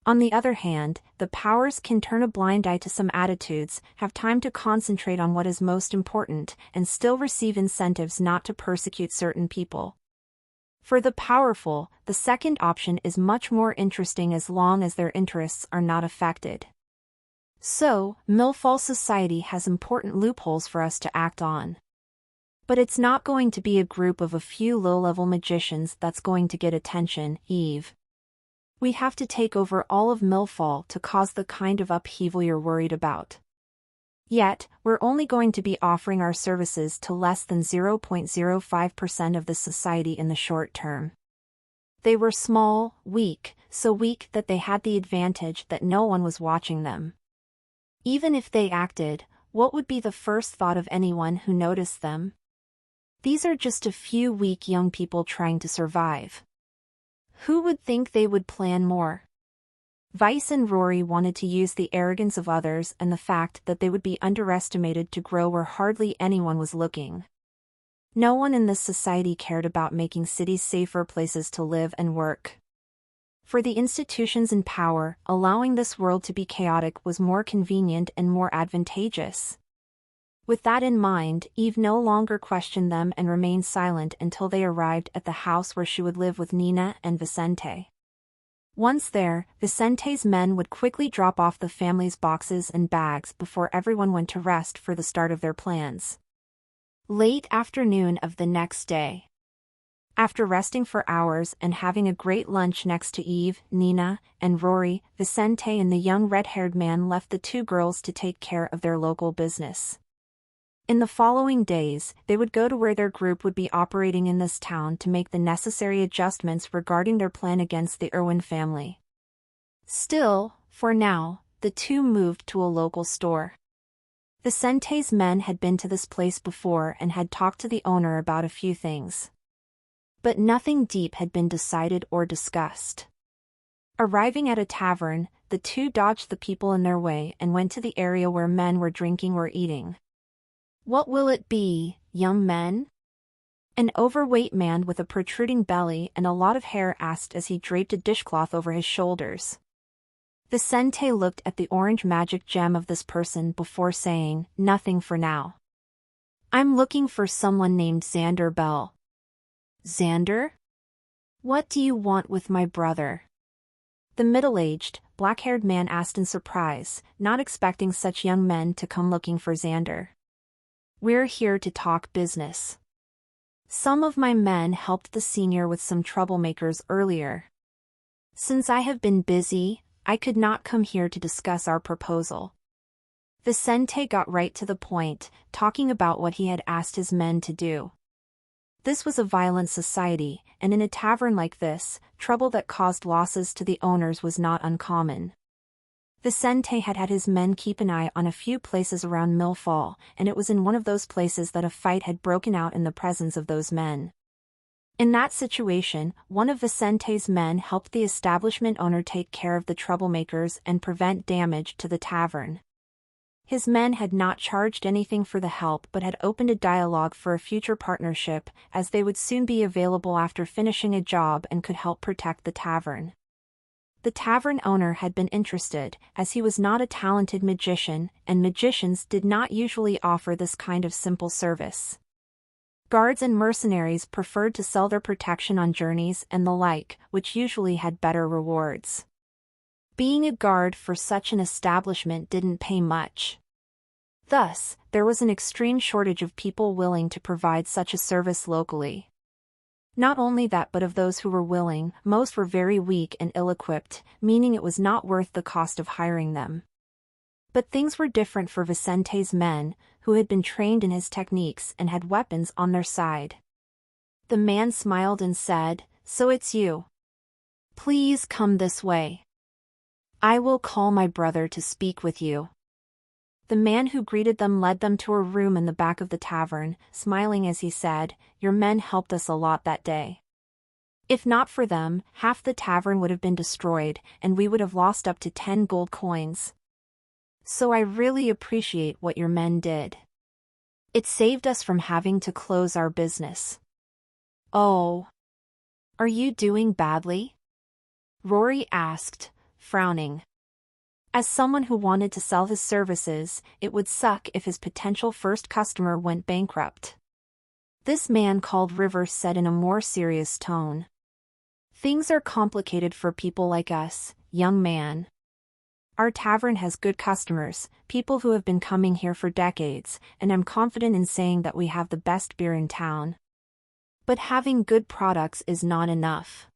On the other hand, the powers can turn a blind eye to some attitudes, have time to concentrate on what is most important, and still receive incentives not to persecute certain people. For the powerful, the second option is much more interesting as long as their interests are not affected. So, Mill Fall society has important loopholes for us to act on. But it's not going to be a group of a few low-level magicians that's going to get attention, Eve. We have to take over all of Mill Fall to cause the kind of upheaval you're worried about. Yet, we're only going to be offering our services to less than 0.05% of the society in the short term. They were small, weak, so weak that they had the advantage that no one was watching them. Even if they acted, what would be the first thought of anyone who noticed them? These are just a few weak young people trying to survive. Who would think they would plan more? Vice and Rory wanted to use the arrogance of others and the fact that they would be underestimated to grow where hardly anyone was looking. No one in this society cared about making cities safer places to live and work. For the institutions in power, allowing this world to be chaotic was more convenient and more advantageous. With that in mind, Eve no longer questioned them and remained silent until they arrived at the house where she would live with Nina and Vicente. Once there, Vicente's men would quickly drop off the family's boxes and bags before everyone went to rest for the start of their plans. Late afternoon of the next day. After resting for hours and having a great lunch next to Eve, Nina, and Rory, Vicente and the young red-haired man left the two girls to take care of their local business. In the following days, they would go to where their group would be operating in this town to make the necessary adjustments regarding their plan against the Irwin family. Still, for now, the two moved to a local store. Vicente's men had been to this place before and had talked to the owner about a few things. But nothing deep had been decided or discussed. Arriving at a tavern, the two dodged the people in their way and went to the area where men were drinking or eating. "What will it be, young men?" An overweight man with a protruding belly and a lot of hair asked as he draped a dishcloth over his shoulders. Vicente looked at the orange magic gem of this person before saying, "Nothing for now. I'm looking for someone named Xander Bell." "Xander? What do you want with my brother?" The middle-aged, black-haired man asked in surprise, not expecting such young men to come looking for Xander. "We're here to talk business. Some of my men helped the senior with some troublemakers earlier. Since I have been busy, I could not come here to discuss our proposal." Vicente got right to the point, talking about what he had asked his men to do. This was a violent society, and in a tavern like this, trouble that caused losses to the owners was not uncommon. Vicente had had his men keep an eye on a few places around Millfall, and it was in one of those places that a fight had broken out in the presence of those men. In that situation, one of Vicente's men helped the establishment owner take care of the troublemakers and prevent damage to the tavern. His men had not charged anything for the help but had opened a dialogue for a future partnership, as they would soon be available after finishing a job and could help protect the tavern. The tavern owner had been interested, as he was not a talented magician, and magicians did not usually offer this kind of simple service. Guards and mercenaries preferred to sell their protection on journeys and the like, which usually had better rewards. Being a guard for such an establishment didn't pay much. Thus, there was an extreme shortage of people willing to provide such a service locally. Not only that, but of those who were willing, most were very weak and ill-equipped, meaning it was not worth the cost of hiring them. But things were different for Vicente's men, who had been trained in his techniques and had weapons on their side. The man smiled and said, "So it's you. Please come this way. I will call my brother to speak with you." The man who greeted them led them to a room in the back of the tavern, smiling as he said, "Your men helped us a lot that day. If not for them, half the tavern would have been destroyed, and we would have lost up to 10 gold coins. So I really appreciate what your men did. It saved us from having to close our business." "Oh. Are you doing badly?" Rory asked, frowning. As someone who wanted to sell his services, it would suck if his potential first customer went bankrupt. This man called Rivers said in a more serious tone. "Things are complicated for people like us, young man. Our tavern has good customers, people who have been coming here for decades, and I'm confident in saying that we have the best beer in town. But having good products is not enough.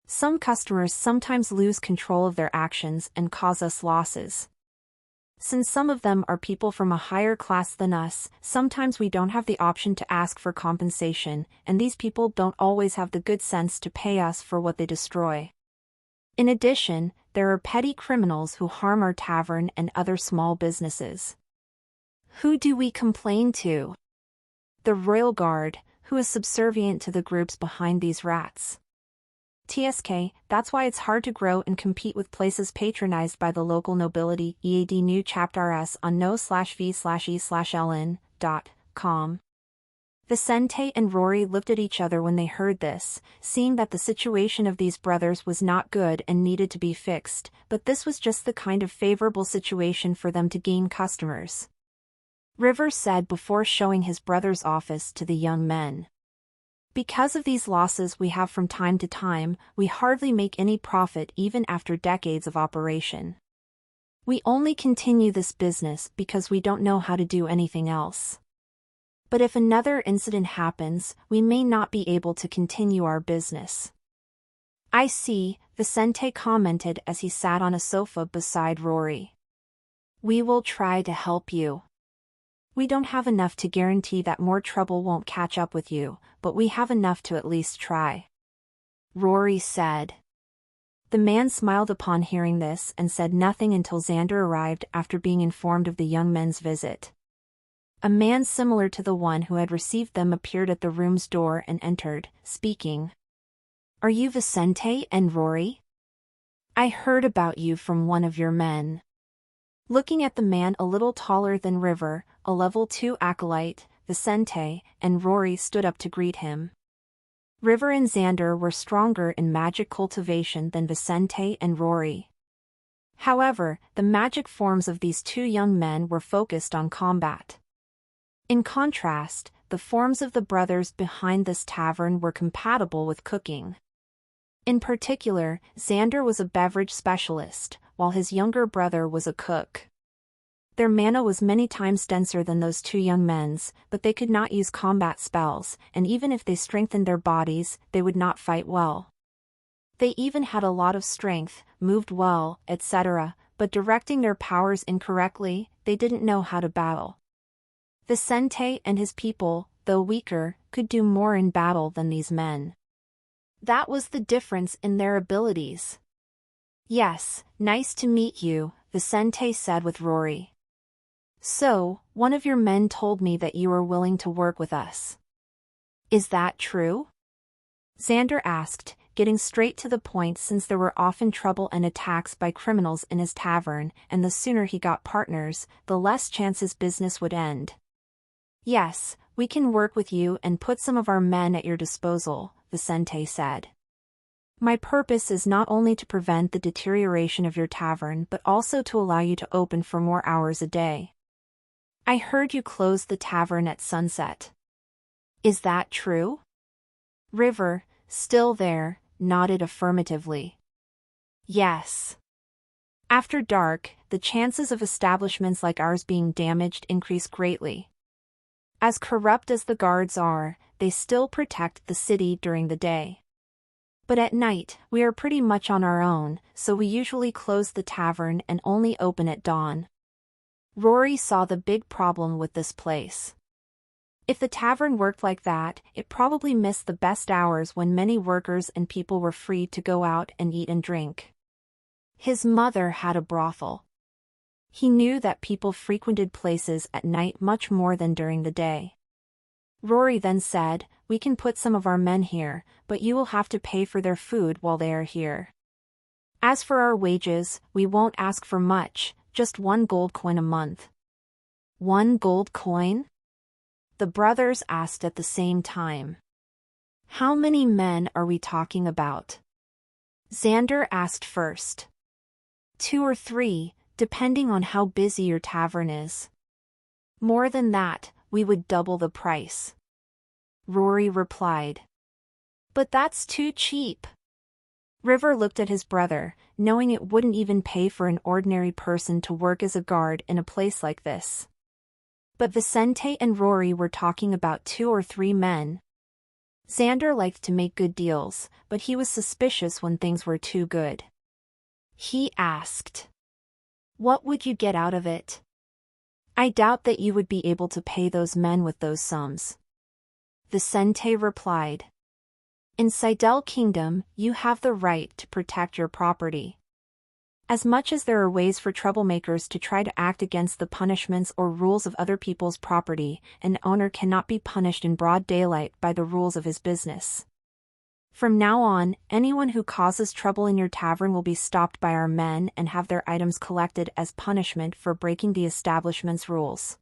Some customers sometimes lose control of their actions and cause us losses. Since some of them are people from a higher class than us, sometimes we don't have the option to ask for compensation, and these people don't always have the good sense to pay us for what they destroy. In addition, there are petty criminals who harm our tavern and other small businesses. Who do we complain to? The Royal Guard, who is subservient to the groups behind these rats. TSK, that's why it's hard to grow and compete with places patronized by the local nobility. EAD new chapter S on no/v/e/ln.com. Vicente and Rory looked at each other when they heard this, seeing that the situation of these brothers was not good and needed to be fixed, but this was just the kind of favorable situation for them to gain customers. River said before showing his brother's office to the young men. Because of these losses we have from time to time, we hardly make any profit even after decades of operation. We only continue this business because we don't know how to do anything else. But if another incident happens, we may not be able to continue our business. I see, Vicente commented as he sat on a sofa beside Rory. We will try to help you. We don't have enough to guarantee that more trouble won't catch up with you, but we have enough to at least try. Rory said. The man smiled upon hearing this and said nothing until Xander arrived after being informed of the young men's visit. A man similar to the one who had received them appeared at the room's door and entered, speaking. Are you Vicente and Rory? I heard about you from one of your men. Looking at the man a little taller than River, a level 2 acolyte, Vicente and Rory stood up to greet him. River and Xander were stronger in magic cultivation than Vicente and Rory. However, the magic forms of these two young men were focused on combat. In contrast, the forms of the brothers behind this tavern were compatible with cooking. In particular, Xander was a beverage specialist, while his younger brother was a cook. Their mana was many times denser than those two young men's, but they could not use combat spells, and even if they strengthened their bodies, they would not fight well. They even had a lot of strength, moved well, etc., but directing their powers incorrectly, they didn't know how to battle. Vicente and his people, though weaker, could do more in battle than these men. That was the difference in their abilities. Yes, nice to meet you, Vicente said with Rory. So, one of your men told me that you are willing to work with us. Is that true? Xander asked, getting straight to the point since there were often trouble and attacks by criminals in his tavern, and the sooner he got partners, the less chance his business would end. Yes, we can work with you and put some of our men at your disposal, Vicente said. My purpose is not only to prevent the deterioration of your tavern but also to allow you to open for more hours a day. I heard you closed the tavern at sunset. Is that true? River, still there, nodded affirmatively. Yes. After dark, the chances of establishments like ours being damaged increase greatly. As corrupt as the guards are, they still protect the city during the day. But at night, we are pretty much on our own, so we usually close the tavern and only open at dawn. Rory saw the big problem with this place. If the tavern worked like that, it probably missed the best hours when many workers and people were free to go out and eat and drink. His mother had a brothel. He knew that people frequented places at night much more than during the day. Rory then said, we can put some of our men here, but you will have to pay for their food while they are here. As for our wages, we won't ask for much, just 1 gold coin a month. 1 gold coin? The brothers asked at the same time. How many men are we talking about? Xander asked first. 2 or 3, depending on how busy your tavern is. More than that, we would double the price. Rory replied. But that's too cheap. River looked at his brother, knowing it wouldn't even pay for an ordinary person to work as a guard in a place like this. But Vicente and Rory were talking about 2 or 3 men. Xander liked to make good deals, but he was suspicious when things were too good. He asked. What would you get out of it? I doubt that you would be able to pay those men with those sums. Vicente replied. In Seidel Kingdom, you have the right to protect your property. As much as there are ways for troublemakers to try to act against the punishments or rules of other people's property, an owner cannot be punished in broad daylight by the rules of his business. From now on, anyone who causes trouble in your tavern will be stopped by our men and have their items collected as punishment for breaking the establishment's rules.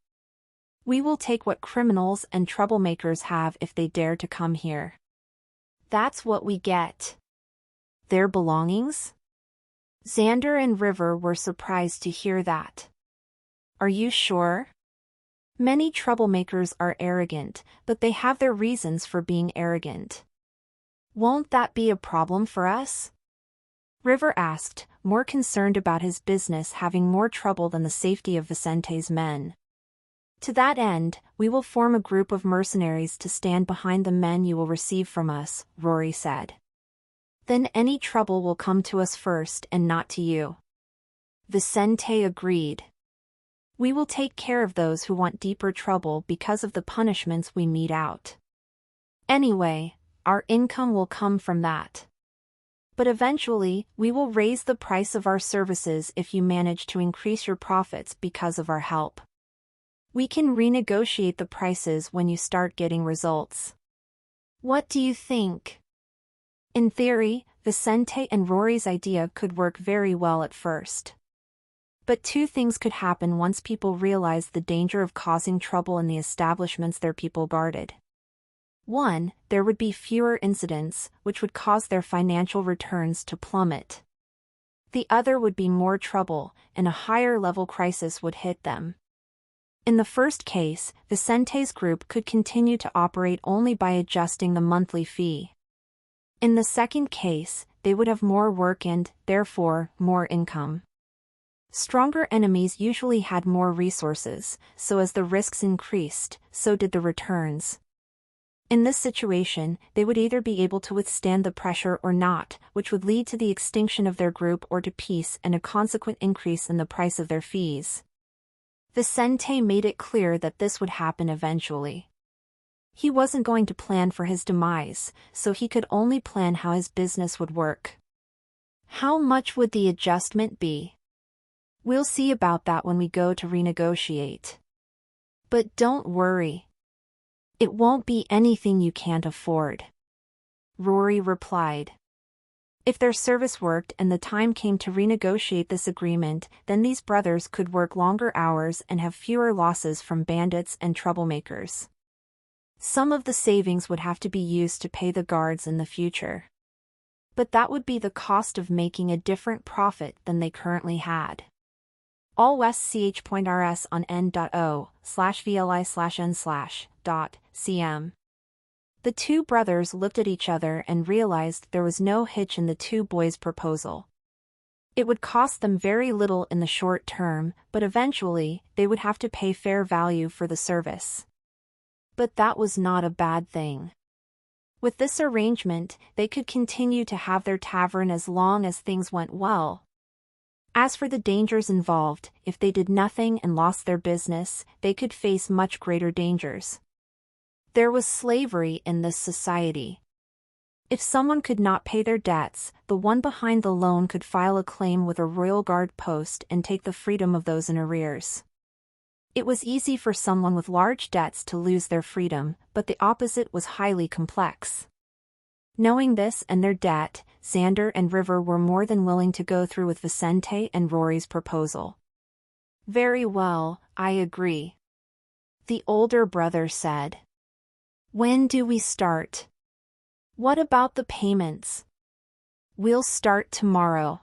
We will take what criminals and troublemakers have if they dare to come here. That's what we get. Their belongings? Xander and River were surprised to hear that. Are you sure? Many troublemakers are arrogant, but they have their reasons for being arrogant. Won't that be a problem for us? River asked, more concerned about his business having more trouble than the safety of Vicente's men. To that end, we will form a group of mercenaries to stand behind the men you will receive from us, Rory said. Then any trouble will come to us first and not to you. Vicente agreed. We will take care of those who want deeper trouble because of the punishments we mete out. Anyway, our income will come from that. But eventually, we will raise the price of our services if you manage to increase your profits because of our help. We can renegotiate the prices when you start getting results. What do you think? In theory, Vicente and Rory's idea could work very well at first. But two things could happen once people realized the danger of causing trouble in the establishments their people guarded. One, there would be fewer incidents, which would cause their financial returns to plummet. The other would be more trouble, and a higher-level crisis would hit them. In the first case, Vicente's group could continue to operate only by adjusting the monthly fee. In the second case, they would have more work and, therefore, more income. Stronger enemies usually had more resources, so as the risks increased, so did the returns. In this situation, they would either be able to withstand the pressure or not, which would lead to the extinction of their group or to peace and a consequent increase in the price of their fees. Vicente made it clear that this would happen eventually. He wasn't going to plan for his demise, so he could only plan how his business would work. How much would the adjustment be? We'll see about that when we go to renegotiate. But don't worry. It won't be anything you can't afford. Rory replied. If their service worked and the time came to renegotiate this agreement, then these brothers could work longer hours and have fewer losses from bandits and troublemakers. Some of the savings would have to be used to pay the guards in the future. But that would be the cost of making a different profit than they currently had. All west ch.rs on n.o/vli/n/.cm. The two brothers looked at each other and realized there was no hitch in the two boys' proposal. It would cost them very little in the short term, but eventually, they would have to pay fair value for the service. But that was not a bad thing. With this arrangement, they could continue to have their tavern as long as things went well. As for the dangers involved, if they did nothing and lost their business, they could face much greater dangers. There was slavery in this society. If someone could not pay their debts, the one behind the loan could file a claim with a royal guard post and take the freedom of those in arrears. It was easy for someone with large debts to lose their freedom, but the opposite was highly complex. Knowing this and their debt, Xander and River were more than willing to go through with Vicente and Rory's proposal. Very well, I agree. The older brother said. When do we start? What about the payments? We'll start tomorrow.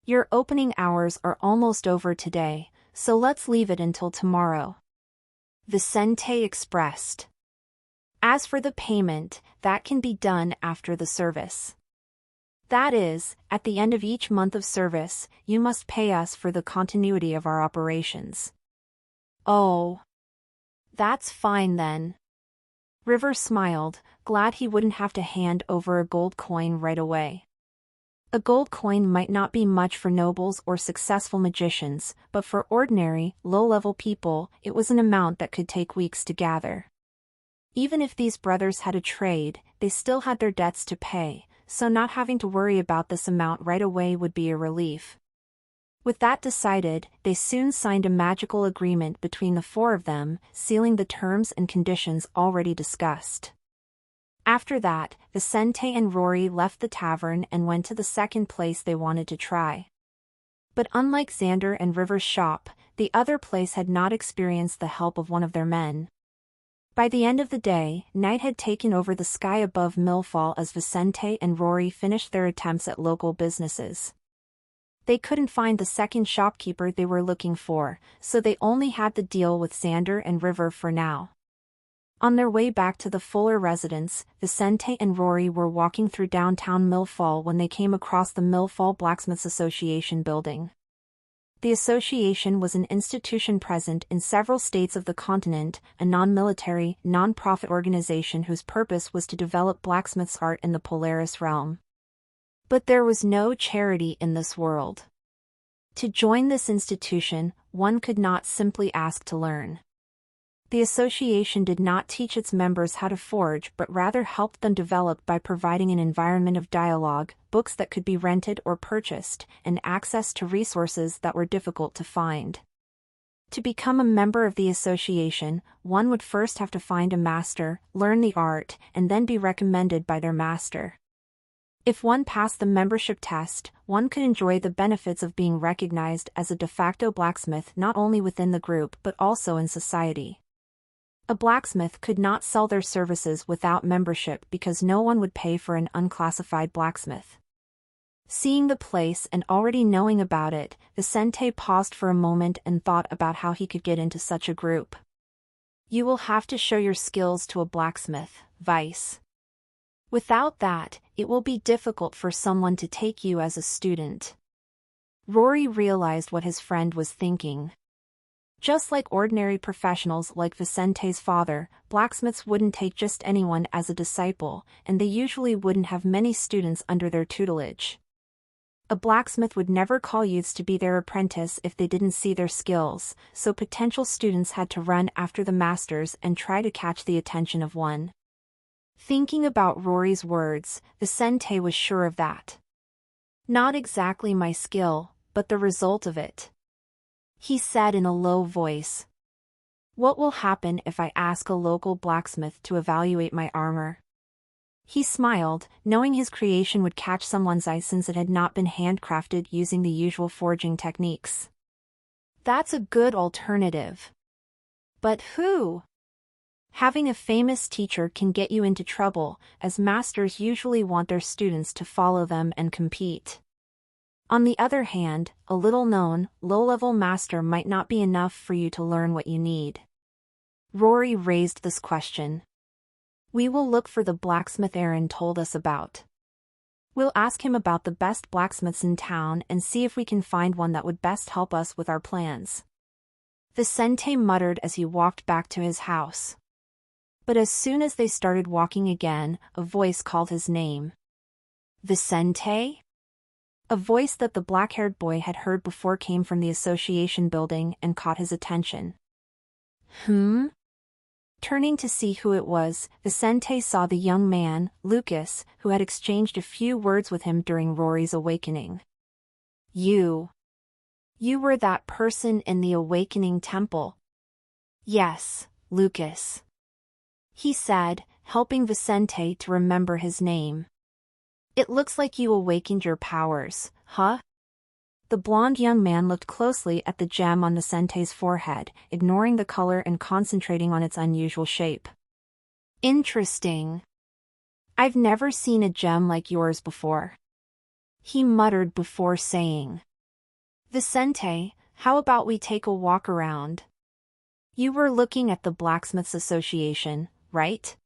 Your opening hours are almost over today, so let's leave it until tomorrow. Vicente expressed. As for the payment, that can be done after the service. That is, at the end of each month of service, you must pay us for the continuity of our operations. Oh. That's fine then. River smiled, glad he wouldn't have to hand over a gold coin right away. A gold coin might not be much for nobles or successful magicians, but for ordinary, low-level people, it was an amount that could take weeks to gather. Even if these brothers had a trade, they still had their debts to pay, so not having to worry about this amount right away would be a relief. With that decided, they soon signed a magical agreement between the four of them, sealing the terms and conditions already discussed. After that, Vicente and Rory left the tavern and went to the second place they wanted to try. But unlike Xander and River's shop, the other place had not experienced the help of one of their men. By the end of the day, night had taken over the sky above Millfall as Vicente and Rory finished their attempts at local businesses. They couldn't find the second shopkeeper they were looking for, so they only had to deal with Xander and River for now. On their way back to the Fuller residence, Vicente and Rory were walking through downtown Millfall when they came across the Millfall Blacksmiths Association building. The association was an institution present in several states of the continent, a non-military, non-profit organization whose purpose was to develop blacksmith's art in the Polaris realm. But there was no charity in this world. To join this institution, one could not simply ask to learn. The association did not teach its members how to forge but rather helped them develop by providing an environment of dialogue, books that could be rented or purchased, and access to resources that were difficult to find. To become a member of the association, one would first have to find a master, learn the art, and then be recommended by their master. If one passed the membership test, one could enjoy the benefits of being recognized as a de facto blacksmith not only within the group but also in society. A blacksmith could not sell their services without membership because no one would pay for an unclassified blacksmith. Seeing the place and already knowing about it, Vicente paused for a moment and thought about how he could get into such a group. You will have to show your skills to a blacksmith, Vice. Without that, it will be difficult for someone to take you as a student. Rory realized what his friend was thinking. Just like ordinary professionals like Vicente's father, blacksmiths wouldn't take just anyone as a disciple, and they usually wouldn't have many students under their tutelage. A blacksmith would never call youths to be their apprentice if they didn't see their skills, so potential students had to run after the masters and try to catch the attention of one. Thinking about Rory's words, Vicente was sure of that. Not exactly my skill, but the result of it. He said in a low voice. What will happen if I ask a local blacksmith to evaluate my armor? He smiled, knowing his creation would catch someone's eye since it had not been handcrafted using the usual forging techniques. That's a good alternative. But who? Having a famous teacher can get you into trouble, as masters usually want their students to follow them and compete. On the other hand, a little-known, low-level master might not be enough for you to learn what you need. Rory raised this question. We will look for the blacksmith Aaron told us about. We'll ask him about the best blacksmiths in town and see if we can find one that would best help us with our plans. Vicente muttered as he walked back to his house. But as soon as they started walking again, a voice called his name. Vicente? A voice that the black-haired boy had heard before came from the association building and caught his attention. Turning to see who it was, Vicente saw the young man, Lucas, who had exchanged a few words with him during Rory's awakening. You were that person in the Awakening Temple. Yes, Lucas. He said, helping Vicente to remember his name. It looks like you awakened your powers, huh? The blonde young man looked closely at the gem on Vicente's forehead, ignoring the color and concentrating on its unusual shape. Interesting. I've never seen a gem like yours before. He muttered before saying. Vicente, how about we take a walk around? You were looking at the Blacksmiths Association, right?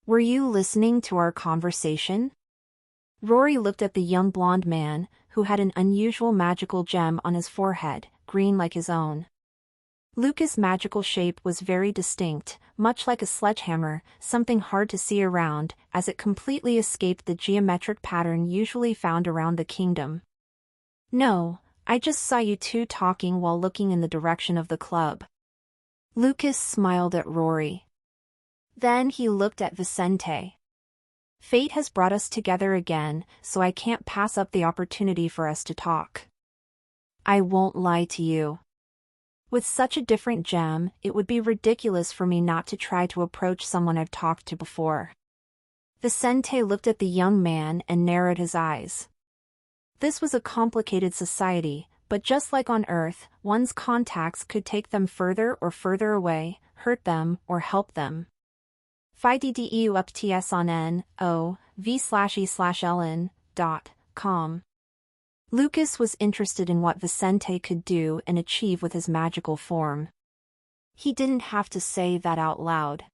Were you listening to our conversation? Rory looked at the young blonde man, who had an unusual magical gem on his forehead, green like his own. Lucas' magical shape was very distinct, much like a sledgehammer, something hard to see around, as it completely escaped the geometric pattern usually found around the kingdom. "No, I just saw you two talking while looking in the direction of the club." Lucas smiled at Rory. Then he looked at Vicente. "Fate has brought us together again, so I can't pass up the opportunity for us to talk. I won't lie to you. With such a different gem, it would be ridiculous for me not to try to approach someone I've talked to before." Vicente looked at the young man and narrowed his eyes. This was a complicated society, but just like on Earth, one's contacts could take them further or further away, hurt them or help them. FIDDEU UPTS on NOV/E/LN.com. Lucas was interested in what Vicente could do and achieve with his magical form. He didn't have to say that out loud.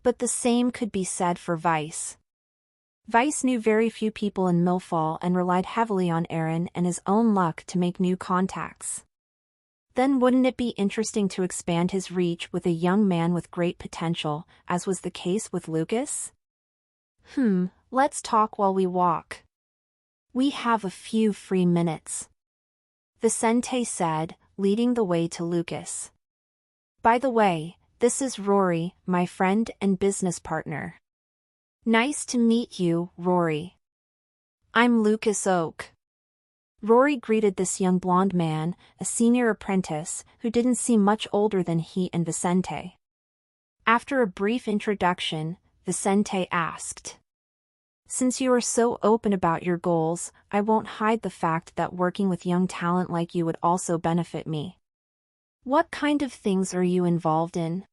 But the same could be said for Vice. Vice knew very few people in Millfall and relied heavily on Aaron and his own luck to make new contacts. Then wouldn't it be interesting to expand his reach with a young man with great potential, as was the case with Lucas? Let's talk while we walk. We have a few free minutes," Vicente said, leading the way to Lucas. "By the way, this is Rory, my friend and business partner." "Nice to meet you, Rory. I'm Lucas Oak." Rory greeted this young blonde man, a senior apprentice, who didn't seem much older than he and Vicente. After a brief introduction, Vicente asked, "Since you are so open about your goals, I won't hide the fact that working with young talent like you would also benefit me. What kind of things are you involved in?"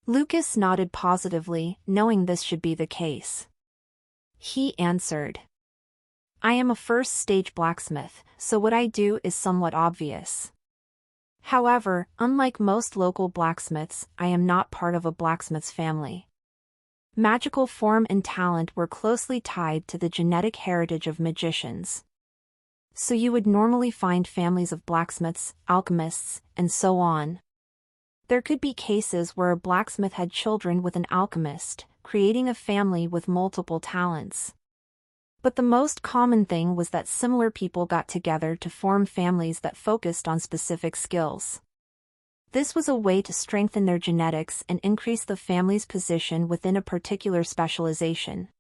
Lucas nodded positively, knowing this should be the case. He answered, "I am a first-stage blacksmith, so what I do is somewhat obvious. However, unlike most local blacksmiths, I am not part of a blacksmith's family. Magical form and talent were closely tied to the genetic heritage of magicians. So you would normally find families of blacksmiths, alchemists, and so on. There could be cases where a blacksmith had children with an alchemist, creating a family with multiple talents. But the most common thing was that similar people got together to form families that focused on specific skills. This was a way to strengthen their genetics and increase the family's position within a particular specialization.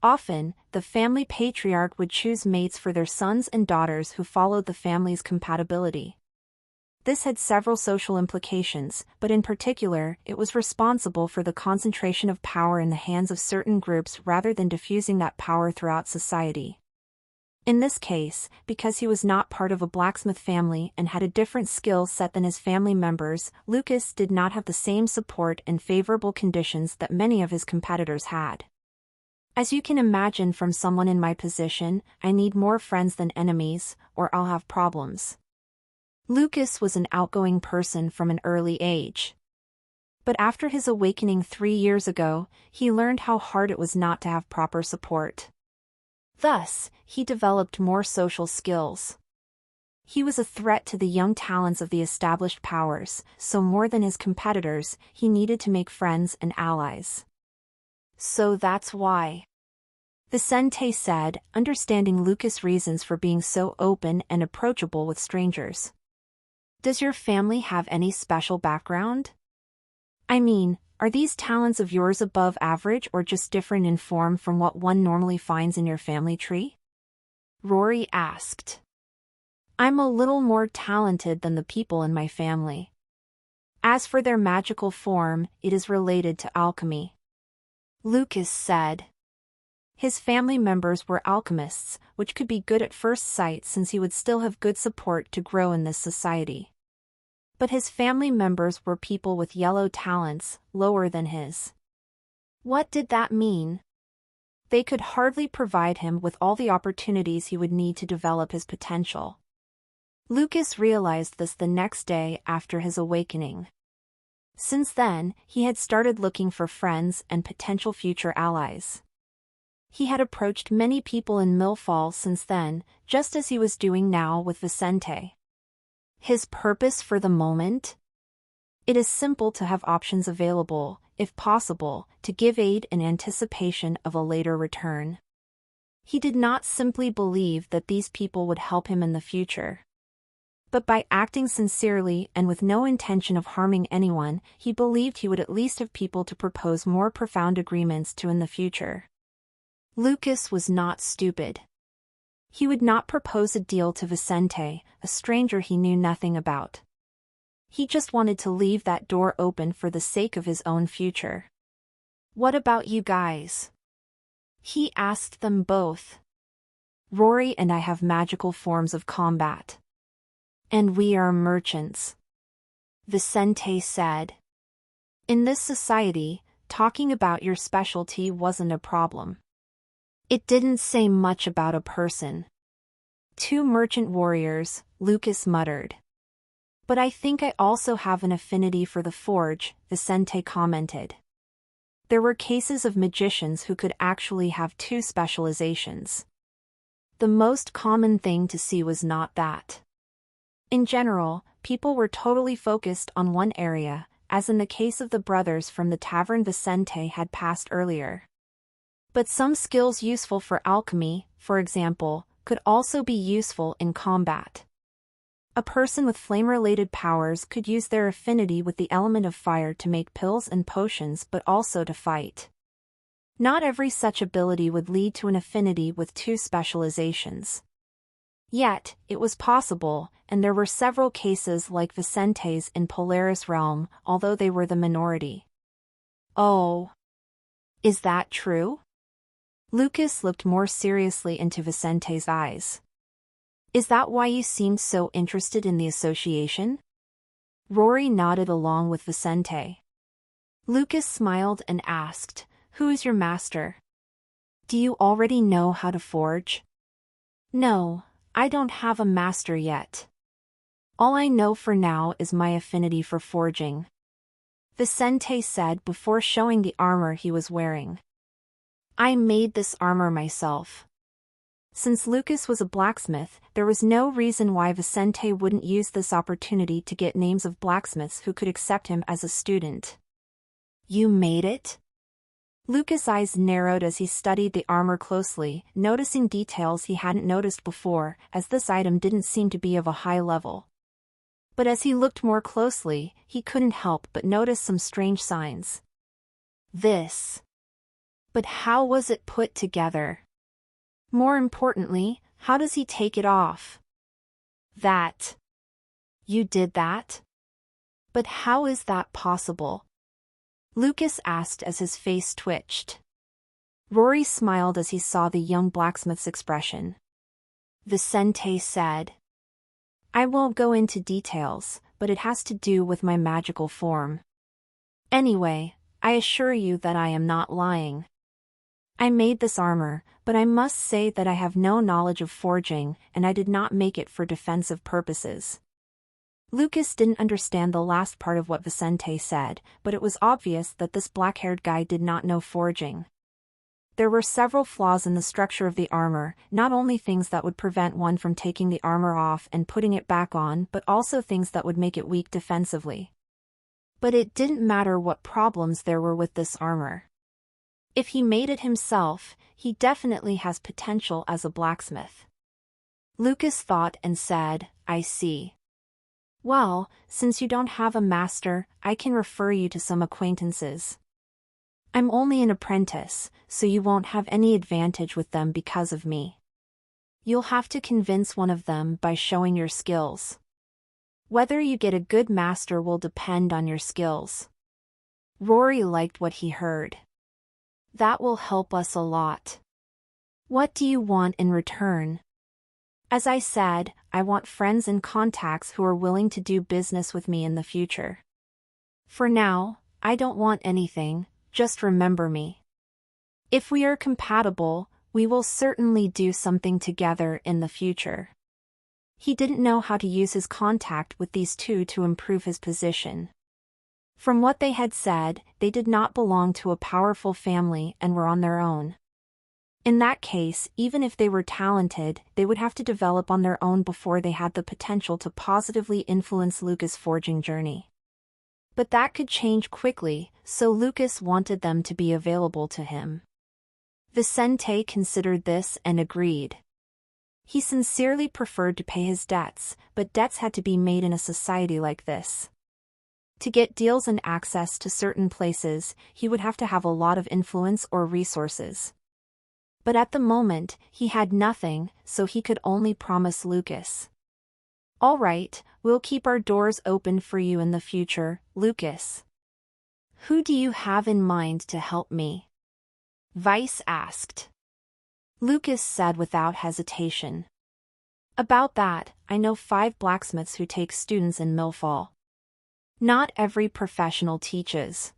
Often, the family patriarch would choose mates for their sons and daughters who followed the family's compatibility. This had several social implications, but in particular, it was responsible for the concentration of power in the hands of certain groups rather than diffusing that power throughout society. In this case, because he was not part of a blacksmith family and had a different skill set than his family members, Lucas did not have the same support and favorable conditions that many of his competitors had. As you can imagine from someone in my position, I need more friends than enemies, or I'll have problems. Lucas was an outgoing person from an early age. But after his awakening 3 years ago, he learned how hard it was not to have proper support. Thus, he developed more social skills. He was a threat to the young talents of the established powers, so more than his competitors, he needed to make friends and allies. "So that's why," Vicente said, understanding Lucas' reasons for being so open and approachable with strangers. "Does your family have any special background? I mean, are these talents of yours above average or just different in form from what one normally finds in your family tree?" Rory asked. "I'm a little more talented than the people in my family. As for their magical form, it is related to alchemy," Lucas said. His family members were alchemists, which could be good at first sight since he would still have good support to grow in this society. But his family members were people with yellow talents, lower than his. What did that mean? They could hardly provide him with all the opportunities he would need to develop his potential. Lucas realized this the next day after his awakening. Since then, he had started looking for friends and potential future allies. He had approached many people in Millfall since then, just as he was doing now with Vicente. His purpose for the moment? It is simple to have options available, if possible, to give aid in anticipation of a later return. He did not simply believe that these people would help him in the future. But by acting sincerely and with no intention of harming anyone, he believed he would at least have people to propose more profound agreements to in the future. Lucas was not stupid. He would not propose a deal to Vicente, a stranger he knew nothing about. He just wanted to leave that door open for the sake of his own future. "What about you guys?" he asked them both. "Rory and I have magical forms of combat. And we are merchants," Vicente said. "In this society, talking about your specialty wasn't a problem. It didn't say much about a person." "Two merchant warriors," Lucas muttered. "But I think I also have an affinity for the forge," Vicente commented. There were cases of magicians who could actually have two specializations. The most common thing to see was not that. In general, people were totally focused on one area, as in the case of the brothers from the tavern Vicente had passed earlier. But some skills useful for alchemy, for example, could also be useful in combat. A person with flame-related powers could use their affinity with the element of fire to make pills and potions but also to fight. Not every such ability would lead to an affinity with two specializations. Yet, it was possible, and there were several cases like Vicente's in Polaris Realm, although they were the minority. "Oh. Is that true?" Lucas looked more seriously into Vicente's eyes. "Is that why you seemed so interested in the association?" Rory nodded along with Vicente. Lucas smiled and asked, "Who is your master? Do you already know how to forge?" "No, I don't have a master yet. All I know for now is my affinity for forging," Vicente said before showing the armor he was wearing. "I made this armor myself." Since Lucas was a blacksmith, there was no reason why Vicente wouldn't use this opportunity to get names of blacksmiths who could accept him as a student. "You made it?" Lucas' eyes narrowed as he studied the armor closely, noticing details he hadn't noticed before, as this item didn't seem to be of a high level. But as he looked more closely, he couldn't help but notice some strange signs. But how was it put together? More importantly, how does he take it off? "That. You did that? But how is that possible?" Lucas asked as his face twitched. Rory smiled as he saw the young blacksmith's expression. Vicente said, "I won't go into details, but it has to do with my magical form. Anyway, I assure you that I am not lying. I made this armor, but I must say that I have no knowledge of forging, and I did not make it for defensive purposes." Lucas didn't understand the last part of what Vicente said, but it was obvious that this black-haired guy did not know forging. There were several flaws in the structure of the armor, not only things that would prevent one from taking the armor off and putting it back on, but also things that would make it weak defensively. But it didn't matter what problems there were with this armor. If he made it himself, he definitely has potential as a blacksmith. Lucas thought and said, "I see. Well, since you don't have a master, I can refer you to some acquaintances. I'm only an apprentice, so you won't have any advantage with them because of me. You'll have to convince one of them by showing your skills. Whether you get a good master will depend on your skills." Rory liked what he heard. "That will help us a lot. What do you want in return?" "As I said, I want friends and contacts who are willing to do business with me in the future. For now, I don't want anything, just remember me. If we are compatible, we will certainly do something together in the future." He didn't know how to use his contact with these two to improve his position. From what they had said, they did not belong to a powerful family and were on their own. In that case, even if they were talented, they would have to develop on their own before they had the potential to positively influence Lucas' forging journey. But that could change quickly, so Lucas wanted them to be available to him. Vicente considered this and agreed. He sincerely preferred to pay his debts, but debts had to be made in a society like this. To get deals and access to certain places, he would have to have a lot of influence or resources. But at the moment, he had nothing, so he could only promise Lucas. "All right, we'll keep our doors open for you in the future, Lucas. Who do you have in mind to help me?" Vice asked. Lucas said without hesitation. "About that, I know 5 blacksmiths who take students in Millfall. Not every professional teaches.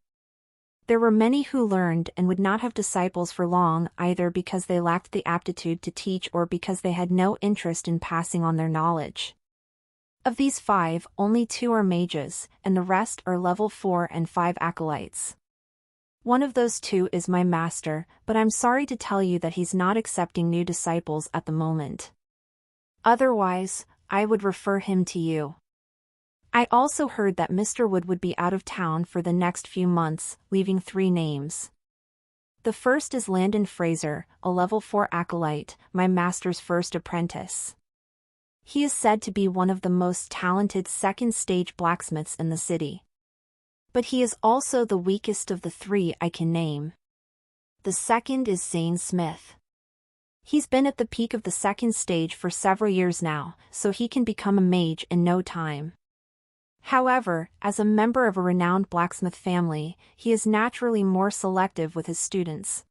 There were many who learned and would not have disciples for long, either because they lacked the aptitude to teach or because they had no interest in passing on their knowledge. Of these 5, only 2 are mages, and the rest are level 4 and 5 acolytes. One of those 2 is my master, but I'm sorry to tell you that he's not accepting new disciples at the moment. Otherwise, I would refer him to you. I also heard that Mr. Wood would be out of town for the next few months, leaving 3 names. The first is Landon Fraser, a level 4 acolyte, my master's first apprentice. He is said to be one of the most talented second-stage blacksmiths in the city. But he is also the weakest of the 3 I can name. The second is Zane Smith. He's been at the peak of the second stage for several years now, so he can become a mage in no time. However, as a member of a renowned blacksmith family, he is naturally more selective with his students.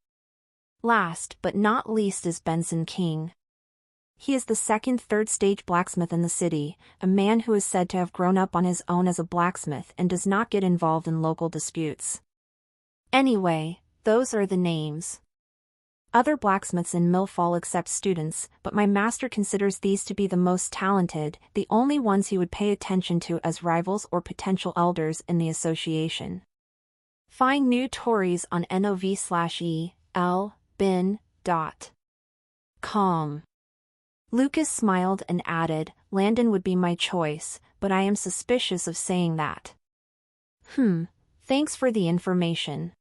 Last but not least is Benson King. He is the second third-stage blacksmith in the city, a man who is said to have grown up on his own as a blacksmith and does not get involved in local disputes. Anyway, those are the names. Other blacksmiths in Millfall accept students, but my master considers these to be the most talented, the only ones he would pay attention to as rivals or potential elders in the association. Find new Tories on nov/elbin.com. Lucas smiled and added, "Landon would be my choice, but I am suspicious of saying that." Thanks for the information.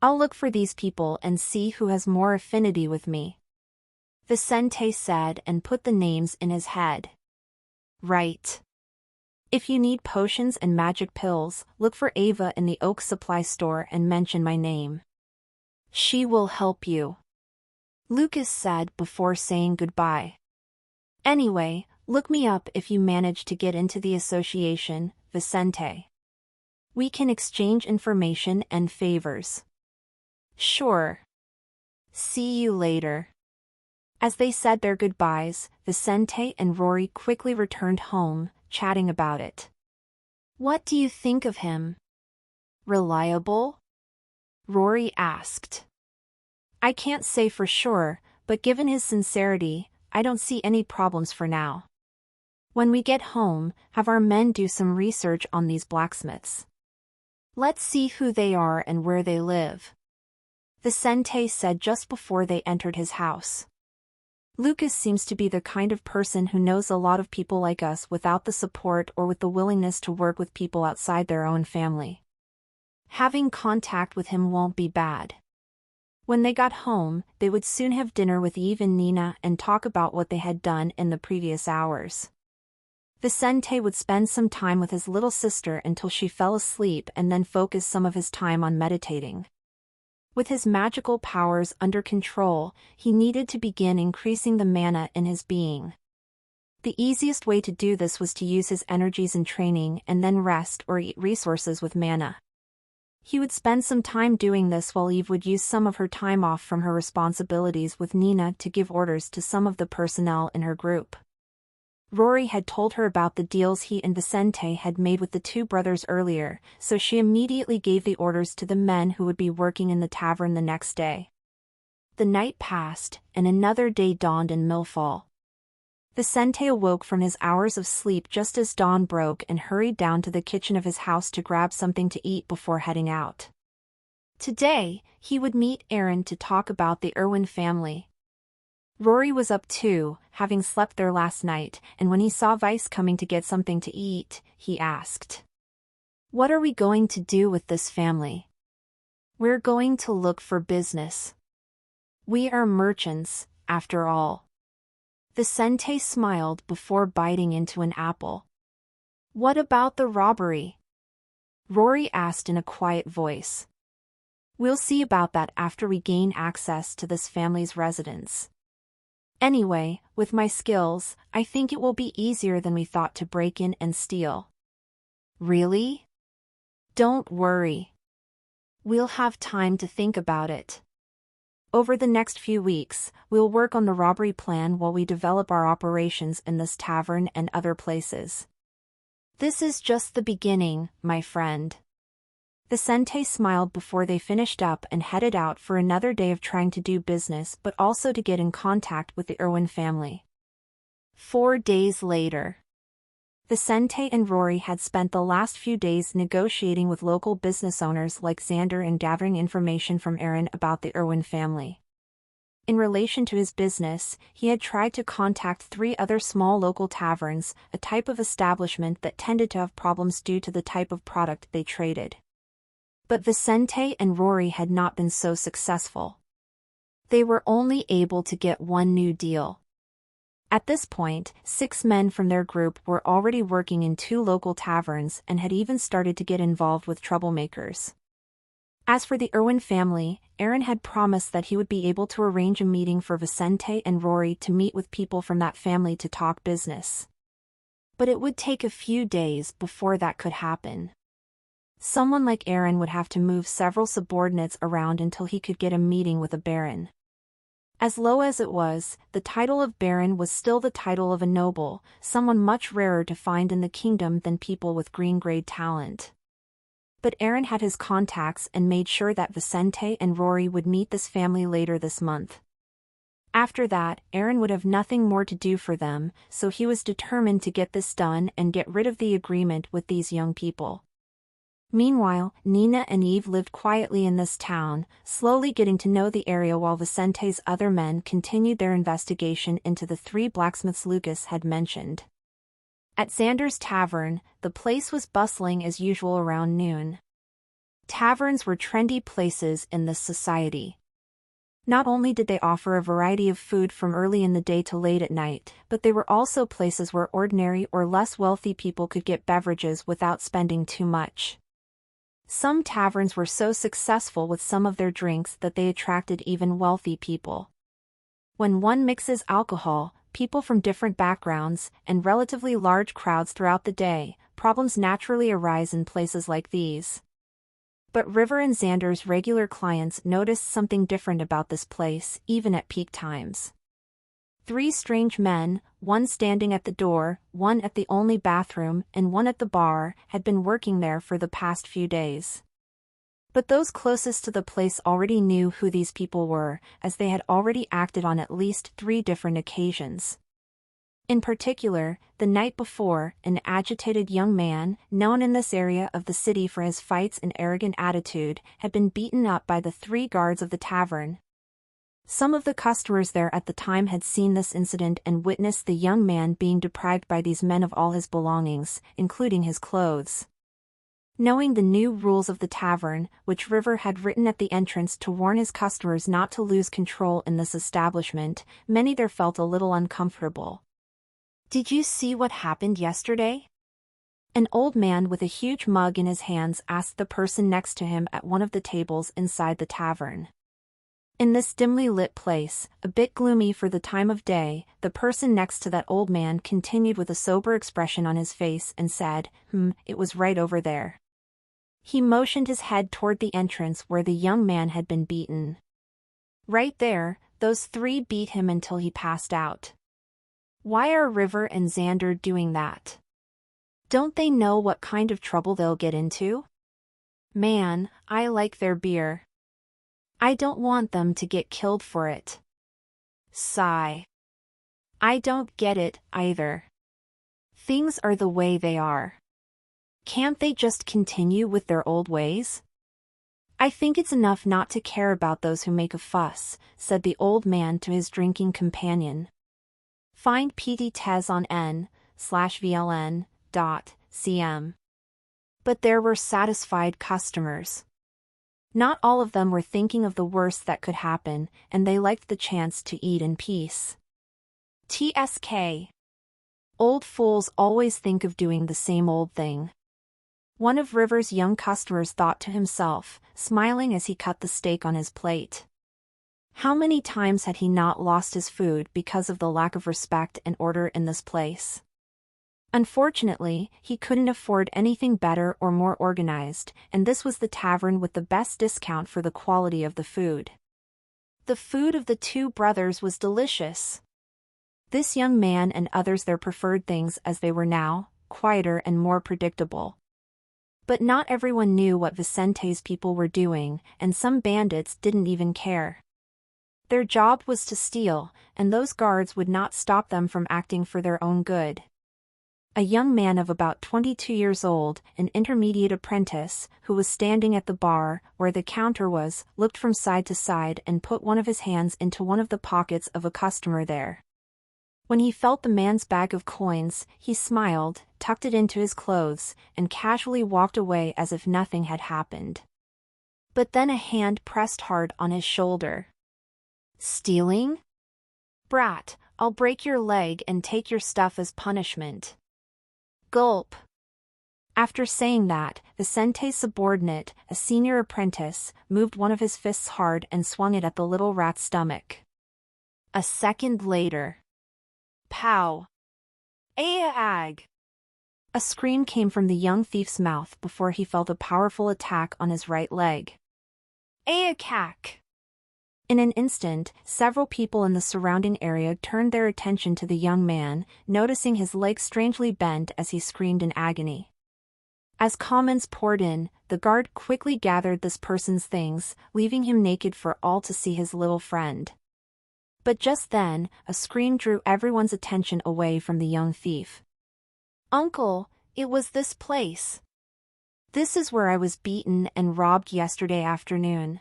I'll look for these people and see who has more affinity with me," Vicente said and put the names in his head. "Right. If you need potions and magic pills, look for Ava in the Oak Supply store and mention my name. She will help you," Lucas said before saying goodbye. "Anyway, look me up if you manage to get into the association, Vicente. We can exchange information and favors." "Sure. See you later." As they said their goodbyes, Vicente and Rory quickly returned home, chatting about it. "What do you think of him? Reliable?" Rory asked. "I can't say for sure, but given his sincerity, I don't see any problems for now. When we get home, have our men do some research on these blacksmiths. Let's see who they are and where they live," Vicente said just before they entered his house. "Lucas seems to be the kind of person who knows a lot of people like us without the support or with the willingness to work with people outside their own family. Having contact with him won't be bad." When they got home, they would soon have dinner with Eve and Nina and talk about what they had done in the previous hours. Vicente would spend some time with his little sister until she fell asleep and then focus some of his time on meditating. With his magical powers under control, he needed to begin increasing the mana in his being. The easiest way to do this was to use his energies in training and then rest or eat resources with mana. He would spend some time doing this while Eve would use some of her time off from her responsibilities with Nina to give orders to some of the personnel in her group. Rory had told her about the deals he and Vicente had made with the 2 brothers earlier, so she immediately gave the orders to the men who would be working in the tavern the next day. The night passed, and another day dawned in Millfall. Vicente awoke from his hours of sleep just as dawn broke and hurried down to the kitchen of his house to grab something to eat before heading out. Today, he would meet Aaron to talk about the Irwin family. Rory was up too, having slept there last night, and when he saw Vice coming to get something to eat, he asked, What are we going to do with this family? We're going to look for business. We are merchants, after all. Vicente smiled before biting into an apple. What about the robbery? Rory asked in a quiet voice. We'll see about that after we gain access to this family's residence. Anyway, with my skills, I think it will be easier than we thought to break in and steal. Really? Don't worry. We'll have time to think about it. Over the next few weeks, we'll work on the robbery plan while we develop our operations in this tavern and other places. This is just the beginning, my friend. Vicente smiled before they finished up and headed out for another day of trying to do business but also to get in contact with the Irwin family. 4 days later. Vicente and Rory had spent the last few days negotiating with local business owners like Xander and gathering information from Aaron about the Irwin family. In relation to his business, he had tried to contact 3 other small local taverns, a type of establishment that tended to have problems due to the type of product they traded. But Vicente and Rory had not been so successful. They were only able to get one new deal. At this point, 6 men from their group were already working in 2 local taverns and had even started to get involved with troublemakers. As for the Irwin family, Aaron had promised that he would be able to arrange a meeting for Vicente and Rory to meet with people from that family to talk business. But it would take a few days before that could happen. Someone like Aaron would have to move several subordinates around until he could get a meeting with a baron. As low as it was, the title of baron was still the title of a noble, someone much rarer to find in the kingdom than people with green-grade talent. But Aaron had his contacts and made sure that Vicente and Rory would meet this family later this month. After that, Aaron would have nothing more to do for them, so he was determined to get this done and get rid of the agreement with these young people. Meanwhile, Nina and Eve lived quietly in this town, slowly getting to know the area while Vicente's other men continued their investigation into the 3 blacksmiths Lucas had mentioned. At Xander's tavern, the place was bustling as usual around noon. Taverns were trendy places in this society. Not only did they offer a variety of food from early in the day to late at night, but they were also places where ordinary or less wealthy people could get beverages without spending too much. Some taverns were so successful with some of their drinks that they attracted even wealthy people. When one mixes alcohol, people from different backgrounds, and relatively large crowds throughout the day, problems naturally arise in places like these. But River and Xander's regular clients noticed something different about this place, even at peak times. 3 strange men, one standing at the door, one at the only bathroom, and one at the bar, had been working there for the past few days. But those closest to the place already knew who these people were, as they had already acted on at least 3 different occasions. In particular, the night before, an agitated young man, known in this area of the city for his fights and arrogant attitude, had been beaten up by the 3 guards of the tavern. Some of the customers there at the time had seen this incident and witnessed the young man being deprived by these men of all his belongings, including his clothes. Knowing the new rules of the tavern, which River had written at the entrance to warn his customers not to lose control in this establishment, many there felt a little uncomfortable. "Did you see what happened yesterday?" An old man with a huge mug in his hands asked the person next to him at one of the tables inside the tavern. In this dimly lit place, a bit gloomy for the time of day, the person next to that old man continued with a sober expression on his face and said, "It was right over there." He motioned his head toward the entrance where the young man had been beaten. "Right there, those 3 beat him until he passed out." "Why are River and Xander doing that? Don't they know what kind of trouble they'll get into? Man, I like their beer. I don't want them to get killed for it." Sigh. "I don't get it, either. Things are the way they are. Can't they just continue with their old ways? I think it's enough not to care about those who make a fuss," said the old man to his drinking companion. Find PT Tez on n/VLN.cm. But there were satisfied customers. Not all of them were thinking of the worst that could happen, and they liked the chance to eat in peace. TSK. Old fools always think of doing the same old thing. One of River's young customers thought to himself, smiling as he cut the steak on his plate. How many times had he not lost his food because of the lack of respect and order in this place? Unfortunately, he couldn't afford anything better or more organized, and this was the tavern with the best discount for the quality of the food. The food of the two brothers was delicious. This young man and others their preferred things as they were now, quieter and more predictable. But not everyone knew what Vicente's people were doing, and some bandits didn't even care. Their job was to steal, and those guards would not stop them from acting for their own good. A young man of about 22 years old, an intermediate apprentice, who was standing at the bar, where the counter was, looked from side to side and put one of his hands into one of the pockets of a customer there. When he felt the man's bag of coins, he smiled, tucked it into his clothes, and casually walked away as if nothing had happened. But then a hand pressed hard on his shoulder. "Stealing? Brat, I'll break your leg and take your stuff as punishment." Gulp. After saying that, Vicente's subordinate, a senior apprentice, moved one of his fists hard and swung it at the little rat's stomach. A second later. Pow! Ag! A scream came from the young thief's mouth before he felt a powerful attack on his right leg. Aak! In an instant, several people in the surrounding area turned their attention to the young man, noticing his leg strangely bent as he screamed in agony. As comments poured in, the guard quickly gathered this person's things, leaving him naked for all to see his little friend. But just then, a scream drew everyone's attention away from the young thief. "Uncle, it was this place. This is where I was beaten and robbed yesterday afternoon."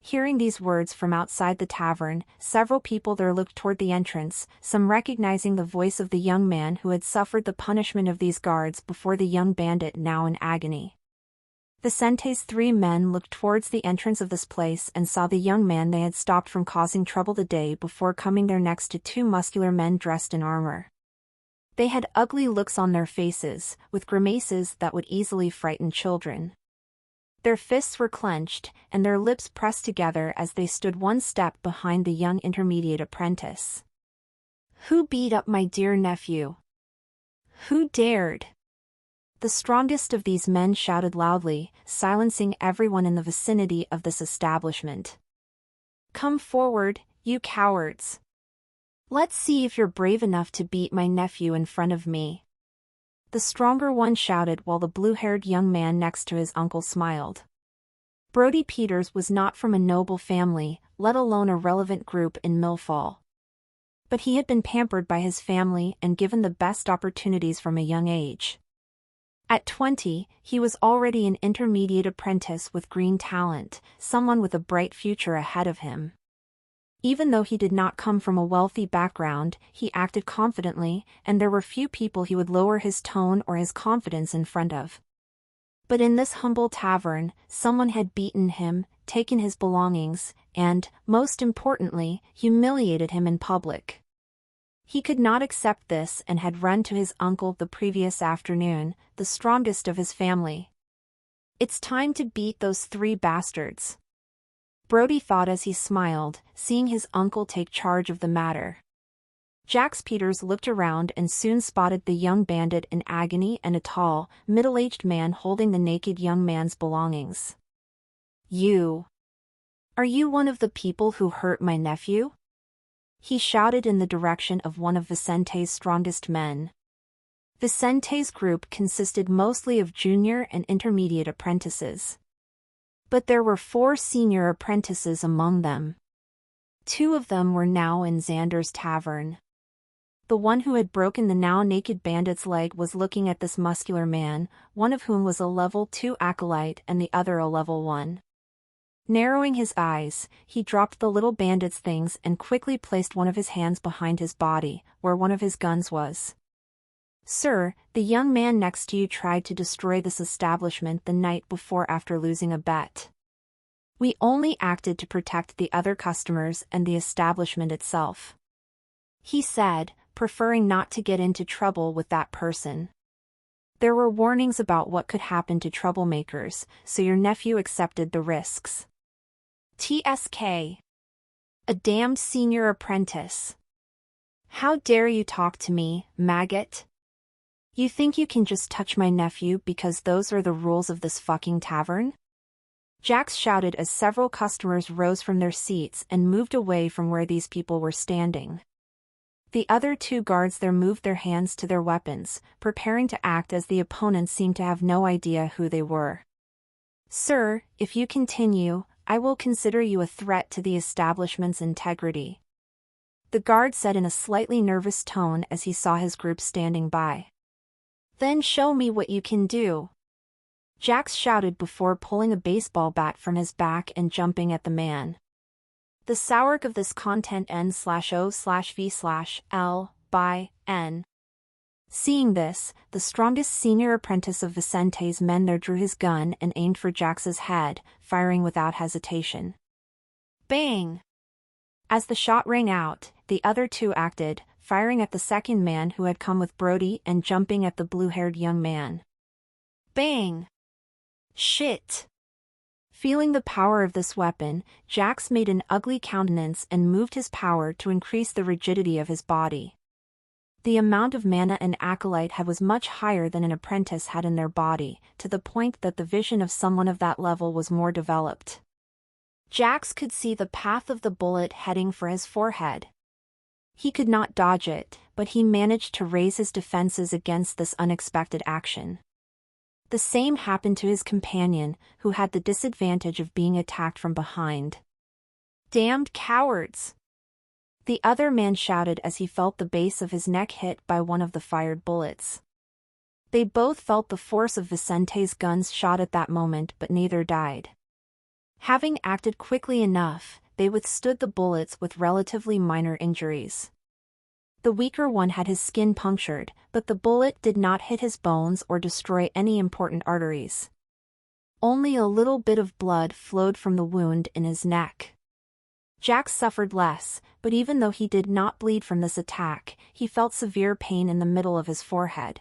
Hearing these words from outside the tavern, several people there looked toward the entrance, some recognizing the voice of the young man who had suffered the punishment of these guards before the young bandit now in agony. Vicente's three men looked towards the entrance of this place and saw the young man they had stopped from causing trouble the day before coming there next to two muscular men dressed in armor. They had ugly looks on their faces, with grimaces that would easily frighten children. Their fists were clenched, and their lips pressed together as they stood one step behind the young intermediate apprentice. "Who beat up my dear nephew? Who dared?" The strongest of these men shouted loudly, silencing everyone in the vicinity of this establishment. "Come forward, you cowards. Let's see if you're brave enough to beat my nephew in front of me." The stronger one shouted while the blue-haired young man next to his uncle smiled. Brody Peters was not from a noble family, let alone a relevant group in Millfall. But he had been pampered by his family and given the best opportunities from a young age. At 20, he was already an intermediate apprentice with green talent, someone with a bright future ahead of him. Even though he did not come from a wealthy background, he acted confidently, and there were few people he would lower his tone or his confidence in front of. But in this humble tavern, someone had beaten him, taken his belongings, and, most importantly, humiliated him in public. He could not accept this and had run to his uncle the previous afternoon, the strongest of his family. "It's time to beat those three bastards," Brody thought as he smiled, seeing his uncle take charge of the matter. Jax Peters looked around and soon spotted the young bandit in agony and a tall, middle-aged man holding the naked young man's belongings. Are you one of the people who hurt my nephew?" He shouted in the direction of one of Vicente's strongest men. Vicente's group consisted mostly of junior and intermediate apprentices. But there were 4 senior apprentices among them. 2 of them were now in Xander's tavern. The one who had broken the now-naked bandit's leg was looking at this muscular man, one of whom was a level 2 acolyte and the other a level 1. Narrowing his eyes, he dropped the little bandit's things and quickly placed one of his hands behind his body, where one of his guns was. Sir, the young man next to you tried to destroy this establishment the night before after losing a bet. We only acted to protect the other customers and the establishment itself," he said, preferring not to get into trouble with that person. There were warnings about what could happen to troublemakers, so your nephew accepted the risks. TSK. A damned senior apprentice. How dare you talk to me, maggot? You think you can just touch my nephew because those are the rules of this fucking tavern? Jax shouted as several customers rose from their seats and moved away from where these people were standing. The other two guards there moved their hands to their weapons, preparing to act as the opponents seemed to have no idea who they were. "Sir, if you continue, I will consider you a threat to the establishment's integrity," the guard said in a slightly nervous tone as he saw his group standing by. "Then show me what you can do," Jax shouted before pulling a baseball bat from his back and jumping at the man. The source of this content N/O/V/L/N. Seeing this, the strongest senior apprentice of Vicente's men there drew his gun and aimed for Jax's head, firing without hesitation. Bang! As the shot rang out, the other two acted, firing at the second man who had come with Brody and jumping at the blue-haired young man. Bang! Shit! Feeling the power of this weapon, Jax made an ugly countenance and moved his power to increase the rigidity of his body. The amount of mana an acolyte had was much higher than an apprentice had in their body, to the point that the vision of someone of that level was more developed. Jax could see the path of the bullet heading for his forehead. He could not dodge it, but he managed to raise his defenses against this unexpected action. The same happened to his companion, who had the disadvantage of being attacked from behind. "Damned cowards!" the other man shouted as he felt the base of his neck hit by one of the fired bullets. They both felt the force of Vicente's guns shot at that moment, but neither died. Having acted quickly enough, they withstood the bullets with relatively minor injuries. The weaker one had his skin punctured, but the bullet did not hit his bones or destroy any important arteries. Only a little bit of blood flowed from the wound in his neck. Jax suffered less, but even though he did not bleed from this attack, he felt severe pain in the middle of his forehead.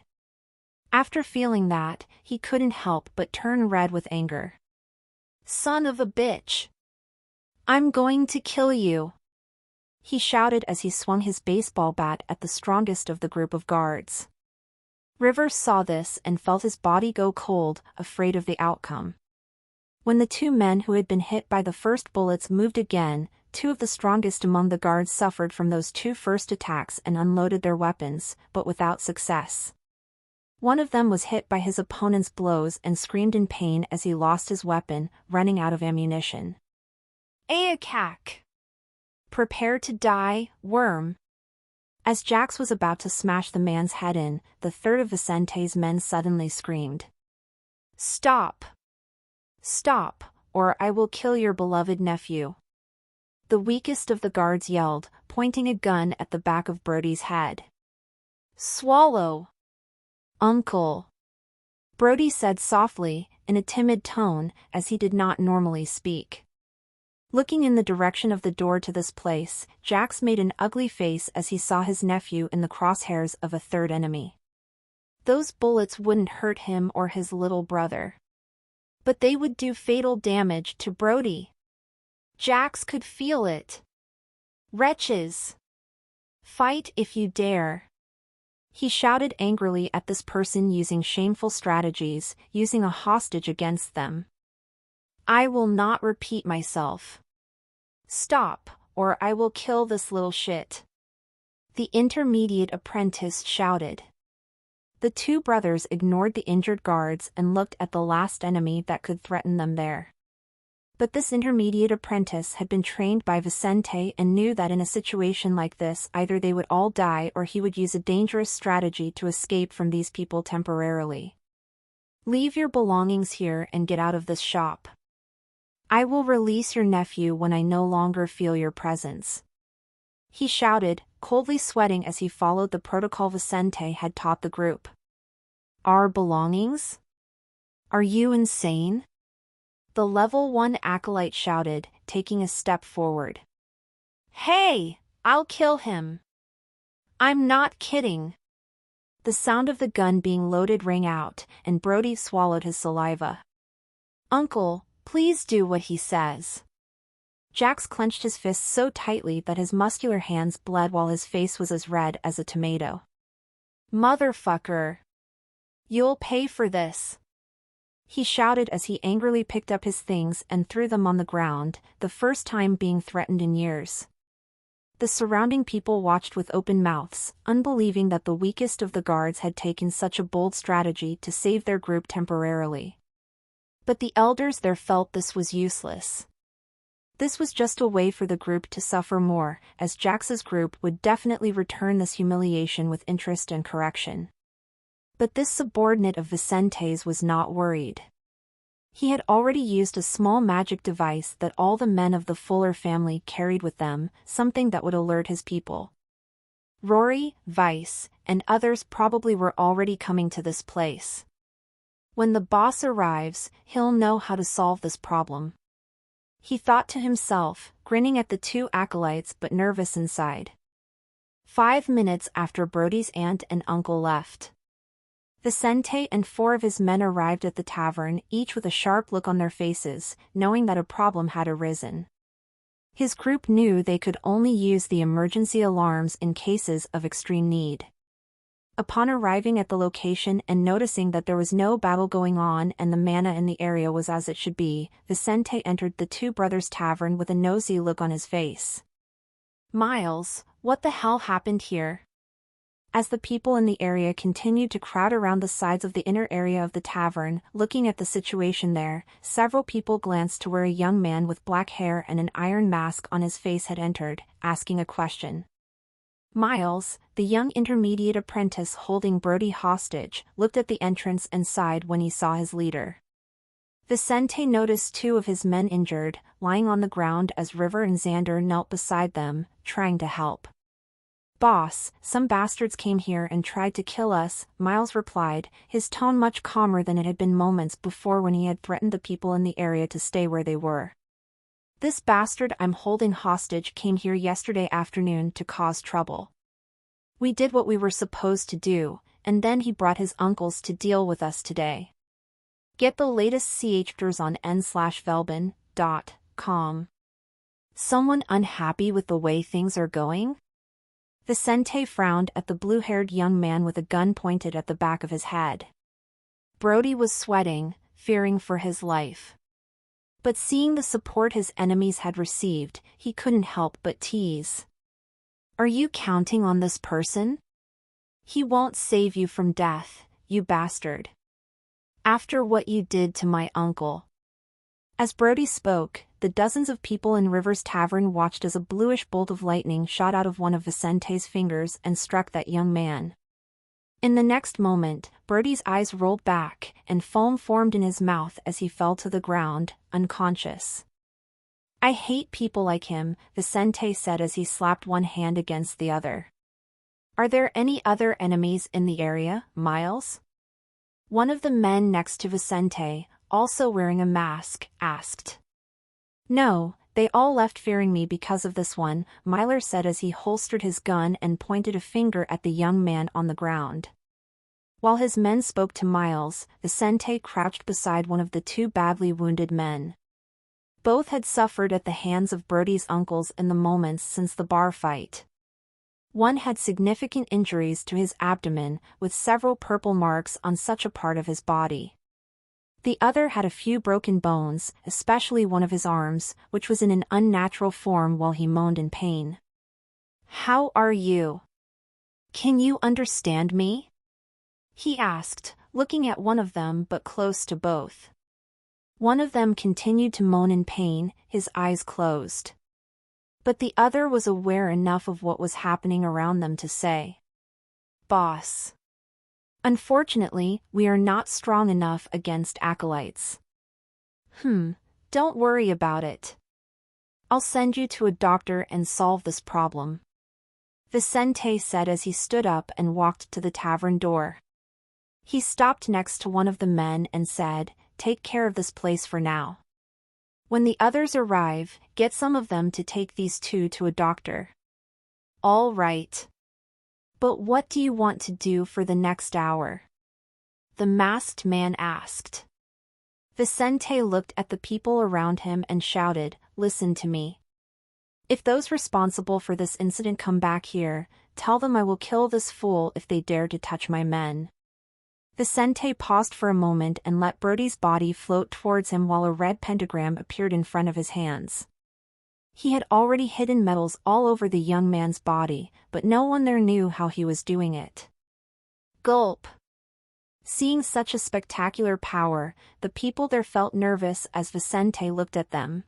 After feeling that, he couldn't help but turn red with anger. "Son of a bitch! I'm going to kill you!" he shouted as he swung his baseball bat at the strongest of the group of guards. Rivers saw this and felt his body go cold, afraid of the outcome. When the two men who had been hit by the first bullets moved again, two of the strongest among the guards suffered from those two first attacks and unloaded their weapons, but without success. One of them was hit by his opponent's blows and screamed in pain as he lost his weapon, running out of ammunition. "Aakak! Prepare to die, worm!" As Jax was about to smash the man's head in, the third of Vicente's men suddenly screamed. "Stop! Stop, or I will kill your beloved nephew!" The weakest of the guards yelled, pointing a gun at the back of Brody's head. "Swallow! Uncle!" Brody said softly, in a timid tone, as he did not normally speak. Looking in the direction of the door to this place, Jax made an ugly face as he saw his nephew in the crosshairs of a third enemy. Those bullets wouldn't hurt him or his little brother, but they would do fatal damage to Brody. Jax could feel it. "Wretches! Fight if you dare!" He shouted angrily at this person using shameful strategies, using a hostage against them. "I will not repeat myself. Stop, or I will kill this little shit," the intermediate apprentice shouted. The two brothers ignored the injured guards and looked at the last enemy that could threaten them there. But this intermediate apprentice had been trained by Vicente and knew that in a situation like this either they would all die or he would use a dangerous strategy to escape from these people temporarily. "Leave your belongings here and get out of this shop. I will release your nephew when I no longer feel your presence," he shouted, coldly sweating as he followed the protocol Vicente had taught the group. Our belongings? Are you insane? The level 1 acolyte shouted, taking a step forward. Hey, I'll kill him. I'm not kidding. The sound of the gun being loaded rang out, and Brody swallowed his saliva. Uncle, please do what he says. Jax clenched his fists so tightly that his muscular hands bled while his face was as red as a tomato. Motherfucker. You'll pay for this. He shouted as he angrily picked up his things and threw them on the ground, the first time being threatened in years. The surrounding people watched with open mouths, unbelieving that the weakest of the guards had taken such a bold strategy to save their group temporarily. But the elders there felt this was useless. This was just a way for the group to suffer more, as Jax's group would definitely return this humiliation with interest and correction. But this subordinate of Vicente's was not worried. He had already used a small magic device that all the men of the Fuller family carried with them, something that would alert his people. Rory, Vice, and others probably were already coming to this place. When the boss arrives, he'll know how to solve this problem. He thought to himself, grinning at the two acolytes but nervous inside. 5 minutes after Brody's aunt and uncle left, Vicente and 4 of his men arrived at the tavern, each with a sharp look on their faces, knowing that a problem had arisen. His group knew they could only use the emergency alarms in cases of extreme need. Upon arriving at the location and noticing that there was no battle going on and the mana in the area was as it should be, Vicente entered the Two Brothers Tavern with a nosy look on his face. Miles, what the hell happened here? As the people in the area continued to crowd around the sides of the inner area of the tavern, looking at the situation there, several people glanced to where a young man with black hair and an iron mask on his face had entered, asking a question. Miles, the young intermediate apprentice holding Brody hostage, looked at the entrance and sighed when he saw his leader. Vicente noticed 2 of his men injured, lying on the ground as River and Xander knelt beside them, trying to help. Boss, some bastards came here and tried to kill us, Miles replied, his tone much calmer than it had been moments before when he had threatened the people in the area to stay where they were. This bastard I'm holding hostage came here yesterday afternoon to cause trouble. We did what we were supposed to do, and then he brought his uncles to deal with us today. Get the latest chapters on n/velbin.com. Someone unhappy with the way things are going? Vicente frowned at the blue-haired young man with a gun pointed at the back of his head. Brody was sweating, fearing for his life. But seeing the support his enemies had received, he couldn't help but tease. Are you counting on this person? He won't save you from death, you bastard. After what you did to my uncle. As Brody spoke, the dozens of people in River's Tavern watched as a bluish bolt of lightning shot out of one of Vicente's fingers and struck that young man. In the next moment, Brody's eyes rolled back, and foam formed in his mouth as he fell to the ground, unconscious. I hate people like him, Vicente said as he slapped one hand against the other. Are there any other enemies in the area, Miles? One of the men next to Vicente, also wearing a mask, asked. No, they all left fearing me because of this one, Myler said as he holstered his gun and pointed a finger at the young man on the ground. While his men spoke to Miles, Vicente crouched beside one of the 2 badly wounded men. Both had suffered at the hands of Brody's uncles in the moments since the bar fight. One had significant injuries to his abdomen, with several purple marks on such a part of his body. The other had a few broken bones, especially one of his arms, which was in an unnatural form while he moaned in pain. How are you? Can you understand me? He asked, looking at one of them but close to both. One of them continued to moan in pain, his eyes closed. But the other was aware enough of what was happening around them to say, Boss. Unfortunately, we are not strong enough against acolytes. Don't worry about it. I'll send you to a doctor and solve this problem. Vicente said as he stood up and walked to the tavern door. He stopped next to one of the men and said, "Take care of this place for now. When the others arrive, get some of them to take these two to a doctor." "All right. But what do you want to do for the next hour?" the masked man asked. Vicente looked at the people around him and shouted, "Listen to me. If those responsible for this incident come back here, tell them I will kill this fool if they dare to touch my men." Vicente paused for a moment and let Brody's body float towards him while a red pentagram appeared in front of his hands. He had already hidden medals all over the young man's body, but no one there knew how he was doing it. Gulp. Seeing such a spectacular power, the people there felt nervous as Vicente looked at them.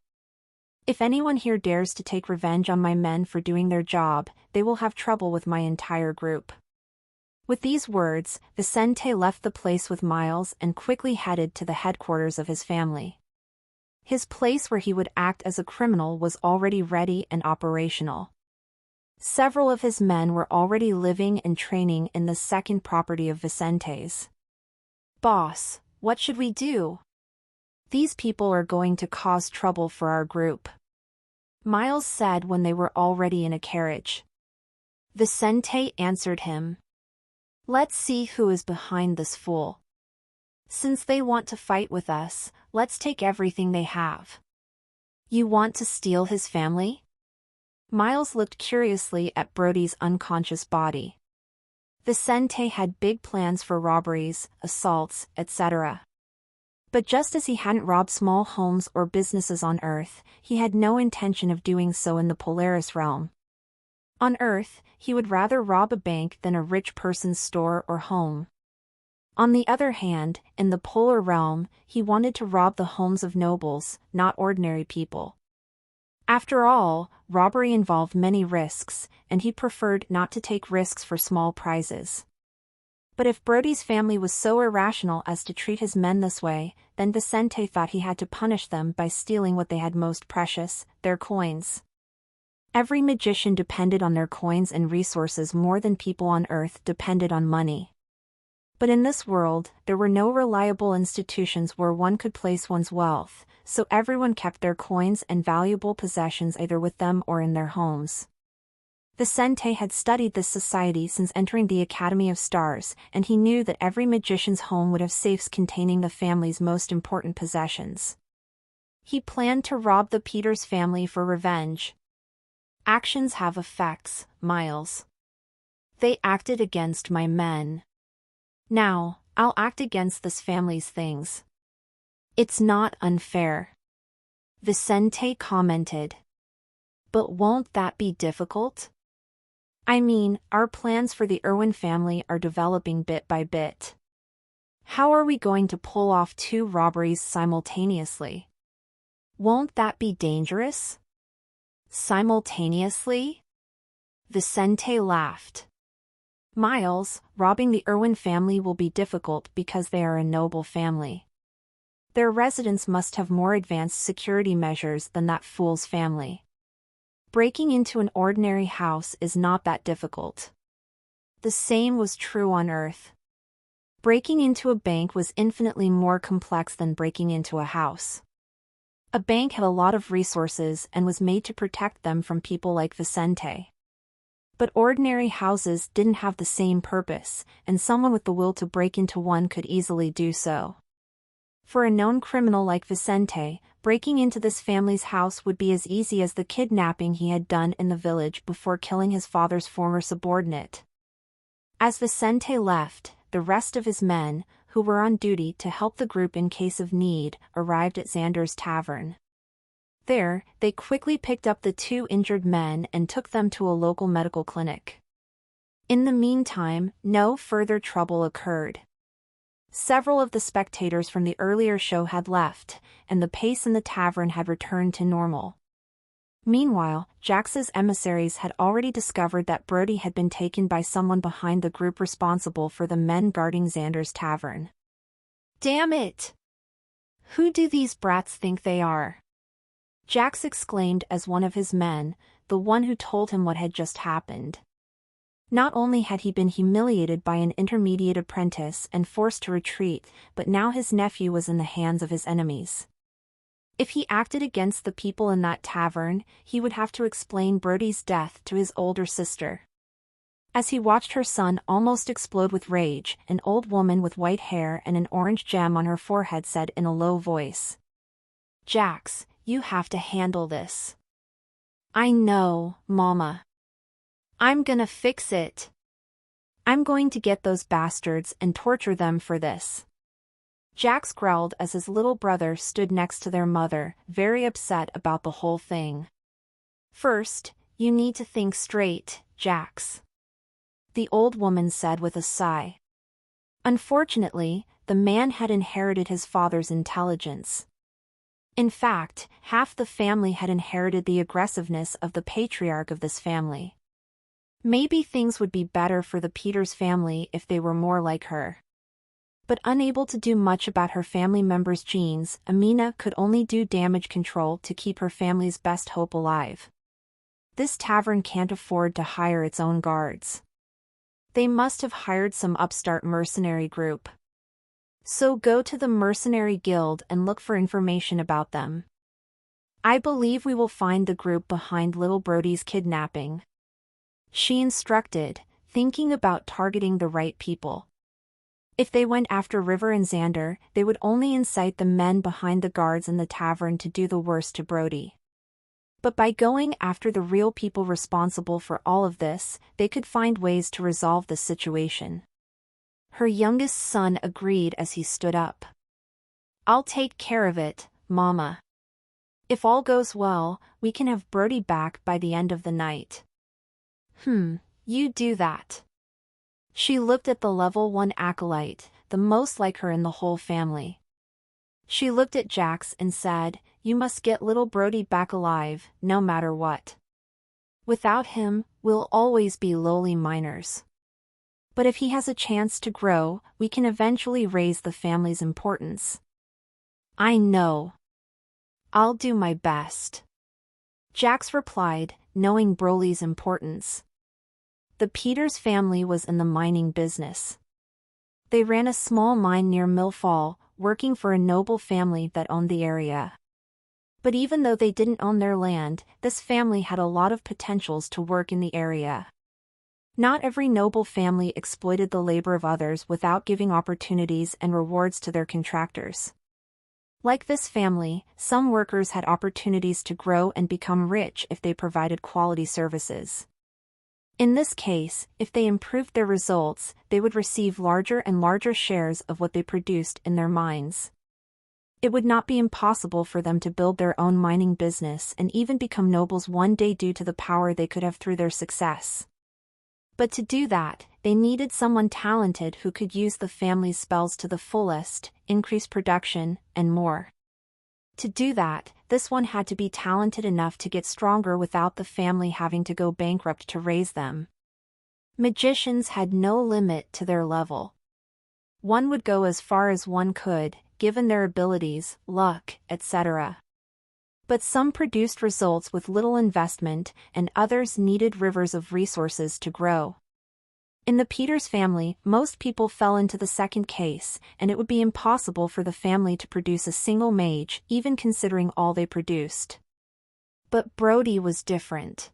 "If anyone here dares to take revenge on my men for doing their job, they will have trouble with my entire group." With these words, Vicente left the place with Miles and quickly headed to the headquarters of his family. His place where he would act as a criminal was already ready and operational. Several of his men were already living and training in the second property of Vicente's. "Boss, what should we do? These people are going to cause trouble for our group," Miles said when they were already in a carriage. Vicente answered him, "Let's see who is behind this fool. Since they want to fight with us, let's take everything they have." "You want to steal his family?" Miles looked curiously at Brody's unconscious body. Vicente had big plans for robberies, assaults, etc. But just as he hadn't robbed small homes or businesses on Earth, he had no intention of doing so in the Polaris realm. On Earth, he would rather rob a bank than a rich person's store or home. On the other hand, in the Polar realm, he wanted to rob the homes of nobles, not ordinary people. After all, robbery involved many risks, and he preferred not to take risks for small prizes. But if Brody's family was so irrational as to treat his men this way, then Vicente thought he had to punish them by stealing what they had most precious, their coins. Every magician depended on their coins and resources more than people on Earth depended on money. But in this world, there were no reliable institutions where one could place one's wealth, so everyone kept their coins and valuable possessions either with them or in their homes. Vicente had studied this society since entering the Academy of Stars, and he knew that every magician's home would have safes containing the family's most important possessions. He planned to rob the Peters family for revenge. Actions have effects, Miles. They acted against my men. Now, I'll act against this family's things. It's not unfair, Vicente commented. But won't that be difficult? I mean, our plans for the Irwin family are developing bit by bit. How are we going to pull off two robberies simultaneously? Won't that be dangerous? Simultaneously? Vicente laughed. Miles, robbing the Irwin family will be difficult because they are a noble family. Their residents must have more advanced security measures than that fool's family. Breaking into an ordinary house is not that difficult. The same was true on Earth. Breaking into a bank was infinitely more complex than breaking into a house. A bank had a lot of resources and was made to protect them from people like Vicente. But ordinary houses didn't have the same purpose, and someone with the will to break into one could easily do so. For a known criminal like Vicente, breaking into this family's house would be as easy as the kidnapping he had done in the village before killing his father's former subordinate. As Vicente left, the rest of his men, who were on duty to help the group in case of need, arrived at Xander's tavern. There, they quickly picked up the two injured men and took them to a local medical clinic. In the meantime, no further trouble occurred. Several of the spectators from the earlier show had left, and the pace in the tavern had returned to normal. Meanwhile, Jax's emissaries had already discovered that Brody had been taken by someone behind the group responsible for the men guarding Xander's tavern. Damn it! Who do these brats think they are? Jax exclaimed as one of his men, the one who told him what had just happened, Not only had he been humiliated by an intermediate apprentice and forced to retreat, but now his nephew was in the hands of his enemies. If he acted against the people in that tavern, he would have to explain Brody's death to his older sister. As he watched her son almost explode with rage, an old woman with white hair and an orange gem on her forehead said in a low voice, "Jax, you have to handle this." "I know, Mama. I'm gonna fix it. I'm going to get those bastards and torture them for this." Jax growled as his little brother stood next to their mother, very upset about the whole thing. "First, you need to think straight, Jax," the old woman said with a sigh. Unfortunately, the man had inherited his father's intelligence. In fact, half the family had inherited the aggressiveness of the patriarch of this family. Maybe things would be better for the Peters family if they were more like her. But unable to do much about her family members' genes, Amina could only do damage control to keep her family's best hope alive. This tavern can't afford to hire its own guards. They must have hired some upstart mercenary group. So go to the mercenary guild and look for information about them. I believe we will find the group behind little Brody's kidnapping," she instructed, thinking about targeting the right people. If they went after River and Xander, they would only incite the men behind the guards in the tavern to do the worst to Brody. But by going after the real people responsible for all of this, they could find ways to resolve the situation. Her youngest son agreed as he stood up. "I'll take care of it, Mama. If all goes well, we can have Brody back by the end of the night." You do that." She looked at the level 1 acolyte, the most like her in the whole family. She looked at Jax and said, "You must get little Brody back alive, no matter what. Without him, we'll always be lowly miners. But if he has a chance to grow, we can eventually raise the family's importance." "I know. I'll do my best," Jax replied, knowing Broly's importance. The Peters family was in the mining business. They ran a small mine near Mill Fall, working for a noble family that owned the area. But even though they didn't own their land, this family had a lot of potentials to work in the area. Not every noble family exploited the labor of others without giving opportunities and rewards to their contractors. Like this family, some workers had opportunities to grow and become rich if they provided quality services. In this case, if they improved their results, they would receive larger and larger shares of what they produced in their mines. It would not be impossible for them to build their own mining business and even become nobles one day due to the power they could have through their success. But to do that, they needed someone talented who could use the family's spells to the fullest, increase production, and more. To do that, this one had to be talented enough to get stronger without the family having to go bankrupt to raise them. Magicians had no limit to their level. One would go as far as one could, given their abilities, luck, etc. But some produced results with little investment, and others needed rivers of resources to grow. In the Peters family, most people fell into the second case, and it would be impossible for the family to produce a single mage, even considering all they produced. But Brody was different.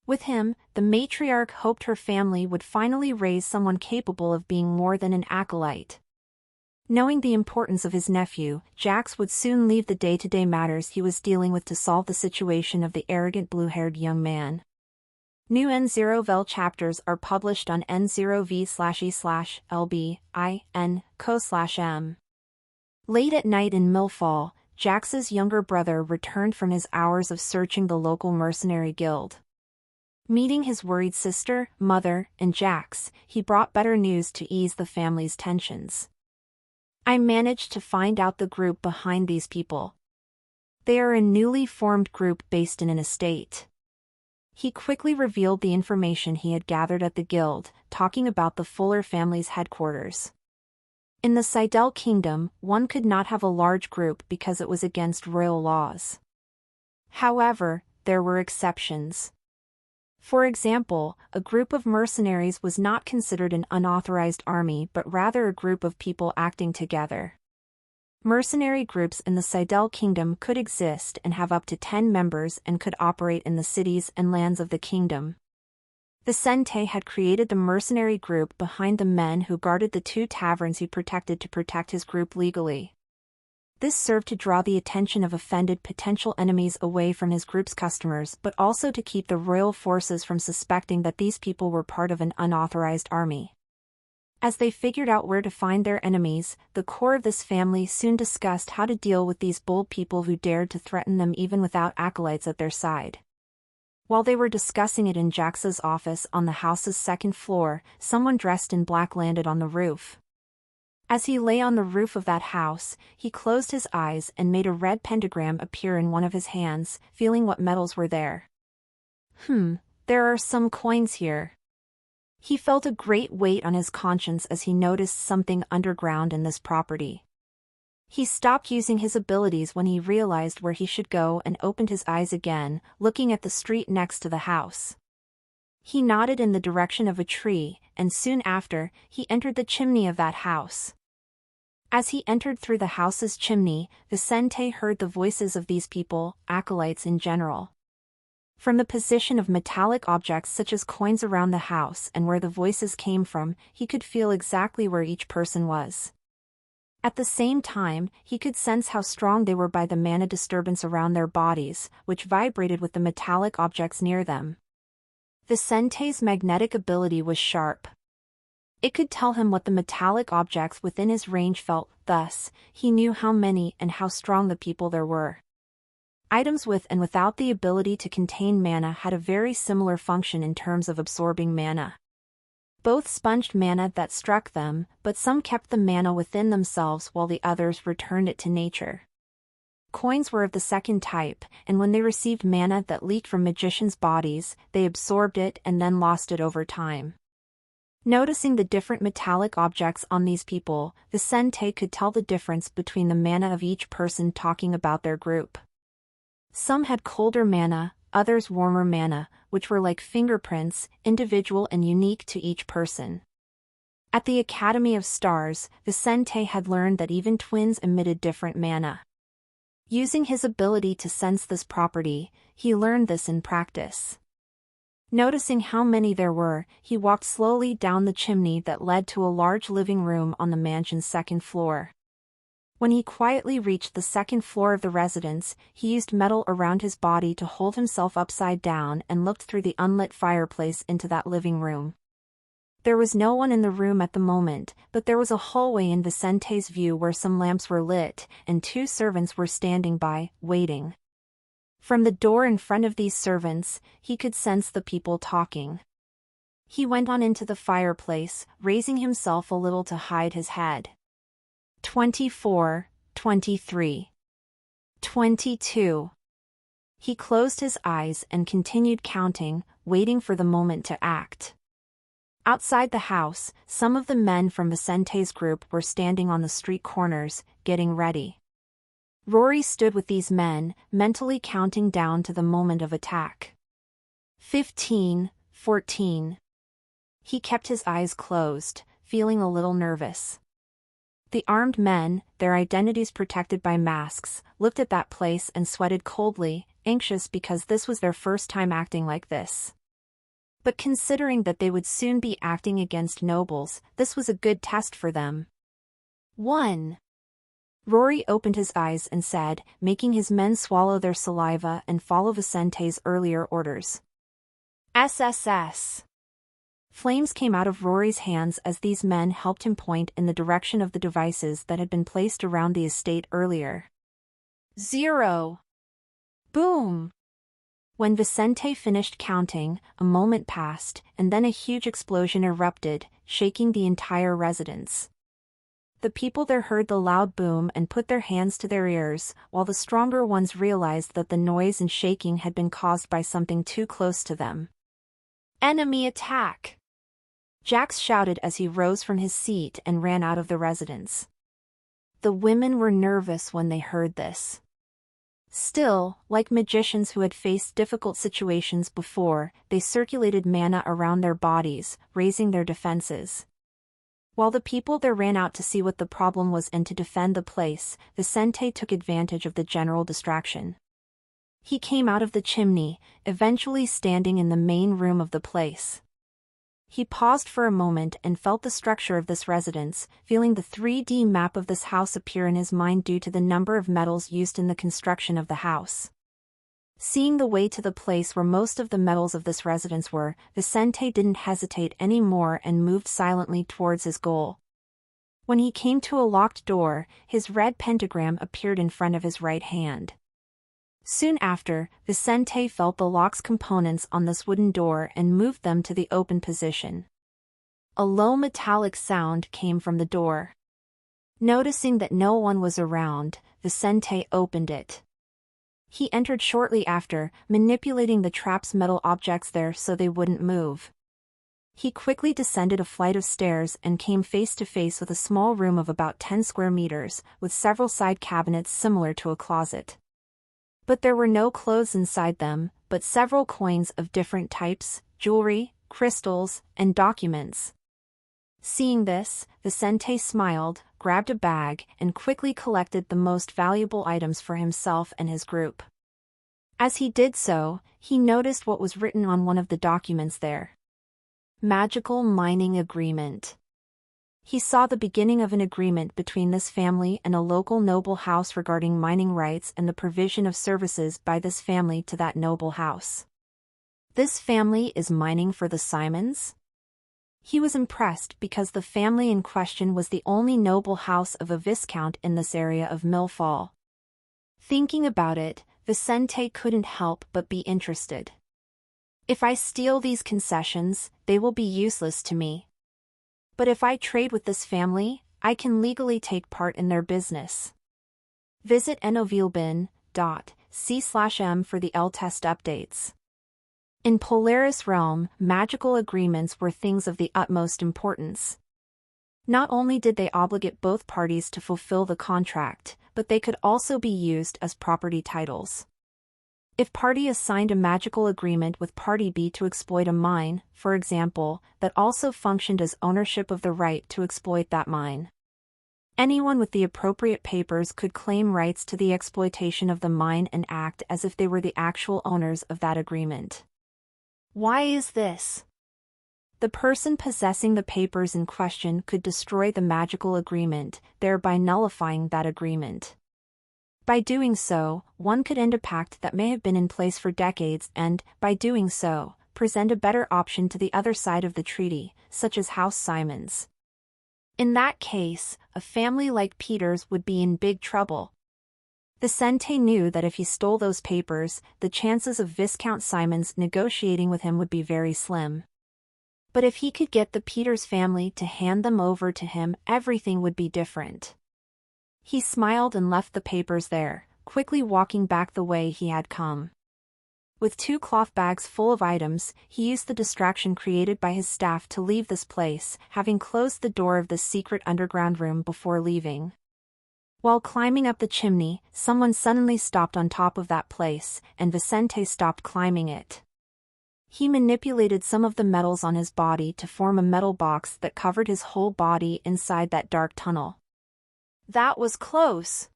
With him, the matriarch hoped her family would finally raise someone capable of being more than an acolyte. Knowing the importance of his nephew, Jax would soon leave the day-to-day matters he was dealing with to solve the situation of the arrogant blue-haired young man. New N0vel chapters are published on N0v/e/lb/in/co/m. Late at night in Millfall, Jax's younger brother returned from his hours of searching the local mercenary guild. Meeting his worried sister, mother, and Jax, he brought better news to ease the family's tensions. "I managed to find out the group behind these people. They are a newly formed group based in an estate." He quickly revealed the information he had gathered at the guild, talking about the Fuller family's headquarters. In the Seidel Kingdom, one could not have a large group because it was against royal laws. However, there were exceptions. For example, a group of mercenaries was not considered an unauthorized army but rather a group of people acting together. Mercenary groups in the Seidel Kingdom could exist and have up to 10 members and could operate in the cities and lands of the kingdom. Vicente had created the mercenary group behind the men who guarded the 2 taverns he protected to protect his group legally. This served to draw the attention of offended potential enemies away from his group's customers but also to keep the royal forces from suspecting that these people were part of an unauthorized army. As they figured out where to find their enemies, the core of this family soon discussed how to deal with these bold people who dared to threaten them even without acolytes at their side. While they were discussing it in Jax's office on the house's 2nd floor, someone dressed in black landed on the roof. As he lay on the roof of that house, he closed his eyes and made a red pentagram appear in one of his hands, feeling what metals were there. There are some coins here. He felt a great weight on his conscience as he noticed something underground in this property. He stopped using his abilities when he realized where he should go and opened his eyes again, looking at the street next to the house. He nodded in the direction of a tree, and soon after, he entered the chimney of that house. As he entered through the house's chimney, Vicente heard the voices of these people, acolytes in general. From the position of metallic objects such as coins around the house and where the voices came from, he could feel exactly where each person was. At the same time, he could sense how strong they were by the mana disturbance around their bodies, which vibrated with the metallic objects near them. Vicente's magnetic ability was sharp. It could tell him what the metallic objects within his range felt, thus, he knew how many and how strong the people there were. Items with and without the ability to contain mana had a very similar function in terms of absorbing mana. Both sponged mana that struck them, but some kept the mana within themselves while the others returned it to nature. Coins were of the 2nd type, and when they received mana that leaked from magicians' bodies, they absorbed it and then lost it over time. Noticing the different metallic objects on these people, Vicente could tell the difference between the mana of each person talking about their group. Some had colder mana, others warmer mana, which were like fingerprints, individual and unique to each person. At the Academy of Stars, Vicente had learned that even twins emitted different mana. Using his ability to sense this property, he learned this in practice. Noticing how many there were, he walked slowly down the chimney that led to a large living room on the mansion's 2nd floor. When he quietly reached the 2nd floor of the residence, he used metal around his body to hold himself upside down and looked through the unlit fireplace into that living room. There was no one in the room at the moment, but there was a hallway in Vicente's view where some lamps were lit, and 2 servants were standing by, waiting. From the door in front of these servants, he could sense the people talking. He went on into the fireplace, raising himself a little to hide his head. 24, 23, 22. He closed his eyes and continued counting, waiting for the moment to act. Outside the house, some of the men from Vicente's group were standing on the street corners, getting ready. Rory stood with these men, mentally counting down to the moment of attack. 15, 14. He kept his eyes closed, feeling a little nervous. The armed men, their identities protected by masks, looked at that place and sweated coldly, anxious because this was their first time acting like this. But considering that they would soon be acting against nobles, this was a good test for them. 1. Rory opened his eyes and said, making his men swallow their saliva and follow Vicente's earlier orders. SSS. Flames came out of Rory's hands as these men helped him point in the direction of the devices that had been placed around the estate earlier. 0. Boom! When Vicente finished counting, a moment passed, and then a huge explosion erupted, shaking the entire residence. The people there heard the loud boom and put their hands to their ears, while the stronger ones realized that the noise and shaking had been caused by something too close to them. Enemy attack! Jax shouted as he rose from his seat and ran out of the residence. The women were nervous when they heard this. Still, like magicians who had faced difficult situations before, they circulated mana around their bodies, raising their defenses. While the people there ran out to see what the problem was and to defend the place, Vicente took advantage of the general distraction. He came out of the chimney, eventually standing in the main room of the place. He paused for a moment and felt the structure of this residence, feeling the 3D map of this house appear in his mind due to the number of metals used in the construction of the house. Seeing the way to the place where most of the metals of this residence were, Vicente didn't hesitate any more and moved silently towards his goal. When he came to a locked door, his red pentagram appeared in front of his right hand. Soon after, Vicente felt the lock's components on this wooden door and moved them to the open position. A low metallic sound came from the door. Noticing that no one was around, Vicente opened it. He entered shortly after, manipulating the trap's metal objects there so they wouldn't move. He quickly descended a flight of stairs and came face to face with a small room of about 10 square meters, with several side cabinets similar to a closet. But there were no clothes inside them, but several coins of different types, jewelry, crystals, and documents. Seeing this, Vicente smiled, grabbed a bag, and quickly collected the most valuable items for himself and his group. As he did so, he noticed what was written on one of the documents there. Magical Mining Agreement. He saw the beginning of an agreement between this family and a local noble house regarding mining rights and the provision of services by this family to that noble house. This family is mining for the Simons? He was impressed because the family in question was the only noble house of a viscount in this area of Millfall. Thinking about it, Vicente couldn't help but be interested. If I steal these concessions, they will be useless to me. But if I trade with this family, I can legally take part in their business. Visit novilbin.c/m for the L-test updates. In Polaris Realm, magical agreements were things of the utmost importance. Not only did they obligate both parties to fulfill the contract, but they could also be used as property titles. If party A signed a magical agreement with party B to exploit a mine, for example, that also functioned as ownership of the right to exploit that mine. Anyone with the appropriate papers could claim rights to the exploitation of the mine and act as if they were the actual owners of that agreement. Why is this? The person possessing the papers in question could destroy the magical agreement, thereby nullifying that agreement. By doing so, one could end a pact that may have been in place for decades and, by doing so, present a better option to the other side of the treaty, such as House Simons. In that case, a family like Peter's would be in big trouble. Vicente knew that if he stole those papers, the chances of Viscount Simons negotiating with him would be very slim. But if he could get the Peters family to hand them over to him, everything would be different. He smiled and left the papers there, quickly walking back the way he had come. With 2 cloth bags full of items, he used the distraction created by his staff to leave this place, having closed the door of the secret underground room before leaving. While climbing up the chimney, someone suddenly stopped on top of that place, and Vicente stopped climbing it. He manipulated some of the metals on his body to form a metal box that covered his whole body inside that dark tunnel. That was close!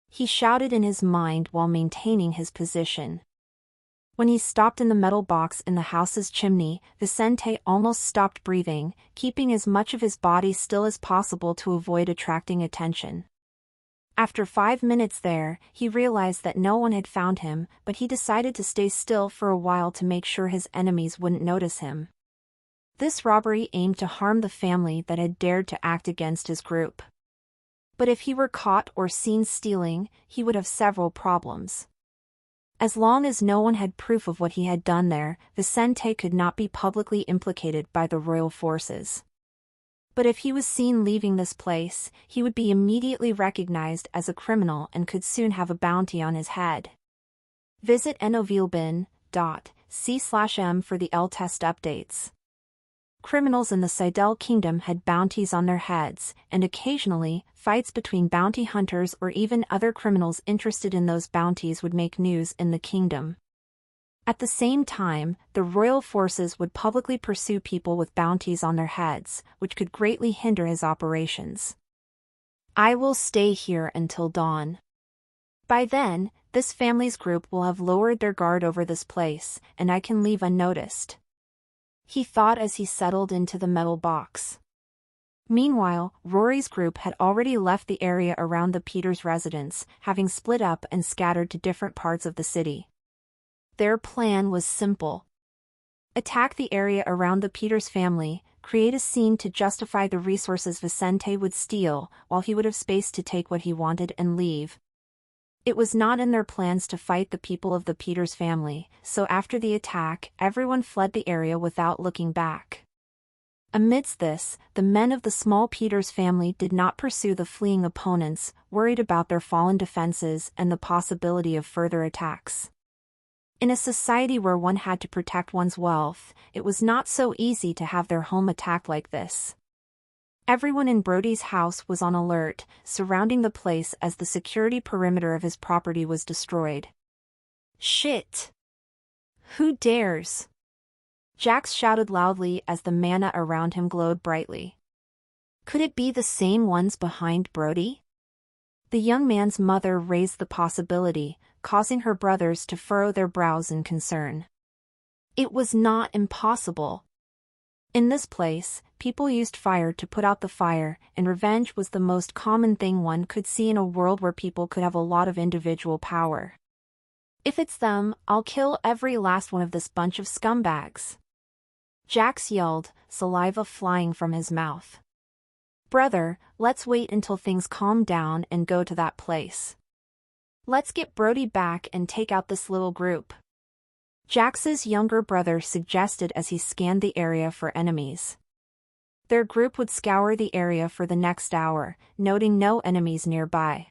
He shouted in his mind while maintaining his position. When he stopped in the metal box in the house's chimney, Vicente almost stopped breathing, keeping as much of his body still as possible to avoid attracting attention. After 5 minutes there, he realized that no one had found him, but he decided to stay still for a while to make sure his enemies wouldn't notice him. This robbery aimed to harm the family that had dared to act against his group. But if he were caught or seen stealing, he would have several problems. As long as no one had proof of what he had done there, Vicente could not be publicly implicated by the royal forces. But if he was seen leaving this place, he would be immediately recognized as a criminal and could soon have a bounty on his head. Visit novilbin.c/m for the L-test updates. Criminals in the Seidel Kingdom had bounties on their heads, and occasionally, fights between bounty hunters or even other criminals interested in those bounties would make news in the kingdom. At the same time, the royal forces would publicly pursue people with bounties on their heads, which could greatly hinder his operations. I will stay here until dawn. By then, this family's group will have lowered their guard over this place, and I can leave unnoticed, he thought as he settled into the metal box. Meanwhile, Rory's group had already left the area around the Peters residence, having split up and scattered to different parts of the city. Their plan was simple. Attack the area around the Peters family, create a scene to justify the resources Vicente would steal, while he would have space to take what he wanted and leave. It was not in their plans to fight the people of the Peters family, so after the attack, everyone fled the area without looking back. Amidst this, the men of the small Peters family did not pursue the fleeing opponents, worried about their fallen defenses and the possibility of further attacks. In a society where one had to protect one's wealth, it was not so easy to have their home attacked like this. Everyone in Brody's house was on alert, surrounding the place as the security perimeter of his property was destroyed. Shit! Who dares? Jax shouted loudly as the mana around him glowed brightly. Could it be the same ones behind Brody? The young man's mother raised the possibility, causing her brothers to furrow their brows in concern. It was not impossible. In this place, people used fire to put out the fire, and revenge was the most common thing one could see in a world where people could have a lot of individual power. If it's them, I'll kill every last one of this bunch of scumbags. Jax yelled, saliva flying from his mouth. Brother, let's wait until things calm down and go to that place. Let's get Brody back and take out this little group. Jax's younger brother suggested as he scanned the area for enemies. Their group would scour the area for the next hour, noting no enemies nearby.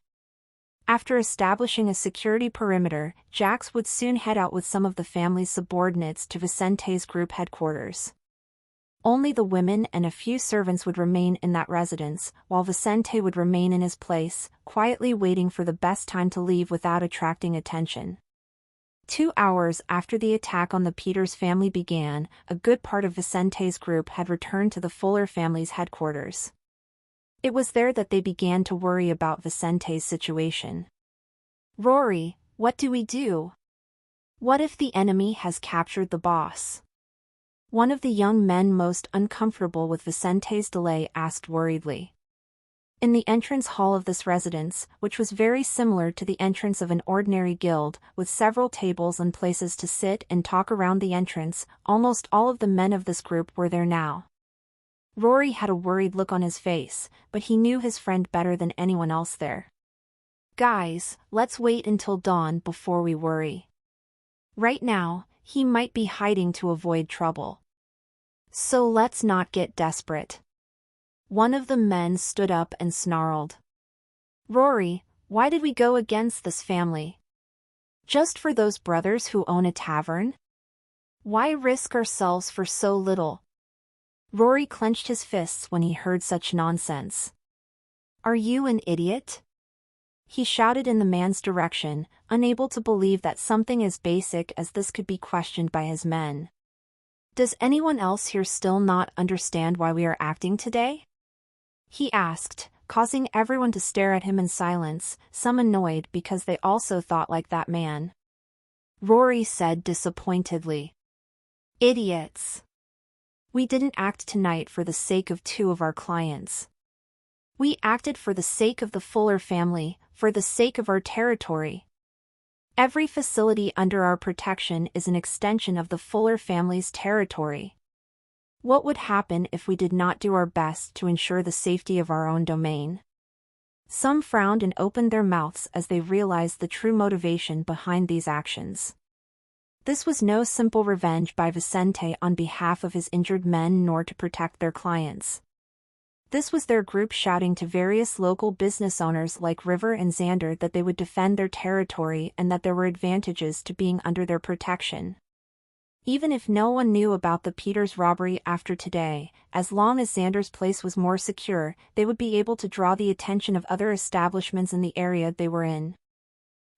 After establishing a security perimeter, Jax would soon head out with some of the family's subordinates to Vicente's group headquarters. Only the women and a few servants would remain in that residence, while Vicente would remain in his place, quietly waiting for the best time to leave without attracting attention. 2 hours after the attack on the Peters family began, a good part of Vicente's group had returned to the Fuller family's headquarters. It was there that they began to worry about Vicente's situation. Rory, what do we do? What if the enemy has captured the boss? One of the young men most uncomfortable with Vicente's delay asked worriedly. In the entrance hall of this residence, which was very similar to the entrance of an ordinary guild, with several tables and places to sit and talk around the entrance, almost all of the men of this group were there now. Rory had a worried look on his face, but he knew his friend better than anyone else there. Guys, let's wait until dawn before we worry. Right now, he might be hiding to avoid trouble. So let's not get desperate. One of the men stood up and snarled. Rory, why did we go against this family? Just for those brothers who own a tavern? Why risk ourselves for so little? Rory clenched his fists when he heard such nonsense. Are you an idiot? He shouted in the man's direction, unable to believe that something as basic as this could be questioned by his men. Does anyone else here still not understand why we are acting today? He asked, causing everyone to stare at him in silence, some annoyed because they also thought like that man. Rory said disappointedly. Idiots. We didn't act tonight for the sake of 2 of our clients. We acted for the sake of the Fuller family, for the sake of our territory. Every facility under our protection is an extension of the Fuller family's territory. What would happen if we did not do our best to ensure the safety of our own domain? Some frowned and opened their mouths as they realized the true motivation behind these actions. This was no simple revenge by Vicente on behalf of his injured men nor to protect their clients. This was their group shouting to various local business owners like River and Xander that they would defend their territory and that there were advantages to being under their protection. Even if no one knew about the Peters robbery after today, as long as Xander's place was more secure, they would be able to draw the attention of other establishments in the area they were in.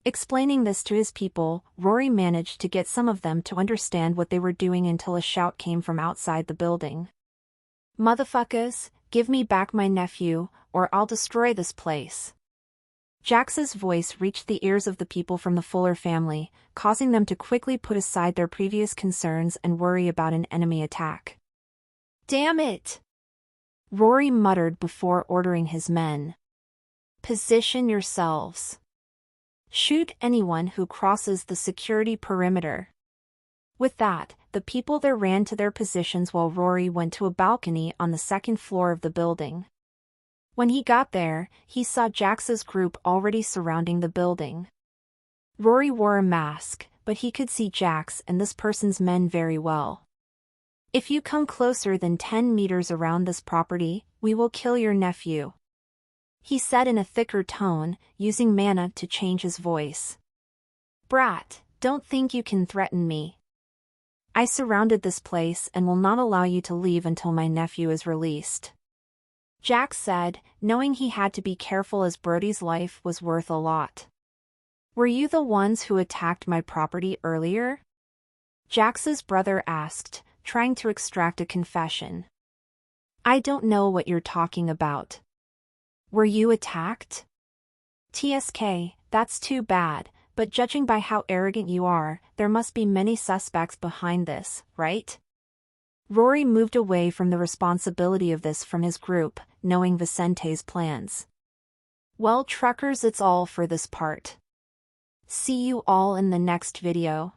Explaining this to his people, Rory managed to get some of them to understand what they were doing until a shout came from outside the building. "Motherfuckers, give me back my nephew, or I'll destroy this place." Jax's voice reached the ears of the people from the Fuller family, causing them to quickly put aside their previous concerns and worry about an enemy attack. "Damn it!" Rory muttered before ordering his men. "Position yourselves. Shoot anyone who crosses the security perimeter." With that, the people there ran to their positions while Rory went to a balcony on the second floor of the building. When he got there, he saw Jax's group already surrounding the building. Rory wore a mask, but he could see Jax and this person's men very well. "If you come closer than 10 meters around this property, we will kill your nephew," he said in a thicker tone, using mana to change his voice. "Brat, don't think you can threaten me. I surrounded this place and will not allow you to leave until my nephew is released," Jax said, knowing he had to be careful as Brody's life was worth a lot. "Were you the ones who attacked my property earlier?" Jax's brother asked, trying to extract a confession. "I don't know what you're talking about. Were you attacked?" "TSK, that's too bad, but judging by how arrogant you are, there must be many suspects behind this, right?" Rory moved away from the responsibility of this from his group, knowing Vicente's plans. "Well, truckers, it's all for this part. See you all in the next video.